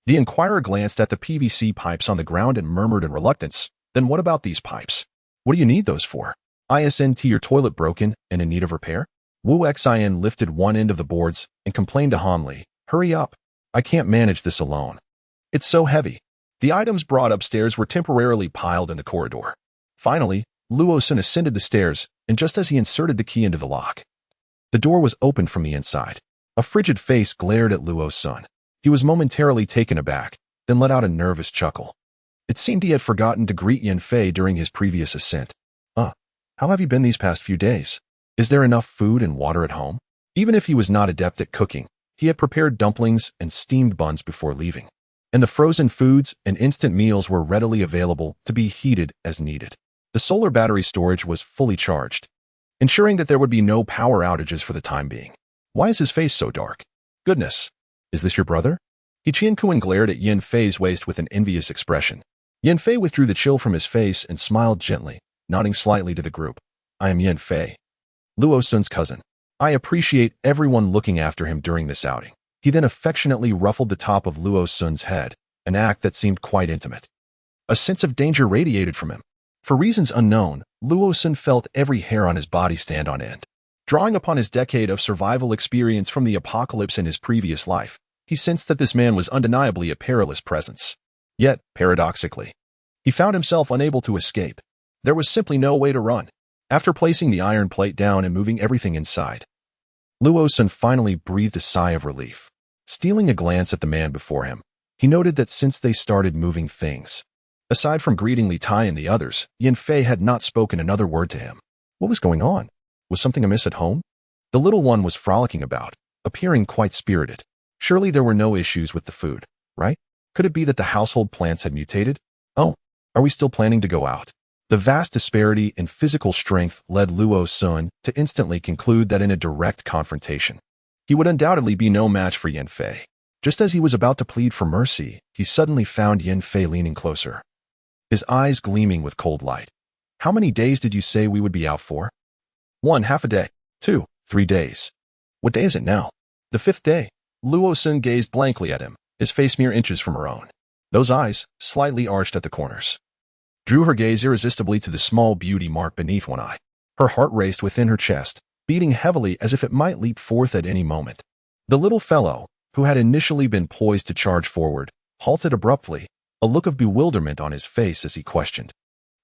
the inquirer glanced at the PVC pipes on the ground and murmured in reluctance, "Then what about these pipes? What do you need those for? Isn't your toilet broken and in need of repair?" Wu Xin lifted one end of the boards and complained to Han Li, "Hurry up. I can't manage this alone. It's so heavy." The items brought upstairs were temporarily piled in the corridor. Finally, Luo Sun ascended the stairs, and just as he inserted the key into the lock, the door was opened from the inside. A frigid face glared at Luo Sun. He was momentarily taken aback, then let out a nervous chuckle. It seemed he had forgotten to greet Yan Fei during his previous ascent. How have you been these past few days? Is there enough food and water at home?" Even if he was not adept at cooking, he had prepared dumplings and steamed buns before leaving, and the frozen foods and instant meals were readily available to be heated as needed. The solar battery storage was fully charged, ensuring that there would be no power outages for the time being. "Why is his face so dark? Goodness, is this your brother?" Qian Kuan glared at Yan Fei's waist with an envious expression. Yan Fei withdrew the chill from his face and smiled gently, nodding slightly to the group. "I am Yan Fei, Luo Sun's cousin. I appreciate everyone looking after him during this outing." He then affectionately ruffled the top of Luo Sun's head, an act that seemed quite intimate. A sense of danger radiated from him. For reasons unknown, Luo Sun felt every hair on his body stand on end. Drawing upon his decade of survival experience from the apocalypse in his previous life, he sensed that this man was undeniably a perilous presence. Yet, paradoxically, he found himself unable to escape. There was simply no way to run. After placing the iron plate down and moving everything inside, Luo Sun finally breathed a sigh of relief. Stealing a glance at the man before him, he noted that since they started moving things, aside from greeting Li Tai and the others, Yan Fei had not spoken another word to him. What was going on? Was something amiss at home? The little one was frolicking about, appearing quite spirited. Surely there were no issues with the food, right? Could it be that the household plants had mutated? Oh, are we still planning to go out? The vast disparity in physical strength led Luo Sun to instantly conclude that in a direct confrontation, he would undoubtedly be no match for Yan Fei. Just as he was about to plead for mercy, he suddenly found Yan Fei leaning closer, his eyes gleaming with cold light. "How many days did you say we would be out for?" "1 half a day. 2, 3 days. What day is it now?" "The 5th day." Luo Sun gazed blankly at him, his face mere inches from her own. Those eyes, slightly arched at the corners, drew her gaze irresistibly to the small beauty mark beneath one eye. Her heart raced within her chest, beating heavily as if it might leap forth at any moment. The little fellow, who had initially been poised to charge forward, halted abruptly, a look of bewilderment on his face as he questioned,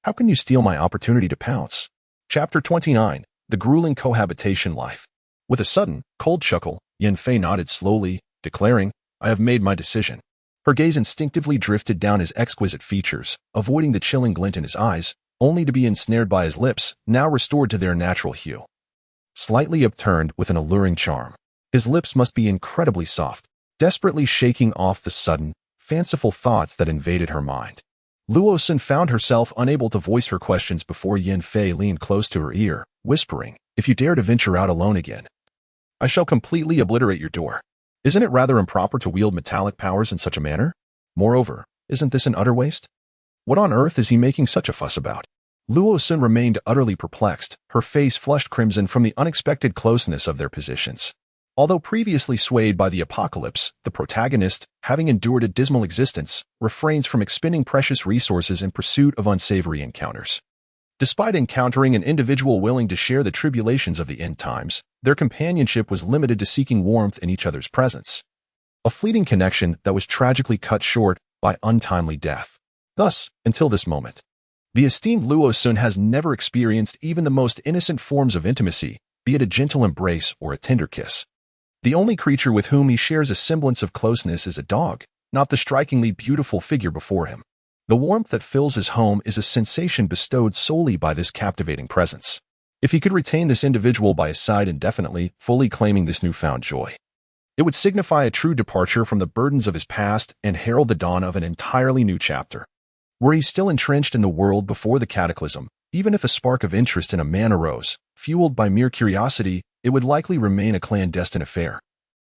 "How can you steal my opportunity to pounce?" Chapter 29, The Grueling Cohabitation Life. With a sudden, cold chuckle, Yan Fei nodded slowly, declaring, "I have made my decision." Her gaze instinctively drifted down his exquisite features, avoiding the chilling glint in his eyes, only to be ensnared by his lips, now restored to their natural hue. Slightly upturned with an alluring charm, his lips must be incredibly soft, desperately shaking off the sudden, fanciful thoughts that invaded her mind. Luo Sun found herself unable to voice her questions before Yan Fei leaned close to her ear, whispering, "If you dare to venture out alone again, I shall completely obliterate your door. Isn't it rather improper to wield metallic powers in such a manner? Moreover, isn't this an utter waste? What on earth is he making such a fuss about?" Luo Sun remained utterly perplexed, her face flushed crimson from the unexpected closeness of their positions. Although previously swayed by the apocalypse, the protagonist, having endured a dismal existence, refrains from expending precious resources in pursuit of unsavory encounters. Despite encountering an individual willing to share the tribulations of the end times, their companionship was limited to seeking warmth in each other's presence. A fleeting connection that was tragically cut short by untimely death. Thus, until this moment, the esteemed Luo Sun has never experienced even the most innocent forms of intimacy, be it a gentle embrace or a tender kiss. The only creature with whom he shares a semblance of closeness is a dog, not the strikingly beautiful figure before him. The warmth that fills his home is a sensation bestowed solely by this captivating presence. If he could retain this individual by his side indefinitely, fully claiming this newfound joy, it would signify a true departure from the burdens of his past and herald the dawn of an entirely new chapter. Were he still entrenched in the world before the cataclysm, even if a spark of interest in a man arose, fueled by mere curiosity, it would likely remain a clandestine affair,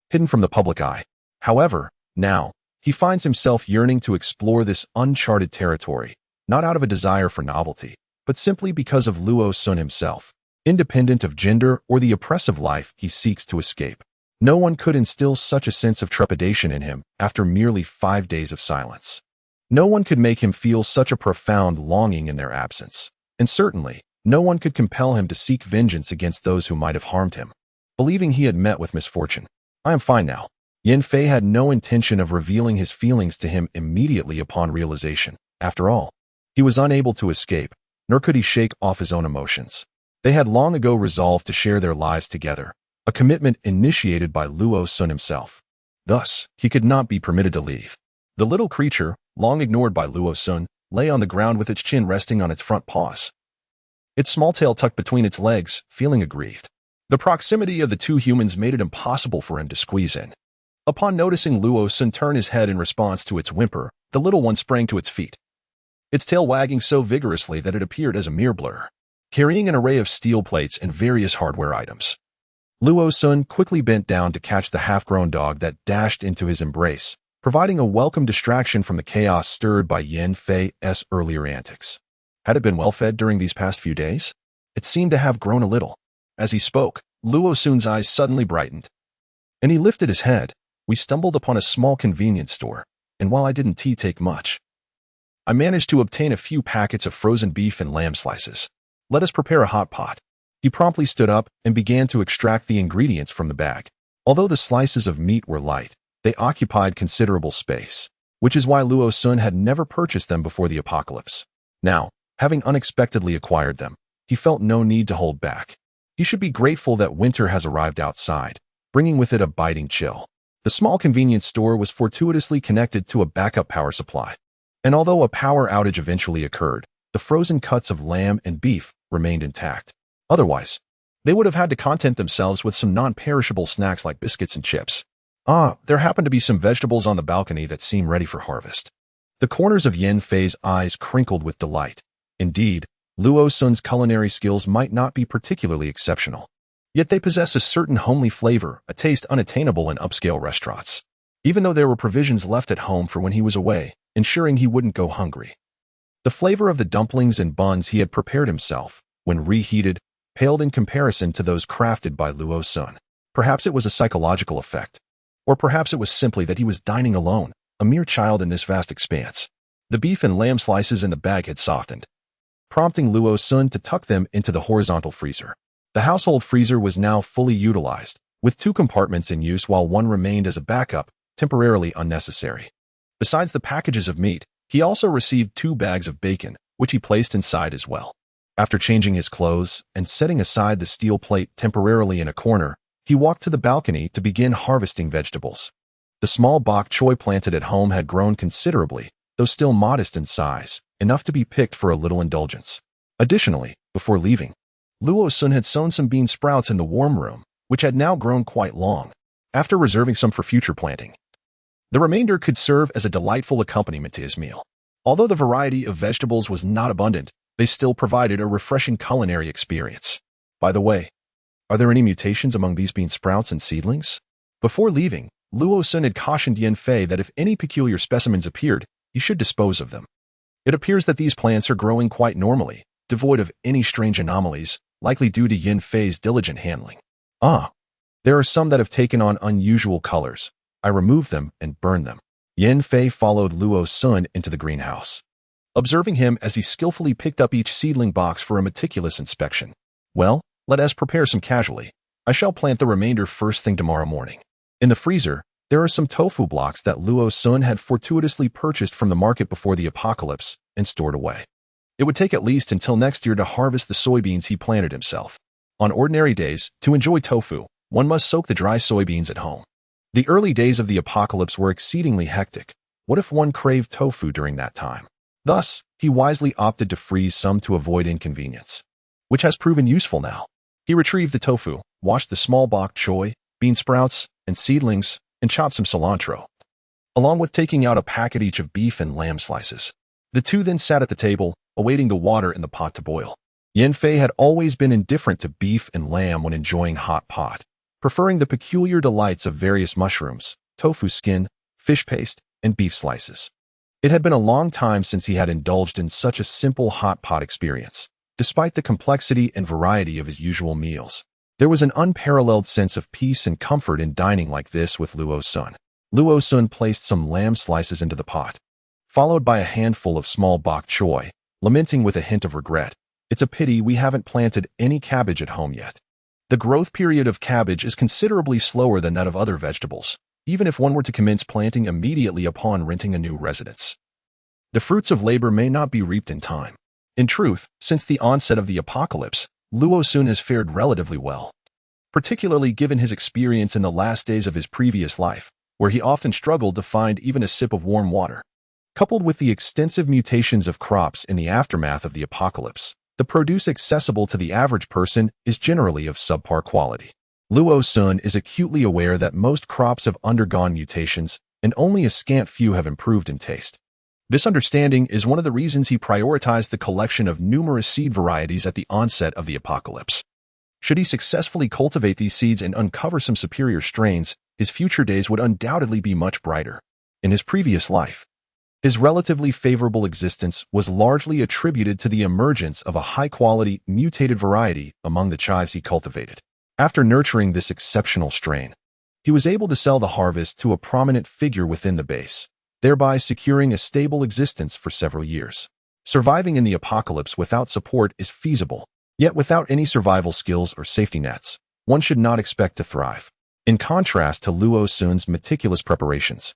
hidden from the public eye. However, now, he finds himself yearning to explore this uncharted territory, not out of a desire for novelty, but simply because of Luo Sun himself, independent of gender or the oppressive life he seeks to escape. No one could instill such a sense of trepidation in him after merely 5 days of silence. No one could make him feel such a profound longing in their absence. And certainly, no one could compel him to seek vengeance against those who might have harmed him. Believing he had met with misfortune. I am fine now. Yin Fei had no intention of revealing his feelings to him immediately upon realization. After all, he was unable to escape, nor could he shake off his own emotions. They had long ago resolved to share their lives together, a commitment initiated by Luo Sun himself. Thus, he could not be permitted to leave. The little creature, long ignored by Luo Sun, lay on the ground with its chin resting on its front paws, its small tail tucked between its legs, feeling aggrieved. The proximity of the two humans made it impossible for him to squeeze in. Upon noticing Luo Sun turn his head in response to its whimper, the little one sprang to its feet, its tail wagging so vigorously that it appeared as a mere blur, carrying an array of steel plates and various hardware items. Luo Sun quickly bent down to catch the half-grown dog that dashed into his embrace, providing a welcome distraction from the chaos stirred by Yin Fei's earlier antics. Had it been well fed during these past few days? It seemed to have grown a little. As he spoke, Luo Sun's eyes suddenly brightened, and he lifted his head. We stumbled upon a small convenience store, and while I didn't take much, I managed to obtain a few packets of frozen beef and lamb slices. Let us prepare a hot pot. He promptly stood up and began to extract the ingredients from the bag. Although the slices of meat were light, they occupied considerable space, which is why Luo Sun had never purchased them before the apocalypse. Now, having unexpectedly acquired them, he felt no need to hold back. He should be grateful that winter has arrived outside, bringing with it a biting chill. The small convenience store was fortuitously connected to a backup power supply, and although a power outage eventually occurred, the frozen cuts of lamb and beef remained intact. Otherwise, they would have had to content themselves with some non-perishable snacks like biscuits and chips. There happened to be some vegetables on the balcony that seemed ready for harvest. The corners of Yin Fei's eyes crinkled with delight. Indeed, Luo Sun's culinary skills might not be particularly exceptional, yet they possess a certain homely flavor, a taste unattainable in upscale restaurants. Even though there were provisions left at home for when he was away, ensuring he wouldn't go hungry. The flavor of the dumplings and buns he had prepared himself, when reheated, paled in comparison to those crafted by Luo Sun. Perhaps it was a psychological effect, or perhaps it was simply that he was dining alone, a mere child in this vast expanse. The beef and lamb slices in the bag had softened, prompting Luo Sun to tuck them into the horizontal freezer. The household freezer was now fully utilized, with 2 compartments in use while one remained as a backup, temporarily unnecessary. Besides the packages of meat, he also received 2 bags of bacon, which he placed inside as well. After changing his clothes and setting aside the steel plate temporarily in a corner, he walked to the balcony to begin harvesting vegetables. The small bok choy planted at home had grown considerably, though still modest in size, enough to be picked for a little indulgence. Additionally, before leaving, Luo Sun had sown some bean sprouts in the warm room, which had now grown quite long, after reserving some for future planting. The remainder could serve as a delightful accompaniment to his meal. Although the variety of vegetables was not abundant, they still provided a refreshing culinary experience. By the way, are there any mutations among these bean sprouts and seedlings? Before leaving, Luo Sun had cautioned Yin Fei that if any peculiar specimens appeared, he should dispose of them. It appears that these plants are growing quite normally, devoid of any strange anomalies, likely due to Yin Fei's diligent handling. There are some that have taken on unusual colors. I removed them and burned them. Yin Fei followed Luo Sun into the greenhouse, observing him as he skillfully picked up each seedling box for a meticulous inspection. Well, let us prepare some casually. I shall plant the remainder first thing tomorrow morning. In the freezer, there are some tofu blocks that Luo Sun had fortuitously purchased from the market before the apocalypse and stored away. It would take at least until next year to harvest the soybeans he planted himself. On ordinary days, to enjoy tofu, one must soak the dry soybeans at home. The early days of the apocalypse were exceedingly hectic. What if one craved tofu during that time? Thus, he wisely opted to freeze some to avoid inconvenience, which has proven useful now. He retrieved the tofu, washed the small bok choy, bean sprouts, and seedlings, and chopped some cilantro, along with taking out a packet each of beef and lamb slices. The two then sat at the table, awaiting the water in the pot to boil. Yanfei had always been indifferent to beef and lamb when enjoying hot pot, preferring the peculiar delights of various mushrooms, tofu skin, fish paste, and beef slices. It had been a long time since he had indulged in such a simple hot pot experience. Despite the complexity and variety of his usual meals, there was an unparalleled sense of peace and comfort in dining like this with Luo-sun. Luo-sun placed some lamb slices into the pot, followed by a handful of small bok choy, lamenting with a hint of regret, "It's a pity we haven't planted any cabbage at home yet." The growth period of cabbage is considerably slower than that of other vegetables, even if one were to commence planting immediately upon renting a new residence. The fruits of labor may not be reaped in time. In truth, since the onset of the apocalypse, Luo-sun has fared relatively well, particularly given his experience in the last days of his previous life, where he often struggled to find even a sip of warm water. Coupled with the extensive mutations of crops in the aftermath of the apocalypse, the produce accessible to the average person is generally of subpar quality. Luo-sun is acutely aware that most crops have undergone mutations, and only a scant few have improved in taste. This understanding is one of the reasons he prioritized the collection of numerous seed varieties at the onset of the apocalypse. Should he successfully cultivate these seeds and uncover some superior strains, his future days would undoubtedly be much brighter. In his previous life, his relatively favorable existence was largely attributed to the emergence of a high-quality, mutated variety among the chives he cultivated. After nurturing this exceptional strain, he was able to sell the harvest to a prominent figure within the base, thereby securing a stable existence for several years. Surviving in the apocalypse without support is feasible, yet without any survival skills or safety nets, one should not expect to thrive. In contrast to Luo-sun's meticulous preparations,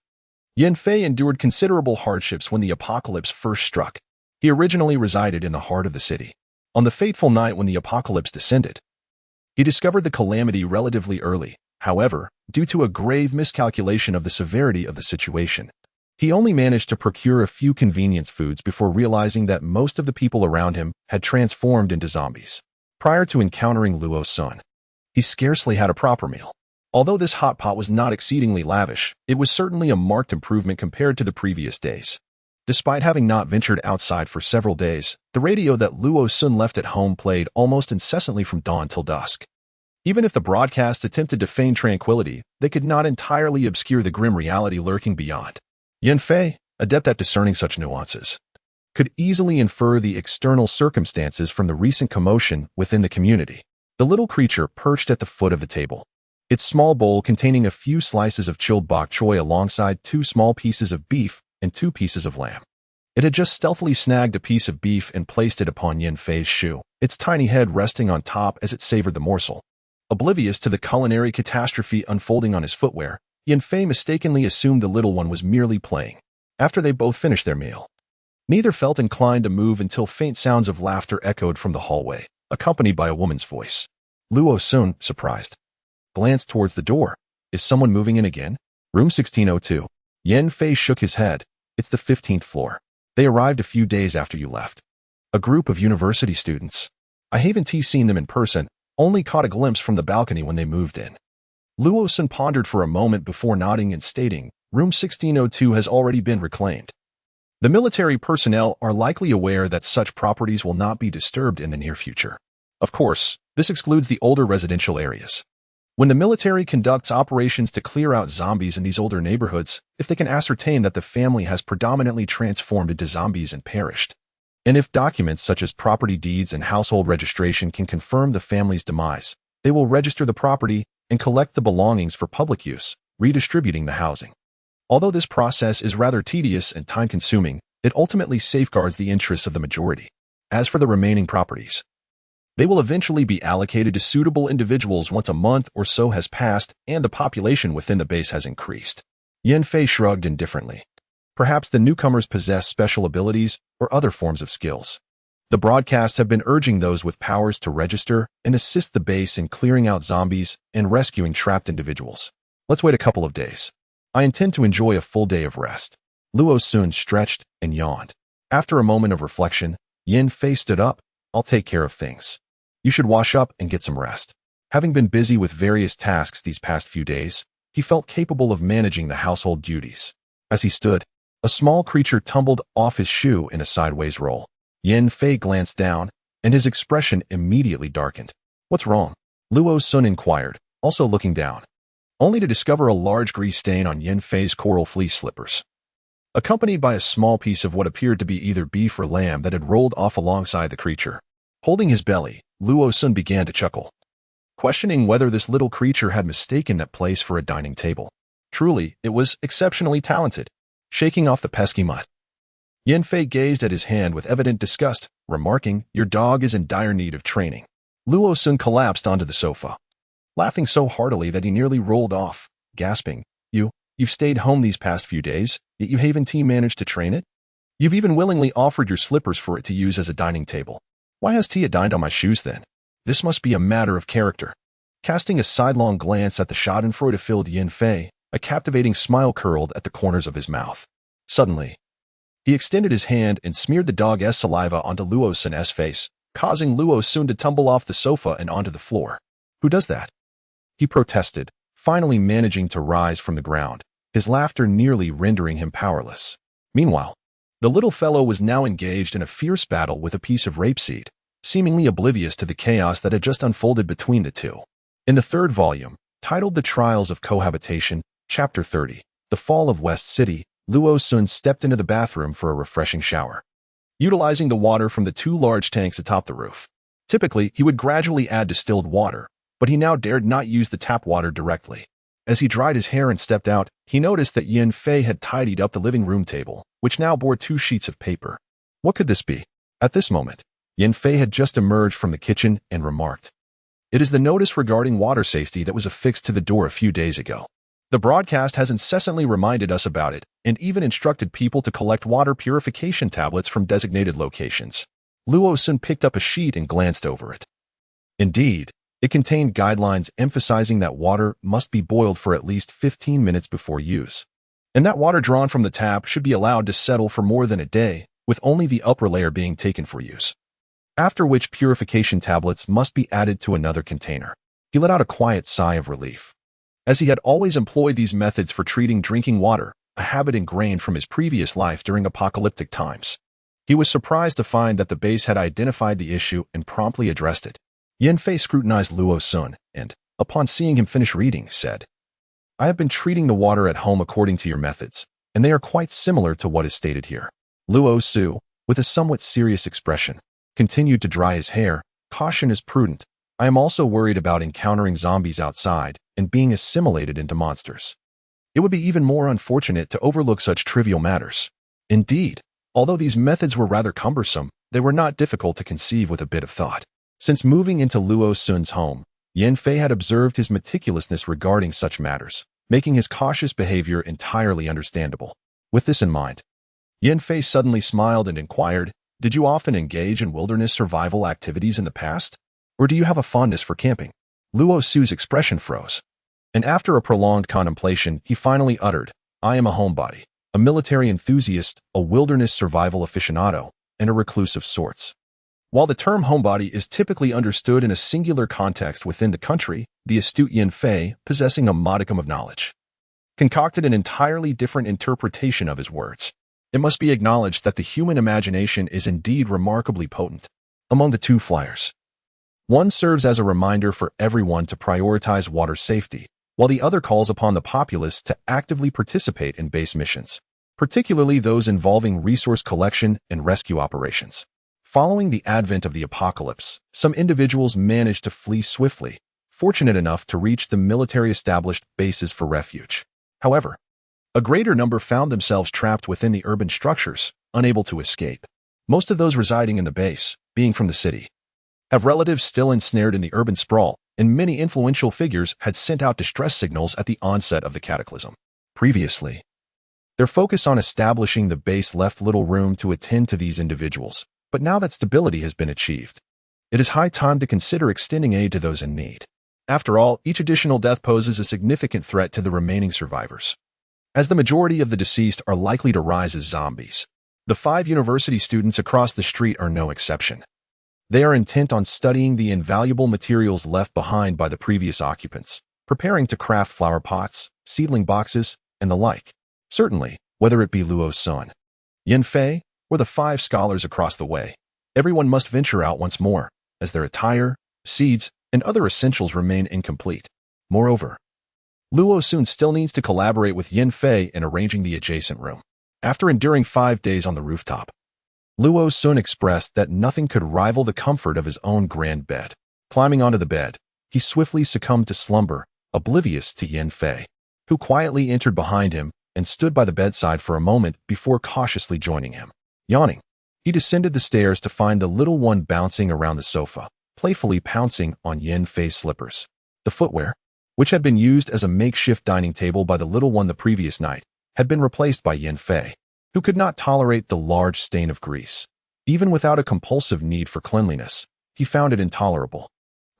Yanfei endured considerable hardships when the apocalypse first struck. He originally resided in the heart of the city. On the fateful night when the apocalypse descended, he discovered the calamity relatively early. However, due to a grave miscalculation of the severity of the situation, he only managed to procure a few convenience foods before realizing that most of the people around him had transformed into zombies. Prior to encountering Luo-sun, he scarcely had a proper meal. Although this hot pot was not exceedingly lavish, it was certainly a marked improvement compared to the previous days. Despite having not ventured outside for several days, the radio that Luo-sun left at home played almost incessantly from dawn till dusk. Even if the broadcast attempted to feign tranquility, they could not entirely obscure the grim reality lurking beyond. Yanfei, adept at discerning such nuances, could easily infer the external circumstances from the recent commotion within the community. The little creature perched at the foot of the table, its small bowl containing a few slices of chilled bok choy alongside 2 small pieces of beef and 2 pieces of lamb. It had just stealthily snagged a piece of beef and placed it upon Yanfei's shoe, its tiny head resting on top as it savored the morsel. Oblivious to the culinary catastrophe unfolding on his footwear, Yanfei mistakenly assumed the little one was merely playing. After they both finished their meal, neither felt inclined to move until faint sounds of laughter echoed from the hallway, accompanied by a woman's voice. Luo-sun, surprised, glanced towards the door. "Is someone moving in again?" "Room 1602. Yanfei shook his head. "It's the 15th floor. They arrived a few days after you left. A group of university students. I haven't seen them in person, only caught a glimpse from the balcony when they moved in." Luo-sun pondered for a moment before nodding and stating, "Room 1602 has already been reclaimed. The military personnel are likely aware that such properties will not be disturbed in the near future. Of course, this excludes the older residential areas. When the military conducts operations to clear out zombies in these older neighborhoods, if they can ascertain that the family has predominantly transformed into zombies and perished, and if documents such as property deeds and household registration can confirm the family's demise, they will register the property and collect the belongings for public use, redistributing the housing. Although this process is rather tedious and time-consuming, it ultimately safeguards the interests of the majority. As for the remaining properties, they will eventually be allocated to suitable individuals once a month or so has passed and the population within the base has increased." Yanfei shrugged indifferently. Perhaps the newcomers possess special abilities or other forms of skills. The broadcasts have been urging those with powers to register and assist the base in clearing out zombies and rescuing trapped individuals. Let's wait a couple of days. I intend to enjoy a full day of rest. Luo Sun stretched and yawned. After a moment of reflection, Yin Fei stood up. I'll take care of things. You should wash up and get some rest. Having been busy with various tasks these past few days, he felt capable of managing the household duties. As he stood, a small creature tumbled off his shoe in a sideways roll. Yin Fei glanced down, and his expression immediately darkened. What's wrong? Luo Sun inquired, also looking down, only to discover a large grease stain on Yin Fei's coral fleece slippers, accompanied by a small piece of what appeared to be either beef or lamb that had rolled off alongside the creature. Holding his belly, Luo Sun began to chuckle, questioning whether this little creature had mistaken that place for a dining table. Truly, it was exceptionally talented. Shaking off the pesky mutt, Yin Fei gazed at his hand with evident disgust, remarking, "Your dog is in dire need of training." Luo Sun collapsed onto the sofa, laughing so heartily that he nearly rolled off, gasping, You've stayed home these past few days, yet you haven't managed to train it? You've even willingly offered your slippers for it to use as a dining table. Why has Tia dined on my shoes then? This must be a matter of character." Casting a sidelong glance at the schadenfreude-filled Yin Fei, a captivating smile curled at the corners of his mouth. Suddenly, he extended his hand and smeared the dog's saliva onto Luo Sun's face, causing Luo Sun to tumble off the sofa and onto the floor. "Who does that?" he protested, finally managing to rise from the ground, his laughter nearly rendering him powerless. Meanwhile, the little fellow was now engaged in a fierce battle with a piece of rapeseed, seemingly oblivious to the chaos that had just unfolded between the two. In the third volume, titled The Trials of Cohabitation, Chapter 30, The Fall of West City, Luo Sun stepped into the bathroom for a refreshing shower, utilizing the water from the two large tanks atop the roof. Typically, he would gradually add distilled water, but he now dared not use the tap water directly. As he dried his hair and stepped out, he noticed that Yin Fei had tidied up the living room table, which now bore 2 sheets of paper. What could this be? At this moment, Yin Fei had just emerged from the kitchen and remarked, "It is the notice regarding water safety that was affixed to the door a few days ago. The broadcast has incessantly reminded us about it and even instructed people to collect water purification tablets from designated locations." Luo Sun picked up a sheet and glanced over it. Indeed, it contained guidelines emphasizing that water must be boiled for at least 15 minutes before use, and that water drawn from the tap should be allowed to settle for more than a day, with only the upper layer being taken for use, after which purification tablets must be added to another container. He let out a quiet sigh of relief, as he had always employed these methods for treating drinking water, a habit ingrained from his previous life during apocalyptic times. He was surprised to find that the base had identified the issue and promptly addressed it. Yin Fei scrutinized Luo Sun and, upon seeing him finish reading, said, "I have been treating the water at home according to your methods, and they are quite similar to what is stated here." Luo Su, with a somewhat serious expression, continued to dry his hair. "Caution is prudent. I am also worried about encountering zombies outside and being assimilated into monsters. It would be even more unfortunate to overlook such trivial matters." Indeed, although these methods were rather cumbersome, they were not difficult to conceive with a bit of thought. Since moving into Luo Sun's home, Yin Fei had observed his meticulousness regarding such matters, making his cautious behavior entirely understandable. With this in mind, Yin Fei suddenly smiled and inquired, "Did you often engage in wilderness survival activities in the past? Or do you have a fondness for camping?" Luo Su's expression froze, and after a prolonged contemplation, he finally uttered, "I am a homebody, a military enthusiast, a wilderness survival aficionado, and a recluse of sorts." While the term homebody is typically understood in a singular context within the country, the astute Yin Fei, possessing a modicum of knowledge, concocted an entirely different interpretation of his words. It must be acknowledged that the human imagination is indeed remarkably potent. Among the two flyers, one serves as a reminder for everyone to prioritize water safety, while the other calls upon the populace to actively participate in base missions, particularly those involving resource collection and rescue operations. Following the advent of the apocalypse, some individuals managed to flee swiftly, fortunate enough to reach the military-established bases for refuge. However, a greater number found themselves trapped within the urban structures, unable to escape. Most of those residing in the base, being from the city, have relatives still ensnared in the urban sprawl, and many influential figures had sent out distress signals at the onset of the cataclysm. Previously, their focus on establishing the base left little room to attend to these individuals, But now that stability has been achieved, it is high time to consider extending aid to those in need. After all, each additional death poses a significant threat to the remaining survivors, as the majority of the deceased are likely to rise as zombies. The 5 university students across the street are no exception. They are intent on studying the invaluable materials left behind by the previous occupants, preparing to craft flower pots, seedling boxes, and the like. Certainly, whether it be Luo's son, Yin Fei, or the 5 scholars across the way, everyone must venture out once more, as their attire, seeds, and other essentials remain incomplete. Moreover, Luo soon still needs to collaborate with Yin Fei in arranging the adjacent room. After enduring 5 days on the rooftop, Luo soon expressed that nothing could rival the comfort of his own grand bed. Climbing onto the bed, he swiftly succumbed to slumber, oblivious to Yin Fei, who quietly entered behind him and stood by the bedside for a moment before cautiously joining him. Yawning, he descended the stairs to find the little one bouncing around the sofa, playfully pouncing on Yin Fei's slippers. The footwear, which had been used as a makeshift dining table by the little one the previous night, had been replaced by Yin Fei, who could not tolerate the large stain of grease. Even without a compulsive need for cleanliness, he found it intolerable.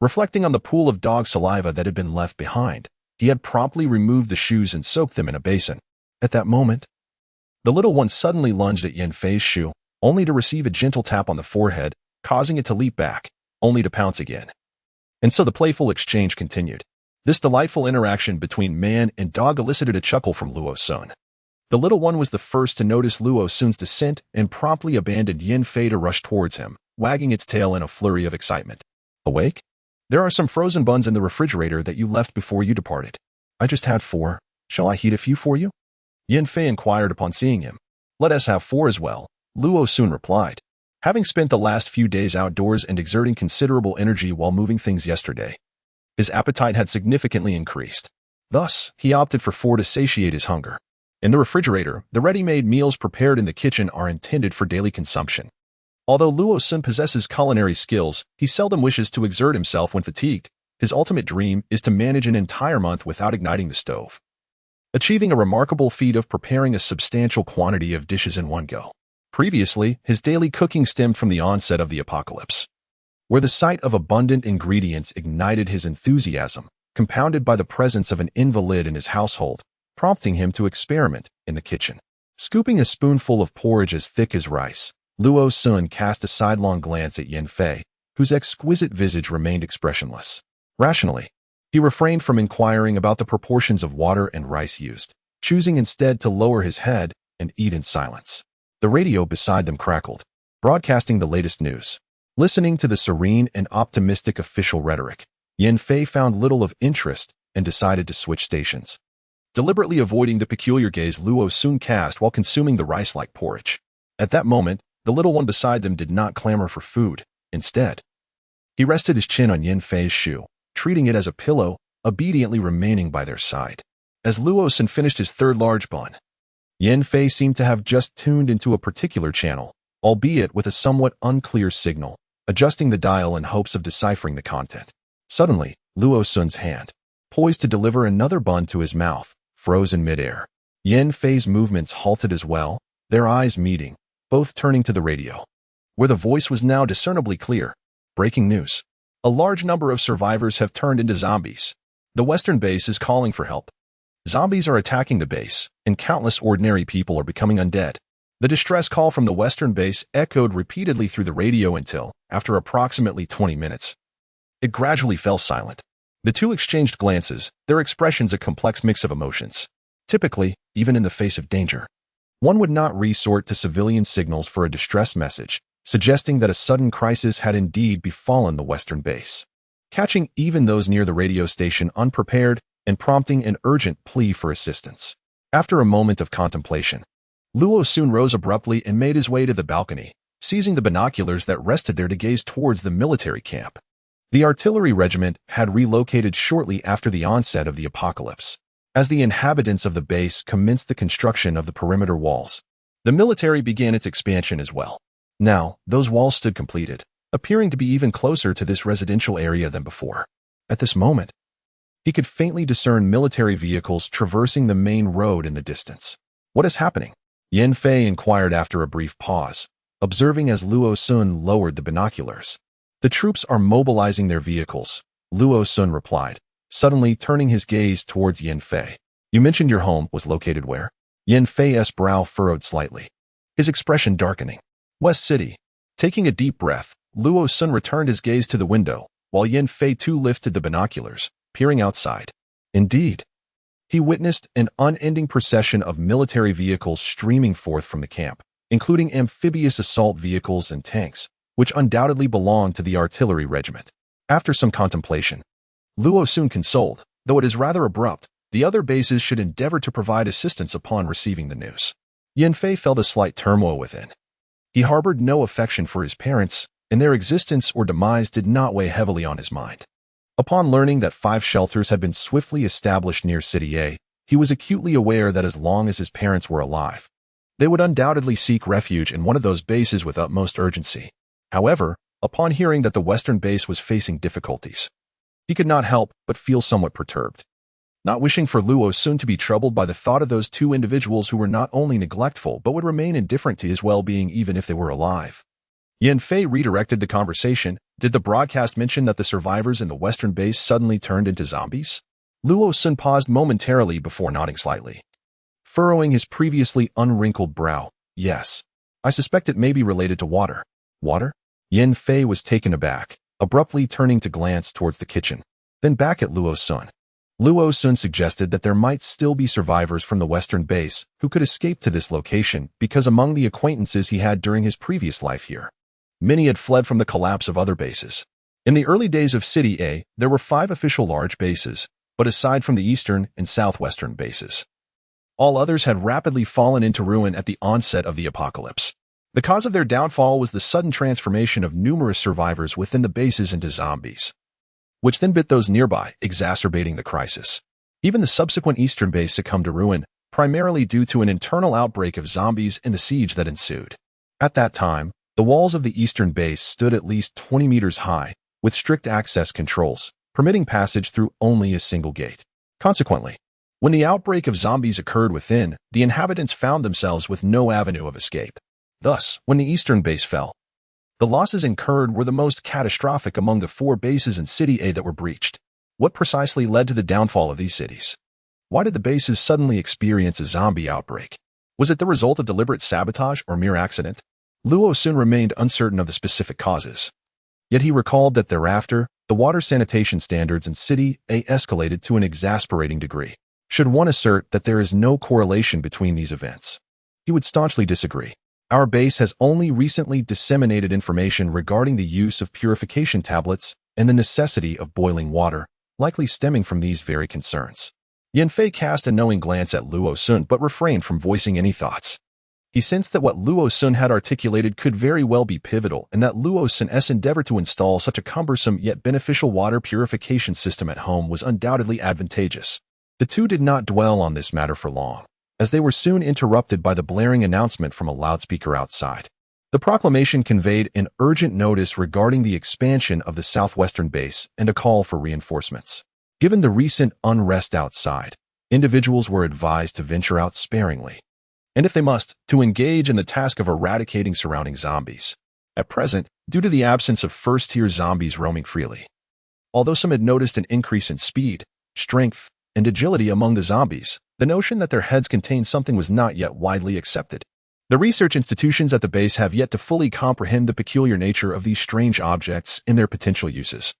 Reflecting on the pool of dog saliva that had been left behind, he had promptly removed the shoes and soaked them in a basin. At that moment, the little one suddenly lunged at Yin Fei's shoe, only to receive a gentle tap on the forehead, causing it to leap back, only to pounce again. And so the playful exchange continued. This delightful interaction between man and dog elicited a chuckle from Luo's son. The little one was the first to notice Luo Sun's descent and promptly abandoned Yin Fei to rush towards him, wagging its tail in a flurry of excitement. Awake? There are some frozen buns in the refrigerator that you left before you departed. I just had 4. Shall I heat a few for you? Yin Fei inquired upon seeing him. Let us have 4 as well, Luo Sun replied. Having spent the last few days outdoors and exerting considerable energy while moving things yesterday, his appetite had significantly increased. Thus, he opted for 4 to satiate his hunger. In the refrigerator, the ready-made meals prepared in the kitchen are intended for daily consumption. Although Luo Sun possesses culinary skills, he seldom wishes to exert himself when fatigued. His ultimate dream is to manage an entire month without igniting the stove, achieving a remarkable feat of preparing a substantial quantity of dishes in one go. Previously, his daily cooking stemmed from the onset of the apocalypse, where the sight of abundant ingredients ignited his enthusiasm, compounded by the presence of an invalid in his household, prompting him to experiment in the kitchen. Scooping a spoonful of porridge as thick as rice, Luo Sun cast a sidelong glance at Yin Fei, whose exquisite visage remained expressionless. Rationally, he refrained from inquiring about the proportions of water and rice used, choosing instead to lower his head and eat in silence. The radio beside them crackled, broadcasting the latest news. Listening to the serene and optimistic official rhetoric, Yin Fei found little of interest and decided to switch stations, deliberately avoiding the peculiar gaze Luo Sun cast while consuming the rice-like porridge. At that moment, the little one beside them did not clamor for food. Instead, he rested his chin on Yin Fei's shoe, treating it as a pillow, obediently remaining by their side. As Luo Sun finished his 3rd large bun, Yin Fei seemed to have just tuned into a particular channel, albeit with a somewhat unclear signal, adjusting the dial in hopes of deciphering the content. Suddenly, Luo Sun's hand, poised to deliver another bun to his mouth, froze in midair. Yin Fei's movements halted as well, their eyes meeting, both turning to the radio, where the voice was now discernibly clear. Breaking news. A large number of survivors have turned into zombies. The Western base is calling for help. Zombies are attacking the base, and countless ordinary people are becoming undead. The distress call from the Western base echoed repeatedly through the radio until, after approximately 20 minutes, it gradually fell silent. The two exchanged glances, their expressions a complex mix of emotions. Typically, even in the face of danger, one would not resort to civilian signals for a distress message, suggesting that a sudden crisis had indeed befallen the Western base, catching even those near the radio station unprepared and prompting an urgent plea for assistance. After a moment of contemplation, Luo soon rose abruptly and made his way to the balcony, seizing the binoculars that rested there to gaze towards the military camp. The artillery regiment had relocated shortly after the onset of the apocalypse. As the inhabitants of the base commenced the construction of the perimeter walls, the military began its expansion as well. Now, those walls stood completed, appearing to be even closer to this residential area than before. At this moment, he could faintly discern military vehicles traversing the main road in the distance. What is happening? Yin Fei inquired after a brief pause, observing as Luo Sun lowered the binoculars. "The troops are mobilizing their vehicles," Luo Sun replied, suddenly turning his gaze towards Yin Fei. "You mentioned your home was located where?" Yin Fei's brow furrowed slightly, his expression darkening. "West City." Taking a deep breath, Luo Sun returned his gaze to the window, while Yin Fei too lifted the binoculars, peering outside. Indeed, he witnessed an unending procession of military vehicles streaming forth from the camp, including amphibious assault vehicles and tanks, which undoubtedly belonged to the artillery regiment. After some contemplation, Luo Sun consoled, though it is rather abrupt, the other bases should endeavor to provide assistance upon receiving the news. Yin Fei felt a slight turmoil within. He harbored no affection for his parents, and their existence or demise did not weigh heavily on his mind. Upon learning that 5 shelters had been swiftly established near City A, he was acutely aware that as long as his parents were alive, they would undoubtedly seek refuge in one of those bases with utmost urgency. However, upon hearing that the western base was facing difficulties, he could not help but feel somewhat perturbed. Not wishing for Luo Sun to be troubled by the thought of those 2 individuals who were not only neglectful but would remain indifferent to his well-being even if they were alive. Yin Fei redirected the conversation. "Did the broadcast mention that the survivors in the western base suddenly turned into zombies?" Luo Sun paused momentarily before nodding slightly, furrowing his previously unwrinkled brow. "Yes. I suspect it may be related to water." "Water?" Yin Fei was taken aback, abruptly turning to glance towards the kitchen, then back at Luo Sun. Luo Sun suggested that there might still be survivors from the western base who could escape to this location because among the acquaintances he had during his previous life here, many had fled from the collapse of other bases. In the early days of City A, there were 5 official large bases, but aside from the eastern and southwestern bases, all others had rapidly fallen into ruin at the onset of the apocalypse. The cause of their downfall was the sudden transformation of numerous survivors within the bases into zombies, which then bit those nearby, exacerbating the crisis. Even the subsequent eastern base succumbed to ruin, primarily due to an internal outbreak of zombies and the siege that ensued. At that time, the walls of the eastern base stood at least 20 meters high, with strict access controls, permitting passage through only a single gate. Consequently, when the outbreak of zombies occurred within, the inhabitants found themselves with no avenue of escape. Thus, when the eastern base fell, the losses incurred were the most catastrophic among the 4 bases in City A that were breached. What precisely led to the downfall of these cities? Why did the bases suddenly experience a zombie outbreak? Was it the result of deliberate sabotage or mere accident? Luo Sun remained uncertain of the specific causes. Yet he recalled that thereafter, the water sanitation standards in City A escalated to an exasperating degree. Should one assert that there is no correlation between these events, he would staunchly disagree. Our base has only recently disseminated information regarding the use of purification tablets and the necessity of boiling water, likely stemming from these very concerns. Yin Fei cast a knowing glance at Luo Sun but refrained from voicing any thoughts. He sensed that what Luo Sun had articulated could very well be pivotal and that Luo Sun's endeavor to install such a cumbersome yet beneficial water purification system at home was undoubtedly advantageous. The two did not dwell on this matter for long, as they were soon interrupted by the blaring announcement from a loudspeaker outside. The proclamation conveyed an urgent notice regarding the expansion of the southwestern base and a call for reinforcements. Given the recent unrest outside, individuals were advised to venture out sparingly, and if they must, to engage in the task of eradicating surrounding zombies. At present, due to the absence of first-tier zombies roaming freely, although some had noticed an increase in speed, strength, and agility among the zombies, the notion that their heads contained something was not yet widely accepted. The research institutions at the base have yet to fully comprehend the peculiar nature of these strange objects and their potential uses.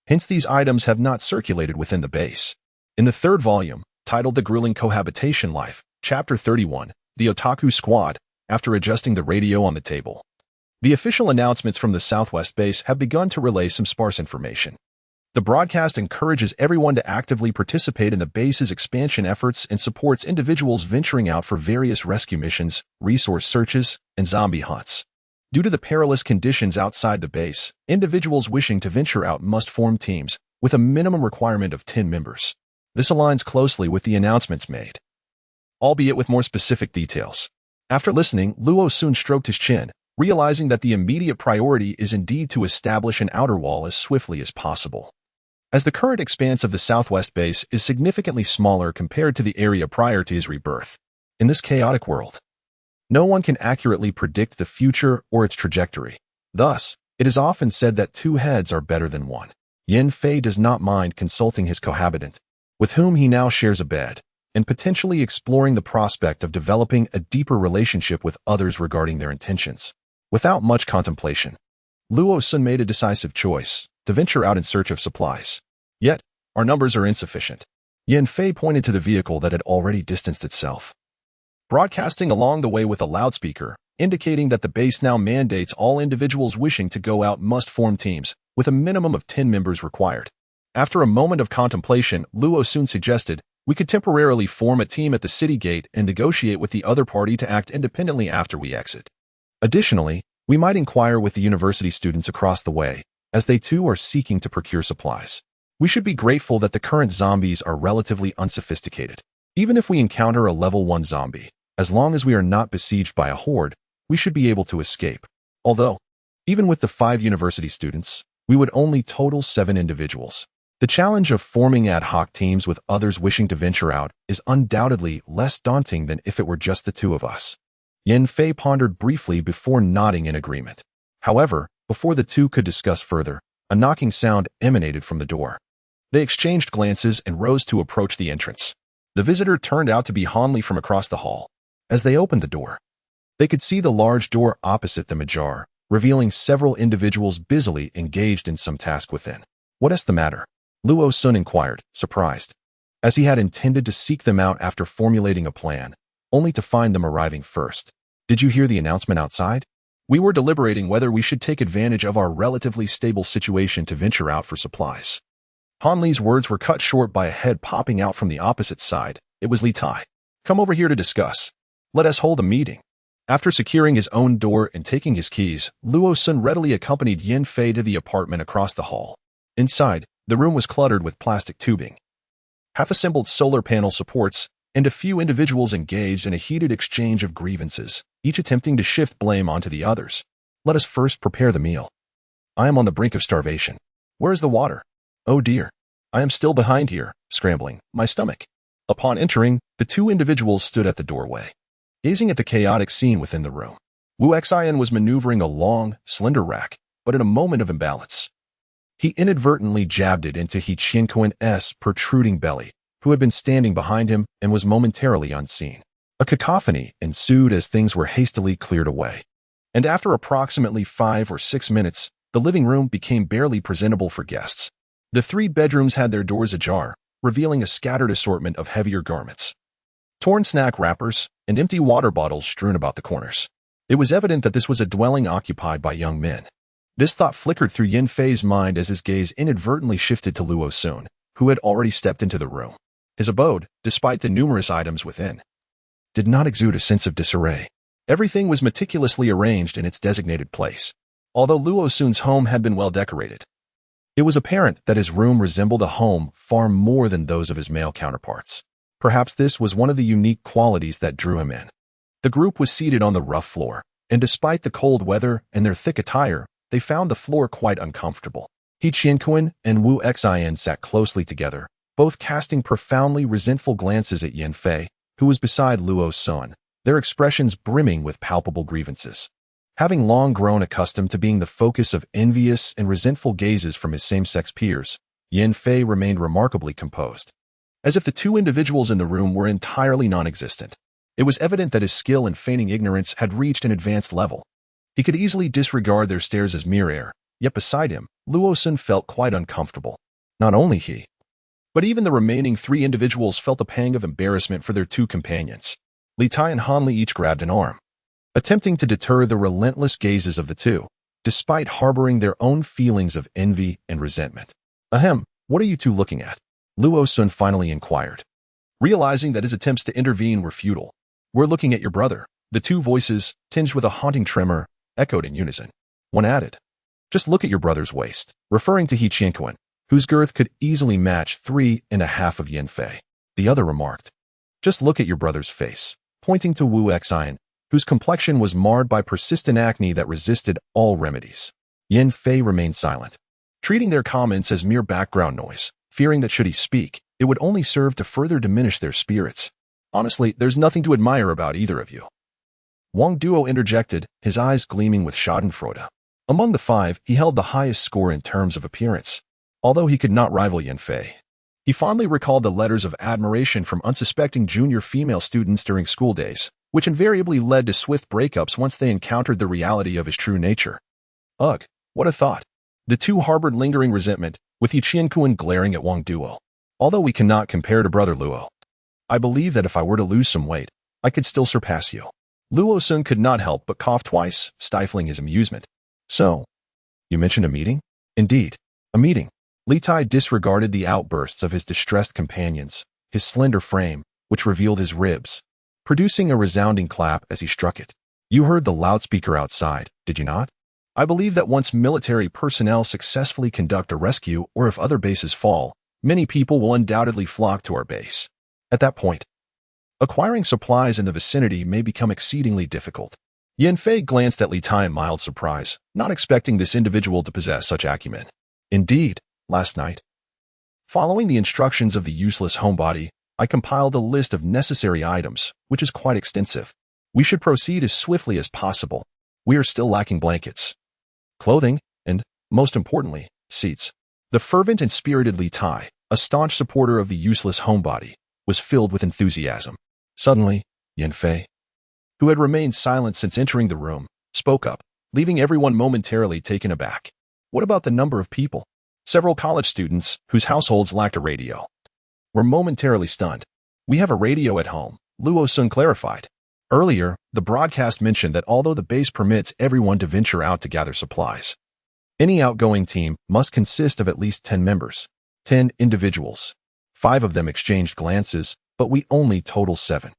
Hence, these items have not circulated within the base. In the 3rd volume, titled The Grueling Cohabitation Life, Chapter 31, The Otaku Squad, after adjusting the radio on the table, the official announcements from the Southwest base have begun to relay some sparse information. The broadcast encourages everyone to actively participate in the base's expansion efforts and supports individuals venturing out for various rescue missions, resource searches, and zombie hunts. Due to the perilous conditions outside the base, individuals wishing to venture out must form teams, with a minimum requirement of 10 members. This aligns closely with the announcements made, albeit with more specific details. After listening, Luo Sun stroked his chin, realizing that the immediate priority is indeed to establish an outer wall as swiftly as possible, as the current expanse of the Southwest base is significantly smaller compared to the area prior to his rebirth. In this chaotic world, No one can accurately predict the future or its trajectory. Thus, it is often said that two heads are better than one. Yin Fei does not mind consulting his cohabitant, with whom he now shares a bed, and potentially exploring the prospect of developing a deeper relationship with others regarding their intentions. Without much contemplation, Luo Sun made a decisive choice to venture out in search of supplies. Yet, our numbers are insufficient. Yin Fei pointed to the vehicle that had already distanced itself, broadcasting along the way with a loudspeaker, indicating that the base now mandates all individuals wishing to go out must form teams, with a minimum of 10 members required. After a moment of contemplation, Luo Sun suggested, we could temporarily form a team at the city gate and negotiate with the other party to act independently after we exit. Additionally, we might inquire with the university students across the way, as they too are seeking to procure supplies. We should be grateful that the current zombies are relatively unsophisticated. Even if we encounter a level 1 zombie, as long as we are not besieged by a horde, we should be able to escape. Although, even with the 5 university students, we would only total 7 individuals. The challenge of forming ad hoc teams with others wishing to venture out is undoubtedly less daunting than if it were just the 2 of us. Yin Fei pondered briefly before nodding in agreement. However, before the 2 could discuss further, a knocking sound emanated from the door. They exchanged glances and rose to approach the entrance. The visitor turned out to be Hanli from across the hall. As they opened the door, they could see the large door opposite them ajar, revealing several individuals busily engaged in some task within. What is the matter? Luo Sun inquired, surprised, as he had intended to seek them out after formulating a plan, only to find them arriving first. Did you hear the announcement outside? We were deliberating whether we should take advantage of our relatively stable situation to venture out for supplies. Han Li's words were cut short by a head popping out from the opposite side. It was Li Tai. Come over here to discuss. Let us hold a meeting. After securing his own door and taking his keys, Luo Sun readily accompanied Yin Fei to the apartment across the hall. Inside, the room was cluttered with plastic tubing, half-assembled solar panel supports, and a few individuals engaged in a heated exchange of grievances, each attempting to shift blame onto the others. Let us first prepare the meal. I am on the brink of starvation. Where is the water? Oh dear. I am still behind here, scrambling, my stomach. Upon entering, the 2 individuals stood at the doorway, gazing at the chaotic scene within the room. Wu Xian was maneuvering a long, slender rack, but in a moment of imbalance, he inadvertently jabbed it into He Qianquan's protruding belly, who had been standing behind him and was momentarily unseen. A cacophony ensued as things were hastily cleared away. And after approximately 5 or 6 minutes, the living room became barely presentable for guests. The 3 bedrooms had their doors ajar, revealing a scattered assortment of heavier garments, torn snack wrappers, and empty water bottles strewn about the corners. It was evident that this was a dwelling occupied by young men. This thought flickered through Yin Fei's mind as his gaze inadvertently shifted to Luo Sun, who had already stepped into the room. His abode, despite the numerous items within, did not exude a sense of disarray. Everything was meticulously arranged in its designated place. Although Luo Sun's home had been well decorated, it was apparent that his room resembled a home far more than those of his male counterparts. Perhaps this was one of the unique qualities that drew him in. The group was seated on the rough floor, and despite the cold weather and their thick attire, they found the floor quite uncomfortable. He Qianquan and Wu Xian sat closely together, both casting profoundly resentful glances at Yin Fei, who was beside Luo Sun, their expressions brimming with palpable grievances. Having long grown accustomed to being the focus of envious and resentful gazes from his same-sex peers, Yin Fei remained remarkably composed, as if the 2 individuals in the room were entirely non-existent. It was evident that his skill in feigning ignorance had reached an advanced level. He could easily disregard their stares as mere air, yet beside him, Luo Sun felt quite uncomfortable. Not only he, but even the remaining 3 individuals felt a pang of embarrassment for their 2 companions. Li Tai and Han Li each grabbed an arm, attempting to deter the relentless gazes of the 2, despite harboring their own feelings of envy and resentment. Ahem, what are you 2 looking at? Luo Sun finally inquired, realizing that his attempts to intervene were futile. We're looking at your brother. The 2 voices, tinged with a haunting tremor, echoed in unison. One added, just look at your brother's waist, referring to He Qianquan, whose girth could easily match 3.5 of Yin Fei. The other remarked, just look at your brother's face, pointing to Wu Xian, whose complexion was marred by persistent acne that resisted all remedies. Yin Fei remained silent, treating their comments as mere background noise, fearing that should he speak, it would only serve to further diminish their spirits. Honestly, there's nothing to admire about either of you. Wang Duo interjected, his eyes gleaming with schadenfreude. Among the five, he held the highest score in terms of appearance, although he could not rival Yan Fei. He fondly recalled the letters of admiration from unsuspecting junior female students during school days, which invariably led to swift breakups once they encountered the reality of his true nature. Ugh, what a thought. The two harbored lingering resentment, with Yiqian glaring at Wang Duo. Although we cannot compare to Brother Luo, I believe that if I were to lose some weight, I could still surpass you. Luo Sun could not help but cough twice, stifling his amusement. So, you mentioned a meeting? Indeed, a meeting. Li Tai disregarded the outbursts of his distressed companions, his slender frame, which revealed his ribs, producing a resounding clap as he struck it. You heard the loudspeaker outside, did you not? I believe that once military personnel successfully conduct a rescue or if other bases fall, many people will undoubtedly flock to our base. At that point, acquiring supplies in the vicinity may become exceedingly difficult. Yan Fei glanced at Li Tai in mild surprise, not expecting this individual to possess such acumen. Indeed, last night, following the instructions of the useless homebody, I compiled a list of necessary items, which is quite extensive. We should proceed as swiftly as possible. We are still lacking blankets, clothing, and, most importantly, seats. The fervent and spirited Li Tai, a staunch supporter of the useless homebody, was filled with enthusiasm. Suddenly, Yan Fei, who had remained silent since entering the room, spoke up, leaving everyone momentarily taken aback. What about the number of people? Several college students, whose households lacked a radio, were momentarily stunned. We have a radio at home, Luo Sun clarified. Earlier, the broadcast mentioned that although the base permits everyone to venture out to gather supplies, any outgoing team must consist of at least 10 members, 10 individuals. 5 of them exchanged glances, but we only total 7.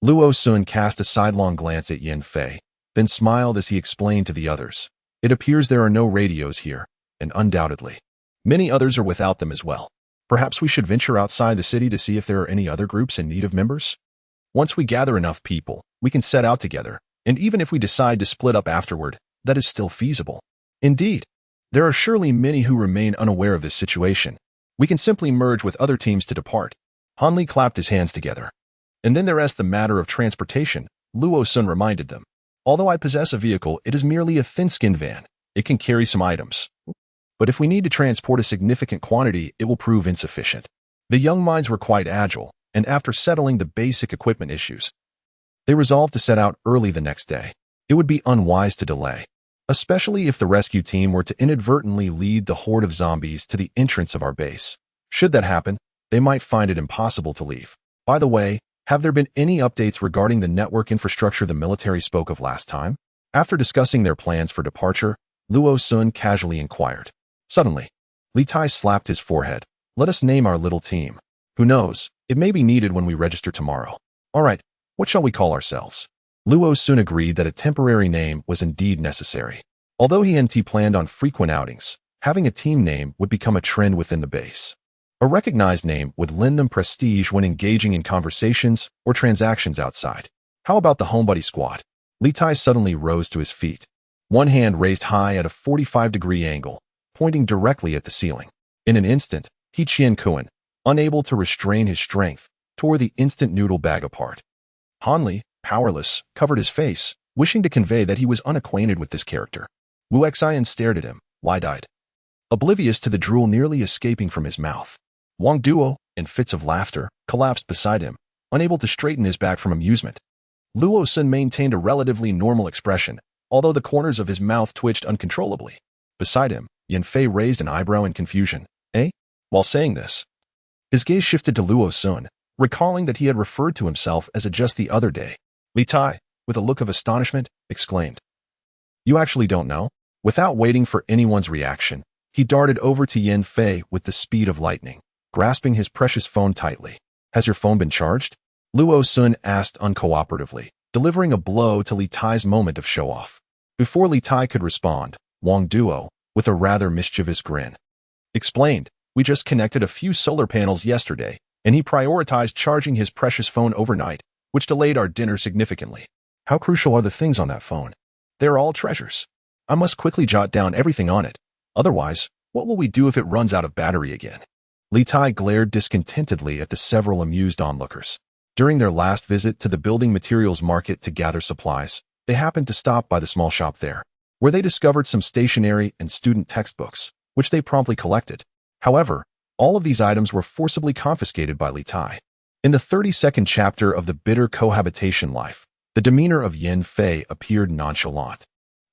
Luo Sun cast a sidelong glance at Yan Fei, then smiled as he explained to the others. It appears there are no radios here, and undoubtedly, many others are without them as well. Perhaps we should venture outside the city to see if there are any other groups in need of members? Once we gather enough people, we can set out together, and even if we decide to split up afterward, that is still feasible. Indeed, there are surely many who remain unaware of this situation. We can simply merge with other teams to depart. Hanli clapped his hands together. And then there is the matter of transportation, Luo Sun reminded them. Although I possess a vehicle, it is merely a thin-skinned van. It can carry some items. But if we need to transport a significant quantity, it will prove insufficient. The young minds were quite agile, and after settling the basic equipment issues, they resolved to set out early the next day. It would be unwise to delay, especially if the rescue team were to inadvertently lead the horde of zombies to the entrance of our base. Should that happen, they might find it impossible to leave. By the way, have there been any updates regarding the network infrastructure the military spoke of last time? After discussing their plans for departure, Luo Sun casually inquired. Suddenly, Li Tai slapped his forehead. Let us name our little team. Who knows, it may be needed when we register tomorrow. All right, what shall we call ourselves? Luo Sun agreed that a temporary name was indeed necessary. Although he and T planned on frequent outings, having a team name would become a trend within the base. A recognized name would lend them prestige when engaging in conversations or transactions outside. How about the Homebody Squad? Li Tai suddenly rose to his feet, one hand raised high at a 45-degree angle, pointing directly at the ceiling. In an instant, Yiqian, unable to restrain his strength, tore the instant noodle bag apart. Hanli, powerless, covered his face, wishing to convey that he was unacquainted with this character. Wu Xian stared at him, wide-eyed, oblivious to the drool nearly escaping from his mouth. Wang Duo, in fits of laughter, collapsed beside him, unable to straighten his back from amusement. Luo Sun maintained a relatively normal expression, although the corners of his mouth twitched uncontrollably. Beside him, Yan Fei raised an eyebrow in confusion. Eh? While saying this, his gaze shifted to Luo Sun, recalling that he had referred to himself as a just the other day. Li Tai, with a look of astonishment, exclaimed. You actually don't know? Without waiting for anyone's reaction, he darted over to Yan Fei with the speed of lightning, grasping his precious phone tightly. Has your phone been charged? Luo Sun asked uncooperatively, delivering a blow to Li Tai's moment of show-off. Before Li Tai could respond, Wang Duo, with a rather mischievous grin, explained, we just connected a few solar panels yesterday, and he prioritized charging his precious phone overnight, which delayed our dinner significantly. How crucial are the things on that phone? They are all treasures. I must quickly jot down everything on it. Otherwise, what will we do if it runs out of battery again? Li Tai glared discontentedly at the several amused onlookers. During their last visit to the building materials market to gather supplies, They happened to stop by the small shop there, where they discovered some stationery and student textbooks, which they promptly collected. However, all of these items were forcibly confiscated by Li Tai. In the 32nd chapter of the Bitter Cohabitation Life, the demeanor of Yin Fei appeared nonchalant.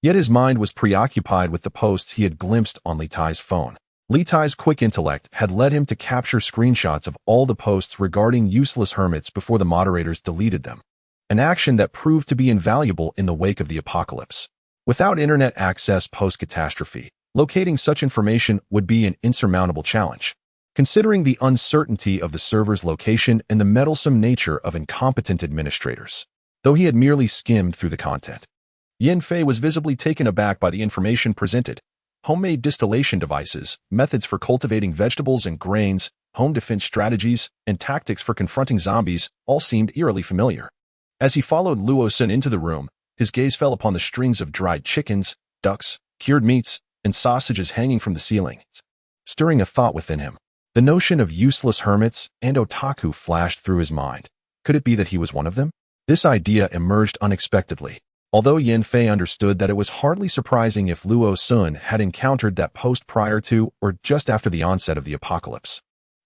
Yet his mind was preoccupied with the posts he had glimpsed on Li Tai's phone. Li Tai's quick intellect had led him to capture screenshots of all the posts regarding useless hermits before the moderators deleted them, an action that proved to be invaluable in the wake of the apocalypse. Without internet access post-catastrophe, locating such information would be an insurmountable challenge. Considering the uncertainty of the server's location and the meddlesome nature of incompetent administrators, though he had merely skimmed through the content, Yin Fei was visibly taken aback by the information presented. Homemade distillation devices, methods for cultivating vegetables and grains, home defense strategies, and tactics for confronting zombies all seemed eerily familiar. As he followed Luo Sun into the room, his gaze fell upon the strings of dried chickens, ducks, cured meats, and sausages hanging from the ceiling, stirring a thought within him. The notion of useless hermits and otaku flashed through his mind. Could it be that he was one of them? This idea emerged unexpectedly, although Yin Fei understood that it was hardly surprising if Luo Sun had encountered that post prior to or just after the onset of the apocalypse.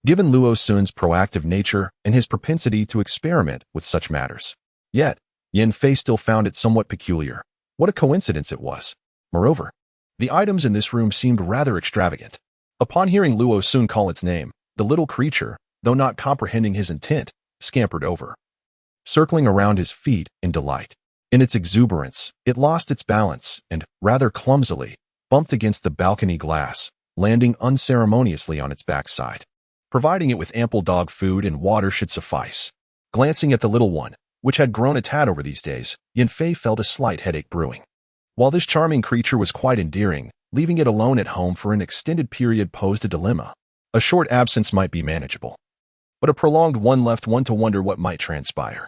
Given Luo Sun's proactive nature and his propensity to experiment with such matters. Yet, Yin Fei still found it somewhat peculiar. What a coincidence it was. Moreover, the items in this room seemed rather extravagant. Upon hearing Luo Sun call its name, the little creature, though not comprehending his intent, scampered over, circling around his feet in delight. In its exuberance, it lost its balance and, rather clumsily, bumped against the balcony glass, landing unceremoniously on its backside. Providing it with ample dog food and water should suffice. Glancing at the little one, which had grown a tad over these days, Yin Fei felt a slight headache brewing. While this charming creature was quite endearing, leaving it alone at home for an extended period posed a dilemma. A short absence might be manageable, but a prolonged one left one to wonder what might transpire.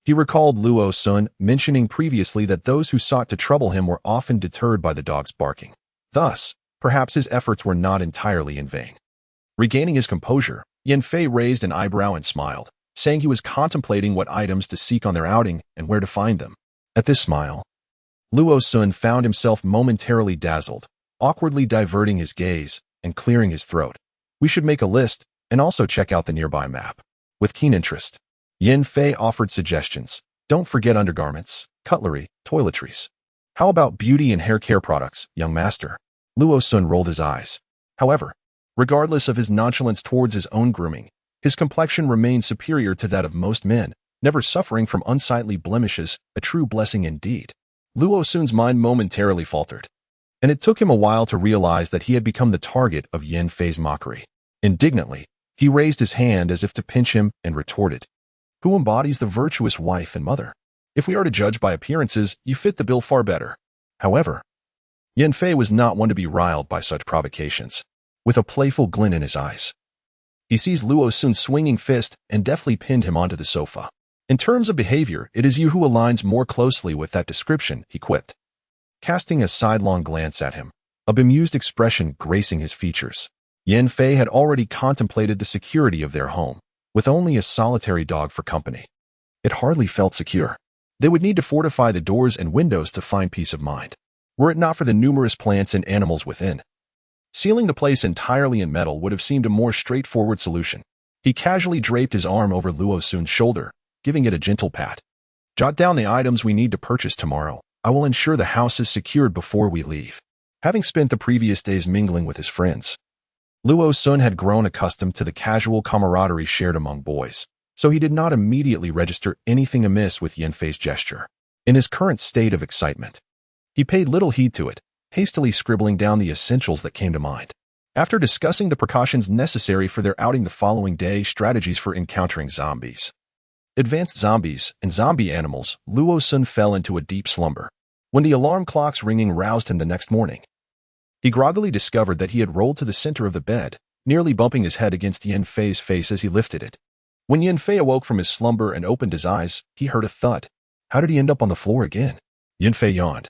He recalled Luo Sun mentioning previously that those who sought to trouble him were often deterred by the dog's barking. Thus, perhaps his efforts were not entirely in vain. Regaining his composure, Yin Fei raised an eyebrow and smiled, saying he was contemplating what items to seek on their outing and where to find them. At this smile, Luo Sun found himself momentarily dazzled, awkwardly diverting his gaze and clearing his throat. We should make a list and also check out the nearby map. With keen interest, Yin Fei offered suggestions. Don't forget undergarments, cutlery, toiletries. How about beauty and hair care products, young master? Luo Sun rolled his eyes. However, regardless of his nonchalance towards his own grooming, his complexion remained superior to that of most men, never suffering from unsightly blemishes, a true blessing indeed. Luo Sun's mind momentarily faltered, and it took him a while to realize that he had become the target of Yin Fei's mockery. Indignantly, he raised his hand as if to pinch him and retorted, "Who embodies the virtuous wife and mother? If we are to judge by appearances, you fit the bill far better." However, Yin Fei was not one to be riled by such provocations. With a playful glint in his eyes, he seized Luo Sun's swinging fist and deftly pinned him onto the sofa. "In terms of behavior, it is you who aligns more closely with that description," he quipped, casting a sidelong glance at him, a bemused expression gracing his features. Yin Fei had already contemplated the security of their home, with only a solitary dog for company. It hardly felt secure. They would need to fortify the doors and windows to find peace of mind, were it not for the numerous plants and animals within. Sealing the place entirely in metal would have seemed a more straightforward solution. He casually draped his arm over Luo Sun's shoulder, giving it a gentle pat. "Jot down the items we need to purchase tomorrow. I will ensure the house is secured before we leave." Having spent the previous days mingling with his friends, Luo Sun had grown accustomed to the casual camaraderie shared among boys, so he did not immediately register anything amiss with Yin Fei's gesture. In his current state of excitement, he paid little heed to it, hastily scribbling down the essentials that came to mind. After discussing the precautions necessary for their outing the following day, strategies for encountering zombies, advanced zombies, and zombie animals, Luo Sun fell into a deep slumber. When the alarm clock's ringing roused him the next morning, he groggily discovered that he had rolled to the center of the bed, nearly bumping his head against Yin Fei's face as he lifted it. When Yin Fei awoke from his slumber and opened his eyes, he heard a thud. How did he end up on the floor again? Yin Fei yawned,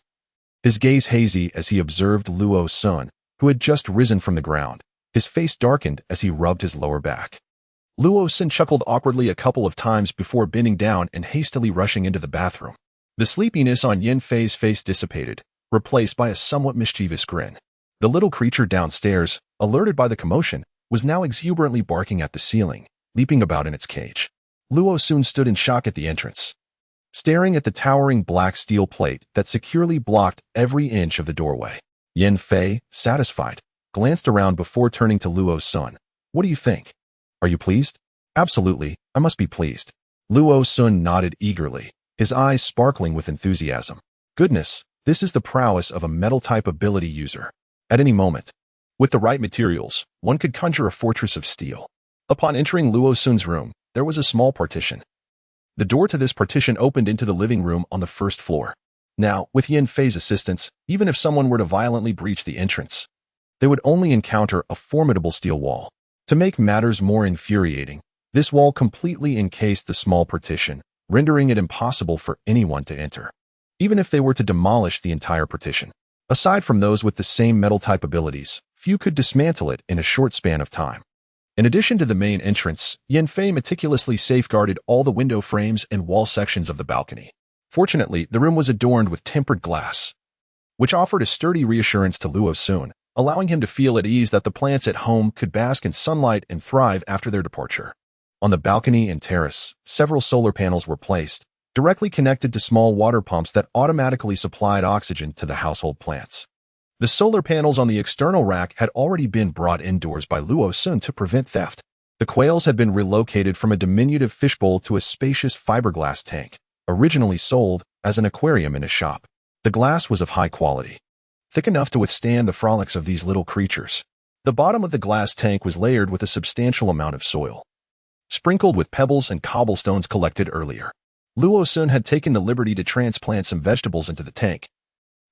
his gaze hazy as he observed Luo Sun, who had just risen from the ground. His face darkened as he rubbed his lower back. Luo Sun chuckled awkwardly a couple of times before bending down and hastily rushing into the bathroom. The sleepiness on Yin Fei's face dissipated, replaced by a somewhat mischievous grin. The little creature downstairs, alerted by the commotion, was now exuberantly barking at the ceiling, leaping about in its cage. Luo soon stood in shock at the entrance, staring at the towering black steel plate that securely blocked every inch of the doorway. Yin Fei, satisfied, glanced around before turning to Luo's son. What do you think? Are you pleased? Absolutely, I must be pleased. Luo Sun nodded eagerly, his eyes sparkling with enthusiasm. Goodness, this is the prowess of a metal-type ability user. At any moment, with the right materials, one could conjure a fortress of steel. Upon entering Luo Sun's room, there was a small partition. The door to this partition opened into the living room on the first floor. Now, with Yin Fei's assistance, even if someone were to violently breach the entrance, they would only encounter a formidable steel wall. To make matters more infuriating, this wall completely encased the small partition, rendering it impossible for anyone to enter, even if they were to demolish the entire partition. Aside from those with the same metal-type abilities, few could dismantle it in a short span of time. In addition to the main entrance, Yin Fei meticulously safeguarded all the window frames and wall sections of the balcony. Fortunately, the room was adorned with tempered glass, which offered a sturdy reassurance to Luo Sun, allowing him to feel at ease that the plants at home could bask in sunlight and thrive after their departure. On the balcony and terrace, several solar panels were placed, directly connected to small water pumps that automatically supplied oxygen to the household plants. The solar panels on the external rack had already been brought indoors by Luo Sun to prevent theft. The quails had been relocated from a diminutive fishbowl to a spacious fiberglass tank, originally sold as an aquarium in a shop. The glass was of high quality, thick enough to withstand the frolics of these little creatures. The bottom of the glass tank was layered with a substantial amount of soil, sprinkled with pebbles and cobblestones collected earlier. Luo Sun had taken the liberty to transplant some vegetables into the tank,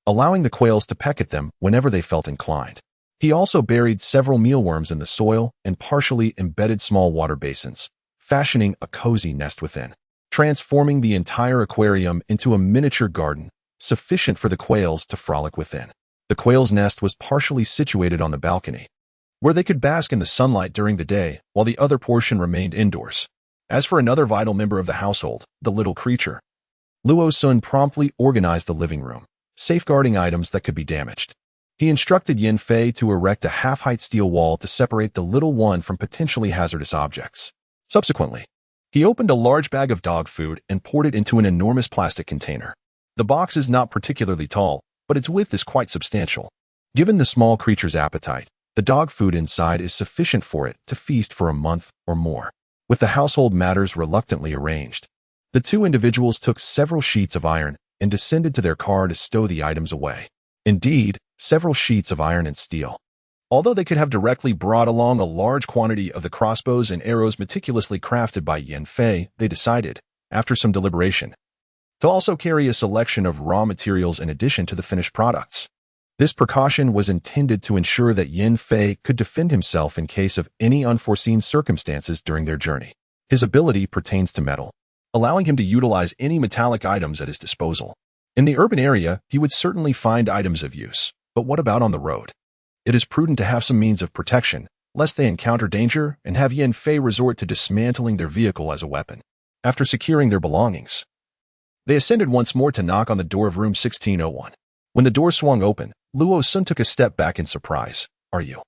allowing the quails to peck at them whenever they felt inclined. He also buried several mealworms in the soil and partially embedded small water basins, fashioning a cozy nest within, transforming the entire aquarium into a miniature garden, sufficient for the quails to frolic within. The quail's nest was partially situated on the balcony, where they could bask in the sunlight during the day, while the other portion remained indoors. As for another vital member of the household, the little creature, Luo Sun promptly organized the living room, safeguarding items that could be damaged. He instructed Yin Fei to erect a half-height steel wall to separate the little one from potentially hazardous objects. Subsequently, he opened a large bag of dog food and poured it into an enormous plastic container. The box is not particularly tall, but its width is quite substantial. Given the small creature's appetite, the dog food inside is sufficient for it to feast for a month or more. With the household matters reluctantly arranged, the two individuals took several sheets of iron and descended to their car to stow the items away. Indeed, several sheets of iron and steel. Although they could have directly brought along a large quantity of the crossbows and arrows meticulously crafted by Yin Fei, they decided, after some deliberation, to also carry a selection of raw materials in addition to the finished products. This precaution was intended to ensure that Yin Fei could defend himself in case of any unforeseen circumstances during their journey. His ability pertains to metal, allowing him to utilize any metallic items at his disposal. In the urban area, he would certainly find items of use, but what about on the road? It is prudent to have some means of protection, lest they encounter danger and have Yin Fei resort to dismantling their vehicle as a weapon. After securing their belongings, they ascended once more to knock on the door of room 1601. When the door swung open, Luo Sun took a step back in surprise. Are you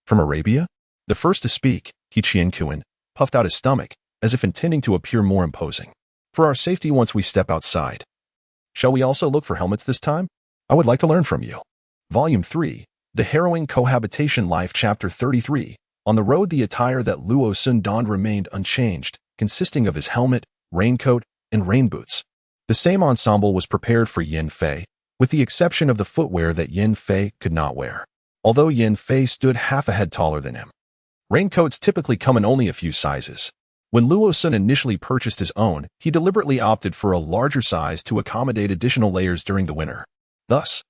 from Arabia? The first to speak, He Qian puffed out his stomach, as if intending to appear more imposing. For our safety once we step outside, shall we also look for helmets this time? I would like to learn from you. Volume 3, The Harrowing Cohabitation Life, Chapter 33. On the road, the attire that Luo Sun donned remained unchanged, consisting of his helmet, raincoat, and rain boots. The same ensemble was prepared for Yin Fei, with the exception of the footwear that Yin Fei could not wear, although Yin Fei stood half a head taller than him. Raincoats typically come in only a few sizes. When Luo Sun initially purchased his own, he deliberately opted for a larger size to accommodate additional layers during the winter. Thus,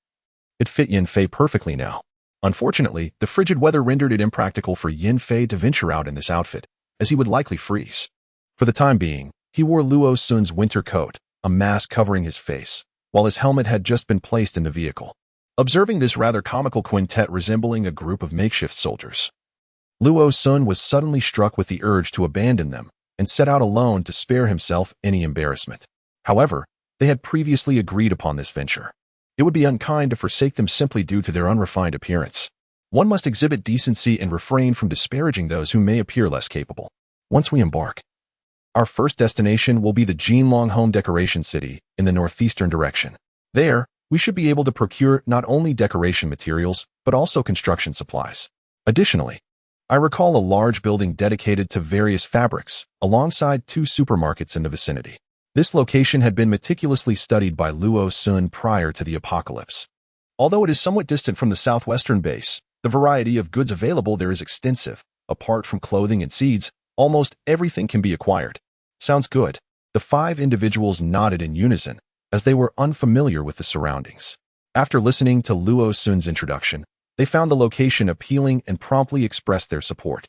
it fit Yin Fei perfectly now. Unfortunately, the frigid weather rendered it impractical for Yin Fei to venture out in this outfit, as he would likely freeze. For the time being, he wore Luo Sun's winter coat, a mask covering his face, while his helmet had just been placed in the vehicle. Observing this rather comical quintet resembling a group of makeshift soldiers, Luo Sun was suddenly struck with the urge to abandon them and set out alone to spare himself any embarrassment. However, They had previously agreed upon this venture. It would be unkind to forsake them simply due to their unrefined appearance. One must exhibit decency and refrain from disparaging those who may appear less capable. Once we embark, our first destination will be the Jinlong Home Decoration City in the northeastern direction. There, we should be able to procure not only decoration materials, but also construction supplies. Additionally, I recall a large building dedicated to various fabrics, alongside 2 supermarkets in the vicinity. This location had been meticulously studied by Luo Sun prior to the apocalypse. Although it is somewhat distant from the southwestern base, the variety of goods available there is extensive. Apart from clothing and seeds, almost everything can be acquired. Sounds good. The 5 individuals nodded in unison, as they were unfamiliar with the surroundings. After listening to Luo Sun's introduction, they found the location appealing and promptly expressed their support.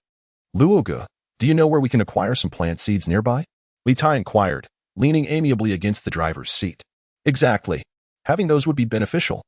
Luoge, do you know where we can acquire some plant seeds nearby? Li Tai inquired, leaning amiably against the driver's seat. Exactly. Having those would be beneficial.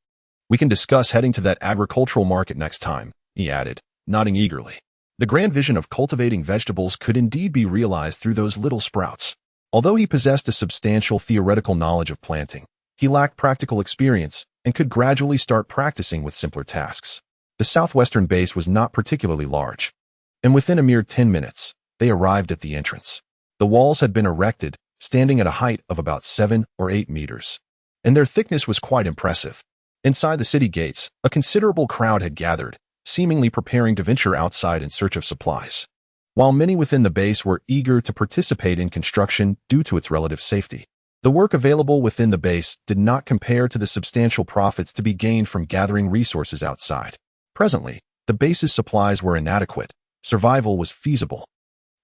We can discuss heading to that agricultural market next time, he added, nodding eagerly. The grand vision of cultivating vegetables could indeed be realized through those little sprouts. Although he possessed a substantial theoretical knowledge of planting, he lacked practical experience and could gradually start practicing with simpler tasks. The southwestern base was not particularly large, and within a mere 10 minutes, they arrived at the entrance. The walls had been erected, standing at a height of about 7 or 8 meters, and their thickness was quite impressive. Inside the city gates, a considerable crowd had gathered, seemingly preparing to venture outside in search of supplies. While many within the base were eager to participate in construction due to its relative safety, the work available within the base did not compare to the substantial profits to be gained from gathering resources outside. Presently, the base's supplies were inadequate, survival was feasible,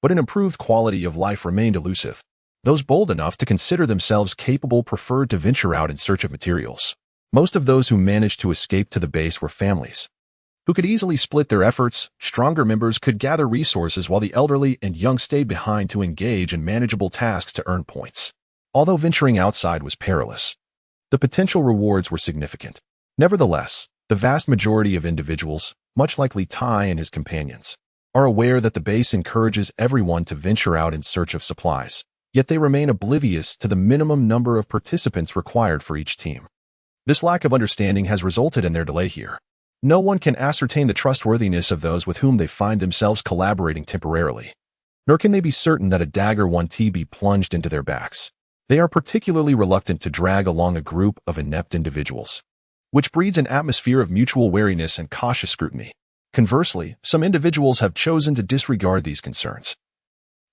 but an improved quality of life remained elusive. Those bold enough to consider themselves capable preferred to venture out in search of materials. Most of those who managed to escape to the base were families, who could easily split their efforts. Stronger members could gather resources while the elderly and young stayed behind to engage in manageable tasks to earn points. Although venturing outside was perilous, the potential rewards were significant. Nevertheless, the vast majority of individuals, much like Li Tai and his companions, are aware that the base encourages everyone to venture out in search of supplies, yet they remain oblivious to the minimum number of participants required for each team. This lack of understanding has resulted in their delay here. No one can ascertain the trustworthiness of those with whom they find themselves collaborating temporarily, nor can they be certain that a dagger won't be plunged into their backs. They are particularly reluctant to drag along a group of inept individuals, which breeds an atmosphere of mutual wariness and cautious scrutiny. Conversely, some individuals have chosen to disregard these concerns,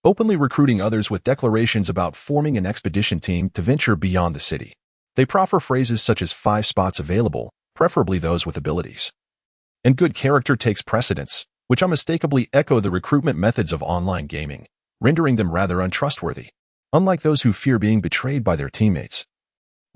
openly recruiting others with declarations about forming an expedition team to venture beyond the city. They proffer phrases such as 5 spots available, preferably those with abilities, and good character takes precedence, which unmistakably echo the recruitment methods of online gaming, rendering them rather untrustworthy, unlike those who fear being betrayed by their teammates.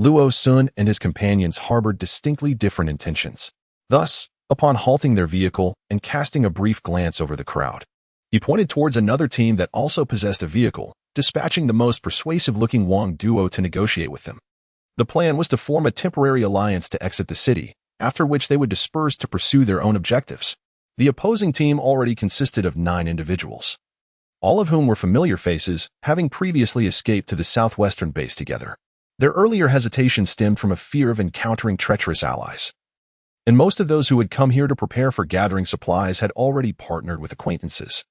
Luo Sun and his companions harbored distinctly different intentions. Thus, upon halting their vehicle and casting a brief glance over the crowd, he pointed towards another team that also possessed a vehicle, dispatching the most persuasive-looking Wang duo to negotiate with them. The plan was to form a temporary alliance to exit the city, after which they would disperse to pursue their own objectives. The opposing team already consisted of 9 individuals, all of whom were familiar faces, having previously escaped to the southwestern base together. Their earlier hesitation stemmed from a fear of encountering treacherous allies, and most of those who had come here to prepare for gathering supplies had already partnered with acquaintances,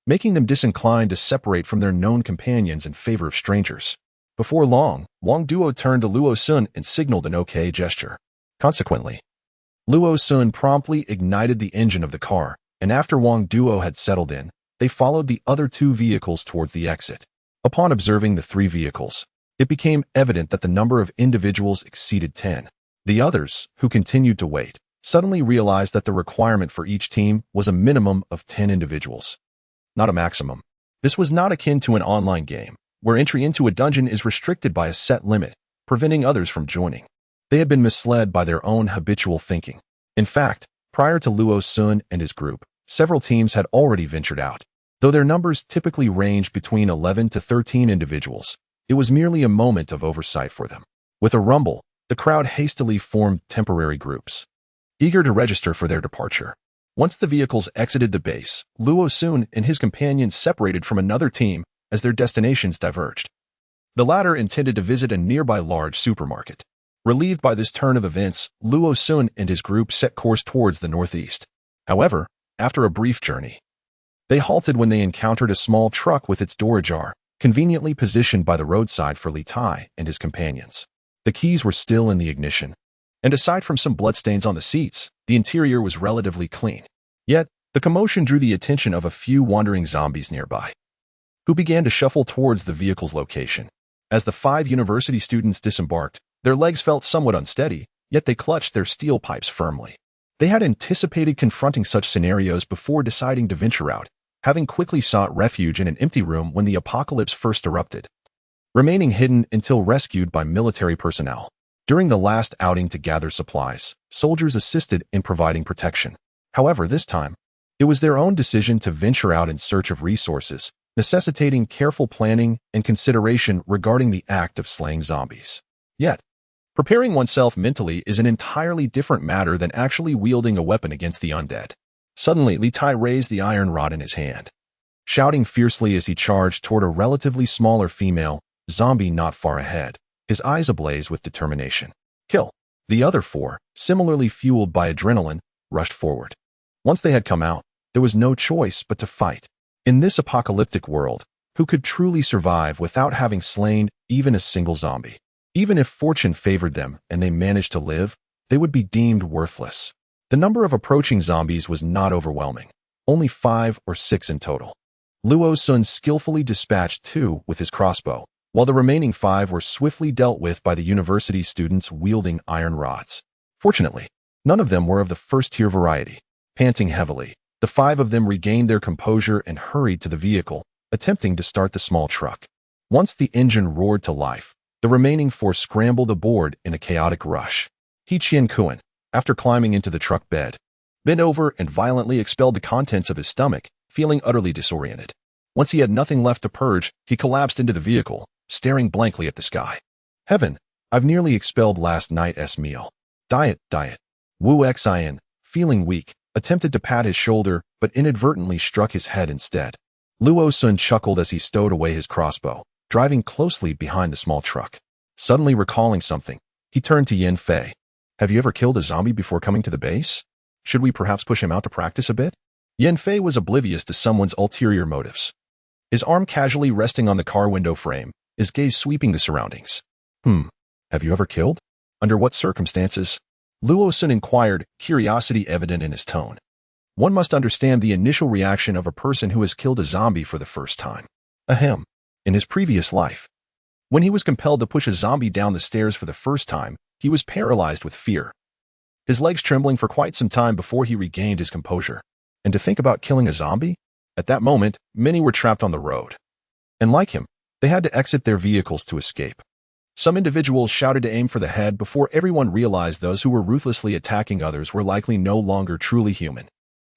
making them disinclined to separate from their known companions in favor of strangers. Before long, Wang Duo turned to Luo Sun and signaled an OK gesture. Consequently, Luo Sun promptly ignited the engine of the car, and after Wang Duo had settled in, they followed the other 2 vehicles towards the exit. Upon observing the 3 vehicles, it became evident that the number of individuals exceeded 10. The others, who continued to wait, suddenly realized that the requirement for each team was a minimum of 10 individuals, not a maximum. This was not akin to an online game, where entry into a dungeon is restricted by a set limit, preventing others from joining. They had been misled by their own habitual thinking. In fact, prior to Luo Sun and his group, several teams had already ventured out. Though their numbers typically ranged between 11 to 13 individuals, it was merely a moment of oversight for them. With a rumble, the crowd hastily formed temporary groups, eager to register for their departure. Once the vehicles exited the base, Luo Sun and his companions separated from another team as their destinations diverged. The latter intended to visit a nearby large supermarket. Relieved by this turn of events, Luo Sun and his group set course towards the northeast. However, after a brief journey, they halted when they encountered a small truck with its door ajar, conveniently positioned by the roadside for Li Tai and his companions. The keys were still in the ignition, and aside from some bloodstains on the seats, the interior was relatively clean. Yet, the commotion drew the attention of a few wandering zombies nearby, who began to shuffle towards the vehicle's location. As the 5 university students disembarked, their legs felt somewhat unsteady, yet they clutched their steel pipes firmly. They had anticipated confronting such scenarios before deciding to venture out, having quickly sought refuge in an empty room when the apocalypse first erupted, remaining hidden until rescued by military personnel. During the last outing to gather supplies, soldiers assisted in providing protection. However, this time, it was their own decision to venture out in search of resources, necessitating careful planning and consideration regarding the act of slaying zombies. Yet, preparing oneself mentally is an entirely different matter than actually wielding a weapon against the undead. Suddenly, Li Tai raised the iron rod in his hand, shouting fiercely as he charged toward a relatively smaller female zombie not far ahead, his eyes ablaze with determination. Kill! The other 4, similarly fueled by adrenaline, rushed forward. Once they had come out, there was no choice but to fight. In this apocalyptic world, who could truly survive without having slain even a single zombie? Even if fortune favored them and they managed to live, they would be deemed worthless. The number of approaching zombies was not overwhelming, only 5 or 6 in total. Luo Sun skillfully dispatched 2 with his crossbow, while the remaining 5 were swiftly dealt with by the university students wielding iron rods. Fortunately, none of them were of the first-tier variety. Panting heavily, the 5 of them regained their composure and hurried to the vehicle, attempting to start the small truck. Once the engine roared to life, the remaining 4 scrambled aboard in a chaotic rush. He Qian-kun, after climbing into the truck bed, bent over and violently expelled the contents of his stomach, feeling utterly disoriented. Once he had nothing left to purge, he collapsed into the vehicle, staring blankly at the sky. Heaven, I've nearly expelled last night's meal. Diet. Wu Xian, feeling weak, attempted to pat his shoulder, but inadvertently struck his head instead. Luo Sun chuckled as he stowed away his crossbow, driving closely behind the small truck. Suddenly recalling something, he turned to Yin Fei. Have you ever killed a zombie before coming to the base? Should we perhaps push him out to practice a bit? Yin Fei was oblivious to someone's ulterior motives. His arm casually resting on the car window frame, his gaze sweeping the surroundings. Have you ever killed? Under what circumstances? Luo Sun inquired, curiosity evident in his tone. One must understand the initial reaction of a person who has killed a zombie for the first time. Ahem. In his previous life, when he was compelled to push a zombie down the stairs for the first time, he was paralyzed with fear, his legs trembling for quite some time before he regained his composure. And to think about killing a zombie? At that moment, many were trapped on the road. And like him, they had to exit their vehicles to escape. Some individuals shouted to aim for the head before everyone realized those who were ruthlessly attacking others were likely no longer truly human.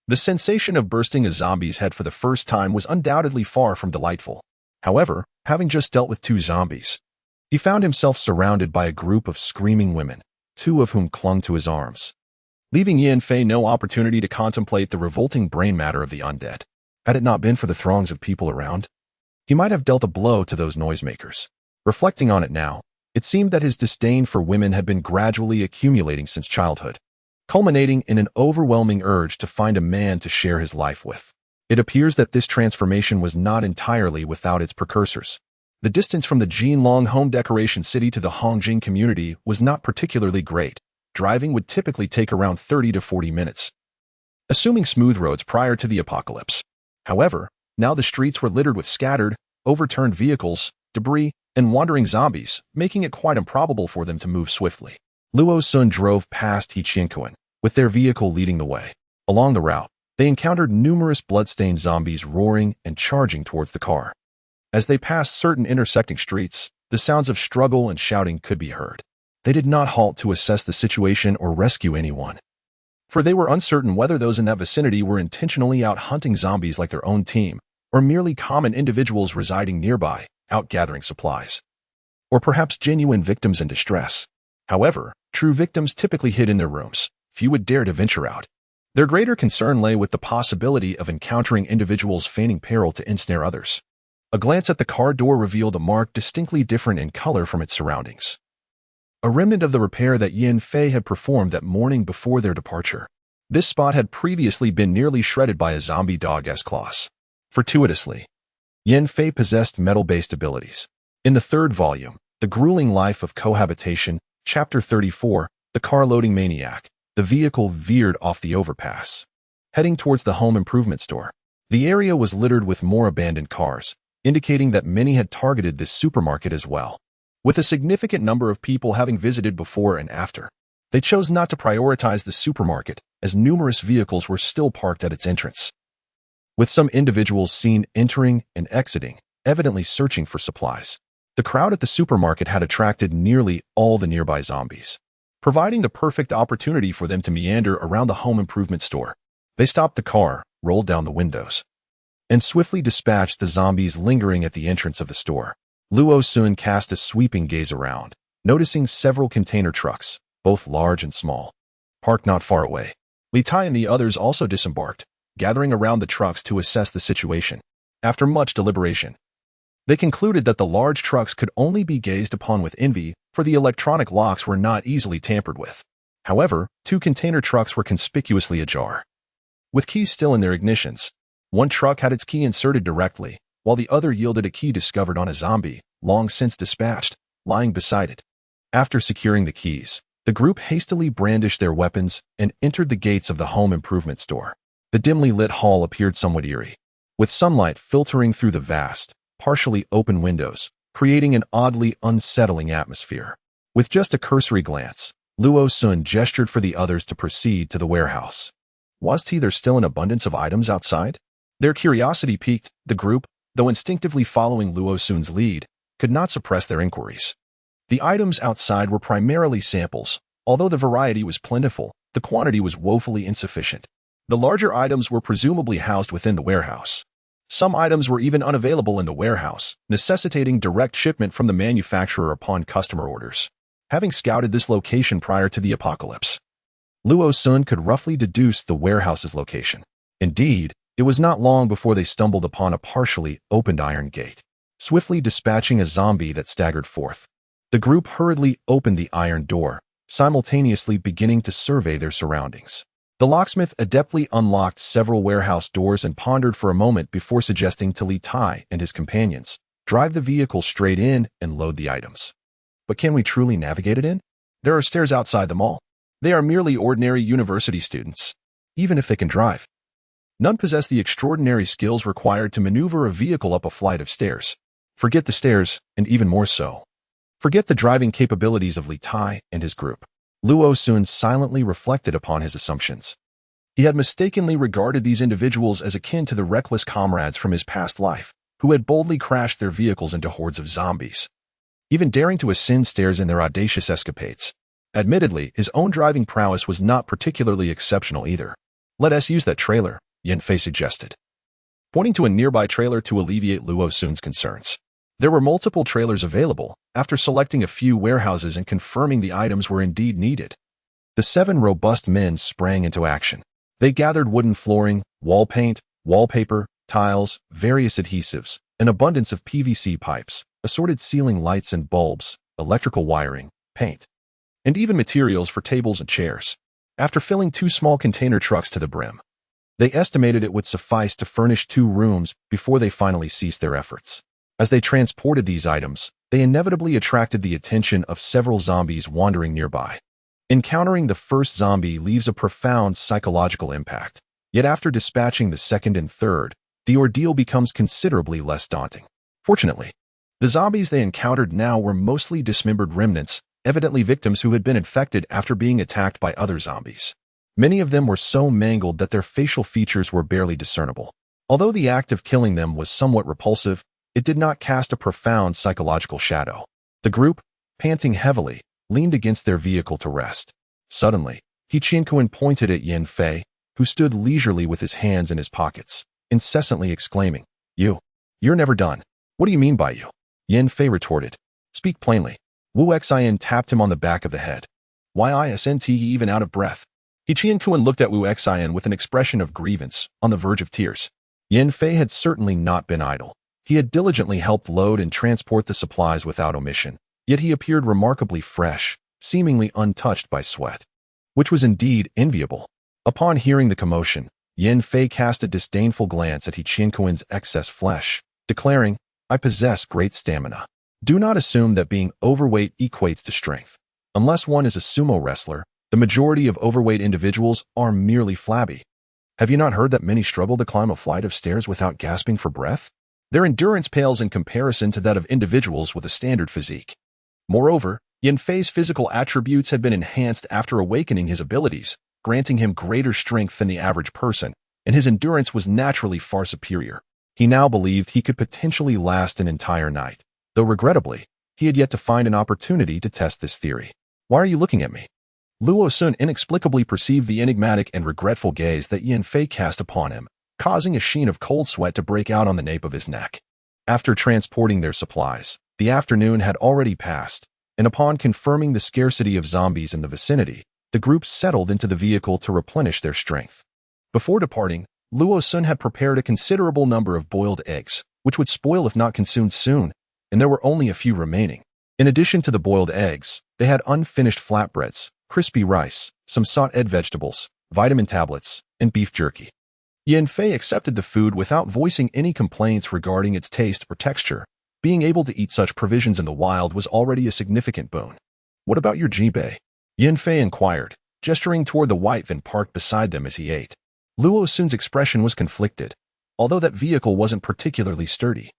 The sensation of bursting a zombie's head for the first time was undoubtedly far from delightful. However, having just dealt with 2 zombies, he found himself surrounded by a group of screaming women, 2 of whom clung to his arms, leaving Yin Fei no opportunity to contemplate the revolting brain matter of the undead. Had it not been for the throngs of people around, he might have dealt a blow to those noisemakers. Reflecting on it now, it seemed that his disdain for women had been gradually accumulating since childhood, culminating in an overwhelming urge to find a man to share his life with. It appears that this transformation was not entirely without its precursors. The distance from the Jinlong home decoration city to the Hongjing community was not particularly great. Driving would typically take around 30 to 40 minutes, assuming smooth roads prior to the apocalypse. However, now the streets were littered with scattered, overturned vehicles, debris, and wandering zombies, making it quite improbable for them to move swiftly. Luo Sun drove past Heqiankuan, with their vehicle leading the way. Along the route, they encountered numerous bloodstained zombies roaring and charging towards the car. As they passed certain intersecting streets, the sounds of struggle and shouting could be heard. They did not halt to assess the situation or rescue anyone, for they were uncertain whether those in that vicinity were intentionally out hunting zombies like their own team, or merely common individuals residing nearby, out gathering supplies, or perhaps genuine victims in distress. However, true victims typically hid in their rooms. Few would dare to venture out. Their greater concern lay with the possibility of encountering individuals feigning peril to ensnare others. A glance at the car door revealed a mark distinctly different in color from its surroundings. A remnant of the repair that Yin Fei had performed that morning before their departure. This spot had previously been nearly shredded by a zombie dog's claws. Fortuitously, Yin Fei possessed metal-based abilities. In the third volume, The Grueling Life of Cohabitation, Chapter 34, The Car-Loading Maniac, the vehicle veered off the overpass, heading towards the home improvement store. The area was littered with more abandoned cars, indicating that many had targeted this supermarket as well. With a significant number of people having visited before and after, they chose not to prioritize the supermarket as numerous vehicles were still parked at its entrance. With some individuals seen entering and exiting, evidently searching for supplies, the crowd at the supermarket had attracted nearly all the nearby zombies, providing the perfect opportunity for them to meander around the home improvement store. They stopped the car, rolled down the windows, and swiftly dispatched the zombies lingering at the entrance of the store. Luo Sun cast a sweeping gaze around, noticing several container trucks, both large and small, parked not far away. Li Tai and the others also disembarked, gathering around the trucks to assess the situation. After much deliberation, they concluded that the large trucks could only be gazed upon with envy, for the electronic locks were not easily tampered with. However, 2 container trucks were conspicuously ajar, with keys still in their ignitions. One truck had its key inserted directly, while the other yielded a key discovered on a zombie, long since dispatched, lying beside it. After securing the keys, the group hastily brandished their weapons and entered the gates of the home improvement store. The dimly lit hall appeared somewhat eerie, with sunlight filtering through the vast, partially open windows, creating an oddly unsettling atmosphere. With just a cursory glance, Luo Sun gestured for the others to proceed to the warehouse. Was there still an abundance of items outside? Their curiosity piqued. The group, though instinctively following Luo Sun's lead, could not suppress their inquiries. The items outside were primarily samples. Although the variety was plentiful, the quantity was woefully insufficient. The larger items were presumably housed within the warehouse. Some items were even unavailable in the warehouse, necessitating direct shipment from the manufacturer upon customer orders. Having scouted this location prior to the apocalypse, Luo Sun could roughly deduce the warehouse's location. Indeed, it was not long before they stumbled upon a partially opened iron gate. Swiftly dispatching a zombie that staggered forth, the group hurriedly opened the iron door, simultaneously beginning to survey their surroundings. The locksmith adeptly unlocked several warehouse doors and pondered for a moment before suggesting to Li Tai and his companions, drive the vehicle straight in and load the items. But can we truly navigate it in? There are stairs outside the mall. They are merely ordinary university students. Even if they can drive, none possess the extraordinary skills required to maneuver a vehicle up a flight of stairs. Forget the stairs, and even more so, forget the driving capabilities of Li Tai and his group. Luo Sun silently reflected upon his assumptions. He had mistakenly regarded these individuals as akin to the reckless comrades from his past life, who had boldly crashed their vehicles into hordes of zombies, even daring to ascend stairs in their audacious escapades. Admittedly, his own driving prowess was not particularly exceptional either. Let us use that trailer, Yin Fei suggested, pointing to a nearby trailer to alleviate Luo Sun's concerns. There were multiple trailers available. After selecting a few warehouses and confirming the items were indeed needed, the 7 robust men sprang into action. They gathered wooden flooring, wall paint, wallpaper, tiles, various adhesives, an abundance of PVC pipes, assorted ceiling lights and bulbs, electrical wiring, paint, and even materials for tables and chairs. After filling 2 small container trucks to the brim, they estimated it would suffice to furnish 2 rooms before they finally ceased their efforts. As they transported these items, they inevitably attracted the attention of several zombies wandering nearby. Encountering the first zombie leaves a profound psychological impact, yet after dispatching the second and third, the ordeal becomes considerably less daunting. Fortunately, the zombies they encountered now were mostly dismembered remnants, evidently victims who had been infected after being attacked by other zombies. Many of them were so mangled that their facial features were barely discernible. Although the act of killing them was somewhat repulsive, it did not cast a profound psychological shadow. The group, panting heavily, leaned against their vehicle to rest. Suddenly, Qianquan pointed at Yin Fei, who stood leisurely with his hands in his pockets, incessantly exclaiming, You're never done. What do you mean by you? Yin Fei retorted, Speak plainly. Wu Xian tapped him on the back of the head. Why isn't he even out of breath? Qianquan looked at Wu Xian with an expression of grievance, on the verge of tears. Yin Fei had certainly not been idle. He had diligently helped load and transport the supplies without omission, yet he appeared remarkably fresh, seemingly untouched by sweat, which was indeed enviable. Upon hearing the commotion, Yin Fei cast a disdainful glance at Qianquan's excess flesh, declaring, "I possess great stamina. Do not assume that being overweight equates to strength. Unless one is a sumo wrestler, the majority of overweight individuals are merely flabby. Have you not heard that many struggle to climb a flight of stairs without gasping for breath? Their endurance pales in comparison to that of individuals with a standard physique." Moreover, Yin Fei's physical attributes had been enhanced after awakening his abilities, granting him greater strength than the average person, and his endurance was naturally far superior. He now believed he could potentially last an entire night, though regrettably, he had yet to find an opportunity to test this theory. "Why are you looking at me?" Luo Sun inexplicably perceived the enigmatic and regretful gaze that Yin Fei cast upon him, causing a sheen of cold sweat to break out on the nape of his neck. After transporting their supplies, the afternoon had already passed, and upon confirming the scarcity of zombies in the vicinity, the group settled into the vehicle to replenish their strength. Before departing, Luo Sun had prepared a considerable number of boiled eggs, which would spoil if not consumed soon, and there were only a few remaining. In addition to the boiled eggs, they had unfinished flatbreads, crispy rice, some sauteed vegetables, vitamin tablets, and beef jerky. Yin Fei accepted the food without voicing any complaints regarding its taste or texture. Being able to eat such provisions in the wild was already a significant boon. "What about your jibei?" Yin Fei inquired, gesturing toward the white van parked beside them as he ate. Luo Sun's expression was conflicted, although that vehicle wasn't particularly sturdy.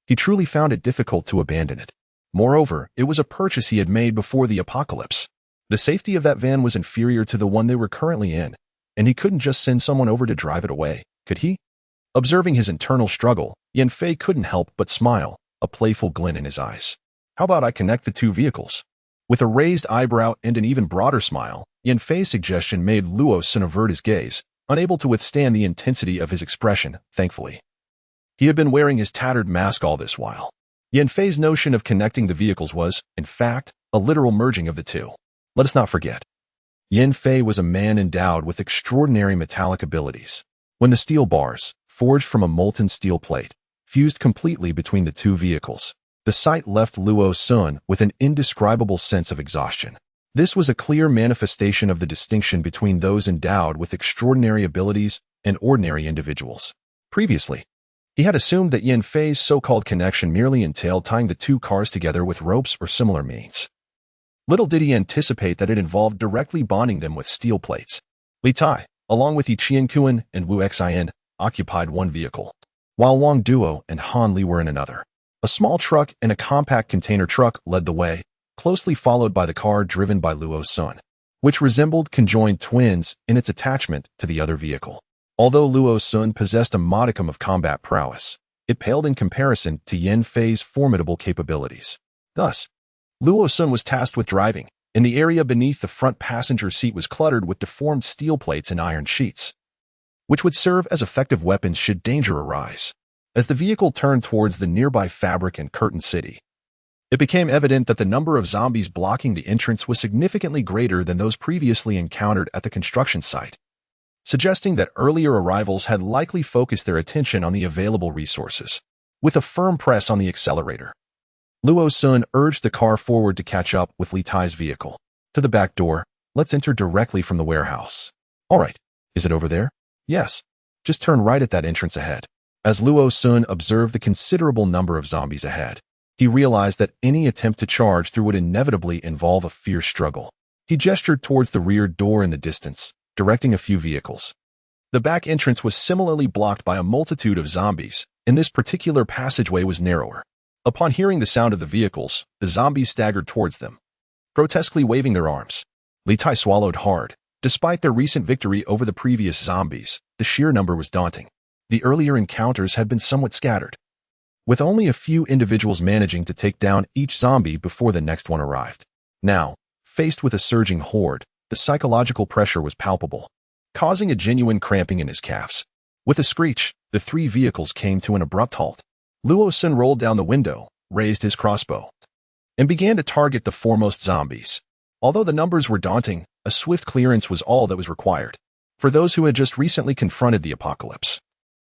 He truly found it difficult to abandon it. Moreover, it was a purchase he had made before the apocalypse. The safety of that van was inferior to the one they were currently in, and he couldn't just send someone over to drive it away, could he? Observing his internal struggle, Yin Fei couldn't help but smile, a playful glint in his eyes. "How about I connect the two vehicles?" With a raised eyebrow and an even broader smile, Yin Fei's suggestion made Luo Sun avert his gaze, unable to withstand the intensity of his expression, thankfully. He had been wearing his tattered mask all this while. Yin Fei's notion of connecting the vehicles was, in fact, a literal merging of the two. Let us not forget, Yin Fei was a man endowed with extraordinary metallic abilities. When the steel bars, forged from a molten steel plate, fused completely between the two vehicles, the sight left Luo Sun with an indescribable sense of exhaustion. This was a clear manifestation of the distinction between those endowed with extraordinary abilities and ordinary individuals. Previously, he had assumed that Yin Fei's so-called connection merely entailed tying the two cars together with ropes or similar means. Little did he anticipate that it involved directly bonding them with steel plates. Li Tai, along with Yi Qianquan and Wu Xin, occupied one vehicle, while Wang Duo and Han Li were in another. A small truck and a compact container truck led the way, closely followed by the car driven by Luo Sun, which resembled conjoined twins in its attachment to the other vehicle. Although Luo Sun possessed a modicum of combat prowess, it paled in comparison to Yin Fei's formidable capabilities. Thus, Luo Sun was tasked with driving, and the area beneath the front passenger seat was cluttered with deformed steel plates and iron sheets, which would serve as effective weapons should danger arise. As the vehicle turned towards the nearby fabric and curtain city, it became evident that the number of zombies blocking the entrance was significantly greater than those previously encountered at the construction site, suggesting that earlier arrivals had likely focused their attention on the available resources. With a firm press on the accelerator, Luo Sun urged the car forward to catch up with Li Tai's vehicle. "To the back door, let's enter directly from the warehouse." "All right, is it over there?" "Yes, just turn right at that entrance ahead." As Luo Sun observed the considerable number of zombies ahead, he realized that any attempt to charge through would inevitably involve a fierce struggle. He gestured towards the rear door in the distance, directing a few vehicles. The back entrance was similarly blocked by a multitude of zombies, and this particular passageway was narrower. Upon hearing the sound of the vehicles, the zombies staggered towards them, grotesquely waving their arms. Li Tai swallowed hard. Despite their recent victory over the previous zombies, the sheer number was daunting. The earlier encounters had been somewhat scattered, with only a few individuals managing to take down each zombie before the next one arrived. Now, faced with a surging horde, the psychological pressure was palpable, causing a genuine cramping in his calves. With a screech, the three vehicles came to an abrupt halt. Luo Sun rolled down the window, raised his crossbow, and began to target the foremost zombies. Although the numbers were daunting, a swift clearance was all that was required. For those who had just recently confronted the apocalypse,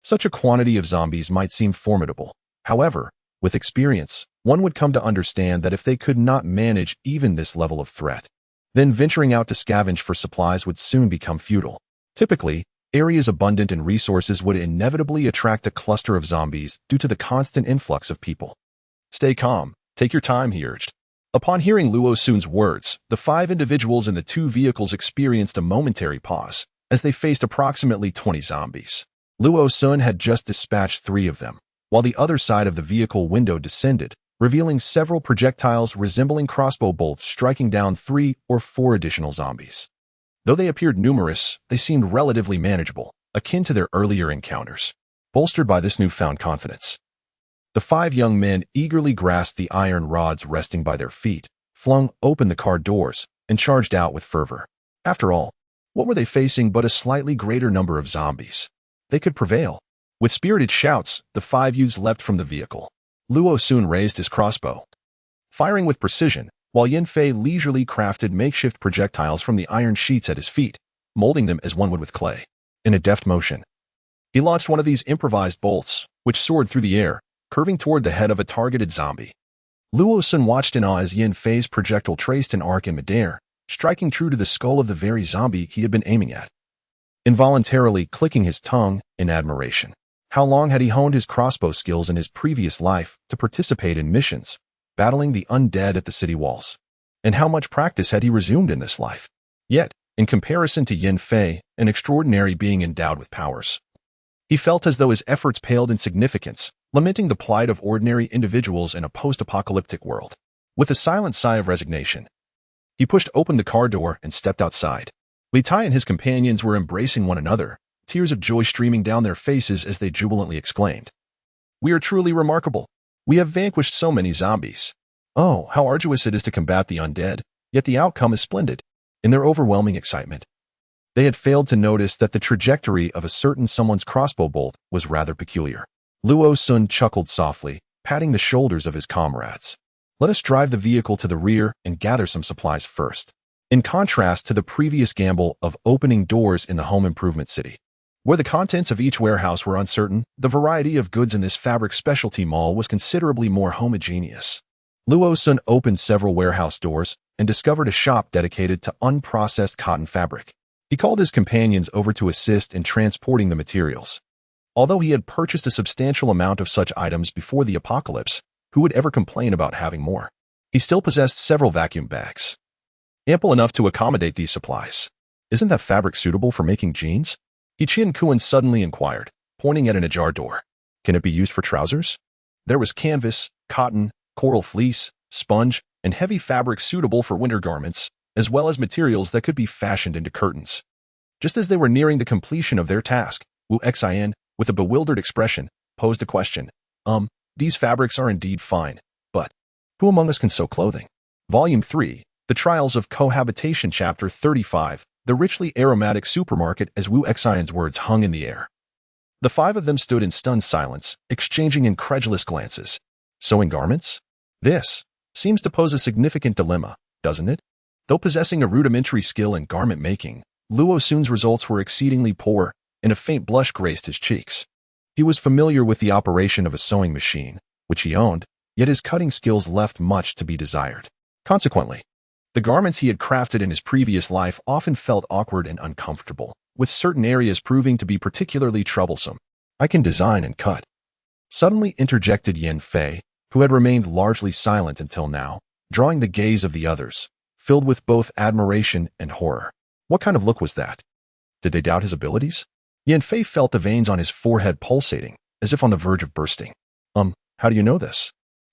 such a quantity of zombies might seem formidable, However, with experience, one would come to understand that if they could not manage even this level of threat, then venturing out to scavenge for supplies would soon become futile. Typically, areas abundant in resources would inevitably attract a cluster of zombies due to the constant influx of people. Stay calm, take your time, he urged. Upon hearing Luo Sun's words, the 5 individuals in the 2 vehicles experienced a momentary pause as they faced approximately 20 zombies. Luo Sun had just dispatched 3 of them, while the other side of the vehicle window descended, revealing several projectiles resembling crossbow bolts striking down 3 or 4 additional zombies. Though they appeared numerous, they seemed relatively manageable, akin to their earlier encounters. Bolstered by this newfound confidence, the 5 young men eagerly grasped the iron rods resting by their feet, flung open the car doors, and charged out with fervor. After all, what were they facing but a slightly greater number of zombies? They could prevail. With spirited shouts, the 5 youths leapt from the vehicle. Luo Sun raised his crossbow, firing with precision, while Yin Fei leisurely crafted makeshift projectiles from the iron sheets at his feet, molding them as one would with clay. In a deft motion, he launched one of these improvised bolts, which soared through the air, curving toward the head of a targeted zombie. Luo Sun watched in awe as Yin Fei's projectile traced an arc in midair, striking true to the skull of the very zombie he had been aiming at. Involuntarily clicking his tongue in admiration. How long had he honed his crossbow skills in his previous life to participate in missions, battling the undead at the city walls? And how much practice had he resumed in this life? Yet, in comparison to Yin Fei, an extraordinary being endowed with powers, he felt as though his efforts paled in significance, lamenting the plight of ordinary individuals in a post-apocalyptic world. With a silent sigh of resignation, he pushed open the car door and stepped outside. Li Tai and his companions were embracing one another, tears of joy streaming down their faces as they jubilantly exclaimed, "We are truly remarkable. We have vanquished so many zombies. Oh, how arduous it is to combat the undead, yet the outcome is splendid." In their overwhelming excitement, they had failed to notice that the trajectory of a certain someone's crossbow bolt was rather peculiar. Luo Sun chuckled softly, patting the shoulders of his comrades. "Let us drive the vehicle to the rear and gather some supplies first." In contrast to the previous gamble of opening doors in the home improvement city, where the contents of each warehouse were uncertain, the variety of goods in this fabric specialty mall was considerably more homogeneous. Luo Sun opened several warehouse doors and discovered a shop dedicated to unprocessed cotton fabric. He called his companions over to assist in transporting the materials. Although he had purchased a substantial amount of such items before the apocalypse, who would ever complain about having more? He still possessed several vacuum bags, ample enough to accommodate these supplies. "Isn't that fabric suitable for making jeans?" He Chin Kuan suddenly inquired, pointing at an ajar door. "Can it be used for trousers?" There was canvas, cotton, coral fleece, sponge, and heavy fabric suitable for winter garments, as well as materials that could be fashioned into curtains. Just as they were nearing the completion of their task, Wu Xian, with a bewildered expression, posed a question. These fabrics are indeed fine, but who among us can sew clothing?" Volume 3, The Trials of Cohabitation, Chapter 35, The Richly Aromatic Supermarket. As Wu Xian's words hung in the air, the 5 of them stood in stunned silence, exchanging incredulous glances. Sewing garments? This seems to pose a significant dilemma, doesn't it? Though possessing a rudimentary skill in garment making, Luo Sun's results were exceedingly poor, and a faint blush graced his cheeks. He was familiar with the operation of a sewing machine, which he owned, yet his cutting skills left much to be desired. Consequently, the garments he had crafted in his previous life often felt awkward and uncomfortable, with certain areas proving to be particularly troublesome. "I can design and cut," suddenly interjected Yin Fei, who had remained largely silent until now, drawing the gaze of the others, filled with both admiration and horror. What kind of look was that? Did they doubt his abilities? Yin Fei felt the veins on his forehead pulsating, as if on the verge of bursting. How do you know this?"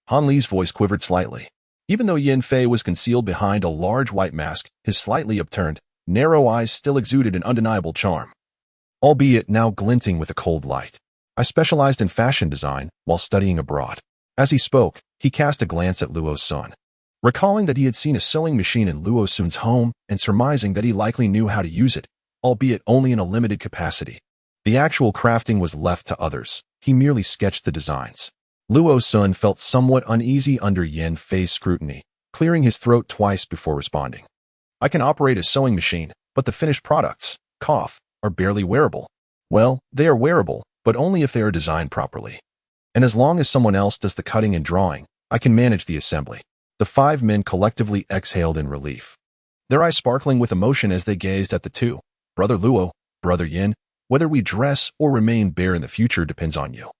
Han Li's voice quivered slightly. Even though Yin Fei was concealed behind a large white mask, his slightly upturned, narrow eyes still exuded an undeniable charm, albeit now glinting with a cold light. "I specialized in fashion design while studying abroad." As he spoke, he cast a glance at Luo Sun, recalling that he had seen a sewing machine in Luo Sun's home and surmising that he likely knew how to use it, albeit only in a limited capacity. The actual crafting was left to others. He merely sketched the designs. Luo Sun felt somewhat uneasy under Yin Fei's scrutiny, clearing his throat twice before responding. "I can operate a sewing machine, but the finished products, are barely wearable." "Well, they are wearable, but only if they are designed properly. and as long as someone else does the cutting and drawing, I can manage the assembly." The 5 men collectively exhaled in relief, their eyes sparkling with emotion as they gazed at the two. "Brother Luo, Brother Yin, whether we dress or remain bare in the future depends on you."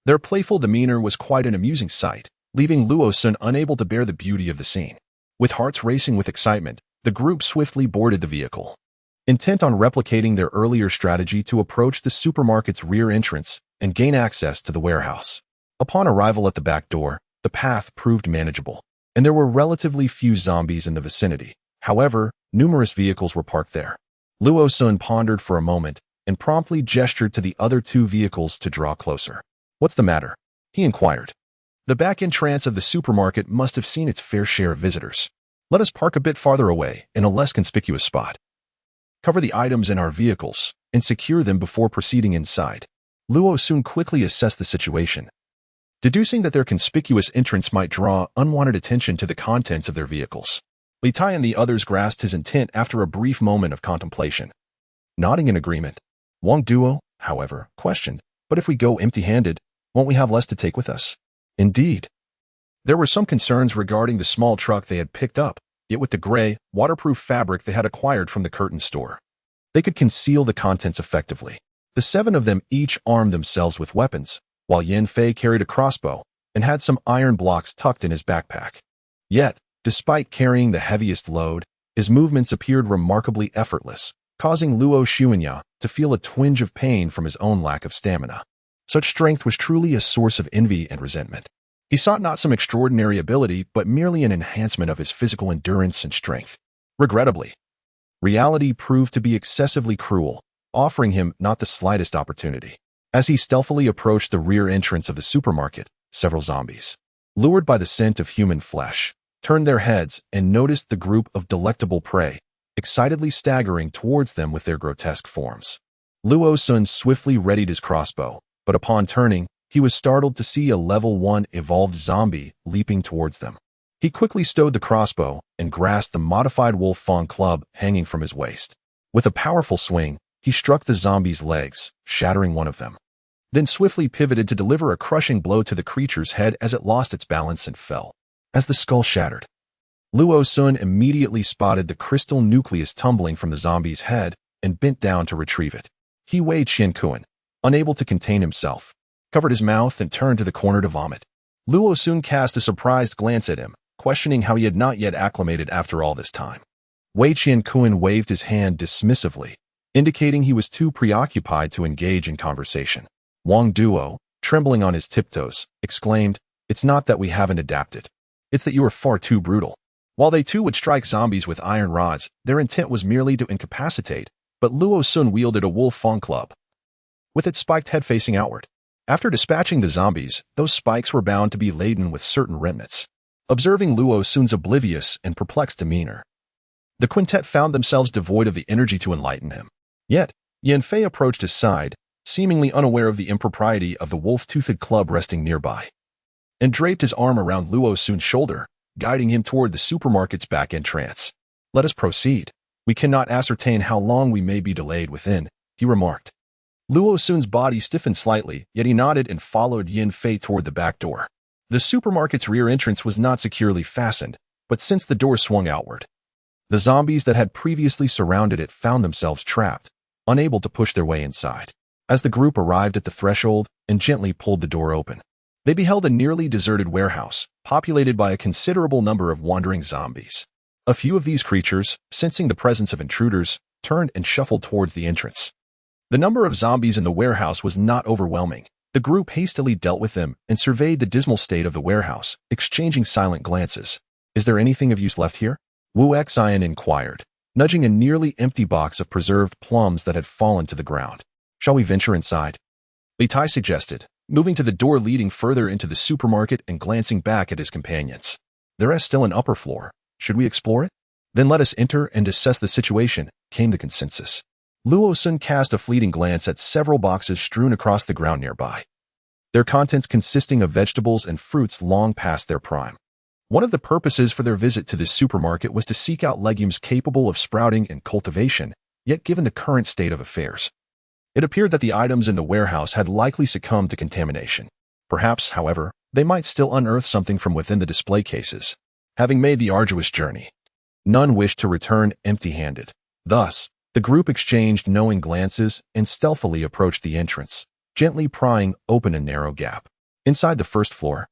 Their playful demeanor was quite an amusing sight, leaving Luo-sun unable to bear the beauty of the scene. With hearts racing with excitement, the group swiftly boarded the vehicle, intent on replicating their earlier strategy to approach the supermarket's rear entrance and gain access to the warehouse. Upon arrival at the back door, the path proved manageable, and there were relatively few zombies in the vicinity. However, numerous vehicles were parked there. Luo-sun pondered for a moment and promptly gestured to the other 2 vehicles to draw closer. "What's the matter?" he inquired. "The back entrance of the supermarket must have seen its fair share of visitors. Let us park a bit farther away in a less conspicuous spot. Cover the items in our vehicles and secure them before proceeding inside." Luo-sun quickly assessed the situation, deducing that their conspicuous entrance might draw unwanted attention to the contents of their vehicles. Li Tai and the others grasped his intent after a brief moment of contemplation. Nodding in agreement, Wang Duo, however, questioned, "But if we go empty-handed, won't we have less to take with us?" Indeed, there were some concerns regarding the small truck they had picked up, yet with the gray, waterproof fabric they had acquired from the curtain store, they could conceal the contents effectively. The 7 of them each armed themselves with weapons, while Yan Fei carried a crossbow and had some iron blocks tucked in his backpack. Yet, despite carrying the heaviest load, his movements appeared remarkably effortless, causing Luo Xuanya to feel a twinge of pain from his own lack of stamina. Such strength was truly a source of envy and resentment. He sought not some extraordinary ability, but merely an enhancement of his physical endurance and strength. Regrettably, reality proved to be excessively cruel, offering him not the slightest opportunity. As he stealthily approached the rear entrance of the supermarket, several zombies, lured by the scent of human flesh, turned their heads and noticed the group of delectable prey, excitedly staggering towards them with their grotesque forms. Luo-sun swiftly readied his crossbow, but upon turning, he was startled to see a level 1 evolved zombie leaping towards them. He quickly stowed the crossbow and grasped the modified wolf fawn club hanging from his waist. With a powerful swing, he struck the zombie's legs, shattering one of them, then swiftly pivoted to deliver a crushing blow to the creature's head as it lost its balance and fell. As the skull shattered, Luo-sun immediately spotted the crystal nucleus tumbling from the zombie's head and bent down to retrieve it. He Wei Qiankuan, unable to contain himself, covered his mouth and turned to the corner to vomit. Luo-sun cast a surprised glance at him, questioning how he had not yet acclimated after all this time. Wei Qiankuan waved his hand dismissively, indicating he was too preoccupied to engage in conversation. Wang Duo, trembling on his tiptoes, exclaimed, "It's not that we haven't adapted. It's that you are far too brutal." While they too would strike zombies with iron rods, their intent was merely to incapacitate, but Luo-sun wielded a wolf fawn club, with its spiked head facing outward. After dispatching the zombies, those spikes were bound to be laden with certain remnants. Observing Luo-sun's oblivious and perplexed demeanor, the quintet found themselves devoid of the energy to enlighten him. Yet, Yan Fei approached his side, seemingly unaware of the impropriety of the wolf-toothed club resting nearby, and draped his arm around Luo-sun's shoulder, guiding him toward the supermarket's back entrance. "Let us proceed. We cannot ascertain how long we may be delayed within," he remarked. Luo-sun's body stiffened slightly, yet he nodded and followed Yan Fei toward the back door. The supermarket's rear entrance was not securely fastened, but since the door swung outward, the zombies that had previously surrounded it found themselves trapped, unable to push their way inside. As the group arrived at the threshold and gently pulled the door open, they beheld a nearly deserted warehouse, populated by a considerable number of wandering zombies. A few of these creatures, sensing the presence of intruders, turned and shuffled towards the entrance. The number of zombies in the warehouse was not overwhelming. The group hastily dealt with them and surveyed the dismal state of the warehouse, exchanging silent glances. "Is there anything of use left here?" Wu Xian inquired, nudging a nearly empty box of preserved plums that had fallen to the ground. "Shall we venture inside?" Li Tai suggested, moving to the door leading further into the supermarket and glancing back at his companions. "There is still an upper floor. Should we explore it?" "Then let us enter and assess the situation," came the consensus. Luo-sun cast a fleeting glance at several boxes strewn across the ground nearby, their contents consisting of vegetables and fruits long past their prime. One of the purposes for their visit to this supermarket was to seek out legumes capable of sprouting and cultivation, yet given the current state of affairs, it appeared that the items in the warehouse had likely succumbed to contamination. Perhaps, however, they might still unearth something from within the display cases. Having made the arduous journey, none wished to return empty-handed. Thus, the group exchanged knowing glances and stealthily approached the entrance, gently prying open a narrow gap. Inside the first floor,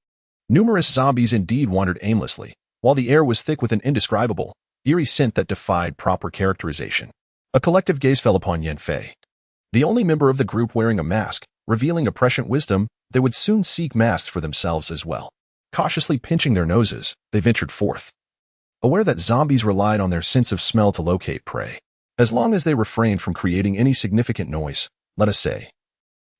numerous zombies indeed wandered aimlessly, while the air was thick with an indescribable, eerie scent that defied proper characterization. A collective gaze fell upon Yen Fei, the only member of the group wearing a mask, revealing a prescient wisdom they would soon seek masks for themselves as well. Cautiously pinching their noses, they ventured forth, aware that zombies relied on their sense of smell to locate prey. As long as they refrained from creating any significant noise, let us say,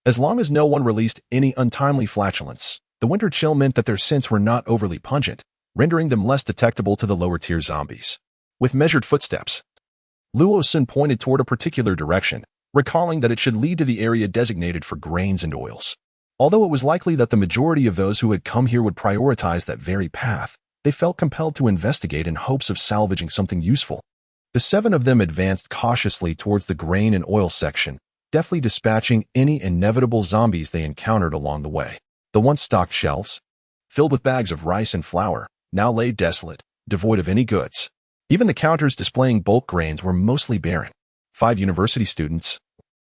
as long as no one released any untimely flatulence, the winter chill meant that their scents were not overly pungent, rendering them less detectable to the lower-tier zombies. With measured footsteps, Luo Sun pointed toward a particular direction, recalling that it should lead to the area designated for grains and oils. Although it was likely that the majority of those who had come here would prioritize that very path, they felt compelled to investigate in hopes of salvaging something useful. The 7 of them advanced cautiously towards the grain and oil section, deftly dispatching any inevitable zombies they encountered along the way. The once stocked shelves, filled with bags of rice and flour, now lay desolate, devoid of any goods. Even the counters displaying bulk grains were mostly barren. 5 university students,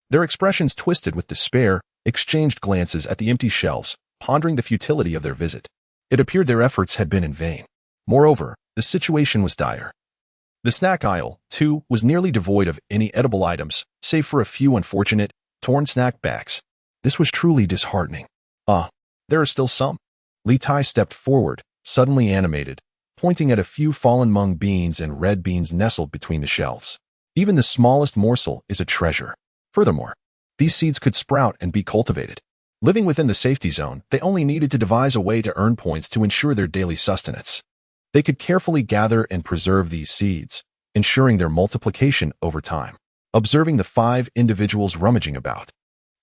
their expressions twisted with despair, exchanged glances at the empty shelves, pondering the futility of their visit. It appeared their efforts had been in vain. Moreover, the situation was dire. The snack aisle, too, was nearly devoid of any edible items, save for a few unfortunate, torn snack bags. This was truly disheartening. There are still some. Li Tai stepped forward, suddenly animated, pointing at a few fallen mung beans and red beans nestled between the shelves. Even the smallest morsel is a treasure. Furthermore, these seeds could sprout and be cultivated. Living within the safety zone, they only needed to devise a way to earn points to ensure their daily sustenance. They could carefully gather and preserve these seeds, ensuring their multiplication over time. Observing the 5 individuals rummaging about,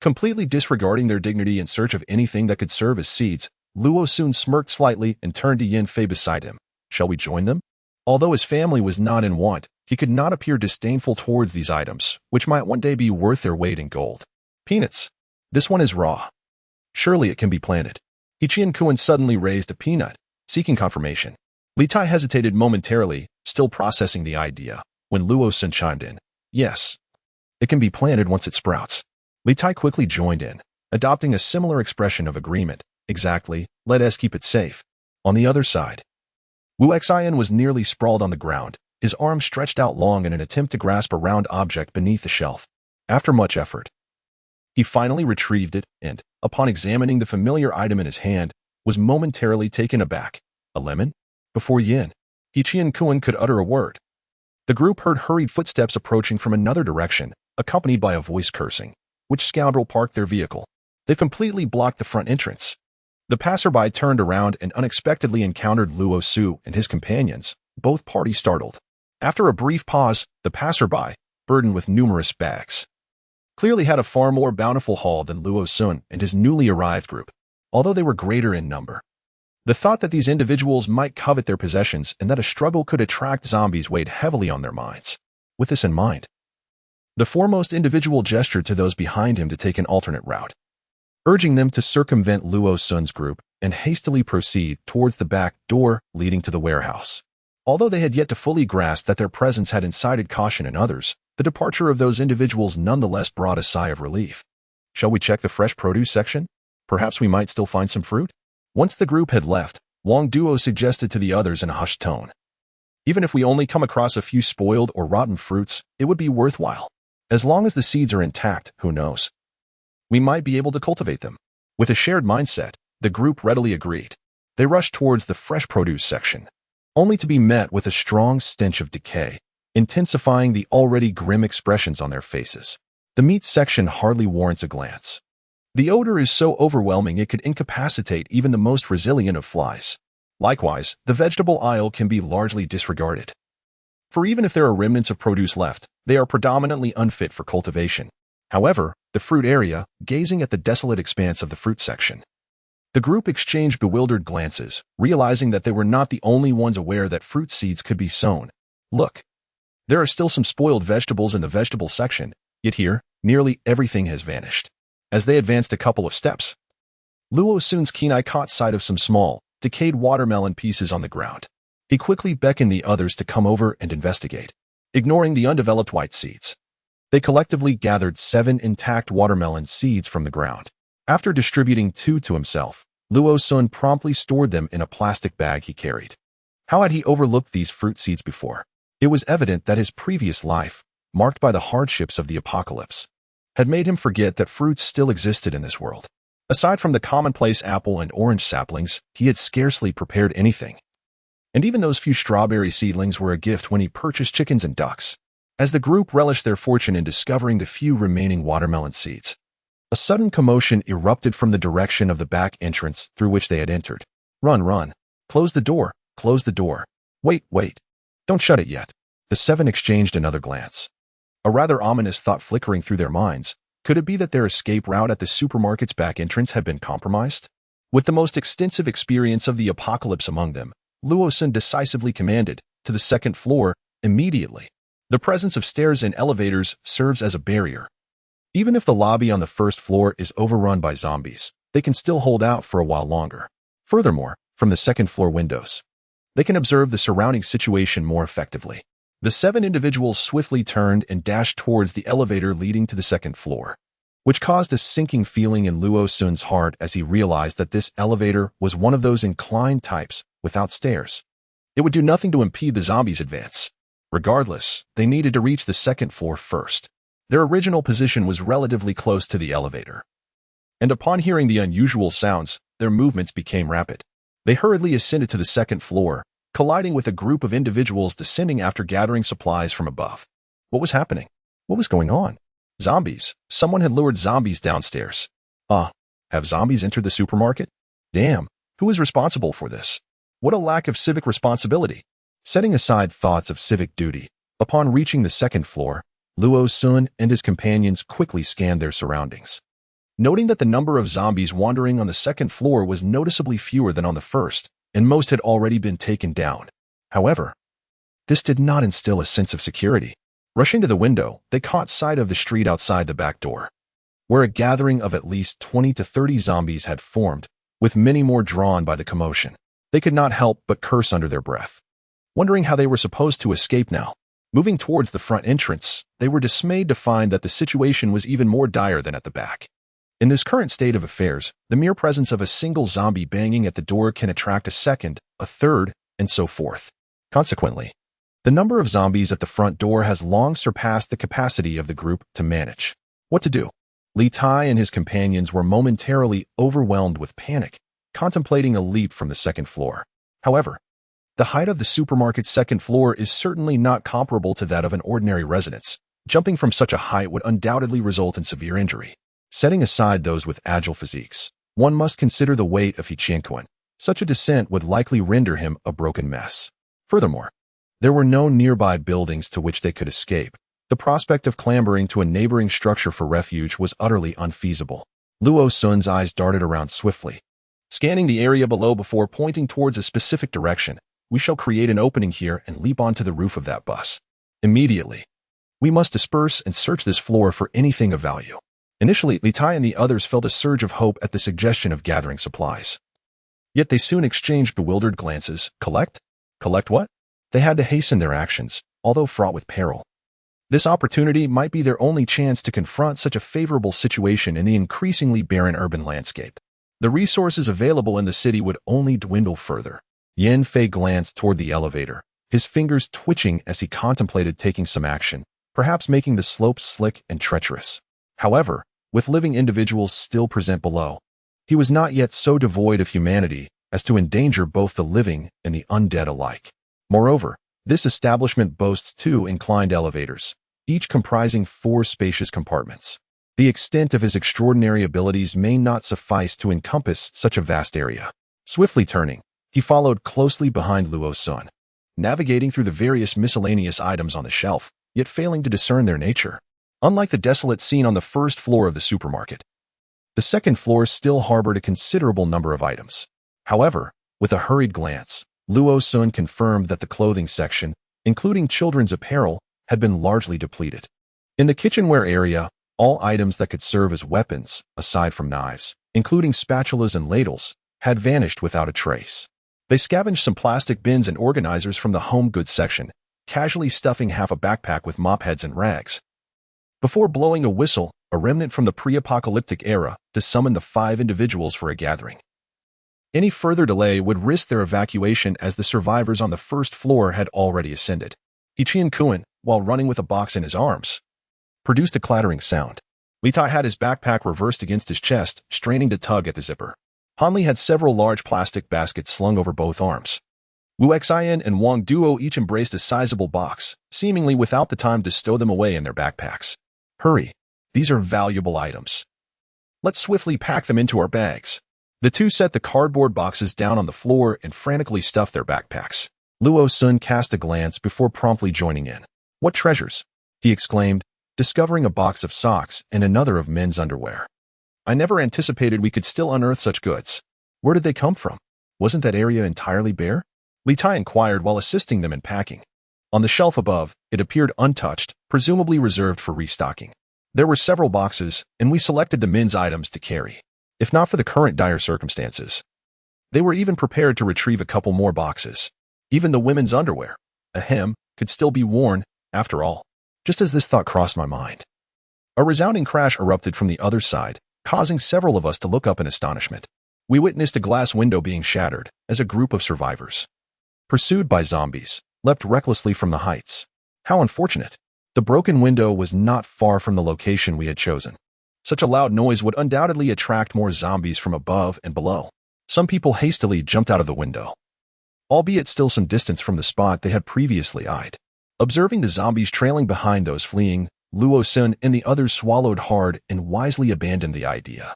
completely disregarding their dignity in search of anything that could serve as seeds, Luo soon smirked slightly and turned to Yen Fei beside him. Shall we join them? Although his family was not in want, he could not appear disdainful towards these items, which might one day be worth their weight in gold. Peanuts. This one is raw. Surely it can be planted. Hichian Kuan suddenly raised a peanut, seeking confirmation. Li Tai hesitated momentarily, still processing the idea, when Luo Sun chimed in. Yes. It can be planted once it sprouts. Li Tai quickly joined in, adopting a similar expression of agreement. Exactly, let us keep it safe. On the other side, Wu Xian was nearly sprawled on the ground, his arms stretched out long in an attempt to grasp a round object beneath the shelf. After much effort, he finally retrieved it and, upon examining the familiar item in his hand, was momentarily taken aback. A lemon? Before Yin Hichian Kuan could utter a word, the group heard hurried footsteps approaching from another direction, accompanied by a voice cursing. Which scoundrel parked their vehicle? They've completely blocked the front entrance. The passerby turned around and unexpectedly encountered Luo Su and his companions, both parties startled. After a brief pause, the passerby, burdened with numerous bags, clearly had a far more bountiful haul than Luo Sun and his newly arrived group, although they were greater in number. The thought that these individuals might covet their possessions and that a struggle could attract zombies weighed heavily on their minds. With this in mind, the foremost individual gestured to those behind him to take an alternate route, urging them to circumvent Luo Sun's group and hastily proceed towards the back door leading to the warehouse. Although they had yet to fully grasp that their presence had incited caution in others, the departure of those individuals nonetheless brought a sigh of relief. Shall we check the fresh produce section? Perhaps we might still find some fruit? Once the group had left, Wang Duo suggested to the others in a hushed tone. Even if we only come across a few spoiled or rotten fruits, it would be worthwhile. As long as the seeds are intact, who knows? We might be able to cultivate them. With a shared mindset, the group readily agreed. They rushed towards the fresh produce section, only to be met with a strong stench of decay, intensifying the already grim expressions on their faces. The meat section hardly warrants a glance. The odor is so overwhelming it could incapacitate even the most resilient of flies. Likewise, the vegetable aisle can be largely disregarded. For even if there are remnants of produce left, they are predominantly unfit for cultivation. However, the fruit area, gazing at the desolate expanse of the fruit section, the group exchanged bewildered glances, realizing that they were not the only ones aware that fruit seeds could be sown. Look, there are still some spoiled vegetables in the vegetable section, yet here, nearly everything has vanished. As they advanced a couple of steps, Luo Sun's keen eye caught sight of some small, decayed watermelon pieces on the ground. He quickly beckoned the others to come over and investigate, ignoring the undeveloped white seeds. They collectively gathered 7 intact watermelon seeds from the ground. After distributing 2 to himself, Luo Sun promptly stored them in a plastic bag he carried. How had he overlooked these fruit seeds before? It was evident that his previous life, marked by the hardships of the apocalypse, had made him forget that fruits still existed in this world. Aside from the commonplace apple and orange saplings, he had scarcely prepared anything. And even those few strawberry seedlings were a gift when he purchased chickens and ducks. As the group relished their fortune in discovering the few remaining watermelon seeds, a sudden commotion erupted from the direction of the back entrance through which they had entered. Run, run. Close the door. Close the door. Wait, wait. Don't shut it yet. The 7 exchanged another glance. A rather ominous thought flickering through their minds. Could it be that their escape route at the supermarket's back entrance had been compromised? With the most extensive experience of the apocalypse among them, Luo Sun decisively commanded, to the 2nd floor, immediately. The presence of stairs and elevators serves as a barrier. Even if the lobby on the 1st floor is overrun by zombies, they can still hold out for a while longer. Furthermore, from the 2nd floor windows, they can observe the surrounding situation more effectively. The 7 individuals swiftly turned and dashed towards the elevator leading to the 2nd floor, which caused a sinking feeling in Luo Sun's heart as he realized that this elevator was one of those inclined types without stairs. It would do nothing to impede the zombies' advance. Regardless, they needed to reach the 2nd floor first. Their original position was relatively close to the elevator, and upon hearing the unusual sounds, their movements became rapid. They hurriedly ascended to the 2nd floor, colliding with a group of individuals descending after gathering supplies from above. What was happening? What was going on? Zombies. Someone had lured zombies downstairs. Have zombies entered the supermarket? Damn, who is responsible for this? What a lack of civic responsibility. Setting aside thoughts of civic duty, upon reaching the 2nd floor, Luo Sun and his companions quickly scanned their surroundings. Noting that the number of zombies wandering on the 2nd floor was noticeably fewer than on the 1st, and most had already been taken down. However, this did not instill a sense of security. Rushing to the window, they caught sight of the street outside the back door, where a gathering of at least 20 to 30 zombies had formed, with many more drawn by the commotion. They could not help but curse under their breath, wondering how they were supposed to escape now. Moving towards the front entrance, they were dismayed to find that the situation was even more dire than at the back. In this current state of affairs, the mere presence of a single zombie banging at the door can attract a second, a third, and so forth. Consequently, the number of zombies at the front door has long surpassed the capacity of the group to manage. What to do? Li Tai and his companions were momentarily overwhelmed with panic, contemplating a leap from the 2nd floor. However, the height of the supermarket's 2nd floor is certainly not comparable to that of an ordinary residence. Jumping from such a height would undoubtedly result in severe injury. Setting aside those with agile physiques, one must consider the weight of Hichienkuan. Such a descent would likely render him a broken mess. Furthermore, there were no nearby buildings to which they could escape. The prospect of clambering to a neighboring structure for refuge was utterly unfeasible. Luo Sun's eyes darted around swiftly, scanning the area below before pointing towards a specific direction. We shall create an opening here and leap onto the roof of that bus. Immediately, we must disperse and search this floor for anything of value. Initially, Li Tai and the others felt a surge of hope at the suggestion of gathering supplies. Yet they soon exchanged bewildered glances. Collect? Collect what? They had to hasten their actions, although fraught with peril. This opportunity might be their only chance to confront such a favorable situation in the increasingly barren urban landscape. The resources available in the city would only dwindle further. Yan Fei glanced toward the elevator, his fingers twitching as he contemplated taking some action, perhaps making the slopes slick and treacherous. However, with living individuals still present below, he was not yet so devoid of humanity as to endanger both the living and the undead alike. Moreover, this establishment boasts 2 inclined elevators, each comprising 4 spacious compartments. The extent of his extraordinary abilities may not suffice to encompass such a vast area. Swiftly turning, he followed closely behind Luo Sun, navigating through the various miscellaneous items on the shelf, yet failing to discern their nature. Unlike the desolate scene on the 1st floor of the supermarket, the 2nd floor still harbored a considerable number of items. However, with a hurried glance, Luo Sun confirmed that the clothing section, including children's apparel, had been largely depleted. In the kitchenware area, all items that could serve as weapons, aside from knives, including spatulas and ladles, had vanished without a trace. They scavenged some plastic bins and organizers from the home goods section, casually stuffing half a backpack with mop heads and rags. Before blowing a whistle, a remnant from the pre-apocalyptic era, to summon the 5 individuals for a gathering. Any further delay would risk their evacuation, as the survivors on the first floor had already ascended. Ichian Kuan, while running with a box in his arms, produced a clattering sound. Li Tai had his backpack reversed against his chest, straining to tug at the zipper. Hanli had several large plastic baskets slung over both arms. Wu Xian and Wang Duo each embraced a sizable box, seemingly without the time to stow them away in their backpacks. Hurry. These are valuable items. Let's swiftly pack them into our bags. The two set the cardboard boxes down on the floor and frantically stuffed their backpacks. Luo Sun cast a glance before promptly joining in. What treasures? He exclaimed, discovering a box of socks and another of men's underwear. I never anticipated we could still unearth such goods. Where did they come from? Wasn't that area entirely bare? Li Tai inquired while assisting them in packing. On the shelf above, it appeared untouched, presumably reserved for restocking. There were several boxes, and we selected the men's items to carry. If not for the current dire circumstances, they were even prepared to retrieve a couple more boxes. Even the women's underwear, a hem, could still be worn, after all. Just as this thought crossed my mind, a resounding crash erupted from the other side, causing several of us to look up in astonishment. We witnessed a glass window being shattered as a group of survivors, pursued by zombies, leapt recklessly from the heights. How unfortunate. The broken window was not far from the location we had chosen. Such a loud noise would undoubtedly attract more zombies from above and below. Some people hastily jumped out of the window, albeit still some distance from the spot they had previously eyed. Observing the zombies trailing behind those fleeing, Luo Sun and the others swallowed hard and wisely abandoned the idea.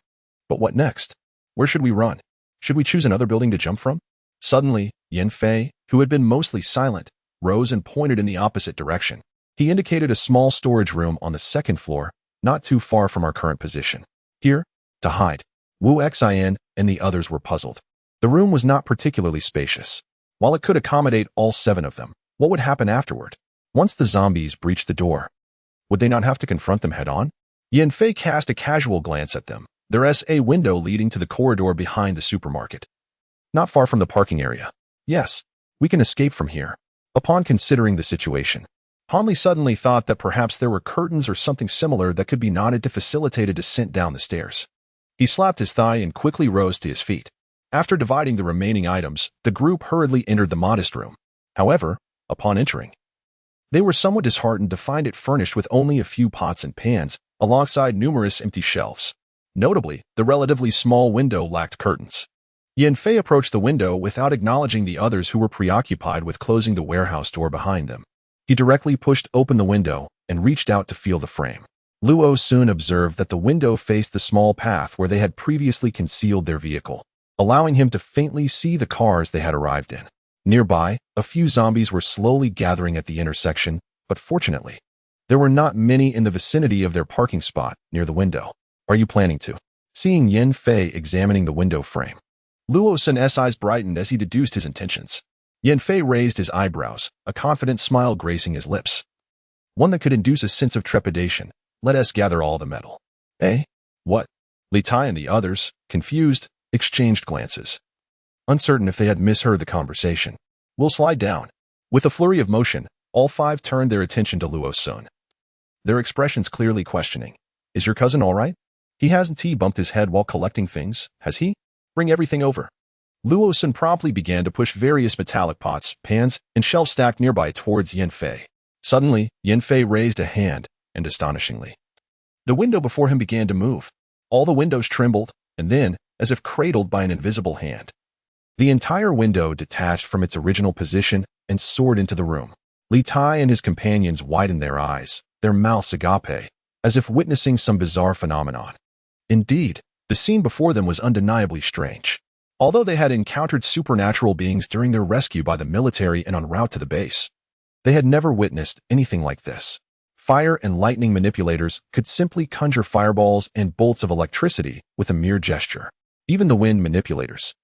But what next? Where should we run? Should we choose another building to jump from? Suddenly, Yin Fei, who had been mostly silent, rose and pointed in the opposite direction. He indicated a small storage room on the second floor, not too far from our current position. Here, to hide. Wu Xian and the others were puzzled. The room was not particularly spacious. While it could accommodate all 7 of them, what would happen afterward? Once the zombies breached the door, would they not have to confront them head-on? Yin Fei cast a casual glance at them. There's a window leading to the corridor behind the supermarket, not far from the parking area. Yes, we can escape from here. Upon considering the situation, Hanli suddenly thought that perhaps there were curtains or something similar that could be knotted to facilitate a descent down the stairs. He slapped his thigh and quickly rose to his feet. After dividing the remaining items, the group hurriedly entered the modest room. However, upon entering, they were somewhat disheartened to find it furnished with only a few pots and pans, alongside numerous empty shelves. Notably, the relatively small window lacked curtains. Yin Fei approached the window without acknowledging the others who were preoccupied with closing the warehouse door behind them. He directly pushed open the window and reached out to feel the frame. Luo soon observed that the window faced the small path where they had previously concealed their vehicle, allowing him to faintly see the cars they had arrived in. Nearby, a few zombies were slowly gathering at the intersection, but fortunately, there were not many in the vicinity of their parking spot near the window. Are you planning to? Seeing Yin Fei examining the window frame, Luo Sun's eyes brightened as he deduced his intentions. Yin Fei raised his eyebrows, a confident smile gracing his lips, one that could induce a sense of trepidation. Let us gather all the metal. Eh? What? Li Tai and the others, confused, exchanged glances, uncertain if they had misheard the conversation. We'll slide down. With a flurry of motion, all 5 turned their attention to Luo Sun, their expressions clearly questioning. Is your cousin all right? He hasn't bumped his head while collecting things, has he? Bring everything over. Luo Sun promptly began to push various metallic pots, pans, and shelves stacked nearby towards Yin Fei. Suddenly, Yin Fei raised a hand, and astonishingly, the window before him began to move. All the windows trembled, and then, as if cradled by an invisible hand, the entire window detached from its original position and soared into the room. Li Tai and his companions widened their eyes, their mouths agape, as if witnessing some bizarre phenomenon. Indeed, the scene before them was undeniably strange. Although they had encountered supernatural beings during their rescue by the military and en route to the base, they had never witnessed anything like this. Fire and lightning manipulators could simply conjure fireballs and bolts of electricity with a mere gesture. Even the wind manipulators,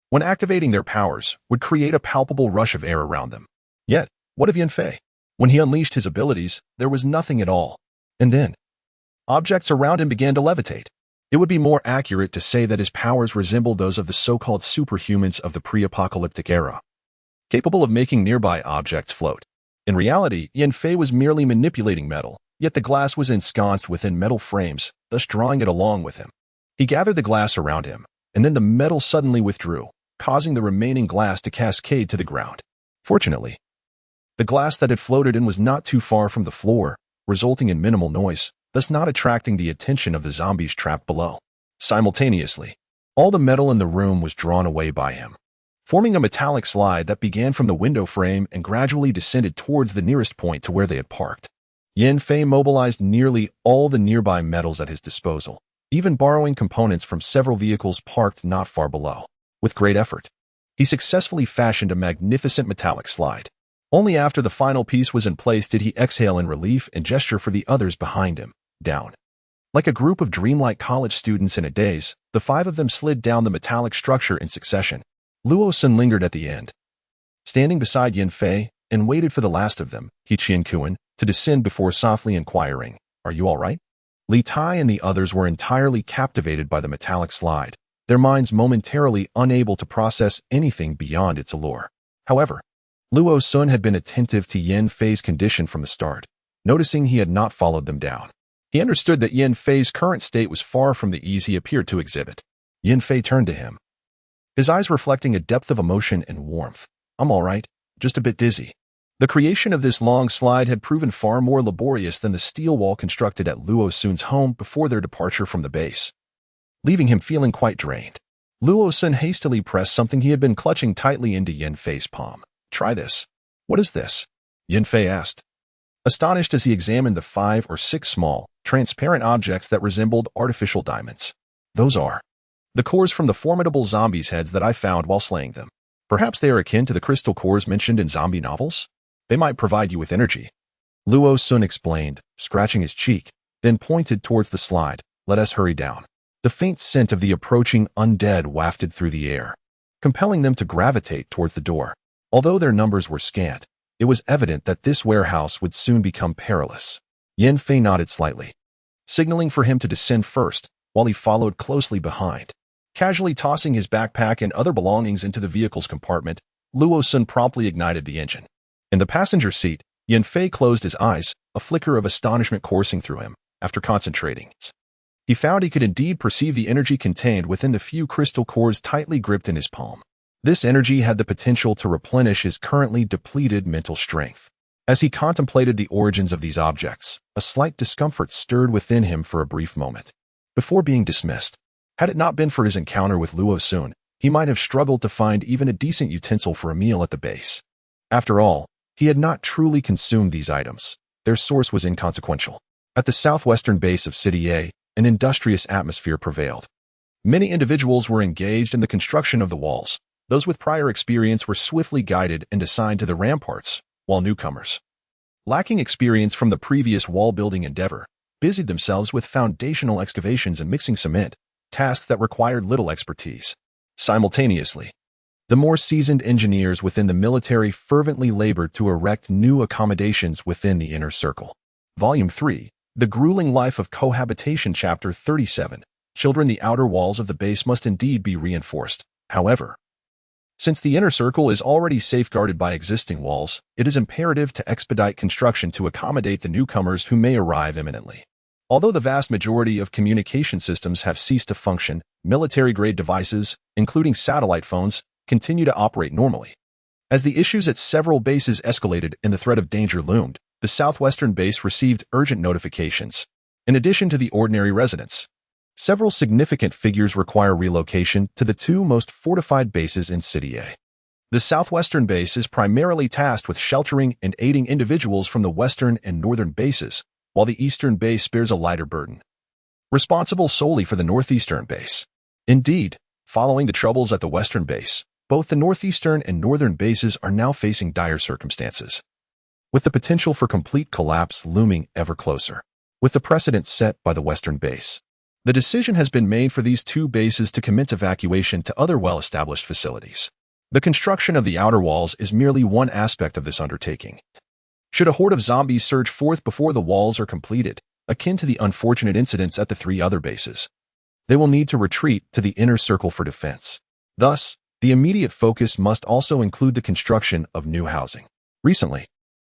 when activating their powers, would create a palpable rush of air around them. Yet, what of Yin Fei? When he unleashed his abilities, there was nothing at all. And then, objects around him began to levitate. It would be more accurate to say that his powers resembled those of the so-called superhumans of the pre-apocalyptic era, capable of making nearby objects float. In reality, Yan Fei was merely manipulating metal, yet the glass was ensconced within metal frames, thus drawing it along with him. He gathered the glass around him, and then the metal suddenly withdrew, causing the remaining glass to cascade to the ground. Fortunately, the glass that had floated in was not too far from the floor, resulting in minimal noise, thus not attracting the attention of the zombies trapped below. Simultaneously, all the metal in the room was drawn away by him, forming a metallic slide that began from the window frame and gradually descended towards the nearest point to where they had parked. Yan Fei mobilized nearly all the nearby metals at his disposal, even borrowing components from several vehicles parked not far below. With great effort, he successfully fashioned a magnificent metallic slide. Only after the final piece was in place did he exhale in relief and gesture for the others behind him, down. Like a group of dreamlike college students in a daze, the 5 of them slid down the metallic structure in succession. Luo Sun lingered at the end, standing beside Yan Fei, and waited for the last of them, He Qian-kun, to descend before softly inquiring, "Are you all right?" Li Tai and the others were entirely captivated by the metallic slide, their minds momentarily unable to process anything beyond its allure. However, Luo Sun had been attentive to Yan Fei's condition from the start, noticing he had not followed them down. He understood that Yan Fei's current state was far from the ease he appeared to exhibit. Yan Fei turned to him, his eyes reflecting a depth of emotion and warmth. "I'm all right, just a bit dizzy." The creation of this long slide had proven far more laborious than the steel wall constructed at Luo Sun's home before their departure from the base, leaving him feeling quite drained. Luo Sun hastily pressed something he had been clutching tightly into Yan Fei's palm. "Try this." "What is this?" Yan Fei asked, astonished as he examined the 5 or 6 small, transparent objects that resembled artificial diamonds. "Those are the cores from the formidable zombies' heads that I found while slaying them. Perhaps they are akin to the crystal cores mentioned in zombie novels? They might provide you with energy." Luo Sun explained, scratching his cheek, then pointed towards the slide. "Let us hurry down." The faint scent of the approaching undead wafted through the air, compelling them to gravitate towards the door. Although their numbers were scant, it was evident that this warehouse would soon become perilous. Yan Fei nodded slightly, signaling for him to descend first, while he followed closely behind. Casually tossing his backpack and other belongings into the vehicle's compartment, Luo Sun promptly ignited the engine. In the passenger seat, Yan Fei closed his eyes, a flicker of astonishment coursing through him. After concentrating, he found he could indeed perceive the energy contained within the few crystal cores tightly gripped in his palm. This energy had the potential to replenish his currently depleted mental strength. As he contemplated the origins of these objects, a slight discomfort stirred within him for a brief moment, before being dismissed. Had it not been for his encounter with Luo Sun, he might have struggled to find even a decent utensil for a meal at the base. After all, he had not truly consumed these items. Their source was inconsequential. At the southwestern base of City A, an industrious atmosphere prevailed. Many individuals were engaged in the construction of the walls. Those with prior experience were swiftly guided and assigned to the ramparts, while newcomers, lacking experience from the previous wall-building endeavor, busied themselves with foundational excavations and mixing cement, tasks that required little expertise. Simultaneously, the more seasoned engineers within the military fervently labored to erect new accommodations within the inner circle. Volume 3, The Grueling Life of Cohabitation, Chapter 37. Children, the outer walls of the base must indeed be reinforced. However, since the inner circle is already safeguarded by existing walls, it is imperative to expedite construction to accommodate the newcomers who may arrive imminently. Although the vast majority of communication systems have ceased to function, military-grade devices, including satellite phones, continue to operate normally. As the issues at several bases escalated and the threat of danger loomed, the southwestern base received urgent notifications. In addition to the ordinary residents, several significant figures require relocation to the 2 most fortified bases in City A. The southwestern base is primarily tasked with sheltering and aiding individuals from the western and northern bases, while the eastern base bears a lighter burden, responsible solely for the northeastern base. Indeed, following the troubles at the western base, both the northeastern and northern bases are now facing dire circumstances, with the potential for complete collapse looming ever closer. With the precedent set by the western base, the decision has been made for these 2 bases to commence evacuation to other well-established facilities. The construction of the outer walls is merely one aspect of this undertaking. Should a horde of zombies surge forth before the walls are completed, akin to the unfortunate incidents at the 3 other bases, they will need to retreat to the inner circle for defense. Thus, the immediate focus must also include the construction of new housing. Recently,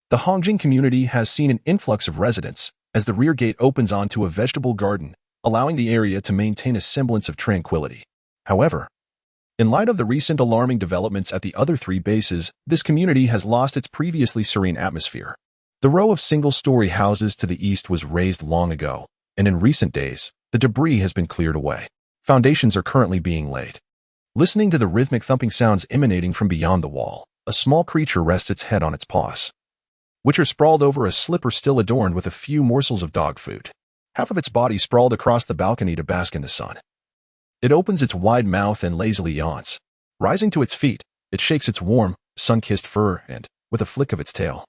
the Hongjing community has seen an influx of residents as the rear gate opens onto a vegetable garden, allowing the area to maintain a semblance of tranquility. However, in light of the recent alarming developments at the other 3 bases, this community has lost its previously serene atmosphere. The row of single-story houses to the east was razed long ago, and in recent days, the debris has been cleared away. Foundations are currently being laid. Listening to the rhythmic thumping sounds emanating from beyond the wall, a small creature rests its head on its paws, which are sprawled over a slipper still adorned with a few morsels of dog food. Half of its body sprawled across the balcony to bask in the sun. It opens its wide mouth and lazily yawns. Rising to its feet, it shakes its warm, sun-kissed fur and, with a flick of its tail,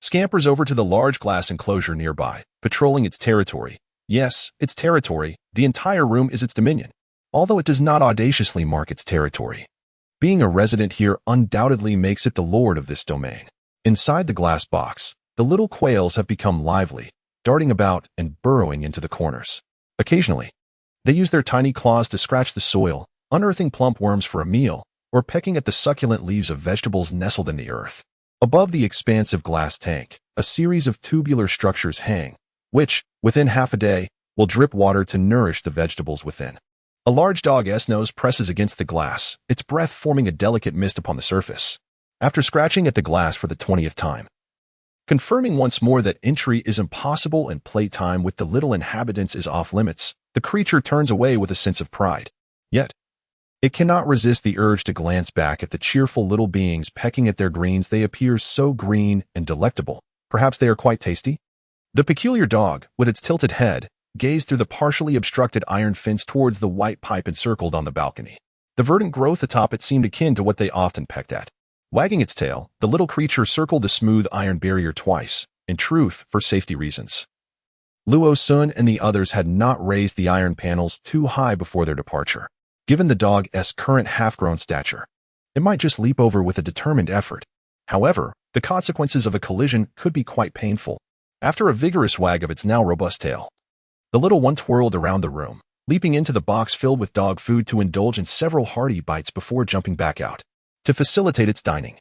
scampers over to the large glass enclosure nearby, patrolling its territory. Yes, its territory. The entire room is its dominion, although it does not audaciously mark its territory. Being a resident here undoubtedly makes it the lord of this domain. Inside the glass box, the little quails have become lively, darting about and burrowing into the corners. Occasionally, they use their tiny claws to scratch the soil, unearthing plump worms for a meal, or pecking at the succulent leaves of vegetables nestled in the earth. Above the expansive glass tank, a series of tubular structures hang, which, within half a day, will drip water to nourish the vegetables within. A large dog's nose presses against the glass, its breath forming a delicate mist upon the surface. After scratching at the glass for the 20th time, confirming once more that entry is impossible and playtime with the little inhabitants is off limits, the creature turns away with a sense of pride. Yet, it cannot resist the urge to glance back at the cheerful little beings pecking at their greens. They appear so green and delectable. Perhaps they are quite tasty? The peculiar dog, with its tilted head, gazed through the partially obstructed iron fence towards the white pipe encircled on the balcony. The verdant growth atop it seemed akin to what they often pecked at. Wagging its tail, the little creature circled the smooth iron barrier twice, in truth, for safety reasons. Luo Sun and the others had not raised the iron panels too high before their departure. Given the dog's current half-grown stature, it might just leap over with a determined effort. However, the consequences of a collision could be quite painful. After a vigorous wag of its now robust tail, the little one twirled around the room, leaping into the box filled with dog food to indulge in several hearty bites before jumping back out. To facilitate its dining,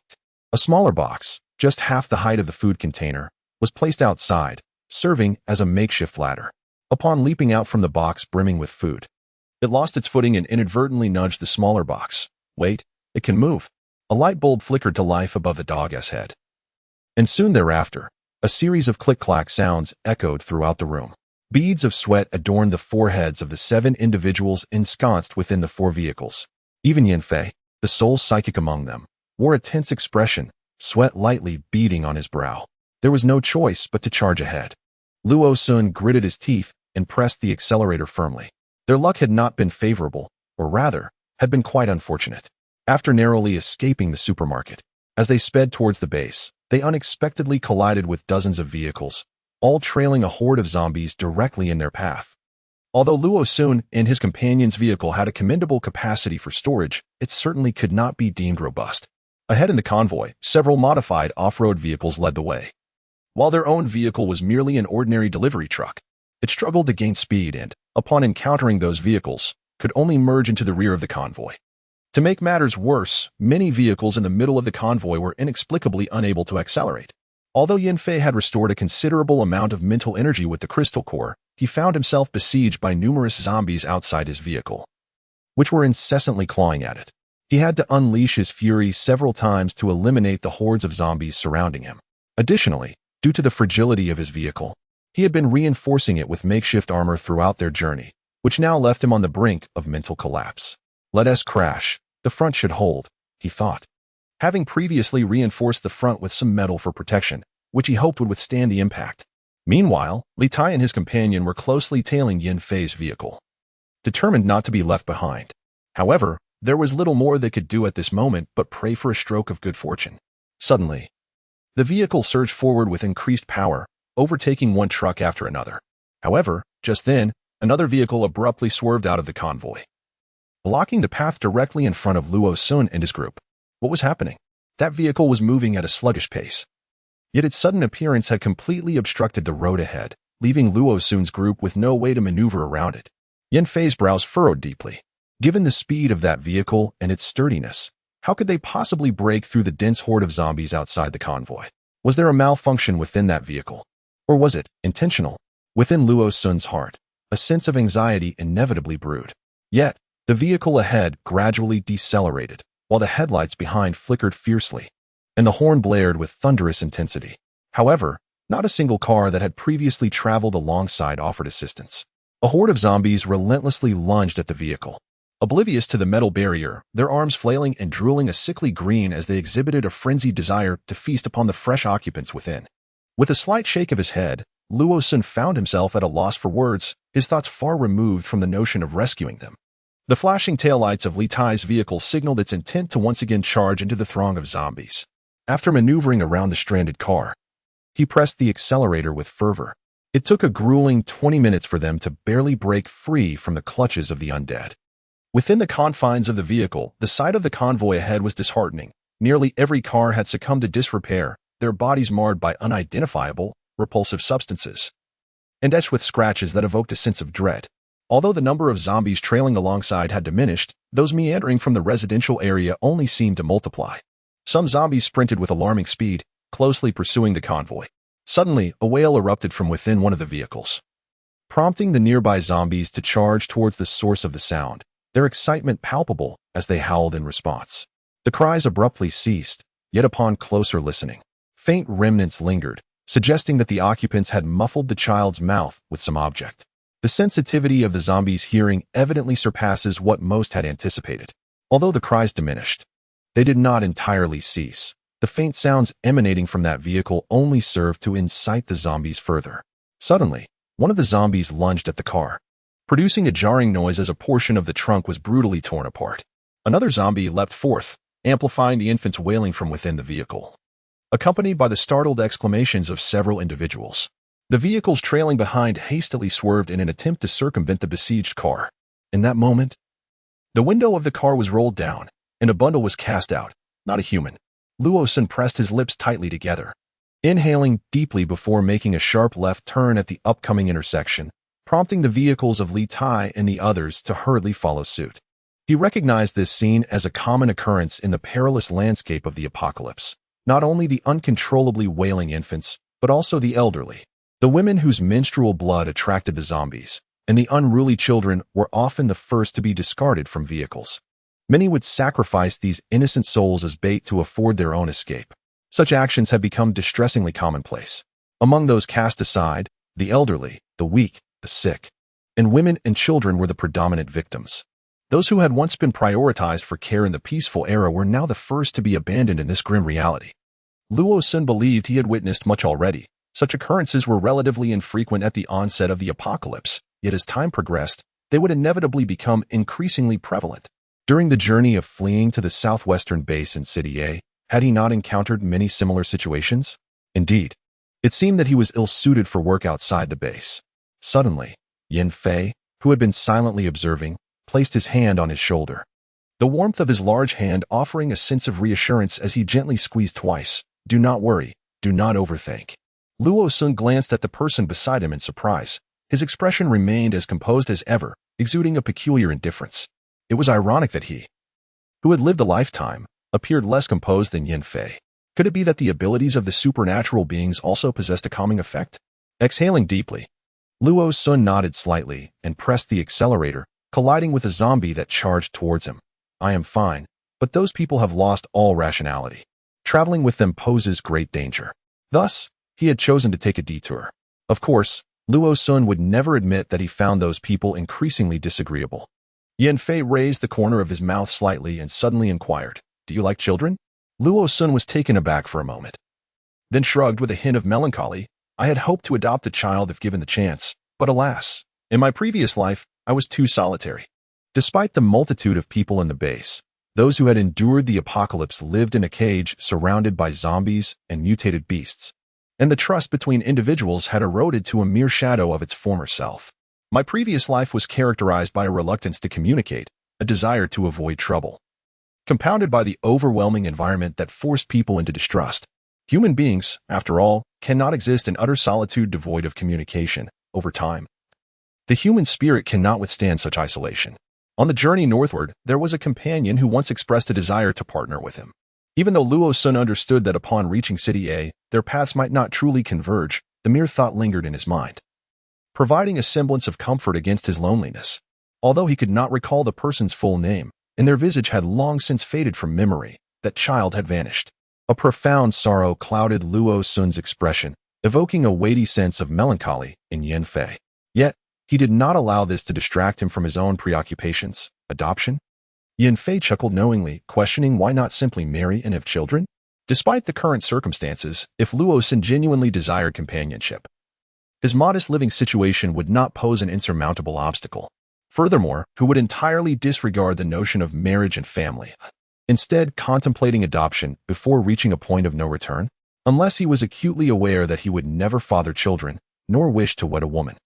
a smaller box, just half the height of the food container, was placed outside, serving as a makeshift ladder. Upon leaping out from the box brimming with food, it lost its footing and inadvertently nudged the smaller box. Wait, it can move. A light bulb flickered to life above the dog's head. And soon thereafter, a series of click-clack sounds echoed throughout the room. Beads of sweat adorned the foreheads of the 7 individuals ensconced within the 4 vehicles. Even Yanfei, the sole psychic among them, wore a tense expression, sweat lightly beading on his brow. There was no choice but to charge ahead. Luo Sun gritted his teeth and pressed the accelerator firmly. Their luck had not been favorable, or rather, had been quite unfortunate. After narrowly escaping the supermarket, as they sped towards the base, they unexpectedly collided with dozens of vehicles, all trailing a horde of zombies directly in their path. Although Luo Sun and his companion's vehicle had a commendable capacity for storage, it certainly could not be deemed robust. Ahead in the convoy, several modified off-road vehicles led the way. While their own vehicle was merely an ordinary delivery truck, it struggled to gain speed and, upon encountering those vehicles, could only merge into the rear of the convoy. To make matters worse, many vehicles in the middle of the convoy were inexplicably unable to accelerate. Although Yanfei had restored a considerable amount of mental energy with the crystal core, he found himself besieged by numerous zombies outside his vehicle, which were incessantly clawing at it. He had to unleash his fury several times to eliminate the hordes of zombies surrounding him. Additionally, due to the fragility of his vehicle, he had been reinforcing it with makeshift armor throughout their journey, which now left him on the brink of mental collapse. Let us crash. The front should hold, he thought, having previously reinforced the front with some metal for protection, which he hoped would withstand the impact. Meanwhile, Li Tai and his companion were closely tailing Yanfei's vehicle, determined not to be left behind. However, there was little more they could do at this moment but pray for a stroke of good fortune. Suddenly, the vehicle surged forward with increased power, overtaking one truck after another. However, just then, another vehicle abruptly swerved out of the convoy, blocking the path directly in front of Luo Sun and his group. What was happening? That vehicle was moving at a sluggish pace. Yet its sudden appearance had completely obstructed the road ahead, leaving Luo Sun's group with no way to maneuver around it. Yen Fei's brows furrowed deeply. Given the speed of that vehicle and its sturdiness, how could they possibly break through the dense horde of zombies outside the convoy? Was there a malfunction within that vehicle? Or was it intentional? Within Luo Sun's heart, a sense of anxiety inevitably brewed. Yet, the vehicle ahead gradually decelerated, while the headlights behind flickered fiercely, and the horn blared with thunderous intensity. However, not a single car that had previously traveled alongside offered assistance. A horde of zombies relentlessly lunged at the vehicle. Oblivious to the metal barrier, their arms flailing and drooling a sickly green as they exhibited a frenzied desire to feast upon the fresh occupants within. With a slight shake of his head, Luo Sun found himself at a loss for words, his thoughts far removed from the notion of rescuing them. The flashing taillights of Li Tai's vehicle signaled its intent to once again charge into the throng of zombies. After maneuvering around the stranded car, he pressed the accelerator with fervor. It took a grueling 20 minutes for them to barely break free from the clutches of the undead. Within the confines of the vehicle, the sight of the convoy ahead was disheartening. Nearly every car had succumbed to disrepair, their bodies marred by unidentifiable, repulsive substances, and etched with scratches that evoked a sense of dread. Although the number of zombies trailing alongside had diminished, those meandering from the residential area only seemed to multiply. Some zombies sprinted with alarming speed, closely pursuing the convoy. Suddenly, a wail erupted from within one of the vehicles, prompting the nearby zombies to charge towards the source of the sound, their excitement palpable as they howled in response. The cries abruptly ceased, yet upon closer listening, faint remnants lingered, suggesting that the occupants had muffled the child's mouth with some object. The sensitivity of the zombies' hearing evidently surpasses what most had anticipated. Although the cries diminished, they did not entirely cease. The faint sounds emanating from that vehicle only served to incite the zombies further. Suddenly, one of the zombies lunged at the car, producing a jarring noise as a portion of the trunk was brutally torn apart. Another zombie leapt forth, amplifying the infant's wailing from within the vehicle, accompanied by the startled exclamations of several individuals. The vehicles trailing behind hastily swerved in an attempt to circumvent the besieged car. In that moment, the window of the car was rolled down, and a bundle was cast out, not a human. Luo Sun pressed his lips tightly together, inhaling deeply before making a sharp left turn at the upcoming intersection, prompting the vehicles of Li Tai and the others to hurriedly follow suit. He recognized this scene as a common occurrence in the perilous landscape of the apocalypse. Not only the uncontrollably wailing infants, but also the elderly. The women whose menstrual blood attracted the zombies, and the unruly children were often the first to be discarded from vehicles. Many would sacrifice these innocent souls as bait to afford their own escape. Such actions have become distressingly commonplace. Among those cast aside, the elderly, the weak, the sick, and women and children were the predominant victims. Those who had once been prioritized for care in the peaceful era were now the first to be abandoned in this grim reality. Luo Sun believed he had witnessed much already. Such occurrences were relatively infrequent at the onset of the apocalypse, yet as time progressed, they would inevitably become increasingly prevalent. During the journey of fleeing to the southwestern base in City A, had he not encountered many similar situations? Indeed, it seemed that he was ill-suited for work outside the base. Suddenly, Yen Fei, who had been silently observing, placed his hand on his shoulder, the warmth of his large hand offering a sense of reassurance as he gently squeezed twice. "Do not worry, do not overthink." Luo Sun glanced at the person beside him in surprise. His expression remained as composed as ever, exuding a peculiar indifference. It was ironic that he, who had lived a lifetime, appeared less composed than Yen Fei. Could it be that the abilities of the supernatural beings also possessed a calming effect? Exhaling deeply, Luo Sun nodded slightly and pressed the accelerator, colliding with a zombie that charged towards him. "I am fine, but those people have lost all rationality. Traveling with them poses great danger." Thus, he had chosen to take a detour. Of course, Luo Sun would never admit that he found those people increasingly disagreeable. Yen Fei raised the corner of his mouth slightly and suddenly inquired, "Do you like children?" Luo Sun was taken aback for a moment, then shrugged with a hint of melancholy. "I had hoped to adopt a child if given the chance, but alas, in my previous life, I was too solitary." Despite the multitude of people in the base, those who had endured the apocalypse lived in a cage surrounded by zombies and mutated beasts, and the trust between individuals had eroded to a mere shadow of its former self. My previous life was characterized by a reluctance to communicate, a desire to avoid trouble, compounded by the overwhelming environment that forced people into distrust. Human beings, after all, cannot exist in utter solitude devoid of communication. Over time, The human spirit cannot withstand such isolation. On the journey northward, there was a companion who once expressed a desire to partner with him. Even though Luo Sun understood that upon reaching City A, their paths might not truly converge, the mere thought lingered in his mind, providing a semblance of comfort against his loneliness. Although he could not recall the person's full name, and their visage had long since faded from memory, that child had vanished. A profound sorrow clouded Luo Sun's expression, evoking a weighty sense of melancholy in Yan Fei. Yet, he did not allow this to distract him from his own preoccupations. Adoption? Yan Fei chuckled knowingly, questioning why not simply marry and have children? Despite the current circumstances, if Luo Sun genuinely desired companionship, his modest living situation would not pose an insurmountable obstacle. Furthermore, who would entirely disregard the notion of marriage and family, instead contemplating adoption before reaching a point of no return? Unless he was acutely aware that he would never father children, nor wish to wed a woman.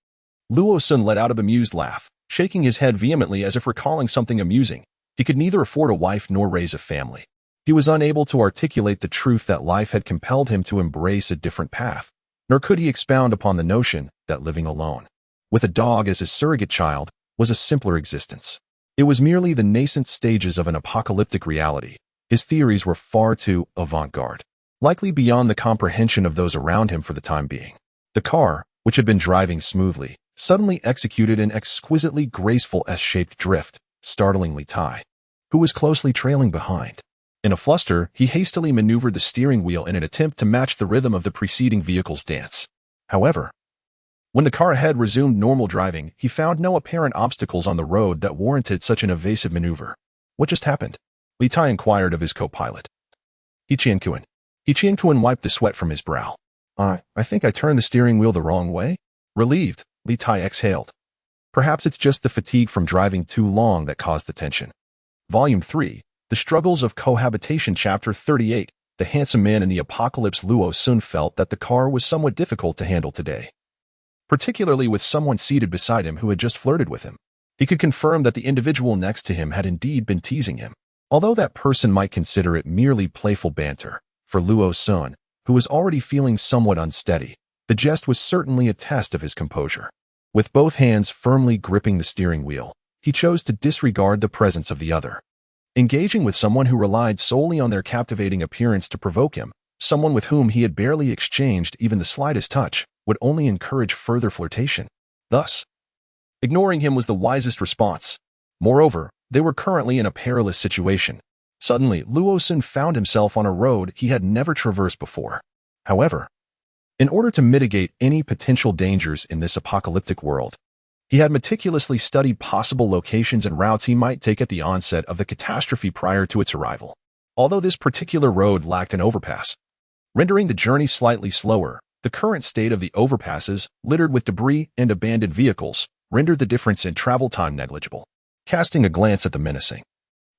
Luo Sun let out a bemused laugh, shaking his head vehemently as if recalling something amusing. He could neither afford a wife nor raise a family. He was unable to articulate the truth that life had compelled him to embrace a different path, nor could he expound upon the notion that living alone, with a dog as his surrogate child, was a simpler existence. It was merely the nascent stages of an apocalyptic reality. His theories were far too avant-garde, likely beyond the comprehension of those around him for the time being. The car, which had been driving smoothly, suddenly executed an exquisitely graceful S-shaped drift, startling Li Tai, who was closely trailing behind. In a fluster, he hastily maneuvered the steering wheel in an attempt to match the rhythm of the preceding vehicle's dance. However, when the car ahead resumed normal driving, he found no apparent obstacles on the road that warranted such an evasive maneuver. What just happened? Li Tai inquired of his co-pilot. He Qianquan wiped the sweat from his brow. I think I turned the steering wheel the wrong way? Relieved, Li Tai exhaled. Perhaps it's just the fatigue from driving too long that caused the tension. Volume 3, The Struggles of Cohabitation, Chapter 38. The handsome man in the apocalypse. Luo Sun felt that the car was somewhat difficult to handle today, particularly with someone seated beside him who had just flirted with him. He could confirm that the individual next to him had indeed been teasing him, although that person might consider it merely playful banter. For Luo Sun, who was already feeling somewhat unsteady, the jest was certainly a test of his composure. With both hands firmly gripping the steering wheel, he chose to disregard the presence of the other. Engaging with someone who relied solely on their captivating appearance to provoke him, someone with whom he had barely exchanged even the slightest touch, would only encourage further flirtation. Thus, ignoring him was the wisest response. Moreover, they were currently in a perilous situation. Suddenly, Luo Sun found himself on a road he had never traversed before. However, in order to mitigate any potential dangers in this apocalyptic world, he had meticulously studied possible locations and routes he might take at the onset of the catastrophe prior to its arrival. Although this particular road lacked an overpass, rendering the journey slightly slower, the current state of the overpasses, littered with debris and abandoned vehicles, rendered the difference in travel time negligible. Casting a glance at the menacing,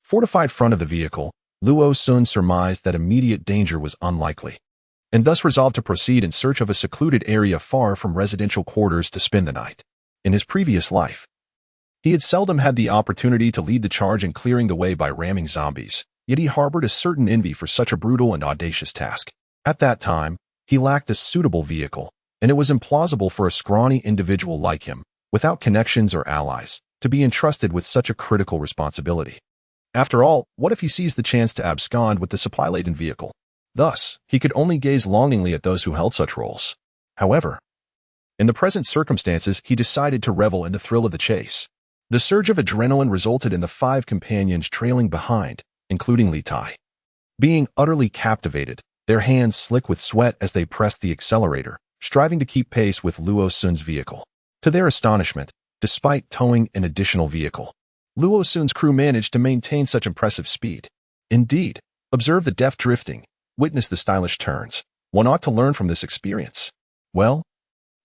fortified front of the vehicle, Luo Sun surmised that immediate danger was unlikely, and thus resolved to proceed in search of a secluded area far from residential quarters to spend the night. In his previous life, he had seldom had the opportunity to lead the charge in clearing the way by ramming zombies, yet he harbored a certain envy for such a brutal and audacious task. At that time, he lacked a suitable vehicle, and it was implausible for a scrawny individual like him, without connections or allies, to be entrusted with such a critical responsibility. After all, what if he seized the chance to abscond with the supply-laden vehicle? Thus, he could only gaze longingly at those who held such roles. However, in the present circumstances, he decided to revel in the thrill of the chase. The surge of adrenaline resulted in the 5 companions trailing behind, including Li Tai, being utterly captivated, their hands slick with sweat as they pressed the accelerator, striving to keep pace with Luo Sun's vehicle. To their astonishment, despite towing an additional vehicle, Luo Sun's crew managed to maintain such impressive speed. Indeed, observe the deft drifting, witness the stylish turns. One ought to learn from this experience. Well,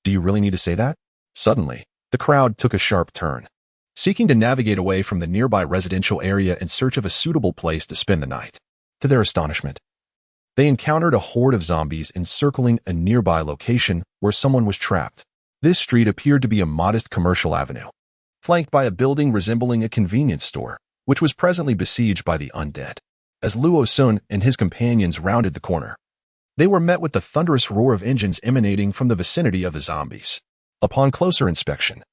do you really need to say that? Suddenly, the crowd took a sharp turn, seeking to navigate away from the nearby residential area in search of a suitable place to spend the night. To their astonishment, they encountered a horde of zombies encircling a nearby location where someone was trapped. This street appeared to be a modest commercial avenue, flanked by a building resembling a convenience store, which was presently besieged by the undead. As Luo Sun and his companions rounded the corner, they were met with the thunderous roar of engines emanating from the vicinity of the zombies. Upon closer inspection,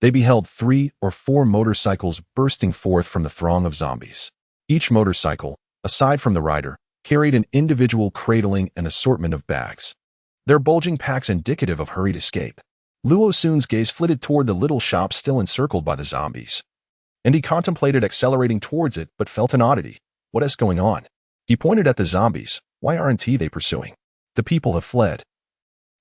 they beheld 3 or 4 motorcycles bursting forth from the throng of zombies. Each motorcycle, aside from the rider, carried an individual cradling an assortment of bags, their bulging packs indicative of hurried escape. Luo Sun's gaze flitted toward the little shop still encircled by the zombies, and he contemplated accelerating towards it but felt an oddity. What is going on? He pointed at the zombies. Why aren't they pursuing? The people have fled.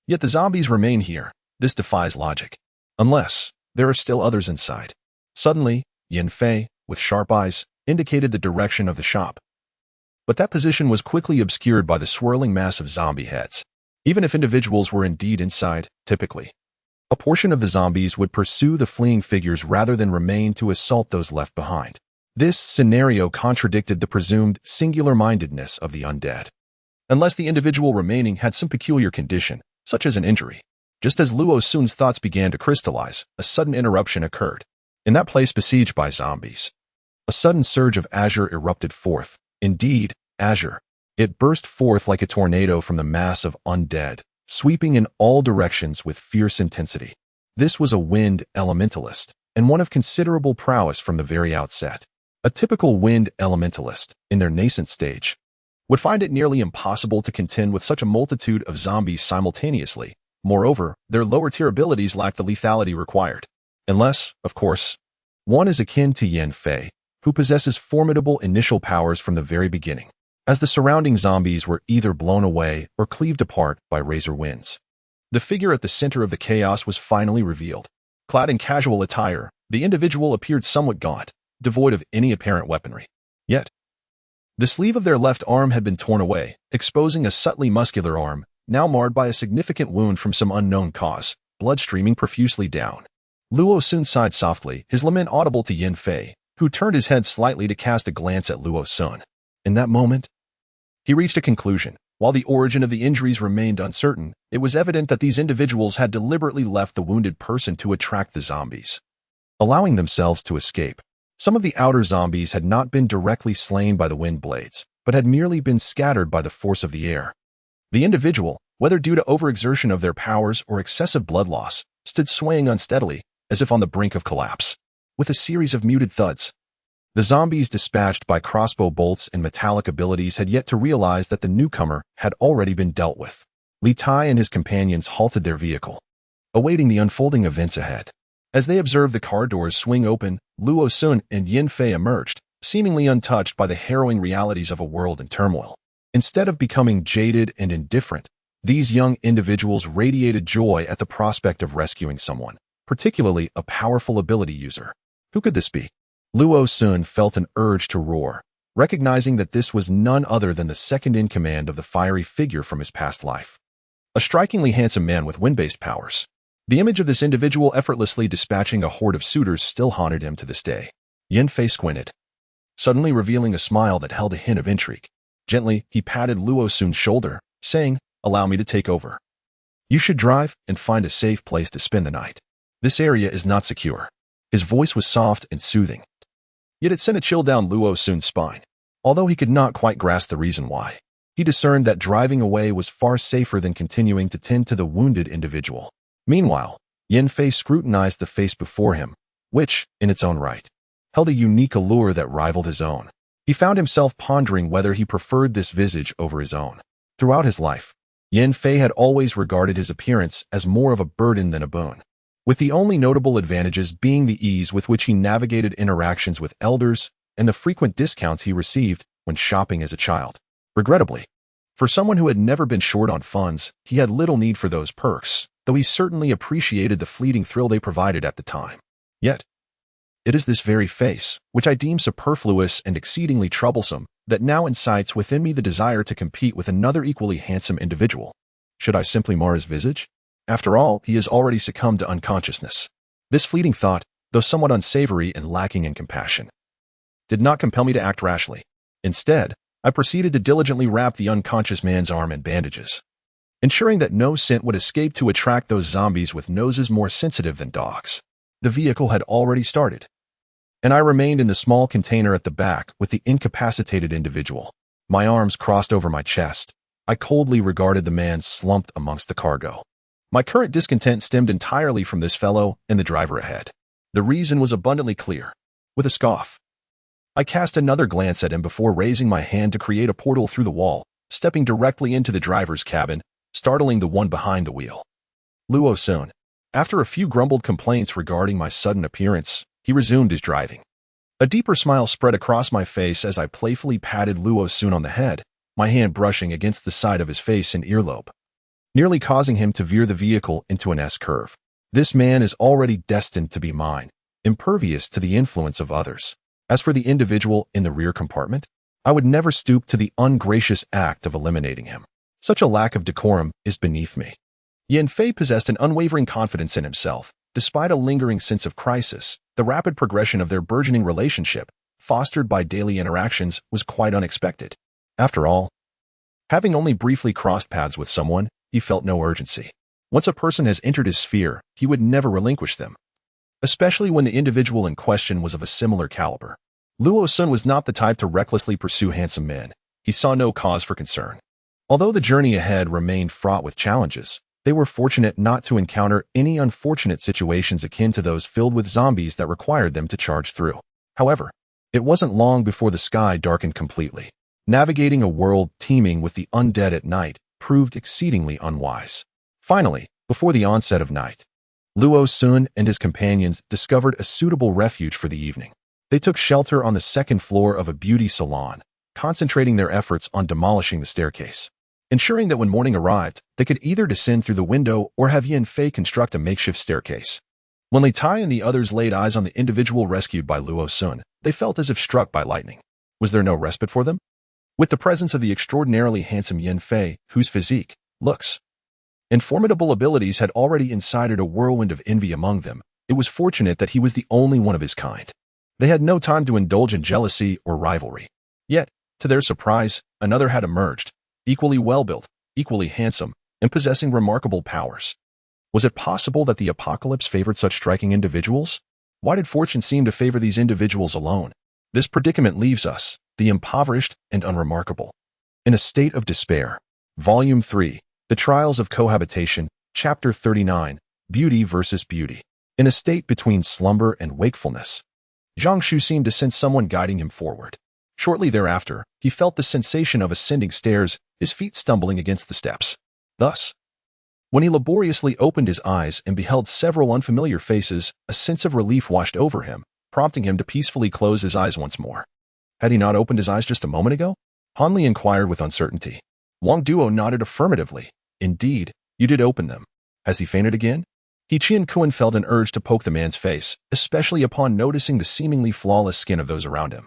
Yet the zombies remain here. This defies logic. Unless there are still others inside. Suddenly, Yin Fei, with sharp eyes, indicated the direction of the shop. But that position was quickly obscured by the swirling mass of zombie heads. Even if individuals were indeed inside, typically, a portion of the zombies would pursue the fleeing figures rather than remain to assault those left behind. This scenario contradicted the presumed singular-mindedness of the undead. Unless the individual remaining had some peculiar condition, such as an injury. Just as Luo Sun's thoughts began to crystallize, a sudden interruption occurred. In that place besieged by zombies, a sudden surge of azure erupted forth. Indeed, azure. It burst forth like a tornado from the mass of undead, sweeping in all directions with fierce intensity. This was a wind elementalist, and one of considerable prowess from the very outset. A typical wind elementalist, in their nascent stage, would find it nearly impossible to contend with such a multitude of zombies simultaneously. Moreover, their lower-tier abilities lack the lethality required. Unless, of course, one is akin to Yin Fei, who possesses formidable initial powers from the very beginning, as the surrounding zombies were either blown away or cleaved apart by razor winds. The figure at the center of the chaos was finally revealed. Clad in casual attire, the individual appeared somewhat gaunt, devoid of any apparent weaponry. Yet, the sleeve of their left arm had been torn away, exposing a subtly muscular arm, now marred by a significant wound from some unknown cause, blood streaming profusely down. Luo Sun sighed softly, his lament audible to Yin Fei, who turned his head slightly to cast a glance at Luo Sun. In that moment, he reached a conclusion. While the origin of the injuries remained uncertain, it was evident that these individuals had deliberately left the wounded person to attract the zombies, allowing themselves to escape. Some of the outer zombies had not been directly slain by the wind blades, but had merely been scattered by the force of the air. The individual, whether due to overexertion of their powers or excessive blood loss, stood swaying unsteadily, as if on the brink of collapse. With a series of muted thuds, the zombies dispatched by crossbow bolts and metallic abilities had yet to realize that the newcomer had already been dealt with. Li Tai and his companions halted their vehicle, awaiting the unfolding events ahead. As they observed the car doors swing open, Luo Sun and Yin Fei emerged, seemingly untouched by the harrowing realities of a world in turmoil. Instead of becoming jaded and indifferent, these young individuals radiated joy at the prospect of rescuing someone, particularly a powerful ability user. Who could this be? Luo Sun felt an urge to roar, recognizing that this was none other than the second-in-command of the fiery figure from his past life. A strikingly handsome man with wind-based powers. The image of this individual effortlessly dispatching a horde of suitors still haunted him to this day. Yin Fei squinted, suddenly revealing a smile that held a hint of intrigue. Gently, he patted Luo Sun's shoulder, saying, "Allow me to take over. You should drive and find a safe place to spend the night. This area is not secure." His voice was soft and soothing, yet it sent a chill down Luo Sun's spine. Although he could not quite grasp the reason why, he discerned that driving away was far safer than continuing to tend to the wounded individual. Meanwhile, Yin Fei scrutinized the face before him, which, in its own right, held a unique allure that rivaled his own. He found himself pondering whether he preferred this visage over his own. Throughout his life, Yin Fei had always regarded his appearance as more of a burden than a boon, with the only notable advantages being the ease with which he navigated interactions with elders and the frequent discounts he received when shopping as a child. Regrettably, for someone who had never been short on funds, he had little need for those perks, though he certainly appreciated the fleeting thrill they provided at the time. Yet, it is this very face, which I deem superfluous and exceedingly troublesome, that now incites within me the desire to compete with another equally handsome individual. Should I simply mar his visage? After all, he has already succumbed to unconsciousness. This fleeting thought, though somewhat unsavory and lacking in compassion, did not compel me to act rashly. Instead, I proceeded to diligently wrap the unconscious man's arm in bandages, ensuring that no scent would escape to attract those zombies with noses more sensitive than dogs. The vehicle had already started, and I remained in the small container at the back with the incapacitated individual. My arms crossed over my chest, I coldly regarded the man slumped amongst the cargo. My current discontent stemmed entirely from this fellow and the driver ahead. The reason was abundantly clear. With a scoff, I cast another glance at him before raising my hand to create a portal through the wall, stepping directly into the driver's cabin, startling the one behind the wheel. Luo Sun. After a few grumbled complaints regarding my sudden appearance, he resumed his driving. A deeper smile spread across my face as I playfully patted Luo Sun on the head, my hand brushing against the side of his face and earlobe, nearly causing him to veer the vehicle into an S-curve. This man is already destined to be mine, impervious to the influence of others. As for the individual in the rear compartment, I would never stoop to the ungracious act of eliminating him. Such a lack of decorum is beneath me. Yan Fei possessed an unwavering confidence in himself. Despite a lingering sense of crisis, the rapid progression of their burgeoning relationship, fostered by daily interactions, was quite unexpected. After all, having only briefly crossed paths with someone, he felt no urgency. Once a person has entered his sphere, he would never relinquish them, especially when the individual in question was of a similar caliber. Luo Sun was not the type to recklessly pursue handsome men. He saw no cause for concern. Although the journey ahead remained fraught with challenges, they were fortunate not to encounter any unfortunate situations akin to those filled with zombies that required them to charge through. However, it wasn't long before the sky darkened completely. Navigating a world teeming with the undead at night proved exceedingly unwise. Finally, before the onset of night, Luo Sun and his companions discovered a suitable refuge for the evening. They took shelter on the second floor of a beauty salon, concentrating their efforts on demolishing the staircase, ensuring that when morning arrived, they could either descend through the window or have Yan Fei construct a makeshift staircase. When Li Tai and the others laid eyes on the individual rescued by Luo Sun, they felt as if struck by lightning. Was there no respite for them? With the presence of the extraordinarily handsome Yan Fei, whose physique, looks, and formidable abilities had already incited a whirlwind of envy among them, it was fortunate that he was the only one of his kind. They had no time to indulge in jealousy or rivalry. Yet, to their surprise, another had emerged, equally well-built, equally handsome, and possessing remarkable powers. Was it possible that the apocalypse favored such striking individuals? Why did fortune seem to favor these individuals alone? This predicament leaves us, the impoverished and unremarkable, in a state of despair. Volume 3, The Trials of Cohabitation, Chapter 39, Beauty versus Beauty. In a state between slumber and wakefulness, Zhang Shu seemed to sense someone guiding him forward. Shortly thereafter, he felt the sensation of ascending stairs, his feet stumbling against the steps. Thus, when he laboriously opened his eyes and beheld several unfamiliar faces, a sense of relief washed over him, prompting him to peacefully close his eyes once more. Had he not opened his eyes just a moment ago? Han Li inquired with uncertainty. Wang Duo nodded affirmatively. Indeed, you did open them. Has he fainted again? He Qian Kuan felt an urge to poke the man's face, especially upon noticing the seemingly flawless skin of those around him,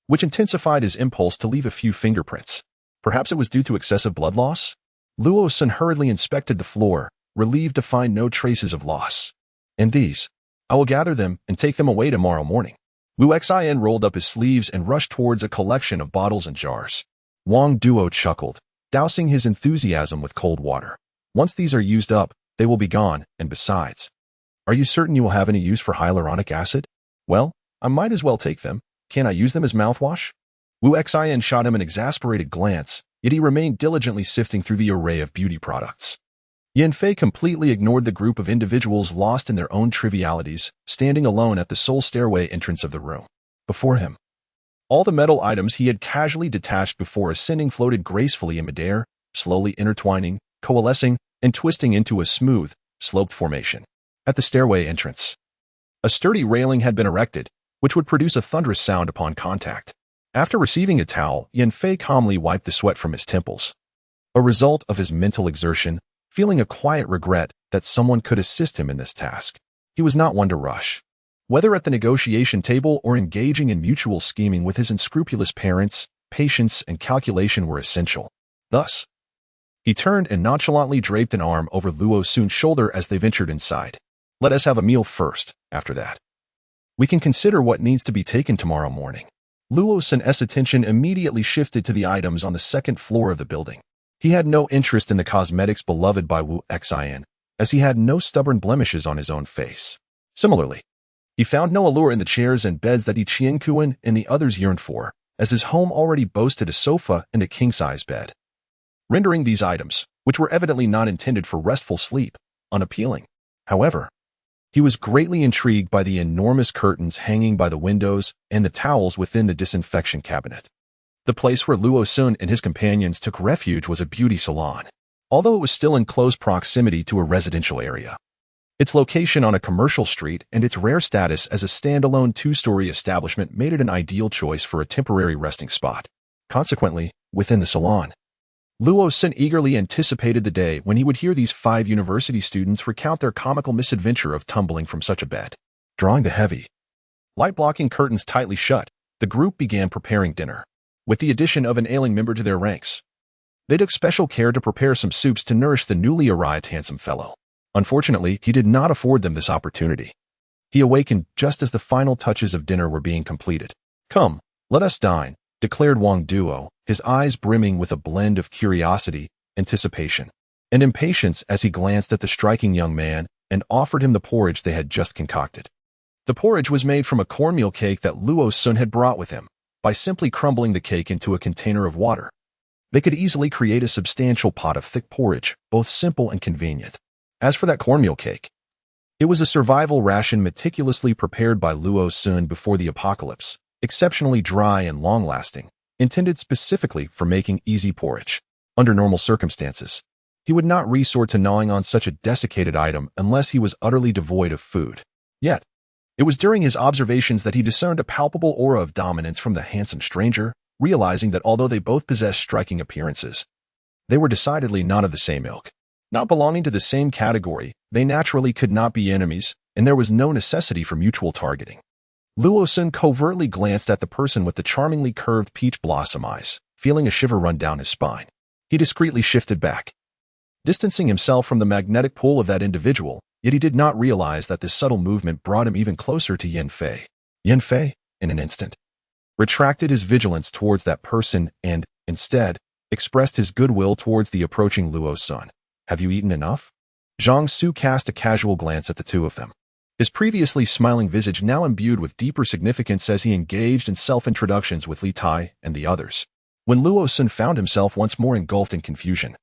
which intensified his impulse to leave a few fingerprints. Perhaps it was due to excessive blood loss? Luo Sun hurriedly inspected the floor, relieved to find no traces of loss. And these, I will gather them and take them away tomorrow morning. Wu Xin rolled up his sleeves and rushed towards a collection of bottles and jars. Wang Duo chuckled, dousing his enthusiasm with cold water. Once these are used up, they will be gone, and besides, are you certain you will have any use for hyaluronic acid? Well, I might as well take them. Can I use them as mouthwash? Wu Xin shot him an exasperated glance, yet he remained diligently sifting through the array of beauty products. Yan Fei completely ignored the group of individuals lost in their own trivialities, standing alone at the sole stairway entrance of the room. Before him, all the metal items he had casually detached before ascending floated gracefully in midair, slowly intertwining, coalescing, and twisting into a smooth, sloped formation. At the stairway entrance, a sturdy railing had been erected, which would produce a thunderous sound upon contact. After receiving a towel, Yan Fei calmly wiped the sweat from his temples, a result of his mental exertion, feeling a quiet regret that someone could assist him in this task. He was not one to rush. Whether at the negotiation table or engaging in mutual scheming with his unscrupulous parents, patience and calculation were essential. Thus, he turned and nonchalantly draped an arm over Luo Sun's shoulder as they ventured inside. Let us have a meal first. After that, we can consider what needs to be taken tomorrow morning. Luo Sun's attention immediately shifted to the items on the second floor of the building. He had no interest in the cosmetics beloved by Wu Xin, as he had no stubborn blemishes on his own face. Similarly, he found no allure in the chairs and beds that Yi Qiankuan and the others yearned for, as his home already boasted a sofa and a king-size bed, rendering these items, which were evidently not intended for restful sleep, unappealing. However, He was greatly intrigued by the enormous curtains hanging by the windows and the towels within the disinfection cabinet. The place where Luo Sun and his companions took refuge was a beauty salon, although it was still in close proximity to a residential area. Its location on a commercial street and its rare status as a standalone two-story establishment made it an ideal choice for a temporary resting spot. Consequently, within the salon, Luo Sun eagerly anticipated the day when he would hear these 5 university students recount their comical misadventure of tumbling from such a bed. Drawing the heavy, light-blocking curtains tightly shut, the group began preparing dinner, with the addition of an ailing member to their ranks. They took special care to prepare some soups to nourish the newly arrived handsome fellow. Unfortunately, he did not afford them this opportunity. He awakened just as the final touches of dinner were being completed. "Come, let us dine," declared Wang Duo, his eyes brimming with a blend of curiosity, anticipation, and impatience as he glanced at the striking young man and offered him the porridge they had just concocted. The porridge was made from a cornmeal cake that Luo Sun had brought with him. By simply crumbling the cake into a container of water, they could easily create a substantial pot of thick porridge, both simple and convenient. As for that cornmeal cake, it was a survival ration meticulously prepared by Luo Sun before the apocalypse, exceptionally dry and long-lasting, intended specifically for making easy porridge. Under normal circumstances, he would not resort to gnawing on such a desiccated item unless he was utterly devoid of food. Yet, it was during his observations that he discerned a palpable aura of dominance from the handsome stranger, realizing that although they both possessed striking appearances, they were decidedly not of the same ilk. Not belonging to the same category, they naturally could not be enemies, and there was no necessity for mutual targeting. Luo Sun covertly glanced at the person with the charmingly curved peach blossom eyes, feeling a shiver run down his spine. He discreetly shifted back, distancing himself from the magnetic pull of that individual, yet he did not realize that this subtle movement brought him even closer to Yin Fei. Yin Fei, in an instant, retracted his vigilance towards that person and, instead, expressed his goodwill towards the approaching Luo Sun. "Have you eaten enough?" Zhang Su cast a casual glance at the two of them, his previously smiling visage now imbued with deeper significance as he engaged in self-introductions with Li Tai and the others. When Luo Sun found himself once more engulfed in confusion,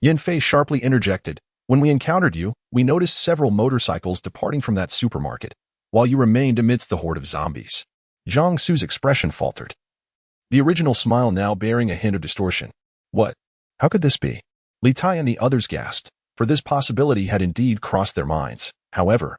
Yin Fei sharply interjected, "When we encountered you, we noticed several motorcycles departing from that supermarket, while you remained amidst the horde of zombies." Zhang Su's expression faltered, the original smile now bearing a hint of distortion. "What? How could this be?" Li Tai and the others gasped, for this possibility had indeed crossed their minds. However,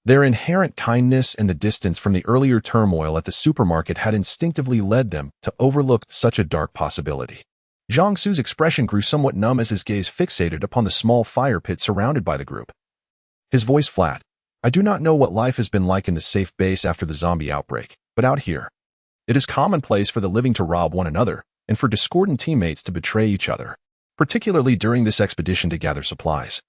their inherent kindness and the distance from the earlier turmoil at the supermarket had instinctively led them to overlook such a dark possibility. Zhang Su's expression grew somewhat numb as his gaze fixated upon the small fire pit surrounded by the group. His voice flat. "I do not know what life has been like in the safe base after the zombie outbreak, but out here, it is commonplace for the living to rob one another and for discordant teammates to betray each other, particularly during this expedition to gather supplies.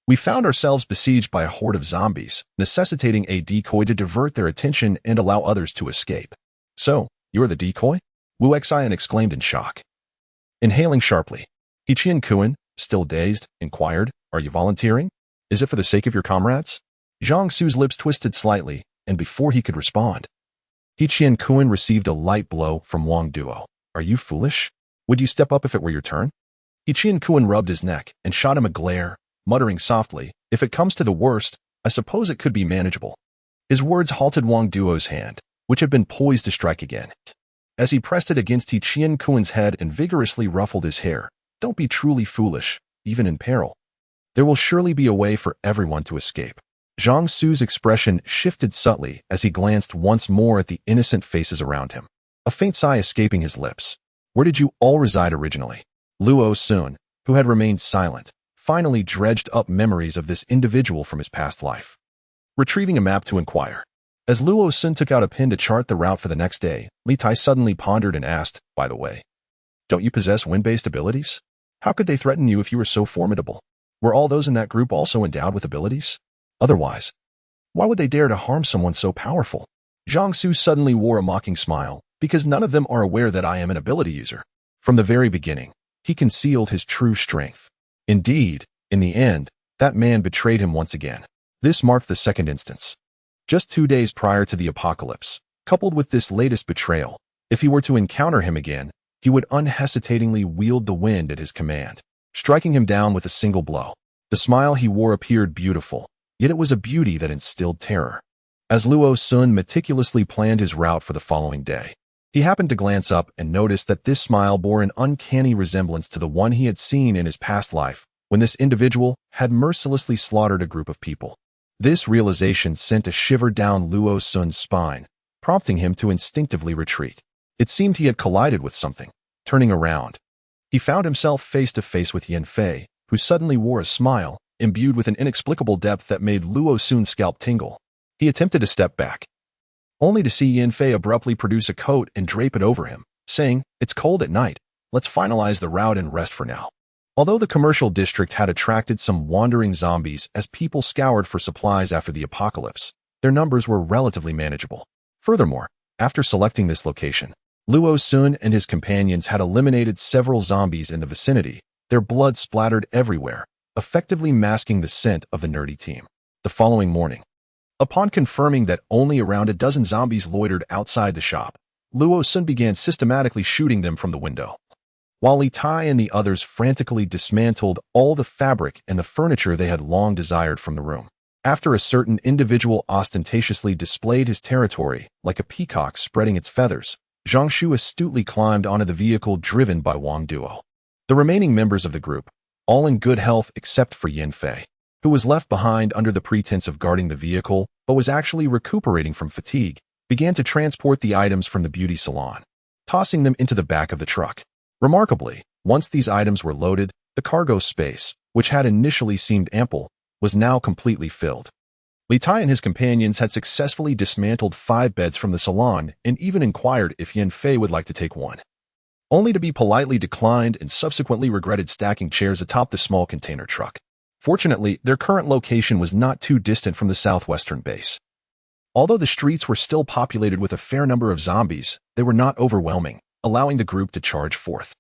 We found ourselves besieged by a horde of zombies, necessitating a decoy to divert their attention and allow others to escape." "So, you are the decoy?" Wu Xian exclaimed in shock. Inhaling sharply, He Qian-kun, still dazed, inquired, "Are you volunteering? Is it for the sake of your comrades?" Zhang Su's lips twisted slightly, and before he could respond, He Qian-kun received a light blow from Wang Duo. "Are you foolish? Would you step up if it were your turn?" He Qian-kun rubbed his neck and shot him a glare, muttering softly, "If it comes to the worst, I suppose it could be manageable." His words halted Wang Duo's hand, which had been poised to strike again. As he pressed it against He Qian-kun's head and vigorously ruffled his hair, "Don't be truly foolish, even in peril. There will surely be a way for everyone to escape." Zhang Su's expression shifted subtly as he glanced once more at the innocent faces around him, a faint sigh escaping his lips. "Where did you all reside originally?" Luo Sun, who had remained silent, finally dredged up memories of this individual from his past life, retrieving a map to inquire. As Luo Sun took out a pen to chart the route for the next day, Li Tai suddenly pondered and asked, "By the way, don't you possess wind-based abilities? How could they threaten you if you were so formidable? Were all those in that group also endowed with abilities? Otherwise, why would they dare to harm someone so powerful?" Zhang Su suddenly wore a mocking smile, "Because none of them are aware that I am an ability user. From the very beginning, he concealed his true strength. Indeed, in the end, that man betrayed him once again." This marked the second instance. Just 2 days prior to the apocalypse, coupled with this latest betrayal, if he were to encounter him again, he would unhesitatingly wield the wind at his command, striking him down with a single blow. The smile he wore appeared beautiful, Yet it was a beauty that instilled terror. As Luo Sun meticulously planned his route for the following day, he happened to glance up and noticed that this smile bore an uncanny resemblance to the one he had seen in his past life, when this individual had mercilessly slaughtered a group of people. This realization sent a shiver down Luo Sun's spine, prompting him to instinctively retreat. It seemed he had collided with something. Turning around, he found himself face to face with Yin Fei, who suddenly wore a smile, imbued with an inexplicable depth that made Luo Sun's scalp tingle. He attempted to step back, only to see Yin Fei abruptly produce a coat and drape it over him, saying, "It's cold at night. Let's finalize the route and rest for now." Although the commercial district had attracted some wandering zombies as people scoured for supplies after the apocalypse, their numbers were relatively manageable. Furthermore, after selecting this location, Luo Sun and his companions had eliminated several zombies in the vicinity, their blood splattered everywhere, effectively masking the scent of the nerdy team. The following morning, upon confirming that only around a dozen zombies loitered outside the shop, Luo Sun began systematically shooting them from the window, while Li Tai and the others frantically dismantled all the fabric and the furniture they had long desired from the room. After a certain individual ostentatiously displayed his territory like a peacock spreading its feathers, Zhang Shu astutely climbed onto the vehicle driven by Wang Duo. The remaining members of the group, all in good health except for Yin Fei, who was left behind under the pretense of guarding the vehicle but was actually recuperating from fatigue, began to transport the items from the beauty salon, tossing them into the back of the truck. Remarkably, once these items were loaded, the cargo space, which had initially seemed ample, was now completely filled. Li Tai and his companions had successfully dismantled 5 beds from the salon and even inquired if Yin Fei would like to take one, only to be politely declined and subsequently regretted stacking chairs atop the small container truck. Fortunately, their current location was not too distant from the southwestern base. Although the streets were still populated with a fair number of zombies, they were not overwhelming, allowing the group to charge forth.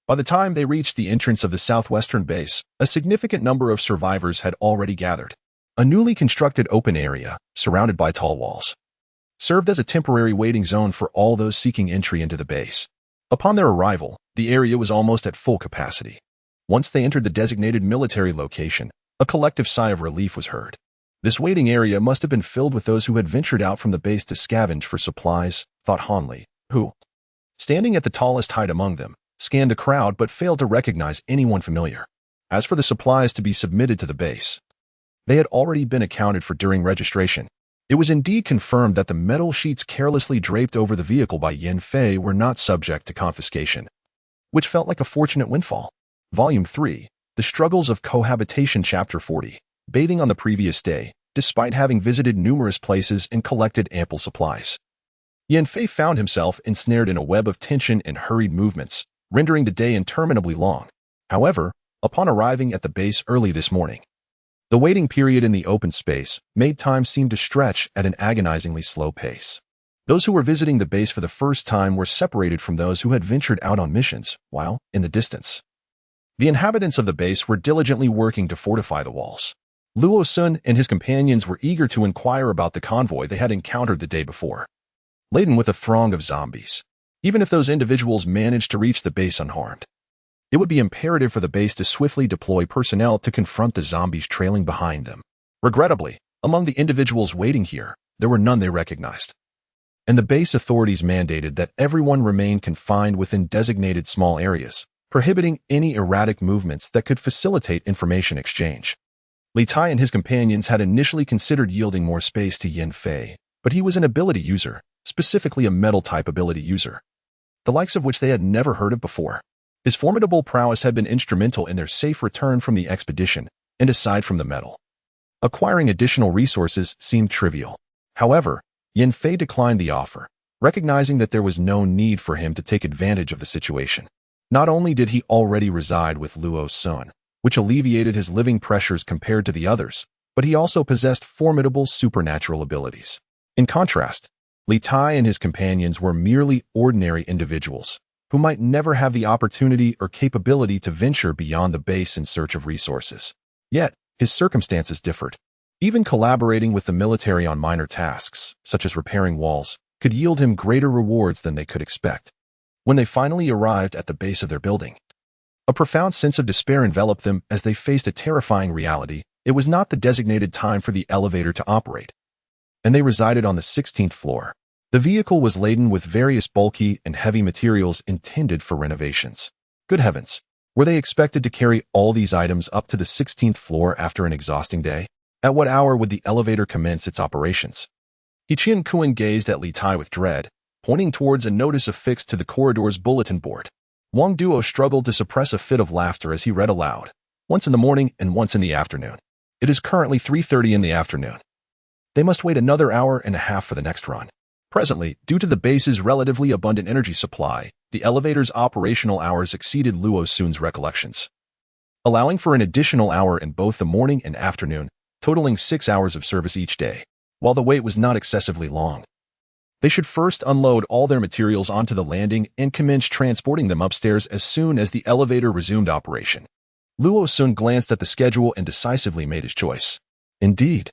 By the time they reached the entrance of the southwestern base, a significant number of survivors had already gathered. A newly constructed open area, surrounded by tall walls, served as a temporary waiting zone for all those seeking entry into the base. Upon their arrival, the area was almost at full capacity. Once they entered the designated military location, a collective sigh of relief was heard. This waiting area must have been filled with those who had ventured out from the base to scavenge for supplies, thought Hanli, who, standing at the tallest height among them, scanned the crowd but failed to recognize anyone familiar. As for the supplies to be submitted to the base, they had already been accounted for during registration. It was indeed confirmed that the metal sheets carelessly draped over the vehicle by Yin Fei were not subject to confiscation, which felt like a fortunate windfall. Volume 3, The Struggles of Cohabitation, Chapter 40. Bathing on the previous day, despite having visited numerous places and collected ample supplies, Yin Fei found himself ensnared in a web of tension and hurried movements, rendering the day interminably long. However, upon arriving at the base early this morning, the waiting period in the open space made time seem to stretch at an agonizingly slow pace. Those who were visiting the base for the first time were separated from those who had ventured out on missions, while, in the distance, the inhabitants of the base were diligently working to fortify the walls. Luo Sun and his companions were eager to inquire about the convoy they had encountered the day before, laden with a throng of zombies. Even if those individuals managed to reach the base unharmed, it would be imperative for the base to swiftly deploy personnel to confront the zombies trailing behind them. Regrettably, among the individuals waiting here, there were none they recognized, and the base authorities mandated that everyone remain confined within designated small areas, prohibiting any erratic movements that could facilitate information exchange. Li Tai and his companions had initially considered yielding more space to Yin Fei, but he was an ability user, specifically a metal-type ability user, the likes of which they had never heard of before. His formidable prowess had been instrumental in their safe return from the expedition, and aside from the metal, acquiring additional resources seemed trivial. However, Yin Fei declined the offer, recognizing that there was no need for him to take advantage of the situation. Not only did he already reside with Luo Sun, which alleviated his living pressures compared to the others, but he also possessed formidable supernatural abilities. In contrast, Li Tai and his companions were merely ordinary individuals, who might never have the opportunity or capability to venture beyond the base in search of resources. Yet, his circumstances differed. Even collaborating with the military on minor tasks, such as repairing walls, could yield him greater rewards than they could expect. When they finally arrived at the base of their building, a profound sense of despair enveloped them as they faced a terrifying reality. It was not the designated time for the elevator to operate, and they resided on the 16th floor. The vehicle was laden with various bulky and heavy materials intended for renovations. Good heavens! Were they expected to carry all these items up to the 16th floor after an exhausting day? At what hour would the elevator commence its operations? Hichin Kuan gazed at Li Tai with dread, pointing towards a notice affixed to the corridor's bulletin board. Wang Duo struggled to suppress a fit of laughter as he read aloud, once in the morning and once in the afternoon. It is currently 3:30 in the afternoon. They must wait another hour and a half for the next run. Presently, due to the base's relatively abundant energy supply, the elevator's operational hours exceeded Luo Sun's recollections, allowing for an additional hour in both the morning and afternoon, totaling 6 hours of service each day. While the wait was not excessively long, they should first unload all their materials onto the landing and commence transporting them upstairs as soon as the elevator resumed operation. Luo Sun glanced at the schedule and decisively made his choice. Indeed,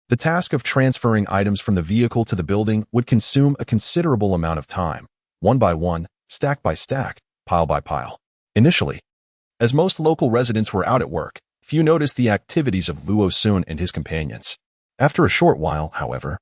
the task of transferring items from the vehicle to the building would consume a considerable amount of time, one by one, stack by stack, pile by pile. Initially, as most local residents were out at work, few noticed the activities of Luo Sun and his companions. After a short while, however,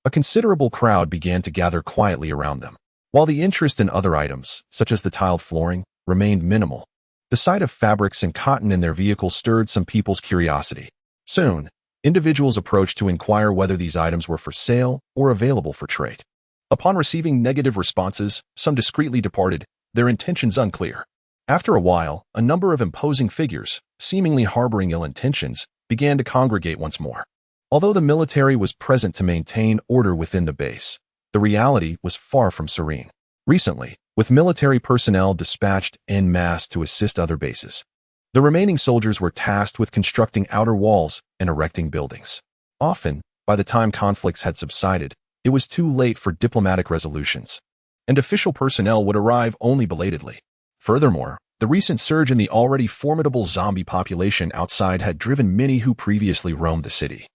a considerable crowd began to gather quietly around them. While the interest in other items, such as the tiled flooring, remained minimal, the sight of fabrics and cotton in their vehicle stirred some people's curiosity. Soon, individuals approached to inquire whether these items were for sale or available for trade. Upon receiving negative responses, some discreetly departed, their intentions unclear. After a while, a number of imposing figures, seemingly harboring ill intentions, began to congregate once more. Although the military was present to maintain order within the base, the reality was far from serene. Recently, with military personnel dispatched en masse to assist other bases, the remaining soldiers were tasked with constructing outer walls and erecting buildings. Often, by the time conflicts had subsided, it was too late for diplomatic resolutions, and official personnel would arrive only belatedly. Furthermore, the recent surge in the already formidable zombie population outside had driven many who previously roamed the city,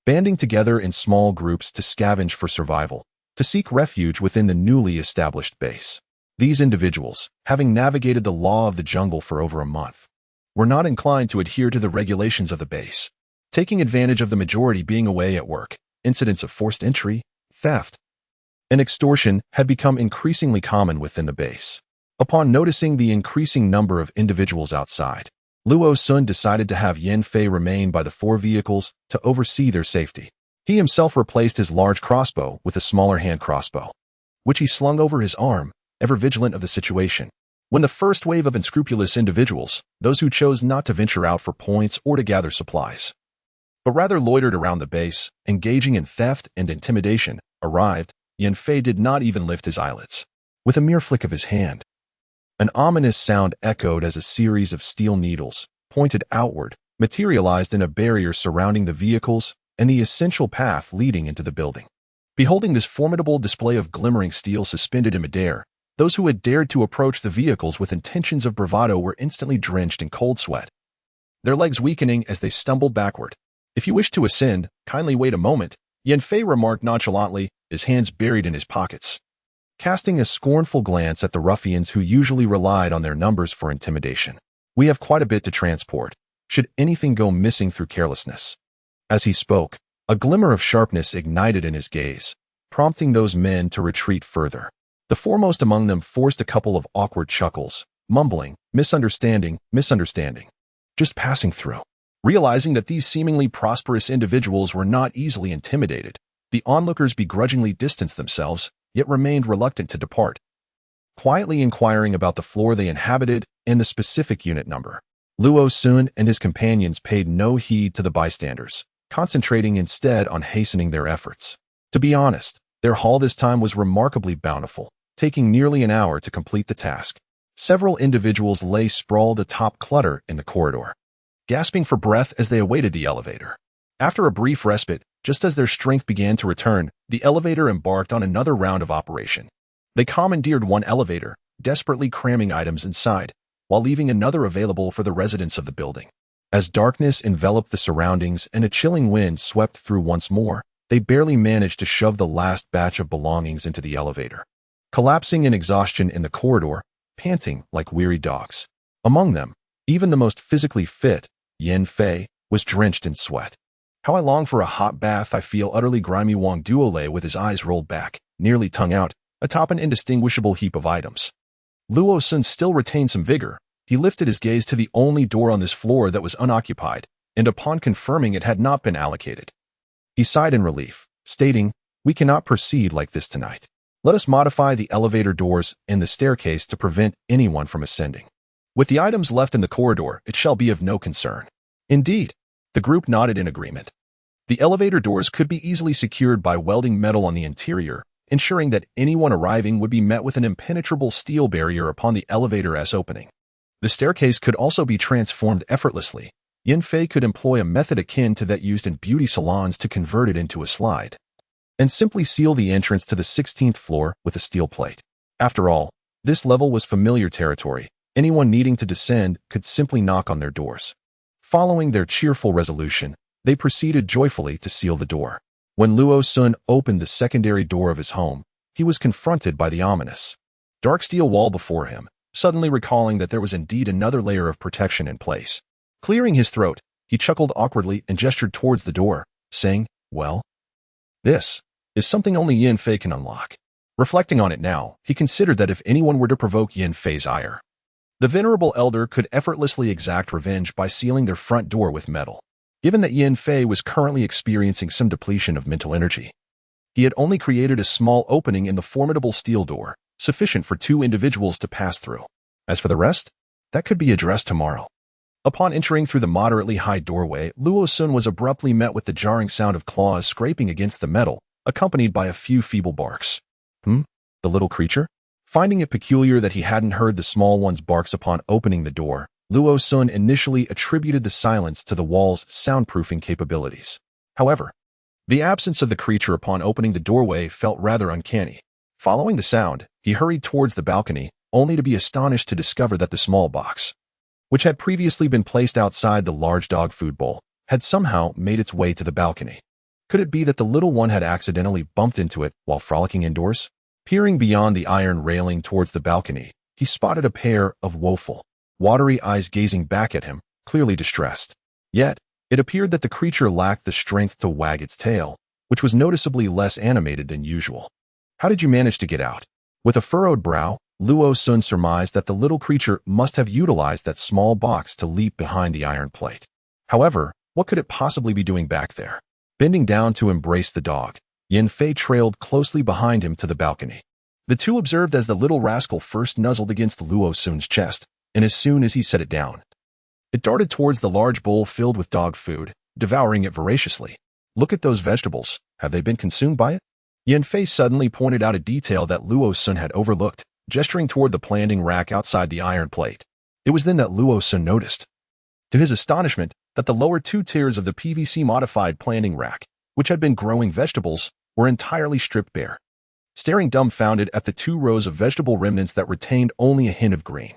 banding together in small groups to scavenge for survival, to seek refuge within the newly established base. These individuals, having navigated the law of the jungle for over a month, were not inclined to adhere to the regulations of the base. Taking advantage of the majority being away at work, incidents of forced entry, theft, and extortion had become increasingly common within the base. Upon noticing the increasing number of individuals outside, Luo Sun decided to have Yan Fei remain by the 4 vehicles to oversee their safety. He himself replaced his large crossbow with a smaller hand crossbow, which he slung over his arm, ever vigilant of the situation. When the first wave of unscrupulous individuals, those who chose not to venture out for points or to gather supplies, but rather loitered around the base, engaging in theft and intimidation, arrived, Yan Fei did not even lift his eyelids. With a mere flick of his hand, an ominous sound echoed as a series of steel needles, pointed outward, materialized in a barrier surrounding the vehicles and the essential path leading into the building. Beholding this formidable display of glimmering steel suspended in midair, those who had dared to approach the vehicles with intentions of bravado were instantly drenched in cold sweat, their legs weakening as they stumbled backward. "If you wish to ascend, kindly wait a moment," Yan Fei remarked nonchalantly, his hands buried in his pockets, casting a scornful glance at the ruffians who usually relied on their numbers for intimidation. "We have quite a bit to transport, should anything go missing through carelessness." As he spoke, a glimmer of sharpness ignited in his gaze, prompting those men to retreat further. The foremost among them forced a couple of awkward chuckles, mumbling, misunderstanding. Just passing through." Realizing that these seemingly prosperous individuals were not easily intimidated, the onlookers begrudgingly distanced themselves, yet remained reluctant to depart, quietly inquiring about the floor they inhabited and the specific unit number. Luo Sun and his companions paid no heed to the bystanders, concentrating instead on hastening their efforts. To be honest, their haul this time was remarkably bountiful, taking nearly an hour to complete the task. Several individuals lay sprawled atop clutter in the corridor, gasping for breath as they awaited the elevator. After a brief respite, just as their strength began to return, the elevator embarked on another round of operation. They commandeered one elevator, desperately cramming items inside, while leaving another available for the residents of the building. As darkness enveloped the surroundings and a chilling wind swept through once more, they barely managed to shove the last batch of belongings into the elevator, collapsing in exhaustion in the corridor, panting like weary dogs. Among them, even the most physically fit, Yan Fei, was drenched in sweat. How I long for a hot bath. I feel utterly grimy. Wang Duo lay with his eyes rolled back, nearly tongue out, atop an indistinguishable heap of items. Luo Sun still retained some vigor. He lifted his gaze to the only door on this floor that was unoccupied, and upon confirming it had not been allocated, he sighed in relief, stating, "We cannot proceed like this tonight. Let us modify the elevator doors and the staircase to prevent anyone from ascending. With the items left in the corridor, it shall be of no concern." Indeed, the group nodded in agreement. The elevator doors could be easily secured by welding metal on the interior, ensuring that anyone arriving would be met with an impenetrable steel barrier upon the elevator's opening. The staircase could also be transformed effortlessly. Yin Fei could employ a method akin to that used in beauty salons to convert it into a slide, and simply seal the entrance to the 16th floor with a steel plate. After all, this level was familiar territory. Anyone needing to descend could simply knock on their doors. Following their cheerful resolution, they proceeded joyfully to seal the door. When Luo Sun opened the secondary door of his home, he was confronted by the ominous dark steel wall before him, suddenly recalling that there was indeed another layer of protection in place. Clearing his throat, he chuckled awkwardly and gestured towards the door, saying, "Well, this is something only Yin Fei can unlock." Reflecting on it now, he considered that if anyone were to provoke Yin Fei's ire, the venerable elder could effortlessly exact revenge by sealing their front door with metal. Given that Yin Fei was currently experiencing some depletion of mental energy, he had only created a small opening in the formidable steel door, sufficient for 2 individuals to pass through. As for the rest, that could be addressed tomorrow. Upon entering through the moderately high doorway, Luo Sun was abruptly met with the jarring sound of claws scraping against the metal, accompanied by a few feeble barks. The little creature? Finding it peculiar that he hadn't heard the small one's barks upon opening the door, Luo Sun initially attributed the silence to the wall's soundproofing capabilities. However, the absence of the creature upon opening the doorway felt rather uncanny. Following the sound, he hurried towards the balcony, only to be astonished to discover that the small box, which had previously been placed outside the large dog food bowl, had somehow made its way to the balcony. Could it be that the little one had accidentally bumped into it while frolicking indoors? Peering beyond the iron railing towards the balcony, he spotted a pair of woeful, watery eyes gazing back at him, clearly distressed. Yet, it appeared that the creature lacked the strength to wag its tail, which was noticeably less animated than usual. "How did you manage to get out?" With a furrowed brow, Luo Sun surmised that the little creature must have utilized that small box to leap behind the iron plate. However, what could it possibly be doing back there? Bending down to embrace the dog, Yin Fei trailed closely behind him to the balcony. The two observed as the little rascal first nuzzled against Luo Sun's chest, and as soon as he set it down, it darted towards the large bowl filled with dog food, devouring it voraciously. "Look at those vegetables. Have they been consumed by it?" Yin Fei suddenly pointed out a detail that Luo Sun had overlooked, gesturing toward the planting rack outside the iron plate. It was then that Luo Sun noticed, to his astonishment, that the lower 2 tiers of the PVC-modified planting rack, which had been growing vegetables, were entirely stripped bare. Staring dumbfounded at the 2 rows of vegetable remnants that retained only a hint of green,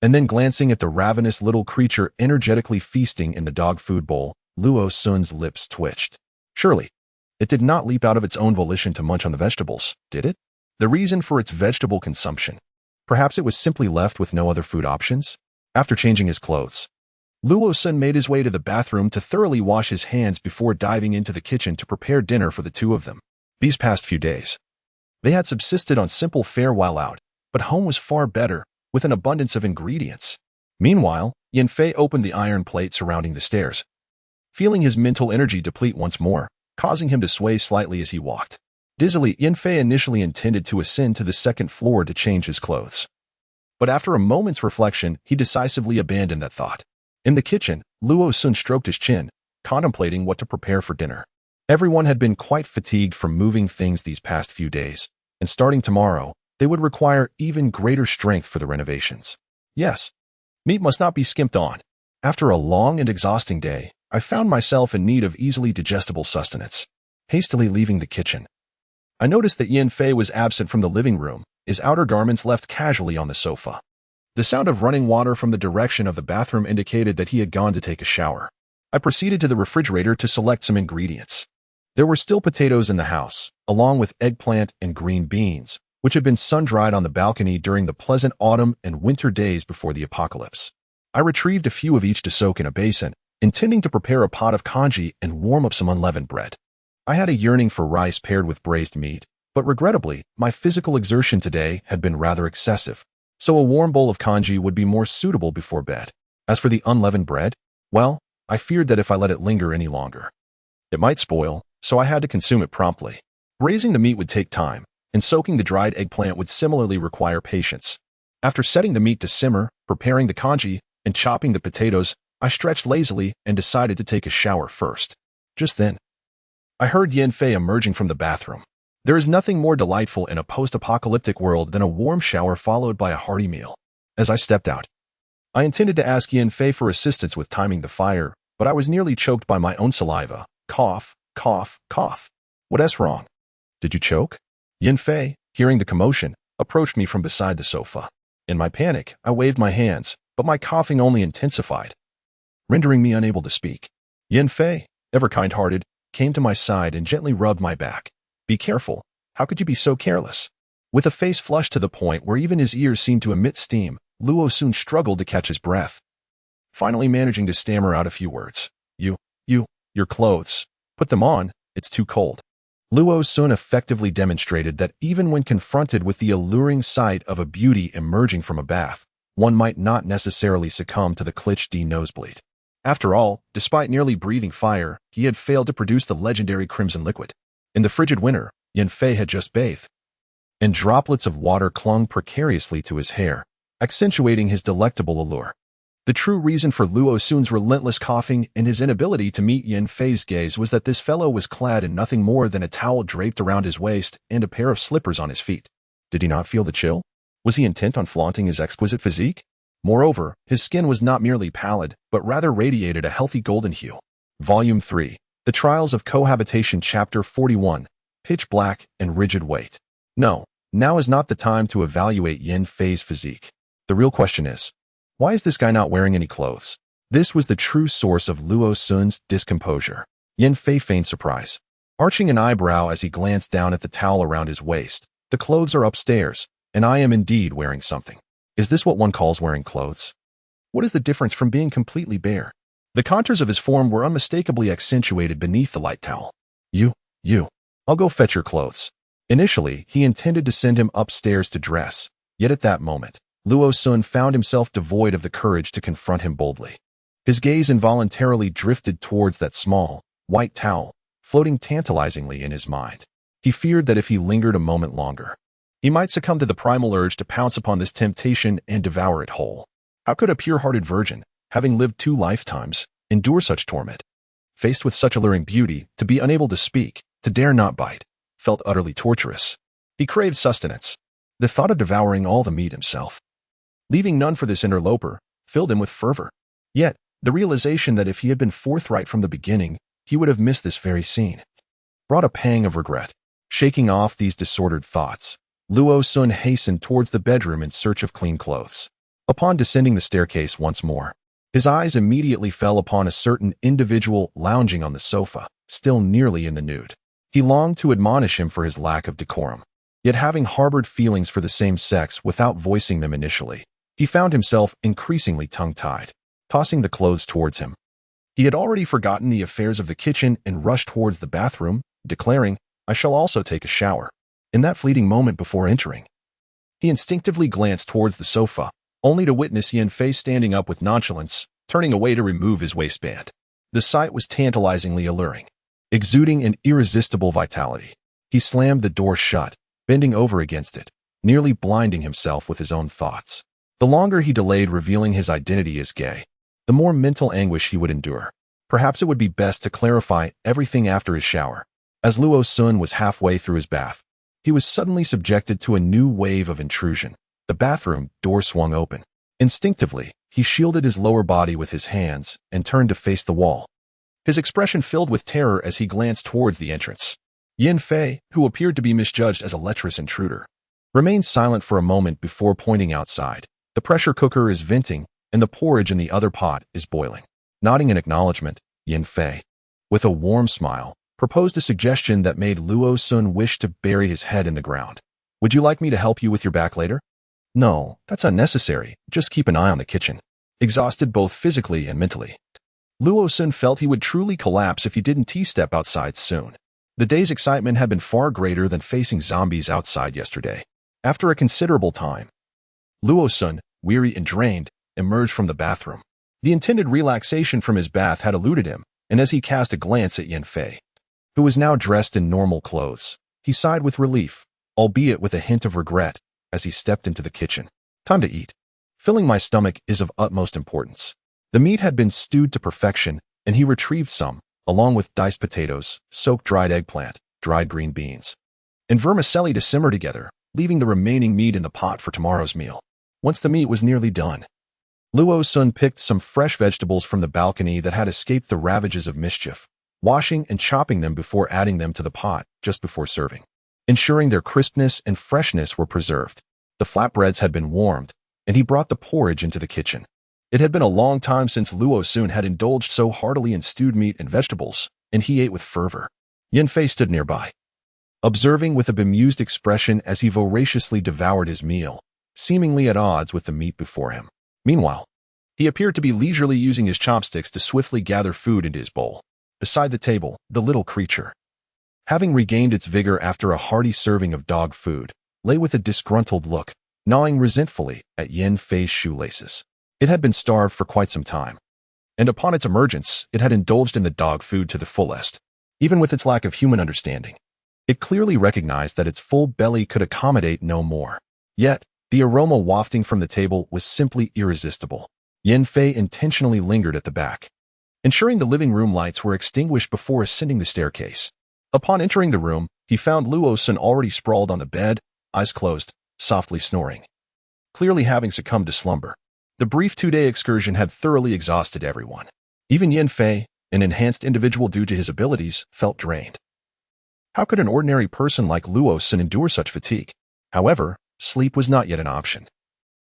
and then glancing at the ravenous little creature energetically feasting in the dog food bowl, Luo Sun's lips twitched. Surely, it did not leap out of its own volition to munch on the vegetables, did it? The reason for its vegetable consumption? Perhaps it was simply left with no other food options? After changing his clothes, Luo Sun made his way to the bathroom to thoroughly wash his hands before diving into the kitchen to prepare dinner for the 2 of them. These past few days, they had subsisted on simple fare while out, but home was far better, with an abundance of ingredients. Meanwhile, Yin Fei opened the iron plate surrounding the stairs, feeling his mental energy deplete once more, causing him to sway slightly as he walked. Dizzily, Yin Fei initially intended to ascend to the 2nd floor to change his clothes. But after a moment's reflection, he decisively abandoned that thought. In the kitchen, Luo Sun stroked his chin, contemplating what to prepare for dinner. Everyone had been quite fatigued from moving things these past few days, and starting tomorrow, they would require even greater strength for the renovations. Yes, meat must not be skimped on. After a long and exhausting day, I found myself in need of easily digestible sustenance. Hastily leaving the kitchen, I noticed that Yin Fei was absent from the living room, his outer garments left casually on the sofa. The sound of running water from the direction of the bathroom indicated that he had gone to take a shower. I proceeded to the refrigerator to select some ingredients. There were still potatoes in the house, along with eggplant and green beans, which had been sun-dried on the balcony during the pleasant autumn and winter days before the apocalypse. I retrieved a few of each to soak in a basin, intending to prepare a pot of congee and warm up some unleavened bread. I had a yearning for rice paired with braised meat, but regrettably, my physical exertion today had been rather excessive, so a warm bowl of congee would be more suitable before bed. As for the unleavened bread, well, I feared that if I let it linger any longer, it might spoil, so I had to consume it promptly. Braising the meat would take time, and soaking the dried eggplant would similarly require patience. After setting the meat to simmer, preparing the congee, and chopping the potatoes, I stretched lazily and decided to take a shower first. Just then, I heard Yin Fei emerging from the bathroom. There is nothing more delightful in a post-apocalyptic world than a warm shower followed by a hearty meal. As I stepped out, I intended to ask Yin Fei for assistance with timing the fire, but I was nearly choked by my own saliva. Cough, cough, cough. What's wrong? Did you choke? Yin Fei, hearing the commotion, approached me from beside the sofa. In my panic, I waved my hands, but my coughing only intensified, rendering me unable to speak. Yin Fei, ever kind-hearted, came to my side and gently rubbed my back. Be careful. How could you be so careless? With a face flushed to the point where even his ears seemed to emit steam, Luo soon struggled to catch his breath, finally managing to stammer out a few words. Your clothes. Put them on, it's too cold. Luo soon effectively demonstrated that even when confronted with the alluring sight of a beauty emerging from a bath, one might not necessarily succumb to the Clich D nosebleed. After all, despite nearly breathing fire, he had failed to produce the legendary crimson liquid. In the frigid winter, Yin Fei had just bathed, and droplets of water clung precariously to his hair, accentuating his delectable allure. The true reason for Luo Sun's relentless coughing and his inability to meet Yin Fei's gaze was that this fellow was clad in nothing more than a towel draped around his waist and a pair of slippers on his feet. Did he not feel the chill? Was he intent on flaunting his exquisite physique? Moreover, his skin was not merely pallid, but rather radiated a healthy golden hue. Volume 3. The Trials of Cohabitation Chapter 41. Pitch Black and Rigid Weight. No, now is not the time to evaluate Yin Fei's physique. The real question is, why is this guy not wearing any clothes? This was the true source of Luo Sun's discomposure. Yin Fei feigned surprise, arching an eyebrow as he glanced down at the towel around his waist. The clothes are upstairs, and I am indeed wearing something. Is this what one calls wearing clothes? What is the difference from being completely bare? The contours of his form were unmistakably accentuated beneath the light towel. I'll go fetch your clothes. Initially, he intended to send him upstairs to dress, yet at that moment, Luo Sun found himself devoid of the courage to confront him boldly. His gaze involuntarily drifted towards that small, white towel, floating tantalizingly in his mind. He feared that if he lingered a moment longer, he might succumb to the primal urge to pounce upon this temptation and devour it whole. How could a pure-hearted virgin, having lived 2 lifetimes, endure such torment? Faced with such alluring beauty, to be unable to speak, to dare not bite, felt utterly torturous. He craved sustenance. The thought of devouring all the meat himself, leaving none for this interloper, filled him with fervor. Yet, the realization that if he had been forthright from the beginning, he would have missed this very scene, brought a pang of regret. Shaking off these disordered thoughts, Luo Sun hastened towards the bedroom in search of clean clothes. Upon descending the staircase once more, his eyes immediately fell upon a certain individual lounging on the sofa, still nearly in the nude. He longed to admonish him for his lack of decorum, yet having harbored feelings for the same sex without voicing them initially, he found himself increasingly tongue-tied, tossing the clothes towards him. He had already forgotten the affairs of the kitchen and rushed towards the bathroom, declaring, "I shall also take a shower." In that fleeting moment before entering, he instinctively glanced towards the sofa, only to witness Yin Fei standing up with nonchalance, turning away to remove his waistband. The sight was tantalizingly alluring, exuding an irresistible vitality. He slammed the door shut, bending over against it, nearly blinding himself with his own thoughts. The longer he delayed revealing his identity as gay, the more mental anguish he would endure. Perhaps it would be best to clarify everything after his shower. As Luo Sun was halfway through his bath, he was suddenly subjected to a new wave of intrusion. The bathroom door swung open. Instinctively, he shielded his lower body with his hands and turned to face the wall, his expression filled with terror as he glanced towards the entrance. Yin Fei, who appeared to be misjudged as a lecherous intruder, remained silent for a moment before pointing outside. The pressure cooker is venting, and the porridge in the other pot is boiling. Nodding in acknowledgement, Yin Fei, with a warm smile, proposed a suggestion that made Luo Sun wish to bury his head in the ground. "Would you like me to help you with your back later?" "No, that's unnecessary. Just keep an eye on the kitchen." Exhausted both physically and mentally, Luo Sun felt he would truly collapse if he didn't step outside soon. The day's excitement had been far greater than facing zombies outside yesterday. After a considerable time, Luo Sun, weary and drained, emerged from the bathroom. The intended relaxation from his bath had eluded him, and as he cast a glance at Yanfei, who was now dressed in normal clothes, he sighed with relief, albeit with a hint of regret, as he stepped into the kitchen. Time to eat. Filling my stomach is of utmost importance. The meat had been stewed to perfection, and he retrieved some, along with diced potatoes, soaked dried eggplant, dried green beans, and vermicelli to simmer together, leaving the remaining meat in the pot for tomorrow's meal. Once the meat was nearly done, Luo Sun picked some fresh vegetables from the balcony that had escaped the ravages of mischief, washing and chopping them before adding them to the pot just before serving, ensuring their crispness and freshness were preserved. The flatbreads had been warmed, and he brought the porridge into the kitchen. It had been a long time since Luo Sun had indulged so heartily in stewed meat and vegetables, and he ate with fervor. Yanfei stood nearby, observing with a bemused expression as he voraciously devoured his meal, seemingly at odds with the meat before him. Meanwhile, he appeared to be leisurely using his chopsticks to swiftly gather food into his bowl. Beside the table, the little creature, having regained its vigor after a hearty serving of dog food, lay with a disgruntled look, gnawing resentfully at Yanfei's shoelaces. It had been starved for quite some time, and upon its emergence, it had indulged in the dog food to the fullest. Even with its lack of human understanding, it clearly recognized that its full belly could accommodate no more. Yet, the aroma wafting from the table was simply irresistible. Yanfei intentionally lingered at the back, ensuring the living room lights were extinguished before ascending the staircase. Upon entering the room, he found Luo Sun already sprawled on the bed, eyes closed, softly snoring, clearly having succumbed to slumber. The brief two-day excursion had thoroughly exhausted everyone. Even Yanfei, an enhanced individual due to his abilities, felt drained. How could an ordinary person like Luo Sun endure such fatigue? However, sleep was not yet an option.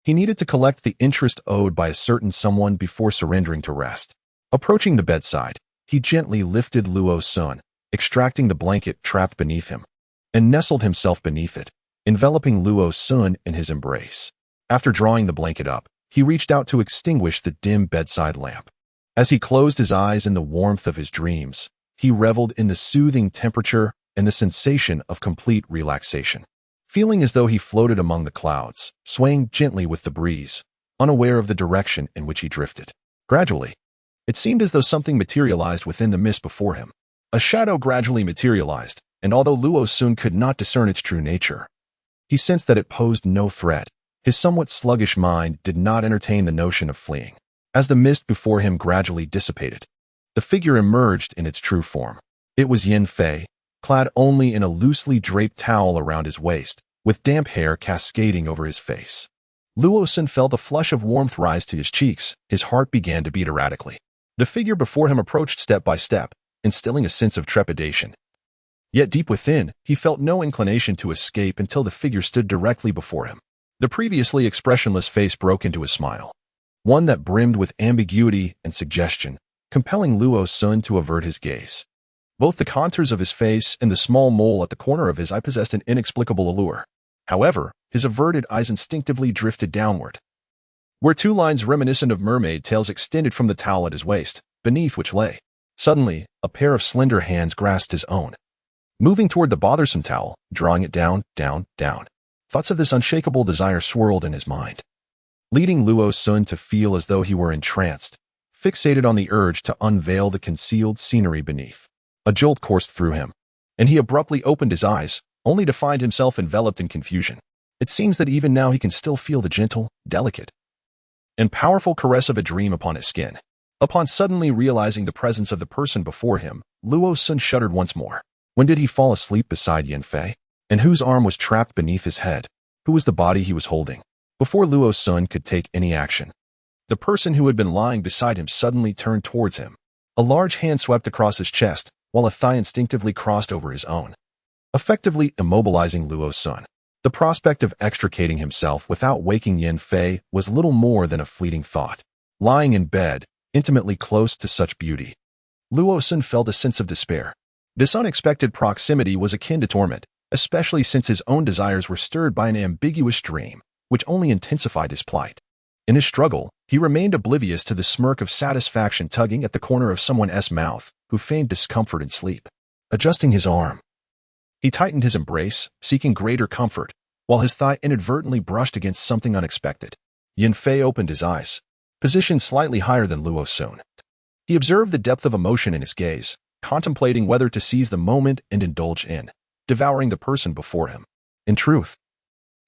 He needed to collect the interest owed by a certain someone before surrendering to rest. Approaching the bedside, he gently lifted Luo Sun, extracting the blanket trapped beneath him, and nestled himself beneath it, enveloping Luo Sun in his embrace. After drawing the blanket up, he reached out to extinguish the dim bedside lamp. As he closed his eyes in the warmth of his dreams, he reveled in the soothing temperature and the sensation of complete relaxation, feeling as though he floated among the clouds, swaying gently with the breeze, unaware of the direction in which he drifted. Gradually, it seemed as though something materialized within the mist before him. A shadow gradually materialized, and although Luo Sun could not discern its true nature, he sensed that it posed no threat. His somewhat sluggish mind did not entertain the notion of fleeing. As the mist before him gradually dissipated, the figure emerged in its true form. It was Yanfei, clad only in a loosely draped towel around his waist, with damp hair cascading over his face. Luo Sun felt a flush of warmth rise to his cheeks. His heart began to beat erratically. The figure before him approached step by step, instilling a sense of trepidation. Yet deep within, he felt no inclination to escape until the figure stood directly before him. The previously expressionless face broke into a smile, one that brimmed with ambiguity and suggestion, compelling Luo Sun to avert his gaze. Both the contours of his face and the small mole at the corner of his eye possessed an inexplicable allure. However, his averted eyes instinctively drifted downward, where two lines reminiscent of mermaid tails extended from the towel at his waist, beneath which lay. Suddenly, a pair of slender hands grasped his own, moving toward the bothersome towel, drawing it down, down, down. Thoughts of this unshakable desire swirled in his mind, leading Luo Sun to feel as though he were entranced, fixated on the urge to unveil the concealed scenery beneath. A jolt coursed through him, and he abruptly opened his eyes, only to find himself enveloped in confusion. It seems that even now he can still feel the gentle, delicate, and powerful caress of a dream upon his skin. Upon suddenly realizing the presence of the person before him, Luo Sun shuddered once more. When did he fall asleep beside Yanfei? And whose arm was trapped beneath his head? Who was the body he was holding? Before Luo Sun could take any action, the person who had been lying beside him suddenly turned towards him. A large hand swept across his chest, while a thigh instinctively crossed over his own, effectively immobilizing Luo Sun. The prospect of extricating himself without waking Yanfei was little more than a fleeting thought. Lying in bed, intimately close to such beauty, Luo Sun felt a sense of despair. This unexpected proximity was akin to torment, especially since his own desires were stirred by an ambiguous dream, which only intensified his plight. In his struggle, he remained oblivious to the smirk of satisfaction tugging at the corner of someone's mouth who feigned discomfort in sleep. Adjusting his arm, he tightened his embrace, seeking greater comfort, while his thigh inadvertently brushed against something unexpected. Yin Fei opened his eyes, positioned slightly higher than Luo Sun. He observed the depth of emotion in his gaze, contemplating whether to seize the moment and indulge in devouring the person before him. In truth,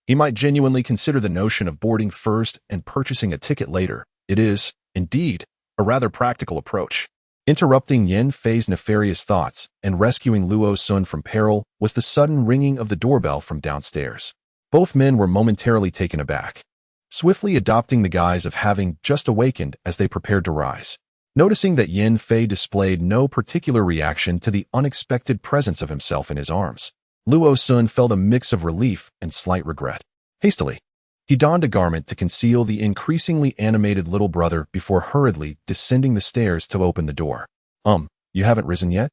he might genuinely consider the notion of boarding first and purchasing a ticket later. It is, indeed, a rather practical approach. Interrupting Yin Fei's nefarious thoughts and rescuing Luo Sun from peril was the sudden ringing of the doorbell from downstairs. Both men were momentarily taken aback, swiftly adopting the guise of having just awakened as they prepared to rise. Noticing that Yin Fei displayed no particular reaction to the unexpected presence of himself in his arms, Luo Sun felt a mix of relief and slight regret. Hastily, he donned a garment to conceal the increasingly animated little brother before hurriedly descending the stairs to open the door. You haven't risen yet?"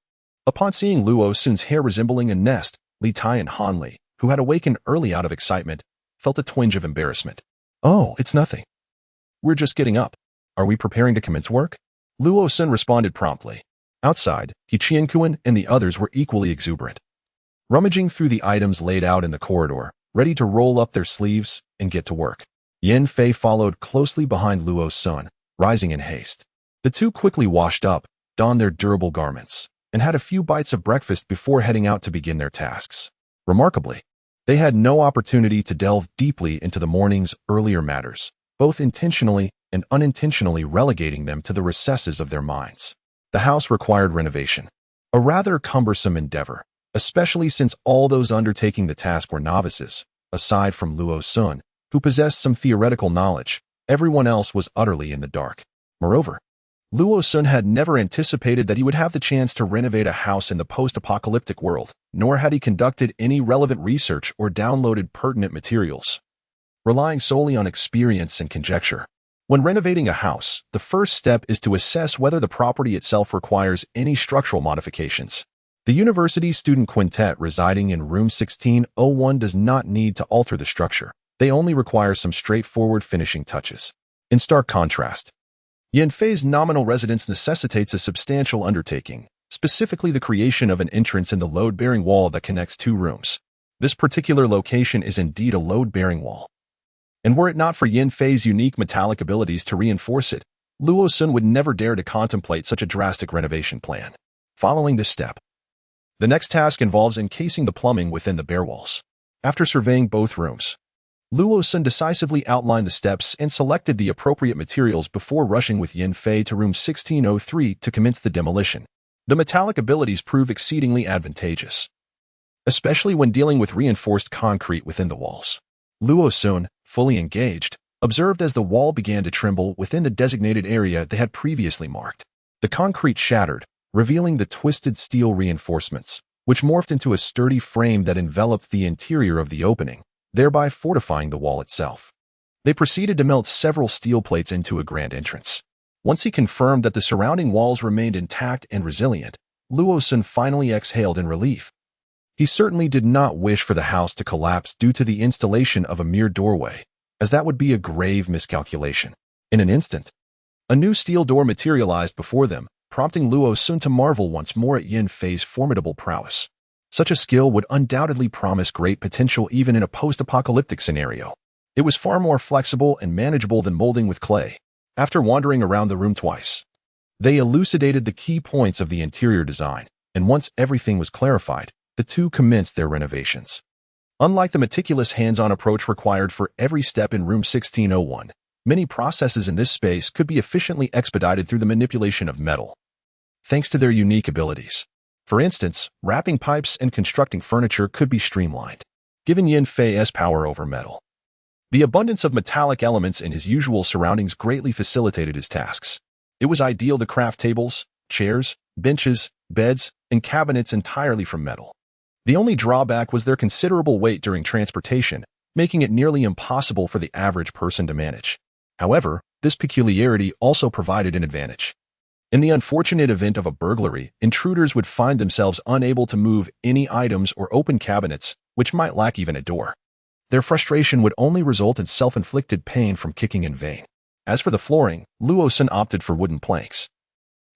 Upon seeing Luo Sun's hair resembling a nest, Li Tai and Han Li, who had awakened early out of excitement, felt a twinge of embarrassment. "Oh, it's nothing. We're just getting up. Are we preparing to commence work?" Luo Sun responded promptly. Outside, He Qiankuan and the others were equally exuberant, rummaging through the items laid out in the corridor, ready to roll up their sleeves and get to work. Yin Fei followed closely behind Luo Sun, rising in haste. The two quickly washed up, donned their durable garments, and had a few bites of breakfast before heading out to begin their tasks. Remarkably, they had no opportunity to delve deeply into the morning's earlier matters, both intentionally and unintentionally relegating them to the recesses of their minds. The house required renovation, a rather cumbersome endeavor, especially since all those undertaking the task were novices. Aside from Luo Sun, who possessed some theoretical knowledge, everyone else was utterly in the dark. Moreover, Luo Sun had never anticipated that he would have the chance to renovate a house in the post-apocalyptic world, nor had he conducted any relevant research or downloaded pertinent materials, relying solely on experience and conjecture. When renovating a house, the first step is to assess whether the property itself requires any structural modifications. The university student quintet residing in room 1601 does not need to alter the structure. They only require some straightforward finishing touches. In stark contrast, Yin Fei's nominal residence necessitates a substantial undertaking, specifically the creation of an entrance in the load-bearing wall that connects two rooms. This particular location is indeed a load-bearing wall, and were it not for Yin Fei's unique metallic abilities to reinforce it, Luo Sun would never dare to contemplate such a drastic renovation plan. Following this step, the next task involves encasing the plumbing within the bare walls. After surveying both rooms, Luo Sun decisively outlined the steps and selected the appropriate materials before rushing with Yin Fei to room 1603 to commence the demolition. The metallic abilities prove exceedingly advantageous, especially when dealing with reinforced concrete within the walls. Luo Sun, fully engaged, observed as the wall began to tremble within the designated area they had previously marked. The concrete shattered, revealing the twisted steel reinforcements, which morphed into a sturdy frame that enveloped the interior of the opening, thereby fortifying the wall itself. They proceeded to melt several steel plates into a grand entrance. Once he confirmed that the surrounding walls remained intact and resilient, Luo Sun finally exhaled in relief. He certainly did not wish for the house to collapse due to the installation of a mere doorway, as that would be a grave miscalculation. In an instant, a new steel door materialized before them, prompting Luo Sun to marvel once more at Yin Fei's formidable prowess. Such a skill would undoubtedly promise great potential even in a post-apocalyptic scenario. It was far more flexible and manageable than molding with clay. After wandering around the room twice, they elucidated the key points of the interior design, and once everything was clarified, the two commenced their renovations. Unlike the meticulous hands-on approach required for every step in room 1601, many processes in this space could be efficiently expedited through the manipulation of metal, thanks to their unique abilities. For instance, wrapping pipes and constructing furniture could be streamlined, giving Yin Fei's power over metal. The abundance of metallic elements in his usual surroundings greatly facilitated his tasks. It was ideal to craft tables, chairs, benches, beds, and cabinets entirely from metal. The only drawback was their considerable weight during transportation, making it nearly impossible for the average person to manage. However, this peculiarity also provided an advantage. In the unfortunate event of a burglary, intruders would find themselves unable to move any items or open cabinets, which might lack even a door. Their frustration would only result in self-inflicted pain from kicking in vain. As for the flooring, Luo Sun opted for wooden planks,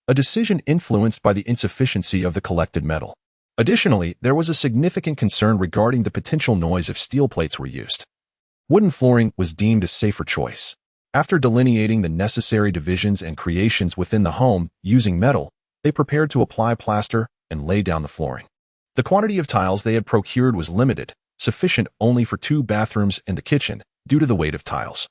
a decision influenced by the insufficiency of the collected metal. Additionally, there was a significant concern regarding the potential noise if steel plates were used. Wooden flooring was deemed a safer choice. After delineating the necessary divisions and creations within the home using metal, they prepared to apply plaster and lay down the flooring. The quantity of tiles they had procured was limited, sufficient only for 2 bathrooms and the kitchen, due to the weight of tiles,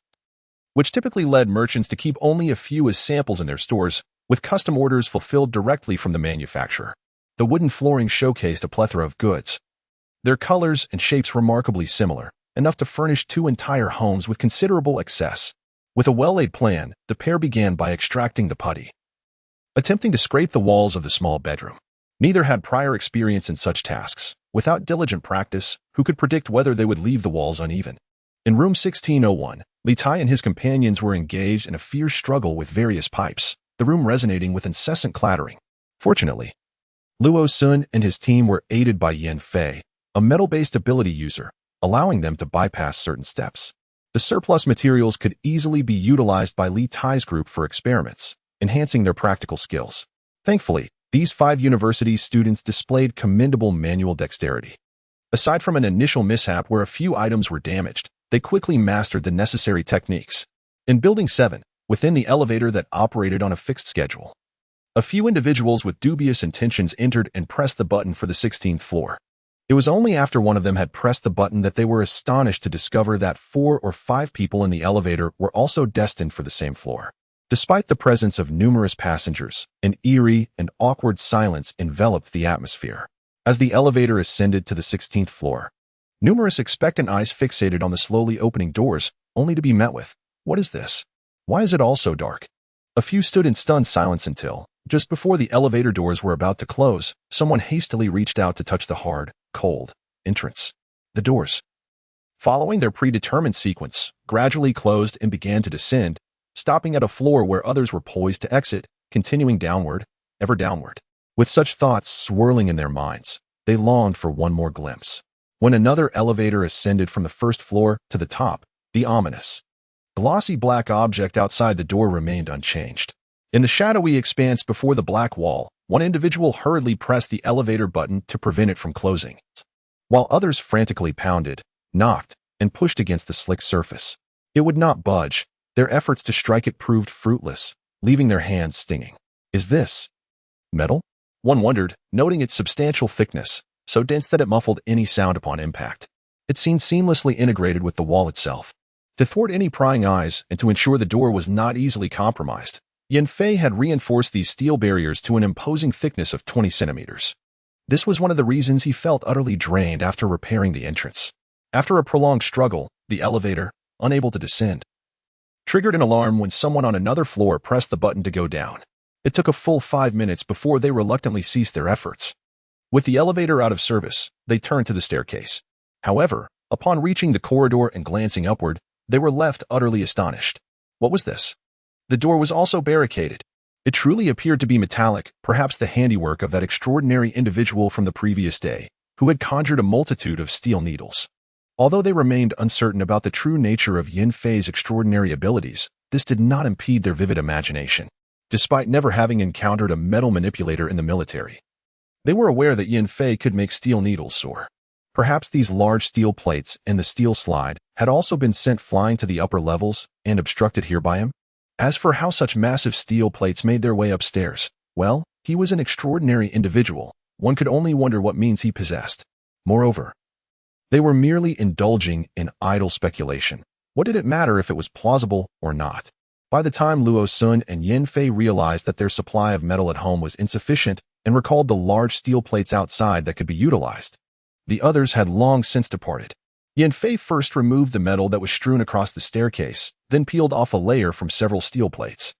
which typically led merchants to keep only a few as samples in their stores, with custom orders fulfilled directly from the manufacturer. The wooden flooring showcased a plethora of goods, their colors and shapes remarkably similar, enough to furnish 2 entire homes with considerable excess. With a well-laid plan, the pair began by extracting the putty, attempting to scrape the walls of the small bedroom. Neither had prior experience in such tasks. Without diligent practice, who could predict whether they would leave the walls uneven? In room 1601, Li Tai and his companions were engaged in a fierce struggle with various pipes, the room resonating with incessant clattering. Fortunately, Luo Sun and his team were aided by Yin Fei, a metal-based ability user, allowing them to bypass certain steps. The surplus materials could easily be utilized by Li Tai's group for experiments, enhancing their practical skills. Thankfully, these 5 university students displayed commendable manual dexterity. Aside from an initial mishap where a few items were damaged, they quickly mastered the necessary techniques. In Building 7, within the elevator that operated on a fixed schedule, a few individuals with dubious intentions entered and pressed the button for the 16th floor. It was only after one of them had pressed the button that they were astonished to discover that 4 or 5 people in the elevator were also destined for the same floor. Despite the presence of numerous passengers, an eerie and awkward silence enveloped the atmosphere. As the elevator ascended to the 16th floor, numerous expectant eyes fixated on the slowly opening doors, only to be met with, "What is this? Why is it all so dark?" A few stood in stunned silence until, just before the elevator doors were about to close, someone hastily reached out to touch the hard, cold entrance. The doors, following their predetermined sequence, gradually closed and began to descend, stopping at a floor where others were poised to exit, continuing downward, ever downward. With such thoughts swirling in their minds, they longed for one more glimpse. When another elevator ascended from the first floor to the top, the ominous, glossy black object outside the door remained unchanged. In the shadowy expanse before the black wall, one individual hurriedly pressed the elevator button to prevent it from closing, while others frantically pounded, knocked, and pushed against the slick surface. It would not budge. Their efforts to strike it proved fruitless, leaving their hands stinging. Is this metal? One wondered, noting its substantial thickness, so dense that it muffled any sound upon impact. It seemed seamlessly integrated with the wall itself. To thwart any prying eyes and to ensure the door was not easily compromised, Yin Fei had reinforced these steel barriers to an imposing thickness of 20 centimeters. This was one of the reasons he felt utterly drained after repairing the entrance. After a prolonged struggle, the elevator, unable to descend, triggered an alarm when someone on another floor pressed the button to go down. It took a full 5 minutes before they reluctantly ceased their efforts. With the elevator out of service, they turned to the staircase. However, upon reaching the corridor and glancing upward, they were left utterly astonished. What was this? The door was also barricaded. It truly appeared to be metallic, perhaps the handiwork of that extraordinary individual from the previous day, who had conjured a multitude of steel needles. Although they remained uncertain about the true nature of Yin Fei's extraordinary abilities, this did not impede their vivid imagination. Despite never having encountered a metal manipulator in the military, they were aware that Yin Fei could make steel needles soar. Perhaps these large steel plates and the steel slide had also been sent flying to the upper levels and obstructed here by him. As for how such massive steel plates made their way upstairs, well, he was an extraordinary individual. One could only wonder what means he possessed. Moreover, they were merely indulging in idle speculation. What did it matter if it was plausible or not? By the time Luo Sun and Yin Fei realized that their supply of metal at home was insufficient and recalled the large steel plates outside that could be utilized, the others had long since departed. Yin Fei first removed the metal that was strewn across the staircase, then peeled off a layer from several steel plates,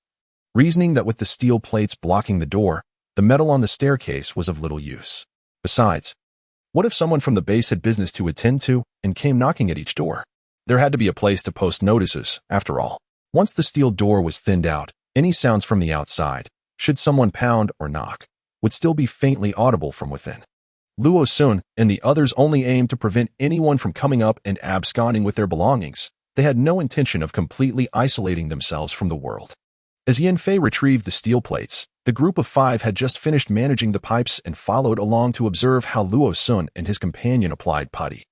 reasoning that with the steel plates blocking the door, the metal on the staircase was of little use. Besides, what if someone from the base had business to attend to and came knocking at each door? There had to be a place to post notices, after all. Once the steel door was thinned out, any sounds from the outside, should someone pound or knock, would still be faintly audible from within. Luo Sun and the others only aimed to prevent anyone from coming up and absconding with their belongings, They had no intention of completely isolating themselves from the world. As Yanfei retrieved the steel plates, the group of 5 had just finished managing the pipes and followed along to observe how Luo Sun and his companion applied putty.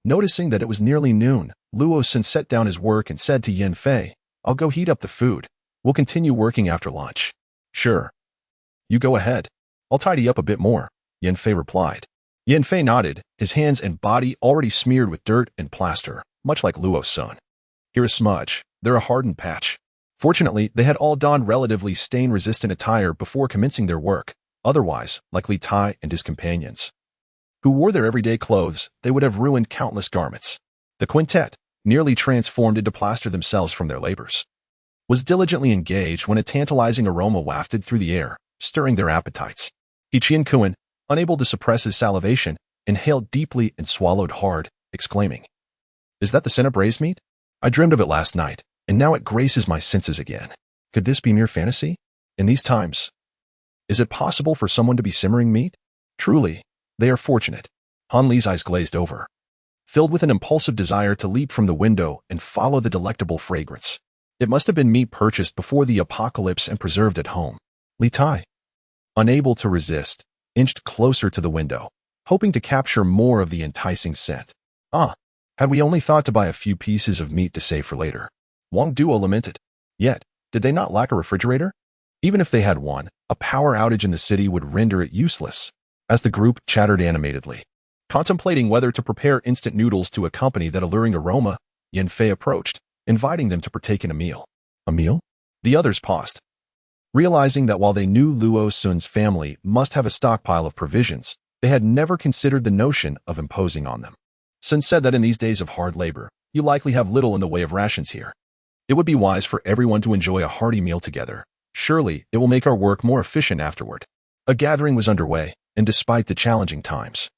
Noticing that it was nearly noon, Luo Sun set down his work and said to Yanfei, "I'll go heat up the food. We'll continue working after lunch." "Sure. You go ahead. I'll tidy up a bit more," Yanfei replied. Yanfei nodded, his hands and body already smeared with dirt and plaster, much like Luo Sun. "Here a smudge. There a hardened patch." Fortunately, they had all donned relatively stain-resistant attire before commencing their work. Otherwise, like Li Tai and his companions, who wore their everyday clothes, they would have ruined countless garments. The quintet, nearly transformed into plaster themselves from their labors, was diligently engaged when a tantalizing aroma wafted through the air, stirring their appetites. Ichian Kuan, unable to suppress his salivation, inhaled deeply and swallowed hard, exclaiming, "Is that the scent of braised meat? I dreamed of it last night, and now it graces my senses again. Could this be mere fantasy? In these times, is it possible for someone to be simmering meat? Truly, they are fortunate." Han Li's eyes glazed over, filled with an impulsive desire to leap from the window and follow the delectable fragrance. It must have been meat purchased before the apocalypse and preserved at home. Li Tai, unable to resist, inched closer to the window, hoping to capture more of the enticing scent. Had we only thought to buy a few pieces of meat to save for later," Wang Duo lamented. Yet, did they not lack a refrigerator? Even if they had one, a power outage in the city would render it useless. As the group chattered animatedly, contemplating whether to prepare instant noodles to accompany that alluring aroma, Yanfei approached, inviting them to partake in a meal. A meal? The others paused, realizing that while they knew Luo Sun's family must have a stockpile of provisions, they had never considered the notion of imposing on them. Sun said that in these days of hard labor, you likely have little in the way of rations here. It would be wise for everyone to enjoy a hearty meal together. Surely, it will make our work more efficient afterward. A gathering was underway, and despite the challenging times,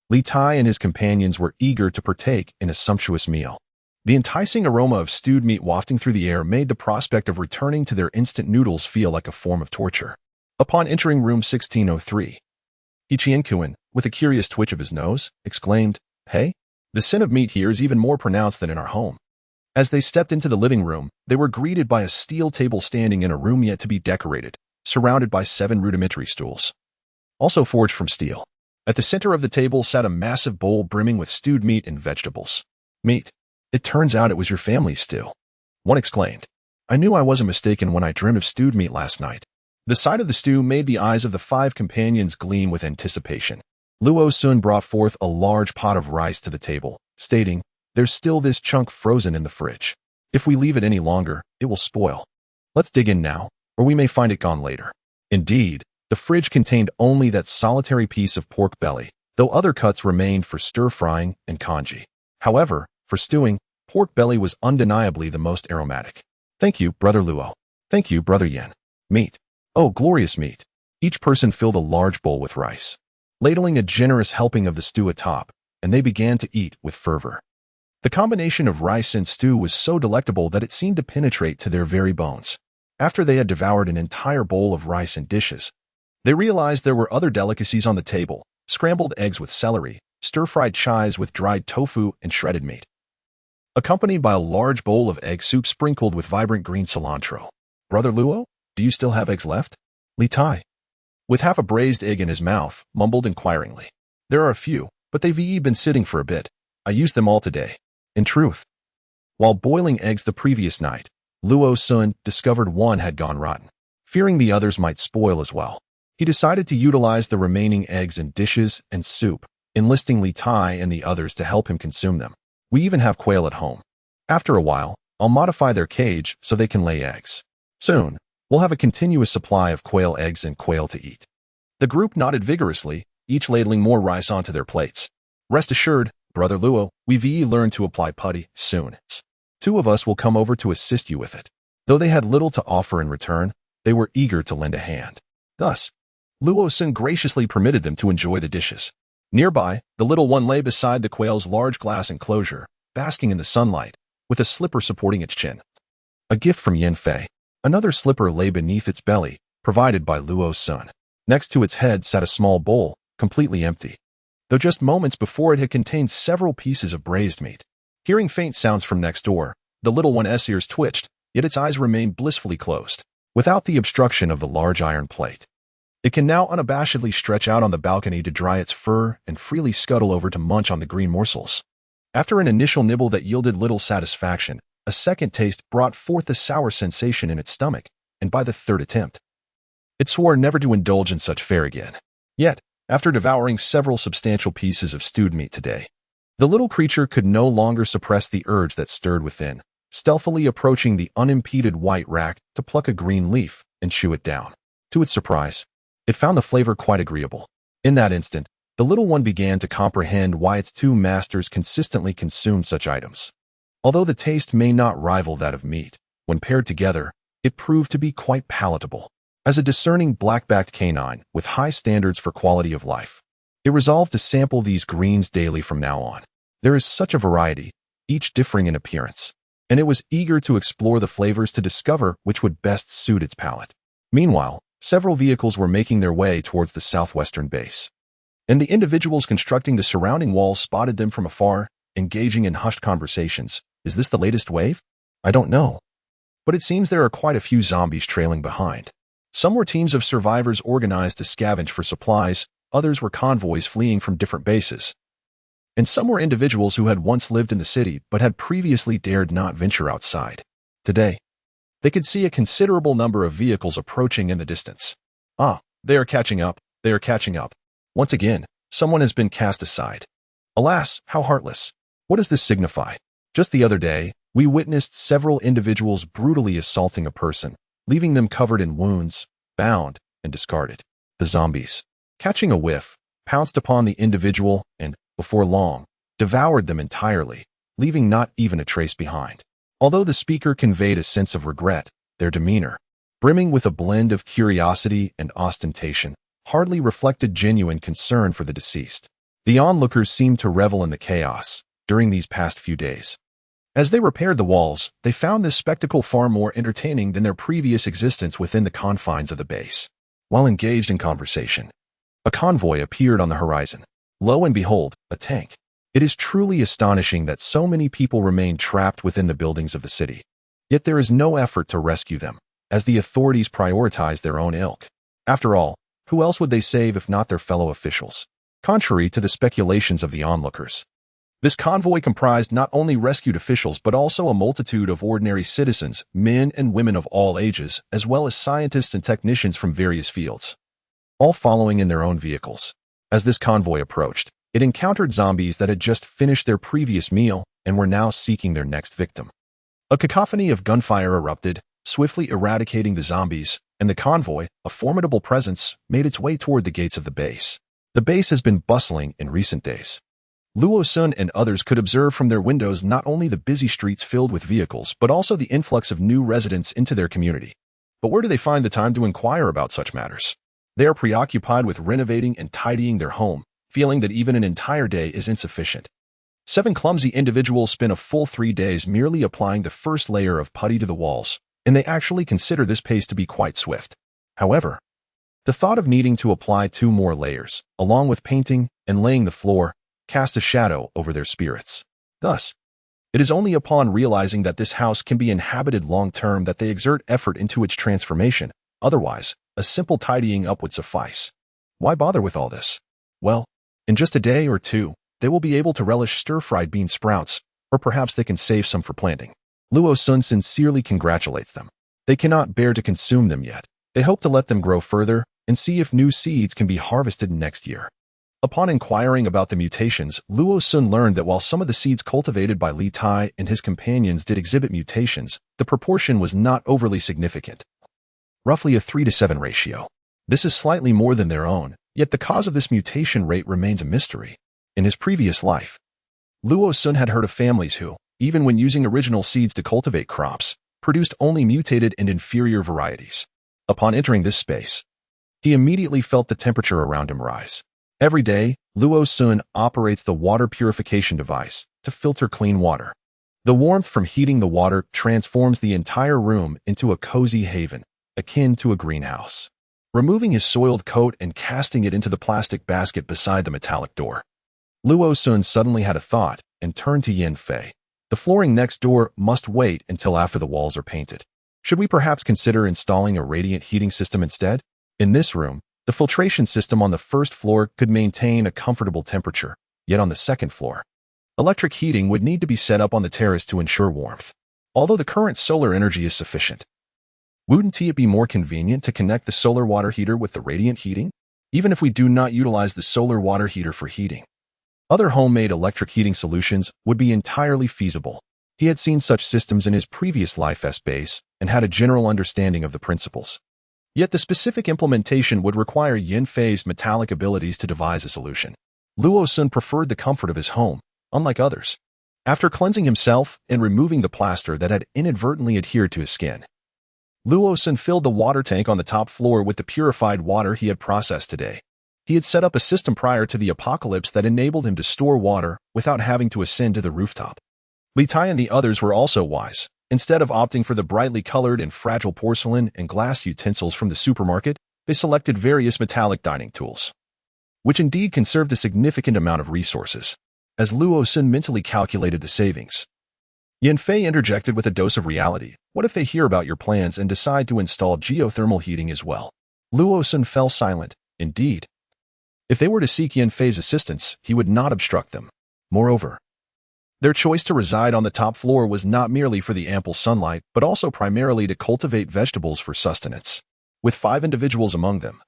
Li Tai and his companions were eager to partake in a sumptuous meal. The enticing aroma of stewed meat wafting through the air made the prospect of returning to their instant noodles feel like a form of torture. Upon entering room 1603, Ichian Kuan, with a curious twitch of his nose, exclaimed, "Hey, the scent of meat here is even more pronounced than in our home." As they stepped into the living room, they were greeted by a steel table standing in a room yet to be decorated, surrounded by 7 rudimentary stools, also forged from steel. At the center of the table sat a massive bowl brimming with stewed meat and vegetables. "Meat. It turns out it was your family's stew," one exclaimed. "I knew I wasn't mistaken when I dreamed of stewed meat last night." The sight of the stew made the eyes of the 5 companions gleam with anticipation. Luo Sun brought forth a large pot of rice to the table, stating, "There's still this chunk frozen in the fridge. If we leave it any longer, it will spoil. Let's dig in now, or we may find it gone later." Indeed, the fridge contained only that solitary piece of pork belly, though other cuts remained for stir-frying and congee. However, for stewing, pork belly was undeniably the most aromatic. "Thank you, Brother Luo. Thank you, Brother Yan. Meat. Oh, glorious meat." Each person filled a large bowl with rice, ladling a generous helping of the stew atop, and they began to eat with fervor. The combination of rice and stew was so delectable that it seemed to penetrate to their very bones. After they had devoured an entire bowl of rice and dishes, they realized there were other delicacies on the table: scrambled eggs with celery, stir-fried chives with dried tofu and shredded meat, accompanied by a large bowl of egg soup sprinkled with vibrant green cilantro. "Brother Luo, do you still have eggs left?" Li Tai, with half a braised egg in his mouth, mumbled inquiringly. "There are a few, but they've been sitting for a bit. I used them all today." In truth, while boiling eggs the previous night, Luo Sun discovered one had gone rotten. Fearing the others might spoil as well, he decided to utilize the remaining eggs in dishes and soup, enlisting Li Tai and the others to help him consume them. "We even have quail at home. After a while, I'll modify their cage so they can lay eggs. Soon, we'll have a continuous supply of quail eggs and quail to eat." The group nodded vigorously, each ladling more rice onto their plates. "Rest assured, Brother Luo, we've learned to apply putty soon. 2 of us will come over to assist you with it." Though they had little to offer in return, they were eager to lend a hand. Thus, Luo Sun graciously permitted them to enjoy the dishes. Nearby, the little one lay beside the quail's large glass enclosure, basking in the sunlight, with a slipper supporting its chin. A gift from Yanfei. Another slipper lay beneath its belly, provided by Luo Sun. Next to its head sat a small bowl, completely empty, though just moments before it had contained several pieces of braised meat. Hearing faint sounds from next door, The little one's ears twitched, yet its eyes remained blissfully closed. Without the obstruction of the large iron plate, it can now unabashedly stretch out on the balcony to dry its fur and freely scuttle over to munch on the green morsels. After an initial nibble that yielded little satisfaction, a second taste brought forth a sour sensation in its stomach, and by the third attempt, it swore never to indulge in such fare again. Yet, after devouring several substantial pieces of stewed meat today, the little creature could no longer suppress the urge that stirred within, stealthily approaching the unimpeded white rack to pluck a green leaf and chew it down. To its surprise, it found the flavor quite agreeable. In that instant, the little one began to comprehend why its two masters consistently consumed such items. Although the taste may not rival that of meat, when paired together, it proved to be quite palatable. As a discerning black-backed canine with high standards for quality of life, it resolved to sample these greens daily from now on. There is such a variety, each differing in appearance, and it was eager to explore the flavors to discover which would best suit its palate. Meanwhile, several vehicles were making their way towards the southwestern base, and the individuals constructing the surrounding walls spotted them from afar, engaging in hushed conversations. Is this the latest wave? I don't know. But it seems there are quite a few zombies trailing behind. Some were teams of survivors organized to scavenge for supplies, others were convoys fleeing from different bases, and some were individuals who had once lived in the city but had previously dared not venture outside. Today, they could see a considerable number of vehicles approaching in the distance. Ah, they are catching up, they are catching up. Once again, someone has been cast aside. Alas, how heartless. What does this signify? Just the other day, we witnessed several individuals brutally assaulting a person, leaving them covered in wounds, bound, and discarded. The zombies, catching a whiff, pounced upon the individual and, before long, devoured them entirely, leaving not even a trace behind. Although the speaker conveyed a sense of regret, their demeanor, brimming with a blend of curiosity and ostentation, hardly reflected genuine concern for the deceased. The onlookers seemed to revel in the chaos during these past few days. As they repaired the walls, they found this spectacle far more entertaining than their previous existence within the confines of the base. While engaged in conversation, a convoy appeared on the horizon. Lo and behold, a tank. It is truly astonishing that so many people remain trapped within the buildings of the city. Yet there is no effort to rescue them, as the authorities prioritize their own ilk. After all, who else would they save if not their fellow officials? Contrary to the speculations of the onlookers, this convoy comprised not only rescued officials but also a multitude of ordinary citizens, men and women of all ages, as well as scientists and technicians from various fields, all following in their own vehicles. As this convoy approached, it encountered zombies that had just finished their previous meal and were now seeking their next victim. A cacophony of gunfire erupted, swiftly eradicating the zombies, and the convoy, a formidable presence, made its way toward the gates of the base. The base has been bustling in recent days. Luo Sun and others could observe from their windows not only the busy streets filled with vehicles, but also the influx of new residents into their community. But where do they find the time to inquire about such matters? They are preoccupied with renovating and tidying their home, feeling that even an entire day is insufficient. 7 clumsy individuals spend a full 3 days merely applying the first layer of putty to the walls, and they actually consider this pace to be quite swift. However, the thought of needing to apply 2 more layers, along with painting and laying the floor, cast a shadow over their spirits. Thus, it is only upon realizing that this house can be inhabited long-term that they exert effort into its transformation. Otherwise, a simple tidying up would suffice. Why bother with all this? Well, in just a day or 2, they will be able to relish stir-fried bean sprouts, or perhaps they can save some for planting. Luo Sun sincerely congratulates them. They cannot bear to consume them yet. They hope to let them grow further and see if new seeds can be harvested next year. Upon inquiring about the mutations, Luo Sun learned that while some of the seeds cultivated by Li Tai and his companions did exhibit mutations, the proportion was not overly significant. Roughly a 3-to-7 ratio. This is slightly more than their own, yet the cause of this mutation rate remains a mystery. In his previous life, Luo Sun had heard of families who, even when using original seeds to cultivate crops, produced only mutated and inferior varieties. Upon entering this space, he immediately felt the temperature around him rise. Every day, Luo Sun operates the water purification device to filter clean water. The warmth from heating the water transforms the entire room into a cozy haven, akin to a greenhouse. Removing his soiled coat and casting it into the plastic basket beside the metallic door, Luo Sun suddenly had a thought and turned to Yin Fei. The flooring next door must wait until after the walls are painted. Should we perhaps consider installing a radiant heating system instead? In this room, the filtration system on the first floor could maintain a comfortable temperature, yet on the second floor, electric heating would need to be set up on the terrace to ensure warmth. Although the current solar energy is sufficient, wouldn't it be more convenient to connect the solar water heater with the radiant heating? Even if we do not utilize the solar water heater for heating, other homemade electric heating solutions would be entirely feasible. He had seen such systems in his previous life as base and had a general understanding of the principles. Yet the specific implementation would require Yin Fei's metallic abilities to devise a solution. Luo Sun preferred the comfort of his home, unlike others. After cleansing himself and removing the plaster that had inadvertently adhered to his skin, Luo Sun filled the water tank on the top floor with the purified water he had processed today. He had set up a system prior to the apocalypse that enabled him to store water without having to ascend to the rooftop. Li Tai and the others were also wise. Instead of opting for the brightly colored and fragile porcelain and glass utensils from the supermarket, they selected various metallic dining tools, which indeed conserved a significant amount of resources. As Luo Sun mentally calculated the savings, Yin Fei interjected with a dose of reality. What if they hear about your plans and decide to install geothermal heating as well? Luo Sun fell silent. Indeed, if they were to seek Yin Fei's assistance, he would not obstruct them. Moreover, their choice to reside on the top floor was not merely for the ample sunlight, but also primarily to cultivate vegetables for sustenance. With 5 individuals among them,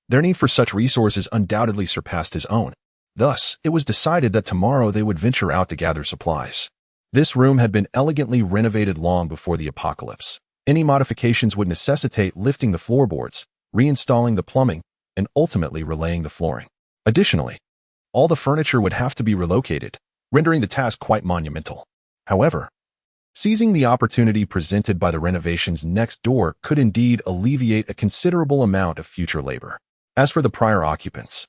their need for such resources undoubtedly surpassed his own. Thus, it was decided that tomorrow they would venture out to gather supplies. This room had been elegantly renovated long before the apocalypse. Any modifications would necessitate lifting the floorboards, reinstalling the plumbing, and ultimately relaying the flooring. Additionally, all the furniture would have to be relocated, rendering the task quite monumental. However, seizing the opportunity presented by the renovations next door could indeed alleviate a considerable amount of future labor. As for the prior occupants,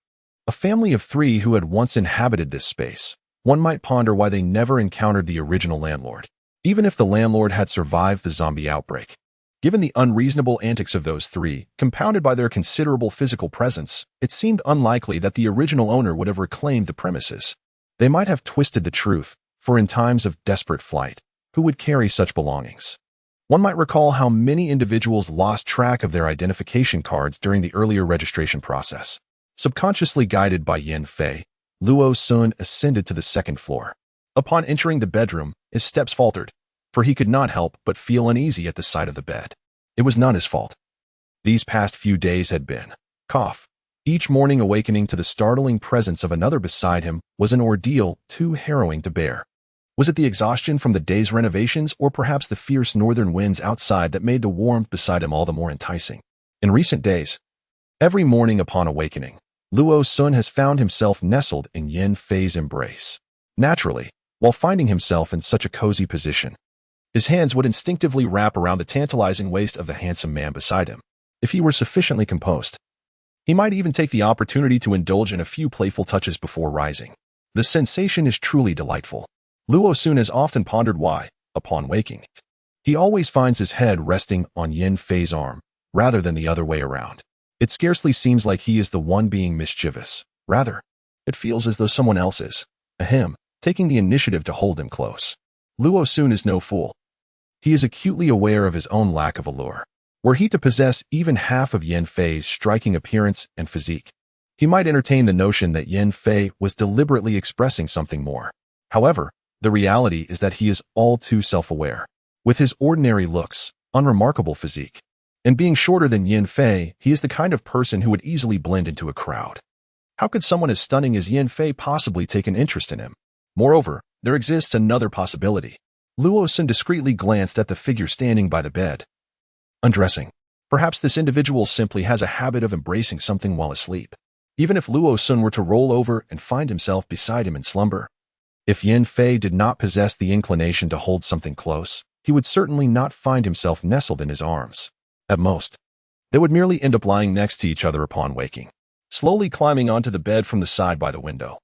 a family of 3 who had once inhabited this space, one might ponder why they never encountered the original landlord, even if the landlord had survived the zombie outbreak. Given the unreasonable antics of those 3, compounded by their considerable physical presence, it seemed unlikely that the original owner would have reclaimed the premises. They might have twisted the truth, for in times of desperate flight, who would carry such belongings? One might recall how many individuals lost track of their identification cards during the earlier registration process. Subconsciously guided by Yin Fei, Luo Sun ascended to the second floor. Upon entering the bedroom, his steps faltered, for he could not help but feel uneasy at the sight of the bed. It was not his fault. These past few days had been each morning awakening to the startling presence of another beside him was an ordeal too harrowing to bear. Was it the exhaustion from the day's renovations or perhaps the fierce northern winds outside that made the warmth beside him all the more enticing? In recent days, every morning upon awakening, Luo Sun has found himself nestled in Yin Fei's embrace. Naturally, while finding himself in such a cozy position, his hands would instinctively wrap around the tantalizing waist of the handsome man beside him. If he were sufficiently composed, he might even take the opportunity to indulge in a few playful touches before rising. The sensation is truly delightful. Luo Sun has often pondered why, upon waking, he always finds his head resting on Yin Fei's arm, rather than the other way around. It scarcely seems like he is the one being mischievous. Rather, it feels as though someone else is, him, taking the initiative to hold him close. Luo Sun is no fool. He is acutely aware of his own lack of allure. Were he to possess even half of Yin Fei's striking appearance and physique, he might entertain the notion that Yin Fei was deliberately expressing something more. However, the reality is that he is all too self-aware. With his ordinary looks, unremarkable physique, and being shorter than Yin Fei, he is the kind of person who would easily blend into a crowd. How could someone as stunning as Yin Fei possibly take an interest in him? Moreover, there exists another possibility. Luo Sun discreetly glanced at the figure standing by the bed, undressing. Perhaps this individual simply has a habit of embracing something while asleep. Even if Luo Sun were to roll over and find himself beside him in slumber, if Yin Fei did not possess the inclination to hold something close, he would certainly not find himself nestled in his arms. At most, they would merely end up lying next to each other upon waking. Slowly climbing onto the bed from the side by the window,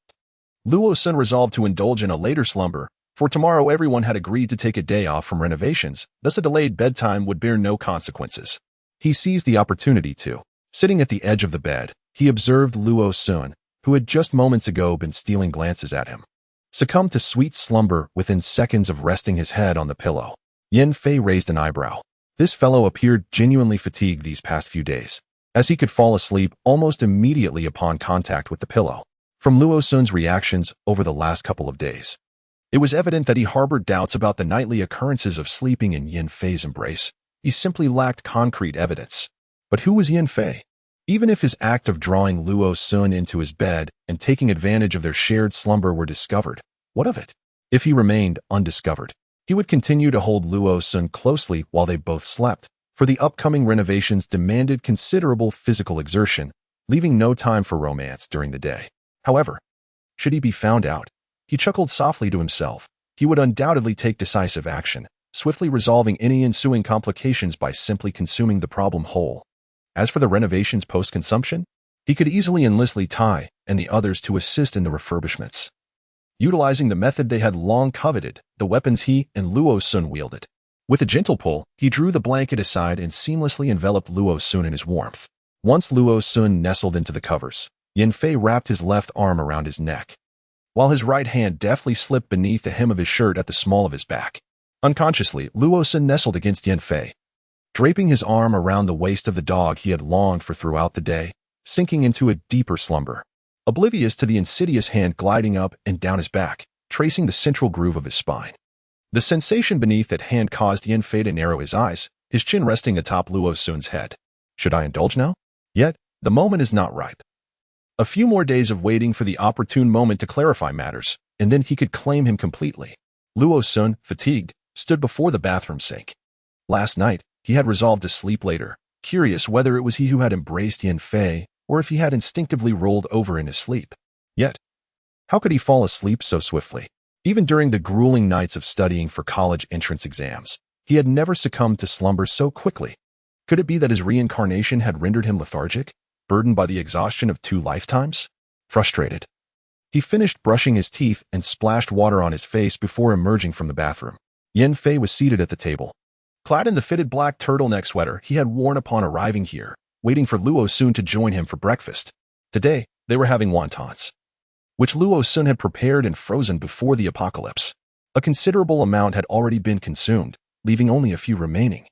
Luo Sun resolved to indulge in a later slumber. For tomorrow everyone had agreed to take a day off from renovations, thus a delayed bedtime would bear no consequences. He seized the opportunity to. Sitting at the edge of the bed, he observed Luo Sun, who had just moments ago been stealing glances at him. succumbed to sweet slumber within seconds of resting his head on the pillow. Yin Fei raised an eyebrow. This fellow appeared genuinely fatigued these past few days, as he could fall asleep almost immediately upon contact with the pillow. From Luo Sun's reactions over the last couple of days, it was evident that he harbored doubts about the nightly occurrences of sleeping in Yin Fei's embrace. He simply lacked concrete evidence. But who was Yin Fei? Even if his act of drawing Luo Sun into his bed and taking advantage of their shared slumber were discovered, what of it? If he remained undiscovered, he would continue to hold Luo Sun closely while they both slept, for the upcoming renovations demanded considerable physical exertion, leaving no time for romance during the day. However, should he be found out, he chuckled softly to himself. He would undoubtedly take decisive action, swiftly resolving any ensuing complications by simply consuming the problem whole. As for the renovations post-consumption, he could easily enlist Li Tai and the others to assist in the refurbishments. Utilizing the method they had long coveted, the weapons he and Luo Sun wielded. With a gentle pull, he drew the blanket aside and seamlessly enveloped Luo Sun in his warmth. Once Luo Sun nestled into the covers, Yin Fei wrapped his left arm around his neck, while his right hand deftly slipped beneath the hem of his shirt at the small of his back. Unconsciously, Luo Sun nestled against Yin Fei, draping his arm around the waist of the dog he had longed for throughout the day, sinking into a deeper slumber, oblivious to the insidious hand gliding up and down his back, tracing the central groove of his spine. The sensation beneath that hand caused Yin Fei to narrow his eyes, his chin resting atop Luo Sun's head. Should I indulge now? Yet, the moment is not ripe. A few more days of waiting for the opportune moment to clarify matters, and then he could claim him completely. Luo Sun, fatigued, stood before the bathroom sink. Last night, he had resolved to sleep later, curious whether it was he who had embraced Yin Fei, or if he had instinctively rolled over in his sleep. Yet, how could he fall asleep so swiftly? Even during the grueling nights of studying for college entrance exams, he had never succumbed to slumber so quickly. Could it be that his reincarnation had rendered him lethargic, burdened by the exhaustion of 2 lifetimes? Frustrated, he finished brushing his teeth and splashed water on his face before emerging from the bathroom. Yin Fei was seated at the table, clad in the fitted black turtleneck sweater he had worn upon arriving here, waiting for Luo Sun to join him for breakfast. Today, they were having wontons, which Luo Sun had prepared and frozen before the apocalypse. A considerable amount had already been consumed, leaving only a few remaining,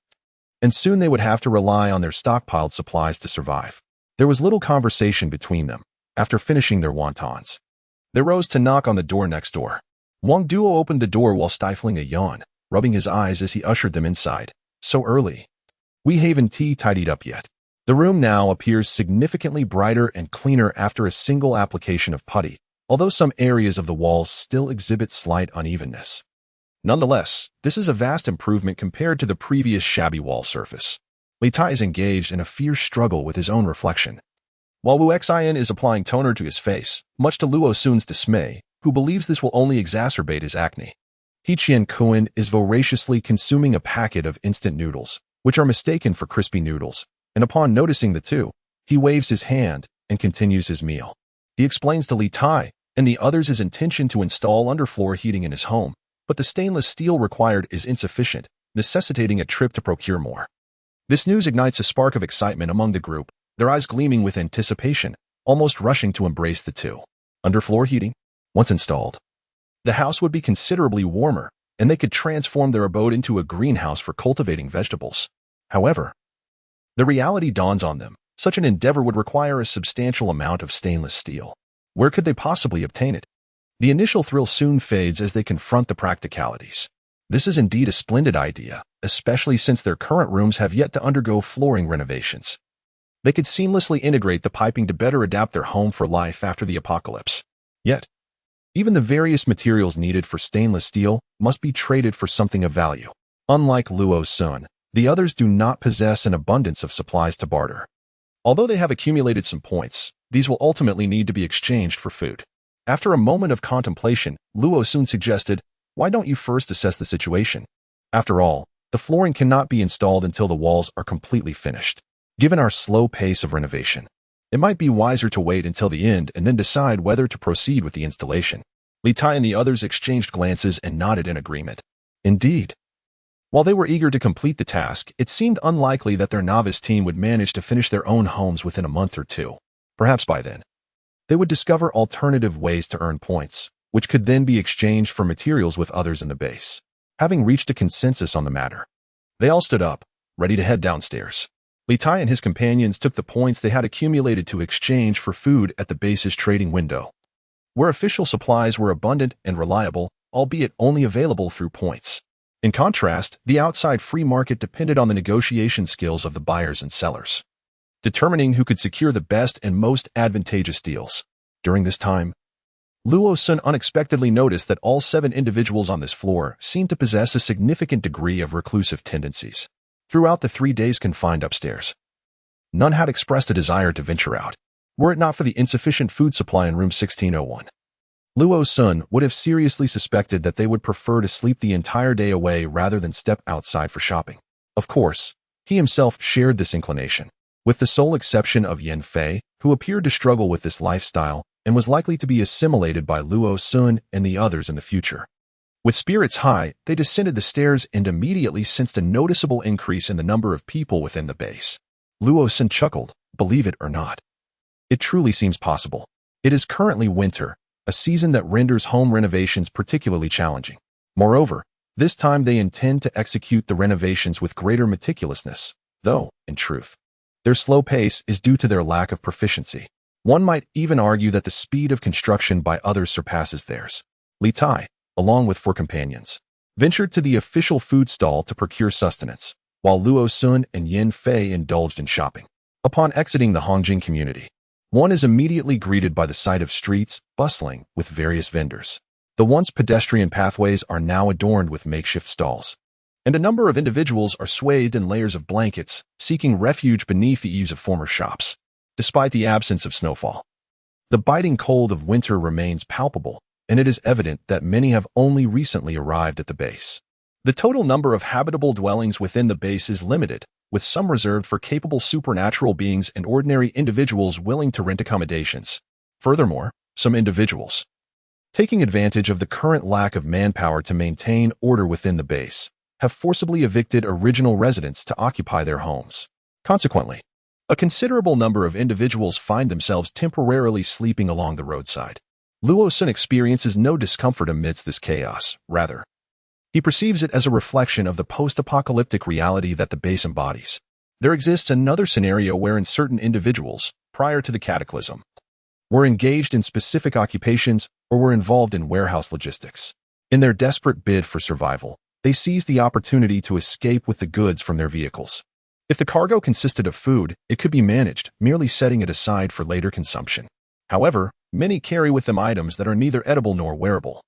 and soon they would have to rely on their stockpiled supplies to survive. There was little conversation between them. After finishing their wontons, they rose to knock on the door next door. Wang Duo opened the door while stifling a yawn, rubbing his eyes as he ushered them inside. So early. We haven't tea tidied up yet. The room now appears significantly brighter and cleaner after a single application of putty, although some areas of the walls still exhibit slight unevenness. Nonetheless, this is a vast improvement compared to the previous shabby wall surface. Li Tai is engaged in a fierce struggle with his own reflection, while Wu Xian is applying toner to his face, much to Luo Sun's dismay, who believes this will only exacerbate his acne. He Qian Kuan is voraciously consuming a packet of instant noodles, which are mistaken for crispy noodles, and upon noticing the two, he waves his hand and continues his meal. He explains to Li Tai and the others his intention to install underfloor heating in his home, but the stainless steel required is insufficient, necessitating a trip to procure more. This news ignites a spark of excitement among the group, their eyes gleaming with anticipation, almost rushing to embrace the two. Underfloor heating, once installed, the house would be considerably warmer, and they could transform their abode into a greenhouse for cultivating vegetables. However, the reality dawns on them. Such an endeavor would require a substantial amount of stainless steel. Where could they possibly obtain it? The initial thrill soon fades as they confront the practicalities. This is indeed a splendid idea, especially since their current rooms have yet to undergo flooring renovations. They could seamlessly integrate the piping to better adapt their home for life after the apocalypse. Yet, even the various materials needed for stainless steel must be traded for something of value. Unlike Luo Sun, the others do not possess an abundance of supplies to barter. Although they have accumulated some points, these will ultimately need to be exchanged for food. After a moment of contemplation, Luo Sun suggested, "Why don't you first assess the situation? After all, the flooring cannot be installed until the walls are completely finished. Given our slow pace of renovation, it might be wiser to wait until the end and then decide whether to proceed with the installation." Li Tai and the others exchanged glances and nodded in agreement. Indeed. While they were eager to complete the task, it seemed unlikely that their novice team would manage to finish their own homes within a month or two. Perhaps by then, they would discover alternative ways to earn points, which could then be exchanged for materials with others in the base. Having reached a consensus on the matter, they all stood up, ready to head downstairs. Li Tai and his companions took the points they had accumulated to exchange for food at the base's trading window, where official supplies were abundant and reliable, albeit only available through points. In contrast, the outside free market depended on the negotiation skills of the buyers and sellers, determining who could secure the best and most advantageous deals. During this time, Luo Sun unexpectedly noticed that all 7 individuals on this floor seemed to possess a significant degree of reclusive tendencies. Throughout the 3 days confined upstairs, none had expressed a desire to venture out, were it not for the insufficient food supply in room 1601. Luo Sun would have seriously suspected that they would prefer to sleep the entire day away rather than step outside for shopping. Of course, he himself shared this inclination, with the sole exception of Yan Fei, who appeared to struggle with this lifestyle and was likely to be assimilated by Luo Sun and the others in the future. With spirits high, they descended the stairs and immediately sensed a noticeable increase in the number of people within the base. Luo Sun chuckled, believe it or not. It truly seems possible. It is currently winter, a season that renders home renovations particularly challenging. Moreover, this time they intend to execute the renovations with greater meticulousness, though, in truth, their slow pace is due to their lack of proficiency. One might even argue that the speed of construction by others surpasses theirs. Li Tai, along with 4 companions, ventured to the official food stall to procure sustenance, while Luo Sun and Yan Fei indulged in shopping. Upon exiting the Hongjing community, one is immediately greeted by the sight of streets bustling with various vendors. The once pedestrian pathways are now adorned with makeshift stalls, and a number of individuals are swathed in layers of blankets, seeking refuge beneath the eaves of former shops. Despite the absence of snowfall, the biting cold of winter remains palpable, and it is evident that many have only recently arrived at the base. The total number of habitable dwellings within the base is limited, with some reserved for capable supernatural beings and ordinary individuals willing to rent accommodations. Furthermore, some individuals, taking advantage of the current lack of manpower to maintain order within the base, have forcibly evicted original residents to occupy their homes. Consequently, a considerable number of individuals find themselves temporarily sleeping along the roadside. Luo Sun experiences no discomfort amidst this chaos. Rather, he perceives it as a reflection of the post-apocalyptic reality that the base embodies. There exists another scenario wherein certain individuals, prior to the cataclysm, were engaged in specific occupations or were involved in warehouse logistics. In their desperate bid for survival, they seized the opportunity to escape with the goods from their vehicles. If the cargo consisted of food, it could be managed, merely setting it aside for later consumption. However, many carry with them items that are neither edible nor wearable,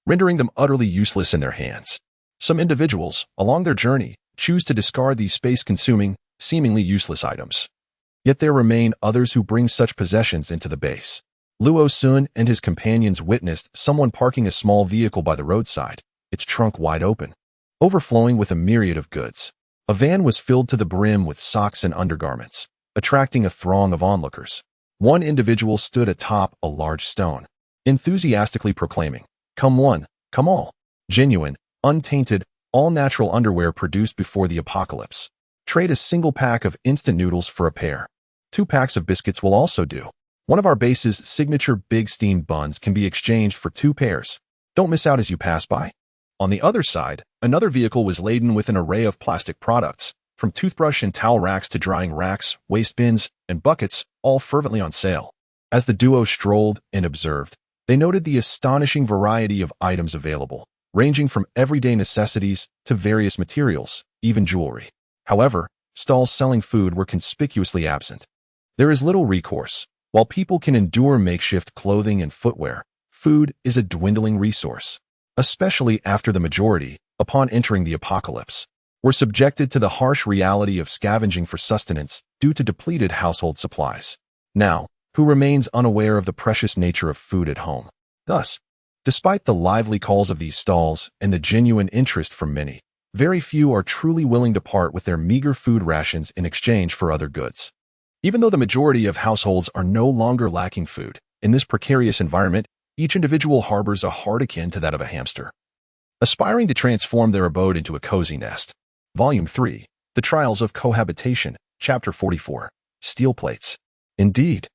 rendering them utterly useless in their hands. Some individuals, along their journey, choose to discard these space-consuming, seemingly useless items. Yet there remain others who bring such possessions into the base. Luo Sun and his companions witnessed someone parking a small vehicle by the roadside, its trunk wide open, overflowing with a myriad of goods. A van was filled to the brim with socks and undergarments, attracting a throng of onlookers. One individual stood atop a large stone, enthusiastically proclaiming, "Come one, come all. Genuine, untainted, all-natural underwear produced before the apocalypse. Trade a single pack of instant noodles for a pair. 2 packs of biscuits will also do. One of our base's signature big steamed buns can be exchanged for 2 pairs. Don't miss out as you pass by." On the other side, another vehicle was laden with an array of plastic products, from toothbrush and towel racks to drying racks, waste bins, and buckets, all fervently on sale. As the duo strolled and observed, they noted the astonishing variety of items available, ranging from everyday necessities to various materials, even jewelry. However, stalls selling food were conspicuously absent. There is little recourse. While people can endure makeshift clothing and footwear, food is a dwindling resource, especially after the majority, upon entering the apocalypse, were subjected to the harsh reality of scavenging for sustenance due to depleted household supplies. Now, who remains unaware of the precious nature of food at home? Thus, despite the lively calls of these stalls and the genuine interest from many, very few are truly willing to part with their meager food rations in exchange for other goods. Even though the majority of households are no longer lacking food, in this precarious environment, each individual harbors a heart akin to that of a hamster, aspiring to transform their abode into a cozy nest. Volume 3, The Trials of Cohabitation, Chapter 44, Steel Plates. Indeed,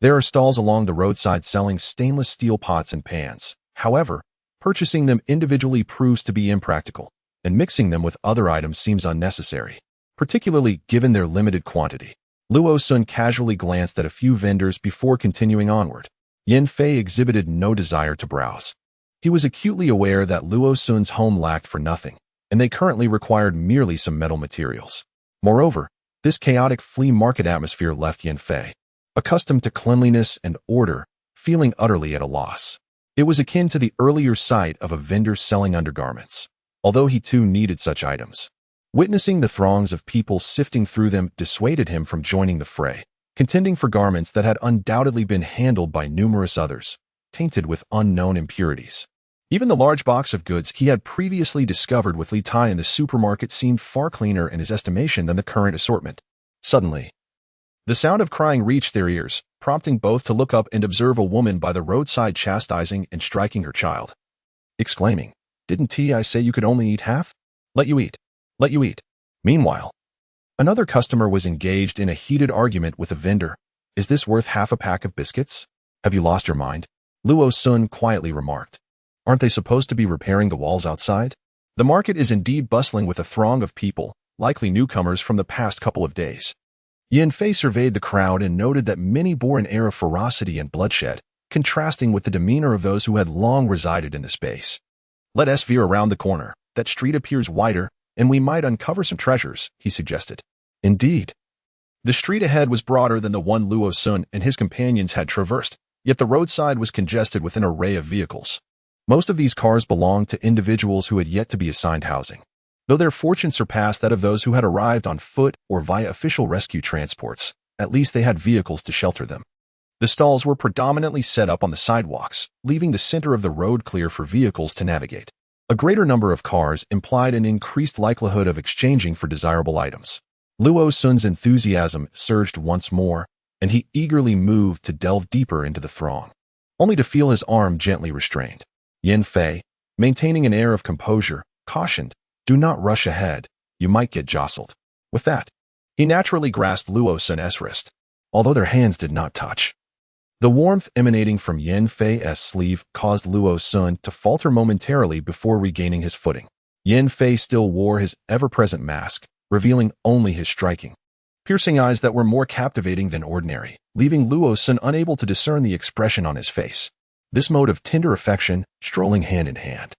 There are stalls along the roadside selling stainless steel pots and pans. However, purchasing them individually proves to be impractical, and mixing them with other items seems unnecessary, particularly given their limited quantity. Luo Sun casually glanced at a few vendors before continuing onward. Yin Fei exhibited no desire to browse. He was acutely aware that Luo Sun's home lacked for nothing, and they currently required merely some metal materials. Moreover, this chaotic flea market atmosphere left Yin Fei, accustomed to cleanliness and order, feeling utterly at a loss. It was akin to the earlier sight of a vendor selling undergarments, although he too needed such items. Witnessing the throngs of people sifting through them dissuaded him from joining the fray, contending for garments that had undoubtedly been handled by numerous others, tainted with unknown impurities. Even the large box of goods he had previously discovered with Li Tai in the supermarket seemed far cleaner in his estimation than the current assortment. Suddenly, the sound of crying reached their ears, prompting both to look up and observe a woman by the roadside chastising and striking her child. Exclaiming, "Didn't I say you could only eat half? Let you eat. Let you eat." Meanwhile, another customer was engaged in a heated argument with a vendor. "Is this worth half a pack of biscuits? Have you lost your mind?" Luo Sun quietly remarked. "Aren't they supposed to be repairing the walls outside?" The market is indeed bustling with a throng of people, likely newcomers from the past couple of days. Yin Fei surveyed the crowd and noted that many bore an air of ferocity and bloodshed, contrasting with the demeanor of those who had long resided in the space. "Let us veer around the corner. That street appears wider, and we might uncover some treasures," he suggested. Indeed, the street ahead was broader than the one Luo Sun and his companions had traversed, yet the roadside was congested with an array of vehicles. Most of these cars belonged to individuals who had yet to be assigned housing, though their fortune surpassed that of those who had arrived on foot or via official rescue transports. At least they had vehicles to shelter them. The stalls were predominantly set up on the sidewalks, leaving the center of the road clear for vehicles to navigate. A greater number of cars implied an increased likelihood of exchanging for desirable items. Luo Sun's enthusiasm surged once more, and he eagerly moved to delve deeper into the throng, only to feel his arm gently restrained. Yin Fei, maintaining an air of composure, cautioned, "Do not rush ahead, you might get jostled." With that, he naturally grasped Luo Sun's wrist, although their hands did not touch. The warmth emanating from Yin Fei's sleeve caused Luo Sun to falter momentarily before regaining his footing. Yin Fei still wore his ever-present mask, revealing only his striking, piercing eyes that were more captivating than ordinary, leaving Luo Sun unable to discern the expression on his face. This mode of tender affection, strolling hand in hand,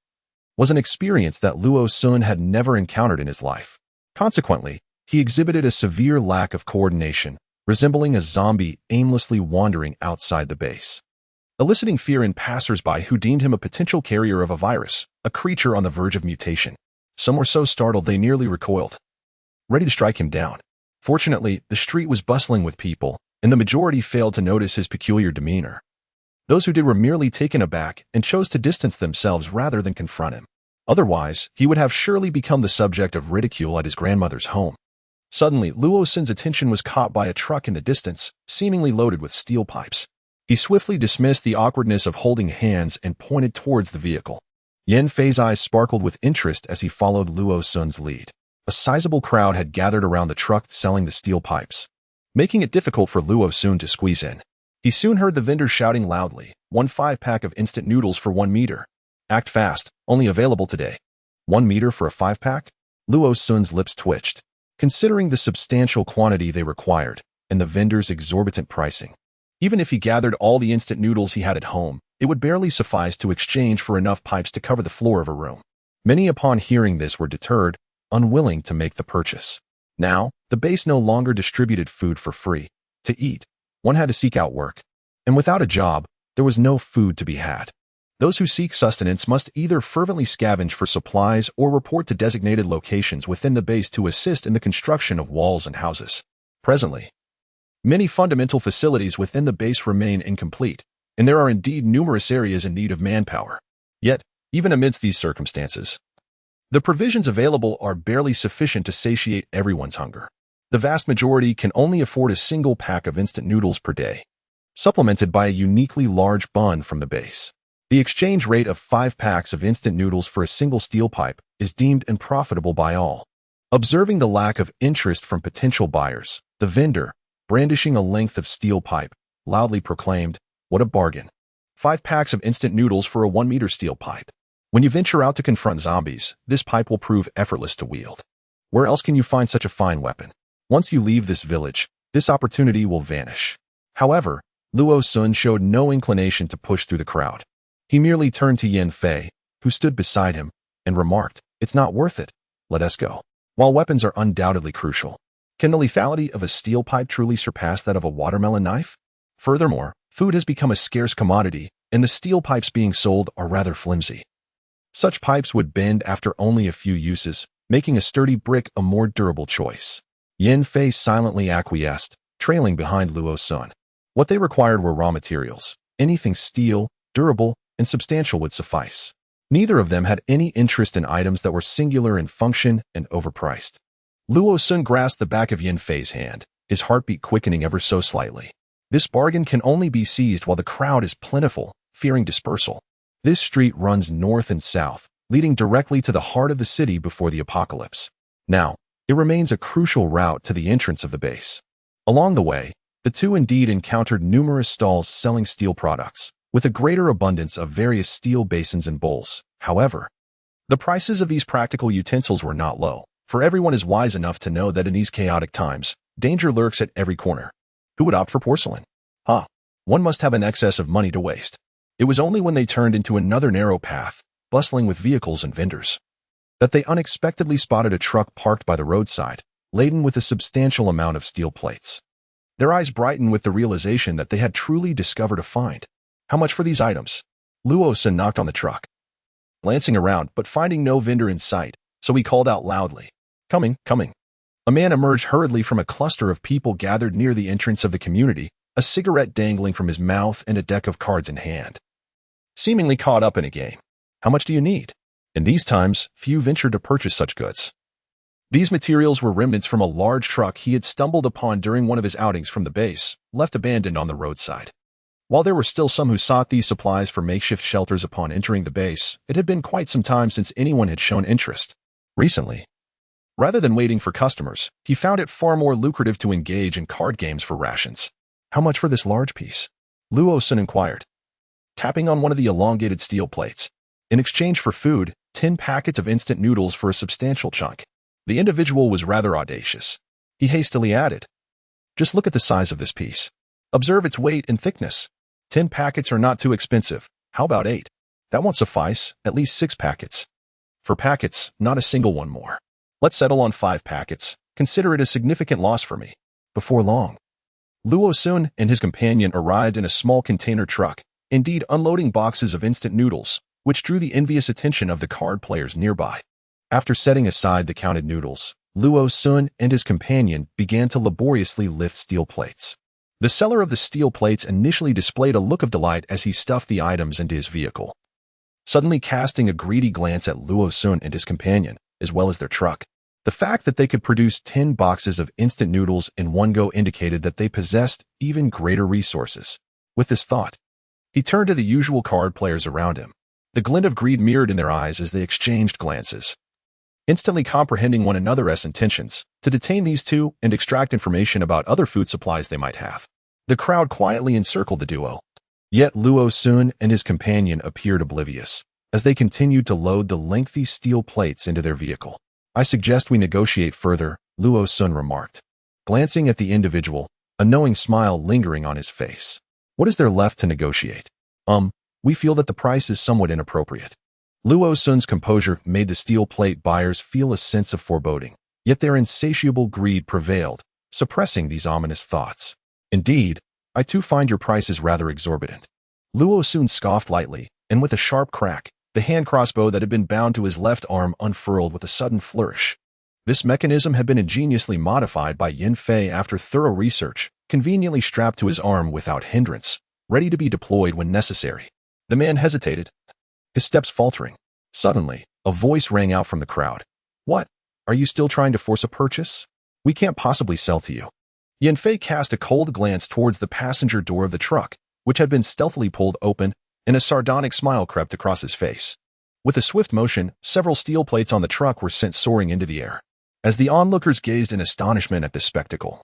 was an experience that Luo Sun had never encountered in his life. Consequently, he exhibited a severe lack of coordination, resembling a zombie aimlessly wandering outside the base, eliciting fear in passers-by who deemed him a potential carrier of a virus, a creature on the verge of mutation. Some were so startled they nearly recoiled, ready to strike him down. Fortunately, the street was bustling with people, and the majority failed to notice his peculiar demeanor. Those who did were merely taken aback and chose to distance themselves rather than confront him. Otherwise, he would have surely become the subject of ridicule at his grandmother's home. Suddenly, Luo Sun's attention was caught by a truck in the distance, seemingly loaded with steel pipes. He swiftly dismissed the awkwardness of holding hands and pointed towards the vehicle. Yin Fei's eyes sparkled with interest as he followed Luo Sun's lead. A sizable crowd had gathered around the truck selling the steel pipes, making it difficult for Luo Sun to squeeze in. He soon heard the vendor shouting loudly, "1 5-pack of instant noodles for 1 meter. Act fast, only available today." 1 meter for a 5-pack? Luo Sun's lips twitched, considering the substantial quantity they required and the vendor's exorbitant pricing. Even if he gathered all the instant noodles he had at home, it would barely suffice to exchange for enough pipes to cover the floor of a room. Many upon hearing this were deterred, unwilling to make the purchase. Now, the base no longer distributed food for free. To eat, one had to seek out work, and without a job, there was no food to be had. Those who seek sustenance must either fervently scavenge for supplies or report to designated locations within the base to assist in the construction of walls and houses. Presently, many fundamental facilities within the base remain incomplete, and there are indeed numerous areas in need of manpower. Yet, even amidst these circumstances, the provisions available are barely sufficient to satiate everyone's hunger. The vast majority can only afford a single pack of instant noodles per day, supplemented by a uniquely large bun from the base. The exchange rate of 5 packs of instant noodles for a single steel pipe is deemed unprofitable by all. Observing the lack of interest from potential buyers, the vendor, brandishing a length of steel pipe, loudly proclaimed, "What a bargain. 5 packs of instant noodles for a 1-meter steel pipe. When you venture out to confront zombies, this pipe will prove effortless to wield. Where else can you find such a fine weapon? Once you leave this village, this opportunity will vanish." However, Luo Sun showed no inclination to push through the crowd. He merely turned to Yin Fei, who stood beside him, and remarked, "It's not worth it. Let us go." While weapons are undoubtedly crucial, can the lethality of a steel pipe truly surpass that of a watermelon knife? Furthermore, food has become a scarce commodity, and the steel pipes being sold are rather flimsy. Such pipes would bend after only a few uses, making a sturdy brick a more durable choice. Yin Fei silently acquiesced, trailing behind Luo Sun. What they required were raw materials. Anything steel, durable, and substantial would suffice. Neither of them had any interest in items that were singular in function and overpriced. Luo Sun grasped the back of Yin Fei's hand, his heartbeat quickening ever so slightly. This bargain can only be seized while the crowd is plentiful, fearing dispersal. This street runs north and south, leading directly to the heart of the city before the apocalypse. Now, it remains a crucial route to the entrance of the base. Along the way, the two indeed encountered numerous stalls selling steel products, with a greater abundance of various steel basins and bowls. However, the prices of these practical utensils were not low, for everyone is wise enough to know that in these chaotic times, danger lurks at every corner. Who would opt for porcelain? One must have an excess of money to waste. It was only when they turned into another narrow path, bustling with vehicles and vendors, that they unexpectedly spotted a truck parked by the roadside, laden with a substantial amount of steel plates. Their eyes brightened with the realization that they had truly discovered a find. "How much for these items?" Luo Sun knocked on the truck, glancing around but finding no vendor in sight, so he called out loudly, "Coming, coming." A man emerged hurriedly from a cluster of people gathered near the entrance of the community, a cigarette dangling from his mouth and a deck of cards in hand. Seemingly caught up in a game. "How much do you need?" In these times, few ventured to purchase such goods. These materials were remnants from a large truck he had stumbled upon during one of his outings from the base, left abandoned on the roadside. While there were still some who sought these supplies for makeshift shelters upon entering the base, it had been quite some time since anyone had shown interest. Recently, rather than waiting for customers, he found it far more lucrative to engage in card games for rations. "How much for this large piece?" Luo Sun inquired, tapping on one of the elongated steel plates. "In exchange for food, 10 packets of instant noodles for a substantial chunk." The individual was rather audacious. He hastily added, "Just look at the size of this piece. Observe its weight and thickness. 10 packets are not too expensive. How about 8? That won't suffice, at least 6 packets. For packets, not a single one more. Let's settle on 5 packets. Consider it a significant loss for me." Before long, Luo Sun and his companion arrived in a small container truck, indeed unloading boxes of instant noodles, which drew the envious attention of the card players nearby. After setting aside the counted noodles, Luo Sun and his companion began to laboriously lift steel plates. The seller of the steel plates initially displayed a look of delight as he stuffed the items into his vehicle, suddenly casting a greedy glance at Luo Sun and his companion, as well as their truck. The fact that they could produce 10 boxes of instant noodles in one go indicated that they possessed even greater resources. With this thought, he turned to the usual card players around him. The glint of greed mirrored in their eyes as they exchanged glances. Instantly comprehending one another's intentions, to detain these two and extract information about other food supplies they might have. The crowd quietly encircled the duo. Yet Luo Sun and his companion appeared oblivious, as they continued to load the lengthy steel plates into their vehicle. "I suggest we negotiate further," Luo Sun remarked, glancing at the individual, a knowing smile lingering on his face. "What is there left to negotiate?" We feel that the price is somewhat inappropriate." Luo Sun's composure made the steel plate buyers feel a sense of foreboding, yet their insatiable greed prevailed, suppressing these ominous thoughts. "Indeed, I too find your prices rather exorbitant." Luo Sun scoffed lightly, and with a sharp crack, the hand crossbow that had been bound to his left arm unfurled with a sudden flourish. This mechanism had been ingeniously modified by Yin Fei after thorough research, conveniently strapped to his arm without hindrance, ready to be deployed when necessary. The man hesitated, his steps faltering. Suddenly, a voice rang out from the crowd. "What? Are you still trying to force a purchase? We can't possibly sell to you." Yin Fei cast a cold glance towards the passenger door of the truck, which had been stealthily pulled open, and a sardonic smile crept across his face. With a swift motion, several steel plates on the truck were sent soaring into the air. As the onlookers gazed in astonishment at this spectacle,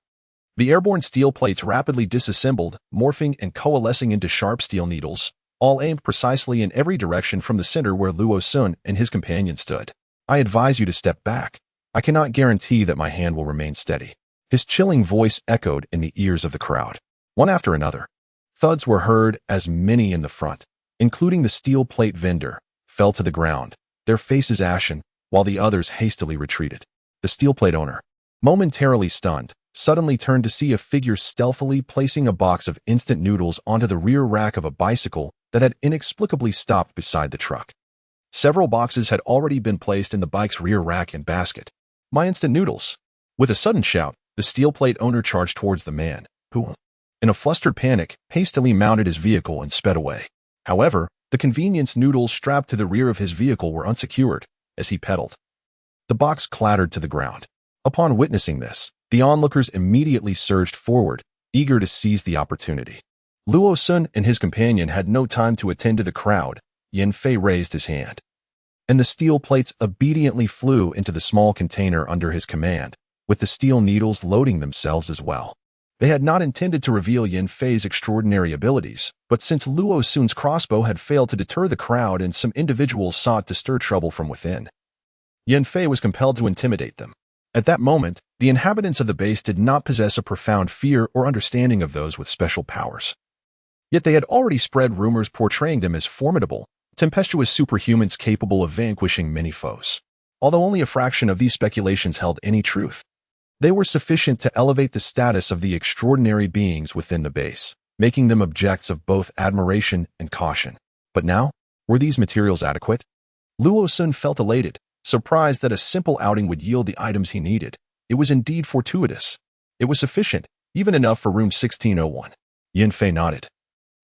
The airborne steel plates rapidly disassembled, morphing and coalescing into sharp steel needles, all aimed precisely in every direction from the center where Luo Sun and his companion stood. I advise you to step back. I cannot guarantee that my hand will remain steady. His chilling voice echoed in the ears of the crowd. One after another, thuds were heard as many in the front, including the steel plate vendor, fell to the ground, their faces ashen, while the others hastily retreated. The steel plate owner, momentarily stunned, suddenly turned to see a figure stealthily placing a box of instant noodles onto the rear rack of a bicycle that had inexplicably stopped beside the truck. Several boxes had already been placed in the bike's rear rack and basket. My instant noodles! With a sudden shout, the steel plate owner charged towards the man, who, in a flustered panic, hastily mounted his vehicle and sped away. However, the convenience noodles strapped to the rear of his vehicle were unsecured as he pedaled. The box clattered to the ground. Upon witnessing this, the onlookers immediately surged forward, eager to seize the opportunity. Luo Sun and his companion had no time to attend to the crowd. Yan Fei raised his hand, and the steel plates obediently flew into the small container under his command, with the steel needles loading themselves as well. They had not intended to reveal Yan Fei's extraordinary abilities, but since Luo Sun's crossbow had failed to deter the crowd and some individuals sought to stir trouble from within, Yan Fei was compelled to intimidate them. At that moment, the inhabitants of the base did not possess a profound fear or understanding of those with special powers. Yet they had already spread rumors portraying them as formidable, tempestuous superhumans capable of vanquishing many foes. Although only a fraction of these speculations held any truth, they were sufficient to elevate the status of the extraordinary beings within the base, making them objects of both admiration and caution. But now, were these materials adequate? Luo Sun felt elated, surprised that a simple outing would yield the items he needed. It was indeed fortuitous. It was sufficient, even enough for room 1601. Yan Fei nodded,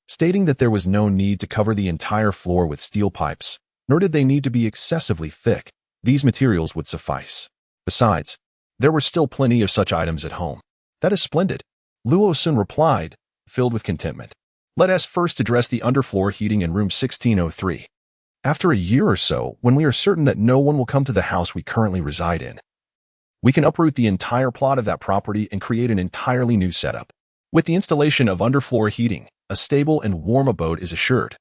stating that there was no need to cover the entire floor with steel pipes, nor did they need to be excessively thick. These materials would suffice. Besides, there were still plenty of such items at home. That is splendid, Luo Sun replied, filled with contentment. Let us first address the underfloor heating in room 1603. After a year or so, when we are certain that no one will come to the house we currently reside in, we can uproot the entire plot of that property and create an entirely new setup. With the installation of underfloor heating, a stable and warm abode is assured.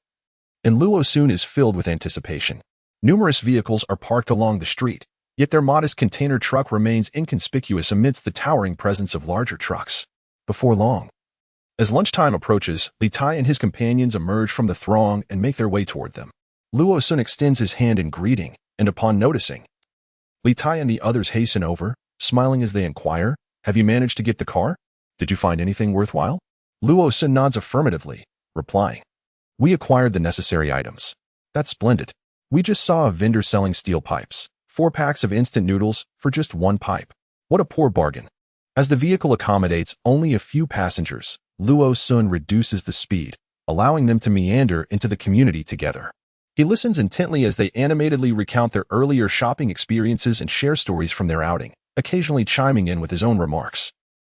And Luo Sun is filled with anticipation. Numerous vehicles are parked along the street, yet their modest container truck remains inconspicuous amidst the towering presence of larger trucks. Before long, as lunchtime approaches, Li Tai and his companions emerge from the throng and make their way toward them. Luo Sun extends his hand in greeting, and upon noticing, Li Tai and the others hasten over, smiling as they inquire, "Have you managed to get the car? Did you find anything worthwhile?" Luo Sun nods affirmatively, replying, "We acquired the necessary items." "That's splendid. We just saw a vendor selling steel pipes, 4 packs of instant noodles for just 1 pipe. What a poor bargain." As the vehicle accommodates only a few passengers, Luo Sun reduces the speed, allowing them to meander into the community together. He listens intently as they animatedly recount their earlier shopping experiences and share stories from their outing, occasionally chiming in with his own remarks.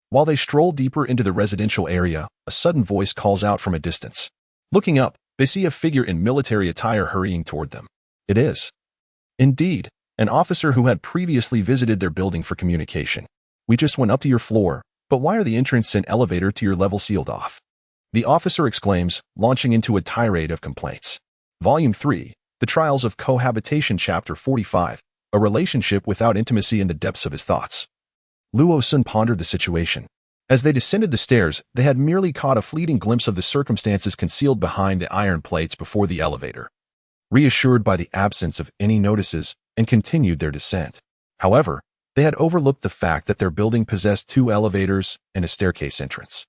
While they stroll deeper into the residential area, a sudden voice calls out from a distance. Looking up, they see a figure in military attire hurrying toward them. It is, indeed, an officer who had previously visited their building for communication. "We just went up to your floor, but why are the entrance and elevator to your level sealed off?" the officer exclaims, launching into a tirade of complaints. Volume 3, The Trials of Cohabitation, Chapter 45, A Relationship Without Intimacy in the Depths of His Thoughts. Luo Sun pondered the situation. As they descended the stairs, they had merely caught a fleeting glimpse of the circumstances concealed behind the iron plates before the elevator, reassured by the absence of any notices, and continued their descent. However, they had overlooked the fact that their building possessed 2 elevators and a staircase entrance.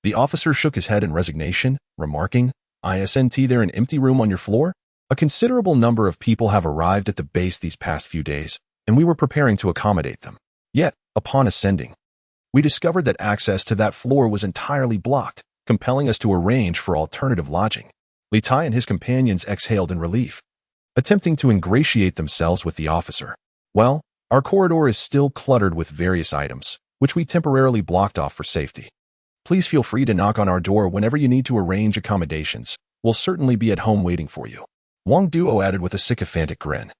The officer shook his head in resignation, remarking, "Isn't there an empty room on your floor? A considerable number of people have arrived at the base these past few days, and we were preparing to accommodate them. Yet, upon ascending, we discovered that access to that floor was entirely blocked, compelling us to arrange for alternative lodging." Li Tai and his companions exhaled in relief, attempting to ingratiate themselves with the officer. "Well, our corridor is still cluttered with various items, which we temporarily blocked off for safety. Please feel free to knock on our door whenever you need to arrange accommodations. We'll certainly be at home waiting for you," Wang Duo added with a sycophantic grin.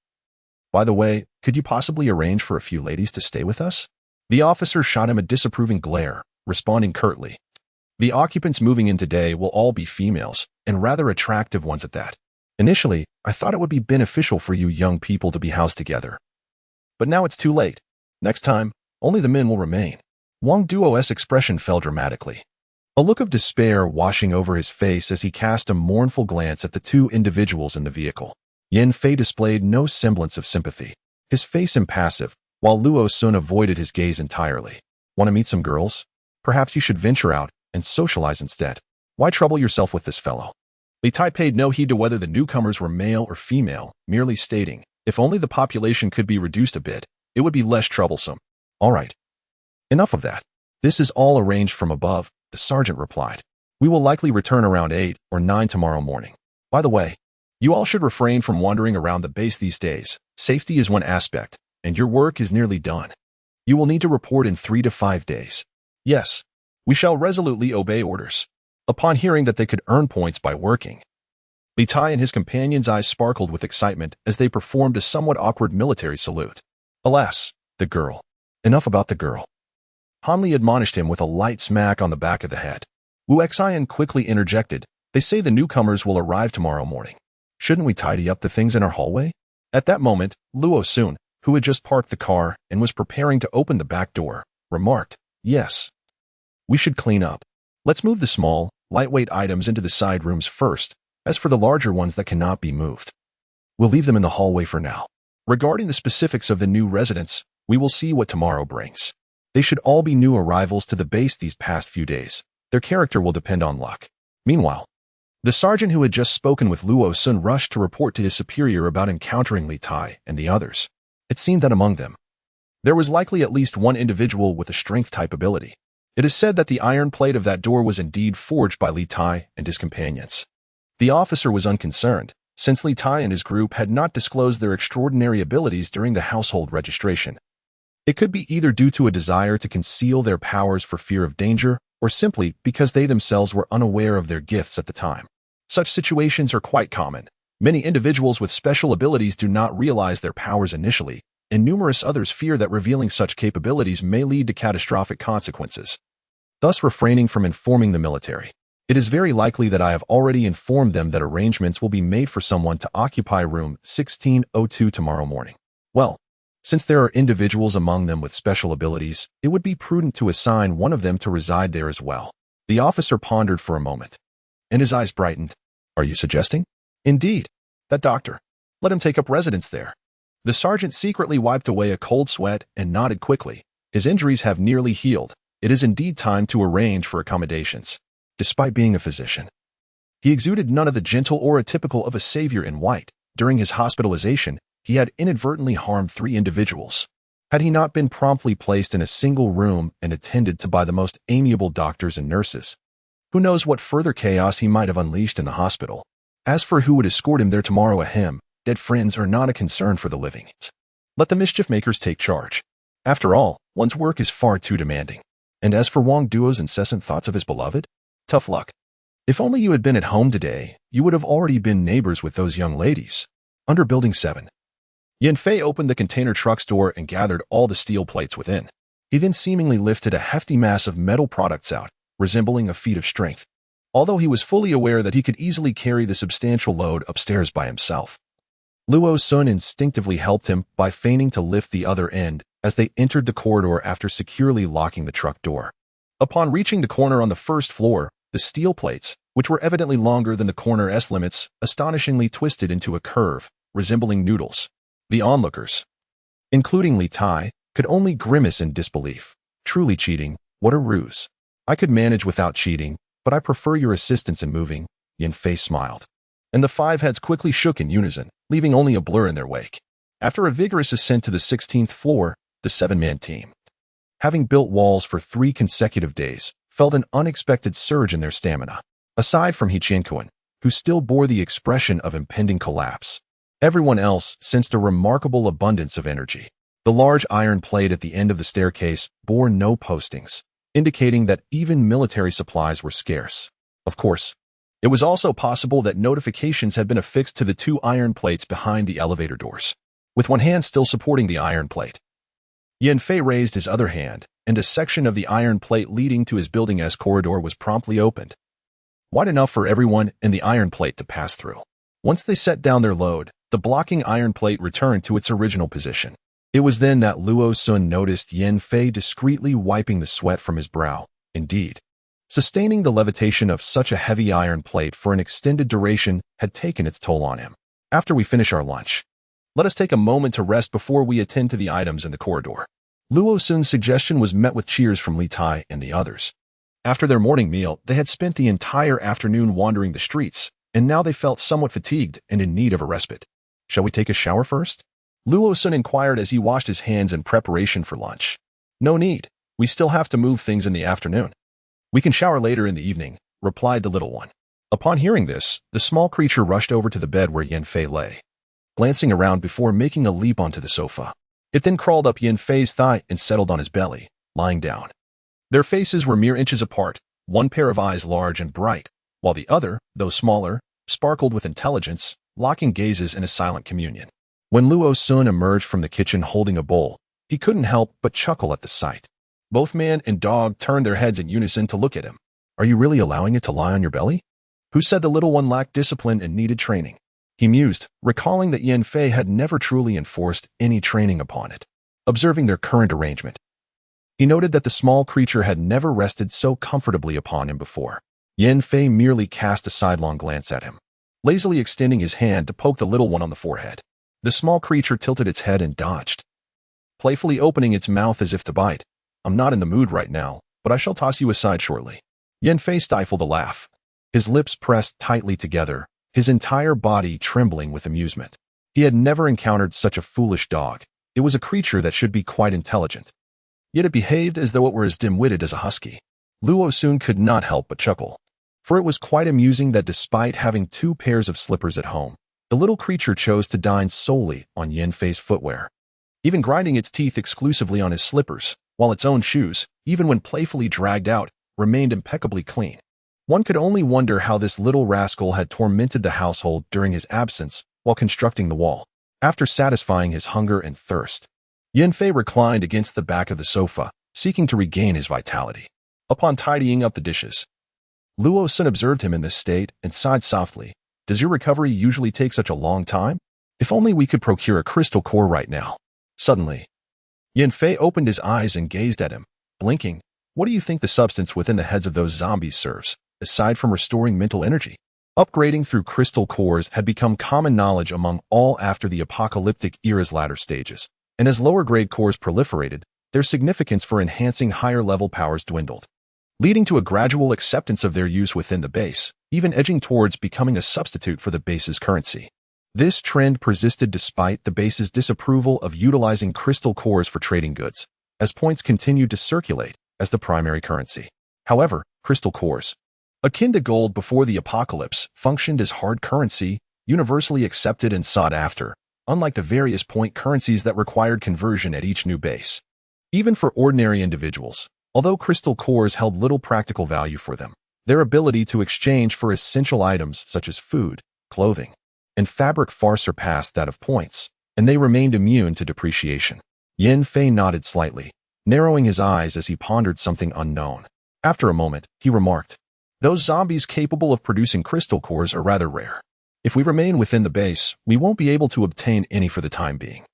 "By the way, could you possibly arrange for a few ladies to stay with us?" The officer shot him a disapproving glare, responding curtly. The occupants moving in today will all be females, and rather attractive ones at that. Initially, I thought it would be beneficial for you young people to be housed together. But now it's too late. Next time, only the men will remain. Wang Duo's expression fell dramatically. A look of despair washing over his face as he cast a mournful glance at the two individuals in the vehicle. Yan Fei displayed no semblance of sympathy, his face impassive, while Luo Sun avoided his gaze entirely. Want to meet some girls? Perhaps you should venture out and socialize instead. Why trouble yourself with this fellow? Li Tai paid no heed to whether the newcomers were male or female, merely stating, if only the population could be reduced a bit, it would be less troublesome. All right. Enough of that. This is all arranged from above, the sergeant replied. We will likely return around 8 or 9 tomorrow morning. By the way, you all should refrain from wandering around the base these days. Safety is one aspect, and your work is nearly done. You will need to report in 3 to 5 days. Yes, we shall resolutely obey orders. Upon hearing that they could earn points by working, Li Tai and his companion's eyes sparkled with excitement as they performed a somewhat awkward military salute. Alas, the girl. Enough about the girl. Hanli admonished him with a light smack on the back of the head. Wu Xian quickly interjected, they say the newcomers will arrive tomorrow morning. Shouldn't we tidy up the things in our hallway? At that moment, Luo Sun, who had just parked the car and was preparing to open the back door, remarked, yes. We should clean up. Let's move the small, lightweight items into the side rooms first. As for the larger ones that cannot be moved, we'll leave them in the hallway for now. Regarding the specifics of the new residents, we will see what tomorrow brings. They should all be new arrivals to the base these past few days. Their character will depend on luck. Meanwhile, the sergeant who had just spoken with Luo Sun rushed to report to his superior about encountering Li Tai and the others. It seemed that among them, there was likely at least one individual with a strength-type ability. It is said that the iron plate of that door was indeed forged by Li Tai and his companions. The officer was unconcerned, since Li Tai and his group had not disclosed their extraordinary abilities during the household registration. It could be either due to a desire to conceal their powers for fear of danger, or simply because they themselves were unaware of their gifts at the time. Such situations are quite common. Many individuals with special abilities do not realize their powers initially, and numerous others fear that revealing such capabilities may lead to catastrophic consequences, thus refraining from informing the military. It is very likely that I have already informed them that arrangements will be made for someone to occupy room 1602 tomorrow morning. Well, since there are individuals among them with special abilities, it would be prudent to assign one of them to reside there as well. The officer pondered for a moment, and his eyes brightened. Are you suggesting? Indeed. That doctor. Let him take up residence there. The sergeant secretly wiped away a cold sweat and nodded quickly. His injuries have nearly healed. It is indeed time to arrange for accommodations. Despite being a physician, he exuded none of the gentle aura typical of a savior in white. During his hospitalization, he had inadvertently harmed 3 individuals. Had he not been promptly placed in a single room and attended to by the most amiable doctors and nurses, who knows what further chaos he might have unleashed in the hospital. As for who would escort him there tomorrow, dead friends are not a concern for the living. Let the mischief makers take charge. After all, one's work is far too demanding. And as for Wang Duo's incessant thoughts of his beloved, tough luck. If only you had been at home today, you would have already been neighbors with those young ladies. Under Building 7. Yan Fei opened the container truck's door and gathered all the steel plates within. He then seemingly lifted a hefty mass of metal products out, resembling a feat of strength, although he was fully aware that he could easily carry the substantial load upstairs by himself. Luo Sun instinctively helped him by feigning to lift the other end as they entered the corridor after securely locking the truck door. Upon reaching the corner on the first floor, the steel plates, which were evidently longer than the corner S-limits, astonishingly twisted into a curve, resembling noodles. The onlookers, including Li Tai, could only grimace in disbelief. Truly cheating, what a ruse. I could manage without cheating, but I prefer your assistance in moving, Yan Fei smiled. And the 5 heads quickly shook in unison, leaving only a blur in their wake. After a vigorous ascent to the 16th floor, the 7-man team, having built walls for 3 consecutive days, felt an unexpected surge in their stamina. Aside from He Qianquan, who still bore the expression of impending collapse, everyone else sensed a remarkable abundance of energy. The large iron plate at the end of the staircase bore no postings, indicating that even military supplies were scarce. Of course, it was also possible that notifications had been affixed to the 2 iron plates behind the elevator doors. With one hand still supporting the iron plate, Yan Fei raised his other hand, and a section of the iron plate leading to his building's corridor was promptly opened, wide enough for everyone in the iron plate to pass through. Once they set down their load, the blocking iron plate returned to its original position. It was then that Luo Sun noticed Yan Fei discreetly wiping the sweat from his brow. Indeed, sustaining the levitation of such a heavy iron plate for an extended duration had taken its toll on him. After we finish our lunch, let us take a moment to rest before we attend to the items in the corridor. Luo Sun's suggestion was met with cheers from Li Tai and the others. After their morning meal, they had spent the entire afternoon wandering the streets, and now they felt somewhat fatigued and in need of a respite. Shall we take a shower first? Luo Sun inquired as he washed his hands in preparation for lunch. No need. We still have to move things in the afternoon. We can shower later in the evening, replied the little one. Upon hearing this, the small creature rushed over to the bed where Yan Fei lay, glancing around before making a leap onto the sofa. It then crawled up Yan Fei's thigh and settled on his belly, lying down. Their faces were mere inches apart, one pair of eyes large and bright, while the other, though smaller, sparkled with intelligence, locking gazes in a silent communion. When Luo Sun emerged from the kitchen holding a bowl, he couldn't help but chuckle at the sight. Both man and dog turned their heads in unison to look at him. Are you really allowing it to lie on your belly? Who said the little one lacked discipline and needed training? He mused, recalling that Yan Fei had never truly enforced any training upon it. Observing their current arrangement, he noted that the small creature had never rested so comfortably upon him before. Yan Fei merely cast a sidelong glance at him, lazily extending his hand to poke the little one on the forehead. The small creature tilted its head and dodged, playfully opening its mouth as if to bite. I'm not in the mood right now, but I shall toss you aside shortly. Yan Fei stifled a laugh, his lips pressed tightly together, his entire body trembling with amusement. He had never encountered such a foolish dog. It was a creature that should be quite intelligent, yet it behaved as though it were as dim-witted as a husky. Luo Sun could not help but chuckle, for it was quite amusing that despite having 2 pairs of slippers at home, the little creature chose to dine solely on Yan Fei's footwear, even grinding its teeth exclusively on his slippers, while its own shoes, even when playfully dragged out, remained impeccably clean. One could only wonder how this little rascal had tormented the household during his absence while constructing the wall. After satisfying his hunger and thirst, Yan Fei reclined against the back of the sofa, seeking to regain his vitality. Upon tidying up the dishes, Luo Sun observed him in this state and sighed softly. Does your recovery usually take such a long time? If only we could procure a crystal core right now. Suddenly, Yan Fei opened his eyes and gazed at him, blinking. What do you think the substance within the heads of those zombies serves, aside from restoring mental energy? Upgrading through crystal cores had become common knowledge among all after the apocalyptic era's latter stages, and as lower-grade cores proliferated, their significance for enhancing higher-level powers dwindled, leading to a gradual acceptance of their use within the base, even edging towards becoming a substitute for the base's currency. This trend persisted despite the base's disapproval of utilizing crystal cores for trading goods, as points continued to circulate as the primary currency. However, crystal cores, akin to gold before the apocalypse, functioned as hard currency, universally accepted and sought after, unlike the various point currencies that required conversion at each new base. Even for ordinary individuals, although crystal cores held little practical value for them, their ability to exchange for essential items such as food, clothing, and fabric far surpassed that of points, and they remained immune to depreciation. Yan Fei nodded slightly, narrowing his eyes as he pondered something unknown. After a moment, he remarked, those zombies capable of producing crystal cores are rather rare. If we remain within the base, we won't be able to obtain any for the time being.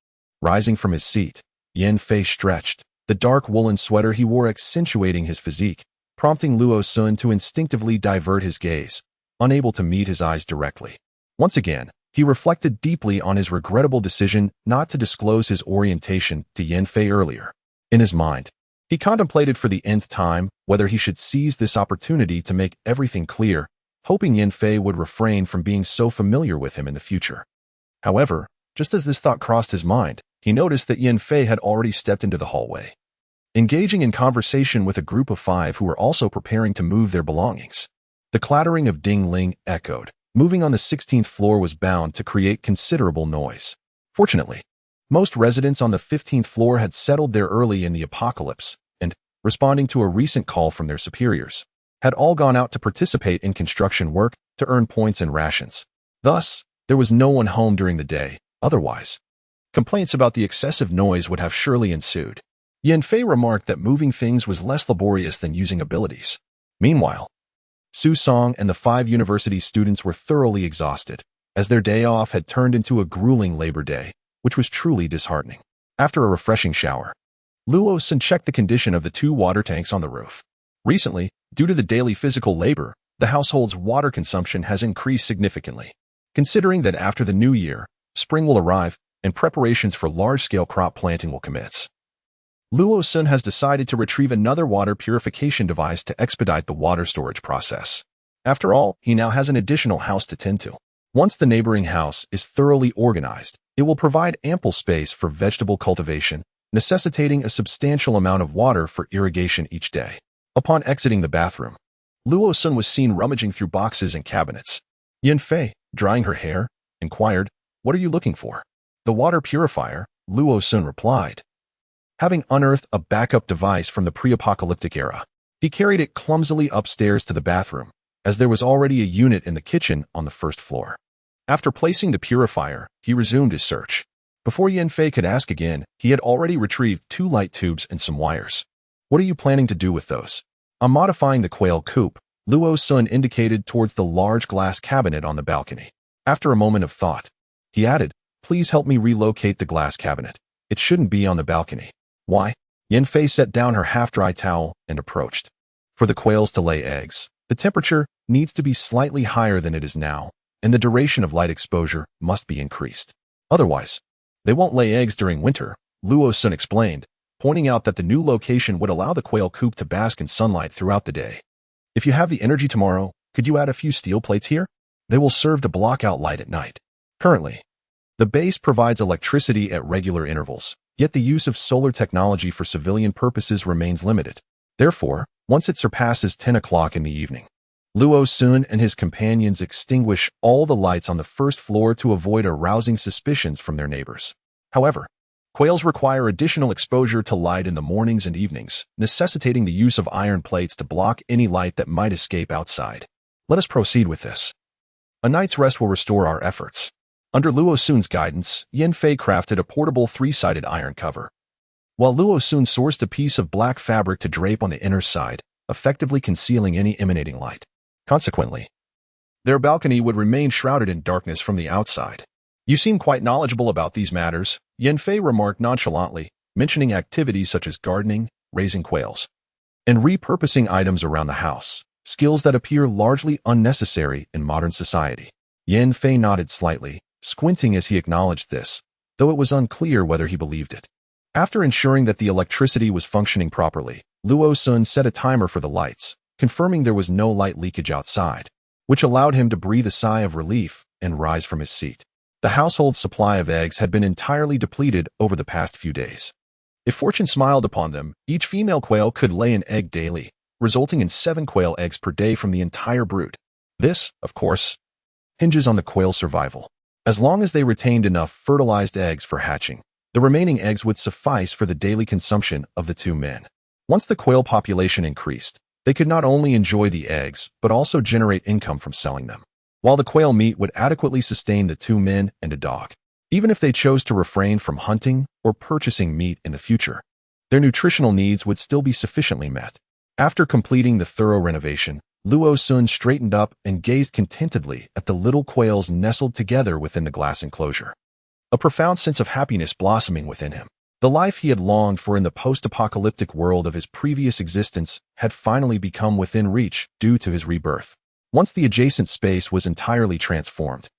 Rising from his seat, Yan Fei stretched, the dark woolen sweater he wore accentuating his physique, prompting Luo Sun to instinctively divert his gaze, unable to meet his eyes directly. Once again, he reflected deeply on his regrettable decision not to disclose his orientation to Yan Fei earlier. In his mind, he contemplated for the nth time whether he should seize this opportunity to make everything clear, hoping Yan Fei would refrain from being so familiar with him in the future. However, just as this thought crossed his mind, he noticed that Yan Fei had already stepped into the hallway, engaging in conversation with a group of 5 who were also preparing to move their belongings. The clattering of ding-ling echoed. Moving on the 16th floor was bound to create considerable noise. Fortunately, most residents on the 15th floor had settled there early in the apocalypse and, responding to a recent call from their superiors, had all gone out to participate in construction work to earn points and rations. Thus, there was no one home during the day. Otherwise, complaints about the excessive noise would have surely ensued. Yanfei remarked that moving things was less laborious than using abilities. Meanwhile, Su Song and the 5 university students were thoroughly exhausted, as their day off had turned into a grueling Labor Day, which was truly disheartening. After a refreshing shower, Luo Sun checked the condition of the 2 water tanks on the roof. Recently, due to the daily physical labor, the household's water consumption has increased significantly. Considering that after the new year, spring will arrive and preparations for large-scale crop planting will commence, Luo Sun has decided to retrieve another water purification device to expedite the water storage process. After all, he now has an additional house to tend to. Once the neighboring house is thoroughly organized, it will provide ample space for vegetable cultivation, necessitating a substantial amount of water for irrigation each day. Upon exiting the bathroom, Luo Sun was seen rummaging through boxes and cabinets. Yanfei, drying her hair, inquired, "What are you looking for?" "The water purifier," Luo Sun replied. Having unearthed a backup device from the pre-apocalyptic era, he carried it clumsily upstairs to the bathroom, as there was already a unit in the kitchen on the first floor. After placing the purifier, he resumed his search. Before Yanfei could ask again, he had already retrieved 2 light tubes and some wires. "What are you planning to do with those?" "I'm modifying the quail coop," Luo Sun indicated towards the large glass cabinet on the balcony. After a moment of thought, he added, "Please help me relocate the glass cabinet. It shouldn't be on the balcony." "Why?" Yanfei set down her half-dry towel and approached. "For the quails to lay eggs, the temperature needs to be slightly higher than it is now, and the duration of light exposure must be increased. Otherwise, they won't lay eggs during winter," Luo Sun explained, pointing out that the new location would allow the quail coop to bask in sunlight throughout the day. "If you have the energy tomorrow, could you add a few steel plates here? They will serve to block out light at night." Currently, the base provides electricity at regular intervals, yet the use of solar technology for civilian purposes remains limited. Therefore, once it surpasses 10 o'clock in the evening, Luo Sun and his companions extinguish all the lights on the first floor to avoid arousing suspicions from their neighbors. However, quails require additional exposure to light in the mornings and evenings, necessitating the use of iron plates to block any light that might escape outside. Let us proceed with this. A night's rest will restore our efforts. Under Luo Sun's guidance, Yanfei crafted a portable 3-sided iron cover, while Luo Sun sourced a piece of black fabric to drape on the inner side, effectively concealing any emanating light. Consequently, their balcony would remain shrouded in darkness from the outside. "You seem quite knowledgeable about these matters," Yanfei remarked nonchalantly, mentioning activities such as gardening, raising quails, and repurposing items around the house, skills that appear largely unnecessary in modern society. Yanfei nodded slightly, squinting as he acknowledged this, though it was unclear whether he believed it. After ensuring that the electricity was functioning properly, Luo Sun set a timer for the lights, confirming there was no light leakage outside, which allowed him to breathe a sigh of relief and rise from his seat. The household's supply of eggs had been entirely depleted over the past few days. If fortune smiled upon them, each female quail could lay an egg daily, resulting in 7 quail eggs per day from the entire brood. This, of course, hinges on the quail's survival. As long as they retained enough fertilized eggs for hatching, the remaining eggs would suffice for the daily consumption of the 2 men. Once the quail population increased, they could not only enjoy the eggs, but also generate income from selling them, while the quail meat would adequately sustain the 2 men and a dog. Even if they chose to refrain from hunting or purchasing meat in the future, their nutritional needs would still be sufficiently met. After completing the thorough renovation, Luo Sun straightened up and gazed contentedly at the little quails nestled together within the glass enclosure. A profound sense of happiness blossoming within him. The life he had longed for in the post-apocalyptic world of his previous existence had finally become within reach due to his rebirth. Once the adjacent space was entirely transformed.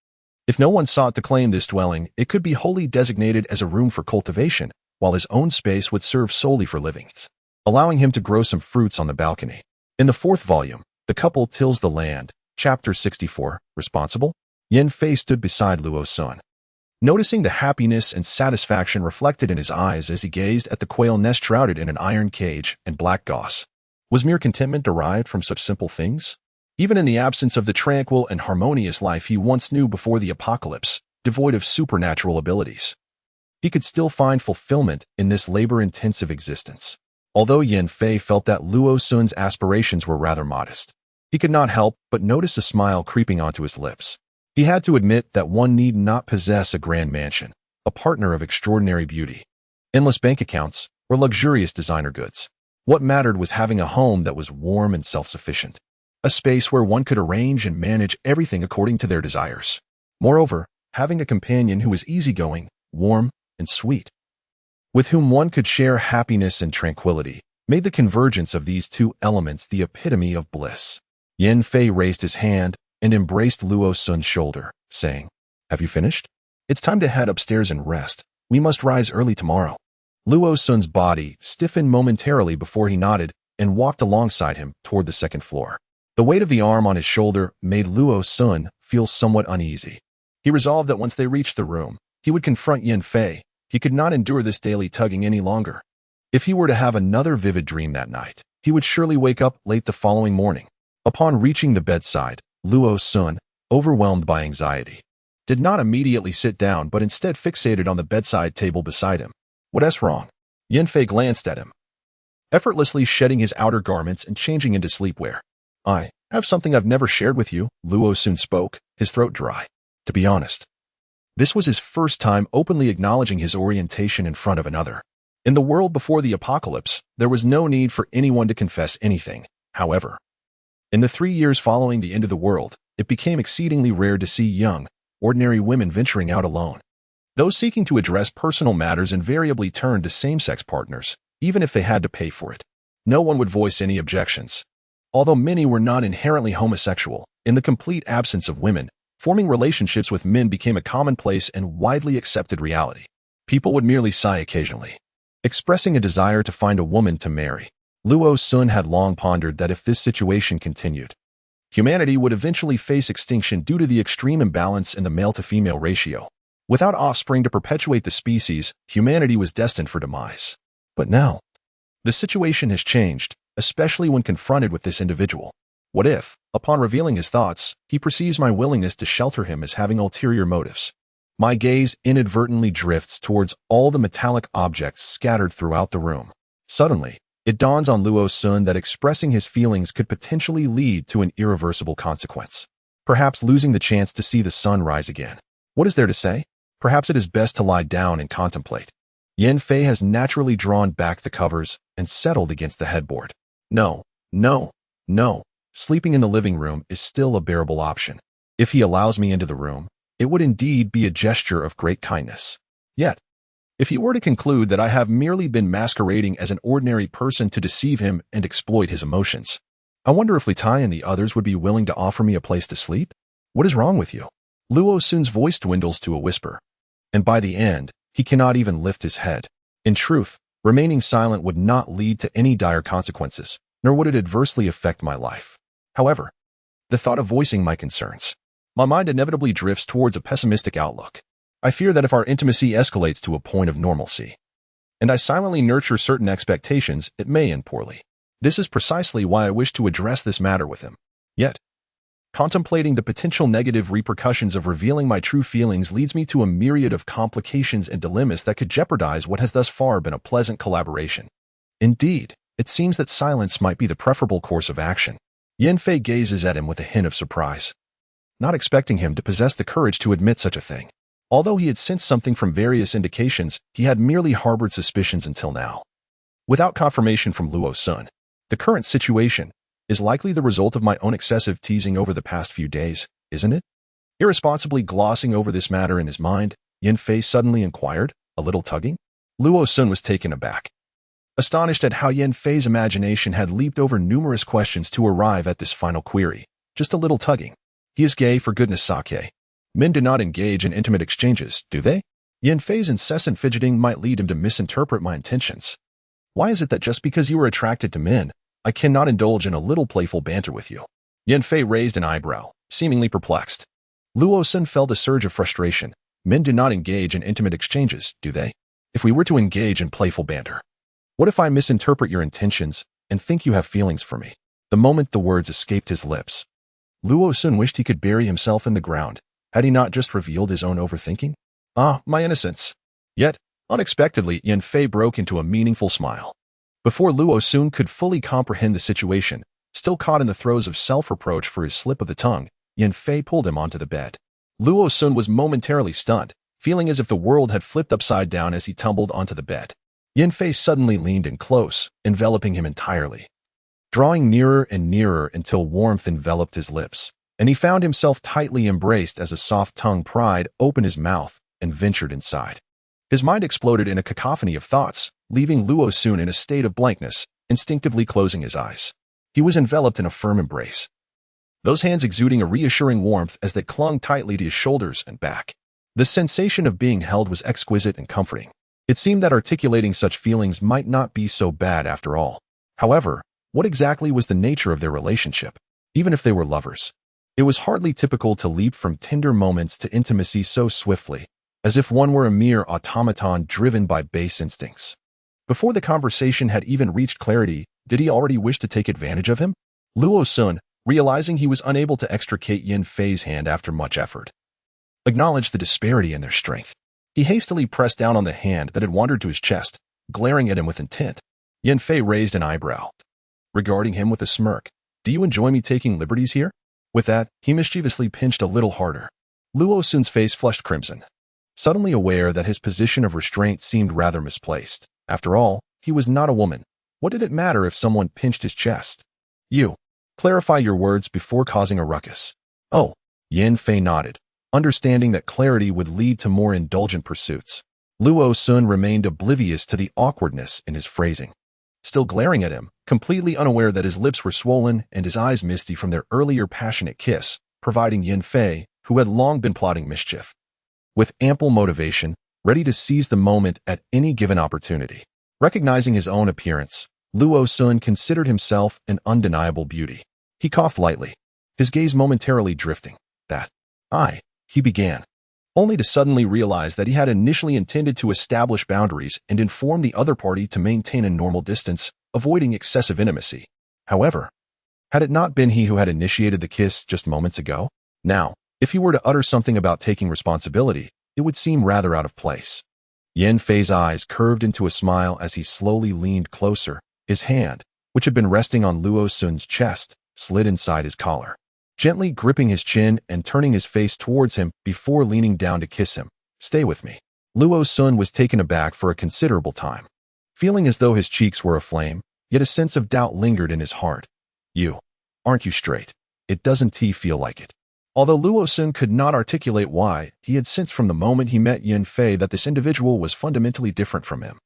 If no one sought to claim this dwelling, it could be wholly designated as a room for cultivation, while his own space would serve solely for living, allowing him to grow some fruits on the balcony. In the 4th volume, The Couple Tills the Land, Chapter 64, Responsible, Yanfei stood beside Luo Sun, noticing the happiness and satisfaction reflected in his eyes as he gazed at the quail nest shrouded in an iron cage and black gauze. Was mere contentment derived from such simple things? Even in the absence of the tranquil and harmonious life he once knew before the apocalypse, devoid of supernatural abilities, he could still find fulfillment in this labor-intensive existence. Although Yanfei felt that Luo Sun's aspirations were rather modest, he could not help but notice a smile creeping onto his lips. He had to admit that one need not possess a grand mansion, a partner of extraordinary beauty, endless bank accounts, or luxurious designer goods. What mattered was having a home that was warm and self-sufficient, a space where one could arrange and manage everything according to their desires. Moreover, having a companion who was easygoing, warm, and sweet, with whom one could share happiness and tranquility, made the convergence of these two elements the epitome of bliss. Yan Fei raised his hand and embraced Luo Sun's shoulder, saying, "Have you finished? It's time to head upstairs and rest. We must rise early tomorrow." Luo Sun's body stiffened momentarily before he nodded and walked alongside him toward the second floor. The weight of the arm on his shoulder made Luo Sun feel somewhat uneasy. He resolved that once they reached the room, he would confront Yan Fei. He could not endure this daily tugging any longer. If he were to have another vivid dream that night, he would surely wake up late the following morning. Upon reaching the bedside, Luo Sun, overwhelmed by anxiety, did not immediately sit down but instead fixated on the bedside table beside him. "What's wrong?" Yan Fei glanced at him, effortlessly shedding his outer garments and changing into sleepwear. "I have something I've never shared with you," Luo Sun spoke, his throat dry. To be honest, this was his first time openly acknowledging his orientation in front of another. In the world before the apocalypse, there was no need for anyone to confess anything. However, in the 3 years following the end of the world, it became exceedingly rare to see young, ordinary women venturing out alone. Those seeking to address personal matters invariably turned to same-sex partners, even if they had to pay for it. No one would voice any objections. Although many were not inherently homosexual, in the complete absence of women, forming relationships with men became a commonplace and widely accepted reality. People would merely sigh occasionally, expressing a desire to find a woman to marry. Luo Sun had long pondered that if this situation continued, humanity would eventually face extinction due to the extreme imbalance in the male-to-female ratio. Without offspring to perpetuate the species, humanity was destined for demise. But now, the situation has changed, especially when confronted with this individual. What if, upon revealing his thoughts, he perceives my willingness to shelter him as having ulterior motives? My gaze inadvertently drifts towards all the metallic objects scattered throughout the room. Suddenly, it dawns on Luo Sun that expressing his feelings could potentially lead to an irreversible consequence. Perhaps losing the chance to see the sun rise again. What is there to say? Perhaps it is best to lie down and contemplate. Yan Fei has naturally drawn back the covers and settled against the headboard. No. Sleeping in the living room is still a bearable option. If he allows me into the room, it would indeed be a gesture of great kindness. Yet, if he were to conclude that I have merely been masquerading as an ordinary person to deceive him and exploit his emotions, I wonder if Li Tai and the others would be willing to offer me a place to sleep? What is wrong with you? Luo Sun's voice dwindles to a whisper, and by the end, he cannot even lift his head. In truth, remaining silent would not lead to any dire consequences, nor would it adversely affect my life. However, the thought of voicing my concerns, my mind inevitably drifts towards a pessimistic outlook. I fear that if our intimacy escalates to a point of normalcy, and I silently nurture certain expectations, it may end poorly. This is precisely why I wish to address this matter with him. Yet, contemplating the potential negative repercussions of revealing my true feelings leads me to a myriad of complications and dilemmas that could jeopardize what has thus far been a pleasant collaboration. Indeed, it seems that silence might be the preferable course of action. Yan Fei gazes at him with a hint of surprise, not expecting him to possess the courage to admit such a thing. Although he had sensed something from various indications, he had merely harbored suspicions until now. Without confirmation from Luo Sun, the current situation is likely the result of my own excessive teasing over the past few days, isn't it? Irresponsibly glossing over this matter in his mind, Yan Fei suddenly inquired, a little tugging. Luo Sun was taken aback, astonished at how Yan Fei's imagination had leaped over numerous questions to arrive at this final query. Just a little tugging. He is gay, for goodness sake. Men do not engage in intimate exchanges, do they? Yan Fei's incessant fidgeting might lead him to misinterpret my intentions. Why is it that just because you are attracted to men, I cannot indulge in a little playful banter with you? Yan Fei raised an eyebrow, seemingly perplexed. Luo Sun felt a surge of frustration. Men do not engage in intimate exchanges, do they? If we were to engage in playful banter, what if I misinterpret your intentions and think you have feelings for me? The moment the words escaped his lips, Luo Sun wished he could bury himself in the ground. Had he not just revealed his own overthinking? Ah, my innocence. Yet, unexpectedly, Yan Fei broke into a meaningful smile. Before Luo Sun could fully comprehend the situation, still caught in the throes of self-reproach for his slip of the tongue, Yan Fei pulled him onto the bed. Luo Sun was momentarily stunned, feeling as if the world had flipped upside down as he tumbled onto the bed. Yin Fei suddenly leaned in close, enveloping him entirely, drawing nearer and nearer until warmth enveloped his lips, and he found himself tightly embraced as a soft-tongued pride opened his mouth and ventured inside. His mind exploded in a cacophony of thoughts, leaving Luo Sun in a state of blankness, instinctively closing his eyes. He was enveloped in a firm embrace, those hands exuding a reassuring warmth as they clung tightly to his shoulders and back. The sensation of being held was exquisite and comforting. It seemed that articulating such feelings might not be so bad after all. However, what exactly was the nature of their relationship, even if they were lovers? It was hardly typical to leap from tender moments to intimacy so swiftly, as if one were a mere automaton driven by base instincts. Before the conversation had even reached clarity, did he already wish to take advantage of him? Luo Sun, realizing he was unable to extricate Yin Fei's hand after much effort, acknowledged the disparity in their strength. He hastily pressed down on the hand that had wandered to his chest, glaring at him with intent. Yin Fei raised an eyebrow, regarding him with a smirk. "Do you enjoy me taking liberties here?" With that, he mischievously pinched a little harder. Luo Sun's face flushed crimson, suddenly aware that his position of restraint seemed rather misplaced. After all, he was not a woman. What did it matter if someone pinched his chest? "You. Clarify your words before causing a ruckus." "Oh." Yin Fei nodded, understanding that clarity would lead to more indulgent pursuits. Luo Sun remained oblivious to the awkwardness in his phrasing, still glaring at him, completely unaware that his lips were swollen and his eyes misty from their earlier passionate kiss, providing Yin Fei, who had long been plotting mischief, with ample motivation, ready to seize the moment at any given opportunity. Recognizing his own appearance, Luo Sun considered himself an undeniable beauty. He coughed lightly, his gaze momentarily drifting. He began, only to suddenly realize that he had initially intended to establish boundaries and inform the other party to maintain a normal distance, avoiding excessive intimacy. However, had it not been he who had initiated the kiss just moments ago? Now, if he were to utter something about taking responsibility, it would seem rather out of place. Yin Fei's eyes curved into a smile as he slowly leaned closer. His hand, which had been resting on Luo Sun's chest, slid inside his collar, gently gripping his chin and turning his face towards him before leaning down to kiss him. "Stay with me." Luo Sun was taken aback for a considerable time, feeling as though his cheeks were aflame, yet a sense of doubt lingered in his heart. Aren't you straight? It doesn't feel like it." Although Luo Sun could not articulate why, he had sensed from the moment he met Yin Fei that this individual was fundamentally different from him.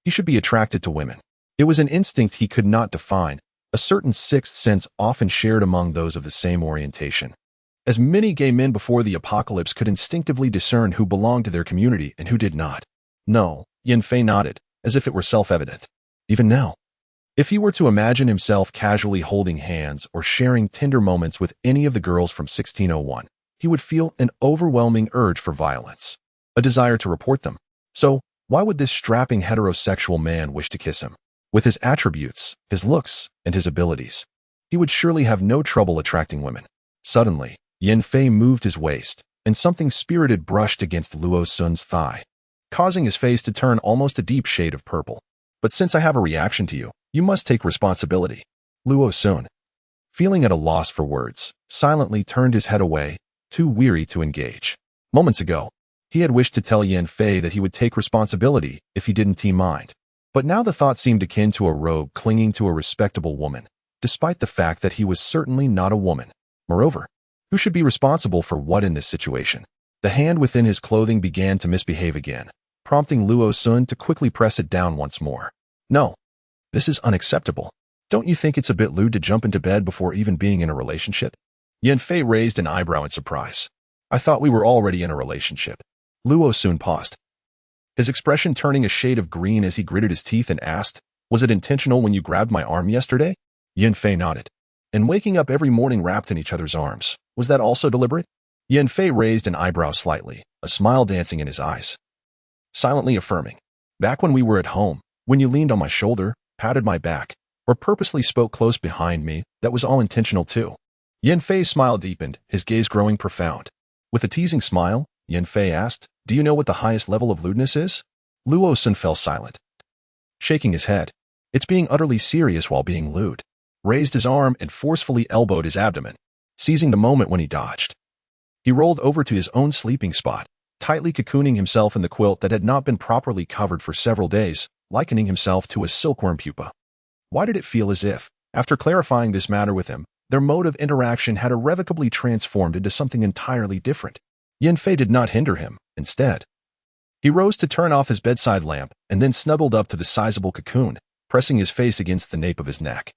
He should be attracted to women. It was an instinct he could not define, a certain sixth sense often shared among those of the same orientation. As many gay men before the apocalypse could instinctively discern who belonged to their community and who did not. No, Yin Fei nodded, as if it were self-evident. Even now, if he were to imagine himself casually holding hands or sharing tender moments with any of the girls from 1601, he would feel an overwhelming urge for violence, a desire to report them. So, why would this strapping heterosexual man wish to kiss him? With his attributes, his looks, and his abilities, he would surely have no trouble attracting women. Suddenly, Yin Fei moved his waist, and something spirited brushed against Luo Sun's thigh, causing his face to turn almost a deep shade of purple. "But since I have a reaction to you, you must take responsibility." Luo Sun, feeling at a loss for words, silently turned his head away, too weary to engage. Moments ago, he had wished to tell Yin Fei that he would take responsibility if he didn't mind. But now the thought seemed akin to a rogue clinging to a respectable woman, despite the fact that he was certainly not a woman. Moreover, who should be responsible for what in this situation? The hand within his clothing began to misbehave again, prompting Luo Sun to quickly press it down once more. "No, this is unacceptable. Don't you think it's a bit lewd to jump into bed before even being in a relationship?" Yin Fei raised an eyebrow in surprise. "I thought we were already in a relationship." Luo Sun paused, his expression turning a shade of green as he gritted his teeth and asked, "Was it intentional when you grabbed my arm yesterday?" Yin Fei nodded. "And waking up every morning wrapped in each other's arms, was that also deliberate?" Yin Fei raised an eyebrow slightly, a smile dancing in his eyes, silently affirming, "Back when we were at home, when you leaned on my shoulder, patted my back, or purposely spoke close behind me, that was all intentional too." Yin Fei's smile deepened, his gaze growing profound. With a teasing smile, Yin Fei asked, "Do you know what the highest level of lewdness is?" Luo Sun fell silent, shaking his head. "It's being utterly serious while being lewd." Raised his arm and forcefully elbowed his abdomen, seizing the moment when he dodged. He rolled over to his own sleeping spot, tightly cocooning himself in the quilt that had not been properly covered for several days, likening himself to a silkworm pupa. Why did it feel as if, after clarifying this matter with him, their mode of interaction had irrevocably transformed into something entirely different? Yanfei did not hinder him. Instead, he rose to turn off his bedside lamp and then snuggled up to the sizable cocoon, pressing his face against the nape of his neck,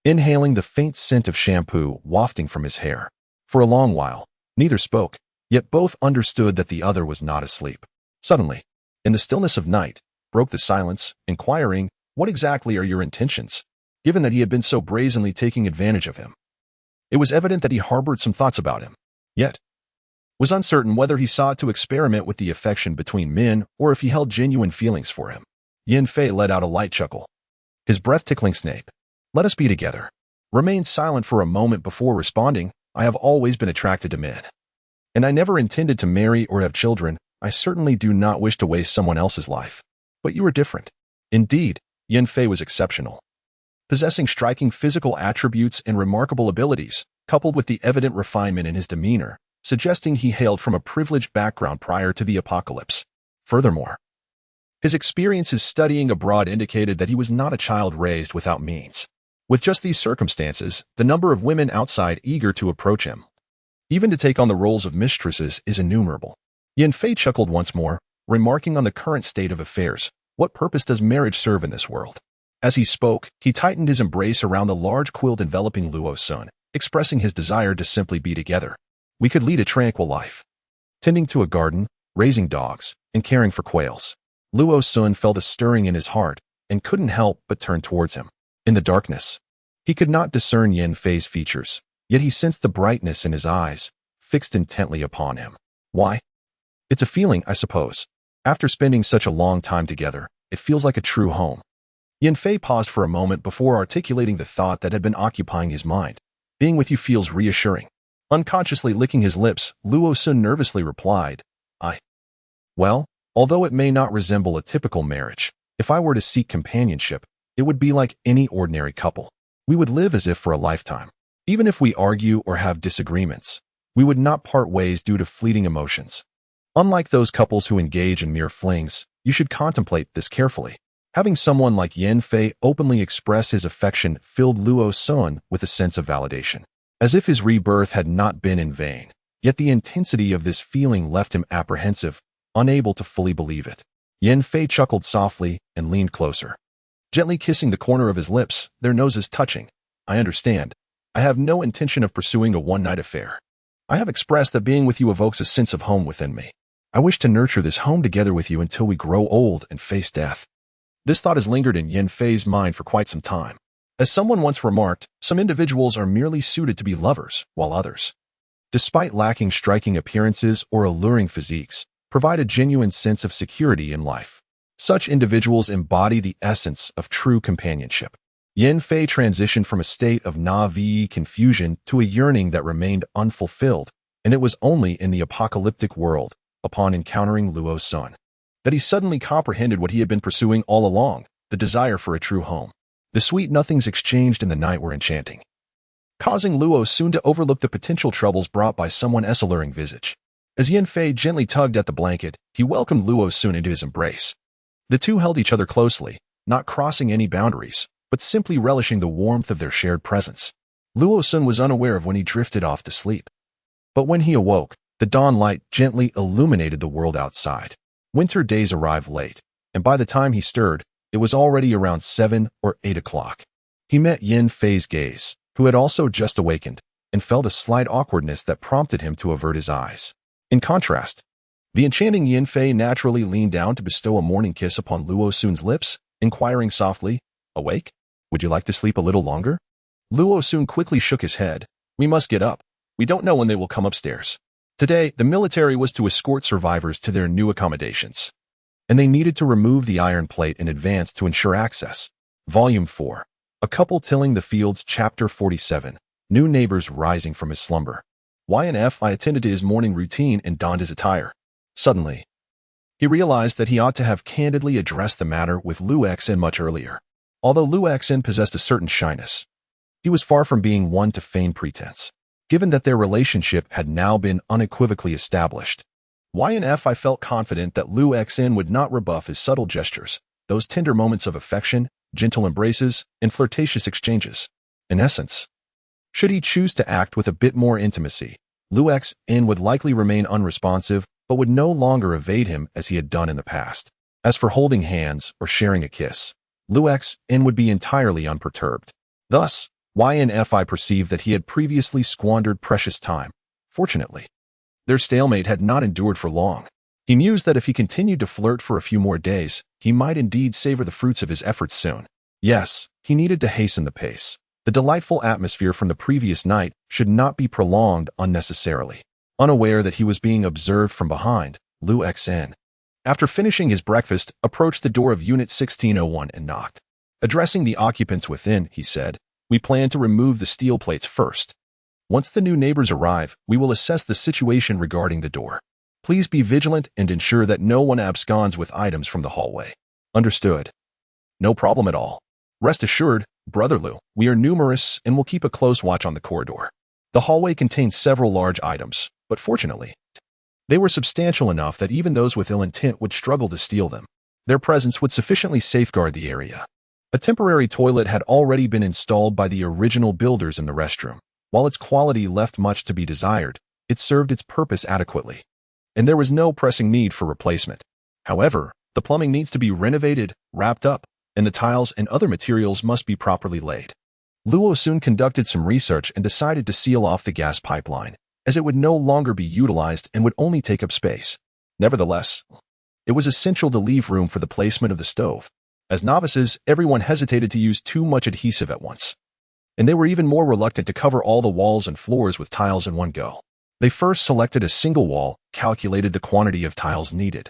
inhaling the faint scent of shampoo wafting from his hair. For a long while, neither spoke, yet both understood that the other was not asleep. Suddenly, in the stillness of night, broke the silence, inquiring, "What exactly are your intentions?" Given that he had been so brazenly taking advantage of him, it was evident that he harbored some thoughts about him, yet was uncertain whether he sought to experiment with the affection between men or if he held genuine feelings for him. Yanfei let out a light chuckle, his breath-tickling snape. "Let us be together." Remained silent for a moment before responding, "I have always been attracted to men, and I never intended to marry or have children. I certainly do not wish to waste someone else's life. But you are different." Indeed, Yanfei was exceptional, possessing striking physical attributes and remarkable abilities, coupled with the evident refinement in his demeanor, suggesting he hailed from a privileged background prior to the apocalypse. Furthermore, his experiences studying abroad indicated that he was not a child raised without means. With just these circumstances, the number of women outside eager to approach him, even to take on the roles of mistresses, is innumerable. Yanfei chuckled once more, remarking on the current state of affairs. What purpose does marriage serve in this world? As he spoke, he tightened his embrace around the large quilt enveloping Luo Sun, expressing his desire to simply be together. We could lead a tranquil life, tending to a garden, raising dogs, and caring for quails. Luo Sun felt a stirring in his heart and couldn't help but turn towards him. In the darkness, he could not discern Yanfei's features, yet he sensed the brightness in his eyes, fixed intently upon him. Why? It's a feeling, I suppose. After spending such a long time together, it feels like a true home. Yanfei paused for a moment before articulating the thought that had been occupying his mind. Being with you feels reassuring. Unconsciously licking his lips, Luo Sun nervously replied, Well, although it may not resemble a typical marriage, if I were to seek companionship, it would be like any ordinary couple. We would live as if for a lifetime. Even if we argue or have disagreements, we would not part ways due to fleeting emotions. Unlike those couples who engage in mere flings, you should contemplate this carefully. Having someone like Yanfei openly express his affection filled Luo Sun with a sense of validation, as if his rebirth had not been in vain. Yet the intensity of this feeling left him apprehensive, unable to fully believe it. Yanfei chuckled softly and leaned closer, gently kissing the corner of his lips, their noses touching. "I understand. I have no intention of pursuing a one-night affair. I have expressed that being with you evokes a sense of home within me. I wish to nurture this home together with you until we grow old and face death." This thought has lingered in Yanfei's mind for quite some time. As someone once remarked, some individuals are merely suited to be lovers, while others, despite lacking striking appearances or alluring physiques, provide a genuine sense of security in life. Such individuals embody the essence of true companionship. Yanfei transitioned from a state of naive confusion to a yearning that remained unfulfilled, and it was only in the apocalyptic world, upon encountering Luo Sun, that he suddenly comprehended what he had been pursuing all along, the desire for a true home. The sweet nothings exchanged in the night were enchanting, causing Luo Sun to overlook the potential troubles brought by someone's alluring visage. As Yanfei gently tugged at the blanket, he welcomed Luo Sun into his embrace. The two held each other closely, not crossing any boundaries, but simply relishing the warmth of their shared presence. Luo Sun was unaware of when he drifted off to sleep. But when he awoke, the dawn light gently illuminated the world outside. Winter days arrived late, and by the time he stirred, it was already around 7 or 8 o'clock. He met Yanfei's gaze, who had also just awakened, and felt a slight awkwardness that prompted him to avert his eyes. In contrast, the enchanting Yanfei naturally leaned down to bestow a morning kiss upon Luo Sun's lips, inquiring softly, "Awake? Would you like to sleep a little longer?" Luo Sun quickly shook his head. "We must get up. We don't know when they will come upstairs." Today, the military was to escort survivors to their new accommodations, and they needed to remove the iron plate in advance to ensure access. Volume 4. A Couple Tilling the Fields, Chapter 47. New Neighbors Rising from His Slumber. YNFI attended to his morning routine and donned his attire. Suddenly, he realized that he ought to have candidly addressed the matter with Lu Xen much earlier. Although Lu Xen possessed a certain shyness, he was far from being one to feign pretense. Given that their relationship had now been unequivocally established, YNFI felt confident that Lu Xen would not rebuff his subtle gestures, those tender moments of affection, gentle embraces, and flirtatious exchanges. In essence, should he choose to act with a bit more intimacy, Liu Xin would likely remain unresponsive, but would no longer evade him as he had done in the past. As for holding hands or sharing a kiss, Liu Xin would be entirely unperturbed. Thus, YNFI perceived that he had previously squandered precious time. Fortunately, their stalemate had not endured for long. He mused that if he continued to flirt for a few more days, he might indeed savor the fruits of his efforts soon. Yes, he needed to hasten the pace. The delightful atmosphere from the previous night should not be prolonged unnecessarily. Unaware that he was being observed from behind, Liu Xin, after finishing his breakfast, approached the door of Unit 1601 and knocked. Addressing the occupants within, he said, "We plan to remove the steel plates first. Once the new neighbors arrive, we will assess the situation regarding the door. Please be vigilant and ensure that no one absconds with items from the hallway." "Understood. No problem at all. Rest assured, Brother Liu, we are numerous and will keep a close watch on the corridor." The hallway contained several large items, but fortunately, they were substantial enough that even those with ill intent would struggle to steal them. Their presence would sufficiently safeguard the area. A temporary toilet had already been installed by the original builders in the restroom. While its quality left much to be desired, it served its purpose adequately, and there was no pressing need for replacement. However, the plumbing needs to be renovated, wrapped up, and the tiles and other materials must be properly laid. Luo soon conducted some research and decided to seal off the gas pipeline, as it would no longer be utilized and would only take up space. Nevertheless, it was essential to leave room for the placement of the stove. As novices, everyone hesitated to use too much adhesive at once, and they were even more reluctant to cover all the walls and floors with tiles in one go. They first selected a single wall, calculated the quantity of tiles needed,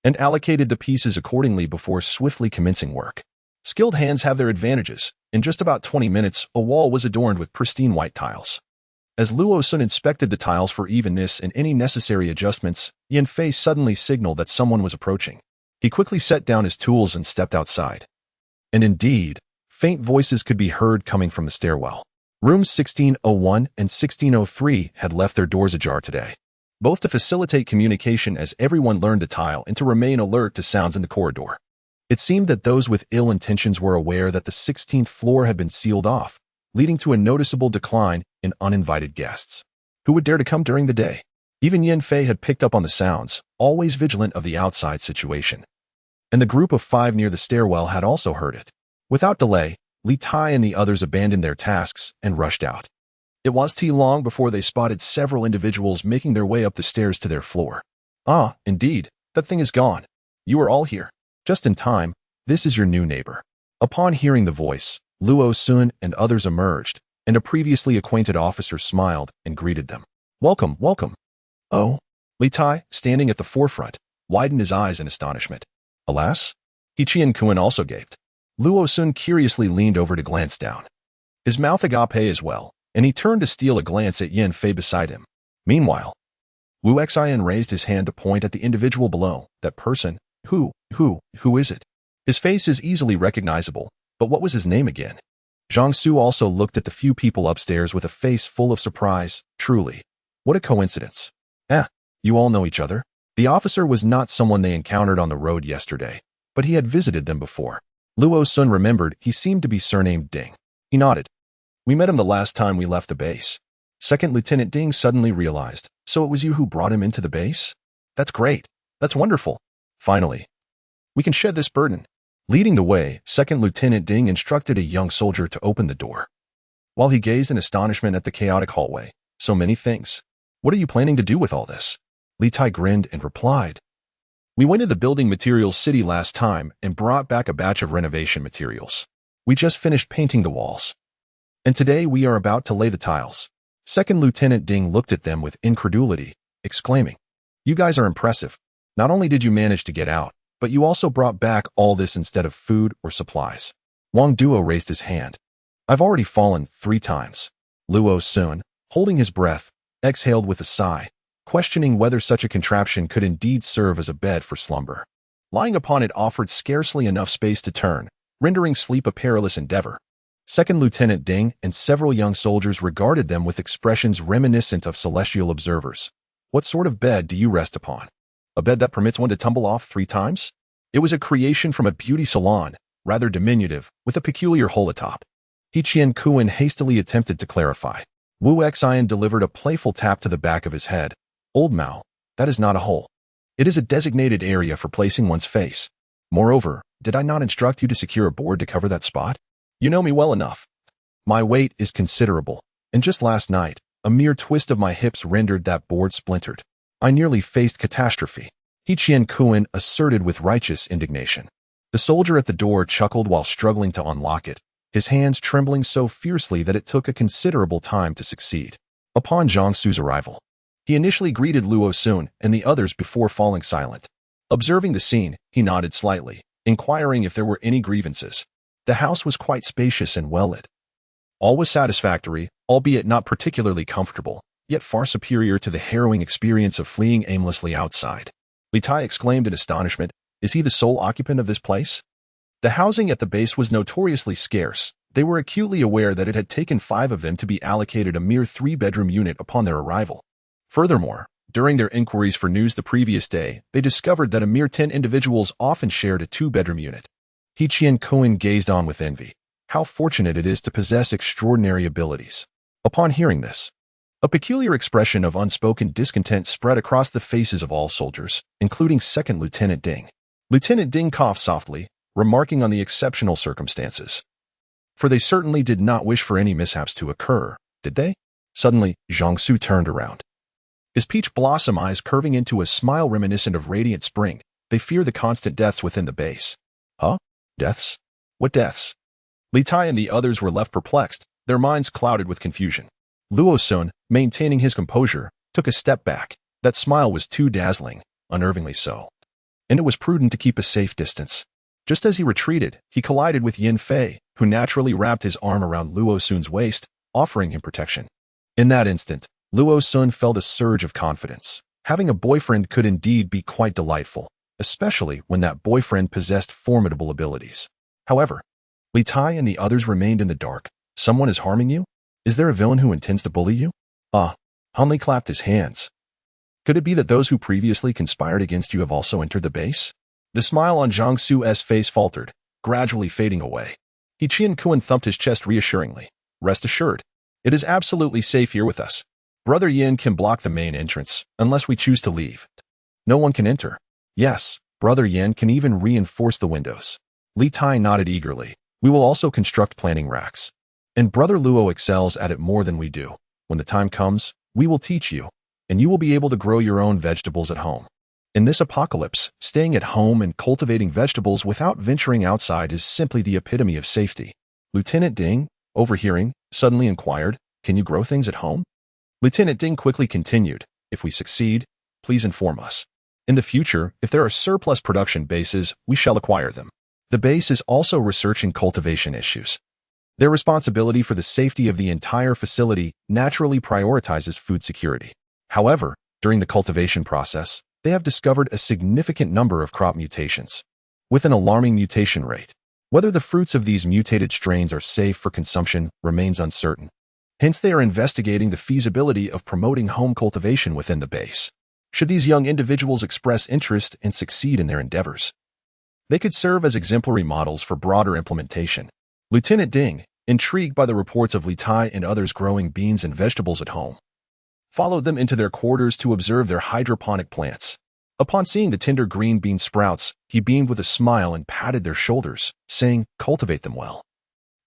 and allocated the pieces accordingly before swiftly commencing work. Skilled hands have their advantages. In just about 20 minutes, a wall was adorned with pristine white tiles. As Luo Sun inspected the tiles for evenness and any necessary adjustments, Yan Fei suddenly signaled that someone was approaching. He quickly set down his tools and stepped outside. And indeed, faint voices could be heard coming from the stairwell. Rooms 1601 and 1603 had left their doors ajar today, both to facilitate communication as everyone learned to tile and to remain alert to sounds in the corridor. It seemed that those with ill intentions were aware that the 16th floor had been sealed off, leading to a noticeable decline in uninvited guests. Who would dare to come during the day? Even Yan Fei had picked up on the sounds, always vigilant of the outside situation. And the group of 5 near the stairwell had also heard it. Without delay, Li Tai and the others abandoned their tasks and rushed out. It was too long before they spotted several individuals making their way up the stairs to their floor. "Ah, indeed, that thing is gone. You are all here. Just in time, this is your new neighbor." Upon hearing the voice, Luo Sun and others emerged, and a previously acquainted officer smiled and greeted them. "Welcome, welcome." "Oh." Li Tai, standing at the forefront, widened his eyes in astonishment. "Alas?" Hichian Kun also gaped. Luo Sun curiously leaned over to glance down. His mouth agape as well, and he turned to steal a glance at Yan Fei beside him. Meanwhile, Wu Xian raised his hand to point at the individual below. That person. Who is it? His face is easily recognizable, but what was his name again? Zhang Su also looked at the few people upstairs with a face full of surprise. Truly, what a coincidence. You all know each other? The officer was not someone they encountered on the road yesterday, but he had visited them before. Luo Sun remembered he seemed to be surnamed Ding. He nodded. "We met him the last time we left the base." Second Lieutenant Ding suddenly realized, "So it was you who brought him into the base? That's great. That's wonderful. Finally, we can shed this burden." Leading the way, Second Lieutenant Ding instructed a young soldier to open the door. While he gazed in astonishment at the chaotic hallway, "So many things. What are you planning to do with all this?" Li Tai grinned and replied, "We went to the building materials city last time and brought back a batch of renovation materials. We just finished painting the walls, and today we are about to lay the tiles." Second Lieutenant Ding looked at them with incredulity, exclaiming, "You guys are impressive. Not only did you manage to get out, but you also brought back all this instead of food or supplies." Wang Duo raised his hand. "I've already fallen 3 times. Luo Sun, holding his breath, exhaled with a sigh, questioning whether such a contraption could indeed serve as a bed for slumber. Lying upon it offered scarcely enough space to turn, rendering sleep a perilous endeavor. Second Lieutenant Ding and several young soldiers regarded them with expressions reminiscent of celestial observers. "What sort of bed do you rest upon? A bed that permits one to tumble off 3 times? It was a creation from a beauty salon, rather diminutive, with a peculiar hole atop. Hichien Kuan hastily attempted to clarify. Wu Xian delivered a playful tap to the back of his head. Old Mao, that is not a hole. It is a designated area for placing one's face. Moreover, did I not instruct you to secure a board to cover that spot? You know me well enough. My weight is considerable, and just last night, a mere twist of my hips rendered that board splintered. I nearly faced catastrophe. Hichien Kuan asserted with righteous indignation. The soldier at the door chuckled while struggling to unlock it, his hands trembling so fiercely that it took a considerable time to succeed. Upon Jiangsu's arrival, he initially greeted Luo Sun and the others before falling silent. Observing the scene, he nodded slightly, inquiring if there were any grievances. The house was quite spacious and well-lit. All was satisfactory, albeit not particularly comfortable, yet far superior to the harrowing experience of fleeing aimlessly outside. Li Tai exclaimed in astonishment, "Is he the sole occupant of this place?" The housing at the base was notoriously scarce. They were acutely aware that it had taken 5 of them to be allocated a mere 3-bedroom unit upon their arrival. Furthermore, during their inquiries for news the previous day, they discovered that a mere 10 individuals often shared a 2-bedroom unit. Hichien Kuan gazed on with envy. How fortunate it is to possess extraordinary abilities. Upon hearing this, a peculiar expression of unspoken discontent spread across the faces of all soldiers, including Second Lieutenant Ding. Lieutenant Ding coughed softly, remarking on the exceptional circumstances. For they certainly did not wish for any mishaps to occur, did they? Suddenly, Jiangsu turned around. His peach blossom eyes curving into a smile reminiscent of radiant spring. They fear the constant deaths within the base. Huh? Deaths? What deaths? Li Tai and the others were left perplexed, their minds clouded with confusion. Luo Sun, maintaining his composure, took a step back. That smile was too dazzling, unnervingly so. And it was prudent to keep a safe distance. Just as he retreated, he collided with Yin Fei, who naturally wrapped his arm around Luo Sun's waist, offering him protection. In that instant, Luo Sun felt a surge of confidence. Having a boyfriend could indeed be quite delightful, especially when that boyfriend possessed formidable abilities. However, Li Tai and the others remained in the dark. Someone is harming you? Is there a villain who intends to bully you? Hanli clapped his hands. Could it be that those who previously conspired against you have also entered the base? The smile on Zhang Su's face faltered, gradually fading away. Hichien Kuan thumped his chest reassuringly. Rest assured, it is absolutely safe here with us. Brother Yin can block the main entrance, unless we choose to leave. No one can enter. Yes, Brother Yin can even reinforce the windows. Li Tai nodded eagerly. We will also construct planning racks. And Brother Luo excels at it more than we do. When the time comes, we will teach you, and you will be able to grow your own vegetables at home. In this apocalypse, staying at home and cultivating vegetables without venturing outside is simply the epitome of safety. Lieutenant Ding, overhearing, suddenly inquired, "Can you grow things at home?" Lieutenant Ding quickly continued, "If we succeed, please inform us. In the future, if there are surplus production bases, we shall acquire them." The base is also researching cultivation issues. Their responsibility for the safety of the entire facility naturally prioritizes food security. However, during the cultivation process, they have discovered a significant number of crop mutations, with an alarming mutation rate. Whether the fruits of these mutated strains are safe for consumption remains uncertain. Hence, they are investigating the feasibility of promoting home cultivation within the base. Should these young individuals express interest and succeed in their endeavors, they could serve as exemplary models for broader implementation. Lieutenant Ding, intrigued by the reports of Li Tai and others growing beans and vegetables at home, followed them into their quarters to observe their hydroponic plants. Upon seeing the tender green bean sprouts, he beamed with a smile and patted their shoulders, saying, "Cultivate them well.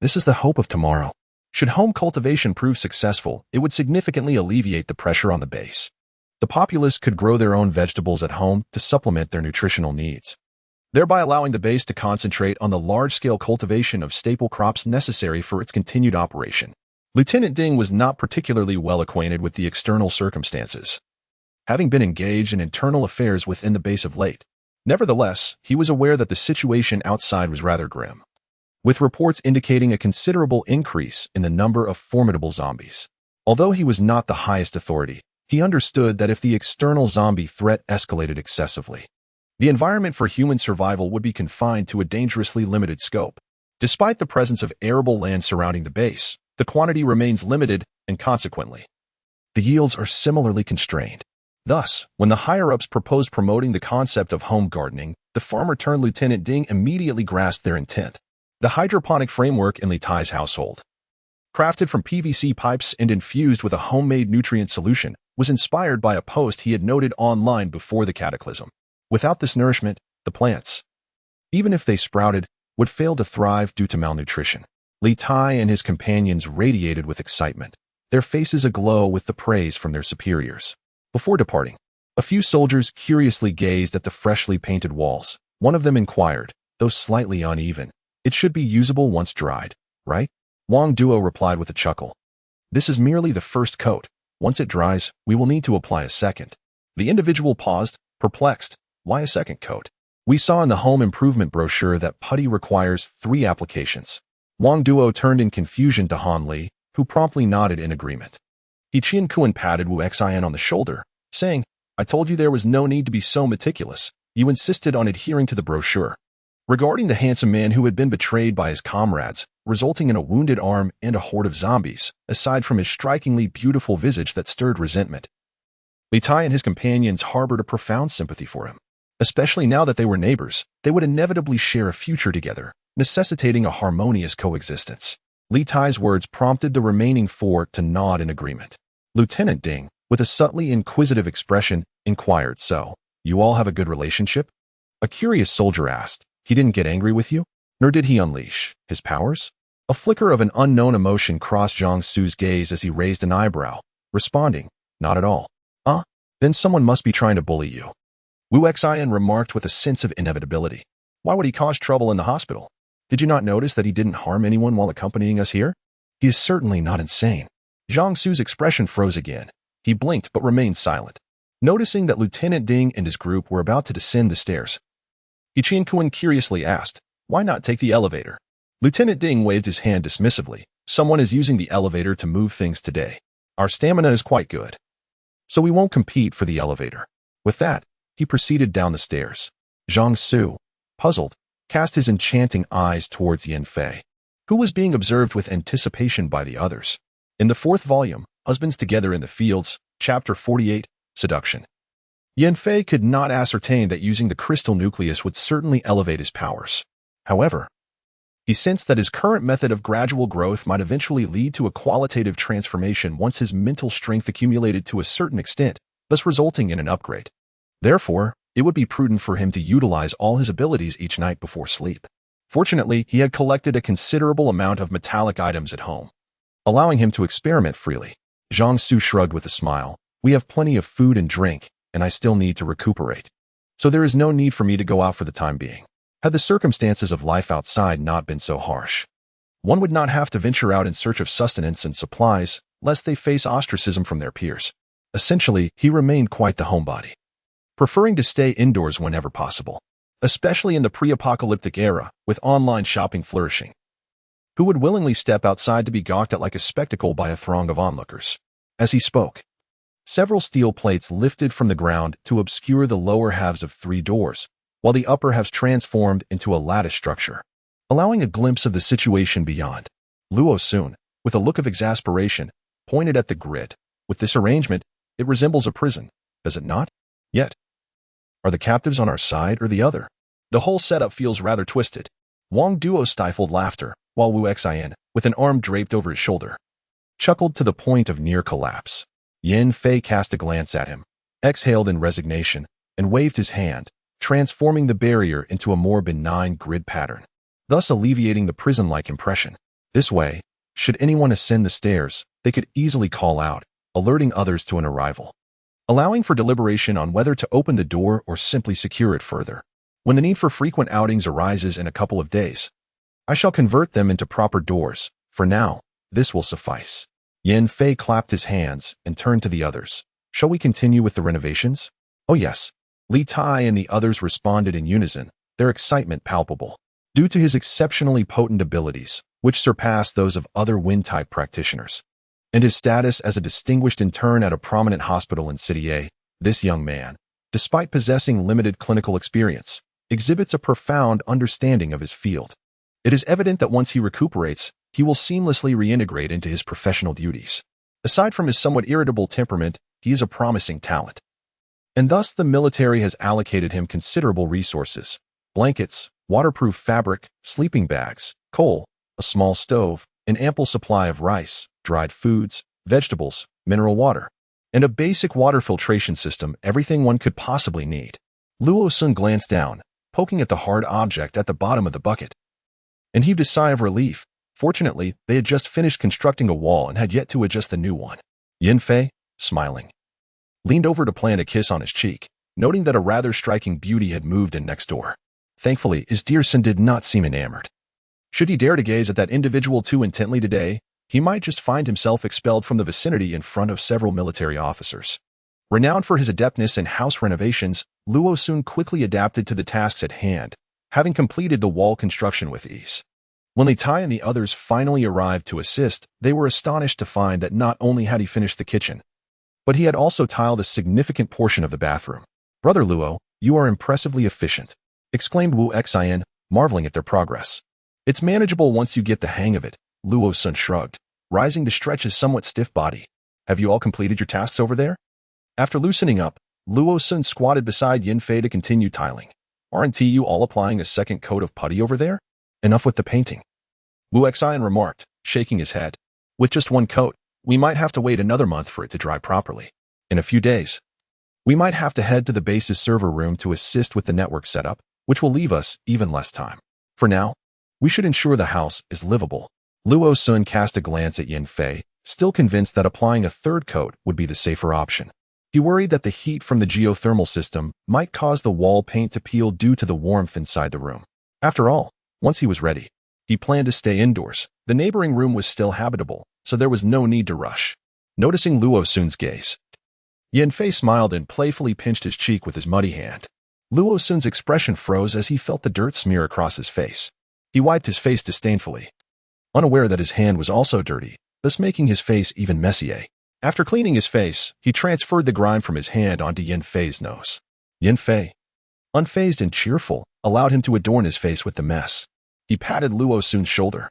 This is the hope of tomorrow." Should home cultivation prove successful, it would significantly alleviate the pressure on the base. The populace could grow their own vegetables at home to supplement their nutritional needs, thereby allowing the base to concentrate on the large-scale cultivation of staple crops necessary for its continued operation. Lieutenant Ding was not particularly well acquainted with the external circumstances, having been engaged in internal affairs within the base of late. Nevertheless, he was aware that the situation outside was rather grim, with reports indicating a considerable increase in the number of formidable zombies. Although he was not the highest authority, he understood that if the external zombie threat escalated excessively, the environment for human survival would be confined to a dangerously limited scope. Despite the presence of arable land surrounding the base, the quantity remains limited, and consequently, the yields are similarly constrained. Thus, when the higher-ups proposed promoting the concept of home gardening, the farmer-turned-Lieutenant Ding immediately grasped their intent. The hydroponic framework in Li Tai's household, crafted from PVC pipes and infused with a homemade nutrient solution, was inspired by a post he had noted online before the cataclysm. Without this nourishment, the plants, even if they sprouted, would fail to thrive due to malnutrition. Li Tai and his companions radiated with excitement, their faces aglow with the praise from their superiors. Before departing, a few soldiers curiously gazed at the freshly painted walls. One of them inquired, though slightly uneven, "It should be usable once dried, right?" Wang Duo replied with a chuckle. "This is merely the first coat. Once it dries, we will need to apply a second." The individual paused, perplexed. Why a second coat? We saw in the home improvement brochure that putty requires 3 applications. Wang Duo turned in confusion to Han Li, who promptly nodded in agreement. He Qian Kuan patted Wu Xian on the shoulder, saying, "I told you there was no need to be so meticulous. You insisted on adhering to the brochure." Regarding the handsome man who had been betrayed by his comrades, resulting in a wounded arm and a horde of zombies, aside from his strikingly beautiful visage that stirred resentment, Li Tai and his companions harbored a profound sympathy for him. Especially now that they were neighbors, they would inevitably share a future together, necessitating a harmonious coexistence. Li Tai's words prompted the remaining 4 to nod in agreement. Lieutenant Ding, with a subtly inquisitive expression, inquired, "So, you all have a good relationship?" A curious soldier asked. "He didn't get angry with you? Nor did he unleash his powers?" A flicker of an unknown emotion crossed Zhang Su's gaze as he raised an eyebrow, responding, "Not at all." Then someone must be trying to bully you," Wu Xian remarked with a sense of inevitability. "Why would he cause trouble in the hospital? Did you not notice that he didn't harm anyone while accompanying us here? He is certainly not insane." Zhang Su's expression froze again. He blinked but remained silent. Noticing that Lieutenant Ding and his group were about to descend the stairs, He Qian Kuan curiously asked, "Why not take the elevator?" Lieutenant Ding waved his hand dismissively. "Someone is using the elevator to move things today. Our stamina is quite good, so we won't compete for the elevator." With that, he proceeded down the stairs. Zhang Su, puzzled, cast his enchanting eyes towards Yan Fei, who was being observed with anticipation by the others. In the 4th volume, Husbands Together in the Fields, Chapter 48, Seduction, Yan Fei could not ascertain that using the crystal nucleus would certainly elevate his powers. However, he sensed that his current method of gradual growth might eventually lead to a qualitative transformation once his mental strength accumulated to a certain extent, thus resulting in an upgrade. Therefore, it would be prudent for him to utilize all his abilities each night before sleep. Fortunately, he had collected a considerable amount of metallic items at home, allowing him to experiment freely. Zhang Su shrugged with a smile. "We have plenty of food and drink, and I still need to recuperate. So there is no need for me to go out for the time being." Had the circumstances of life outside not been so harsh, one would not have to venture out in search of sustenance and supplies, lest they face ostracism from their peers. Essentially, he remained quite the homebody, preferring to stay indoors whenever possible, especially in the pre-apocalyptic era, with online shopping flourishing. Who would willingly step outside to be gawked at like a spectacle by a throng of onlookers? As he spoke, several steel plates lifted from the ground to obscure the lower halves of 3 doors, while the upper halves transformed into a lattice structure, allowing a glimpse of the situation beyond. Luo Sun, with a look of exasperation, pointed at the grid. "With this arrangement, it resembles a prison, does it not? Yet, are the captives on our side or the other? The whole setup feels rather twisted." Wang Duo stifled laughter, while Wu Xian, with an arm draped over his shoulder, chuckled to the point of near collapse. Yan Fei cast a glance at him, exhaled in resignation, and waved his hand, transforming the barrier into a more benign grid pattern, thus alleviating the prison-like impression. This way, should anyone ascend the stairs, they could easily call out, alerting others to an arrival, allowing for deliberation on whether to open the door or simply secure it further. When the need for frequent outings arises in a couple of days, I shall convert them into proper doors. For now, this will suffice. Yan Fei clapped his hands and turned to the others. "Shall we continue with the renovations?" "Oh yes." Li Tai and the others responded in unison, their excitement palpable. Due to his exceptionally potent abilities, which surpassed those of other wind-type practitioners, and his status as a distinguished intern at a prominent hospital in City A, this young man, despite possessing limited clinical experience, exhibits a profound understanding of his field. It is evident that once he recuperates, he will seamlessly reintegrate into his professional duties. Aside from his somewhat irritable temperament, he is a promising talent. and thus the military has allocated him considerable resources: blankets, waterproof fabric, sleeping bags, coal, a small stove, an ample supply of rice, dried foods, vegetables, mineral water, and a basic water filtration system, everything one could possibly need. Luo Sun glanced down, poking at the hard object at the bottom of the bucket, and heaved a sigh of relief. Fortunately, they had just finished constructing a wall and had yet to adjust the new one. Yin Fei, smiling, leaned over to plant a kiss on his cheek, noting that a rather striking beauty had moved in next door. Thankfully, his dear son did not seem enamored. Should he dare to gaze at that individual too intently today, he might just find himself expelled from the vicinity in front of several military officers. Renowned for his adeptness in house renovations, Luo Sun quickly adapted to the tasks at hand, having completed the wall construction with ease. When Li Tai and the others finally arrived to assist, they were astonished to find that not only had he finished the kitchen, but he had also tiled a significant portion of the bathroom. "Brother Luo, you are impressively efficient," exclaimed Wu Xian, marveling at their progress. "It's manageable once you get the hang of it," Luo Sun shrugged, rising to stretch his somewhat stiff body. "Have you all completed your tasks over there?" After loosening up, Luo Sun squatted beside Yin Fei to continue tiling. "Aren't you all applying a second coat of putty over there? Enough with the painting," Wu Xian remarked, shaking his head. "With just one coat, we might have to wait another month for it to dry properly. In a few days, we might have to head to the base's server room to assist with the network setup, which will leave us even less time. For now, we should ensure the house is livable." Luo Sun cast a glance at Yin Fei, still convinced that applying a third coat would be the safer option. He worried that the heat from the geothermal system might cause the wall paint to peel due to the warmth inside the room. After all, once he was ready, he planned to stay indoors. The neighboring room was still habitable, so there was no need to rush. Noticing Luo Sun's gaze, Yin Fei smiled and playfully pinched his cheek with his muddy hand. Luo Sun's expression froze as he felt the dirt smear across his face. He wiped his face disdainfully, unaware that his hand was also dirty, thus making his face even messier. After cleaning his face, he transferred the grime from his hand onto Yin Fei's nose. Yin Fei, unfazed and cheerful, allowed him to adorn his face with the mess. He patted Luo Sun's shoulder,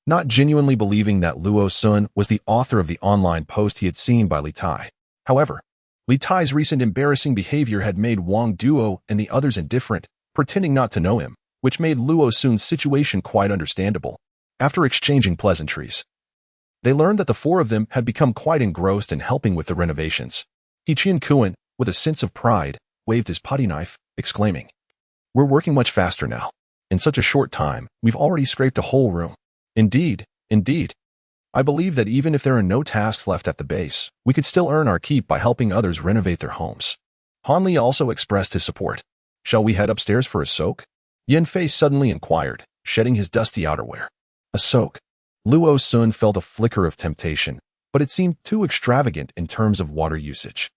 not genuinely believing that Luo Sun was the author of the online post he had seen by Li Tai. However, Li Tai's recent embarrassing behavior had made Wang Duo and the others indifferent, pretending not to know him, which made Luo Sun's situation quite understandable. After exchanging pleasantries, they learned that the four of them had become quite engrossed in helping with the renovations. Qian Kuan, with a sense of pride, waved his putty knife, exclaiming, "We're working much faster now. In such a short time, we've already scraped a whole room. Indeed, indeed. I believe that even if there are no tasks left at the base, we could still earn our keep by helping others renovate their homes." Han Li also expressed his support. "Shall we head upstairs for a soak?" Yin Fei suddenly inquired, shedding his dusty outerwear. A soak. Luo Sun felt a flicker of temptation, but it seemed too extravagant in terms of water usage.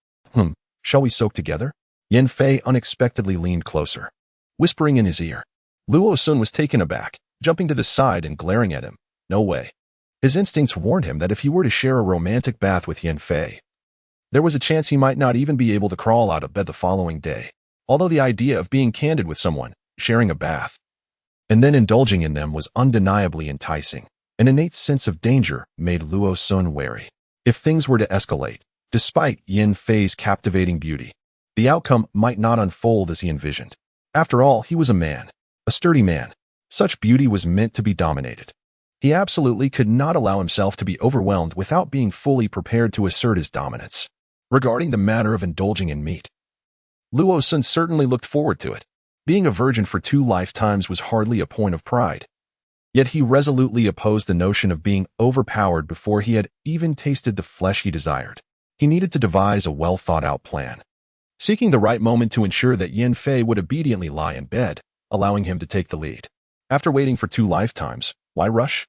Shall we soak together?" Yin Fei unexpectedly leaned closer, whispering in his ear. Luo Sun was taken aback, jumping to the side and glaring at him. No way. His instincts warned him that if he were to share a romantic bath with Yin Fei, there was a chance he might not even be able to crawl out of bed the following day. Although the idea of being candid with someone, sharing a bath, and then indulging in them was undeniably enticing, an innate sense of danger made Luo Sun wary. If things were to escalate, despite Yin Fei's captivating beauty, the outcome might not unfold as he envisioned. After all, he was a man, a sturdy man. Such beauty was meant to be dominated. He absolutely could not allow himself to be overwhelmed without being fully prepared to assert his dominance. Regarding the matter of indulging in meat, Luo Sun certainly looked forward to it. Being a virgin for 2 lifetimes was hardly a point of pride. Yet he resolutely opposed the notion of being overpowered before he had even tasted the flesh he desired. He needed to devise a well-thought-out plan, seeking the right moment to ensure that Yin Fei would obediently lie in bed, allowing him to take the lead. After waiting for 2 lifetimes, why rush?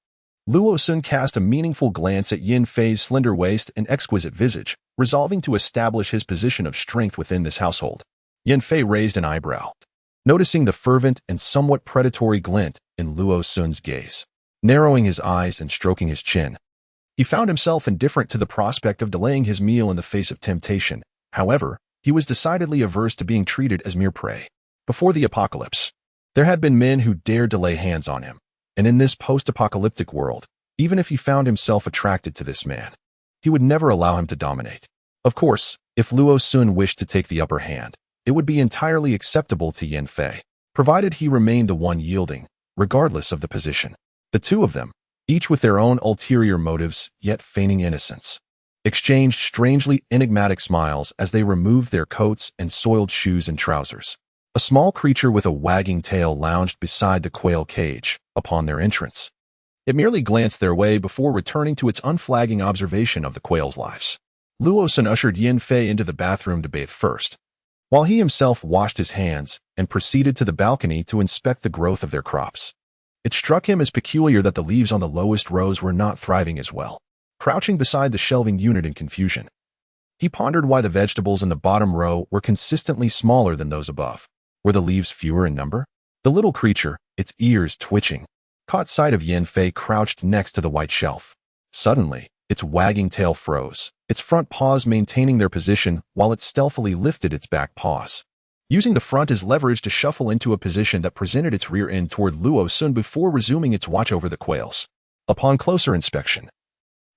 Luo Sun cast a meaningful glance at Yin Fei's slender waist and exquisite visage, resolving to establish his position of strength within this household. Yin Fei raised an eyebrow, noticing the fervent and somewhat predatory glint in Luo Sun's gaze. Narrowing his eyes and stroking his chin, he found himself indifferent to the prospect of delaying his meal in the face of temptation. However, he was decidedly averse to being treated as mere prey. Before the apocalypse, there had been men who dared to lay hands on him, and in this post-apocalyptic world, even if he found himself attracted to this man, he would never allow him to dominate. Of course, If Luo Sun wished to take the upper hand, it would be entirely acceptable to Yin Fei, provided he remained the one yielding, regardless of the position. The two of them, each with their own ulterior motives yet feigning innocence, exchanged strangely enigmatic smiles as they removed their coats and soiled shoes and trousers. A small creature with a wagging tail lounged beside the quail cage upon their entrance. It merely glanced their way before returning to its unflagging observation of the quail's lives. Luo Sun ushered Yin Fei into the bathroom to bathe first, while he himself washed his hands and proceeded to the balcony to inspect the growth of their crops. It struck him as peculiar that the leaves on the lowest rows were not thriving as well. Crouching beside the shelving unit in confusion, he pondered why the vegetables in the bottom row were consistently smaller than those above. Were the leaves fewer in number? The little creature, its ears twitching, caught sight of Yin Fei crouched next to the white shelf. Suddenly, its wagging tail froze, its front paws maintaining their position while it stealthily lifted its back paws, using the front as leverage to shuffle into a position that presented its rear end toward Luo Sun before resuming its watch over the quails. Upon closer inspection,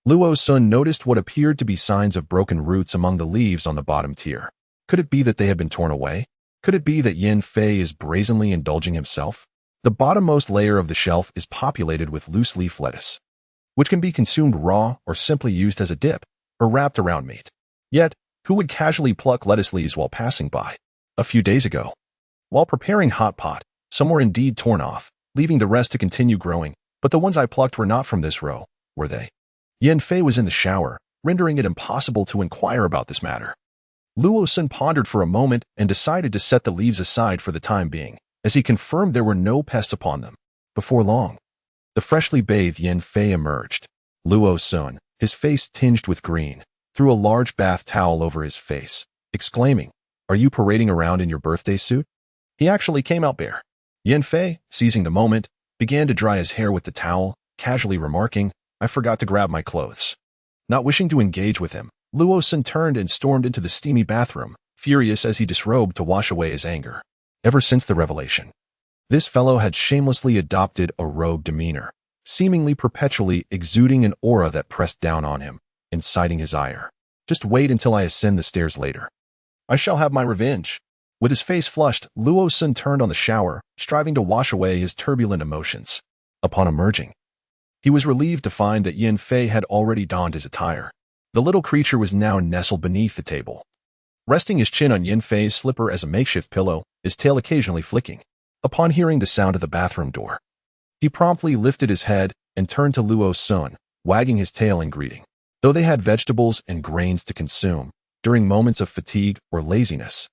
Luo Sun noticed what appeared to be signs of broken roots among the leaves on the bottom tier. Could it be that they had been torn away? Could it be that Yin Fei is brazenly indulging himself? The bottommost layer of the shelf is populated with loose leaf lettuce, which can be consumed raw or simply used as a dip, or wrapped around meat. Yet, who would casually pluck lettuce leaves while passing by? A few days ago, while preparing hot pot, some were indeed torn off, leaving the rest to continue growing, but the ones I plucked were not from this row, were they? Yin Fei was in the shower, rendering it impossible to inquire about this matter. Luo Sun pondered for a moment and decided to set the leaves aside for the time being, as he confirmed there were no pests upon them. Before long, the freshly bathed Yin Fei emerged. Luo Sun, his face tinged with green, threw a large bath towel over his face, exclaiming, "Are you parading around in your birthday suit?" He actually came out bare. Yin Fei, seizing the moment, began to dry his hair with the towel, casually remarking, "I forgot to grab my clothes." Not wishing to engage with him, Luo Sun turned and stormed into the steamy bathroom, furious as he disrobed to wash away his anger. Ever since the revelation, this fellow had shamelessly adopted a rogue demeanor, seemingly perpetually exuding an aura that pressed down on him, inciting his ire. "Just wait until I ascend the stairs later. I shall have my revenge." With his face flushed, Luo Sun turned on the shower, striving to wash away his turbulent emotions. Upon emerging, he was relieved to find that Yin Fei had already donned his attire. The little creature was now nestled beneath the table, resting his chin on Yin Fei's slipper as a makeshift pillow, his tail occasionally flicking. Upon hearing the sound of the bathroom door, he promptly lifted his head and turned to Luo Sun, wagging his tail in greeting. Though they had vegetables and grains to consume during moments of fatigue or laziness,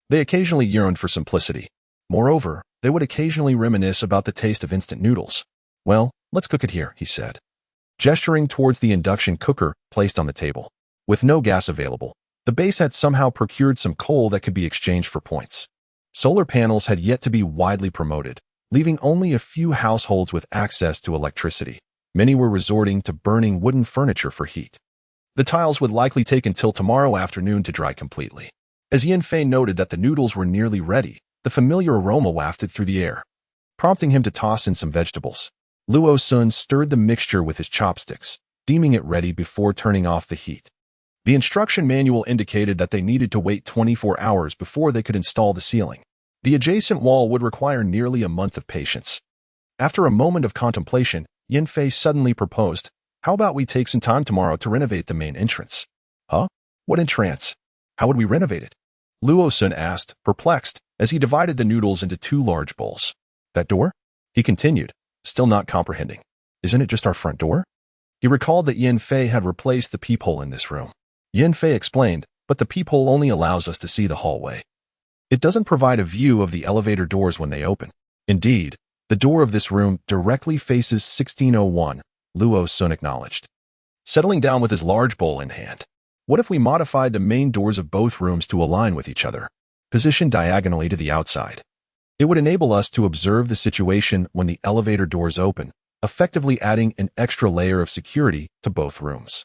they occasionally yearned for simplicity. Moreover, they would occasionally reminisce about the taste of instant noodles. "Well, let's cook it here," he said, gesturing towards the induction cooker placed on the table. With no gas available, the base had somehow procured some coal that could be exchanged for points. Solar panels had yet to be widely promoted, leaving only a few households with access to electricity. Many were resorting to burning wooden furniture for heat. The tiles would likely take until tomorrow afternoon to dry completely. As Yin Fei noted that the noodles were nearly ready, the familiar aroma wafted through the air, prompting him to toss in some vegetables. Luo Sun stirred the mixture with his chopsticks, deeming it ready before turning off the heat. The instruction manual indicated that they needed to wait 24 hours before they could install the ceiling. The adjacent wall would require nearly a month of patience. After a moment of contemplation, Yin Fei suddenly proposed, "How about we take some time tomorrow to renovate the main entrance?" "Huh? What entrance? How would we renovate it?" Luo Sun asked, perplexed, as he divided the noodles into 2 large bowls. "That door?" he continued, still not comprehending. "Isn't it just our front door?" He recalled that Yin Fei had replaced the peephole in this room. Yin Fei explained, "But the peephole only allows us to see the hallway. It doesn't provide a view of the elevator doors when they open. Indeed, the door of this room directly faces 1601, Luo Sun acknowledged, settling down with his large bowl in hand. "What if we modified the main doors of both rooms to align with each other, positioned diagonally to the outside? It would enable us to observe the situation when the elevator doors open, effectively adding an extra layer of security to both rooms."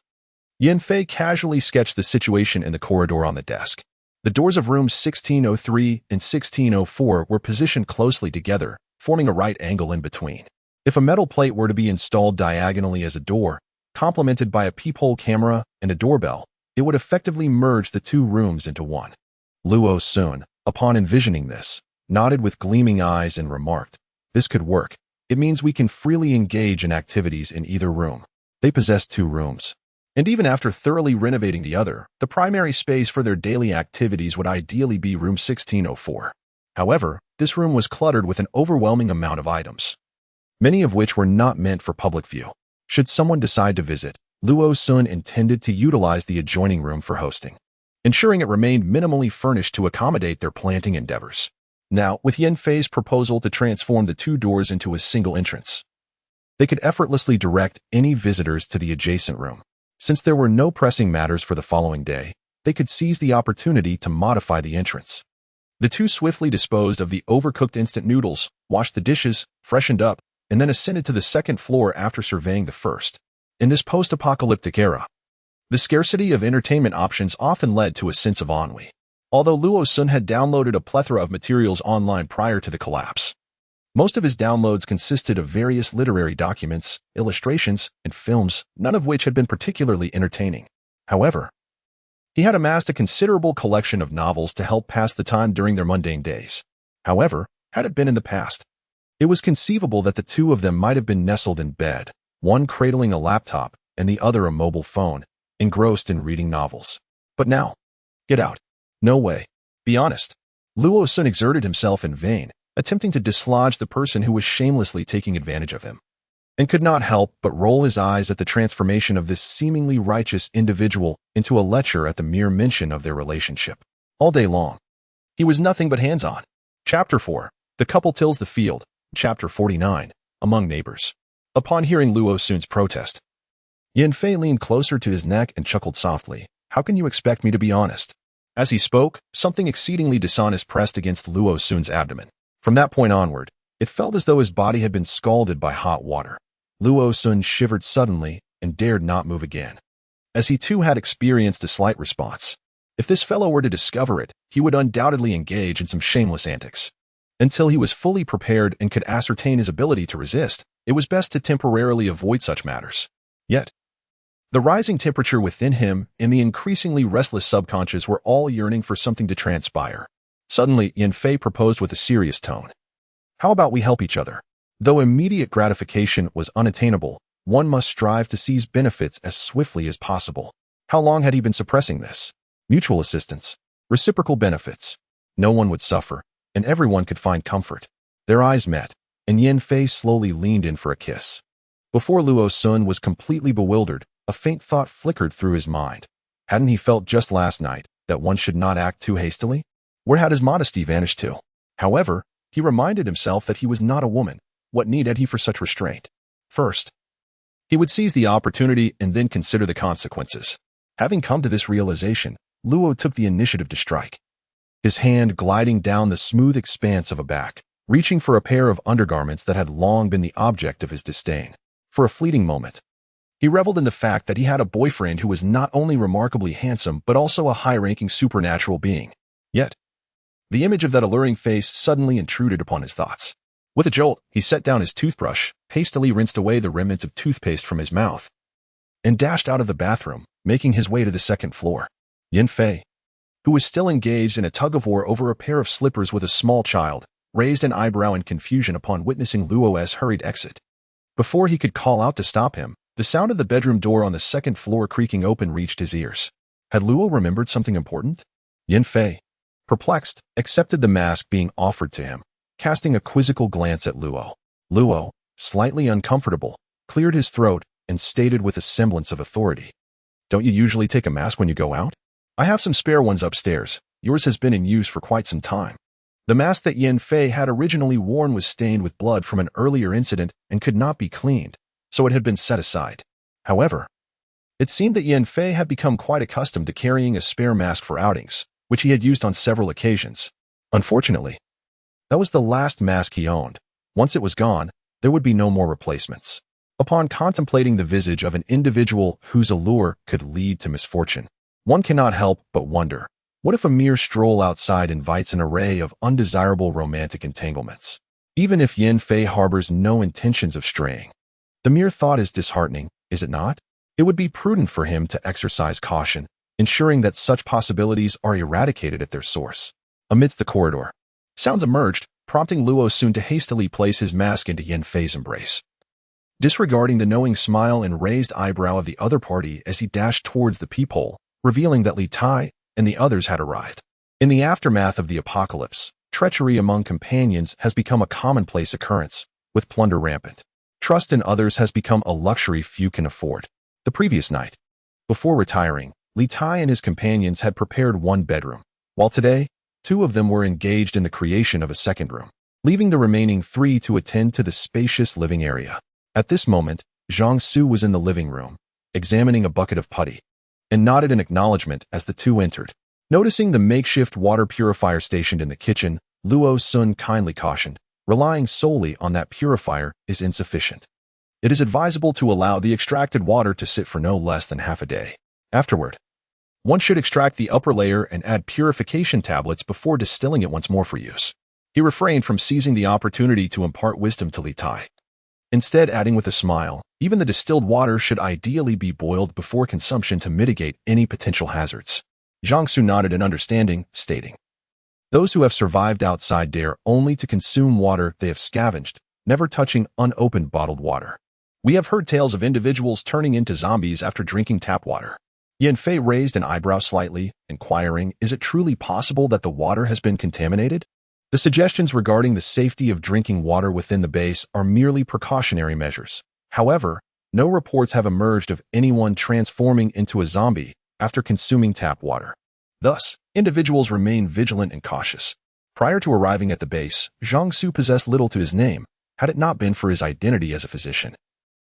Yin Fei casually sketched the situation in the corridor on the desk. The doors of rooms 1603 and 1604 were positioned closely together, forming a right angle in between. If a metal plate were to be installed diagonally as a door, complemented by a peephole camera and a doorbell, it would effectively merge the two rooms into one. Luo Sun, upon envisioning this, nodded with gleaming eyes and remarked, "This could work. It means we can freely engage in activities in either room." They possessed two rooms. And even after thoroughly renovating the other, the primary space for their daily activities would ideally be room 1604. However, this room was cluttered with an overwhelming amount of items, many of which were not meant for public view. Should someone decide to visit, Luo Sun intended to utilize the adjoining room for hosting, ensuring it remained minimally furnished to accommodate their planting endeavors. Now, with Yin Fei's proposal to transform the two doors into a single entrance, they could effortlessly direct any visitors to the adjacent room. Since there were no pressing matters for the following day, they could seize the opportunity to modify the entrance. The two swiftly disposed of the overcooked instant noodles, washed the dishes, freshened up, and then ascended to the second floor after surveying the first. In this post-apocalyptic era, the scarcity of entertainment options often led to a sense of ennui. Although Luo Sun had downloaded a plethora of materials online prior to the collapse, most of his downloads consisted of various literary documents, illustrations, and films, none of which had been particularly entertaining. However, he had amassed a considerable collection of novels to help pass the time during their mundane days. However, had it been in the past, it was conceivable that the two of them might have been nestled in bed, one cradling a laptop and the other a mobile phone, engrossed in reading novels. But now, get out. No way. Be honest. Luo Sun exerted himself in vain, attempting to dislodge the person who was shamelessly taking advantage of him, and could not help but roll his eyes at the transformation of this seemingly righteous individual into a lecher at the mere mention of their relationship. All day long, he was nothing but hands-on. Chapter 4. The couple tills the field. Chapter 49. Among neighbors. Upon hearing Luo Sun's protest, Yin Fei leaned closer to his neck and chuckled softly. "How can you expect me to be honest?" As he spoke, something exceedingly dishonest pressed against Luo Sun's abdomen. From that point onward, it felt as though his body had been scalded by hot water. Luo Sun shivered suddenly and dared not move again, as he too had experienced a slight response. If this fellow were to discover it, he would undoubtedly engage in some shameless antics. Until he was fully prepared and could ascertain his ability to resist, it was best to temporarily avoid such matters. Yet, the rising temperature within him and the increasingly restless subconscious were all yearning for something to transpire. Suddenly, Yin Fei proposed with a serious tone. "How about we help each other?" Though immediate gratification was unattainable, one must strive to seize benefits as swiftly as possible. How long had he been suppressing this? Mutual assistance, reciprocal benefits. No one would suffer, and everyone could find comfort. Their eyes met, and Yin Fei slowly leaned in for a kiss. Before Luo Sun was completely bewildered, a faint thought flickered through his mind. Hadn't he felt just last night that one should not act too hastily? Where had his modesty vanished to? However, he reminded himself that he was not a woman. What need had he for such restraint? First, he would seize the opportunity and then consider the consequences. Having come to this realization, Luo took the initiative to strike, his hand gliding down the smooth expanse of a back, reaching for a pair of undergarments that had long been the object of his disdain. For a fleeting moment, he reveled in the fact that he had a boyfriend who was not only remarkably handsome but also a high-ranking supernatural being. Yet, the image of that alluring face suddenly intruded upon his thoughts. With a jolt, he set down his toothbrush, hastily rinsed away the remnants of toothpaste from his mouth, and dashed out of the bathroom, making his way to the second floor. Yin Fei, who was still engaged in a tug-of-war over a pair of slippers with a small child, raised an eyebrow in confusion upon witnessing Luo's hurried exit. Before he could call out to stop him, the sound of the bedroom door on the second floor creaking open reached his ears. Had Luo remembered something important? Yin Fei, perplexed, accepted the mask being offered to him, casting a quizzical glance at Luo. Luo, slightly uncomfortable, cleared his throat and stated with a semblance of authority. "Don't you usually take a mask when you go out? I have some spare ones upstairs. Yours has been in use for quite some time." The mask that Yin Fei had originally worn was stained with blood from an earlier incident and could not be cleaned, so it had been set aside. However, it seemed that Yin Fei had become quite accustomed to carrying a spare mask for outings, which he had used on several occasions. Unfortunately, that was the last mask he owned. Once it was gone, there would be no more replacements. Upon contemplating the visage of an individual whose allure could lead to misfortune, one cannot help but wonder, what if a mere stroll outside invites an array of undesirable romantic entanglements? Even if Yin Fei harbors no intentions of straying, the mere thought is disheartening, is it not? It would be prudent for him to exercise caution, ensuring that such possibilities are eradicated at their source. Amidst the corridor, sounds emerged, prompting Luo Sun to hastily place his mask into Yin Fei's embrace, disregarding the knowing smile and raised eyebrow of the other party as he dashed towards the peephole, revealing that Li Tai and the others had arrived. In the aftermath of the apocalypse, treachery among companions has become a commonplace occurrence, with plunder rampant. Trust in others has become a luxury few can afford. The previous night, before retiring, Li Tai and his companions had prepared one bedroom, while today, two of them were engaged in the creation of a second room, leaving the remaining three to attend to the spacious living area. At this moment, Zhang Su was in the living room, examining a bucket of putty, and nodded in acknowledgement as the two entered. Noticing the makeshift water purifier stationed in the kitchen, Luo Sun kindly cautioned, relying solely on that purifier is insufficient. It is advisable to allow the extracted water to sit for no less than half a day. Afterward, one should extract the upper layer and add purification tablets before distilling it once more for use. He refrained from seizing the opportunity to impart wisdom to Li Tai, instead adding with a smile, even the distilled water should ideally be boiled before consumption to mitigate any potential hazards. Zhang Su nodded in understanding, stating, "Those who have survived outside dare only to consume water they have scavenged, never touching unopened bottled water. We have heard tales of individuals turning into zombies after drinking tap water." Yin Fei raised an eyebrow slightly, inquiring, "Is it truly possible that the water has been contaminated?" The suggestions regarding the safety of drinking water within the base are merely precautionary measures. However, no reports have emerged of anyone transforming into a zombie after consuming tap water. Thus, individuals remain vigilant and cautious. Prior to arriving at the base, Zhang Su possessed little to his name, had it not been for his identity as a physician.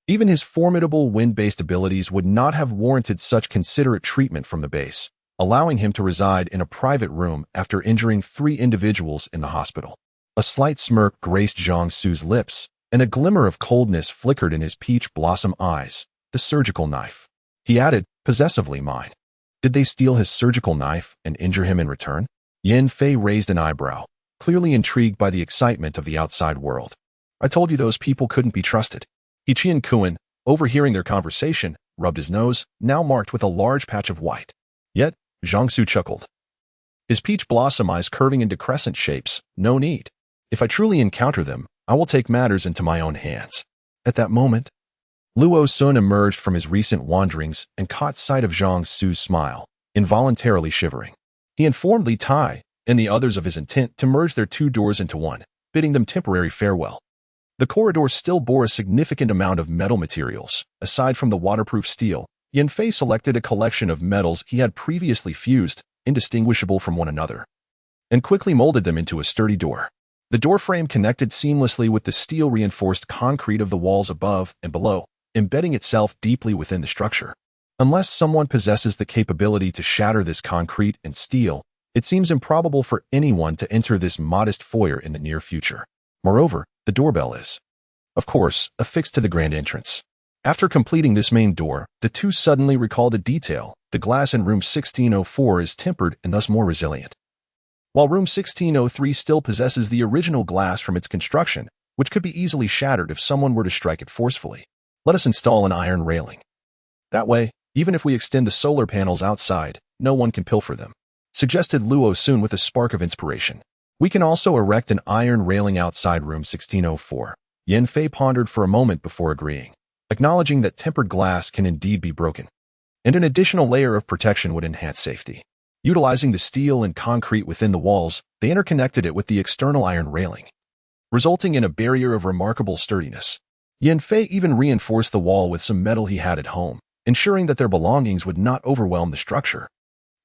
Even his formidable wind-based abilities would not have warranted such considerate treatment from the base, allowing him to reside in a private room after injuring 3 individuals in the hospital. A slight smirk graced Zhang Su's lips, and a glimmer of coldness flickered in his peach blossom eyes. "The surgical knife," he added, possessively, "mine." Did they steal his surgical knife and injure him in return? Yin Fei raised an eyebrow, clearly intrigued by the excitement of the outside world. "I told you those people couldn't be trusted." He Qian Kuan, overhearing their conversation, rubbed his nose, now marked with a large patch of white. Yet, Zhang Su chuckled, his peach blossom eyes curving into crescent shapes. "No need. If I truly encounter them, I will take matters into my own hands." At that moment, Luo Sun emerged from his recent wanderings and caught sight of Zhang Su's smile, involuntarily shivering. He informed Li Tai and the others of his intent to merge their 2 doors into one, bidding them temporary farewell. The corridor still bore a significant amount of metal materials. Aside from the waterproof steel, Yin Fei selected a collection of metals he had previously fused, indistinguishable from one another, and quickly molded them into a sturdy door. The door frame connected seamlessly with the steel-reinforced concrete of the walls above and below, embedding itself deeply within the structure. Unless someone possesses the capability to shatter this concrete and steel, it seems improbable for anyone to enter this modest foyer in the near future. Moreover, the doorbell is, of course, affixed to the grand entrance. After completing this main door, the two suddenly recalled a detail. The glass in room 1604 is tempered and thus more resilient, while room 1603 still possesses the original glass from its construction, which could be easily shattered if someone were to strike it forcefully. Let us install an iron railing. That way, even if we extend the solar panels outside, no one can pilfer them, suggested Luo Sun with a spark of inspiration. We can also erect an iron railing outside room 1604. Yin Fei pondered for a moment before agreeing, acknowledging that tempered glass can indeed be broken, and an additional layer of protection would enhance safety. Utilizing the steel and concrete within the walls, they interconnected it with the external iron railing, resulting in a barrier of remarkable sturdiness. Yin Fei even reinforced the wall with some metal he had at home, ensuring that their belongings would not overwhelm the structure.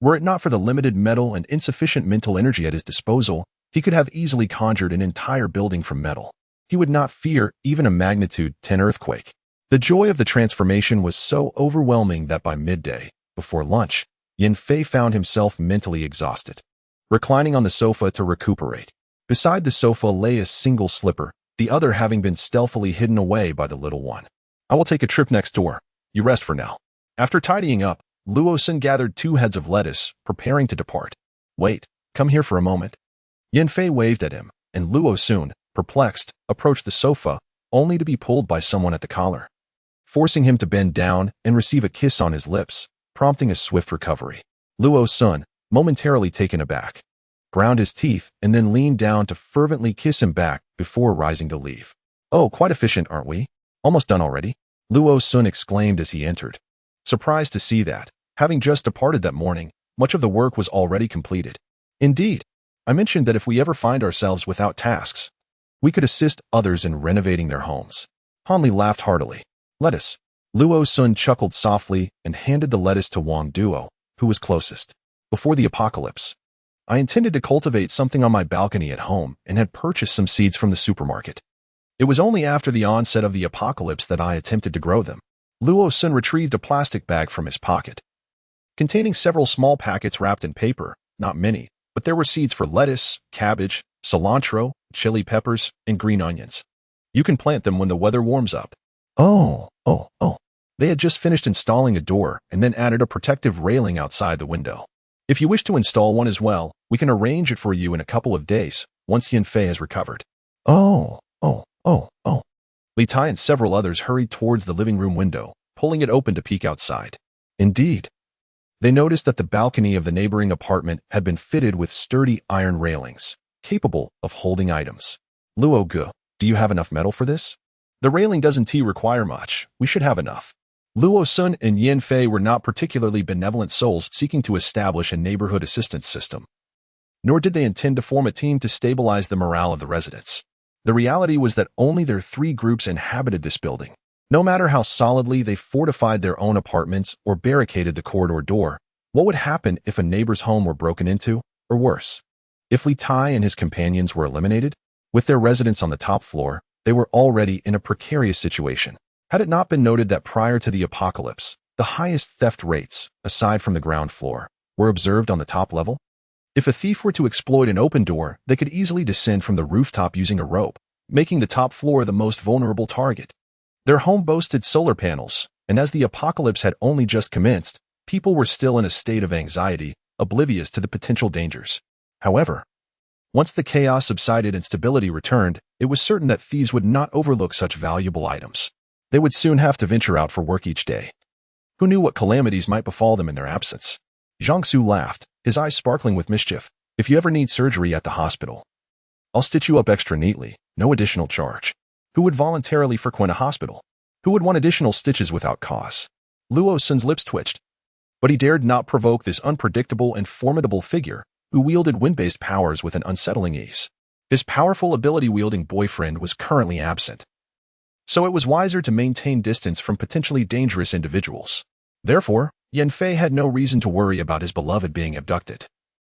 Were it not for the limited metal and insufficient mental energy at his disposal, he could have easily conjured an entire building from metal. He would not fear even a magnitude 10 earthquake. The joy of the transformation was so overwhelming that by midday, before lunch, Yin Fei found himself mentally exhausted, reclining on the sofa to recuperate. Beside the sofa lay a single slipper, the other having been stealthily hidden away by the little one. I will take a trip next door. You rest for now. After tidying up, Luo Sun gathered 2 heads of lettuce, preparing to depart. Wait, come here for a moment. Yin Fei waved at him, and Luo Sun, perplexed, approached the sofa, only to be pulled by someone at the collar, forcing him to bend down and receive a kiss on his lips, prompting a swift recovery. Luo Sun, momentarily taken aback, ground his teeth and then leaned down to fervently kiss him back before rising to leave. "Oh, quite efficient, aren't we? Almost done already?" Luo Sun exclaimed as he entered, surprised to see that, having just departed that morning, much of the work was already completed. "Indeed, I mentioned that if we ever find ourselves without tasks, we could assist others in renovating their homes." Hanli laughed heartily. "Lettuce." Luo Sun chuckled softly and handed the lettuce to Wang Duo, who was closest. "Before the apocalypse, I intended to cultivate something on my balcony at home and had purchased some seeds from the supermarket. It was only after the onset of the apocalypse that I attempted to grow them." Luo Sun retrieved a plastic bag from his pocket, containing several small packets wrapped in paper, not many, but there were seeds for lettuce, cabbage, cilantro, chili peppers, and green onions. "You can plant them when the weather warms up." Oh. They had just finished installing a door and then added a protective railing outside the window. "If you wish to install one as well, we can arrange it for you in a couple of days, once Yanfei has recovered." Oh. Li Tai and several others hurried towards the living room window, pulling it open to peek outside. Indeed, they noticed that the balcony of the neighboring apartment had been fitted with sturdy iron railings, capable of holding items. "Luo Gu, do you have enough metal for this?" "The railing doesn't require much. We should have enough." Luo Sun and Yanfei were not particularly benevolent souls seeking to establish a neighborhood assistance system, nor did they intend to form a team to stabilize the morale of the residents. The reality was that only their 3 groups inhabited this building. No matter how solidly they fortified their own apartments or barricaded the corridor door, what would happen if a neighbor's home were broken into, or worse? If Li Tai and his companions were eliminated, with their residence on the top floor, they were already in a precarious situation. Had it not been noted that prior to the apocalypse, the highest theft rates, aside from the ground floor, were observed on the top level? If a thief were to exploit an open door, they could easily descend from the rooftop using a rope, making the top floor the most vulnerable target. Their home boasted solar panels, and as the apocalypse had only just commenced, people were still in a state of anxiety, oblivious to the potential dangers. However, once the chaos subsided and stability returned, it was certain that thieves would not overlook such valuable items. They would soon have to venture out for work each day. Who knew what calamities might befall them in their absence? Jiangsu laughed, his eyes sparkling with mischief. "If you ever need surgery at the hospital, I'll stitch you up extra neatly, no additional charge." Who would voluntarily frequent a hospital? Who would want additional stitches without cause? Luo Sun's lips twitched, but he dared not provoke this unpredictable and formidable figure who wielded wind-based powers with an unsettling ease. His powerful ability-wielding boyfriend was currently absent, so it was wiser to maintain distance from potentially dangerous individuals. Therefore, Yanfei had no reason to worry about his beloved being abducted,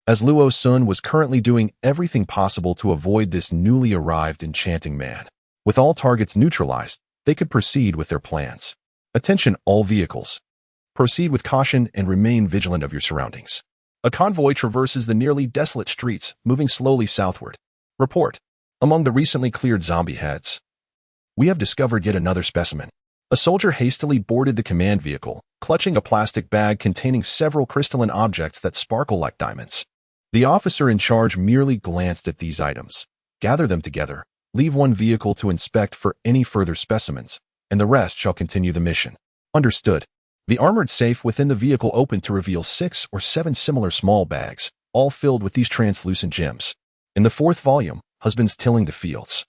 as Luo Sun was currently doing everything possible to avoid this newly arrived enchanting man. With all targets neutralized, they could proceed with their plans. "Attention all vehicles. Proceed with caution and remain vigilant of your surroundings." A convoy traverses the nearly desolate streets, moving slowly southward. Report. Among the recently cleared zombie heads, we have discovered yet another specimen. A soldier hastily boarded the command vehicle, clutching a plastic bag containing several crystalline objects that sparkle like diamonds. The officer in charge merely glanced at these items, gathered them together, leave one vehicle to inspect for any further specimens, and the rest shall continue the mission. Understood. The armored safe within the vehicle opened to reveal 6 or 7 similar small bags, all filled with these translucent gems. In the 4th volume, Husbands Tilling the Fields.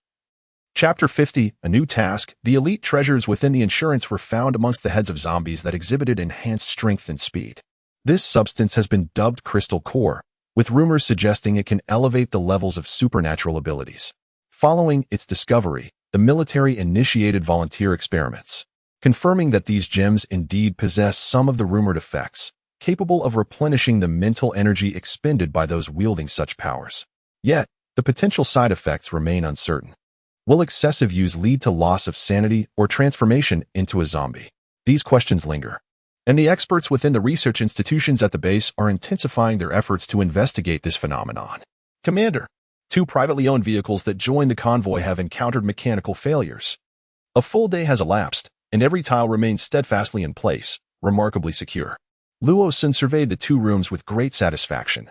Chapter 50, A New Task. The elite treasures within the insurance were found amongst the heads of zombies that exhibited enhanced strength and speed. This substance has been dubbed Crystal Core, with rumors suggesting it can elevate the levels of supernatural abilities. Following its discovery, the military initiated volunteer experiments, confirming that these gems indeed possess some of the rumored effects, capable of replenishing the mental energy expended by those wielding such powers. Yet, the potential side effects remain uncertain. Will excessive use lead to loss of sanity or transformation into a zombie? These questions linger, and the experts within the research institutions at the base are intensifying their efforts to investigate this phenomenon. Commander, 2 privately owned vehicles that joined the convoy have encountered mechanical failures. A full day has elapsed, and every tile remains steadfastly in place, remarkably secure. Luo Sun surveyed the 2 rooms with great satisfaction,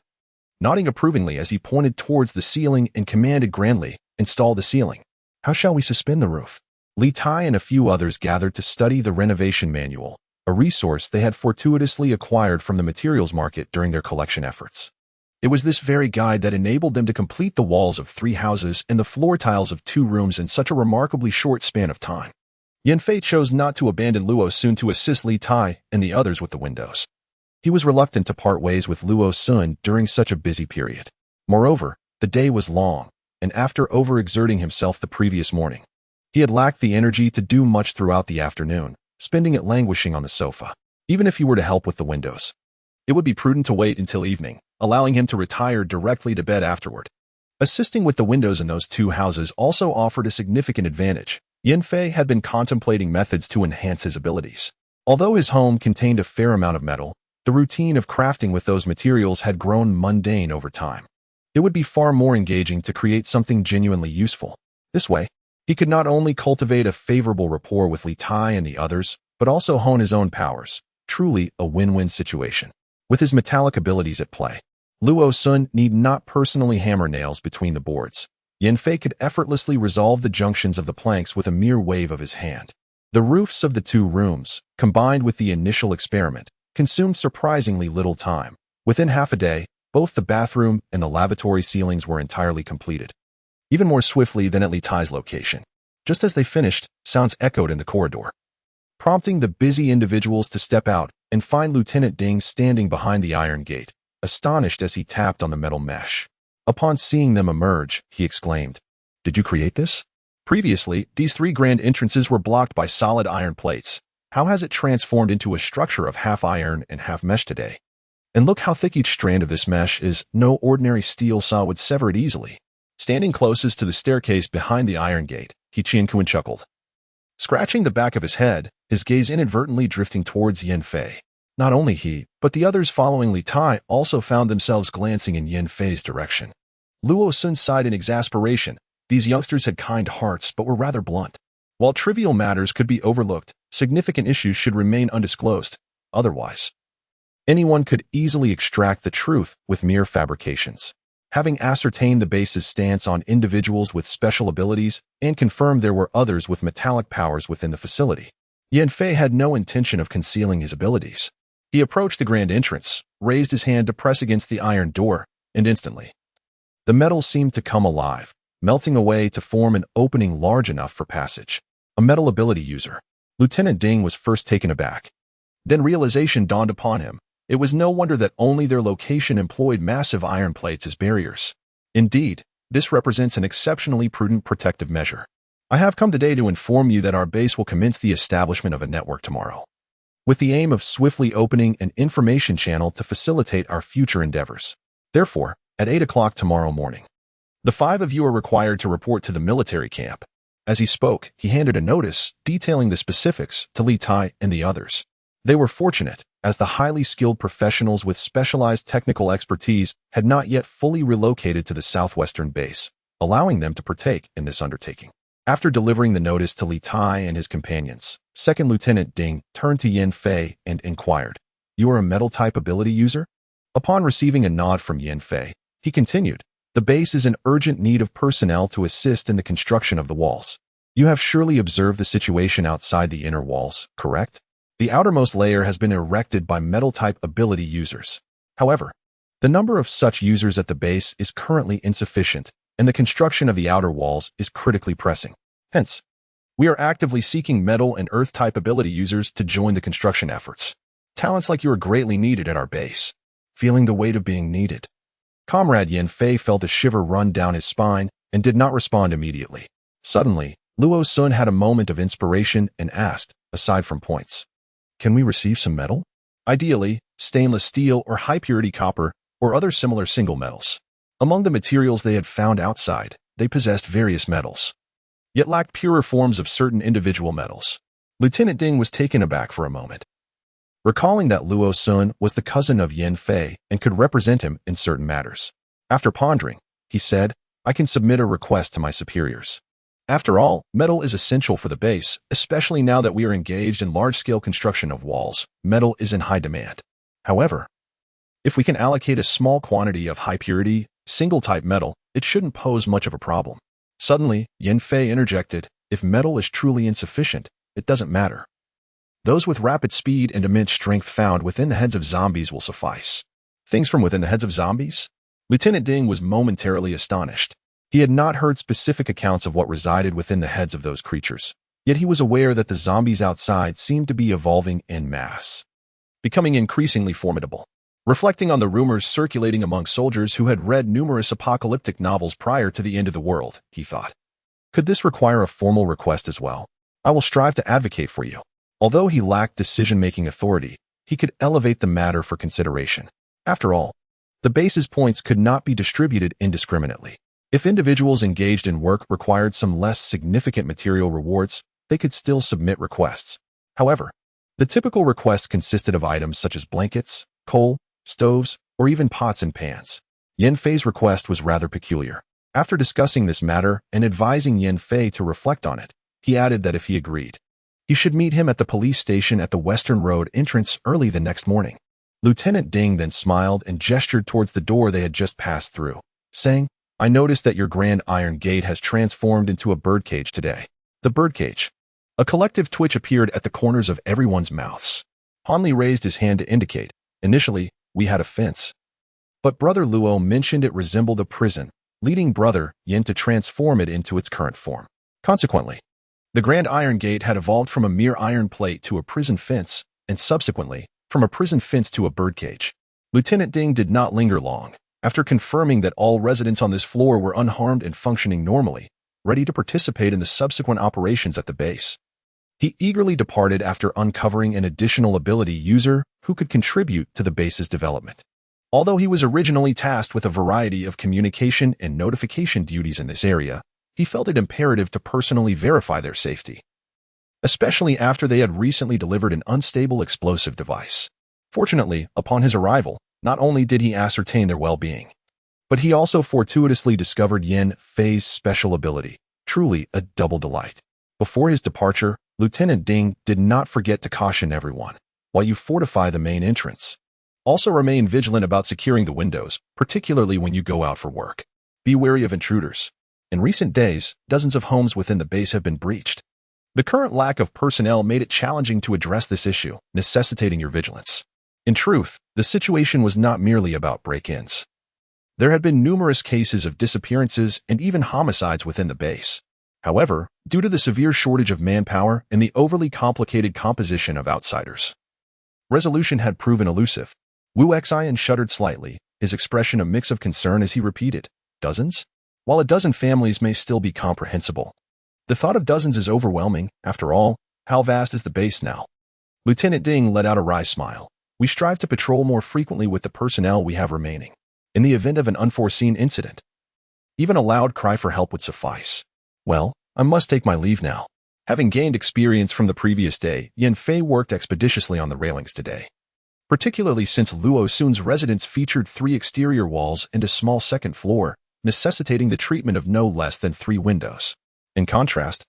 nodding approvingly as he pointed towards the ceiling and commanded grandly, "Install the ceiling." "How shall we suspend the roof?" Li Tai and a few others gathered to study the renovation manual, a resource they had fortuitously acquired from the materials market during their collection efforts. It was this very guide that enabled them to complete the walls of 3 houses and the floor tiles of 2 rooms in such a remarkably short span of time. Yanfei chose not to abandon Luo Sun to assist Li Tai and the others with the windows. He was reluctant to part ways with Luo Sun during such a busy period. Moreover, the day was long, and after overexerting himself the previous morning, he had lacked the energy to do much throughout the afternoon, spending it languishing on the sofa. Even if he were to help with the windows, it would be prudent to wait until evening, allowing him to retire directly to bed afterward. Assisting with the windows in those 2 houses also offered a significant advantage. Yanfei had been contemplating methods to enhance his abilities. Although his home contained a fair amount of metal, the routine of crafting with those materials had grown mundane over time. It would be far more engaging to create something genuinely useful. This way, he could not only cultivate a favorable rapport with Li Tai and the others, but also hone his own powers. Truly a win-win situation. With his metallic abilities at play, Luo Sun need not personally hammer nails between the boards. Yanfei could effortlessly resolve the junctions of the planks with a mere wave of his hand. The roofs of the 2 rooms, combined with the initial experiment, consumed surprisingly little time. Within half a day, both the bathroom and the lavatory ceilings were entirely completed. Even more swiftly than at Li Tai's location. Just as they finished, sounds echoed in the corridor, prompting the busy individuals to step out and find Lieutenant Ding standing behind the iron gate, astonished as he tapped on the metal mesh. Upon seeing them emerge, he exclaimed, "Did you create this?" Previously, these 3 grand entrances were blocked by solid iron plates. How has it transformed into a structure of half iron and half mesh today? And look how thick each strand of this mesh is. No ordinary steel saw would sever it easily. Standing closest to the staircase behind the iron gate, Qianquan chuckled, scratching the back of his head, his gaze inadvertently drifting towards Yanfei. Not only he, but the others following Li Tai also found themselves glancing in Yanfei's direction. Luo Sun sighed in exasperation. These youngsters had kind hearts but were rather blunt. While trivial matters could be overlooked, significant issues should remain undisclosed. Otherwise, anyone could easily extract the truth with mere fabrications. Having ascertained the base's stance on individuals with special abilities and confirmed there were others with metallic powers within the facility, Yanfei had no intention of concealing his abilities. He approached the grand entrance, raised his hand to press against the iron door, and instantly, the metal seemed to come alive, melting away to form an opening large enough for passage. A metal ability user. Lieutenant Ding was first taken aback. Then realization dawned upon him. It was no wonder that only their location employed massive iron plates as barriers. Indeed, this represents an exceptionally prudent protective measure. I have come today to inform you that our base will commence the establishment of a network tomorrow, with the aim of swiftly opening an information channel to facilitate our future endeavors. Therefore, at 8 o'clock tomorrow morning, the 5 of you are required to report to the military camp. As he spoke, he handed a notice detailing the specifics to Li Tai and the others. They were fortunate, as the highly skilled professionals with specialized technical expertise had not yet fully relocated to the southwestern base, allowing them to partake in this undertaking. After delivering the notice to Li Tai and his companions, Second Lieutenant Ding turned to Yanfei and inquired, "You are a metal-type ability user?" Upon receiving a nod from Yanfei, he continued, "The base is in urgent need of personnel to assist in the construction of the walls. You have surely observed the situation outside the inner walls, correct? The outermost layer has been erected by metal-type ability users. However, the number of such users at the base is currently insufficient, and the construction of the outer walls is critically pressing. Hence, we are actively seeking metal and earth-type ability users to join the construction efforts. Talents like you are greatly needed at our base." Feeling the weight of being needed, Comrade Yanfei felt a shiver run down his spine and did not respond immediately. Suddenly, Luo Sun had a moment of inspiration and asked, aside from points, "Can we receive some metal? Ideally, stainless steel or high-purity copper or other similar single metals." Among the materials they had found outside, they possessed various metals, yet lacked purer forms of certain individual metals. Lieutenant Ding was taken aback for a moment, recalling that Luo Sun was the cousin of Yanfei and could represent him in certain matters. After pondering, he said, "I can submit a request to my superiors. After all, metal is essential for the base, especially now that we are engaged in large-scale construction of walls. Metal is in high demand. However, if we can allocate a small quantity of high-purity, single-type metal, it shouldn't pose much of a problem." Suddenly, Yanfei interjected, "If metal is truly insufficient, it doesn't matter. Those with rapid speed and immense strength found within the heads of zombies will suffice. Things from within the heads of zombies? Lieutenant Ding was momentarily astonished. He had not heard specific accounts of what resided within the heads of those creatures, yet he was aware that the zombies outside seemed to be evolving en masse, becoming increasingly formidable. Reflecting on the rumors circulating among soldiers who had read numerous apocalyptic novels prior to the end of the world, he thought, could this require a formal request as well? I will strive to advocate for you. Although he lacked decision-making authority, he could elevate the matter for consideration. After all, the base's points could not be distributed indiscriminately. If individuals engaged in work required some less significant material rewards, they could still submit requests. However, the typical request consisted of items such as blankets, coal, stoves, or even pots and pans. Yen Fei's request was rather peculiar. After discussing this matter and advising Yen Fei to reflect on it, he added that if he agreed, he should meet him at the police station at the Western Road entrance early the next morning. Lieutenant Ding then smiled and gestured towards the door they had just passed through, saying, I noticed that your grand iron gate has transformed into a birdcage today. The birdcage. A collective twitch appeared at the corners of everyone's mouths. Hanli raised his hand to indicate, initially, we had a fence. But Brother Luo mentioned it resembled a prison, leading Brother Yin to transform it into its current form. Consequently, the Grand Iron Gate had evolved from a mere iron plate to a prison fence, and subsequently, from a prison fence to a birdcage. Lieutenant Ding did not linger long. After confirming that all residents on this floor were unharmed and functioning normally, ready to participate in the subsequent operations at the base, he eagerly departed after uncovering an additional ability user who could contribute to the base's development. Although he was originally tasked with a variety of communication and notification duties in this area, he felt it imperative to personally verify their safety, especially after they had recently delivered an unstable explosive device. Fortunately, upon his arrival, not only did he ascertain their well-being, but he also fortuitously discovered Yen Fei's special ability, truly a double delight. Before his departure, Lieutenant Ding did not forget to caution everyone, while you fortify the main entrance, also remain vigilant about securing the windows, particularly when you go out for work. Be wary of intruders. In recent days, dozens of homes within the base have been breached. The current lack of personnel made it challenging to address this issue, necessitating your vigilance. In truth, the situation was not merely about break-ins. There had been numerous cases of disappearances and even homicides within the base. However, due to the severe shortage of manpower and the overly complicated composition of outsiders, resolution had proven elusive. Wu Xian shuddered slightly, his expression a mix of concern as he repeated, dozens? While a dozen families may still be comprehensible, the thought of dozens is overwhelming. After all, how vast is the base now? Lieutenant Ding let out a wry smile. We strive to patrol more frequently with the personnel we have remaining. In the event of an unforeseen incident, even a loud cry for help would suffice. Well, I must take my leave now. Having gained experience from the previous day, Yen Fei worked expeditiously on the railings today, particularly since Luo Sun's residence featured 3 exterior walls and a small second floor, necessitating the treatment of no less than 3 windows. In contrast,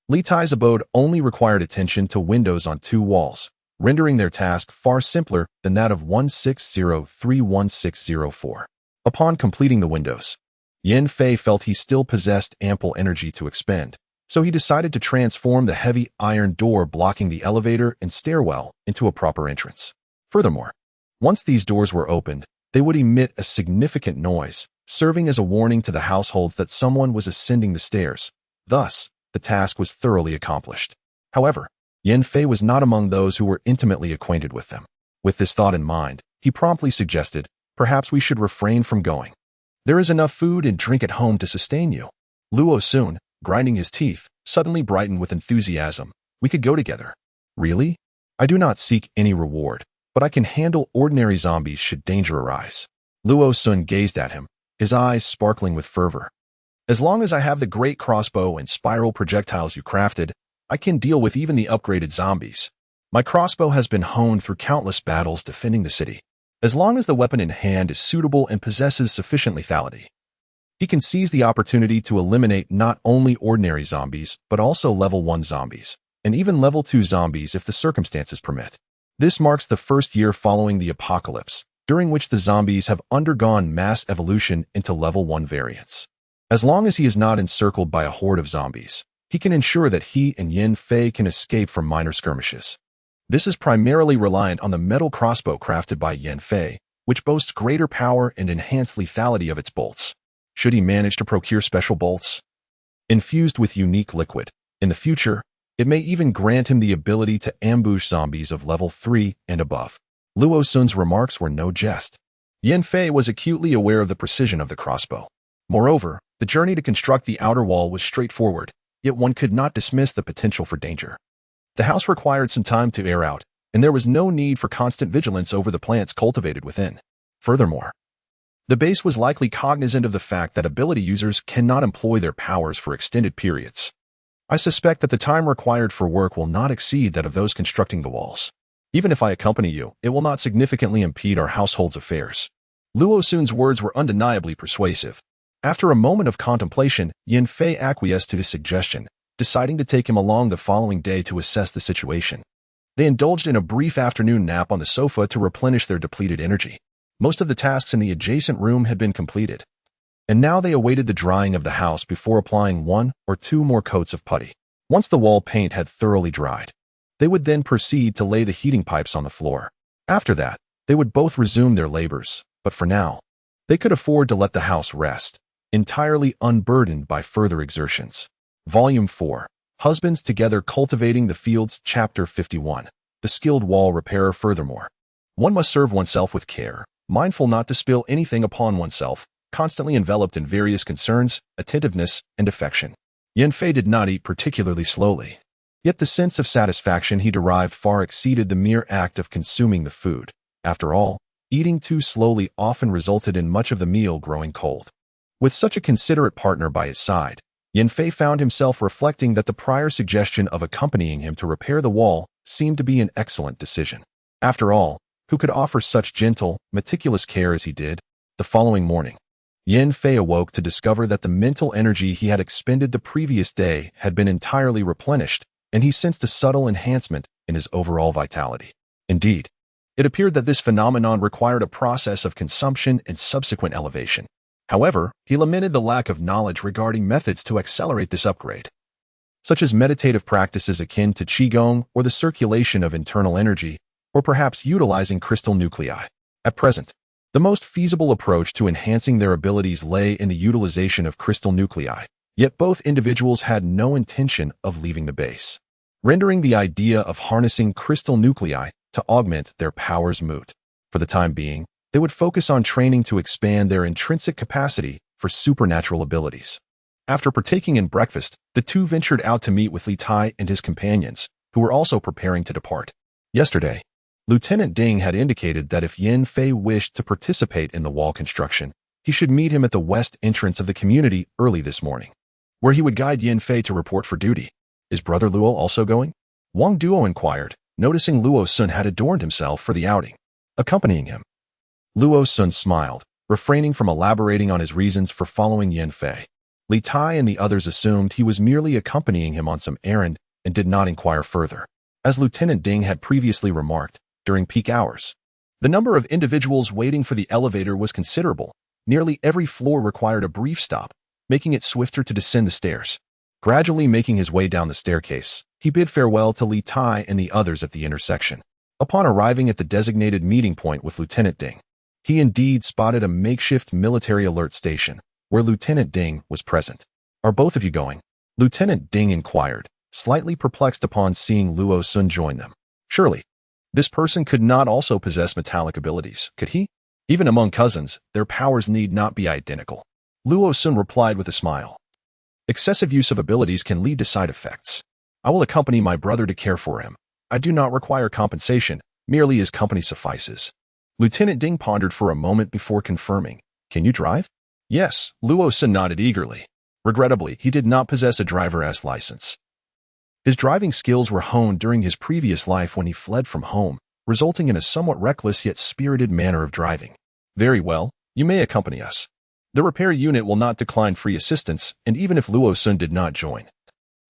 Li Tai's abode only required attention to windows on 2 walls, rendering their task far simpler than that of 160-31604. Upon completing the windows, Yen Fei felt he still possessed ample energy to expend, so he decided to transform the heavy iron door blocking the elevator and stairwell into a proper entrance. Furthermore, once these doors were opened, they would emit a significant noise, serving as a warning to the households that someone was ascending the stairs. Thus, the task was thoroughly accomplished. However, Yen Fei was not among those who were intimately acquainted with them. With this thought in mind, he promptly suggested, perhaps we should refrain from going. There is enough food and drink at home to sustain you. Luo Sun, grinding his teeth, suddenly brightened with enthusiasm. We could go together. Really? I do not seek any reward, but I can handle ordinary zombies should danger arise. Luo Sun gazed at him, his eyes sparkling with fervor. As long as I have the great crossbow and spiral projectiles you crafted, I can deal with even the upgraded zombies. My crossbow has been honed through countless battles defending the city. As long as the weapon in hand is suitable and possesses sufficient lethality, he can seize the opportunity to eliminate not only ordinary zombies, but also level 1 zombies, and even level 2 zombies if the circumstances permit. This marks the first year following the apocalypse, during which the zombies have undergone mass evolution into level 1 variants. As long as he is not encircled by a horde of zombies, he can ensure that he and Yen Fei can escape from minor skirmishes. This is primarily reliant on the metal crossbow crafted by Yan Fei, which boasts greater power and enhanced lethality of its bolts. Should he manage to procure special bolts infused with unique liquid, in the future, it may even grant him the ability to ambush zombies of level 3 and above. Luo Sun's remarks were no jest. Yan Fei was acutely aware of the precision of the crossbow. Moreover, the journey to construct the outer wall was straightforward, yet one could not dismiss the potential for danger. The house required some time to air out, and there was no need for constant vigilance over the plants cultivated within. Furthermore, the base was likely cognizant of the fact that ability users cannot employ their powers for extended periods. I suspect that the time required for work will not exceed that of those constructing the walls. Even if I accompany you, it will not significantly impede our household's affairs. Luo Sun's words were undeniably persuasive. After a moment of contemplation, Yan Fei acquiesced to his suggestion, deciding to take him along the following day to assess the situation. They indulged in a brief afternoon nap on the sofa to replenish their depleted energy. Most of the tasks in the adjacent room had been completed, and now they awaited the drying of the house before applying 1 or 2 more coats of putty. Once the wall paint had thoroughly dried, they would then proceed to lay the heating pipes on the floor. After that, they would both resume their labors, but for now, they could afford to let the house rest, entirely unburdened by further exertions. Volume 4, Husbands Together Cultivating the Fields, Chapter 51, The Skilled Wall Repairer. Furthermore, one must serve oneself with care, mindful not to spill anything upon oneself, constantly enveloped in various concerns, attentiveness, and affection. Yan Fei did not eat particularly slowly, yet the sense of satisfaction he derived far exceeded the mere act of consuming the food. After all, eating too slowly often resulted in much of the meal growing cold. With such a considerate partner by his side, Yan Fei found himself reflecting that the prior suggestion of accompanying him to repair the wall seemed to be an excellent decision. After all, who could offer such gentle, meticulous care as he did? The following morning, Yan Fei awoke to discover that the mental energy he had expended the previous day had been entirely replenished, and he sensed a subtle enhancement in his overall vitality. Indeed, it appeared that this phenomenon required a process of consumption and subsequent elevation. However, he lamented the lack of knowledge regarding methods to accelerate this upgrade, such as meditative practices akin to Qigong or the circulation of internal energy, or perhaps utilizing crystal nuclei. At present, the most feasible approach to enhancing their abilities lay in the utilization of crystal nuclei, yet both individuals had no intention of leaving the base, rendering the idea of harnessing crystal nuclei to augment their powers moot. For the time being, they would focus on training to expand their intrinsic capacity for supernatural abilities. After partaking in breakfast, the two ventured out to meet with Li Tai and his companions, who were also preparing to depart. Yesterday, Lieutenant Ding had indicated that if Yan Fei wished to participate in the wall construction, he should meet him at the west entrance of the community early this morning, where he would guide Yan Fei to report for duty. Is Brother Luo also going? Wang Duo inquired, noticing Luo Sun had adorned himself for the outing. Accompanying him, Luo Sun smiled, refraining from elaborating on his reasons for following Yan Fei. Li Tai and the others assumed he was merely accompanying him on some errand and did not inquire further. As Lieutenant Ding had previously remarked, during peak hours, the number of individuals waiting for the elevator was considerable. Nearly every floor required a brief stop, making it swifter to descend the stairs. Gradually making his way down the staircase, he bid farewell to Li Tai and the others at the intersection. Upon arriving at the designated meeting point with Lieutenant Ding, he indeed spotted a makeshift military alert station, where Lieutenant Ding was present. Are both of you going? Lieutenant Ding inquired, slightly perplexed upon seeing Luo Sun join them. Surely, this person could not also possess metallic abilities, could he? Even among cousins, their powers need not be identical. Luo Sun replied with a smile. Excessive use of abilities can lead to side effects. I will accompany my brother to care for him. I do not require compensation, merely his company suffices. Lieutenant Ding pondered for a moment before confirming. Can you drive? Yes, Luo Sun nodded eagerly. Regrettably, he did not possess a driver's license. His driving skills were honed during his previous life when he fled from home, resulting in a somewhat reckless yet spirited manner of driving. Very well, you may accompany us. The repair unit will not decline free assistance, and even if Luo Sun did not join,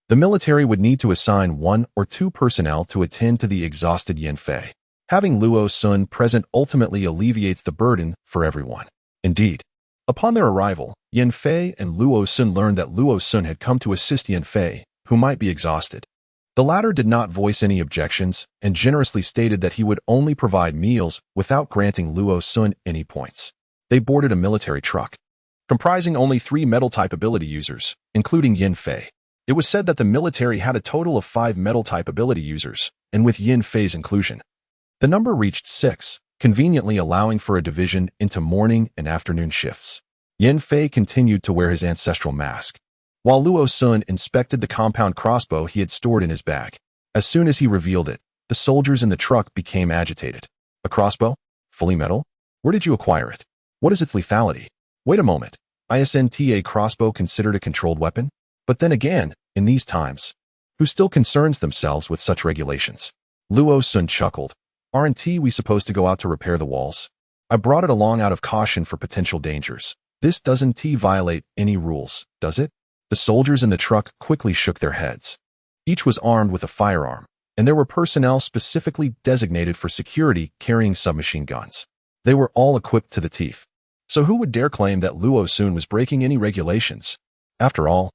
the military would need to assign 1 or 2 personnel to attend to the exhausted Yan Fei. Having Luo Sun present ultimately alleviates the burden for everyone. Indeed, upon their arrival, Yan Fei and Luo Sun learned that Luo Sun had come to assist Yan Fei, who might be exhausted. The latter did not voice any objections and generously stated that he would only provide meals without granting Luo Sun any points. They boarded a military truck, comprising only 3 metal-type ability users, including Yin Fei. It was said that the military had a total of 5 metal-type ability users, and with Yin Fei's inclusion, the number reached 6, conveniently allowing for a division into morning and afternoon shifts. Yin Fei continued to wear his ancestral mask, while Luo Sun inspected the compound crossbow he had stored in his bag. As soon as he revealed it, the soldiers in the truck became agitated. A crossbow? Fully metal? Where did you acquire it? What is its lethality? Wait a moment. Isn't a crossbow considered a controlled weapon? But then again, in these times, who still concerns themselves with such regulations? Luo Sun chuckled. Aren't we supposed to go out to repair the walls? I brought it along out of caution for potential dangers. This doesn't violate any rules, does it? The soldiers in the truck quickly shook their heads. Each was armed with a firearm, and there were personnel specifically designated for security carrying submachine guns. They were all equipped to the teeth. So who would dare claim that Luo Sun was breaking any regulations? After all,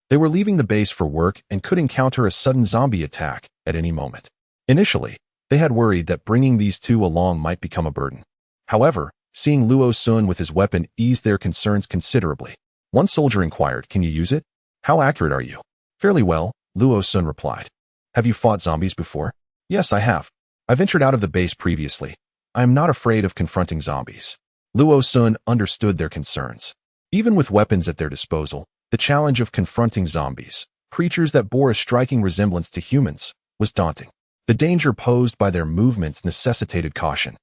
they were leaving the base for work and could encounter a sudden zombie attack at any moment. Initially, they had worried that bringing these two along might become a burden. However, seeing Luo Sun with his weapon eased their concerns considerably. One soldier inquired, "Can you use it?" "How accurate are you?" "Fairly well," Luo Sun replied. "Have you fought zombies before?" "Yes, I have. I ventured out of the base previously. I am not afraid of confronting zombies." Luo Sun understood their concerns. Even with weapons at their disposal, the challenge of confronting zombies, creatures that bore a striking resemblance to humans, was daunting. The danger posed by their movements necessitated caution.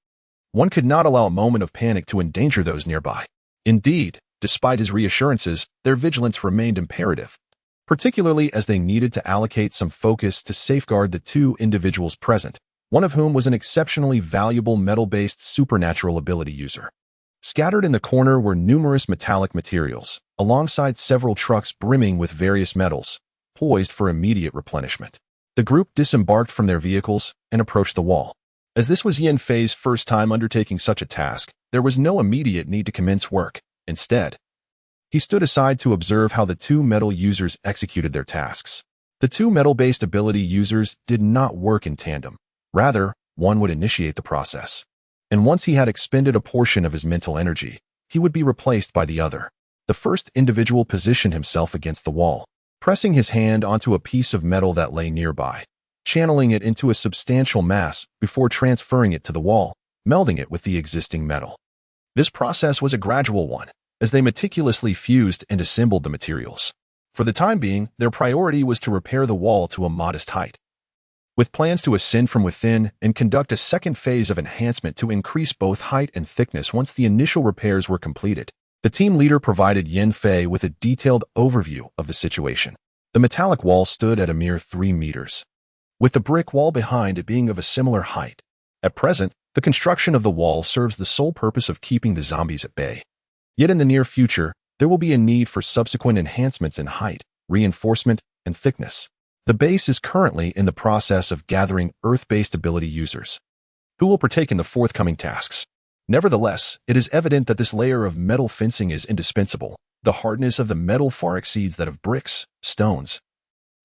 One could not allow a moment of panic to endanger those nearby. Indeed, despite his reassurances, their vigilance remained imperative, particularly as they needed to allocate some focus to safeguard the 2 individuals present, one of whom was an exceptionally valuable metal-based supernatural ability user. Scattered in the corner were numerous metallic materials, alongside several trucks brimming with various metals, poised for immediate replenishment. The group disembarked from their vehicles and approached the wall. As this was Yin Fei's first time undertaking such a task, there was no immediate need to commence work. Instead, he stood aside to observe how the 2 metal users executed their tasks. The 2 metal-based ability users did not work in tandem. Rather, one would initiate the process. And once he had expended a portion of his mental energy, he would be replaced by the other. The first individual positioned himself against the wall, pressing his hand onto a piece of metal that lay nearby, channeling it into a substantial mass before transferring it to the wall, melding it with the existing metal. This process was a gradual one, as they meticulously fused and assembled the materials. For the time being, their priority was to repair the wall to a modest height, with plans to ascend from within and conduct a second phase of enhancement to increase both height and thickness once the initial repairs were completed. The team leader provided Yin Fei with a detailed overview of the situation. The metallic wall stood at a mere 3 meters, with the brick wall behind it being of a similar height. At present, the construction of the wall serves the sole purpose of keeping the zombies at bay. Yet in the near future, there will be a need for subsequent enhancements in height, reinforcement, and thickness. The base is currently in the process of gathering Earth-based ability users, who will partake in the forthcoming tasks. Nevertheless, it is evident that this layer of metal fencing is indispensable. The hardness of the metal far exceeds that of bricks, stones,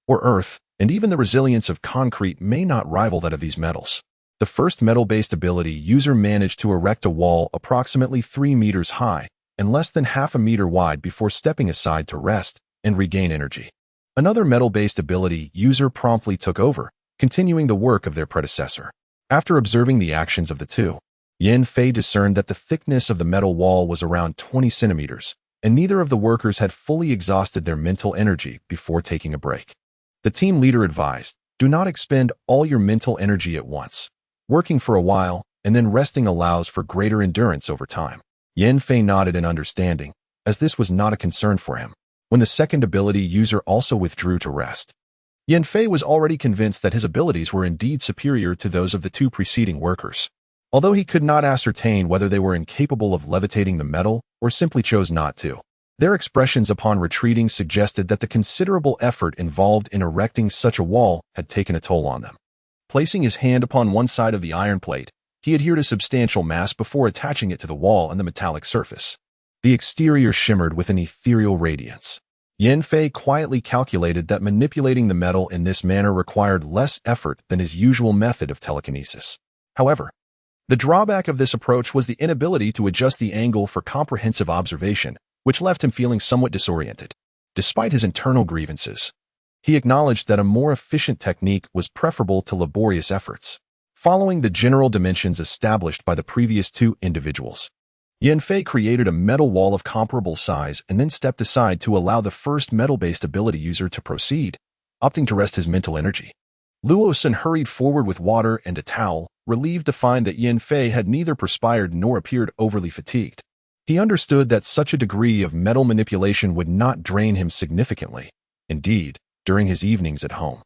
or earth, and even the resilience of concrete may not rival that of these metals. The first metal-based ability user managed to erect a wall approximately 3 meters high and less than half a meter wide before stepping aside to rest and regain energy. Another metal-based ability user promptly took over, continuing the work of their predecessor. After observing the actions of the 2, Yin Fei discerned that the thickness of the metal wall was around 20 centimeters, and neither of the workers had fully exhausted their mental energy before taking a break. The team leader advised, "Do not expend all your mental energy at once. Working for a while and then resting allows for greater endurance over time." Yin Fei nodded in understanding, as this was not a concern for him. When the second ability user also withdrew to rest, Yin Fei was already convinced that his abilities were indeed superior to those of the 2 preceding workers. Although he could not ascertain whether they were incapable of levitating the metal or simply chose not to, their expressions upon retreating suggested that the considerable effort involved in erecting such a wall had taken a toll on them. Placing his hand upon one side of the iron plate, he adhered a substantial mass before attaching it to the wall and the metallic surface. The exterior shimmered with an ethereal radiance, Yan Fei quietly calculated that manipulating the metal in this manner required less effort than his usual method of telekinesis. However, the drawback of this approach was the inability to adjust the angle for comprehensive observation, which left him feeling somewhat disoriented. Despite his internal grievances, he acknowledged that a more efficient technique was preferable to laborious efforts. Following the general dimensions established by the previous two individuals, Yan Fei created a metal wall of comparable size and then stepped aside to allow the first metal-based ability user to proceed, opting to rest his mental energy. Luo Sun hurried forward with water and a towel, relieved to find that Yan Fei had neither perspired nor appeared overly fatigued. He understood that such a degree of metal manipulation would not drain him significantly. Indeed, during his evenings at home,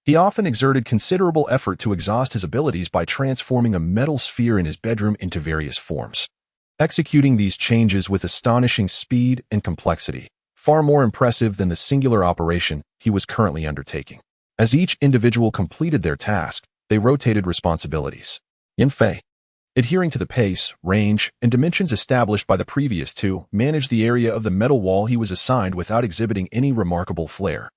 he often exerted considerable effort to exhaust his abilities by transforming a metal sphere in his bedroom into various forms, executing these changes with astonishing speed and complexity, far more impressive than the singular operation he was currently undertaking. As each individual completed their task, they rotated responsibilities. Yan Fei, adhering to the pace, range, and dimensions established by the previous two, managed the area of the metal wall he was assigned without exhibiting any remarkable flair.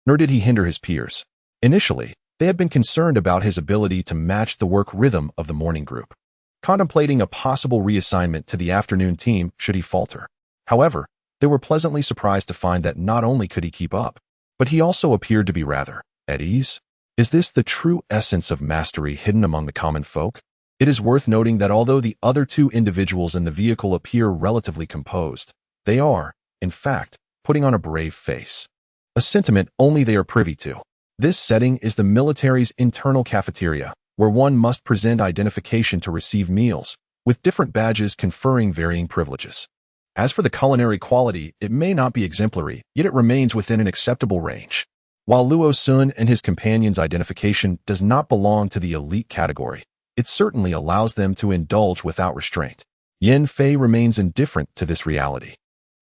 Nor did he hinder his peers. Initially, they had been concerned about his ability to match the work rhythm of the morning group, contemplating a possible reassignment to the afternoon team should he falter. However, they were pleasantly surprised to find that not only could he keep up, but he also appeared to be rather at ease. Is this the true essence of mastery hidden among the common folk? It is worth noting that although the other two individuals in the vehicle appear relatively composed, they are, in fact, putting on a brave face. A sentiment only they are privy to. This setting is the military's internal cafeteria, where one must present identification to receive meals, with different badges conferring varying privileges. As for the culinary quality, it may not be exemplary, yet it remains within an acceptable range. While Luo Sun and his companions' identification does not belong to the elite category, it certainly allows them to indulge without restraint. Yan Fei remains indifferent to this reality,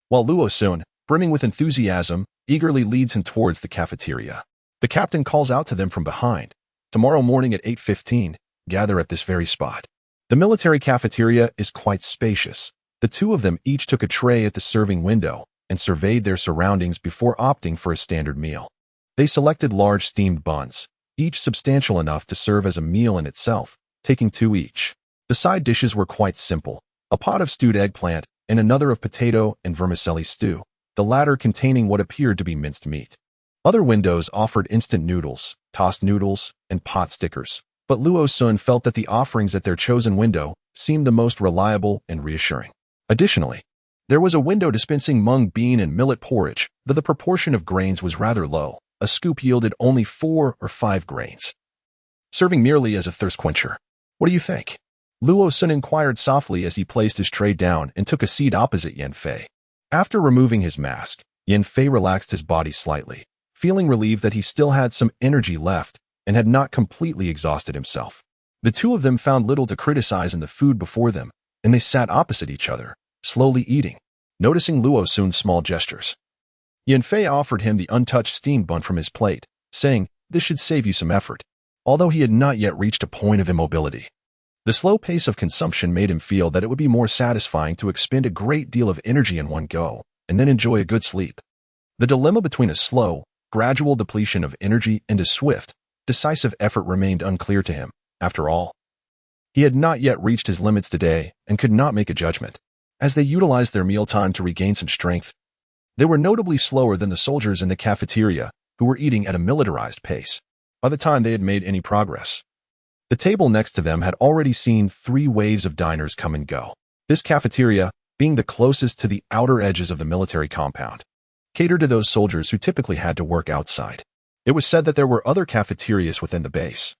while Luo Sun, brimming with enthusiasm, eagerly leads him towards the cafeteria. The captain calls out to them from behind. Tomorrow morning at 8:15, gather at this very spot. The military cafeteria is quite spacious. The two of them each took a tray at the serving window and surveyed their surroundings before opting for a standard meal. They selected large steamed buns, each substantial enough to serve as a meal in itself, taking two each. The side dishes were quite simple, a pot of stewed eggplant and another of potato and vermicelli stew, the latter containing what appeared to be minced meat. Other windows offered instant noodles, tossed noodles, and pot stickers, but Luo Sun felt that the offerings at their chosen window seemed the most reliable and reassuring. Additionally, there was a window dispensing mung bean and millet porridge, though the proportion of grains was rather low. A scoop yielded only 4 or 5 grains, serving merely as a thirst quencher. What do you think? Luo Sun inquired softly as he placed his tray down and took a seat opposite Yan Fei. After removing his mask, Yan Fei relaxed his body slightly, feeling relieved that he still had some energy left and had not completely exhausted himself. The two of them found little to criticize in the food before them, and they sat opposite each other, slowly eating, noticing Luo Sun's small gestures. Yan Fei offered him the untouched steamed bun from his plate, saying, "This should save you some effort," although he had not yet reached a point of immobility. The slow pace of consumption made him feel that it would be more satisfying to expend a great deal of energy in one go, and then enjoy a good sleep. The dilemma between a slow, gradual depletion of energy and a swift, decisive effort remained unclear to him. After all, he had not yet reached his limits today and could not make a judgment. As they utilized their mealtime to regain some strength, they were notably slower than the soldiers in the cafeteria, who were eating at a militarized pace. By the time they had made any progress, the table next to them had already seen 3 waves of diners come and go. This cafeteria, being the closest to the outer edges of the military compound, catered to those soldiers who typically had to work outside. It was said that there were other cafeterias within the base,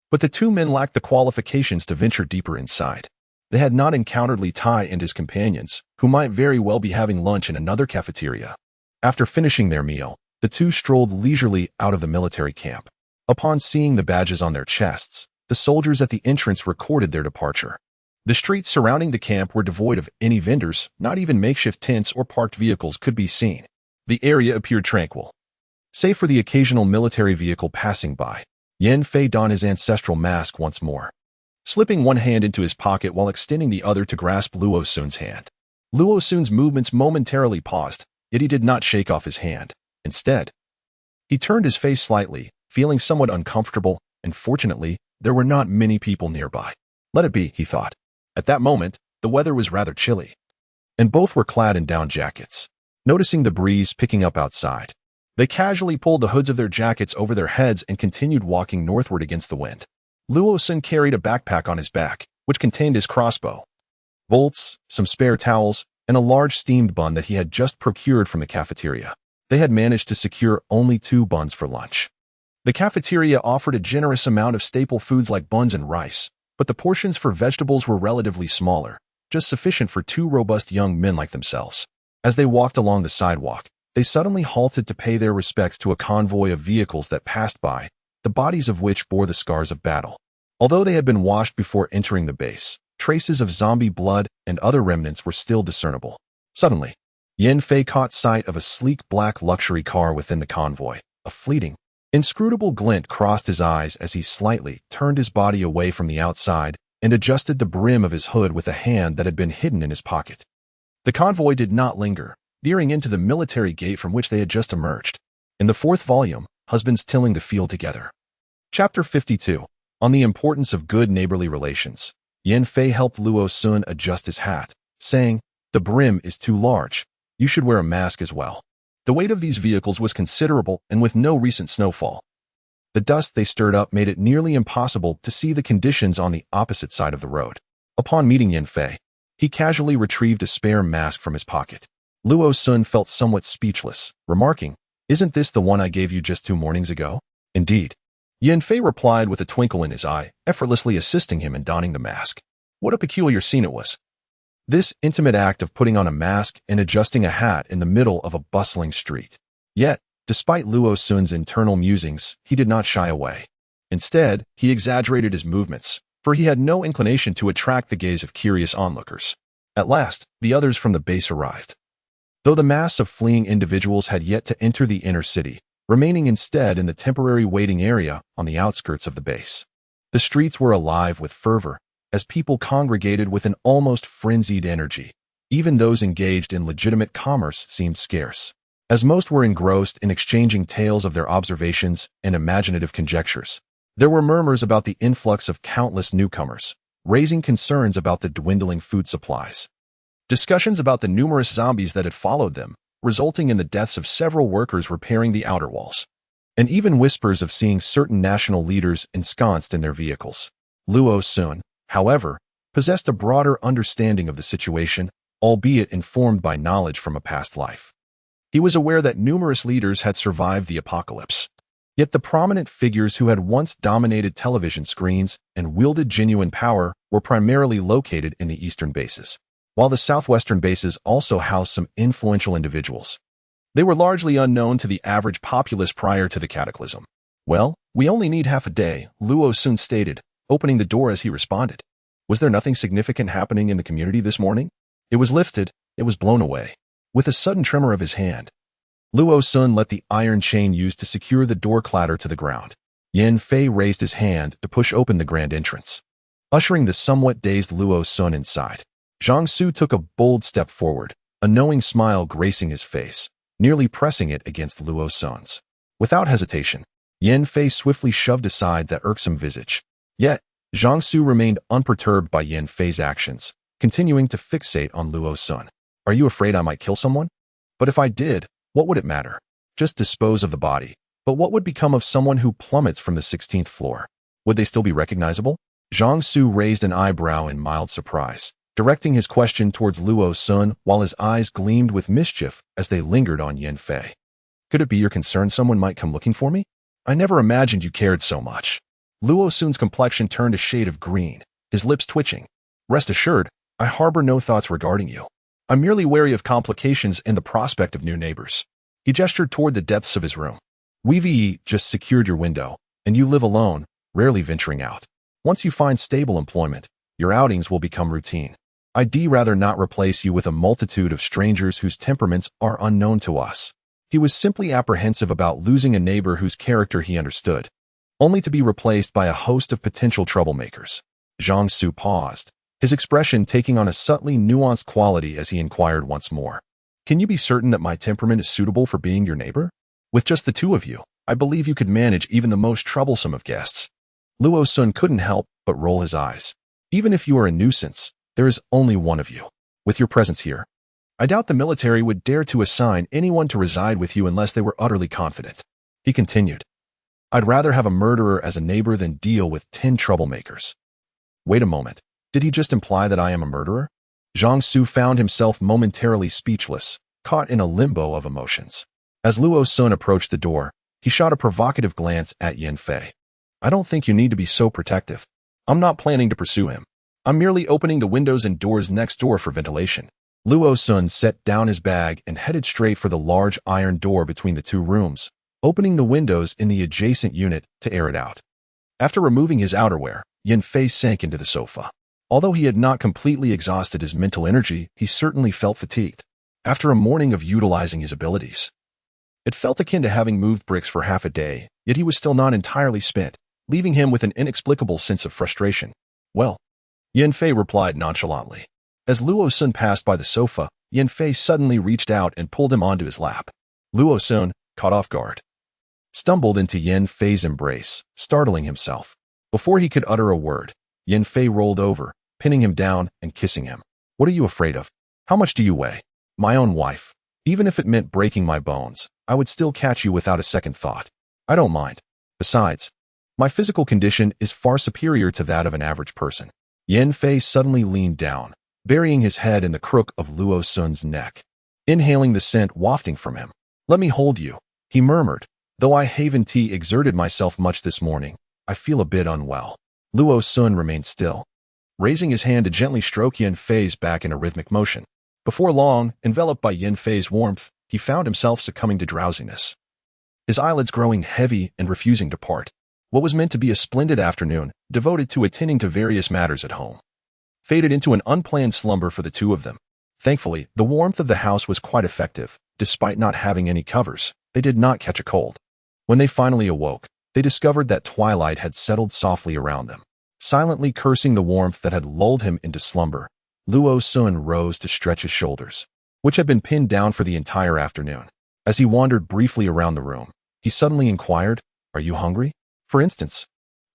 but the two men lacked the qualifications to venture deeper inside. They had not encountered Li Tai and his companions, who might very well be having lunch in another cafeteria. After finishing their meal, the two strolled leisurely out of the military camp. Upon seeing the badges on their chests, the soldiers at the entrance recorded their departure. The streets surrounding the camp were devoid of any vendors, not even makeshift tents or parked vehicles could be seen. The area appeared tranquil, save for the occasional military vehicle passing by. Yan Fei donned his ancestral mask once more, slipping one hand into his pocket while extending the other to grasp Luo Sun's hand. Luo Sun's movements momentarily paused, yet he did not shake off his hand. Instead, he turned his face slightly, feeling somewhat uncomfortable, and fortunately, there were not many people nearby. Let it be, he thought. At that moment, the weather was rather chilly, and both were clad in down jackets. Noticing the breeze picking up outside, they casually pulled the hoods of their jackets over their heads and continued walking northward against the wind. Luo-sun carried a backpack on his back, which contained his crossbow, bolts, some spare towels, and a large steamed bun that he had just procured from the cafeteria. They had managed to secure only 2 buns for lunch. The cafeteria offered a generous amount of staple foods like buns and rice, but the portions for vegetables were relatively smaller, just sufficient for 2 robust young men like themselves. As they walked along the sidewalk, they suddenly halted to pay their respects to a convoy of vehicles that passed by, the bodies of which bore the scars of battle. Although they had been washed before entering the base, traces of zombie blood and other remnants were still discernible. Suddenly, Yan Fei caught sight of a sleek black luxury car within the convoy. A fleeting, inscrutable glint crossed his eyes as he slightly turned his body away from the outside and adjusted the brim of his hood with a hand that had been hidden in his pocket. The convoy did not linger, veering into the military gate from which they had just emerged. In the 4th volume, Husbands Tilling the Field Together. Chapter 52. On the Importance of Good Neighborly Relations. Yan Fei helped Luo-sun adjust his hat, saying, "The brim is too large. You should wear a mask as well." The weight of these vehicles was considerable, and with no recent snowfall, the dust they stirred up made it nearly impossible to see the conditions on the opposite side of the road. Upon meeting Yan Fei, he casually retrieved a spare mask from his pocket. Luo-sun felt somewhat speechless, remarking, "Isn't this the one I gave you just 2 mornings ago?" "Indeed." Yan Fei replied with a twinkle in his eye, effortlessly assisting him in donning the mask. What a peculiar scene it was. This intimate act of putting on a mask and adjusting a hat in the middle of a bustling street. Yet, despite Luo-sun's internal musings, he did not shy away. Instead, he exaggerated his movements, for he had no inclination to attract the gaze of curious onlookers. At last, the others from the base arrived. Though the mass of fleeing individuals had yet to enter the inner city, remaining instead in the temporary waiting area on the outskirts of the base. The streets were alive with fervor, as people congregated with an almost frenzied energy. Even those engaged in legitimate commerce seemed scarce, as most were engrossed in exchanging tales of their observations and imaginative conjectures. There were murmurs about the influx of countless newcomers, raising concerns about the dwindling food supplies. Discussions about the numerous zombies that had followed them, resulting in the deaths of several workers repairing the outer walls. And even whispers of seeing certain national leaders ensconced in their vehicles. Luo-sun, however, possessed a broader understanding of the situation, albeit informed by knowledge from a past life. He was aware that numerous leaders had survived the apocalypse. Yet the prominent figures who had once dominated television screens and wielded genuine power were primarily located in the eastern bases, while the southwestern bases also housed some influential individuals. They were largely unknown to the average populace prior to the cataclysm. "Well, we only need half a day," Luo-sun stated, opening the door as he responded. Was there nothing significant happening in the community this morning? It was lifted, it was blown away. With a sudden tremor of his hand, Luo-sun let the iron chain used to secure the door clatter to the ground. Yan Fei raised his hand to push open the grand entrance, ushering the somewhat dazed Luo-sun inside. Zhang Su took a bold step forward, a knowing smile gracing his face, nearly pressing it against Luo-sun's. Without hesitation, Yan Fei swiftly shoved aside that irksome visage. Yet, Zhang Su remained unperturbed by Yan Fei's actions, continuing to fixate on Luo-sun. "Are you afraid I might kill someone? But if I did, what would it matter? Just dispose of the body. But what would become of someone who plummets from the 16th floor? Would they still be recognizable?" Zhang Su raised an eyebrow in mild surprise, directing his question towards Luo-sun while his eyes gleamed with mischief as they lingered on Yan Fei. "Could it be you're concerned someone might come looking for me? I never imagined you cared so much." Luo-sun's complexion turned a shade of green, his lips twitching. "Rest assured, I harbor no thoughts regarding you. I'm merely wary of complications and the prospect of new neighbors." He gestured toward the depths of his room. "We've just secured your window, and you live alone, rarely venturing out. Once you find stable employment, your outings will become routine. I'd rather not replace you with a multitude of strangers whose temperaments are unknown to us." He was simply apprehensive about losing a neighbor whose character he understood, only to be replaced by a host of potential troublemakers. Zhang Su paused, his expression taking on a subtly nuanced quality as he inquired once more. Can you be certain that my temperament is suitable for being your neighbor? With just the two of you, I believe you could manage even the most troublesome of guests. Luo Sun couldn't help but roll his eyes. Even if you are a nuisance, there is only one of you. With your presence here, I doubt the military would dare to assign anyone to reside with you unless they were utterly confident. He continued, I'd rather have a murderer as a neighbor than deal with 10 troublemakers. Wait a moment. Did he just imply that I am a murderer? Zhang Su found himself momentarily speechless, caught in a limbo of emotions. As Luo Sun approached the door, he shot a provocative glance at Yan Fei. I don't think you need to be so protective. I'm not planning to pursue him. I'm merely opening the windows and doors next door for ventilation. Luo Sun set down his bag and headed straight for the large iron door between the two rooms, opening the windows in the adjacent unit to air it out. After removing his outerwear, Yan Fei sank into the sofa. Although he had not completely exhausted his mental energy, he certainly felt fatigued. After a morning of utilizing his abilities, it felt akin to having moved bricks for half a day, yet he was still not entirely spent, leaving him with an inexplicable sense of frustration. Well, Yan Fei replied nonchalantly. As Luo Sun passed by the sofa, Yan Fei suddenly reached out and pulled him onto his lap. Luo Sun, caught off guard, stumbled into Yan Fei's embrace, startling himself. Before he could utter a word, Yan Fei rolled over, pinning him down and kissing him. What are you afraid of? How much do you weigh? My own wife. Even if it meant breaking my bones, I would still catch you without a second thought. I don't mind. Besides, my physical condition is far superior to that of an average person. Yan Fei suddenly leaned down, burying his head in the crook of Luo Sun's neck, inhaling the scent wafting from him. Let me hold you, he murmured. Though I haven't exerted myself much this morning, I feel a bit unwell. Luo Sun remained still, raising his hand to gently stroke Yan Fei's back in a rhythmic motion. Before long, enveloped by Yan Fei's warmth, he found himself succumbing to drowsiness, his eyelids growing heavy and refusing to part. What was meant to be a splendid afternoon, devoted to attending to various matters at home, faded into an unplanned slumber for the two of them. Thankfully, the warmth of the house was quite effective. Despite not having any covers, they did not catch a cold. When they finally awoke, they discovered that twilight had settled softly around them. Silently cursing the warmth that had lulled him into slumber, Luo Sun rose to stretch his shoulders, which had been pinned down for the entire afternoon. As he wandered briefly around the room, he suddenly inquired, Are you hungry? For instance,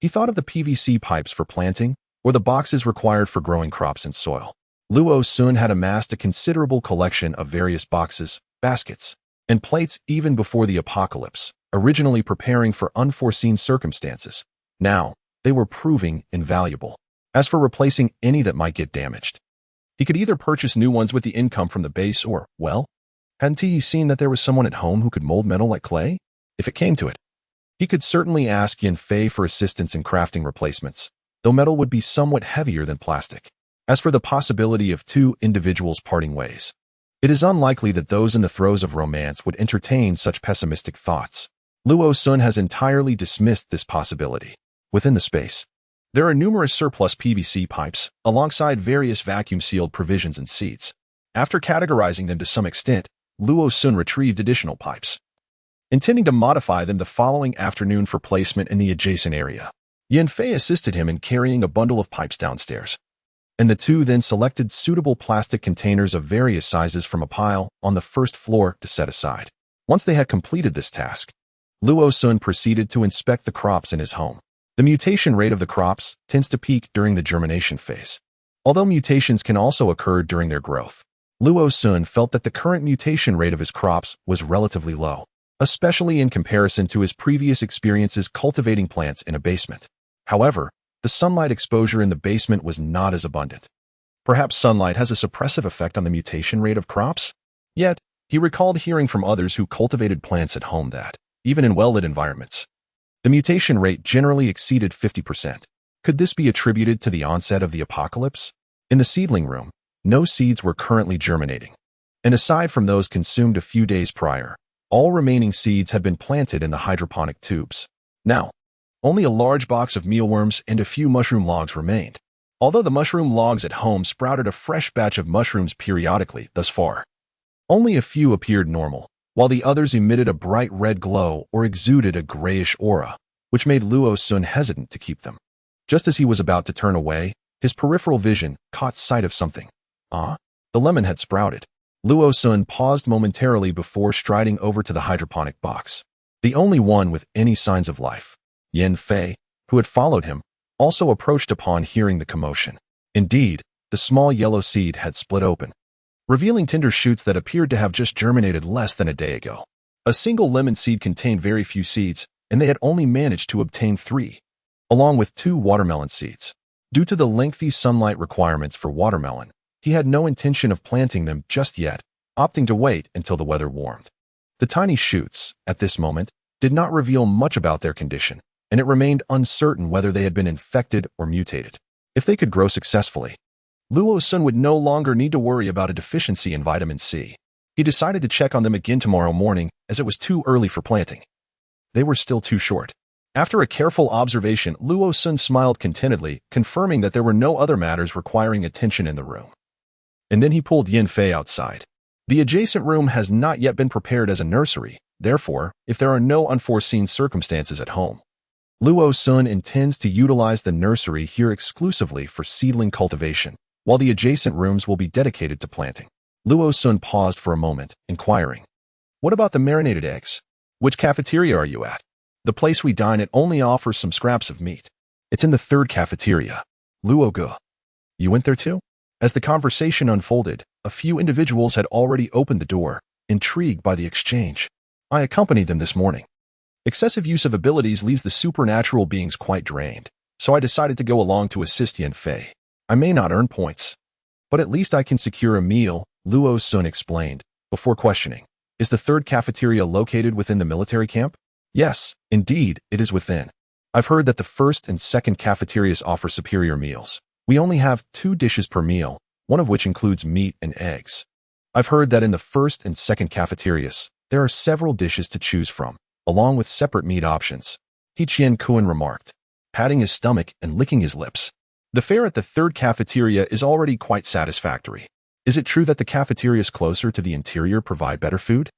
he thought of the PVC pipes for planting, or the boxes required for growing crops in soil. Luo Sun had amassed a considerable collection of various boxes, baskets, and plates even before the apocalypse, originally preparing for unforeseen circumstances. Now, they were proving invaluable. As for replacing any that might get damaged, he could either purchase new ones with the income from the base or, well, hadn't he seen that there was someone at home who could mold metal like clay? If it came to it, he could certainly ask Yan Fei for assistance in crafting replacements, though metal would be somewhat heavier than plastic. As for the possibility of two individuals parting ways, it is unlikely that those in the throes of romance would entertain such pessimistic thoughts. Luo Sun has entirely dismissed this possibility. Within the space, there are numerous surplus PVC pipes, alongside various vacuum-sealed provisions and seats. After categorizing them to some extent, Luo Sun retrieved additional pipes, intending to modify them the following afternoon for placement in the adjacent area. Yan Fei assisted him in carrying a bundle of pipes downstairs, and the two then selected suitable plastic containers of various sizes from a pile on the first floor to set aside. Once they had completed this task, Luo Sun proceeded to inspect the crops in his home. The mutation rate of the crops tends to peak during the germination phase, although mutations can also occur during their growth. Luo Sun felt that the current mutation rate of his crops was relatively low, especially in comparison to his previous experiences cultivating plants in a basement. However, the sunlight exposure in the basement was not as abundant. Perhaps sunlight has a suppressive effect on the mutation rate of crops? Yet, he recalled hearing from others who cultivated plants at home that, even in well-lit environments, the mutation rate generally exceeded 50%. Could this be attributed to the onset of the apocalypse? In the seedling room, no seeds were currently germinating, and aside from those consumed a few days prior, all remaining seeds had been planted in the hydroponic tubes. Now, only a large box of mealworms and a few mushroom logs remained. Although the mushroom logs at home sprouted a fresh batch of mushrooms periodically thus far, only a few appeared normal, while the others emitted a bright red glow or exuded a grayish aura, which made Luo Sun hesitant to keep them. Just as he was about to turn away, his peripheral vision caught sight of something. The lemon had sprouted. Luo Sun paused momentarily before striding over to the hydroponic box. The only one with any signs of life. Yin Fei, who had followed him, also approached upon hearing the commotion. Indeed, the small yellow seed had split open, revealing tender shoots that appeared to have just germinated less than a day ago. A single lemon seed contained very few seeds, and they had only managed to obtain 3, along with 2 watermelon seeds. Due to the lengthy sunlight requirements for watermelon, he had no intention of planting them just yet, opting to wait until the weather warmed. The tiny shoots, at this moment, did not reveal much about their condition, and it remained uncertain whether they had been infected or mutated. If they could grow successfully, Luo Sun would no longer need to worry about a deficiency in vitamin C. He decided to check on them again tomorrow morning, as it was too early for planting. They were still too short. After a careful observation, Luo Sun smiled contentedly, confirming that there were no other matters requiring attention in the room. And then he pulled Yin Fei outside. The adjacent room has not yet been prepared as a nursery, therefore, if there are no unforeseen circumstances at home, Luo Sun intends to utilize the nursery here exclusively for seedling cultivation, while the adjacent rooms will be dedicated to planting. Luo Sun paused for a moment, inquiring, "What about the marinated eggs? Which cafeteria are you at? The place we dine at only offers some scraps of meat." "It's in the 3rd cafeteria." "Luo Ge. You went there too?" As the conversation unfolded, a few individuals had already opened the door, intrigued by the exchange. "I accompanied them this morning. Excessive use of abilities leaves the supernatural beings quite drained, so I decided to go along to assist Yin Fei. I may not earn points, but at least I can secure a meal," Luo Sun explained, before questioning. "Is the 3rd cafeteria located within the military camp?" "Yes, indeed, it is within. I've heard that the 1st and 2nd cafeterias offer superior meals. We only have 2 dishes per meal, one of which includes meat and eggs. I've heard that in the 1st and 2nd cafeterias, there are several dishes to choose from, along with separate meat options," He Qian Kuan remarked, patting his stomach and licking his lips. "The fare at the 3rd cafeteria is already quite satisfactory. Is it true that the cafeterias closer to the interior provide better food?"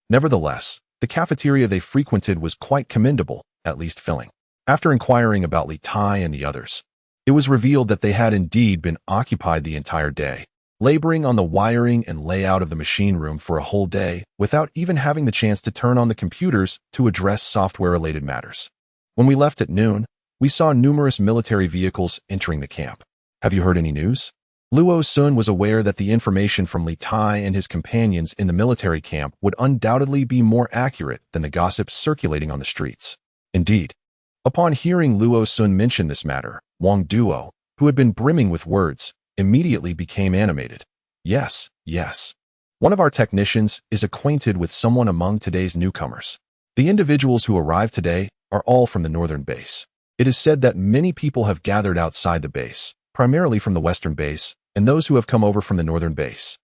Nevertheless, the cafeteria they frequented was quite commendable, at least filling. After inquiring about Li Tai and the others, it was revealed that they had indeed been occupied the entire day, laboring on the wiring and layout of the machine room for a whole day without even having the chance to turn on the computers to address software-related matters. When we left at noon, we saw numerous military vehicles entering the camp. "Have you heard any news?" Luo Sun was aware that the information from Li Tai and his companions in the military camp would undoubtedly be more accurate than the gossip circulating on the streets. Indeed, upon hearing Luo Sun mention this matter, Wang Duo, who had been brimming with words, immediately became animated. "Yes, yes. One of our technicians is acquainted with someone among today's newcomers. The individuals who arrived today are all from the northern base. It is said that many people have gathered outside the base, primarily from the western base, and those who have come over from the northern base.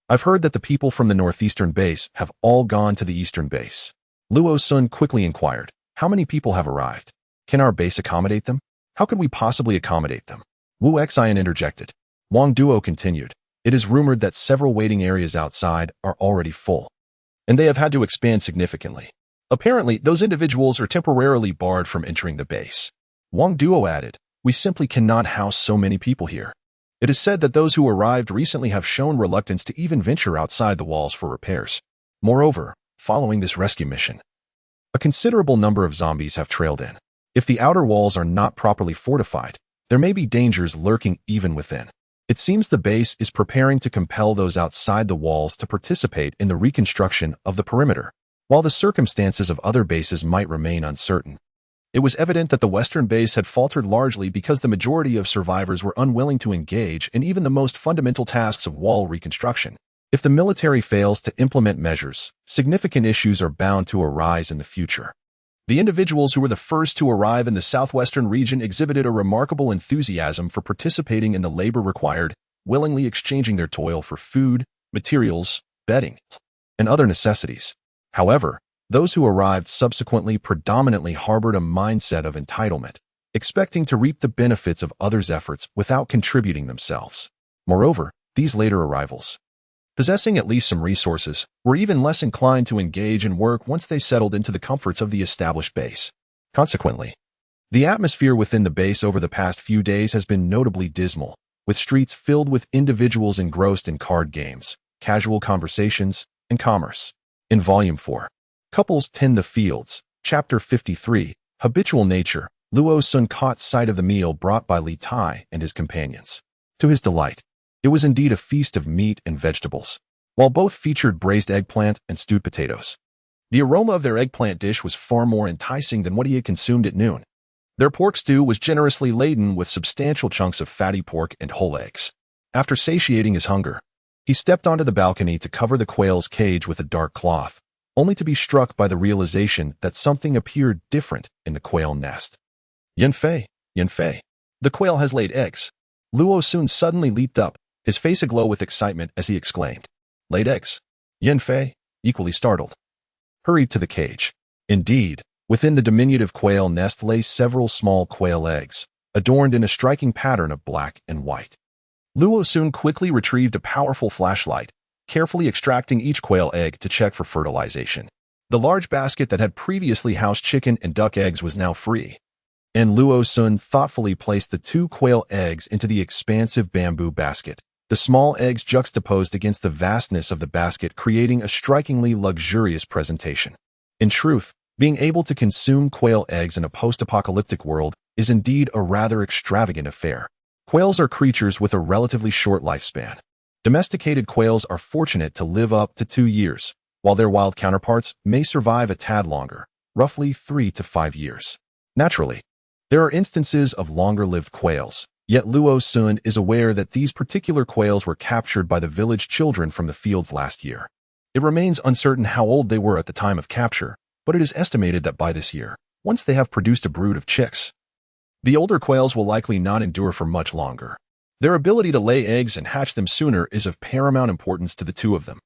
I've heard that the people from the northeastern base have all gone to the eastern base." Luo Sun quickly inquired, "How many people have arrived? Can our base accommodate them? How could we possibly accommodate them?" Wu Xian interjected. Wang Duo continued, "It is rumored that several waiting areas outside are already full, and they have had to expand significantly. Apparently, those individuals are temporarily barred from entering the base." Wang Duo added, "We simply cannot house so many people here. It is said that those who arrived recently have shown reluctance to even venture outside the walls for repairs. Moreover, following this rescue mission, a considerable number of zombies have trailed in. If the outer walls are not properly fortified, there may be dangers lurking even within. It seems the base is preparing to compel those outside the walls to participate in the reconstruction of the perimeter, while the circumstances of other bases might remain uncertain." It was evident that the western base had faltered largely because the majority of survivors were unwilling to engage in even the most fundamental tasks of wall reconstruction. If the military fails to implement measures, significant issues are bound to arise in the future. The individuals who were the first to arrive in the southwestern region exhibited a remarkable enthusiasm for participating in the labor required, willingly exchanging their toil for food, materials, bedding, and other necessities. However, those who arrived subsequently predominantly harbored a mindset of entitlement, expecting to reap the benefits of others' efforts without contributing themselves. Moreover, these later arrivals, possessing at least some resources, were even less inclined to engage in work once they settled into the comforts of the established base. Consequently, the atmosphere within the base over the past few days has been notably dismal, with streets filled with individuals engrossed in card games, casual conversations, and commerce. In Volume 4, Couples Tend the Fields, Chapter 53, Habitual Nature, Luo Sun caught sight of the meal brought by Li Tai and his companions. To his delight, it was indeed a feast of meat and vegetables, while both featured braised eggplant and stewed potatoes. The aroma of their eggplant dish was far more enticing than what he had consumed at noon. Their pork stew was generously laden with substantial chunks of fatty pork and whole eggs. After satiating his hunger, he stepped onto the balcony to cover the quail's cage with a dark cloth, only to be struck by the realization that something appeared different in the quail nest. Yanfei, Yanfei. The quail has laid eggs. Luo Sun suddenly leaped up, his face aglow with excitement as he exclaimed. Laid eggs? Yanfei, equally startled, hurried to the cage. Indeed, within the diminutive quail nest lay several small quail eggs, adorned in a striking pattern of black and white. Luo Sun quickly retrieved a powerful flashlight, carefully extracting each quail egg to check for fertilization. The large basket that had previously housed chicken and duck eggs was now free, and Luo Sun thoughtfully placed the 2 quail eggs into the expansive bamboo basket, the small eggs juxtaposed against the vastness of the basket, creating a strikingly luxurious presentation. In truth, being able to consume quail eggs in a post-apocalyptic world is indeed a rather extravagant affair. Quails are creatures with a relatively short lifespan. Domesticated quails are fortunate to live up to 2 years, while their wild counterparts may survive a tad longer, roughly 3 to 5 years. Naturally, there are instances of longer-lived quails, yet Luo Sun is aware that these particular quails were captured by the village children from the fields last year. It remains uncertain how old they were at the time of capture, but it is estimated that by this year, once they have produced a brood of chicks, the older quails will likely not endure for much longer. Their ability to lay eggs and hatch them sooner is of paramount importance to the 2 of them.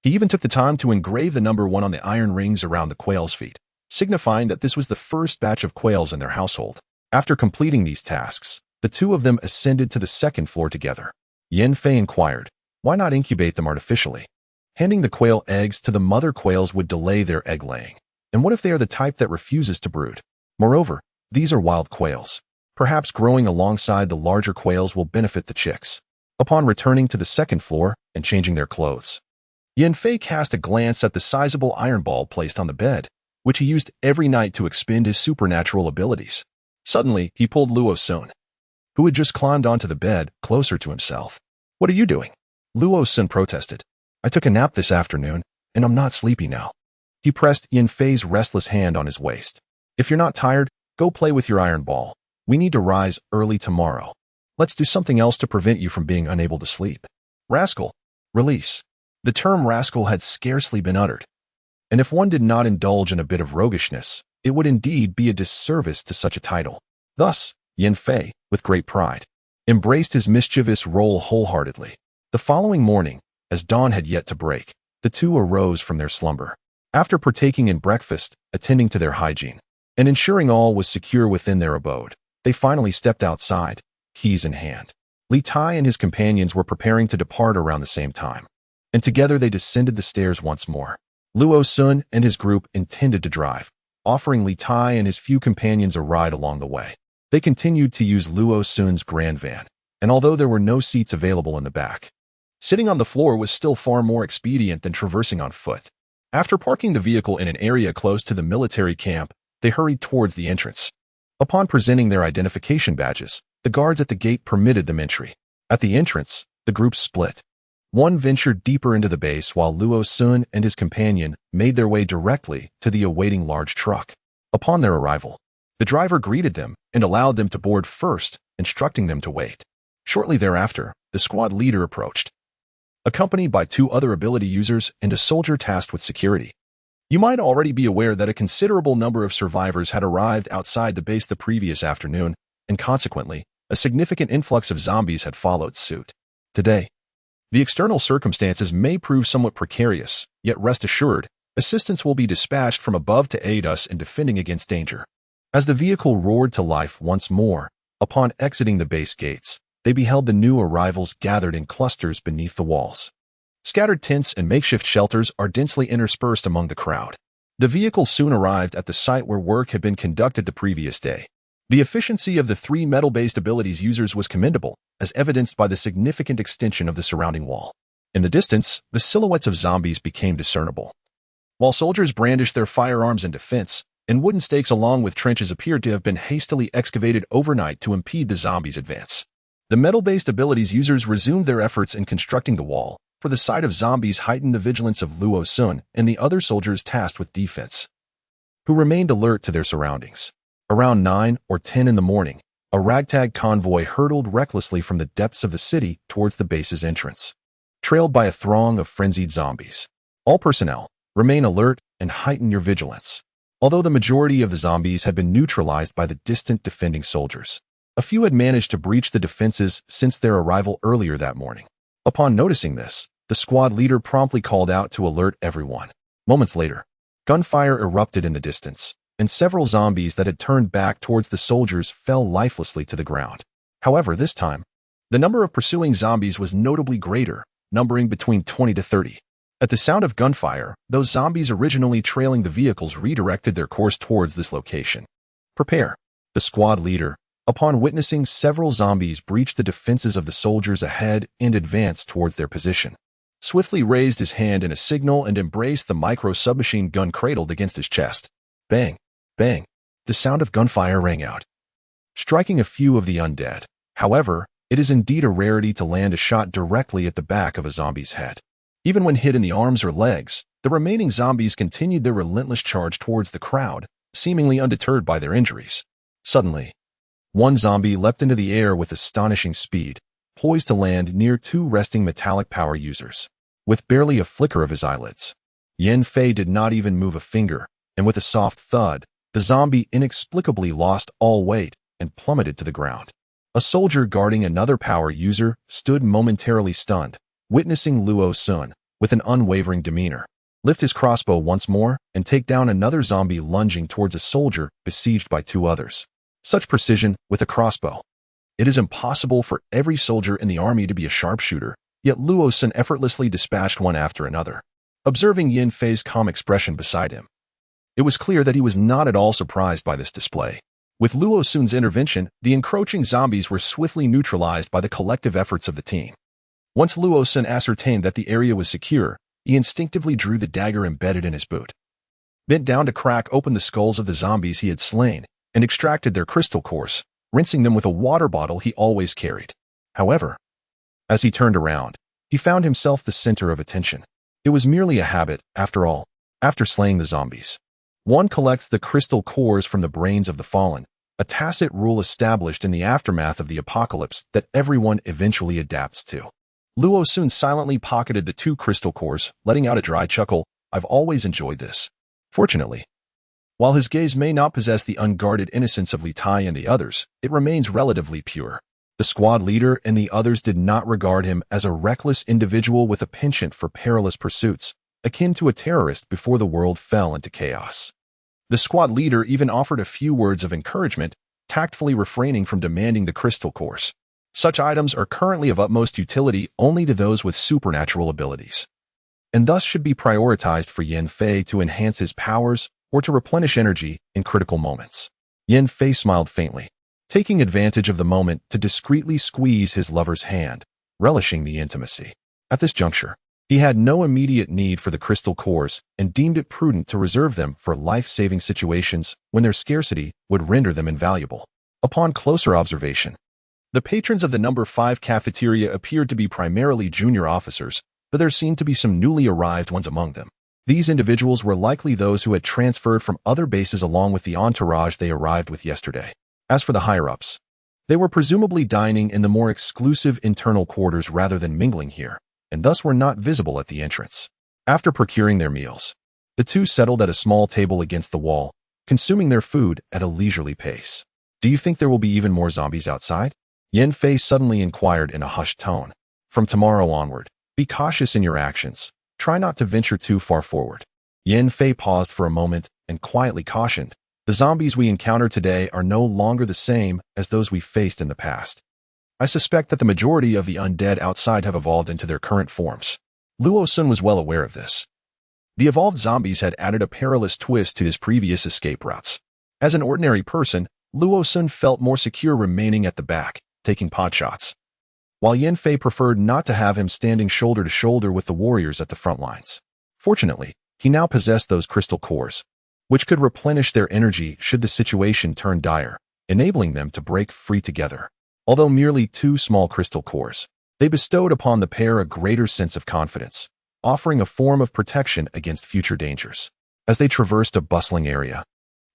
He even took the time to engrave the number 1 on the iron rings around the quail's feet, signifying that this was the first batch of quails in their household. After completing these tasks, the 2 of them ascended to the 2nd floor together. Yanfei inquired, why not incubate them artificially? Handing the quail eggs to the mother quails would delay their egg laying. And what if they are the type that refuses to brood? Moreover, these are wild quails. Perhaps growing alongside the larger quails will benefit the chicks. Upon returning to the 2nd floor and changing their clothes, Yanfei cast a glance at the sizable iron ball placed on the bed, which he used every night to expend his supernatural abilities. Suddenly, he pulled Luo Sun, who had just climbed onto the bed, closer to himself. What are you doing? Luo Sun protested. I took a nap this afternoon, and I'm not sleepy now. He pressed Yanfei's restless hand on his waist. If you're not tired, go play with your iron ball. We need to rise early tomorrow. Let's do something else to prevent you from being unable to sleep. Rascal. Release. The term rascal had scarcely been uttered, and if one did not indulge in a bit of roguishness, it would indeed be a disservice to such a title. Thus, Yanfei, with great pride, embraced his mischievous role wholeheartedly. The following morning, as dawn had yet to break, the 2 arose from their slumber. After partaking in breakfast, attending to their hygiene, and ensuring all was secure within their abode, they finally stepped outside, keys in hand. Li Tai and his companions were preparing to depart around the same time, and together they descended the stairs once more. Luo Sun and his group intended to drive, offering Li Tai and his few companions a ride along the way. They continued to use Luo Sun's grand van, and although there were no seats available in the back, sitting on the floor was still far more expedient than traversing on foot. After parking the vehicle in an area close to the military camp, they hurried towards the entrance. Upon presenting their identification badges, the guards at the gate permitted them entry. At the entrance, the group split. One ventured deeper into the base while Luo Sun and his companion made their way directly to the awaiting large truck. Upon their arrival, the driver greeted them and allowed them to board first, instructing them to wait. Shortly thereafter, the squad leader approached, accompanied by 2 other ability users and a soldier tasked with security. You might already be aware that a considerable number of survivors had arrived outside the base the previous afternoon, and consequently, a significant influx of zombies had followed suit. Today, the external circumstances may prove somewhat precarious, yet rest assured, assistance will be dispatched from above to aid us in defending against danger. As the vehicle roared to life once more, upon exiting the base gates, they beheld the new arrivals gathered in clusters beneath the walls. Scattered tents and makeshift shelters are densely interspersed among the crowd. The vehicle soon arrived at the site where work had been conducted the previous day. The efficiency of the 3 metal-based abilities users was commendable, as evidenced by the significant extension of the surrounding wall. In the distance, the silhouettes of zombies became discernible. While soldiers brandished their firearms in defense, and wooden stakes along with trenches appeared to have been hastily excavated overnight to impede the zombies' advance. The metal-based abilities users resumed their efforts in constructing the wall, for the sight of zombies heightened the vigilance of Luo Sun and the other soldiers tasked with defense, who remained alert to their surroundings. Around 9 or 10 in the morning, a ragtag convoy hurtled recklessly from the depths of the city towards the base's entrance, trailed by a throng of frenzied zombies. All personnel, remain alert and heighten your vigilance. Although the majority of the zombies had been neutralized by the distant defending soldiers, a few had managed to breach the defenses since their arrival earlier that morning. Upon noticing this, the squad leader promptly called out to alert everyone. Moments later, gunfire erupted in the distance, and several zombies that had turned back towards the soldiers fell lifelessly to the ground. However, this time, the number of pursuing zombies was notably greater, numbering between 20 to 30. At the sound of gunfire, those zombies originally trailing the vehicles redirected their course towards this location. Prepare. The squad leader, upon witnessing several zombies breach the defenses of the soldiers ahead and advance towards their position, swiftly raised his hand in a signal and embraced the micro-submachine gun cradled against his chest. Bang! Bang! The sound of gunfire rang out, striking a few of the undead. However, it is indeed a rarity to land a shot directly at the back of a zombie's head. Even when hit in the arms or legs, the remaining zombies continued their relentless charge towards the crowd, seemingly undeterred by their injuries. Suddenly, one zombie leapt into the air with astonishing speed, poised to land near two resting metallic power users. With barely a flicker of his eyelids, Yan Fei did not even move a finger, and with a soft thud, the zombie inexplicably lost all weight and plummeted to the ground. A soldier guarding another power user stood momentarily stunned, witnessing Luo Sun, with an unwavering demeanor, lift his crossbow once more and take down another zombie lunging towards a soldier besieged by two others. Such precision with a crossbow. It is impossible for every soldier in the army to be a sharpshooter, yet Luo Sun effortlessly dispatched one after another. Observing Yin Fei's calm expression beside him, it was clear that he was not at all surprised by this display. With Luo Sun's intervention, the encroaching zombies were swiftly neutralized by the collective efforts of the team. Once Luo Sun ascertained that the area was secure, he instinctively drew the dagger embedded in his boot, bent down to crack open the skulls of the zombies he had slain, and extracted their crystal cores, rinsing them with a water bottle he always carried. However, as he turned around, he found himself the center of attention. It was merely a habit, after all. After slaying the zombies, one collects the crystal cores from the brains of the fallen, a tacit rule established in the aftermath of the apocalypse that everyone eventually adapts to. Luo Sun silently pocketed the two crystal cores, letting out a dry chuckle. I've always enjoyed this. Fortunately, while his gaze may not possess the unguarded innocence of Li Tai and the others, it remains relatively pure. The squad leader and the others did not regard him as a reckless individual with a penchant for perilous pursuits, akin to a terrorist before the world fell into chaos. The squad leader even offered a few words of encouragement, tactfully refraining from demanding the crystal cores. Such items are currently of utmost utility only to those with supernatural abilities, and thus should be prioritized for Yan Fei to enhance his powers or to replenish energy in critical moments. Yan Fei smiled faintly, taking advantage of the moment to discreetly squeeze his lover's hand, relishing the intimacy. At this juncture, he had no immediate need for the crystal cores and deemed it prudent to reserve them for life-saving situations when their scarcity would render them invaluable. Upon closer observation, the patrons of the number 5 cafeteria appeared to be primarily junior officers, but there seemed to be some newly arrived ones among them. These individuals were likely those who had transferred from other bases along with the entourage they arrived with yesterday. As for the higher-ups, they were presumably dining in the more exclusive internal quarters rather than mingling here, and thus were not visible at the entrance. After procuring their meals, the two settled at a small table against the wall, consuming their food at a leisurely pace. Do you think there will be even more zombies outside? Yan Fei suddenly inquired in a hushed tone. From tomorrow onward, be cautious in your actions. Try not to venture too far forward. Yan Fei paused for a moment and quietly cautioned, the zombies we encounter today are no longer the same as those we faced in the past. I suspect that the majority of the undead outside have evolved into their current forms. Luo Sun was well aware of this. The evolved zombies had added a perilous twist to his previous escape routes. As an ordinary person, Luo Sun felt more secure remaining at the back, taking potshots. while Yin Fei preferred not to have him standing shoulder to shoulder with the warriors at the front lines. Fortunately, he now possessed those crystal cores, which could replenish their energy should the situation turn dire, enabling them to break free together. Although merely 2 small crystal cores, they bestowed upon the pair a greater sense of confidence, offering a form of protection against future dangers. As they traversed a bustling area,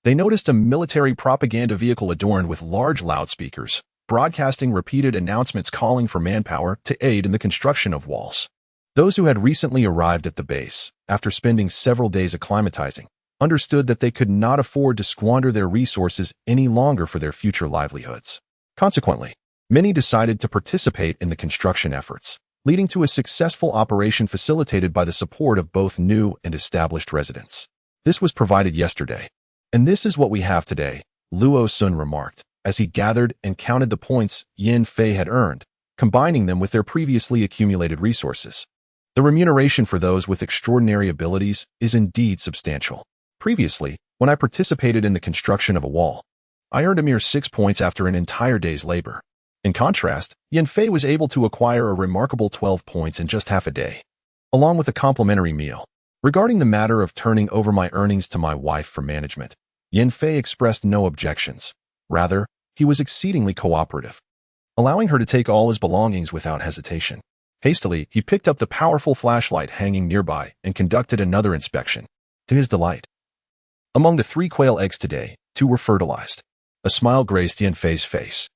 they noticed a military propaganda vehicle adorned with large loudspeakers, broadcasting repeated announcements calling for manpower to aid in the construction of walls. Those who had recently arrived at the base, after spending several days acclimatizing, understood that they could not afford to squander their resources any longer for their future livelihoods. Consequently, many decided to participate in the construction efforts, leading to a successful operation facilitated by the support of both new and established residents. This was provided yesterday, and this is what we have today, Luo Sun remarked, as he gathered and counted the points Yin Fei had earned, combining them with their previously accumulated resources. The remuneration for those with extraordinary abilities is indeed substantial. Previously, when I participated in the construction of a wall, I earned a mere 6 points after an entire day's labor. In contrast, Yin Fei was able to acquire a remarkable 12 points in just half a day, along with a complimentary meal. Regarding the matter of turning over my earnings to my wife for management, Yin Fei expressed no objections. Rather, he was exceedingly cooperative, allowing her to take all his belongings without hesitation. Hastily, he picked up the powerful flashlight hanging nearby and conducted another inspection. To his delight, among the 3 quail eggs today, 2 were fertilized. A smile graced Yin Fei's face.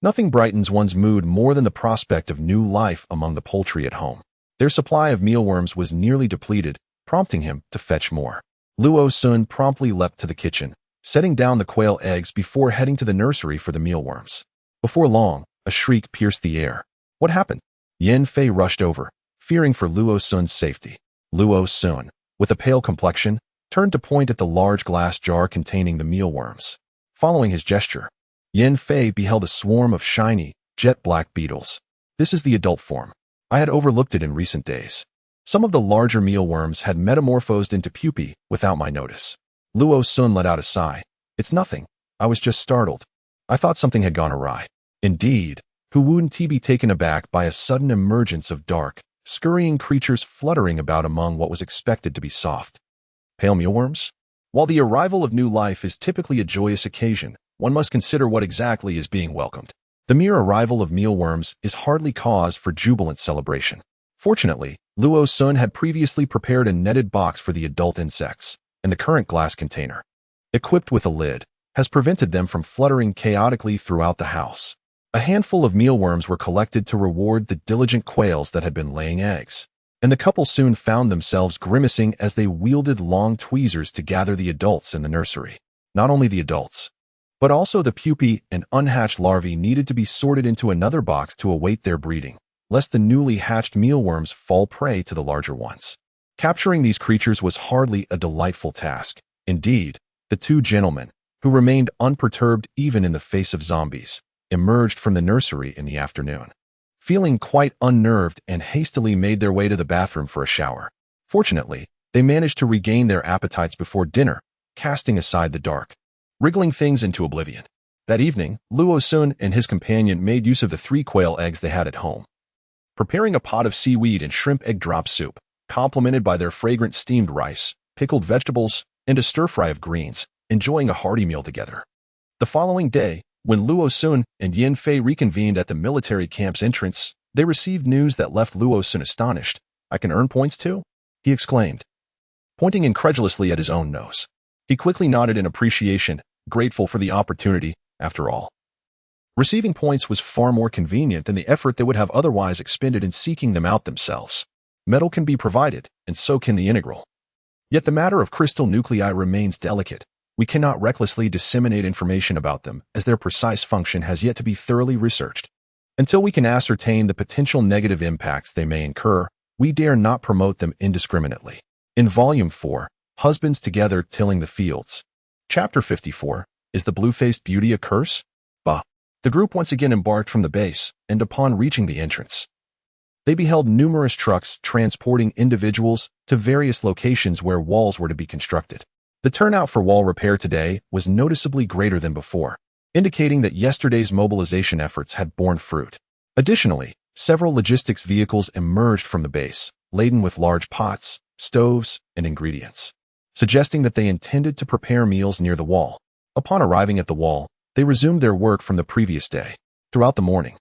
Nothing brightens one's mood more than the prospect of new life among the poultry at home. Their supply of mealworms was nearly depleted, prompting him to fetch more. Luo Sun promptly leapt to the kitchen, setting down the quail eggs before heading to the nursery for the mealworms. Before long, a shriek pierced the air. What happened? Yin Fei rushed over, fearing for Luo Sun's safety. Luo Sun, with a pale complexion, turned to point at the large glass jar containing the mealworms. Following his gesture, Yin Fei beheld a swarm of shiny, jet-black beetles. This is the adult form. I had overlooked it in recent days. Some of the larger mealworms had metamorphosed into pupae without my notice. Luo Sun let out a sigh. It's nothing. I was just startled. I thought something had gone awry. Indeed, who wouldn't he be taken aback by a sudden emergence of dark, scurrying creatures fluttering about among what was expected to be soft, pale mealworms? While the arrival of new life is typically a joyous occasion, one must consider what exactly is being welcomed. The mere arrival of mealworms is hardly cause for jubilant celebration. Fortunately, Luo Sun had previously prepared a netted box for the adult insects, and the current glass container, equipped with a lid, has prevented them from fluttering chaotically throughout the house. A handful of mealworms were collected to reward the diligent quails that had been laying eggs, and the couple soon found themselves grimacing as they wielded long tweezers to gather the adults in the nursery. Not only the adults, but also the pupae and unhatched larvae needed to be sorted into another box to await their breeding, lest the newly hatched mealworms fall prey to the larger ones. Capturing these creatures was hardly a delightful task. Indeed, the 2 gentlemen, who remained unperturbed even in the face of zombies, emerged from the nursery in the afternoon, feeling quite unnerved, and hastily made their way to the bathroom for a shower. Fortunately, they managed to regain their appetites before dinner, casting aside the dark, wriggling things into oblivion. That evening, Luo Sun and his companion made use of the 3 quail eggs they had at home, preparing a pot of seaweed and shrimp egg drop soup, complemented by their fragrant steamed rice, pickled vegetables, and a stir-fry of greens, enjoying a hearty meal together. The following day, when Luo Sun and Yin Fei reconvened at the military camp's entrance, they received news that left Luo Sun astonished. I can earn points too? He exclaimed, pointing incredulously at his own nose. He quickly nodded in appreciation, grateful for the opportunity. After all, receiving points was far more convenient than the effort they would have otherwise expended in seeking them out themselves. Metal can be provided, and so can the integral. Yet the matter of crystal nuclei remains delicate. We cannot recklessly disseminate information about them, as their precise function has yet to be thoroughly researched. Until we can ascertain the potential negative impacts they may incur, we dare not promote them indiscriminately. In Volume 4, Husbands Together Tilling the Fields, Chapter 54, Is the Blue-Faced Beauty a Curse? Bah. The group once again embarked from the base, and upon reaching the entrance, they beheld numerous trucks transporting individuals to various locations where walls were to be constructed. The turnout for wall repair today was noticeably greater than before, indicating that yesterday's mobilization efforts had borne fruit. Additionally, Several logistics vehicles emerged from the base, laden with large pots, stoves, and ingredients, suggesting that they intended to prepare meals near the wall. Upon arriving at the wall, they resumed their work from the previous day. Throughout the morning,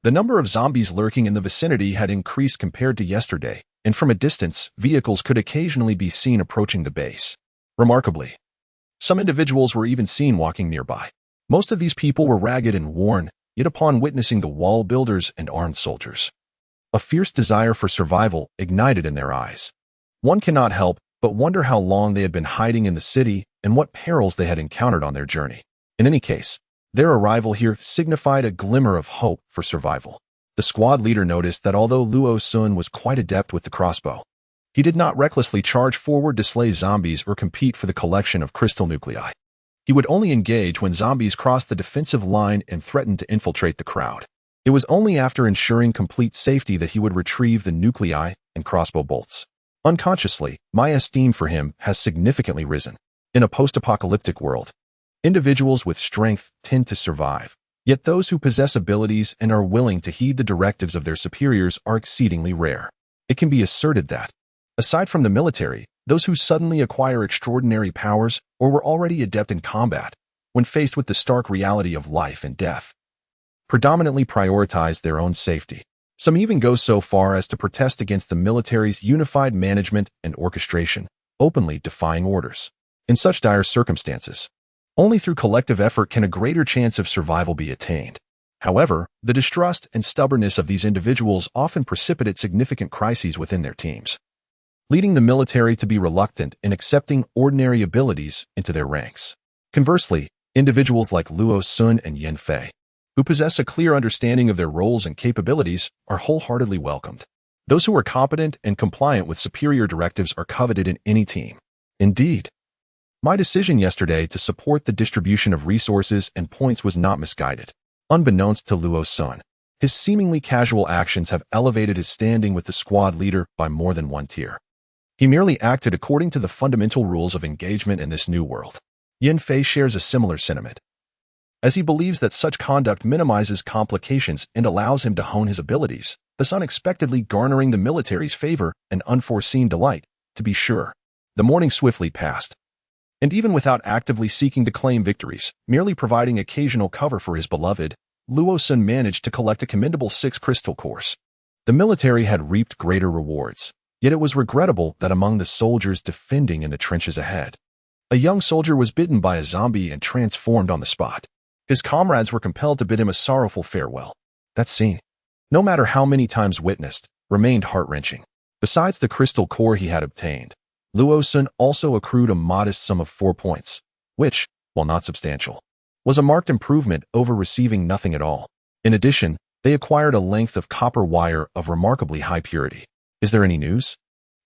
the number of zombies lurking in the vicinity had increased compared to yesterday, and from a distance, vehicles could occasionally be seen approaching the base. Remarkably, some individuals were even seen walking nearby. Most of these people were ragged and worn, yet upon witnessing the wall builders and armed soldiers, a fierce desire for survival ignited in their eyes. One cannot help but wonder how long they had been hiding in the city and what perils they had encountered on their journey. In any case, their arrival here signified a glimmer of hope for survival. The squad leader noticed that although Luo Sun was quite adept with the crossbow, he did not recklessly charge forward to slay zombies or compete for the collection of crystal nuclei. He would only engage when zombies crossed the defensive line and threatened to infiltrate the crowd. It was only after ensuring complete safety that he would retrieve the nuclei and crossbow bolts. Unconsciously, my esteem for him has significantly risen. In a post-apocalyptic world, individuals with strength tend to survive, yet those who possess abilities and are willing to heed the directives of their superiors are exceedingly rare. It can be asserted that, aside from the military, those who suddenly acquire extraordinary powers or were already adept in combat, when faced with the stark reality of life and death, predominantly prioritize their own safety. Some even go so far as to protest against the military's unified management and orchestration, openly defying orders. In such dire circumstances, only through collective effort can a greater chance of survival be attained. However, the distrust and stubbornness of these individuals often precipitate significant crises within their teams, leading the military to be reluctant in accepting ordinary abilities into their ranks. Conversely, individuals like Luo Sun and Yin Fei, who possess a clear understanding of their roles and capabilities, are wholeheartedly welcomed. Those who are competent and compliant with superior directives are coveted in any team. Indeed, my decision yesterday to support the distribution of resources and points was not misguided. Unbeknownst to Luo Sun, his seemingly casual actions have elevated his standing with the squad leader by more than one tier. He merely acted according to the fundamental rules of engagement in this new world. Yin Fei shares a similar sentiment, as he believes that such conduct minimizes complications and allows him to hone his abilities, thus unexpectedly garnering the military's favor and unforeseen delight. To be sure, the morning swiftly passed, and even without actively seeking to claim victories, merely providing occasional cover for his beloved, Luo Sun managed to collect a commendable 6 crystal cores. The military had reaped greater rewards, yet it was regrettable that among the soldiers defending in the trenches ahead, a young soldier was bitten by a zombie and transformed on the spot. His comrades were compelled to bid him a sorrowful farewell. That scene, no matter how many times witnessed, remained heart-wrenching. Besides the crystal core he had obtained, Luo Sun also accrued a modest sum of 4 points, which, while not substantial, was a marked improvement over receiving nothing at all. In addition, they acquired a length of copper wire of remarkably high purity. Is there any news?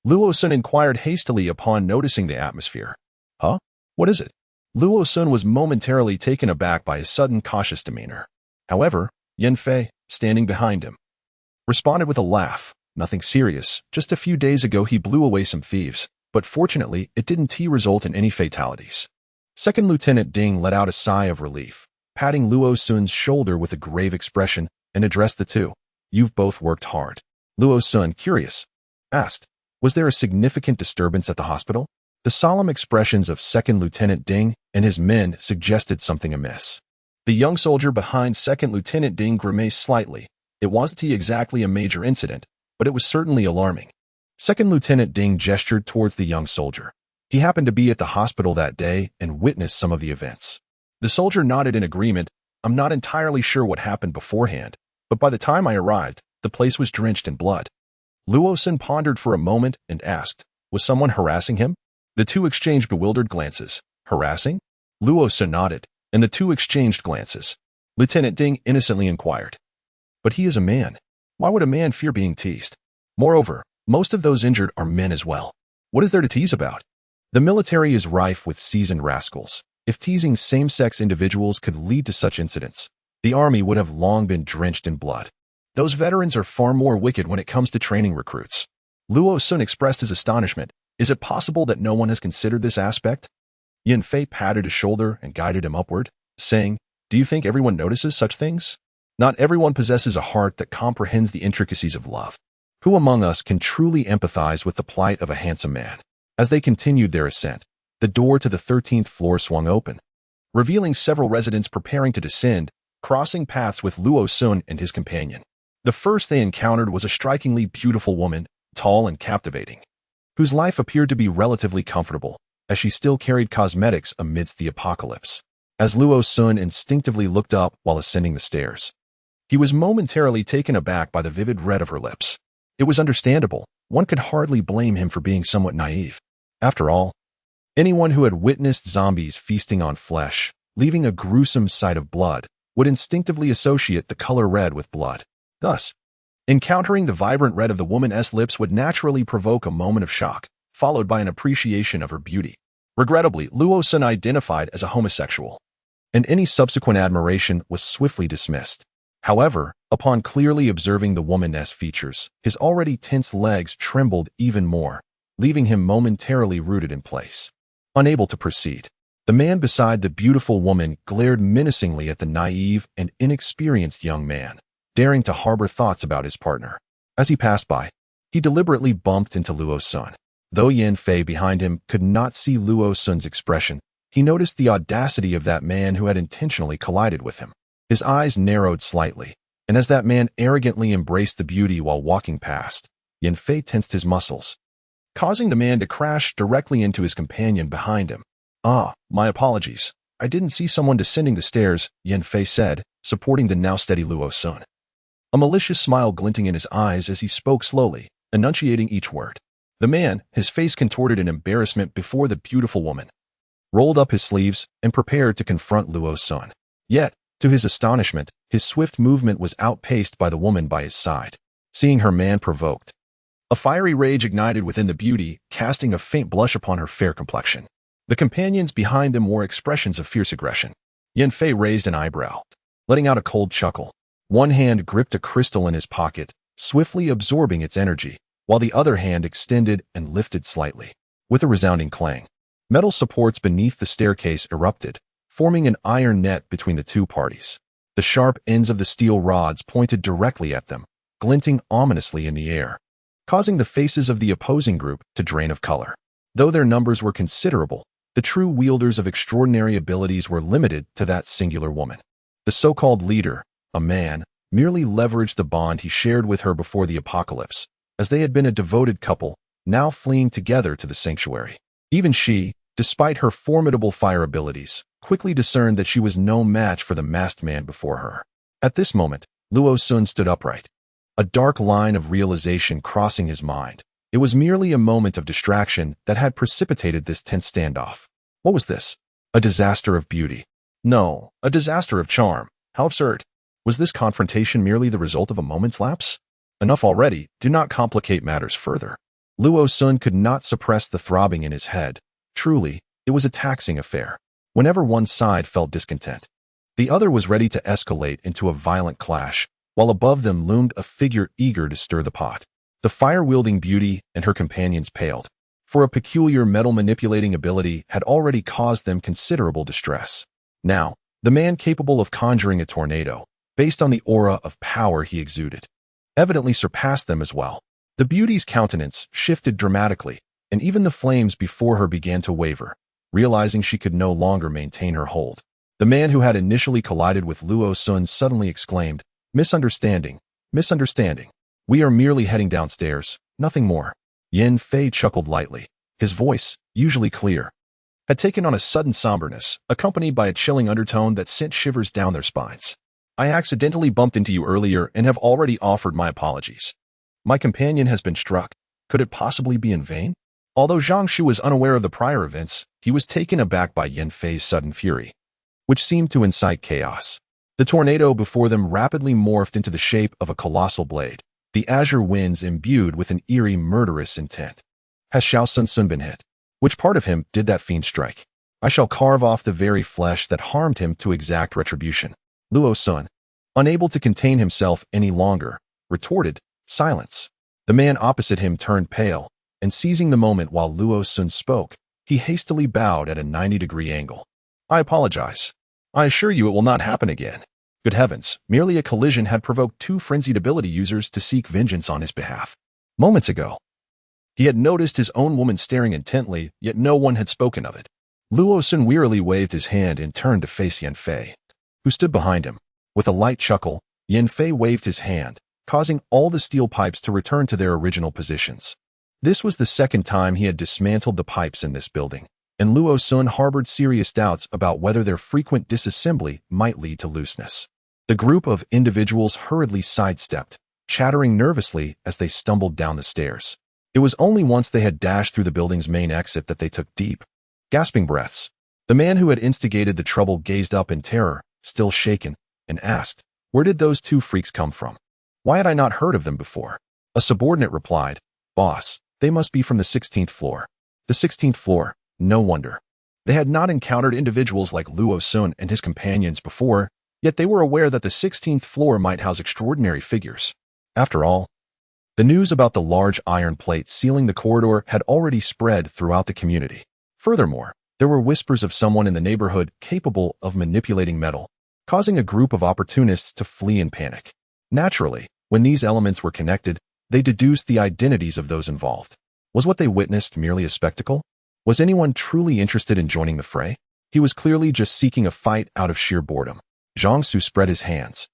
Luo Sun inquired hastily upon noticing the atmosphere. Huh? What is it? Luo Sun was momentarily taken aback by his sudden cautious demeanor. However, Yin Fei, standing behind him, responded with a laugh. Nothing serious. Just a few days ago he blew away some thieves, but fortunately it didn't result in any fatalities. Second Lieutenant Ding let out a sigh of relief, patting Luo Sun's shoulder with a grave expression, and addressed the two. You've both worked hard. Luo Sun, curious, asked, was there a significant disturbance at the hospital? The solemn expressions of Second Lieutenant Ding and his men suggested something amiss. The young soldier behind Second Lieutenant Ding grimaced slightly. It wasn't exactly a major incident, but it was certainly alarming. Second Lieutenant Ding gestured towards the young soldier. He happened to be at the hospital that day and witnessed some of the events. The soldier nodded in agreement. I'm not entirely sure what happened beforehand, but by the time I arrived, the place was drenched in blood. Luo Sun pondered for a moment and asked, was someone harassing him? The two exchanged bewildered glances. Harassing? Luo Sun nodded, and the two exchanged glances. Lieutenant Ding innocently inquired. But he is a man. Why would a man fear being teased? Moreover, most of those injured are men as well. What is there to tease about? The military is rife with seasoned rascals. If teasing same-sex individuals could lead to such incidents, the army would have long been drenched in blood. Those veterans are far more wicked when it comes to training recruits. Luo Sun expressed his astonishment. Is it possible that no one has considered this aspect? Yin Fei patted his shoulder and guided him upward, saying, do you think everyone notices such things? Not everyone possesses a heart that comprehends the intricacies of love. Who among us can truly empathize with the plight of a handsome man? As they continued their ascent, the door to the 13th floor swung open, revealing several residents preparing to descend, crossing paths with Luo Sun and his companion. The first they encountered was a strikingly beautiful woman, tall and captivating, whose life appeared to be relatively comfortable, as she still carried cosmetics amidst the apocalypse. As Luo Sun instinctively looked up while ascending the stairs, he was momentarily taken aback by the vivid red of her lips. It was understandable. One could hardly blame him for being somewhat naive. After all, anyone who had witnessed zombies feasting on flesh, leaving a gruesome sight of blood, would instinctively associate the color red with blood. Thus, encountering the vibrant red of the woman's lips would naturally provoke a moment of shock, followed by an appreciation of her beauty. Regrettably, Luo Sun identified as a homosexual, and any subsequent admiration was swiftly dismissed. However, upon clearly observing the woman's features, his already tense legs trembled even more, leaving him momentarily rooted in place. Unable to proceed, the man beside the beautiful woman glared menacingly at the naive and inexperienced young man, daring to harbor thoughts about his partner. As he passed by, he deliberately bumped into Luo Sun. Though Yan Fei behind him could not see Luo Sun's expression, he noticed the audacity of that man who had intentionally collided with him. His eyes narrowed slightly, and as that man arrogantly embraced the beauty while walking past, Yan Fei tensed his muscles, causing the man to crash directly into his companion behind him. "Ah, my apologies. I didn't see someone descending the stairs," Yan Fei said, supporting the now steady Luo Sun, a malicious smile glinting in his eyes as he spoke slowly, enunciating each word. The man, his face contorted in embarrassment before the beautiful woman, rolled up his sleeves and prepared to confront Luo Sun. Yet, to his astonishment, his swift movement was outpaced by the woman by his side. Seeing her man provoked, a fiery rage ignited within the beauty, casting a faint blush upon her fair complexion. The companions behind them wore expressions of fierce aggression. Yan Fei raised an eyebrow, letting out a cold chuckle. One hand gripped a crystal in his pocket, swiftly absorbing its energy, while the other hand extended and lifted slightly. With a resounding clang, metal supports beneath the staircase erupted, forming an iron net between the two parties. The sharp ends of the steel rods pointed directly at them, glinting ominously in the air, causing the faces of the opposing group to drain of color. Though their numbers were considerable, the true wielders of extraordinary abilities were limited to that singular woman. The so-called leader, a man, merely leveraged the bond he shared with her before the apocalypse, as they had been a devoted couple, now fleeing together to the sanctuary. Even she, despite her formidable fire abilities, quickly discerned that she was no match for the masked man before her. At this moment, Luo Sun stood upright, a dark line of realization crossing his mind. It was merely a moment of distraction that had precipitated this tense standoff. What was this? A disaster of beauty? No, a disaster of charm. How absurd. Was this confrontation merely the result of a moment's lapse? Enough already, do not complicate matters further. Luo Sun could not suppress the throbbing in his head. Truly, it was a taxing affair. Whenever one side felt discontent, the other was ready to escalate into a violent clash, while above them loomed a figure eager to stir the pot. The fire-wielding beauty and her companions paled, for a peculiar metal-manipulating ability had already caused them considerable distress. Now, the man capable of conjuring a tornado, based on the aura of power he exuded, evidently surpassed them as well. The beauty's countenance shifted dramatically, and even the flames before her began to waver, realizing she could no longer maintain her hold. The man who had initially collided with Luo Sun suddenly exclaimed, "Misunderstanding, misunderstanding. We are merely heading downstairs, nothing more." Yan Fei chuckled lightly. His voice, usually clear, had taken on a sudden somberness, accompanied by a chilling undertone that sent shivers down their spines. "I accidentally bumped into you earlier and have already offered my apologies. My companion has been struck. Could it possibly be in vain?" Although Zhang Shu was unaware of the prior events, he was taken aback by Yan Fei's sudden fury, which seemed to incite chaos. The tornado before them rapidly morphed into the shape of a colossal blade, the azure winds imbued with an eerie, murderous intent. Has Xiao Sun been hit? Which part of him did that fiend strike? I shall carve off the very flesh that harmed him to exact retribution. Luo Sun, unable to contain himself any longer, retorted, "Silence." The man opposite him turned pale, and seizing the moment while Luo Sun spoke, he hastily bowed at a 90-degree angle. "I apologize. I assure you it will not happen again." Good heavens, merely a collision had provoked two frenzied ability users to seek vengeance on his behalf. Moments ago, he had noticed his own woman staring intently, yet no one had spoken of it. Luo Sun wearily waved his hand and turned to face Yan Fei, who stood behind him. With a light chuckle, Yan Fei waved his hand, causing all the steel pipes to return to their original positions. This was the second time he had dismantled the pipes in this building, and Luo Sun harbored serious doubts about whether their frequent disassembly might lead to looseness. The group of individuals hurriedly sidestepped, chattering nervously as they stumbled down the stairs. It was only once they had dashed through the building's main exit that they took deep, gasping breaths. The man who had instigated the trouble gazed up in terror, still shaken, and asked, "Where did those two freaks come from? Why had I not heard of them before?" A subordinate replied, "Boss, they must be from the 16th floor. The 16th floor, no wonder." They had not encountered individuals like Luo Sun and his companions before, yet they were aware that the 16th floor might house extraordinary figures. After all, the news about the large iron plate sealing the corridor had already spread throughout the community. Furthermore, there were whispers of someone in the neighborhood capable of manipulating metal, causing a group of opportunists to flee in panic. Naturally, when these elements were connected, they deduced the identities of those involved. Was what they witnessed merely a spectacle? Was anyone truly interested in joining the fray? He was clearly just seeking a fight out of sheer boredom. Zhang Su spread his hands,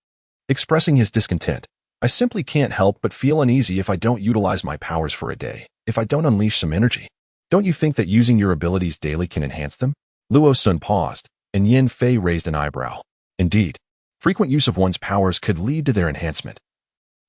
expressing his discontent. "I simply can't help but feel uneasy if I don't utilize my powers for a day, if I don't unleash some energy. Don't you think that using your abilities daily can enhance them?" Luo Sun paused, and Yan Fei raised an eyebrow. Indeed, frequent use of one's powers could lead to their enhancement.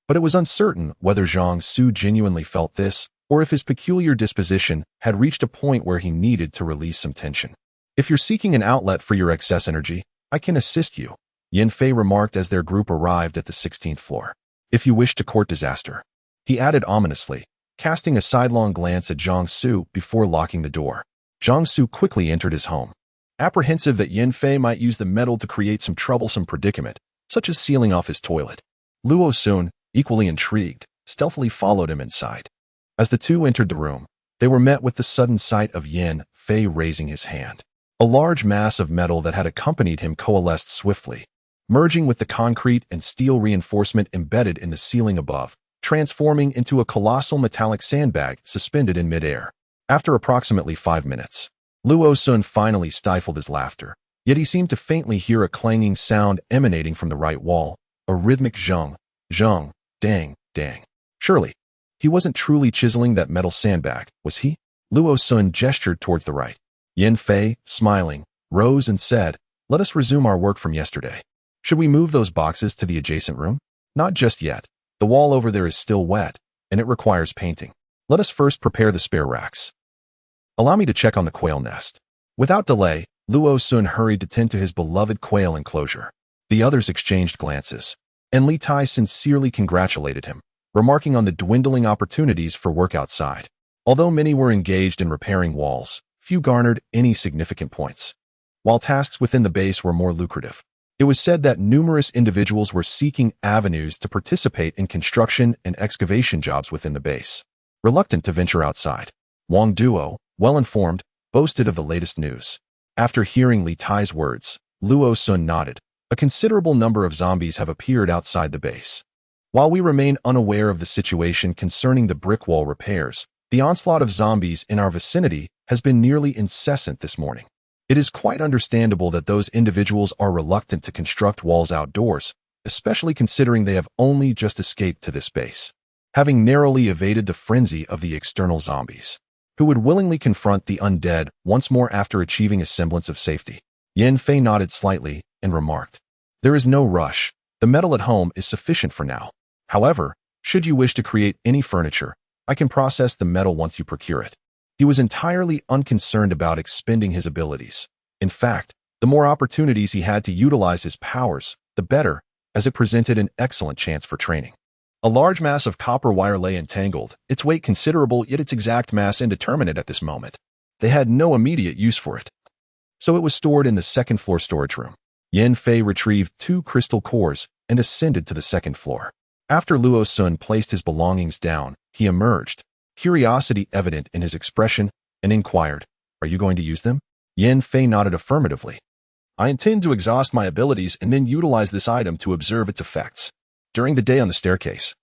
But it was uncertain whether Zhang Su genuinely felt this, or if his peculiar disposition had reached a point where he needed to release some tension. "If you're seeking an outlet for your excess energy, I can assist you," Yan Fei remarked as their group arrived at the 16th floor. "If you wish to court disaster," he added ominously, casting a sidelong glance at Zhang Su before locking the door. Zhang Su quickly entered his home, apprehensive that Yan Fei might use the metal to create some troublesome predicament, such as sealing off his toilet. Luo Sun, equally intrigued, stealthily followed him inside. As the two entered the room, they were met with the sudden sight of Yan Fei raising his hand. A large mass of metal that had accompanied him coalesced swiftly, merging with the concrete and steel reinforcement embedded in the ceiling above, transforming into a colossal metallic sandbag suspended in midair. After approximately 5 minutes, Luo Sun finally stifled his laughter, yet he seemed to faintly hear a clanging sound emanating from the right wall, a rhythmic zhung, zhung, dang, dang. Surely, he wasn't truly chiseling that metal sandbag, was he? Luo Sun gestured towards the right. Yan Fei, smiling, rose and said, "Let us resume our work from yesterday. Should we move those boxes to the adjacent room?" "Not just yet. The wall over there is still wet, and it requires painting. Let us first prepare the spare racks. Allow me to check on the quail nest." Without delay, Luo Sun hurried to tend to his beloved quail enclosure. The others exchanged glances, and Li Tai sincerely congratulated him, remarking on the dwindling opportunities for work outside. Although many were engaged in repairing walls, few garnered any significant points, while tasks within the base were more lucrative. It was said that numerous individuals were seeking avenues to participate in construction and excavation jobs within the base. Reluctant to venture outside, Wang Duo, well-informed, boasted of the latest news. After hearing Li Tai's words, Luo Sun nodded. "A considerable number of zombies have appeared outside the base. While we remain unaware of the situation concerning the brick wall repairs, the onslaught of zombies in our vicinity has been nearly incessant this morning. It is quite understandable that those individuals are reluctant to construct walls outdoors, especially considering they have only just escaped to this base, having narrowly evaded the frenzy of the external zombies, who would willingly confront the undead once more after achieving a semblance of safety." Yan Fei nodded slightly and remarked, "There is no rush. The metal at home is sufficient for now. However, should you wish to create any furniture, I can process the metal once you procure it." He was entirely unconcerned about expending his abilities. In fact, the more opportunities he had to utilize his powers, the better, as it presented an excellent chance for training. A large mass of copper wire lay entangled, its weight considerable yet its exact mass indeterminate at this moment. They had no immediate use for it, so it was stored in the second-floor storage room. Yan Fei retrieved 2 crystal cores and ascended to the second floor. After Luo Sun placed his belongings down, he emerged, curiosity evident in his expression, and inquired, "Are you going to use them?" Yan Fei nodded affirmatively. I intend to exhaust my abilities and then utilize this item to observe its effects. During the day on the staircase,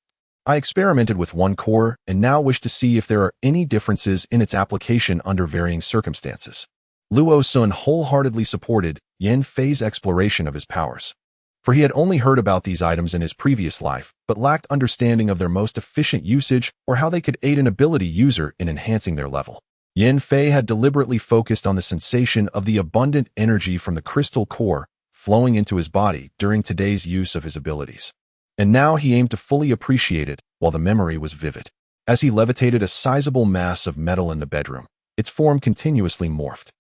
I experimented with one core and now wish to see if there are any differences in its application under varying circumstances. Luo Sun wholeheartedly supported Yan Fei's exploration of his powers, for he had only heard about these items in his previous life, but lacked understanding of their most efficient usage or how they could aid an ability user in enhancing their level. Yan Fei had deliberately focused on the sensation of the abundant energy from the crystal core flowing into his body during today's use of his abilities. And now he aimed to fully appreciate it while the memory was vivid. As he levitated a sizable mass of metal in the bedroom, its form continuously morphed.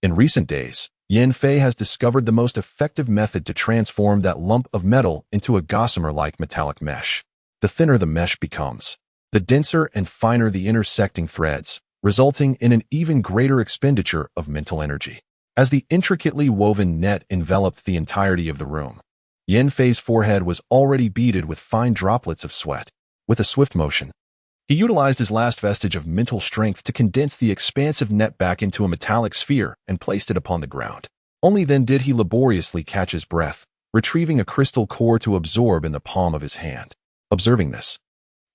In recent days, Yan Fei has discovered the most effective method to transform that lump of metal into a gossamer-like metallic mesh. The thinner the mesh becomes, the denser and finer the intersecting threads, resulting in an even greater expenditure of mental energy. As the intricately woven net enveloped the entirety of the room, Yan Fei's forehead was already beaded with fine droplets of sweat. With a swift motion, he utilized his last vestige of mental strength to condense the expansive net back into a metallic sphere and placed it upon the ground. Only then did he laboriously catch his breath, retrieving a crystal core to absorb in the palm of his hand. Observing this,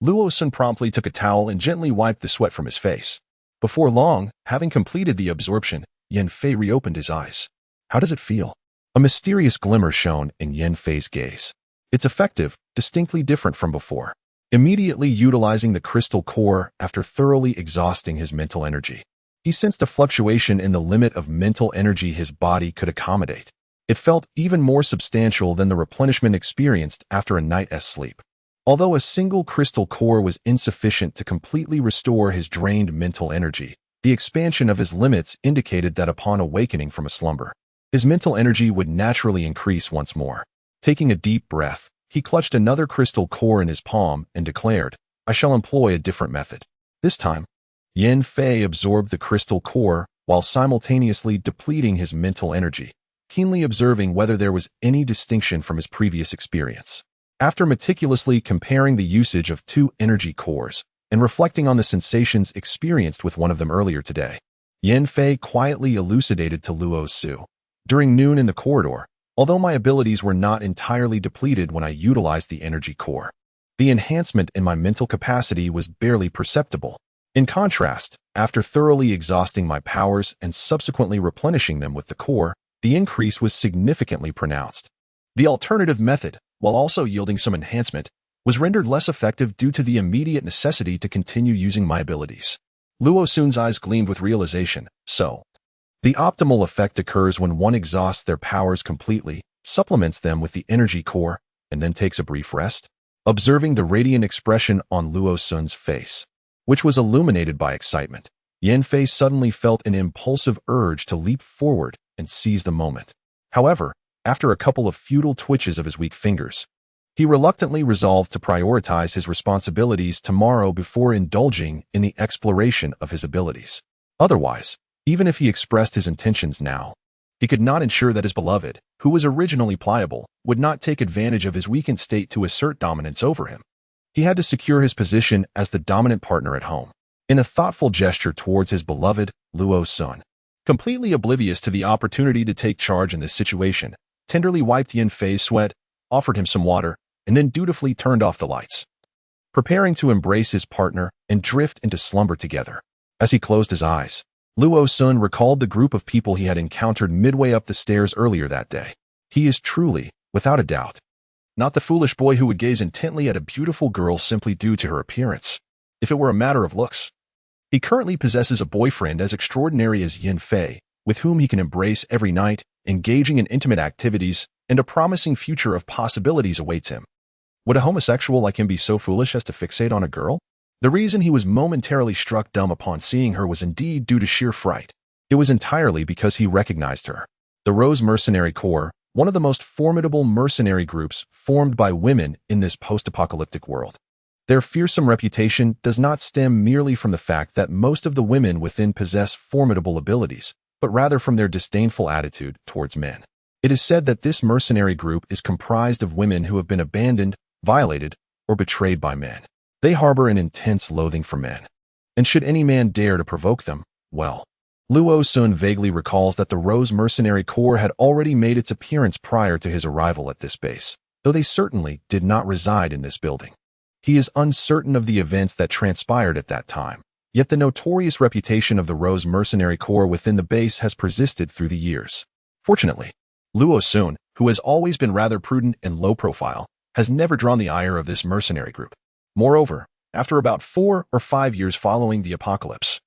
Luo Sun promptly took a towel and gently wiped the sweat from his face. Before long, having completed the absorption, Yan Fei reopened his eyes. How does it feel? A mysterious glimmer shone in Yan Fei's gaze. It's effective, distinctly different from before. Immediately utilizing the crystal core after thoroughly exhausting his mental energy, he sensed a fluctuation in the limit of mental energy his body could accommodate. It felt even more substantial than the replenishment experienced after a night's sleep. Although a single crystal core was insufficient to completely restore his drained mental energy, the expansion of his limits indicated that upon awakening from a slumber, his mental energy would naturally increase once more. Taking a deep breath, he clutched another crystal core in his palm and declared, "I shall employ a different method." This time, Yan Fei absorbed the crystal core while simultaneously depleting his mental energy, keenly observing whether there was any distinction from his previous experience. After meticulously comparing the usage of two energy cores and reflecting on the sensations experienced with one of them earlier today, Yan Fei quietly elucidated to Luo Su. During noon in the corridor, although my abilities were not entirely depleted when I utilized the energy core, the enhancement in my mental capacity was barely perceptible. In contrast, after thoroughly exhausting my powers and subsequently replenishing them with the core, the increase was significantly pronounced. The alternative method, while also yielding some enhancement, was rendered less effective due to the immediate necessity to continue using my abilities. Luo Sun's eyes gleamed with realization. So, the optimal effect occurs when one exhausts their powers completely, supplements them with the energy core, and then takes a brief rest? Observing the radiant expression on Luo Sun's face, which was illuminated by excitement, Yan Fei suddenly felt an impulsive urge to leap forward and seize the moment. However, after a couple of futile twitches of his weak fingers, he reluctantly resolved to prioritize his responsibilities tomorrow before indulging in the exploration of his abilities. Otherwise, even if he expressed his intentions now, he could not ensure that his beloved, who was originally pliable, would not take advantage of his weakened state to assert dominance over him. He had to secure his position as the dominant partner at home. In a thoughtful gesture towards his beloved, Luo Sun, completely oblivious to the opportunity to take charge in this situation, tenderly wiped Yan Fei's sweat, offered him some water, and then dutifully turned off the lights, preparing to embrace his partner and drift into slumber together. As he closed his eyes, Luo Sun recalled the group of people he had encountered midway up the stairs earlier that day. He is truly, without a doubt, not the foolish boy who would gaze intently at a beautiful girl simply due to her appearance, if it were a matter of looks. He currently possesses a boyfriend as extraordinary as Yan Fei, with whom he can embrace every night, engaging in intimate activities, and a promising future of possibilities awaits him. Would a homosexual like him be so foolish as to fixate on a girl? The reason he was momentarily struck dumb upon seeing her was indeed due to sheer fright. It was entirely because he recognized her. The Rose Mercenary Corps, one of the most formidable mercenary groups formed by women in this post-apocalyptic world. Their fearsome reputation does not stem merely from the fact that most of the women within possess formidable abilities, but rather from their disdainful attitude towards men. It is said that this mercenary group is comprised of women who have been abandoned, violated, or betrayed by men. They harbor an intense loathing for men. And should any man dare to provoke them, well, Luo Sun vaguely recalls that the Rose Mercenary Corps had already made its appearance prior to his arrival at this base, though they certainly did not reside in this building. He is uncertain of the events that transpired at that time, yet the notorious reputation of the Rose Mercenary Corps within the base has persisted through the years. Fortunately, Luo Sun, who has always been rather prudent and low profile, has never drawn the ire of this mercenary group. Moreover, after about 4 or 5 years following the apocalypse,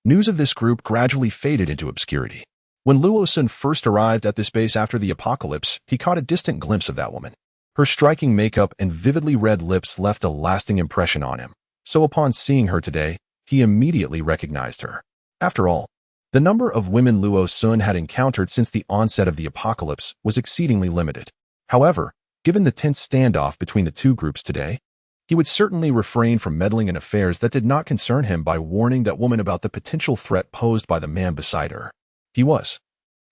news of this group gradually faded into obscurity. When Luo Sun first arrived at this base after the apocalypse, he caught a distant glimpse of that woman. Her striking makeup and vividly red lips left a lasting impression on him, so upon seeing her today, he immediately recognized her. After all, the number of women Luo Sun had encountered since the onset of the apocalypse was exceedingly limited. However, given the tense standoff between the two groups today, he would certainly refrain from meddling in affairs that did not concern him by warning that woman about the potential threat posed by the man beside her. He was,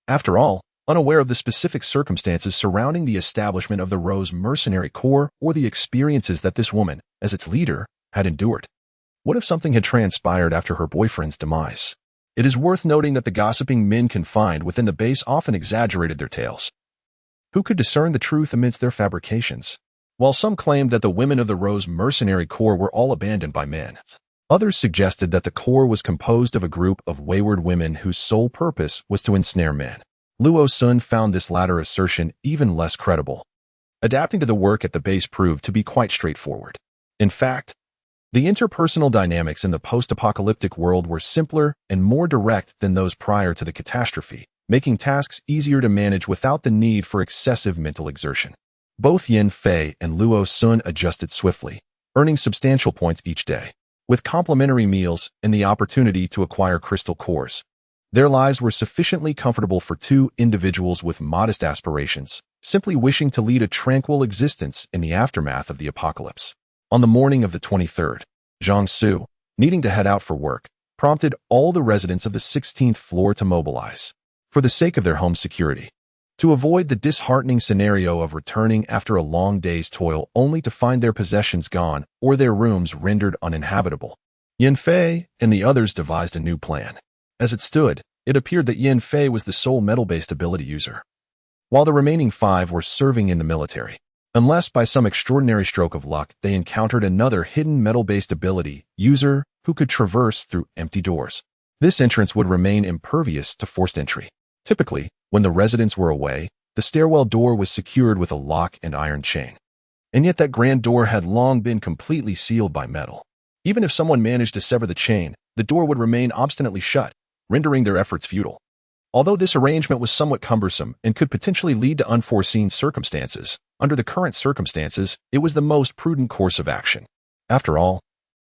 after all, unaware of the specific circumstances surrounding the establishment of the Rose Mercenary Corps or the experiences that this woman, as its leader, had endured. What if something had transpired after her boyfriend's demise? It is worth noting that the gossiping men confined within the base often exaggerated their tales. Who could discern the truth amidst their fabrications? While some claimed that the women of the Rose Mercenary Corps were all abandoned by men, others suggested that the Corps was composed of a group of wayward women whose sole purpose was to ensnare men. Luo Sun found this latter assertion even less credible. Adapting to the work at the base proved to be quite straightforward. In fact, the interpersonal dynamics in the post-apocalyptic world were simpler and more direct than those prior to the catastrophe, making tasks easier to manage without the need for excessive mental exertion. Both Yin Fei and Luo Sun adjusted swiftly, earning substantial points each day. With complimentary meals and the opportunity to acquire crystal cores, their lives were sufficiently comfortable for two individuals with modest aspirations, simply wishing to lead a tranquil existence in the aftermath of the apocalypse. On the morning of the 23rd, Zhang Su, needing to head out for work, prompted all the residents of the 16th floor to mobilize, for the sake of their home security, to avoid the disheartening scenario of returning after a long day's toil only to find their possessions gone or their rooms rendered uninhabitable. Yin Fei and the others devised a new plan. As it stood, it appeared that Yin Fei was the sole metal-based ability user, while the remaining 5 were serving in the military. Unless by some extraordinary stroke of luck they encountered another hidden metal-based ability user who could traverse through empty doors. This entrance would remain impervious to forced entry. Typically, when the residents were away, the stairwell door was secured with a lock and iron chain. And yet that grand door had long been completely sealed by metal. Even if someone managed to sever the chain, the door would remain obstinately shut, rendering their efforts futile. Although this arrangement was somewhat cumbersome and could potentially lead to unforeseen circumstances, under the current circumstances, it was the most prudent course of action. After all,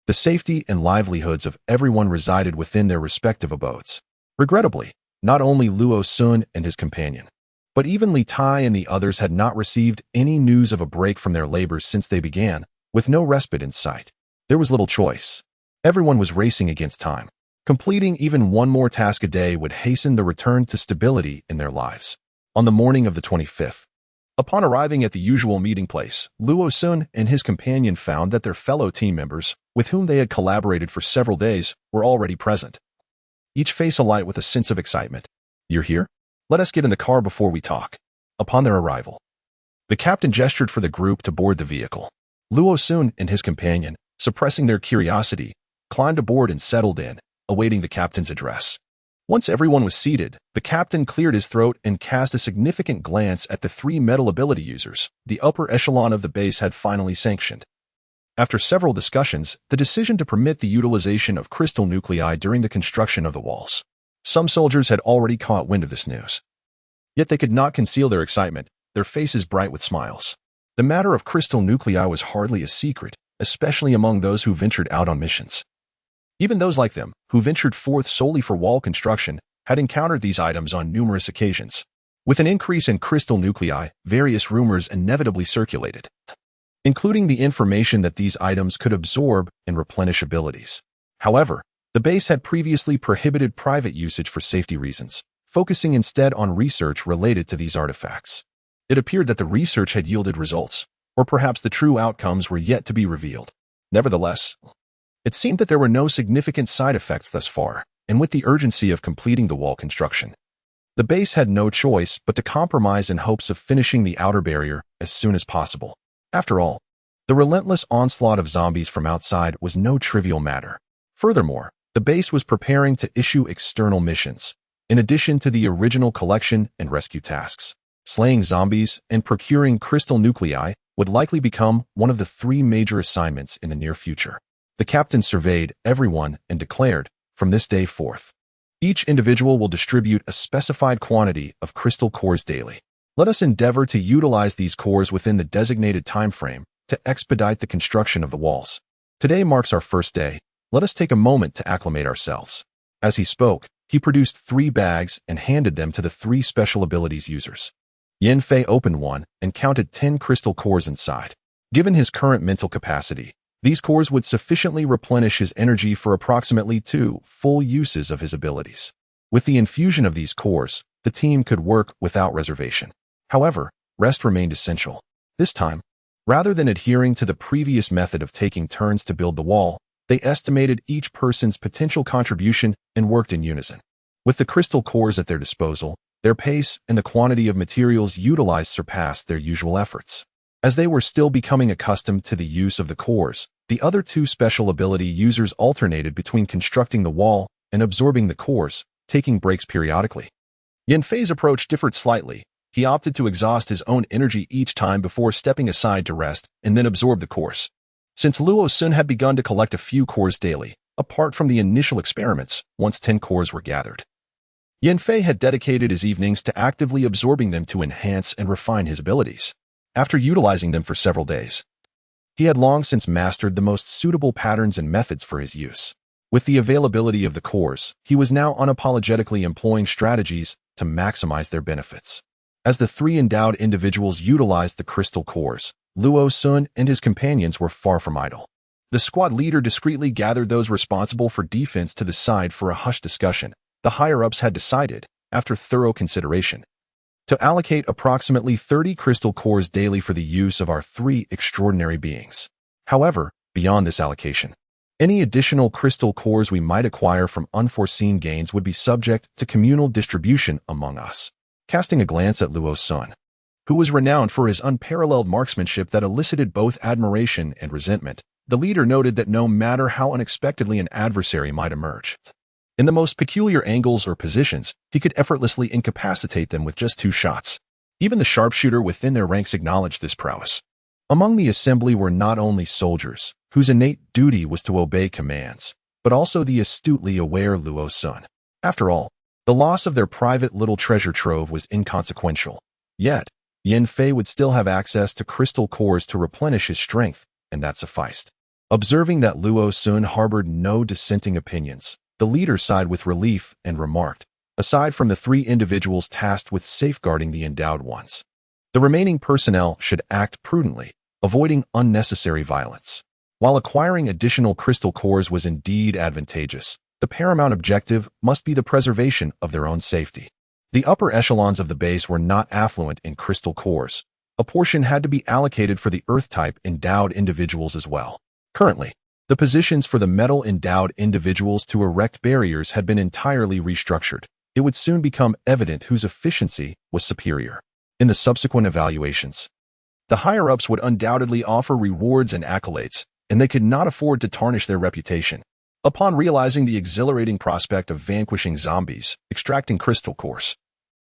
the safety and livelihoods of everyone resided within their respective abodes. Regrettably, not only Luo Sun and his companion, but even Li Tai and the others had not received any news of a break from their labors since they began, with no respite in sight. There was little choice. Everyone was racing against time. Completing even one more task a day would hasten the return to stability in their lives. On the morning of the 25th, upon arriving at the usual meeting place, Luo Sun and his companion found that their fellow team members, with whom they had collaborated for several days, were already present. Each face alight with a sense of excitement. "You're here? Let us get in the car before we talk." Upon their arrival, the captain gestured for the group to board the vehicle. Luo Sun and his companion, suppressing their curiosity, climbed aboard and settled in, awaiting the captain's address. Once everyone was seated, the captain cleared his throat and cast a significant glance at the 3 metal ability users the upper echelon of the base had finally sanctioned. After several discussions, the decision to permit the utilization of crystal nuclei during the construction of the walls. Some soldiers had already caught wind of this news. Yet they could not conceal their excitement, their faces bright with smiles. The matter of crystal nuclei was hardly a secret, especially among those who ventured out on missions. Even those like them, who ventured forth solely for wall construction, had encountered these items on numerous occasions. With an increase in crystal nuclei, various rumors inevitably circulated, including the information that these items could absorb and replenish abilities. However, the base had previously prohibited private usage for safety reasons, focusing instead on research related to these artifacts. It appeared that the research had yielded results, or perhaps the true outcomes were yet to be revealed. Nevertheless, it seemed that there were no significant side effects thus far, and with the urgency of completing the wall construction. The base had no choice but to compromise in hopes of finishing the outer barrier as soon as possible. After all, the relentless onslaught of zombies from outside was no trivial matter. Furthermore, the base was preparing to issue external missions, in addition to the original collection and rescue tasks. Slaying zombies and procuring crystal nuclei would likely become one of the 3 major assignments in the near future. The captain surveyed everyone and declared, from this day forth, each individual will distribute a specified quantity of crystal cores daily. Let us endeavor to utilize these cores within the designated time frame to expedite the construction of the walls. Today marks our first day. Let us take a moment to acclimate ourselves. As he spoke, he produced 3 bags and handed them to the 3 special abilities users. Yanfei opened one and counted 10 crystal cores inside. Given his current mental capacity, these cores would sufficiently replenish his energy for approximately 2 full uses of his abilities. With the infusion of these cores, the team could work without reservation. However, rest remained essential. This time, rather than adhering to the previous method of taking turns to build the wall, they estimated each person's potential contribution and worked in unison. With the crystal cores at their disposal, their pace and the quantity of materials utilized surpassed their usual efforts. As they were still becoming accustomed to the use of the cores, the other 2 special ability users alternated between constructing the wall and absorbing the cores, taking breaks periodically. Yanfei's approach differed slightly. He opted to exhaust his own energy each time before stepping aside to rest and then absorb the cores. Since Luo Sun had begun to collect a few cores daily, apart from the initial experiments, once 10 cores were gathered, Yanfei had dedicated his evenings to actively absorbing them to enhance and refine his abilities. After utilizing them for several days, he had long since mastered the most suitable patterns and methods for his use. With the availability of the cores, he was now unapologetically employing strategies to maximize their benefits. As the 3 endowed individuals utilized the crystal cores, Luo Sun and his companions were far from idle. The squad leader discreetly gathered those responsible for defense to the side for a hushed discussion. The higher-ups had decided, after thorough consideration, to allocate approximately 30 crystal cores daily for the use of our 3 extraordinary beings. However, beyond this allocation, any additional crystal cores we might acquire from unforeseen gains would be subject to communal distribution among us. Casting a glance at Luo Sun, who was renowned for his unparalleled marksmanship that elicited both admiration and resentment, the leader noted that no matter how unexpectedly an adversary might emerge, in the most peculiar angles or positions, he could effortlessly incapacitate them with just 2 shots. Even the sharpshooter within their ranks acknowledged this prowess. Among the assembly were not only soldiers, whose innate duty was to obey commands, but also the astutely aware Luo Sun. After all, the loss of their private little treasure trove was inconsequential. Yet, Yanfei would still have access to crystal cores to replenish his strength, and that sufficed. Observing that Luo Sun harbored no dissenting opinions, the leader sighed with relief and remarked, aside from the 3 individuals tasked with safeguarding the endowed ones, the remaining personnel should act prudently, avoiding unnecessary violence. While acquiring additional crystal cores was indeed advantageous, the paramount objective must be the preservation of their own safety. The upper echelons of the base were not affluent in crystal cores. A portion had to be allocated for the Earth-type endowed individuals as well. Currently, the positions for the metal-endowed individuals to erect barriers had been entirely restructured. It would soon become evident whose efficiency was superior. In the subsequent evaluations, the higher-ups would undoubtedly offer rewards and accolades, and they could not afford to tarnish their reputation. Upon realizing the exhilarating prospect of vanquishing zombies, extracting crystal cores,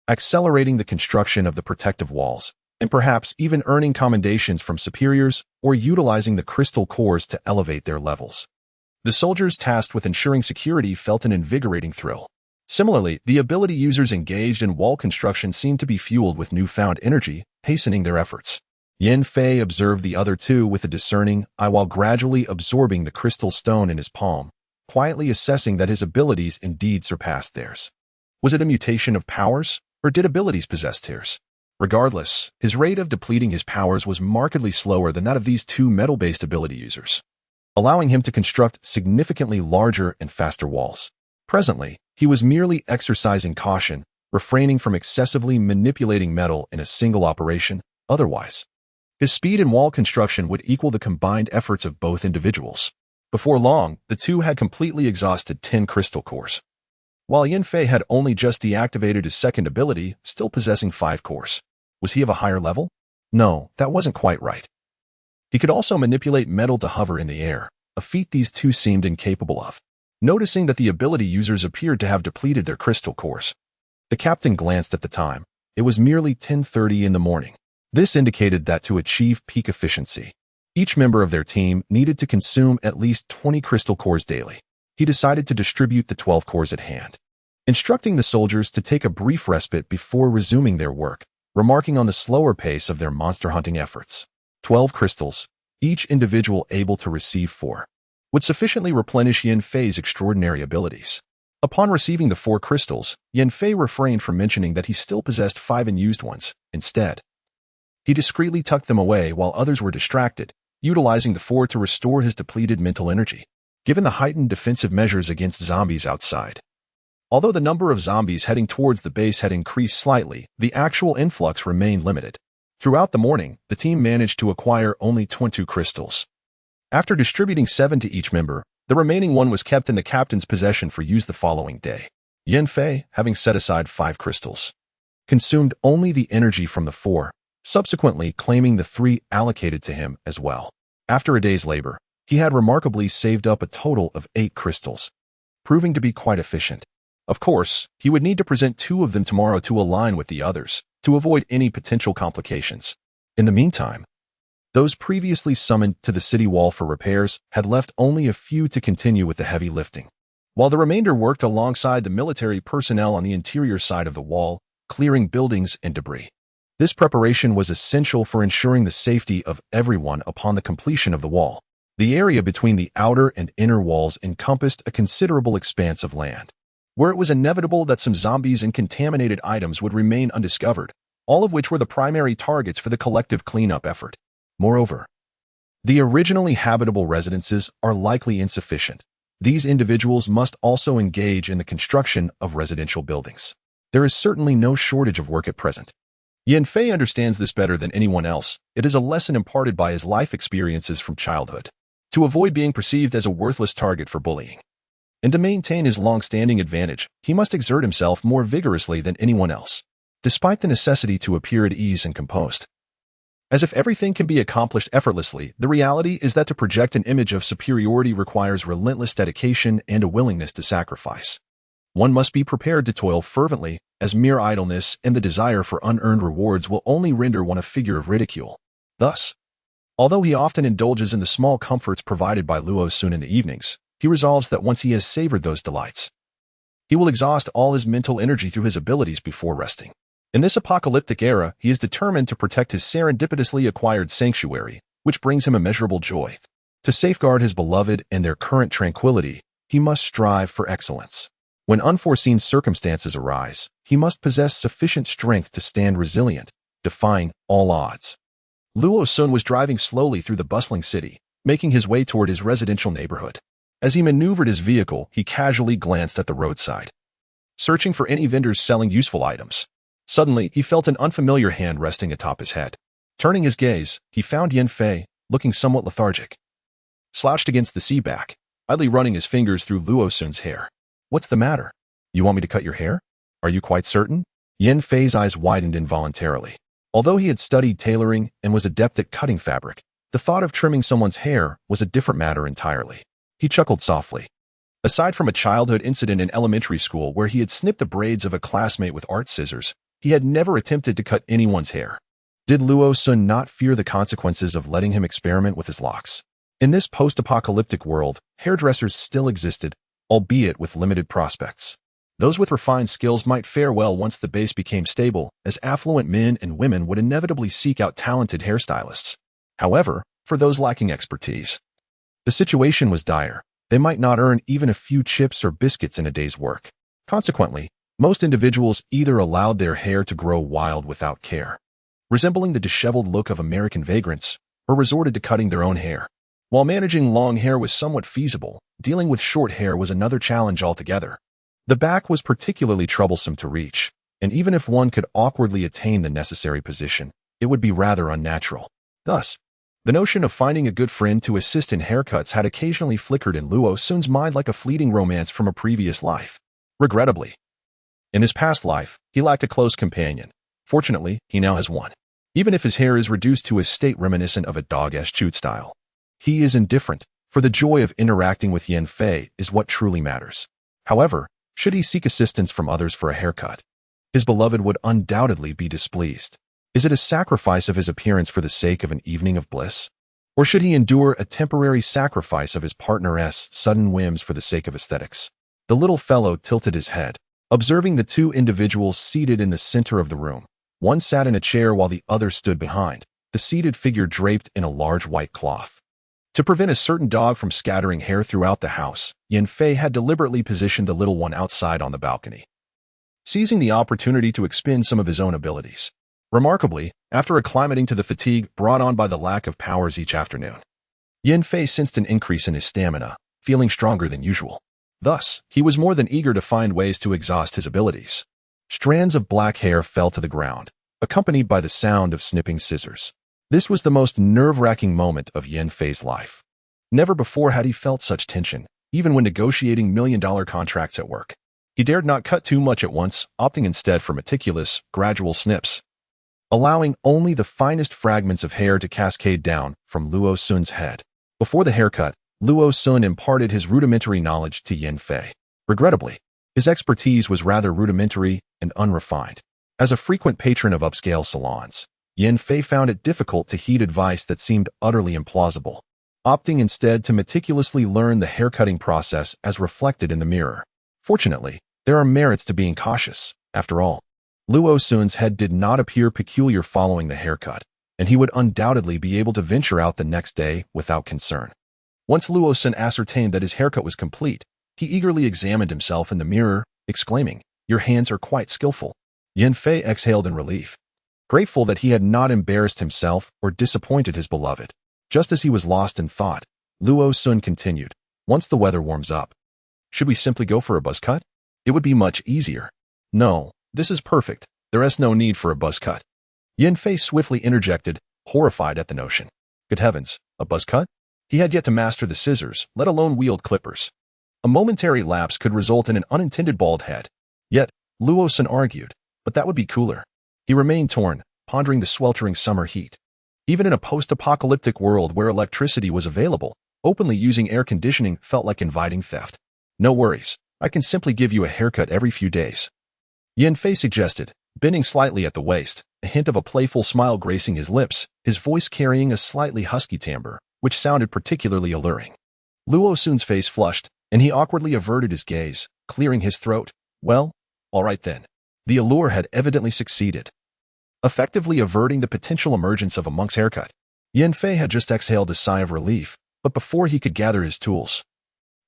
accelerating the construction of the protective walls, and perhaps even earning commendations from superiors or utilizing the crystal cores to elevate their levels, the soldiers tasked with ensuring security felt an invigorating thrill. Similarly, the ability users engaged in wall construction seemed to be fueled with newfound energy, hastening their efforts. Yanfei observed the other 2 with a discerning eye while gradually absorbing the crystal stone in his palm, quietly assessing that his abilities indeed surpassed theirs. Was it a mutation of powers, or did abilities possess theirs? Regardless, his rate of depleting his powers was markedly slower than that of these 2 metal-based ability users, allowing him to construct significantly larger and faster walls. Presently, he was merely exercising caution, refraining from excessively manipulating metal in a single operation. Otherwise, his speed in wall construction would equal the combined efforts of both individuals. Before long, the 2 had completely exhausted 10 crystal cores. while Yanfei had only just deactivated his second ability, still possessing 5 cores. Was he of a higher level? No, that wasn't quite right. He could also manipulate metal to hover in the air, a feat these two seemed incapable of. Noticing that the ability users appeared to have depleted their crystal cores, the captain glanced at the time. It was merely 10:30 in the morning. This indicated that to achieve peak efficiency, each member of their team needed to consume at least 20 crystal cores daily. He decided to distribute the 12 cores at hand, instructing the soldiers to take a brief respite before resuming their work, remarking on the slower pace of their monster hunting efforts. 12 crystals, each individual able to receive 4, would sufficiently replenish Yanfei's extraordinary abilities. Upon receiving the 4 crystals, Yanfei refrained from mentioning that he still possessed 5 unused ones. Instead, he discreetly tucked them away while others were distracted, utilizing the 4 to restore his depleted mental energy. Given the heightened defensive measures against zombies outside, although the number of zombies heading towards the base had increased slightly, the actual influx remained limited. Throughout the morning, the team managed to acquire only 22 crystals. After distributing 7 to each member, the remaining 1 was kept in the captain's possession for use the following day. Yanfei, having set aside 5 crystals, consumed only the energy from the 4, subsequently claiming the 3 allocated to him as well. After a day's labor, he had remarkably saved up a total of 8 crystals, proving to be quite efficient. Of course, he would need to present 2 of them tomorrow to align with the others, to avoid any potential complications. In the meantime, those previously summoned to the city wall for repairs had left only a few to continue with the heavy lifting, while the remainder worked alongside the military personnel on the interior side of the wall, clearing buildings and debris. This preparation was essential for ensuring the safety of everyone upon the completion of the wall. The area between the outer and inner walls encompassed a considerable expanse of land, where it was inevitable that some zombies and contaminated items would remain undiscovered, all of which were the primary targets for the collective cleanup effort. Moreover, the originally habitable residences are likely insufficient. These individuals must also engage in the construction of residential buildings. There is certainly no shortage of work at present. Yanfei understands this better than anyone else. It is a lesson imparted by his life experiences from childhood, to avoid being perceived as a worthless target for bullying. And to maintain his long-standing advantage, he must exert himself more vigorously than anyone else, despite the necessity to appear at ease and composed. As if everything can be accomplished effortlessly, the reality is that to project an image of superiority requires relentless dedication and a willingness to sacrifice. One must be prepared to toil fervently, as mere idleness and the desire for unearned rewards will only render one a figure of ridicule. Thus, although he often indulges in the small comforts provided by Luo Sun in the evenings, he resolves that once he has savored those delights, he will exhaust all his mental energy through his abilities before resting. In this apocalyptic era, he is determined to protect his serendipitously acquired sanctuary, which brings him immeasurable joy. To safeguard his beloved and their current tranquility, he must strive for excellence. When unforeseen circumstances arise, he must possess sufficient strength to stand resilient, defying all odds. Luo Sun was driving slowly through the bustling city, making his way toward his residential neighborhood. As he maneuvered his vehicle, he casually glanced at the roadside, searching for any vendors selling useful items. Suddenly, he felt an unfamiliar hand resting atop his head. Turning his gaze, he found Yanfei, looking somewhat lethargic, slouched against the seatback, idly running his fingers through Luo Sun's hair. "What's the matter? You want me to cut your hair? Are you quite certain?" Yanfei's eyes widened involuntarily. Although he had studied tailoring and was adept at cutting fabric, the thought of trimming someone's hair was a different matter entirely. He chuckled softly. Aside from a childhood incident in elementary school where he had snipped the braids of a classmate with art scissors, he had never attempted to cut anyone's hair. Did Luo Sun not fear the consequences of letting him experiment with his locks? In this post-apocalyptic world, hairdressers still existed, albeit with limited prospects. Those with refined skills might fare well once the base became stable, as affluent men and women would inevitably seek out talented hairstylists. However, for those lacking expertise, the situation was dire. They might not earn even a few chips or biscuits in a day's work. Consequently, most individuals either allowed their hair to grow wild without care, resembling the disheveled look of American vagrants, or resorted to cutting their own hair. While managing long hair was somewhat feasible, dealing with short hair was another challenge altogether. The back was particularly troublesome to reach, and even if one could awkwardly attain the necessary position, it would be rather unnatural. Thus, the notion of finding a good friend to assist in haircuts had occasionally flickered in Luo Sun's mind like a fleeting romance from a previous life. Regrettably, in his past life, he lacked a close companion. Fortunately, he now has one. Even if his hair is reduced to a state reminiscent of a dog-esque chute style, he is indifferent, for the joy of interacting with Yan Fei is what truly matters. However, should he seek assistance from others for a haircut, his beloved would undoubtedly be displeased. Is it a sacrifice of his appearance for the sake of an evening of bliss? Or should he endure a temporary sacrifice of his partner's sudden whims for the sake of aesthetics? The little fellow tilted his head, observing the two individuals seated in the center of the room. One sat in a chair while the other stood behind, the seated figure draped in a large white cloth. To prevent a certain dog from scattering hair throughout the house, Yan Fei had deliberately positioned the little one outside on the balcony, seizing the opportunity to expend some of his own abilities. Remarkably, after acclimating to the fatigue brought on by the lack of powers each afternoon, Yan Fei sensed an increase in his stamina, feeling stronger than usual. Thus, he was more than eager to find ways to exhaust his abilities. Strands of black hair fell to the ground, accompanied by the sound of snipping scissors. This was the most nerve-wracking moment of Yan Fei's life. Never before had he felt such tension, even when negotiating million-dollar contracts at work. He dared not cut too much at once, opting instead for meticulous, gradual snips, allowing only the finest fragments of hair to cascade down from Luo Sun's head. Before the haircut, Luo Sun imparted his rudimentary knowledge to Yan Fei. Regrettably, his expertise was rather rudimentary and unrefined. As a frequent patron of upscale salons, Yan Fei found it difficult to heed advice that seemed utterly implausible, opting instead to meticulously learn the haircutting process as reflected in the mirror. Fortunately, there are merits to being cautious. After all, Luo Sun's head did not appear peculiar following the haircut, and he would undoubtedly be able to venture out the next day without concern. Once Luo Sun ascertained that his haircut was complete, he eagerly examined himself in the mirror, exclaiming, "Your hands are quite skillful." Yan Fei exhaled in relief, grateful that he had not embarrassed himself or disappointed his beloved. Just as he was lost in thought, Luo Sun continued, "Once the weather warms up, should we simply go for a buzz cut? It would be much easier." "No, this is perfect. There is no need for a buzz cut." Yan Fei swiftly interjected, horrified at the notion. Good heavens, a buzz cut? He had yet to master the scissors, let alone wield clippers. A momentary lapse could result in an unintended bald head. Yet, Luo Sun argued, but that would be cooler. He remained torn, pondering the sweltering summer heat. Even in a post-apocalyptic world where electricity was available, openly using air conditioning felt like inviting theft. "No worries, I can simply give you a haircut every few days," Yan Fei suggested, bending slightly at the waist, a hint of a playful smile gracing his lips, his voice carrying a slightly husky timbre, which sounded particularly alluring. Luo Sun's face flushed, and he awkwardly averted his gaze, clearing his throat. Well, all right then. The allure had evidently succeeded, effectively averting the potential emergence of a monk's haircut. Yan Fei had just exhaled a sigh of relief, but before he could gather his tools,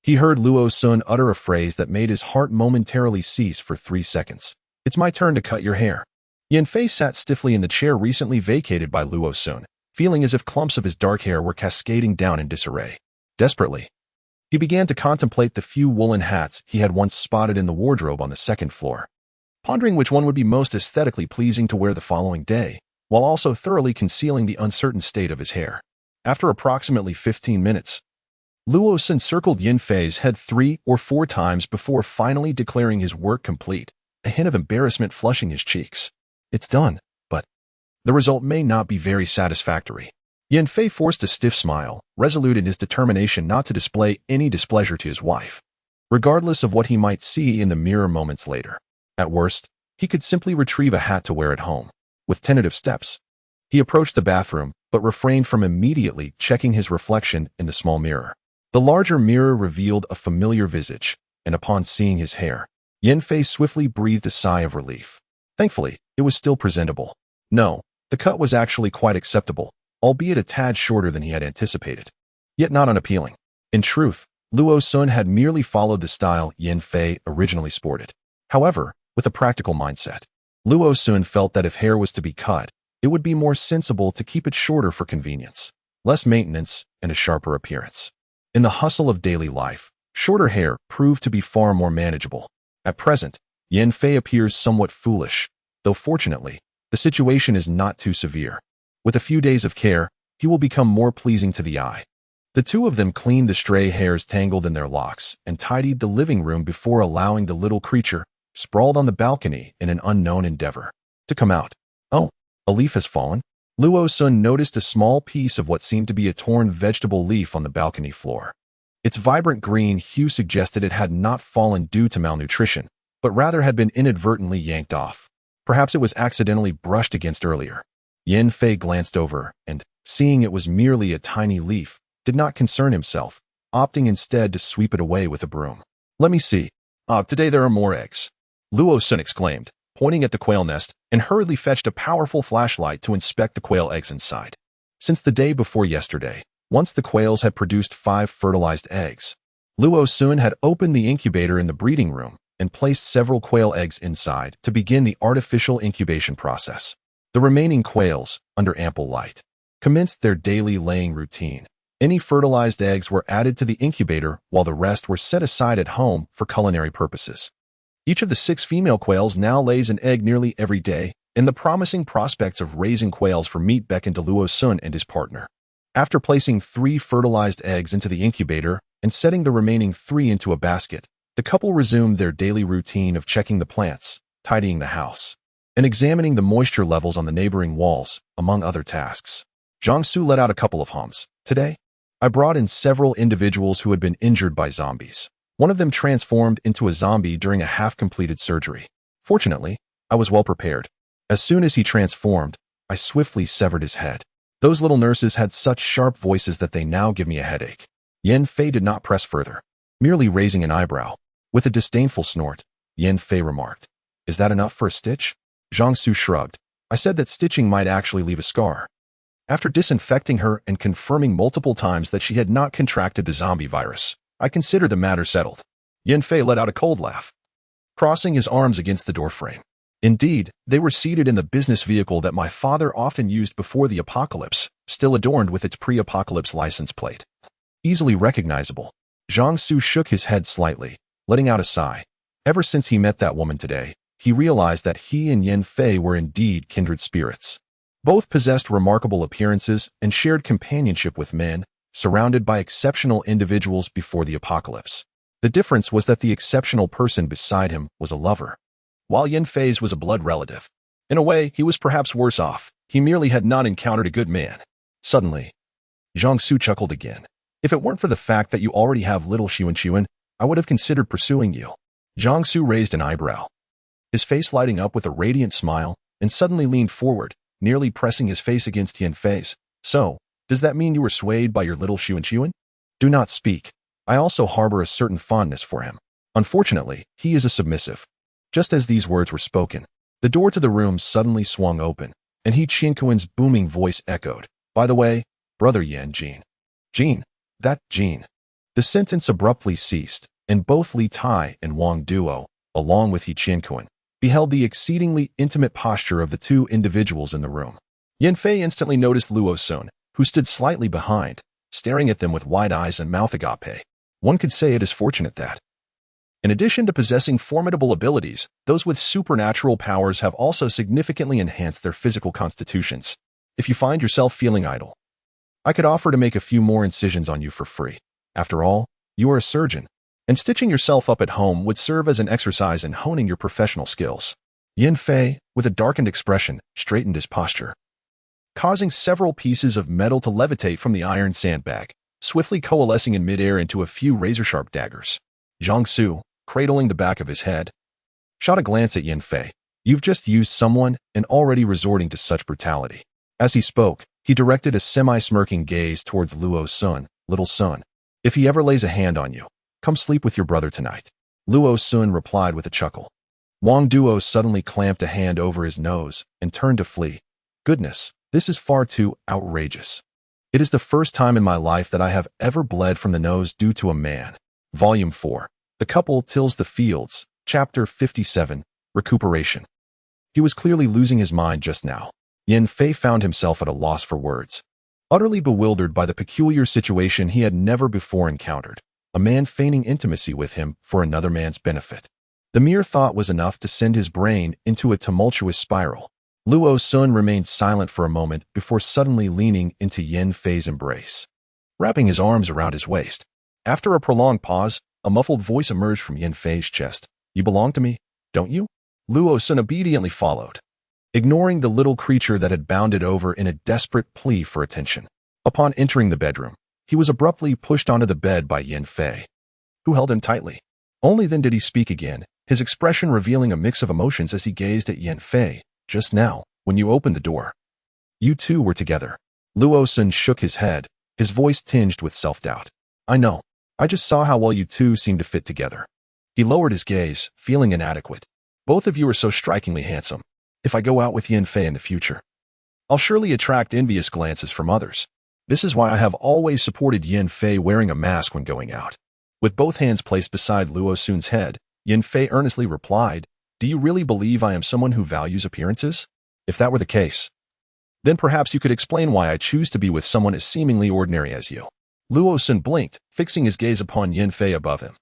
he heard Luo Sun utter a phrase that made his heart momentarily cease for 3 seconds. "It's my turn to cut your hair." Yan Fei sat stiffly in the chair recently vacated by Luo Sun, feeling as if clumps of his dark hair were cascading down in disarray. Desperately, he began to contemplate the few woolen hats he had once spotted in the wardrobe on the second floor, pondering which one would be most aesthetically pleasing to wear the following day, while also thoroughly concealing the uncertain state of his hair. After approximately 15 minutes, Luo Sun circled Yan Fei's head 3 or 4 times before finally declaring his work complete, a hint of embarrassment flushing his cheeks. "It's done, but the result may not be very satisfactory." Yan Fei forced a stiff smile, resolute in his determination not to display any displeasure to his wife, regardless of what he might see in the mirror moments later. At worst, he could simply retrieve a hat to wear at home. With tentative steps, he approached the bathroom, but refrained from immediately checking his reflection in the small mirror. The larger mirror revealed a familiar visage, and upon seeing his hair, Yan Fei swiftly breathed a sigh of relief. Thankfully, it was still presentable. No, the cut was actually quite acceptable, albeit a tad shorter than he had anticipated, yet not unappealing. In truth, Luo Sun had merely followed the style Yan Fei originally sported. However, with a practical mindset, Luo Sun felt that if hair was to be cut, it would be more sensible to keep it shorter for convenience, less maintenance, and a sharper appearance. In the hustle of daily life, shorter hair proved to be far more manageable. At present, Yan Fei appears somewhat foolish, though fortunately, the situation is not too severe. With a few days of care, he will become more pleasing to the eye. The two of them cleaned the stray hairs tangled in their locks and tidied the living room before allowing the little creature, sprawled on the balcony in an unknown endeavor, to come out. Oh, a leaf has fallen. Luo Sun noticed a small piece of what seemed to be a torn vegetable leaf on the balcony floor. Its vibrant green hue suggested it had not fallen due to malnutrition, but rather had been inadvertently yanked off. Perhaps it was accidentally brushed against earlier. Yan Fei glanced over and, seeing it was merely a tiny leaf, did not concern himself, opting instead to sweep it away with a broom. Let me see. Today there are more eggs. Luo Sun exclaimed, pointing at the quail nest, and hurriedly fetched a powerful flashlight to inspect the quail eggs inside. Since the day before yesterday, once the quails had produced 5 fertilized eggs, Luo Sun had opened the incubator in the breeding room and placed several quail eggs inside to begin the artificial incubation process. The remaining quails, under ample light, commenced their daily laying routine. Any fertilized eggs were added to the incubator while the rest were set aside at home for culinary purposes. Each of the 6 female quails now lays an egg nearly every day, and the promising prospects of raising quails for meat beckoned to Luo Sun and his partner. After placing 3 fertilized eggs into the incubator and setting the remaining 3 into a basket, the couple resumed their daily routine of checking the plants, tidying the house, and examining the moisture levels on the neighboring walls, among other tasks. Jiangsu let out a couple of hums. Today, I brought in several individuals who had been injured by zombies. One of them transformed into a zombie during a half-completed surgery. Fortunately, I was well prepared. As soon as he transformed, I swiftly severed his head. Those little nurses had such sharp voices that they now give me a headache. Yan Fei did not press further, merely raising an eyebrow. With a disdainful snort, Yan Fei remarked, "Is that enough for a stitch?" Jiangsu shrugged. I said that stitching might actually leave a scar. After disinfecting her and confirming multiple times that she had not contracted the zombie virus, I considered the matter settled. Yan Fei let out a cold laugh, crossing his arms against the doorframe. Indeed, they were seated in the business vehicle that my father often used before the apocalypse, still adorned with its pre-apocalypse license plate. Easily recognizable. Jiangsu shook his head slightly, letting out a sigh. Ever since he met that woman today, he realized that he and Yan Fei were indeed kindred spirits. Both possessed remarkable appearances and shared companionship with men, surrounded by exceptional individuals before the apocalypse. The difference was that the exceptional person beside him was a lover, while Yan Fei's was a blood relative. In a way, he was perhaps worse off. He merely had not encountered a good man. Suddenly, Jiangsu chuckled again. If it weren't for the fact that you already have little Xuan, I would have considered pursuing you. Jiangsu raised an eyebrow, his face lighting up with a radiant smile, and suddenly leaned forward, nearly pressing his face against Yan Fei's. So, does that mean you were swayed by your little Xuan? Do not speak. I also harbor a certain fondness for him. Unfortunately, he is a submissive. Just as these words were spoken, the door to the room suddenly swung open, and He Qianquan's booming voice echoed. By the way, brother Yan Jin. Jin. That Jin. The sentence abruptly ceased, and both Li Tai and Wang Duo, along with He Qianquan, beheld the exceedingly intimate posture of the two individuals in the room. Yan Fei instantly noticed Luo Sun, who stood slightly behind, staring at them with wide eyes and mouth agape. One could say it is fortunate that, in addition to possessing formidable abilities, those with supernatural powers have also significantly enhanced their physical constitutions. If you find yourself feeling idle, I could offer to make a few more incisions on you for free. After all, you are a surgeon, and stitching yourself up at home would serve as an exercise in honing your professional skills. Yan Fei, with a darkened expression, straightened his posture, causing several pieces of metal to levitate from the iron sandbag, swiftly coalescing in midair into a few razor-sharp daggers. Jiangsu, cradling the back of his head, shot a glance at Yan Fei. You've just used someone and already resorting to such brutality. As he spoke, he directed a semi-smirking gaze towards Luo Sun. Little son, if he ever lays a hand on you, come sleep with your brother tonight. Luo Sun replied with a chuckle. Wang Duo suddenly clamped a hand over his nose and turned to flee. Goodness, this is far too outrageous. It is the first time in my life that I have ever bled from the nose due to a man. Volume 4. The Couple Tills the Fields, Chapter 57, Recuperation. He was clearly losing his mind just now. Yan Fei found himself at a loss for words. Utterly bewildered by the peculiar situation he had never before encountered, a man feigning intimacy with him for another man's benefit. The mere thought was enough to send his brain into a tumultuous spiral. Luo Sun remained silent for a moment before suddenly leaning into Yan Fei's embrace. wrapping his arms around his waist. After a prolonged pause, a muffled voice emerged from Yin Fei's chest. You belong to me, don't you? Luo Sun obediently followed, ignoring the little creature that had bounded over in a desperate plea for attention. Upon entering the bedroom, he was abruptly pushed onto the bed by Yin Fei, who held him tightly. Only then did he speak again, his expression revealing a mix of emotions as he gazed at Yin Fei. Just now, when you opened the door, you two were together. Luo Sun shook his head, his voice tinged with self-doubt. I know. I just saw how well you two seemed to fit together. He lowered his gaze, feeling inadequate. Both of you are so strikingly handsome. If I go out with Yin Fei in the future, I'll surely attract envious glances from others. This is why I have always supported Yin Fei wearing a mask when going out. With both hands placed beside Luo Sun's head, Yin Fei earnestly replied, Do you really believe I am someone who values appearances? If that were the case, then perhaps you could explain why I choose to be with someone as seemingly ordinary as you. Luo Sun blinked, fixing his gaze upon Yin Fei above him,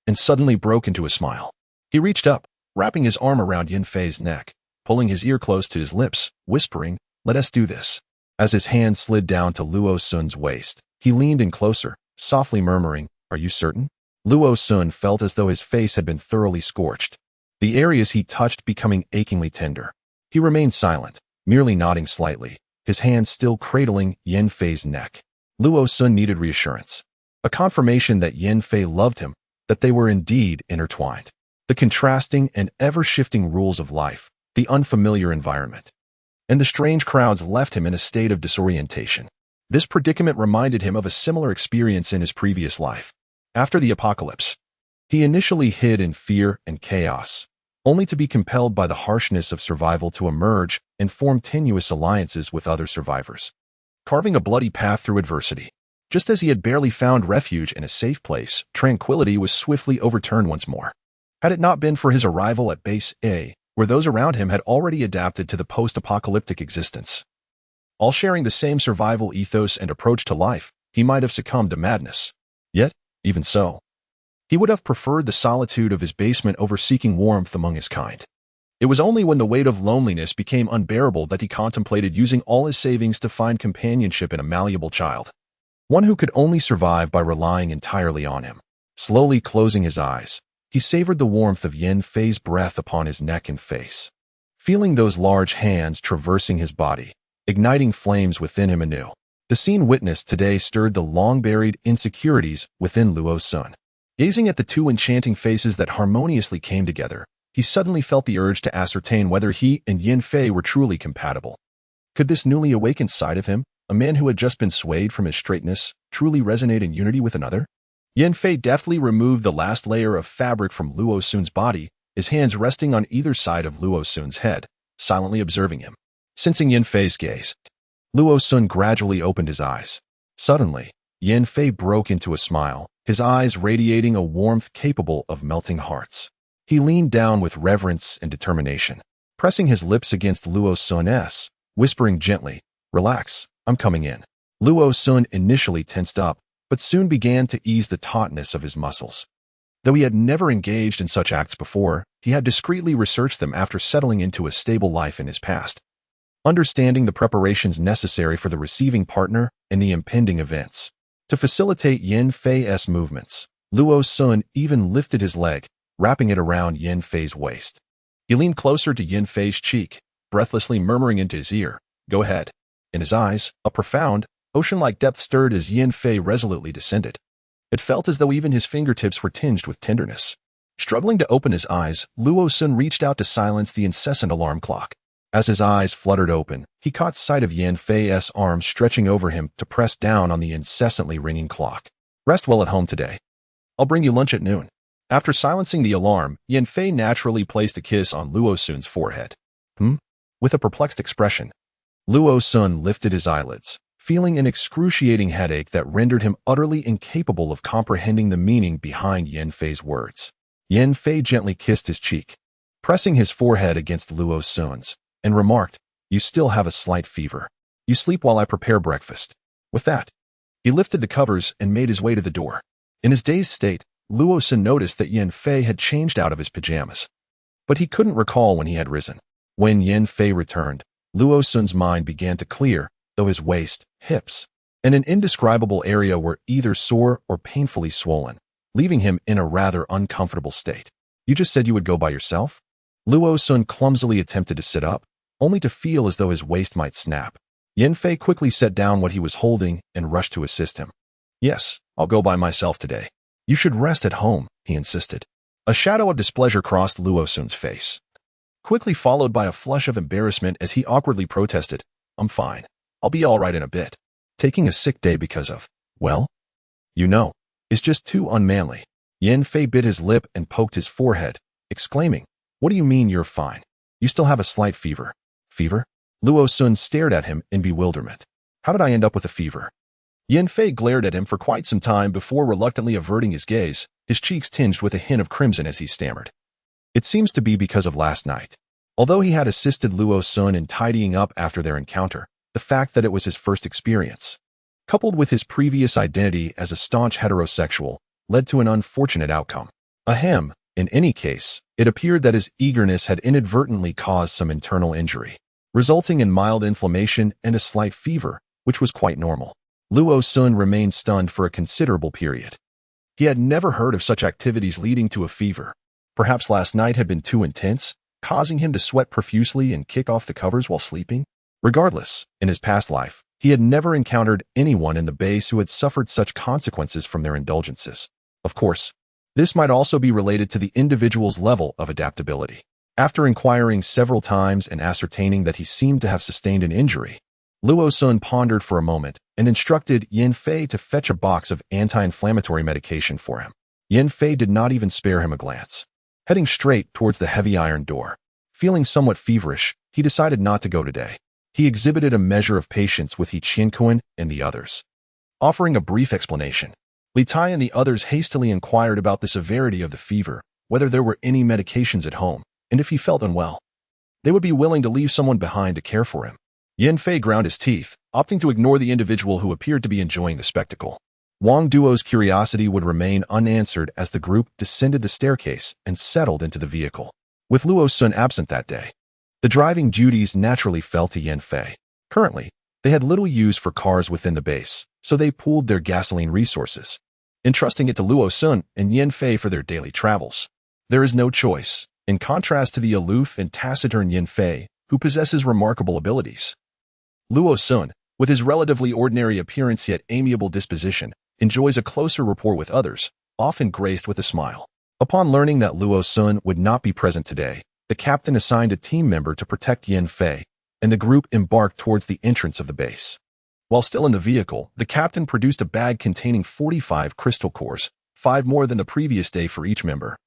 and suddenly broke into a smile. He reached up, wrapping his arm around Yin Fei's neck, pulling his ear close to his lips, whispering, Let us do this. As his hand slid down to Luo Sun's waist, he leaned in closer, softly murmuring, Are you certain? Luo Sun felt as though his face had been thoroughly scorched, the areas he touched becoming achingly tender. He remained silent, merely nodding slightly, his hand still cradling Yin Fei's neck. Luo Sun needed reassurance, a confirmation that Yin Fei loved him, that they were indeed intertwined. The contrasting and ever-shifting rules of life, the unfamiliar environment, and the strange crowds left him in a state of disorientation. This predicament reminded him of a similar experience in his previous life. After the apocalypse, he initially hid in fear and chaos, only to be compelled by the harshness of survival to emerge and form tenuous alliances with other survivors, carving a bloody path through adversity. Just as he had barely found refuge in a safe place, tranquility was swiftly overturned once more. Had it not been for his arrival at Base A, where those around him had already adapted to the post-apocalyptic existence, all sharing the same survival ethos and approach to life, he might have succumbed to madness. Yet, even so, he would have preferred the solitude of his basement over seeking warmth among his kind. It was only when the weight of loneliness became unbearable that he contemplated using all his savings to find companionship in a malleable child, one who could only survive by relying entirely on him. Slowly closing his eyes, he savored the warmth of Yin Fei's breath upon his neck and face, feeling those large hands traversing his body, igniting flames within him anew. The scene witnessed today stirred the long-buried insecurities within Luo Sun. Gazing at the two enchanting faces that harmoniously came together, he suddenly felt the urge to ascertain whether he and Yin Fei were truly compatible. Could this newly awakened side of him, a man who had just been swayed from his straightness, truly resonate in unity with another? Yin Fei deftly removed the last layer of fabric from Luo Sun's body, his hands resting on either side of Luo Sun's head, silently observing him. Sensing Yin Fei's gaze, Luo Sun gradually opened his eyes. Suddenly, Yin Fei broke into a smile, his eyes radiating a warmth capable of melting hearts. He leaned down with reverence and determination, pressing his lips against Luo Sun's, whispering gently, Relax, I'm coming in. Luo Sun initially tensed up, but soon began to ease the tautness of his muscles. Though he had never engaged in such acts before, he had discreetly researched them after settling into a stable life in his past, understanding the preparations necessary for the receiving partner and the impending events. To facilitate Yin Fei's movements, Luo Sun even lifted his leg, wrapping it around Yin Fei's waist. He leaned closer to Yin Fei's cheek, breathlessly murmuring into his ear, Go ahead. In his eyes, a profound, ocean-like depth stirred as Yin Fei resolutely descended. It felt as though even his fingertips were tinged with tenderness. Struggling to open his eyes, Luo Sun reached out to silence the incessant alarm clock. As his eyes fluttered open, he caught sight of Yin Fei's arms stretching over him to press down on the incessantly ringing clock. Rest well at home today. I'll bring you lunch at noon. After silencing the alarm, Yin Fei naturally placed a kiss on Luo Sun's forehead. With a perplexed expression, Luo Sun lifted his eyelids, feeling an excruciating headache that rendered him utterly incapable of comprehending the meaning behind Yin Fei's words. Yin Fei gently kissed his cheek, pressing his forehead against Luo Sun's, and remarked, You still have a slight fever. You sleep while I prepare breakfast. With that, he lifted the covers and made his way to the door. In his dazed state, Luo Sun noticed that Yin Fei had changed out of his pajamas, but he couldn't recall when he had risen. When Yin Fei returned, Luo Sun's mind began to clear, though his waist, hips, and an indescribable area were either sore or painfully swollen, leaving him in a rather uncomfortable state. You just said you would go by yourself? Luo Sun clumsily attempted to sit up, only to feel as though his waist might snap. Yanfei quickly set down what he was holding and rushed to assist him. Yes, I'll go by myself today. You should rest at home, he insisted. A shadow of displeasure crossed Luo Sun's face, quickly followed by a flush of embarrassment as he awkwardly protested, I'm fine. I'll be all right in a bit. Taking a sick day because of, well, you know, is just too unmanly. Yanfei bit his lip and poked his forehead, exclaiming, What do you mean you're fine? You still have a slight fever. Fever? Luo Sun stared at him in bewilderment. How did I end up with a fever? Yanfei glared at him for quite some time before reluctantly averting his gaze, his cheeks tinged with a hint of crimson as he stammered. It seems to be because of last night. Although he had assisted Luo Sun in tidying up after their encounter, the fact that it was his first experience, coupled with his previous identity as a staunch heterosexual, led to an unfortunate outcome. Ahem, in any case, it appeared that his eagerness had inadvertently caused some internal injury, resulting in mild inflammation and a slight fever, which was quite normal. Luo Sun remained stunned for a considerable period. He had never heard of such activities leading to a fever. Perhaps last night had been too intense, causing him to sweat profusely and kick off the covers while sleeping? Regardless, in his past life, he had never encountered anyone in the base who had suffered such consequences from their indulgences. Of course, this might also be related to the individual's level of adaptability. After inquiring several times and ascertaining that he seemed to have sustained an injury, Luo Sun pondered for a moment and instructed Yanfei to fetch a box of anti-inflammatory medication for him. Yanfei did not even spare him a glance. Heading straight towards the heavy iron door, feeling somewhat feverish, he decided not to go today. He exhibited a measure of patience with He Qianquan and the others. Offering a brief explanation, Li Tai and the others hastily inquired about the severity of the fever, whether there were any medications at home, and if he felt unwell. They would be willing to leave someone behind to care for him. Yanfei ground his teeth, opting to ignore the individual who appeared to be enjoying the spectacle. Wang Duo's curiosity would remain unanswered as the group descended the staircase and settled into the vehicle. With Luo Sun absent that day, the driving duties naturally fell to Yanfei. Currently, they had little use for cars within the base, so they pooled their gasoline resources, entrusting it to Luo Sun and Yanfei for their daily travels. There is no choice, in contrast to the aloof and taciturn Yanfei, who possesses remarkable abilities. Luo Sun, with his relatively ordinary appearance yet amiable disposition, enjoys a closer rapport with others, often graced with a smile. Upon learning that Luo Sun would not be present today, the captain assigned a team member to protect Yanfei, and the group embarked towards the entrance of the base. While still in the vehicle, the captain produced a bag containing 45 crystal cores, 5 more than the previous day for each member,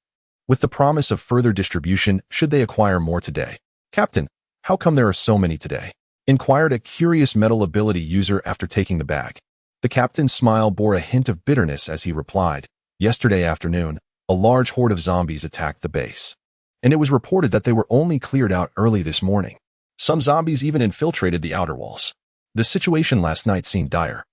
with the promise of further distribution should they acquire more today. Captain, how come there are so many today? Inquired a curious metal ability user after taking the bag. The captain's smile bore a hint of bitterness as he replied, Yesterday afternoon, a large horde of zombies attacked the base, and it was reported that they were only cleared out early this morning. Some zombies even infiltrated the outer walls. The situation last night seemed dire,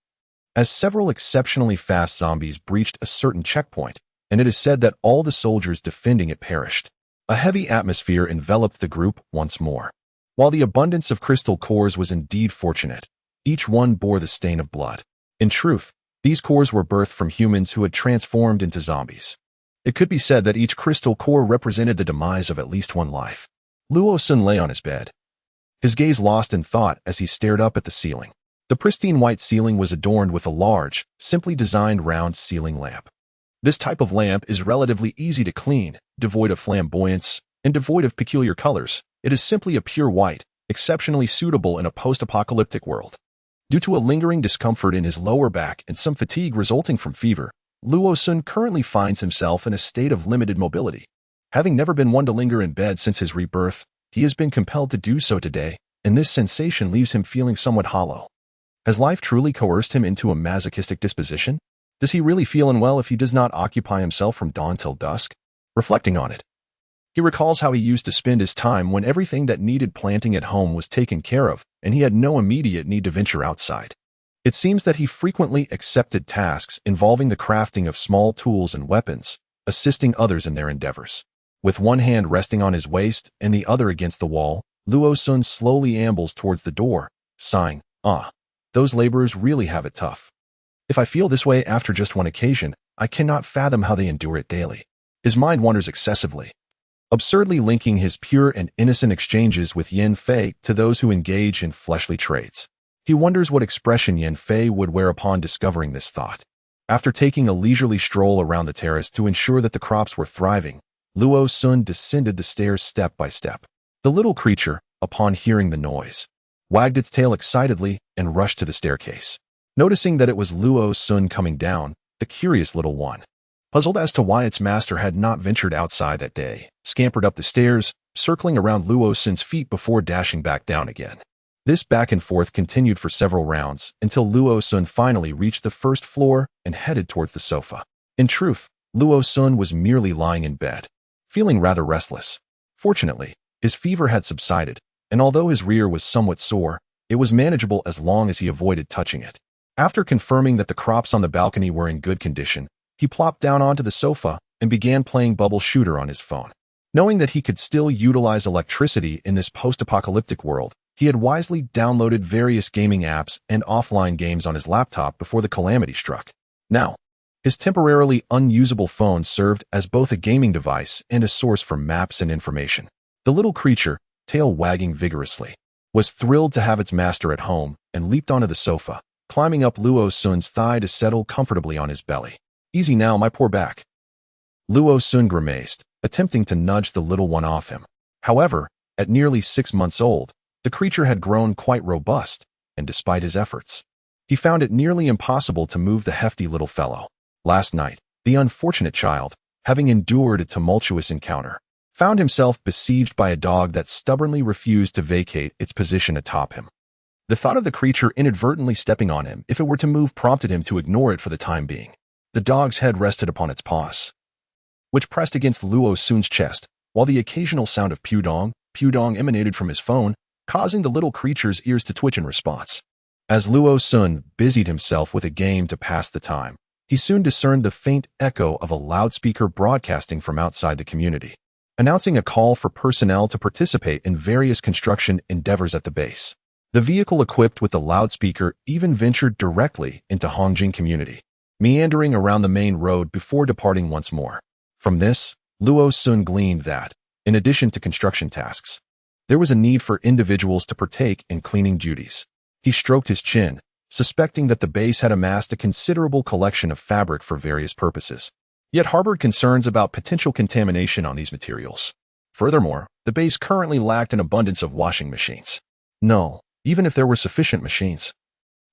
as several exceptionally fast zombies breached a certain checkpoint, and it is said that all the soldiers defending it perished. A heavy atmosphere enveloped the group once more. While the abundance of crystal cores was indeed fortunate, each one bore the stain of blood. In truth, these cores were birthed from humans who had transformed into zombies. It could be said that each crystal core represented the demise of at least one life. Luo Sun lay on his bed, his gaze lost in thought as he stared up at the ceiling. The pristine white ceiling was adorned with a large, simply designed round ceiling lamp. This type of lamp is relatively easy to clean, devoid of flamboyance, and devoid of peculiar colors. It is simply a pure white, exceptionally suitable in a post-apocalyptic world. Due to a lingering discomfort in his lower back and some fatigue resulting from fever, Luo Sun currently finds himself in a state of limited mobility. Having never been one to linger in bed since his rebirth, he has been compelled to do so today, and this sensation leaves him feeling somewhat hollow. Has life truly coerced him into a masochistic disposition? Does he really feel unwell if he does not occupy himself from dawn till dusk? Reflecting on it, he recalls how he used to spend his time when everything that needed planting at home was taken care of, and he had no immediate need to venture outside. It seems that he frequently accepted tasks involving the crafting of small tools and weapons, assisting others in their endeavors. With one hand resting on his waist and the other against the wall, Luo Sun slowly ambles towards the door, sighing, those laborers really have it tough. If I feel this way after just one occasion, I cannot fathom how they endure it daily. His mind wanders excessively, absurdly linking his pure and innocent exchanges with Yin Fei to those who engage in fleshly trades. He wonders what expression Yin Fei would wear upon discovering this thought. After taking a leisurely stroll around the terrace to ensure that the crops were thriving, Luo Sun descended the stairs step by step. The little creature, upon hearing the noise, wagged its tail excitedly and rushed to the staircase. Noticing that it was Luo Sun coming down, the curious little one, puzzled as to why its master had not ventured outside that day, scampered up the stairs, circling around Luo Sun's feet before dashing back down again. This back and forth continued for several rounds until Luo Sun finally reached the first floor and headed towards the sofa. In truth, Luo Sun was merely lying in bed, feeling rather restless. Fortunately, his fever had subsided, and although his rear was somewhat sore, it was manageable as long as he avoided touching it. After confirming that the crops on the balcony were in good condition, he plopped down onto the sofa and began playing Bubble Shooter on his phone. Knowing that he could still utilize electricity in this post-apocalyptic world, he had wisely downloaded various gaming apps and offline games on his laptop before the calamity struck. Now, his temporarily unusable phone served as both a gaming device and a source for maps and information. The little creature, tail wagging vigorously, was thrilled to have its master at home and leaped onto the sofa, climbing up Luo Sun's thigh to settle comfortably on his belly. "Easy now, my poor back." Luo Sun grimaced, attempting to nudge the little one off him. However, at nearly 6 months old, the creature had grown quite robust, and despite his efforts, he found it nearly impossible to move the hefty little fellow. Last night, the unfortunate child, having endured a tumultuous encounter, found himself besieged by a dog that stubbornly refused to vacate its position atop him. The thought of the creature inadvertently stepping on him if it were to move prompted him to ignore it for the time being. The dog's head rested upon its paws, which pressed against Luo Sun's chest, while the occasional sound of pewdong emanated from his phone, causing the little creature's ears to twitch in response. As Luo Sun busied himself with a game to pass the time, he soon discerned the faint echo of a loudspeaker broadcasting from outside the community, announcing a call for personnel to participate in various construction endeavors at the base. The vehicle equipped with the loudspeaker even ventured directly into Hongjing community, meandering around the main road before departing once more. From this, Luo Sun gleaned that, in addition to construction tasks, there was a need for individuals to partake in cleaning duties. He stroked his chin, suspecting that the base had amassed a considerable collection of fabric for various purposes, yet harbored concerns about potential contamination on these materials. Furthermore, the base currently lacked an abundance of washing machines. No, even if there were sufficient machines,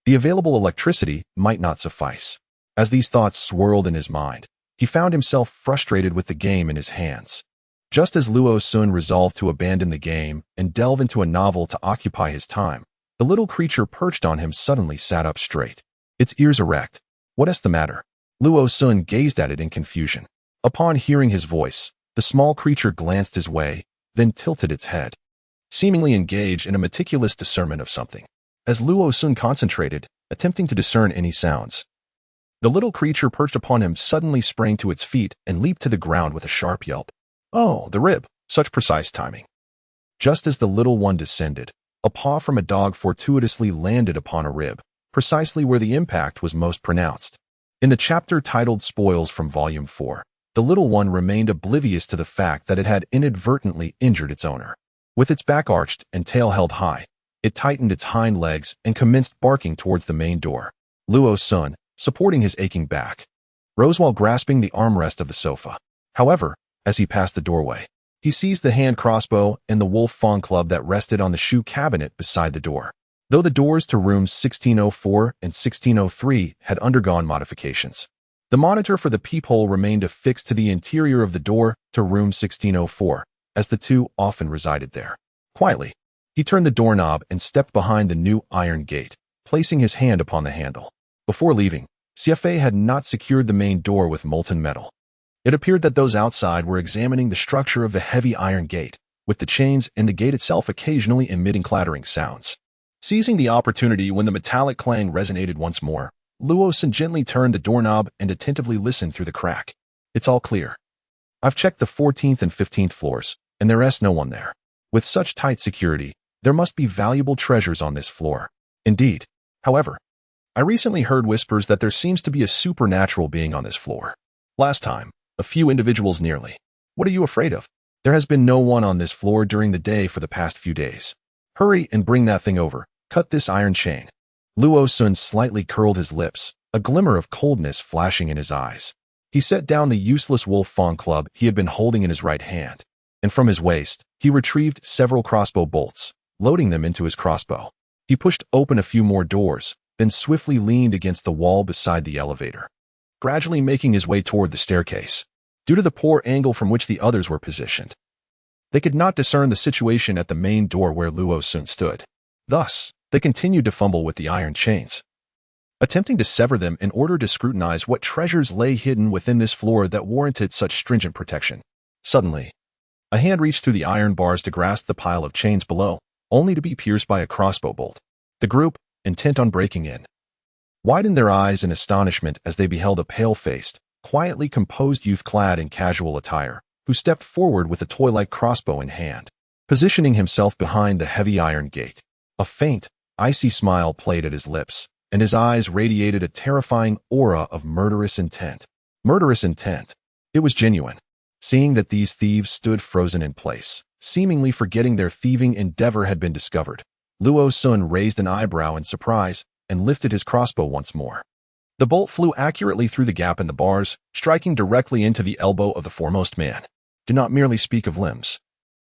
the available electricity might not suffice. As these thoughts swirled in his mind, he found himself frustrated with the game in his hands. Just as Luo Sun resolved to abandon the game and delve into a novel to occupy his time, the little creature perched on him suddenly sat up straight, its ears erect. "What is the matter?" Luo Sun gazed at it in confusion. Upon hearing his voice, the small creature glanced his way, then tilted its head, seemingly engaged in a meticulous discernment of something. As Luo Sun concentrated, attempting to discern any sounds, the little creature perched upon him suddenly sprang to its feet and leaped to the ground with a sharp yelp. "Oh, the rib!" Such precise timing. Just as the little one descended, a paw from a dog fortuitously landed upon a rib, precisely where the impact was most pronounced. In the chapter titled Spoils from Volume 4, the little one remained oblivious to the fact that it had inadvertently injured its owner. With its back arched and tail held high, it tightened its hind legs and commenced barking towards the main door. Luo Sun, supporting his aching back, rose while grasping the armrest of the sofa. However, as he passed the doorway, he seized the hand crossbow and the wolf fawn club that rested on the shoe cabinet beside the door. Though the doors to rooms 1604 and 1603 had undergone modifications, the monitor for the peephole remained affixed to the interior of the door to room 1604, as the two often resided there. Quietly, he turned the doorknob and stepped behind the new iron gate, placing his hand upon the handle. Before leaving, Xiefei had not secured the main door with molten metal. It appeared that those outside were examining the structure of the heavy iron gate, with the chains and the gate itself occasionally emitting clattering sounds. Seizing the opportunity when the metallic clang resonated once more, Luo Sun gently turned the doorknob and attentively listened through the crack. "It's all clear. I've checked the 14th and 15th floors, and there is no one there. With such tight security, there must be valuable treasures on this floor. Indeed. However, I recently heard whispers that there seems to be a supernatural being on this floor. Last time, a few individuals nearly. What are you afraid of? There has been no one on this floor during the day for the past few days. Hurry and bring that thing over. Cut this iron chain. Luo Sun slightly curled his lips, a glimmer of coldness flashing in his eyes. He set down the useless wolf fawn club he had been holding in his right hand, and from his waist, he retrieved several crossbow bolts, loading them into his crossbow. He pushed open a few more doors, then swiftly leaned against the wall beside the elevator, gradually making his way toward the staircase. Due to the poor angle from which the others were positioned, they could not discern the situation at the main door where Luo Sun stood. Thus, they continued to fumble with the iron chains, attempting to sever them in order to scrutinize what treasures lay hidden within this floor that warranted such stringent protection. Suddenly, a hand reached through the iron bars to grasp the pile of chains below, only to be pierced by a crossbow bolt. The group, intent on breaking in, widened their eyes in astonishment as they beheld a pale-faced, quietly composed youth clad in casual attire, who stepped forward with a toy-like crossbow in hand. Positioning himself behind the heavy iron gate, a faint, icy smile played at his lips, and his eyes radiated a terrifying aura of murderous intent. Murderous intent. It was genuine. Seeing that these thieves stood frozen in place, seemingly forgetting their thieving endeavor had been discovered, Luo Sun raised an eyebrow in surprise and lifted his crossbow once more. The bolt flew accurately through the gap in the bars, striking directly into the elbow of the foremost man. Do not merely speak of limbs.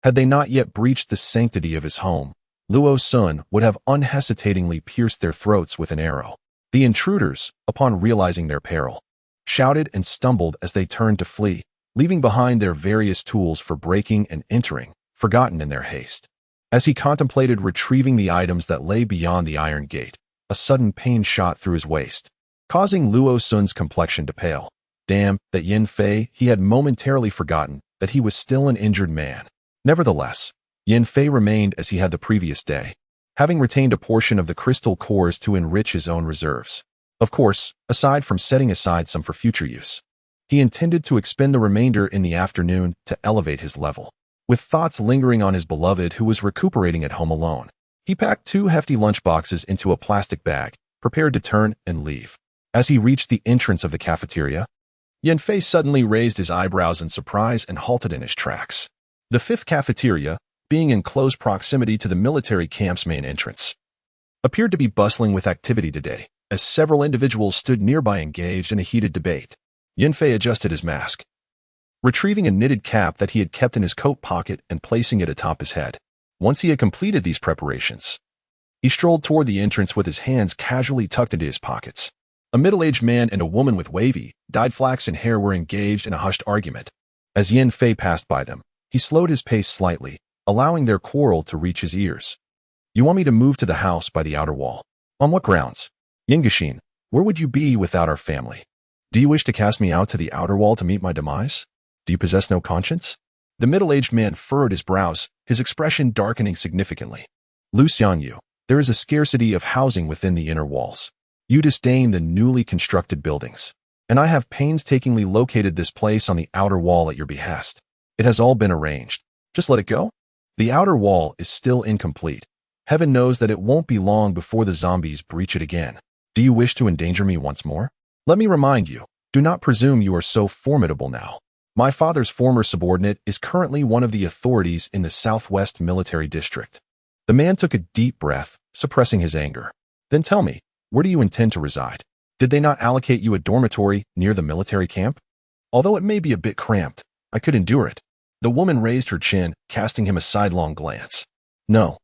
Had they not yet breached the sanctity of his home, Luo Sun would have unhesitatingly pierced their throats with an arrow. The intruders, upon realizing their peril, shouted and stumbled as they turned to flee, leaving behind their various tools for breaking and entering, forgotten in their haste. As he contemplated retrieving the items that lay beyond the iron gate, a sudden pain shot through his waist, causing Luo Sun's complexion to pale. Damn, that Yin Fei, he had momentarily forgotten that he was still an injured man. Nevertheless, Yin Fei remained as he had the previous day, having retained a portion of the crystal cores to enrich his own reserves. Of course, aside from setting aside some for future use, he intended to expend the remainder in the afternoon to elevate his level. With thoughts lingering on his beloved who was recuperating at home alone, he packed 2 hefty lunchboxes into a plastic bag, prepared to turn and leave. As he reached the entrance of the cafeteria, Yin Fei suddenly raised his eyebrows in surprise and halted in his tracks. The 5th cafeteria, being in close proximity to the military camp's main entrance, appeared to be bustling with activity today, as several individuals stood nearby engaged in a heated debate. Yin Fei adjusted his mask, retrieving a knitted cap that he had kept in his coat pocket and placing it atop his head. Once he had completed these preparations, he strolled toward the entrance with his hands casually tucked into his pockets. A middle-aged man and a woman with wavy, dyed flaxen hair were engaged in a hushed argument. As Yin Fei passed by them, he slowed his pace slightly, allowing their quarrel to reach his ears. You want me to move to the house by the outer wall? On what grounds? Yin Gexin, where would you be without our family? Do you wish to cast me out to the outer wall to meet my demise? Do you possess no conscience? The middle-aged man furrowed his brows, his expression darkening significantly. Lu Xiangyu, there is a scarcity of housing within the inner walls. You disdain the newly constructed buildings, and I have painstakingly located this place on the outer wall at your behest. It has all been arranged. Just let it go? The outer wall is still incomplete. Heaven knows that it won't be long before the zombies breach it again. Do you wish to endanger me once more? Let me remind you, do not presume you are so formidable now. My father's former subordinate is currently one of the authorities in the Southwest Military District. The man took a deep breath, suppressing his anger. Then tell me, where do you intend to reside? Did they not allocate you a dormitory near the military camp? Although it may be a bit cramped, I could endure it. The woman raised her chin, casting him a sidelong glance. No.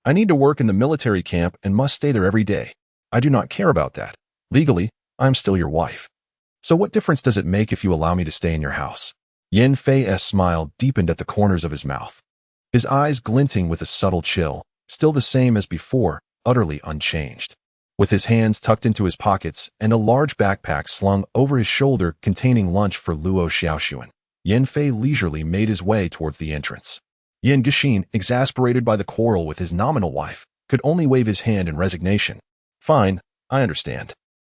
I need to work in the military camp and must stay there every day. I do not care about that. Legally, I am still your wife. So what difference does it make if you allow me to stay in your house? Yin Fei's smile deepened at the corners of his mouth, his eyes glinting with a subtle chill, still the same as before, utterly unchanged. With his hands tucked into his pockets and a large backpack slung over his shoulder containing lunch for Luo Xiaoxuan, Yin Fei leisurely made his way towards the entrance. Yin Gexin, exasperated by the quarrel with his nominal wife, could only wave his hand in resignation. Fine, I understand.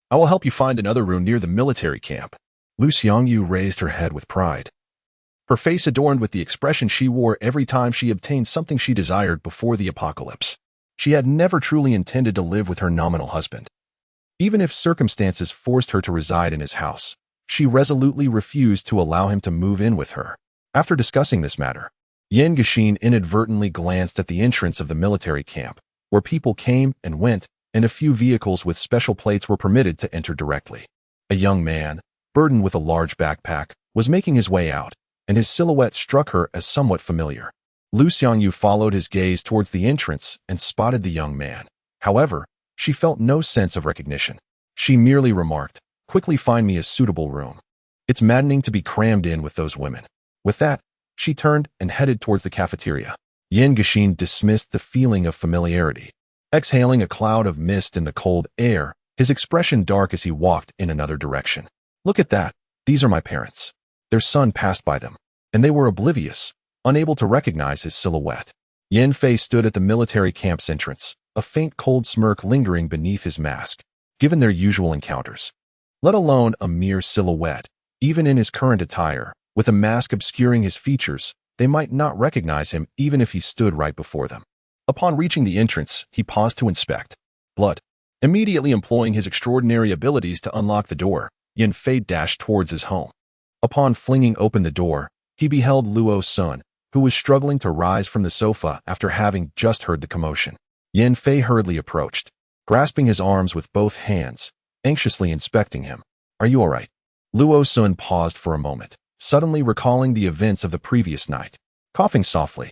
I will help you find another room near the military camp. Lu Xiangyu raised her head with pride, her face adorned with the expression she wore every time she obtained something she desired before the apocalypse. She had never truly intended to live with her nominal husband. Even if circumstances forced her to reside in his house, she resolutely refused to allow him to move in with her. After discussing this matter, Yen Gashin inadvertently glanced at the entrance of the military camp, where people came and went, and a few vehicles with special plates were permitted to enter directly. A young man, burdened with a large backpack, was making his way out, and his silhouette struck her as somewhat familiar. Lu Xiangyu followed his gaze towards the entrance and spotted the young man. However, she felt no sense of recognition. She merely remarked, "Quickly find me a suitable room. It's maddening to be crammed in with those women." With that, she turned and headed towards the cafeteria. Yen Gashin dismissed the feeling of familiarity. Exhaling a cloud of mist in the cold air, his expression dark as he walked in another direction. "Look at that. These are my parents." Their son passed by them, and they were oblivious, unable to recognize his silhouette. Yen Fei stood at the military camp's entrance, a faint cold smirk lingering beneath his mask. Given their usual encounters, let alone a mere silhouette, even in his current attire, with a mask obscuring his features, they might not recognize him even if he stood right before them. Upon reaching the entrance, he paused to inspect. Blood. Immediately employing his extraordinary abilities to unlock the door, Yen Fei dashed towards his home. Upon flinging open the door, he beheld Luo Sun, who was struggling to rise from the sofa after having just heard the commotion. Yen Fei hurriedly approached, grasping his arms with both hands, anxiously inspecting him. "Are you all right?" Luo Sun paused for a moment, suddenly recalling the events of the previous night. Coughing softly,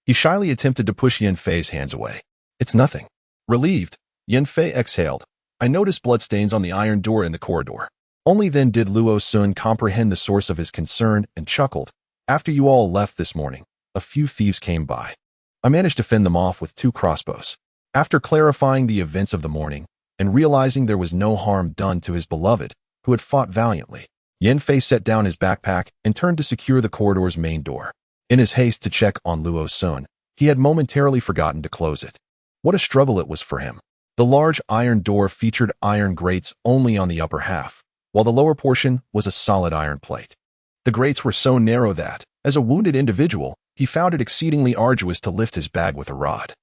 he shyly attempted to push Yen Fei's hands away. "It's nothing." Relieved, Yen Fei exhaled. "I noticed bloodstains on the iron door in the corridor." Only then did Luo Sun comprehend the source of his concern and chuckled. "After you all left this morning, a few thieves came by. I managed to fend them off with 2 crossbows. After clarifying the events of the morning and realizing there was no harm done to his beloved, who had fought valiantly, Yen Fei set down his backpack and turned to secure the corridor's main door. In his haste to check on Luo Sun, he had momentarily forgotten to close it. What a struggle it was for him. The large iron door featured iron grates only on the upper half, while the lower portion was a solid iron plate. The grates were so narrow that, as a wounded individual, he found it exceedingly arduous to lift his bag with a rod,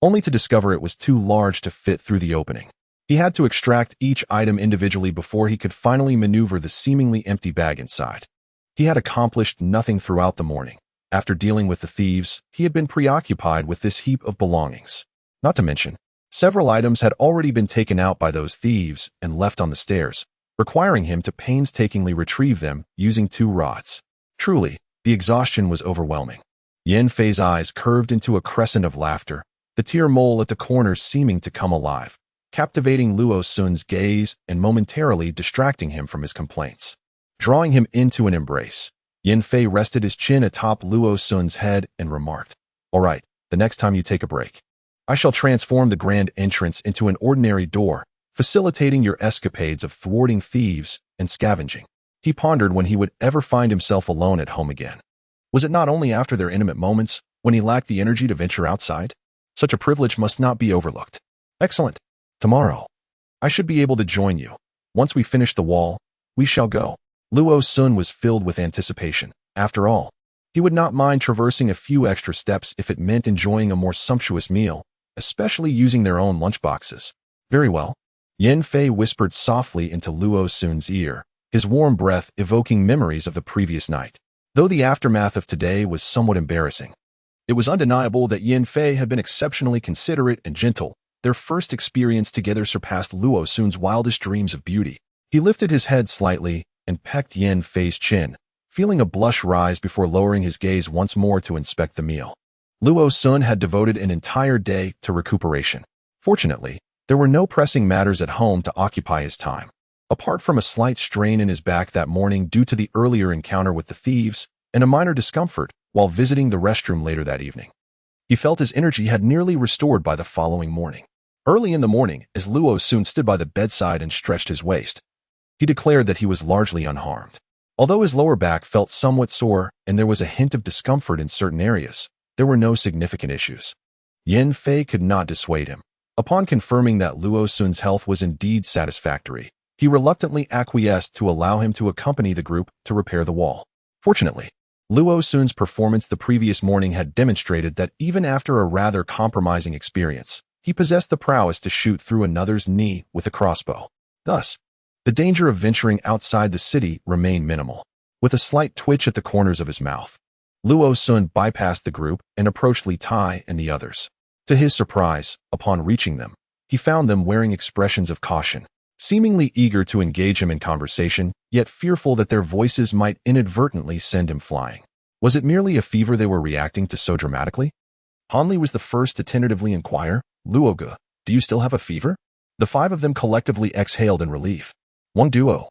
only to discover it was too large to fit through the opening. He had to extract each item individually before he could finally maneuver the seemingly empty bag inside. He had accomplished nothing throughout the morning. After dealing with the thieves, he had been preoccupied with this heap of belongings. Not to mention, several items had already been taken out by those thieves and left on the stairs, requiring him to painstakingly retrieve them using 2 rods. Truly, the exhaustion was overwhelming. Yen Fei's eyes curved into a crescent of laughter, the tear mole at the corners seeming to come alive, captivating Luo Sun's gaze and momentarily distracting him from his complaints. Drawing him into an embrace, Yen Fei rested his chin atop Luo Sun's head and remarked, "All right, the next time you take a break, I shall transform the grand entrance into an ordinary door, facilitating your escapades of thwarting thieves and scavenging." He pondered when he would ever find himself alone at home again. Was it not only after their intimate moments, when he lacked the energy to venture outside? Such a privilege must not be overlooked. "Excellent. Tomorrow, I should be able to join you. Once we finish the wall, we shall go." Luo Sun was filled with anticipation. After all, he would not mind traversing a few extra steps if it meant enjoying a more sumptuous meal, especially using their own lunchboxes. "Very well." Yen Fei whispered softly into Luo Sun's ear, his warm breath evoking memories of the previous night. Though the aftermath of today was somewhat embarrassing, it was undeniable that Yen Fei had been exceptionally considerate and gentle. Their first experience together surpassed Luo Sun's wildest dreams of beauty. He lifted his head slightly and pecked Yen Fei's chin, feeling a blush rise before lowering his gaze once more to inspect the meal. Luo Sun had devoted an entire day to recuperation. Fortunately, there were no pressing matters at home to occupy his time. Apart from a slight strain in his back that morning due to the earlier encounter with the thieves and a minor discomfort while visiting the restroom later that evening, he felt his energy had nearly restored by the following morning. Early in the morning, as Luo Sun stood by the bedside and stretched his waist, he declared that he was largely unharmed. Although his lower back felt somewhat sore and there was a hint of discomfort in certain areas, there were no significant issues. Yen Fei could not dissuade him. Upon confirming that Luo Sun's health was indeed satisfactory, he reluctantly acquiesced to allow him to accompany the group to repair the wall. Fortunately, Luo Sun's performance the previous morning had demonstrated that even after a rather compromising experience, he possessed the prowess to shoot through another's knee with a crossbow. Thus, the danger of venturing outside the city remained minimal. With a slight twitch at the corners of his mouth, Luo Sun bypassed the group and approached Li Tai and the others. To his surprise, upon reaching them, he found them wearing expressions of caution, seemingly eager to engage him in conversation, yet fearful that their voices might inadvertently send him flying. Was it merely a fever they were reacting to so dramatically? Hanli was the first to tentatively inquire, "Luoge, do you still have a fever?" The five of them collectively exhaled in relief. Wang Duo,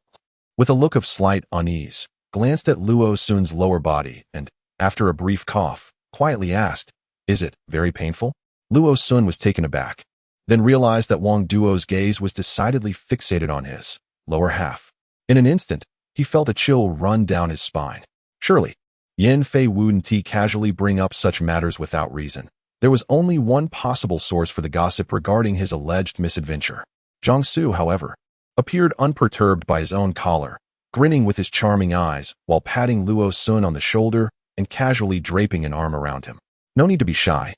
with a look of slight unease, glanced at Luo Sun's lower body and, after a brief cough, quietly asked, "Is it very painful?" Luo Sun was taken aback, then realized that Wang Duo's gaze was decidedly fixated on his lower half. In an instant, he felt a chill run down his spine. Surely, Yan Fei wouldn't casually bring up such matters without reason. There was only one possible source for the gossip regarding his alleged misadventure. Zhang Su, however, appeared unperturbed by his own collar, grinning with his charming eyes while patting Luo Sun on the shoulder and casually draping an arm around him. "No need to be shy.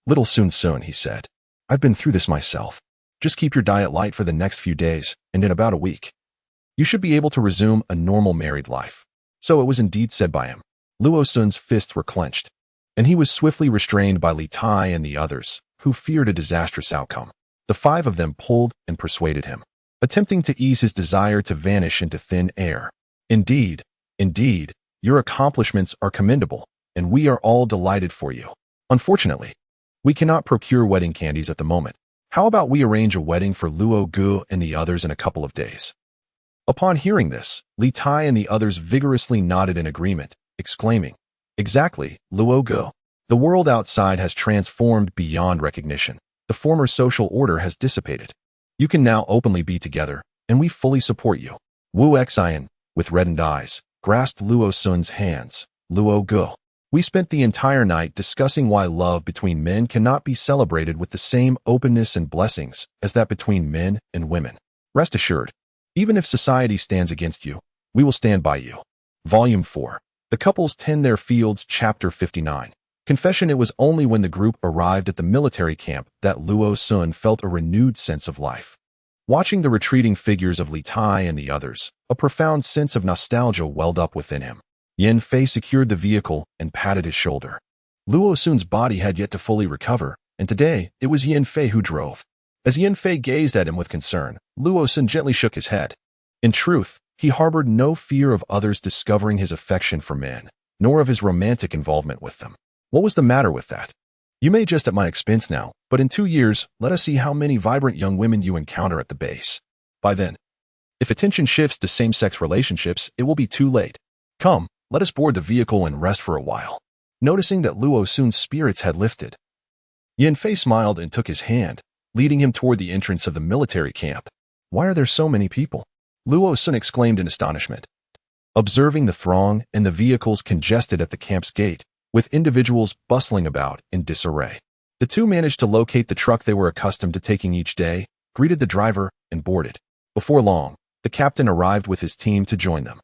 Little Sun, he said. "I've been through this myself. Just keep your diet light for the next few days, and in about a week, you should be able to resume a normal married life." So it was indeed said by him. Luo Sun's fists were clenched, and he was swiftly restrained by Li Tai and the others, who feared a disastrous outcome. The five of them pulled and persuaded him, attempting to ease his desire to vanish into thin air. Indeed, your accomplishments are commendable, and we are all delighted for you. Unfortunately, we cannot procure wedding candies at the moment. How about we arrange a wedding for Luo Gu and the others in a couple of days?" Upon hearing this, Li Tai and the others vigorously nodded in agreement, exclaiming, "Exactly, Luo Gu. The world outside has transformed beyond recognition. The former social order has dissipated. You can now openly be together, and we fully support you." Wu Xian, with reddened eyes, grasped Luo Sun's hands. "Luo Gu, we spent the entire night discussing why love between men cannot be celebrated with the same openness and blessings as that between men and women. Rest assured, even if society stands against you, we will stand by you." Volume 4. The Couples Tend Their Fields, Chapter 59. Confession. It was only when the group arrived at the military camp that Luo Sun felt a renewed sense of life. Watching the retreating figures of Li Tai and the others, a profound sense of nostalgia welled up within him. Yan Fei secured the vehicle and patted his shoulder. Luo Sun's body had yet to fully recover, and today it was Yan Fei who drove. As Yan Fei gazed at him with concern, Luo Sun gently shook his head. In truth, he harbored no fear of others discovering his affection for men, nor of his romantic involvement with them. What was the matter with that? "You may jest at my expense now, but in 2 years, let us see how many vibrant young women you encounter at the base. By then, if attention shifts to same-sex relationships, it will be too late. Come, let us board the vehicle and rest for a while." Noticing that Luo Sun's spirits had lifted, Yan Fei smiled and took his hand, leading him toward the entrance of the military camp. "Why are there so many people?" Luo Sun exclaimed in astonishment, observing the throng and the vehicles congested at the camp's gate, with individuals bustling about in disarray. The two managed to locate the truck they were accustomed to taking each day, greeted the driver, and boarded. Before long, the captain arrived with his team to join them.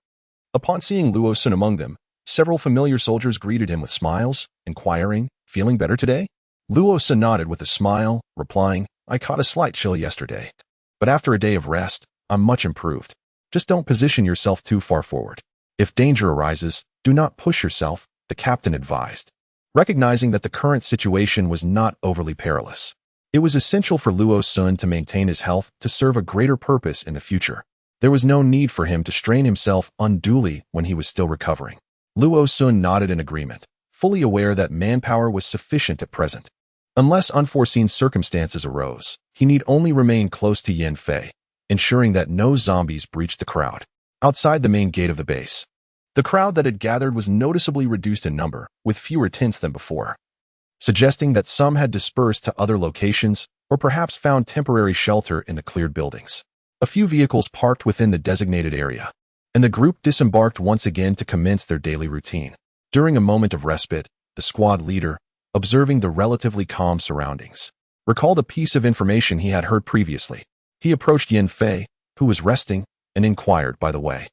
Upon seeing Luo Sun among them, several familiar soldiers greeted him with smiles, inquiring, "Feeling better today?" Luo Sun nodded with a smile, replying, "I caught a slight chill yesterday, but after a day of rest, I'm much improved. Just don't position yourself too far forward. If danger arises, do not push yourself," the captain advised. Recognizing that the current situation was not overly perilous, it was essential for Luo Sun to maintain his health to serve a greater purpose in the future. There was no need for him to strain himself unduly when he was still recovering. Luo Sun nodded in agreement, fully aware that manpower was sufficient at present. Unless unforeseen circumstances arose, he need only remain close to Yan Fei, ensuring that no zombies breached the crowd. Outside the main gate of the base, the crowd that had gathered was noticeably reduced in number, with fewer tents than before, suggesting that some had dispersed to other locations or perhaps found temporary shelter in the cleared buildings. A few vehicles parked within the designated area, and the group disembarked once again to commence their daily routine. During a moment of respite, the squad leader, observing the relatively calm surroundings, recalled a piece of information he had heard previously. He approached Yan Fei, who was resting, and inquired by the way,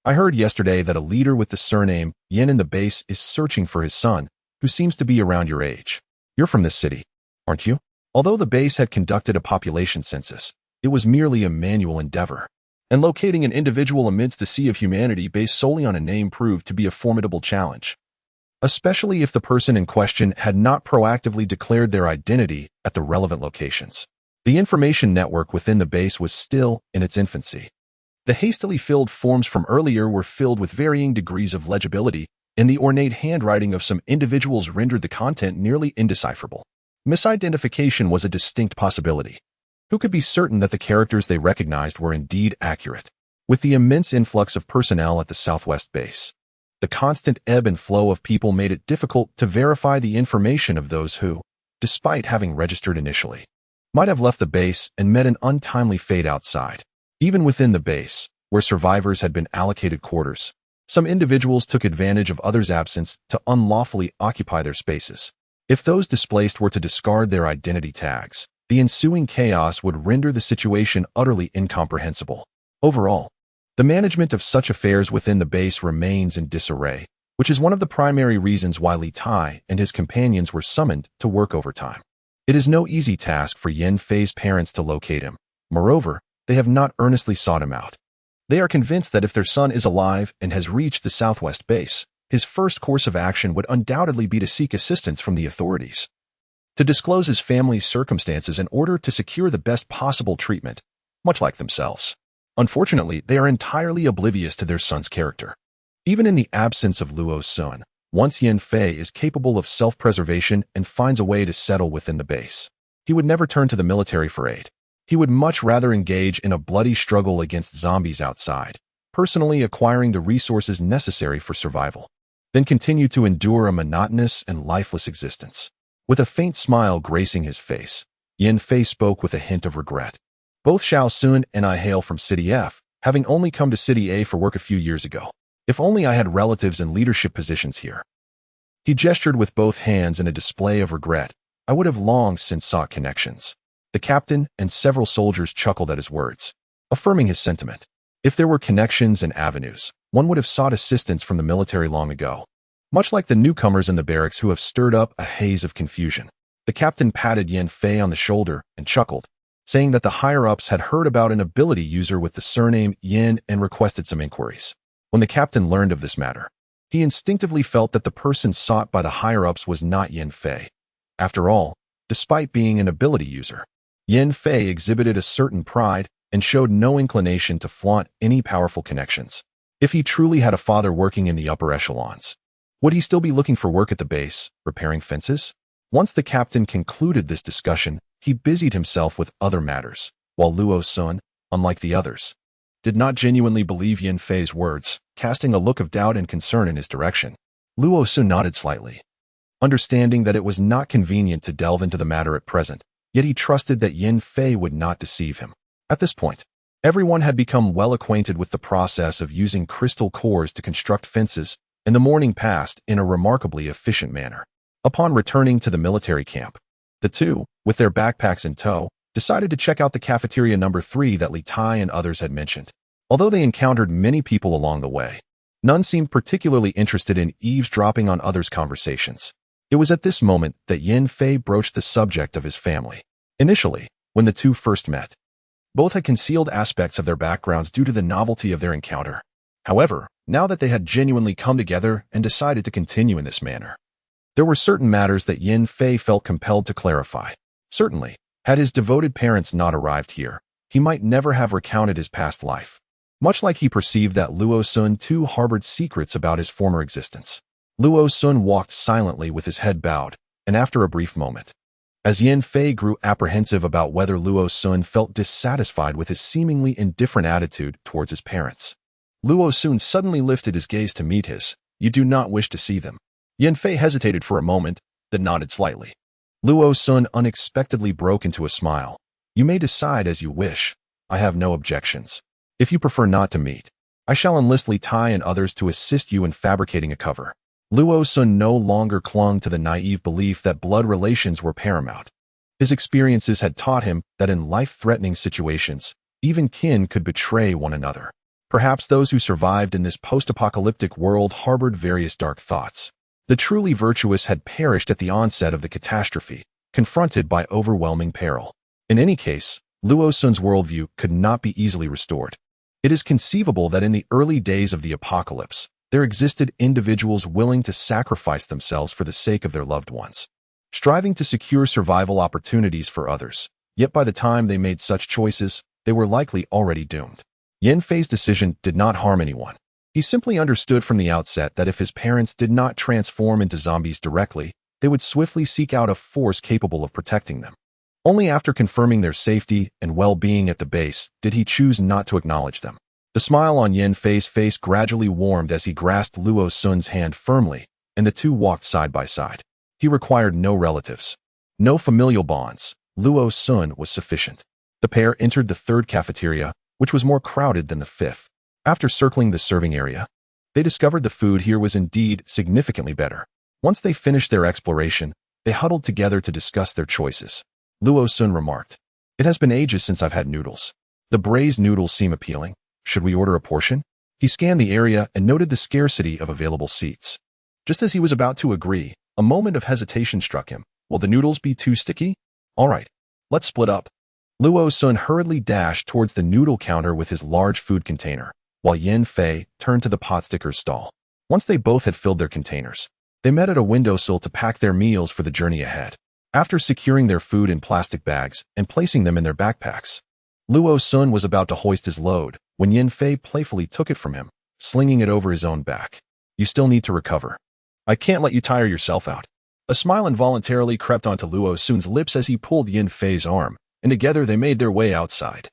I heard yesterday that a leader with the surname Yin in the base is searching for his son, who seems to be around your age. You're from this city, aren't you? Although the base had conducted a population census, it was merely a manual endeavor, and locating an individual amidst a sea of humanity based solely on a name proved to be a formidable challenge, especially if the person in question had not proactively declared their identity at the relevant locations. The information network within the base was still in its infancy. The hastily filled forms from earlier were filled with varying degrees of legibility, and the ornate handwriting of some individuals rendered the content nearly indecipherable. Misidentification was a distinct possibility. Who could be certain that the characters they recognized were indeed accurate? With the immense influx of personnel at the Southwest base, the constant ebb and flow of people made it difficult to verify the information of those who, despite having registered initially, might have left the base and met an untimely fate outside. Even within the base, where survivors had been allocated quarters, some individuals took advantage of others' absence to unlawfully occupy their spaces. If those displaced were to discard their identity tags, the ensuing chaos would render the situation utterly incomprehensible. Overall, the management of such affairs within the base remains in disarray, which is one of the primary reasons why Li Tai and his companions were summoned to work overtime. It is no easy task for Yin Fei's parents to locate him. Moreover, they have not earnestly sought him out. They are convinced that if their son is alive and has reached the Southwest base, his first course of action would undoubtedly be to seek assistance from the authorities, to disclose his family's circumstances in order to secure the best possible treatment, much like themselves. Unfortunately, they are entirely oblivious to their son's character. Even in the absence of Luo's son, once Yin Fei is capable of self-preservation and finds a way to settle within the base, he would never turn to the military for aid. He would much rather engage in a bloody struggle against zombies outside, personally acquiring the resources necessary for survival, than continue to endure a monotonous and lifeless existence. With a faint smile gracing his face, Yin Fei spoke with a hint of regret. Both Xiao Sun and I hail from City F, having only come to City A for work a few years ago. If only I had relatives in leadership positions here. He gestured with both hands in a display of regret. I would have long since sought connections. The captain and several soldiers chuckled at his words, affirming his sentiment. If there were connections and avenues, one would have sought assistance from the military long ago. Much like the newcomers in the barracks who have stirred up a haze of confusion. The captain patted Yin Fei on the shoulder and chuckled, saying that the higher-ups had heard about an ability user with the surname Yin and requested some inquiries. When the captain learned of this matter, he instinctively felt that the person sought by the higher-ups was not Yin Fei. After all, despite being an ability user, Yin Fei exhibited a certain pride and showed no inclination to flaunt any powerful connections. If he truly had a father working in the upper echelons, would he still be looking for work at the base, repairing fences? Once the captain concluded this discussion, he busied himself with other matters, while Luo's son, unlike the others, did not genuinely believe Yin Fei's words, casting a look of doubt and concern in his direction. Luo Sun nodded slightly, understanding that it was not convenient to delve into the matter at present, yet he trusted that Yin Fei would not deceive him. At this point, everyone had become well acquainted with the process of using crystal cores to construct fences, and the morning passed in a remarkably efficient manner. Upon returning to the military camp, the two, with their backpacks in tow, decided to check out the cafeteria number 3 that Li Tai and others had mentioned. Although they encountered many people along the way, none seemed particularly interested in eavesdropping on others' conversations. It was at this moment that Yin Fei broached the subject of his family. Initially, when the two first met, both had concealed aspects of their backgrounds due to the novelty of their encounter. However, now that they had genuinely come together and decided to continue in this manner, there were certain matters that Yin Fei felt compelled to clarify. Certainly, had his devoted parents not arrived here, he might never have recounted his past life. Much like he perceived that Luo Sun too harbored secrets about his former existence. Luo Sun walked silently with his head bowed, and after a brief moment, as Yin Fei grew apprehensive about whether Luo Sun felt dissatisfied with his seemingly indifferent attitude towards his parents, Luo Sun suddenly lifted his gaze to meet his. You do not wish to see them. Yin Fei hesitated for a moment, then nodded slightly. Luo Sun unexpectedly broke into a smile. You may decide as you wish. I have no objections. If you prefer not to meet, I shall enlist Li Tai and others to assist you in fabricating a cover. Luo Sun no longer clung to the naive belief that blood relations were paramount. His experiences had taught him that in life-threatening situations, even kin could betray one another. Perhaps those who survived in this post-apocalyptic world harbored various dark thoughts. The truly virtuous had perished at the onset of the catastrophe, confronted by overwhelming peril. In any case, Luo Sun's worldview could not be easily restored. It is conceivable that in the early days of the apocalypse, there existed individuals willing to sacrifice themselves for the sake of their loved ones, striving to secure survival opportunities for others. Yet by the time they made such choices, they were likely already doomed. Yin Fei's decision did not harm anyone. He simply understood from the outset that if his parents did not transform into zombies directly, they would swiftly seek out a force capable of protecting them. Only after confirming their safety and well-being at the base did he choose not to acknowledge them. The smile on Yin Fei's face gradually warmed as he grasped Luo Sun's hand firmly, and the two walked side by side. He required no relatives, no familial bonds. Luo Sun was sufficient. The pair entered the third cafeteria, which was more crowded than the fifth. After circling the serving area, they discovered the food here was indeed significantly better. Once they finished their exploration, they huddled together to discuss their choices. Luo Sun remarked, "It has been ages since I've had noodles. The braised noodles seem appealing. Should we order a portion?" He scanned the area and noted the scarcity of available seats. Just as he was about to agree, a moment of hesitation struck him. Will the noodles be too sticky? All right, let's split up. Luo Sun hurriedly dashed towards the noodle counter with his large food container, while Yin Fei turned to the potsticker's stall. Once they both had filled their containers, they met at a windowsill to pack their meals for the journey ahead. After securing their food in plastic bags and placing them in their backpacks, Luo Sun was about to hoist his load when Yin Fei playfully took it from him, slinging it over his own back. "You still need to recover. I can't let you tire yourself out." A smile involuntarily crept onto Luo Sun's lips as he pulled Yin Fei's arm, and together they made their way outside.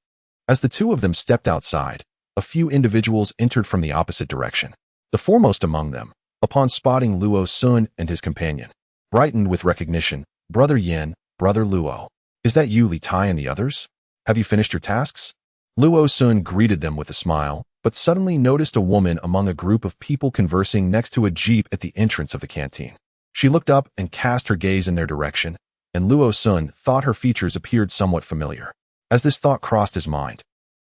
As the two of them stepped outside, a few individuals entered from the opposite direction. The foremost among them, upon spotting Luo Sun and his companion, brightened with recognition. "Brother Yin, Brother Luo. Is that you, Li Tai, and the others? Have you finished your tasks?" Luo Sun greeted them with a smile, but suddenly noticed a woman among a group of people conversing next to a jeep at the entrance of the canteen. She looked up and cast her gaze in their direction, and Luo Sun thought her features appeared somewhat familiar. As this thought crossed his mind,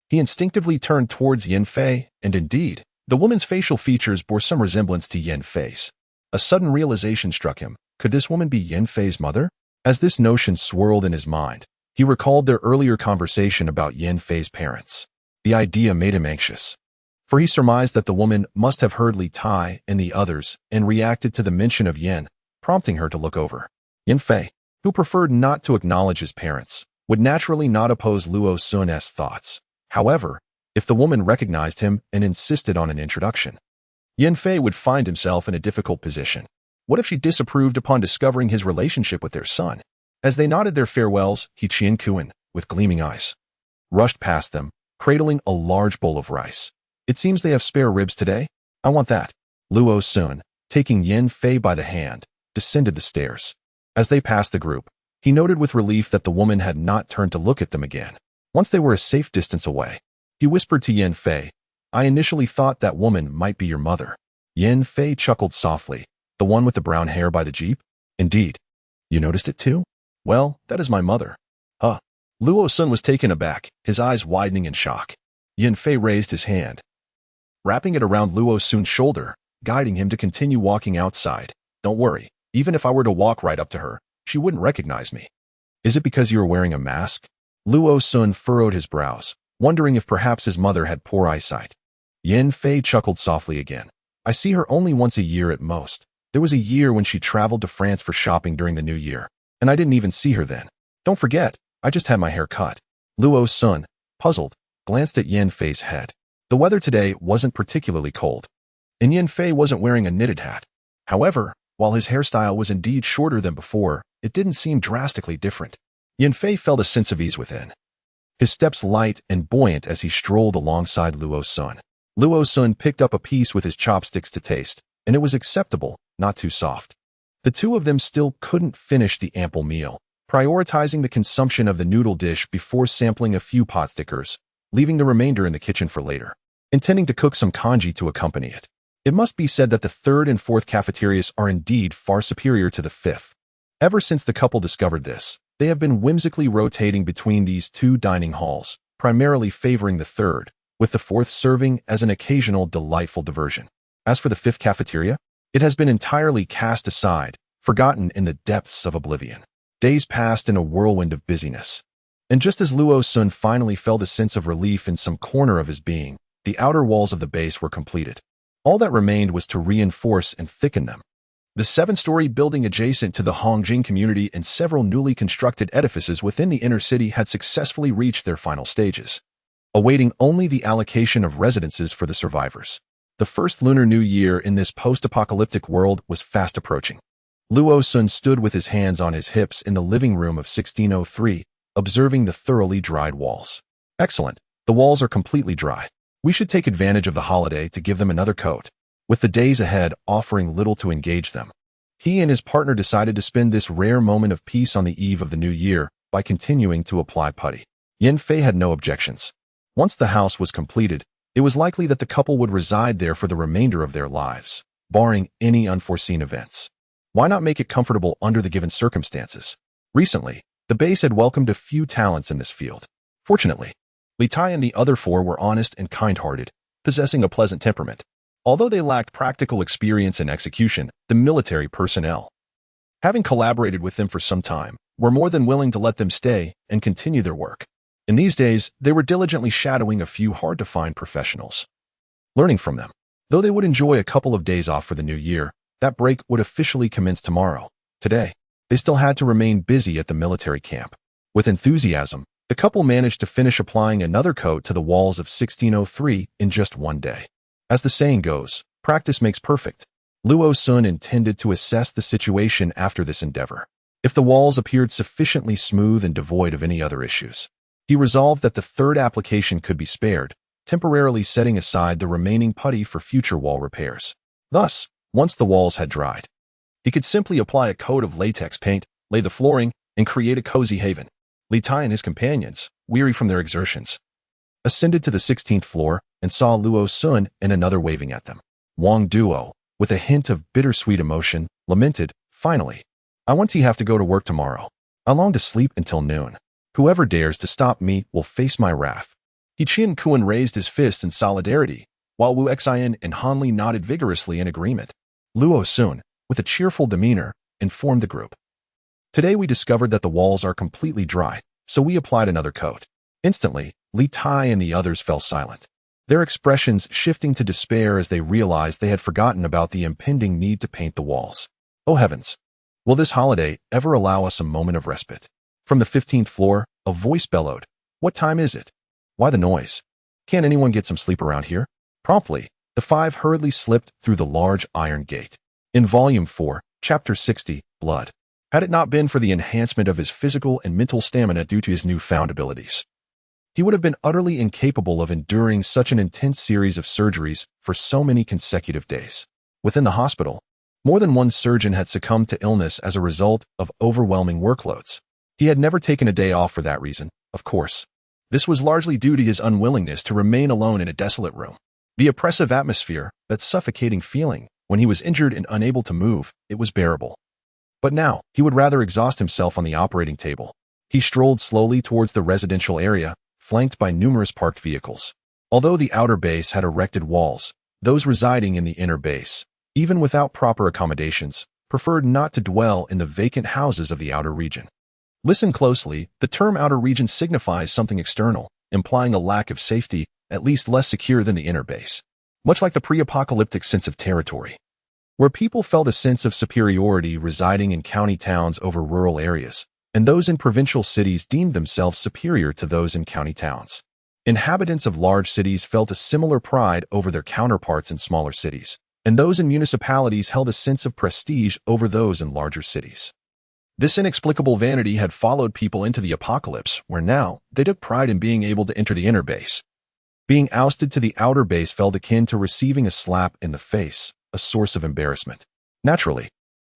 he instinctively turned towards Yin Fei, and indeed, the woman's facial features bore some resemblance to Yin Fei's. A sudden realization struck him. Could this woman be Yin Fei's mother? As this notion swirled in his mind, he recalled their earlier conversation about Yin Fei's parents. The idea made him anxious, for he surmised that the woman must have heard Li Tai and the others and reacted to the mention of Yin, prompting her to look over. Yin Fei, who preferred not to acknowledge his parents, would naturally not oppose Luo Sun's thoughts. However, if the woman recognized him and insisted on an introduction, Yin Fei would find himself in a difficult position. What if she disapproved upon discovering his relationship with their son? As they nodded their farewells, He Chien Kuan, with gleaming eyes, rushed past them, cradling a large bowl of rice. "It seems they have spare ribs today. I want that." Luo Sun, taking Yin Fei by the hand, descended the stairs. As they passed the group, he noted with relief that the woman had not turned to look at them again. Once they were a safe distance away, he whispered to Yin Fei, "I initially thought that woman might be your mother." Yin Fei chuckled softly. "The one with the brown hair by the jeep? Indeed. You noticed it too? Well, that is my mother." "Huh." Luo Sun was taken aback, his eyes widening in shock. Yin Fei raised his hand, wrapping it around Luo Sun's shoulder, guiding him to continue walking outside. "Don't worry, even if I were to walk right up to her, she wouldn't recognize me." "Is it because you are wearing a mask?" Luo Sun furrowed his brows, wondering if perhaps his mother had poor eyesight. Yin Fei chuckled softly again. "I see her only once a year at most. There was a year when she traveled to France for shopping during the New Year, and I didn't even see her then. Don't forget, I just had my hair cut." Luo Sun, puzzled, glanced at Yin Fei's head. The weather today wasn't particularly cold, and Yin Fei wasn't wearing a knitted hat. However, while his hairstyle was indeed shorter than before, it didn't seem drastically different. Yin Fei felt a sense of ease within, his steps light and buoyant as he strolled alongside Luo Sun. Luo Sun picked up a piece with his chopsticks to taste, and it was acceptable, not too soft. The two of them still couldn't finish the ample meal, prioritizing the consumption of the noodle dish before sampling a few pot stickers, leaving the remainder in the kitchen for later, intending to cook some congee to accompany it. It must be said that the third and fourth cafeterias are indeed far superior to the fifth. Ever since the couple discovered this, they have been whimsically rotating between these two dining halls, primarily favoring the third, with the fourth serving as an occasional delightful diversion. As for the fifth cafeteria, it has been entirely cast aside, forgotten in the depths of oblivion. Days passed in a whirlwind of busyness. And just as Luo Sun finally felt a sense of relief in some corner of his being, the outer walls of the base were completed. All that remained was to reinforce and thicken them. The 7-story building adjacent to the Hongjing community and several newly constructed edifices within the inner city had successfully reached their final stages, awaiting only the allocation of residences for the survivors. The first Lunar New Year in this post-apocalyptic world was fast approaching. Luo Sun stood with his hands on his hips in the living room of 1603, observing the thoroughly dried walls. Excellent. The walls are completely dry. We should take advantage of the holiday to give them another coat. With the days ahead offering little to engage them, he and his partner decided to spend this rare moment of peace on the eve of the new year by continuing to apply putty. Yin Fei had no objections. Once the house was completed, it was likely that the couple would reside there for the remainder of their lives, barring any unforeseen events. Why not make it comfortable under the given circumstances? Recently, the base had welcomed a few talents in this field. Fortunately, Li Tai and the other 4 were honest and kind-hearted, possessing a pleasant temperament. Although they lacked practical experience in execution, the military personnel, having collaborated with them for some time, were more than willing to let them stay and continue their work. In these days, they were diligently shadowing a few hard-to-find professionals, learning from them. Though they would enjoy a couple of days off for the new year, that break would officially commence tomorrow. Today, they still had to remain busy at the military camp. With enthusiasm, the couple managed to finish applying another coat to the walls of 1603 in just one day. As the saying goes, practice makes perfect. Luo Sun intended to assess the situation after this endeavor. If the walls appeared sufficiently smooth and devoid of any other issues, he resolved that the third application could be spared, temporarily setting aside the remaining putty for future wall repairs. Thus, once the walls had dried, he could simply apply a coat of latex paint, lay the flooring, and create a cozy haven. Li Tai and his companions, weary from their exertions, ascended to the 16th floor and saw Luo Sun and another waving at them. Wang Duo, with a hint of bittersweet emotion, lamented, "Finally, I want to have to go to work tomorrow. I long to sleep until noon. Whoever dares to stop me will face my wrath." He Qian Kuan raised his fist in solidarity, while Wu Xian and Han Li nodded vigorously in agreement. Luo Sun, with a cheerful demeanor, informed the group. "Today we discovered that the walls are completely dry, so we applied another coat." Instantly, Li Tai and the others fell silent, their expressions shifting to despair as they realized they had forgotten about the impending need to paint the walls. Oh heavens! Will this holiday ever allow us a moment of respite? From the 15th floor, a voice bellowed, "What time is it? Why the noise? Can't anyone get some sleep around here?" Promptly, the 5 hurriedly slipped through the large iron gate. In Volume 4, Chapter 60, Blood. Had it not been for the enhancement of his physical and mental stamina due to his newfound abilities, he would have been utterly incapable of enduring such an intense series of surgeries for so many consecutive days. Within the hospital, more than one surgeon had succumbed to illness as a result of overwhelming workloads. He had never taken a day off for that reason, of course. This was largely due to his unwillingness to remain alone in a desolate room. The oppressive atmosphere, that suffocating feeling, when he was injured and unable to move, it was bearable. But now, he would rather exhaust himself on the operating table. He strolled slowly towards the residential area, flanked by numerous parked vehicles. Although the outer base had erected walls, those residing in the inner base, even without proper accommodations, preferred not to dwell in the vacant houses of the outer region. Listen closely, the term outer region signifies something external, implying a lack of safety, at least less secure than the inner base. Much like the pre-apocalyptic sense of territory, where people felt a sense of superiority residing in county towns over rural areas, and those in provincial cities deemed themselves superior to those in county towns. Inhabitants of large cities felt a similar pride over their counterparts in smaller cities, and those in municipalities held a sense of prestige over those in larger cities. This inexplicable vanity had followed people into the apocalypse, where now they took pride in being able to enter the inner base. Being ousted to the outer base felt akin to receiving a slap in the face, a source of embarrassment. Naturally,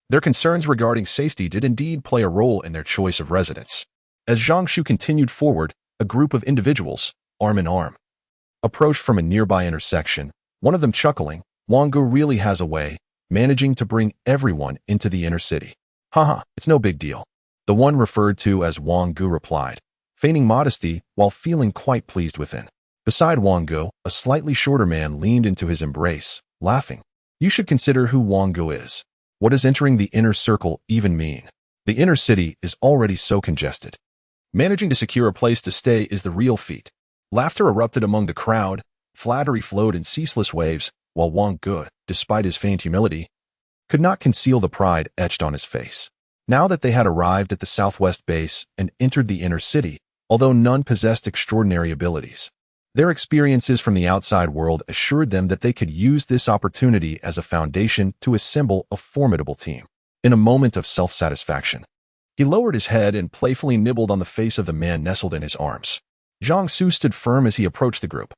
their concerns regarding safety did indeed play a role in their choice of residence. As Zhang Shu continued forward, a group of individuals, arm in arm, approached from a nearby intersection, one of them chuckling, "Wang Gu really has a way, managing to bring everyone into the inner city. Haha, it's no big deal." The one referred to as Wang Gu replied, feigning modesty while feeling quite pleased within. Beside Wang Guo, a slightly shorter man leaned into his embrace, laughing. You should consider who Wang Guo is. What does entering the inner circle even mean? The inner city is already so congested. Managing to secure a place to stay is the real feat. Laughter erupted among the crowd, flattery flowed in ceaseless waves, while Wang Guo, despite his feigned humility, could not conceal the pride etched on his face. Now that they had arrived at the southwest base and entered the inner city, although none possessed extraordinary abilities, their experiences from the outside world assured them that they could use this opportunity as a foundation to assemble a formidable team. In a moment of self-satisfaction, he lowered his head and playfully nibbled on the face of the man nestled in his arms. Zhang Su stood firm as he approached the group,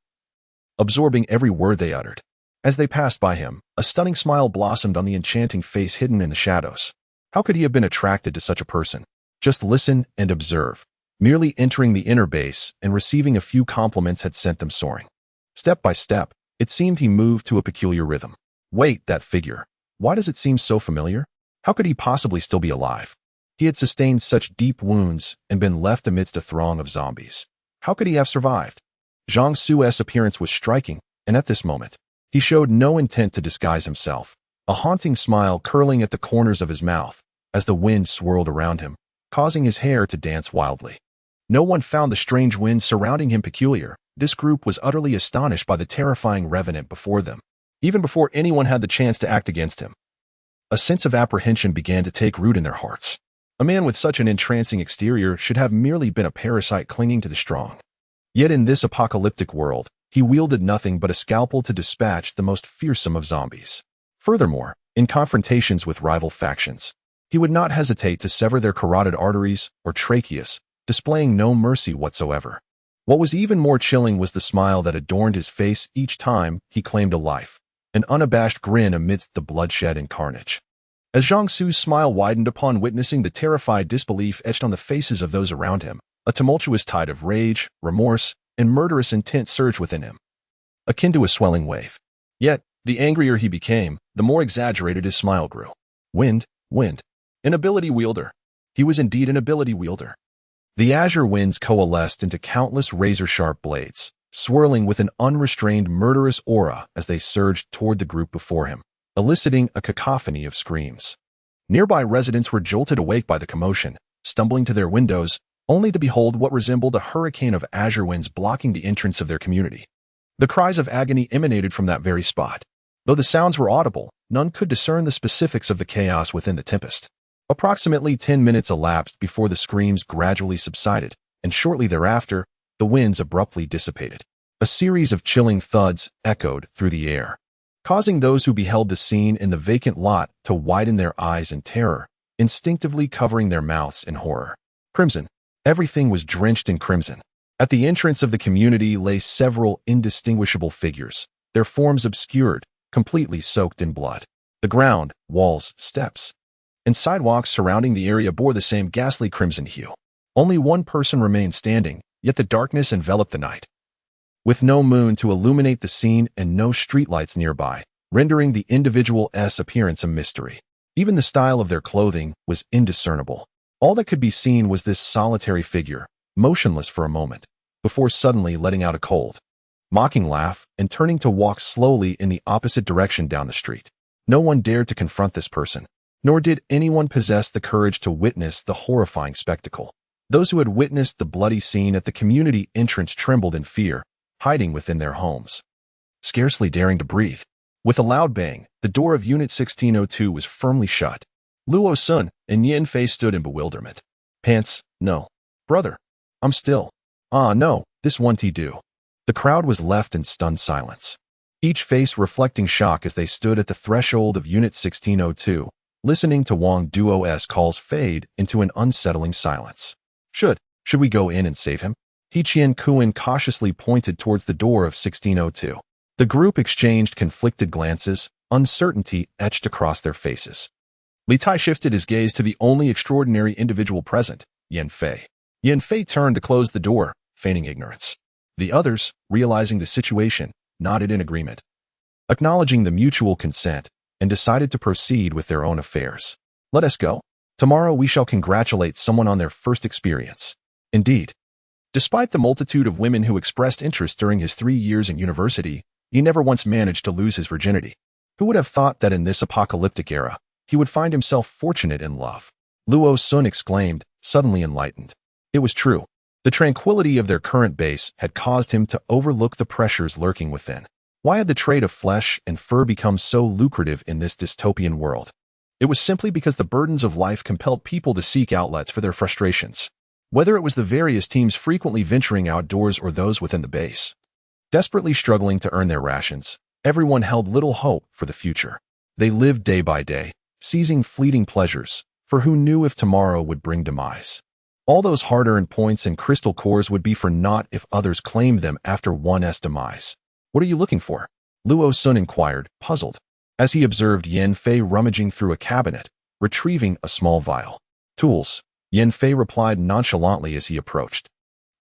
absorbing every word they uttered. As they passed by him, a stunning smile blossomed on the enchanting face hidden in the shadows. How could he have been attracted to such a person? Just listen and observe. Merely entering the inner base and receiving a few compliments had sent them soaring. Step by step, it seemed he moved to a peculiar rhythm. Wait, that figure. Why does it seem so familiar? How could he possibly still be alive? He had sustained such deep wounds and been left amidst a throng of zombies. How could he have survived? Zhang Su's appearance was striking, and at this moment, he showed no intent to disguise himself, a haunting smile curling at the corners of his mouth as the wind swirled around him, causing his hair to dance wildly. No one found the strange wind surrounding him peculiar. This group was utterly astonished by the terrifying revenant before them, even before anyone had the chance to act against him. A sense of apprehension began to take root in their hearts. A man with such an entrancing exterior should have merely been a parasite clinging to the strong. Yet in this apocalyptic world, he wielded nothing but a scalpel to dispatch the most fearsome of zombies. Furthermore, in confrontations with rival factions, he would not hesitate to sever their carotid arteries or tracheas, displaying no mercy whatsoever. What was even more chilling was the smile that adorned his face each time he claimed a life, an unabashed grin amidst the bloodshed and carnage. As Zhang Su's smile widened upon witnessing the terrified disbelief etched on the faces of those around him, a tumultuous tide of rage, remorse, and murderous intent surged within him, akin to a swelling wave. Yet, the angrier he became, the more exaggerated his smile grew. Wind. An ability wielder. He was indeed an ability wielder. The azure winds coalesced into countless razor-sharp blades, swirling with an unrestrained murderous aura as they surged toward the group before him, eliciting a cacophony of screams. Nearby residents were jolted awake by the commotion, stumbling to their windows, only to behold what resembled a hurricane of azure winds blocking the entrance of their community. The cries of agony emanated from that very spot. Though the sounds were audible, none could discern the specifics of the chaos within the tempest. Approximately 10 minutes elapsed before the screams gradually subsided, and shortly thereafter, the winds abruptly dissipated. A series of chilling thuds echoed through the air, causing those who beheld the scene in the vacant lot to widen their eyes in terror, instinctively covering their mouths in horror. Crimson. Everything was drenched in crimson. At the entrance of the community lay several indistinguishable figures, their forms obscured, completely soaked in blood. The ground, walls, steps, and sidewalks surrounding the area bore the same ghastly crimson hue. Only one person remained standing, yet the darkness enveloped the night, with no moon to illuminate the scene and no streetlights nearby, rendering the individual's appearance a mystery. Even the style of their clothing was indiscernible. All that could be seen was this solitary figure, motionless for a moment, before suddenly letting out a cold, mocking laugh and turning to walk slowly in the opposite direction down the street. No one dared to confront this person, nor did anyone possess the courage to witness the horrifying spectacle. Those who had witnessed the bloody scene at the community entrance trembled in fear, hiding within their homes, scarcely daring to breathe. With a loud bang, the door of Unit 1602 was firmly shut. Luo Sun and Yin Fei stood in bewilderment. Pants, no. Brother, I'm still. Ah, no, this won't do. The crowd was left in stunned silence, each face reflecting shock as they stood at the threshold of Unit 1602, listening to Wang Duo's calls fade into an unsettling silence. Should we go in and save him? He Qian Kuan cautiously pointed towards the door of 1602. The group exchanged conflicted glances, uncertainty etched across their faces. Li Tai shifted his gaze to the only extraordinary individual present, Yin Fei. Yin Fei turned to close the door, feigning ignorance. The others, realizing the situation, nodded in agreement, acknowledging the mutual consent, and decided to proceed with their own affairs. Let us go. Tomorrow we shall congratulate someone on their first experience. Indeed. Despite the multitude of women who expressed interest during his 3 years in university, he never once managed to lose his virginity. Who would have thought that in this apocalyptic era, he would find himself fortunate in love? Luo Sun exclaimed, suddenly enlightened. It was true. The tranquility of their current base had caused him to overlook the pressures lurking within. Why had the trade of flesh and fur become so lucrative in this dystopian world? It was simply because the burdens of life compelled people to seek outlets for their frustrations. Whether it was the various teams frequently venturing outdoors or those within the base, desperately struggling to earn their rations, everyone held little hope for the future. They lived day by day, seizing fleeting pleasures, for who knew if tomorrow would bring demise? All those hard-earned points and crystal cores would be for naught if others claimed them after one's demise. What are you looking for? Luo Sun inquired, puzzled, as he observed Yan Fei rummaging through a cabinet, retrieving a small vial. Tools, Yan Fei replied nonchalantly as he approached,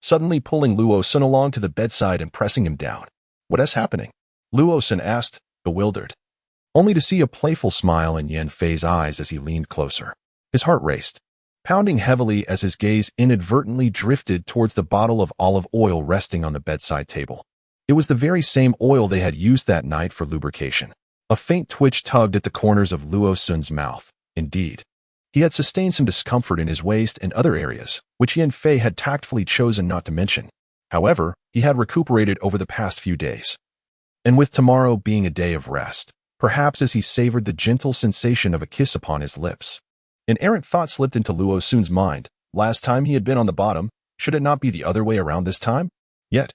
suddenly pulling Luo Sun along to the bedside and pressing him down. What is happening? Luo Sun asked, bewildered, only to see a playful smile in Yan Fei's eyes as he leaned closer. His heart raced, pounding heavily as his gaze inadvertently drifted towards the bottle of olive oil resting on the bedside table. It was the very same oil they had used that night for lubrication. A faint twitch tugged at the corners of Luo Sun's mouth. Indeed, he had sustained some discomfort in his waist and other areas, which Yan Fei had tactfully chosen not to mention. However, he had recuperated over the past few days. And with tomorrow being a day of rest, perhaps as he savored the gentle sensation of a kiss upon his lips, an errant thought slipped into Luo Sun's mind. Last time he had been on the bottom, should it not be the other way around this time? Yet,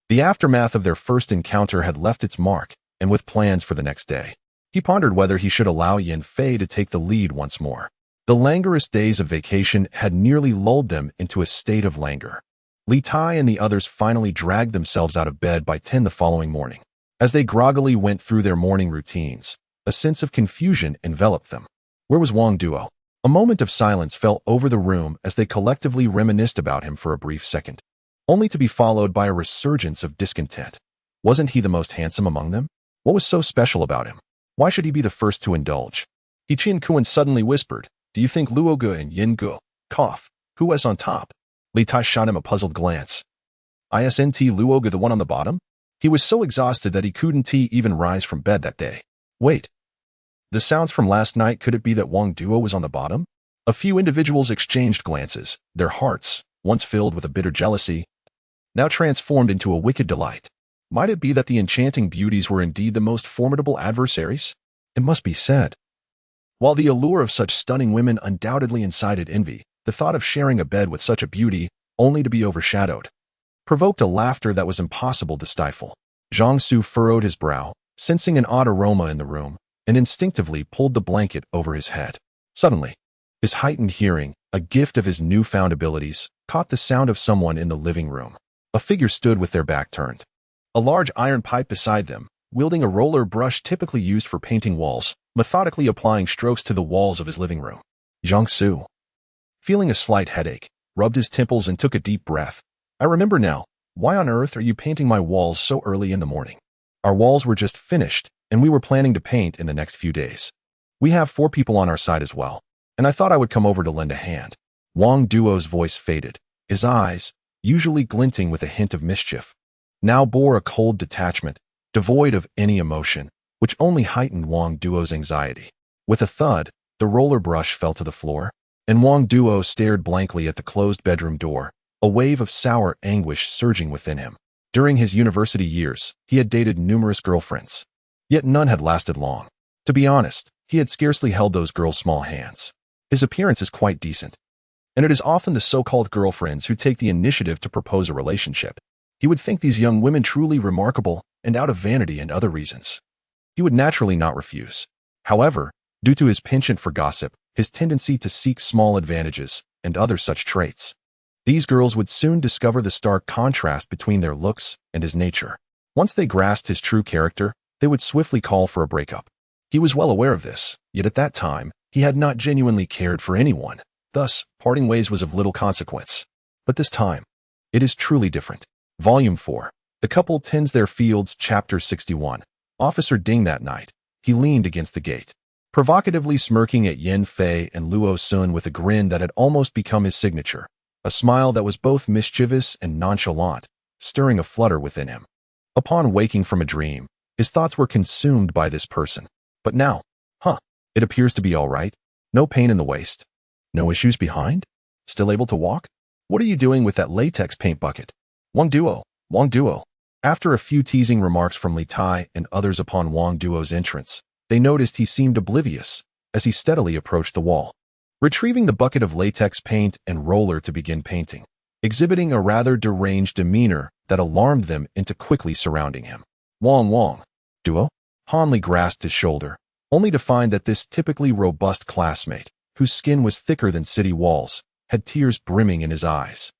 the aftermath of their first encounter had left its mark, and with plans for the next day, he pondered whether he should allow Yan Fei to take the lead once more. The languorous days of vacation had nearly lulled them into a state of languor. Li Tai and the others finally dragged themselves out of bed by 10 the following morning. As they groggily went through their morning routines, a sense of confusion enveloped them. Where was Wang Duo? A moment of silence fell over the room as they collectively reminisced about him for a brief second, only to be followed by a resurgence of discontent. Wasn't he the most handsome among them? What was so special about him? Why should he be the first to indulge? He Qin Kuan suddenly whispered, do you think Luo Ge and Yin Ge, cough, who was on top? Li Tai shot him a puzzled glance. Isn't Luo Ge the one on the bottom? He was so exhausted that he couldn't even rise from bed that day. Wait. The sounds from last night, could it be that Wang Duo was on the bottom? A few individuals exchanged glances, their hearts, once filled with a bitter jealousy, now transformed into a wicked delight. Might it be that the enchanting beauties were indeed the most formidable adversaries? It must be said. While the allure of such stunning women undoubtedly incited envy, the thought of sharing a bed with such a beauty, only to be overshadowed, provoked a laughter that was impossible to stifle. Zhang Su furrowed his brow, sensing an odd aroma in the room, and instinctively pulled the blanket over his head. Suddenly, his heightened hearing, a gift of his newfound abilities, caught the sound of someone in the living room. A figure stood with their back turned, a large iron pipe beside them, wielding a roller brush typically used for painting walls, methodically applying strokes to the walls of his living room. Zhang Su, feeling a slight headache, rubbed his temples and took a deep breath. I remember now. Why on earth are you painting my walls so early in the morning? Our walls were just finished, and we were planning to paint in the next few days. We have 4 people on our side as well, and I thought I would come over to lend a hand. Wang Duo's voice faded. His eyes, usually glinting with a hint of mischief, now bore a cold detachment, devoid of any emotion, which only heightened Wang Duo's anxiety. With a thud, the roller brush fell to the floor, and Wang Duo stared blankly at the closed bedroom door, a wave of sour anguish surging within him. During his university years, he had dated numerous girlfriends, yet none had lasted long. To be honest, he had scarcely held those girls' small hands. His appearance is quite decent, and it is often the so-called girlfriends who take the initiative to propose a relationship. He would think these young women truly remarkable, and out of vanity and other reasons, he would naturally not refuse. However, due to his penchant for gossip, his tendency to seek small advantages, and other such traits, these girls would soon discover the stark contrast between their looks and his nature. Once they grasped his true character, they would swiftly call for a breakup. He was well aware of this, yet at that time, he had not genuinely cared for anyone. Thus, parting ways was of little consequence. But this time, it is truly different. Volume 4. The Couple Tends Their Fields, Chapter 61. Officer Ding that night. He leaned against the gate, provocatively smirking at Yan Fei and Luo Sun with a grin that had almost become his signature. a smile that was both mischievous and nonchalant, stirring a flutter within him. Upon waking from a dream, his thoughts were consumed by this person. But now, it appears to be all right. No pain in the waist. No issues behind? Still able to walk? What are you doing with that latex paint bucket? Wang Duo, Wang Duo. After a few teasing remarks from Li Tai and others upon Wang Duo's entrance, they noticed he seemed oblivious as he steadily approached the wall, retrieving the bucket of latex paint and roller to begin painting, exhibiting a rather deranged demeanor that alarmed them into quickly surrounding him. Wang Duo? Han Li grasped his shoulder, only to find that this typically robust classmate, whose skin was thicker than city walls, had tears brimming in his eyes.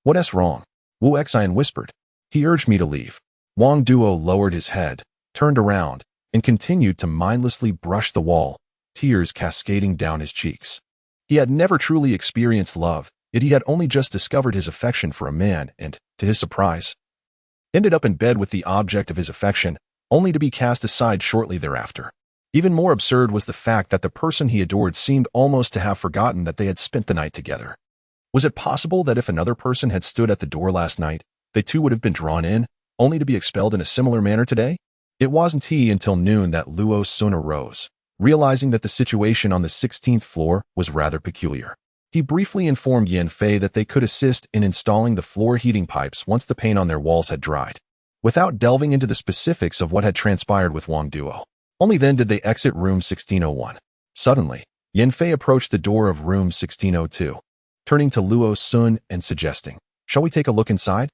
What's wrong? Wu Xian whispered. He urged me to leave. Wang Duo lowered his head, turned around, and continued to mindlessly brush the wall, tears cascading down his cheeks. He had never truly experienced love, yet he had only just discovered his affection for a man and, to his surprise, ended up in bed with the object of his affection, only to be cast aside shortly thereafter. Even more absurd was the fact that the person he adored seemed almost to have forgotten that they had spent the night together. Was it possible that if another person had stood at the door last night, they too would have been drawn in, only to be expelled in a similar manner today? It wasn't until noon that Luo Sun arose, realizing that the situation on the 16th floor was rather peculiar. He briefly informed Yan Fei that they could assist in installing the floor heating pipes once the paint on their walls had dried, without delving into the specifics of what had transpired with Wang Duo. Only then did they exit room 1601. Suddenly, Yan Fei approached the door of room 1602, turning to Luo Sun and suggesting, "Shall we take a look inside?"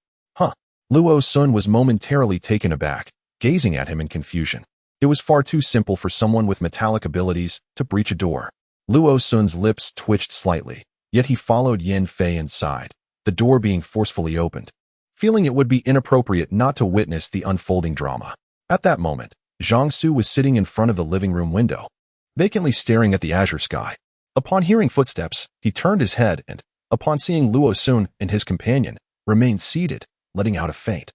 Luo Sun was momentarily taken aback, gazing at him in confusion. It was far too simple for someone with metallic abilities to breach a door. Luo Sun's lips twitched slightly, yet he followed Yan Fei inside, the door being forcefully opened, feeling it would be inappropriate not to witness the unfolding drama. At that moment, Zhang Su was sitting in front of the living room window, vacantly staring at the azure sky. Upon hearing footsteps, he turned his head and, upon seeing Luo Sun and his companion, remained seated, letting out a faint,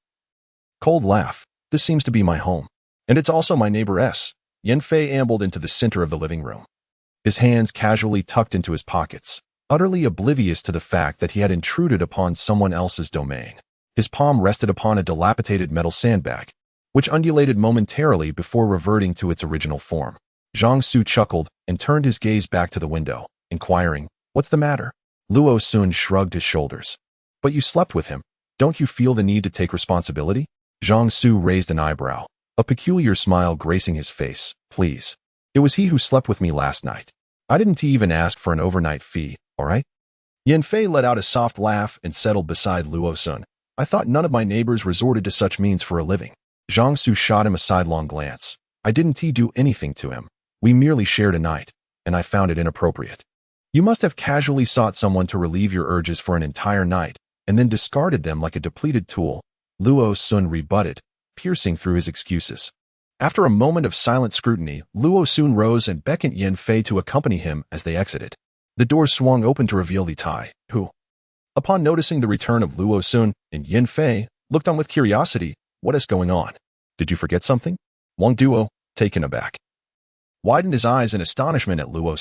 cold laugh. This seems to be my home. And it's also my neighbor S. Yan Fei ambled into the center of the living room, his hands casually tucked into his pockets, utterly oblivious to the fact that he had intruded upon someone else's domain. His palm rested upon a dilapidated metal sandbag, which undulated momentarily before reverting to its original form. Zhang Su chuckled and turned his gaze back to the window, inquiring, "What's the matter?" Luo Sun shrugged his shoulders. "But you slept with him. Don't you feel the need to take responsibility?" Zhang Su raised an eyebrow, a peculiar smile gracing his face. "Please. It was he who slept with me last night. I didn't even ask for an overnight fee, all right?" Yan Fei let out a soft laugh and settled beside Luo Sun. "I thought none of my neighbors resorted to such means for a living." Zhang Su shot him a sidelong glance. "I didn't do anything to him. We merely shared a night, and I found it inappropriate." "You must have casually sought someone to relieve your urges for an entire night, and then discarded them like a depleted tool," Luo Sun rebutted, piercing through his excuses. After a moment of silent scrutiny, Luo Sun rose and beckoned Yan Fei to accompany him as they exited. The door swung open to reveal Li Tai, who, upon noticing the return of Luo Sun and Yan Fei, looked on with curiosity. "What is going on? Did you forget something?" Wang Duo, taken aback, widened his eyes in astonishment at Luo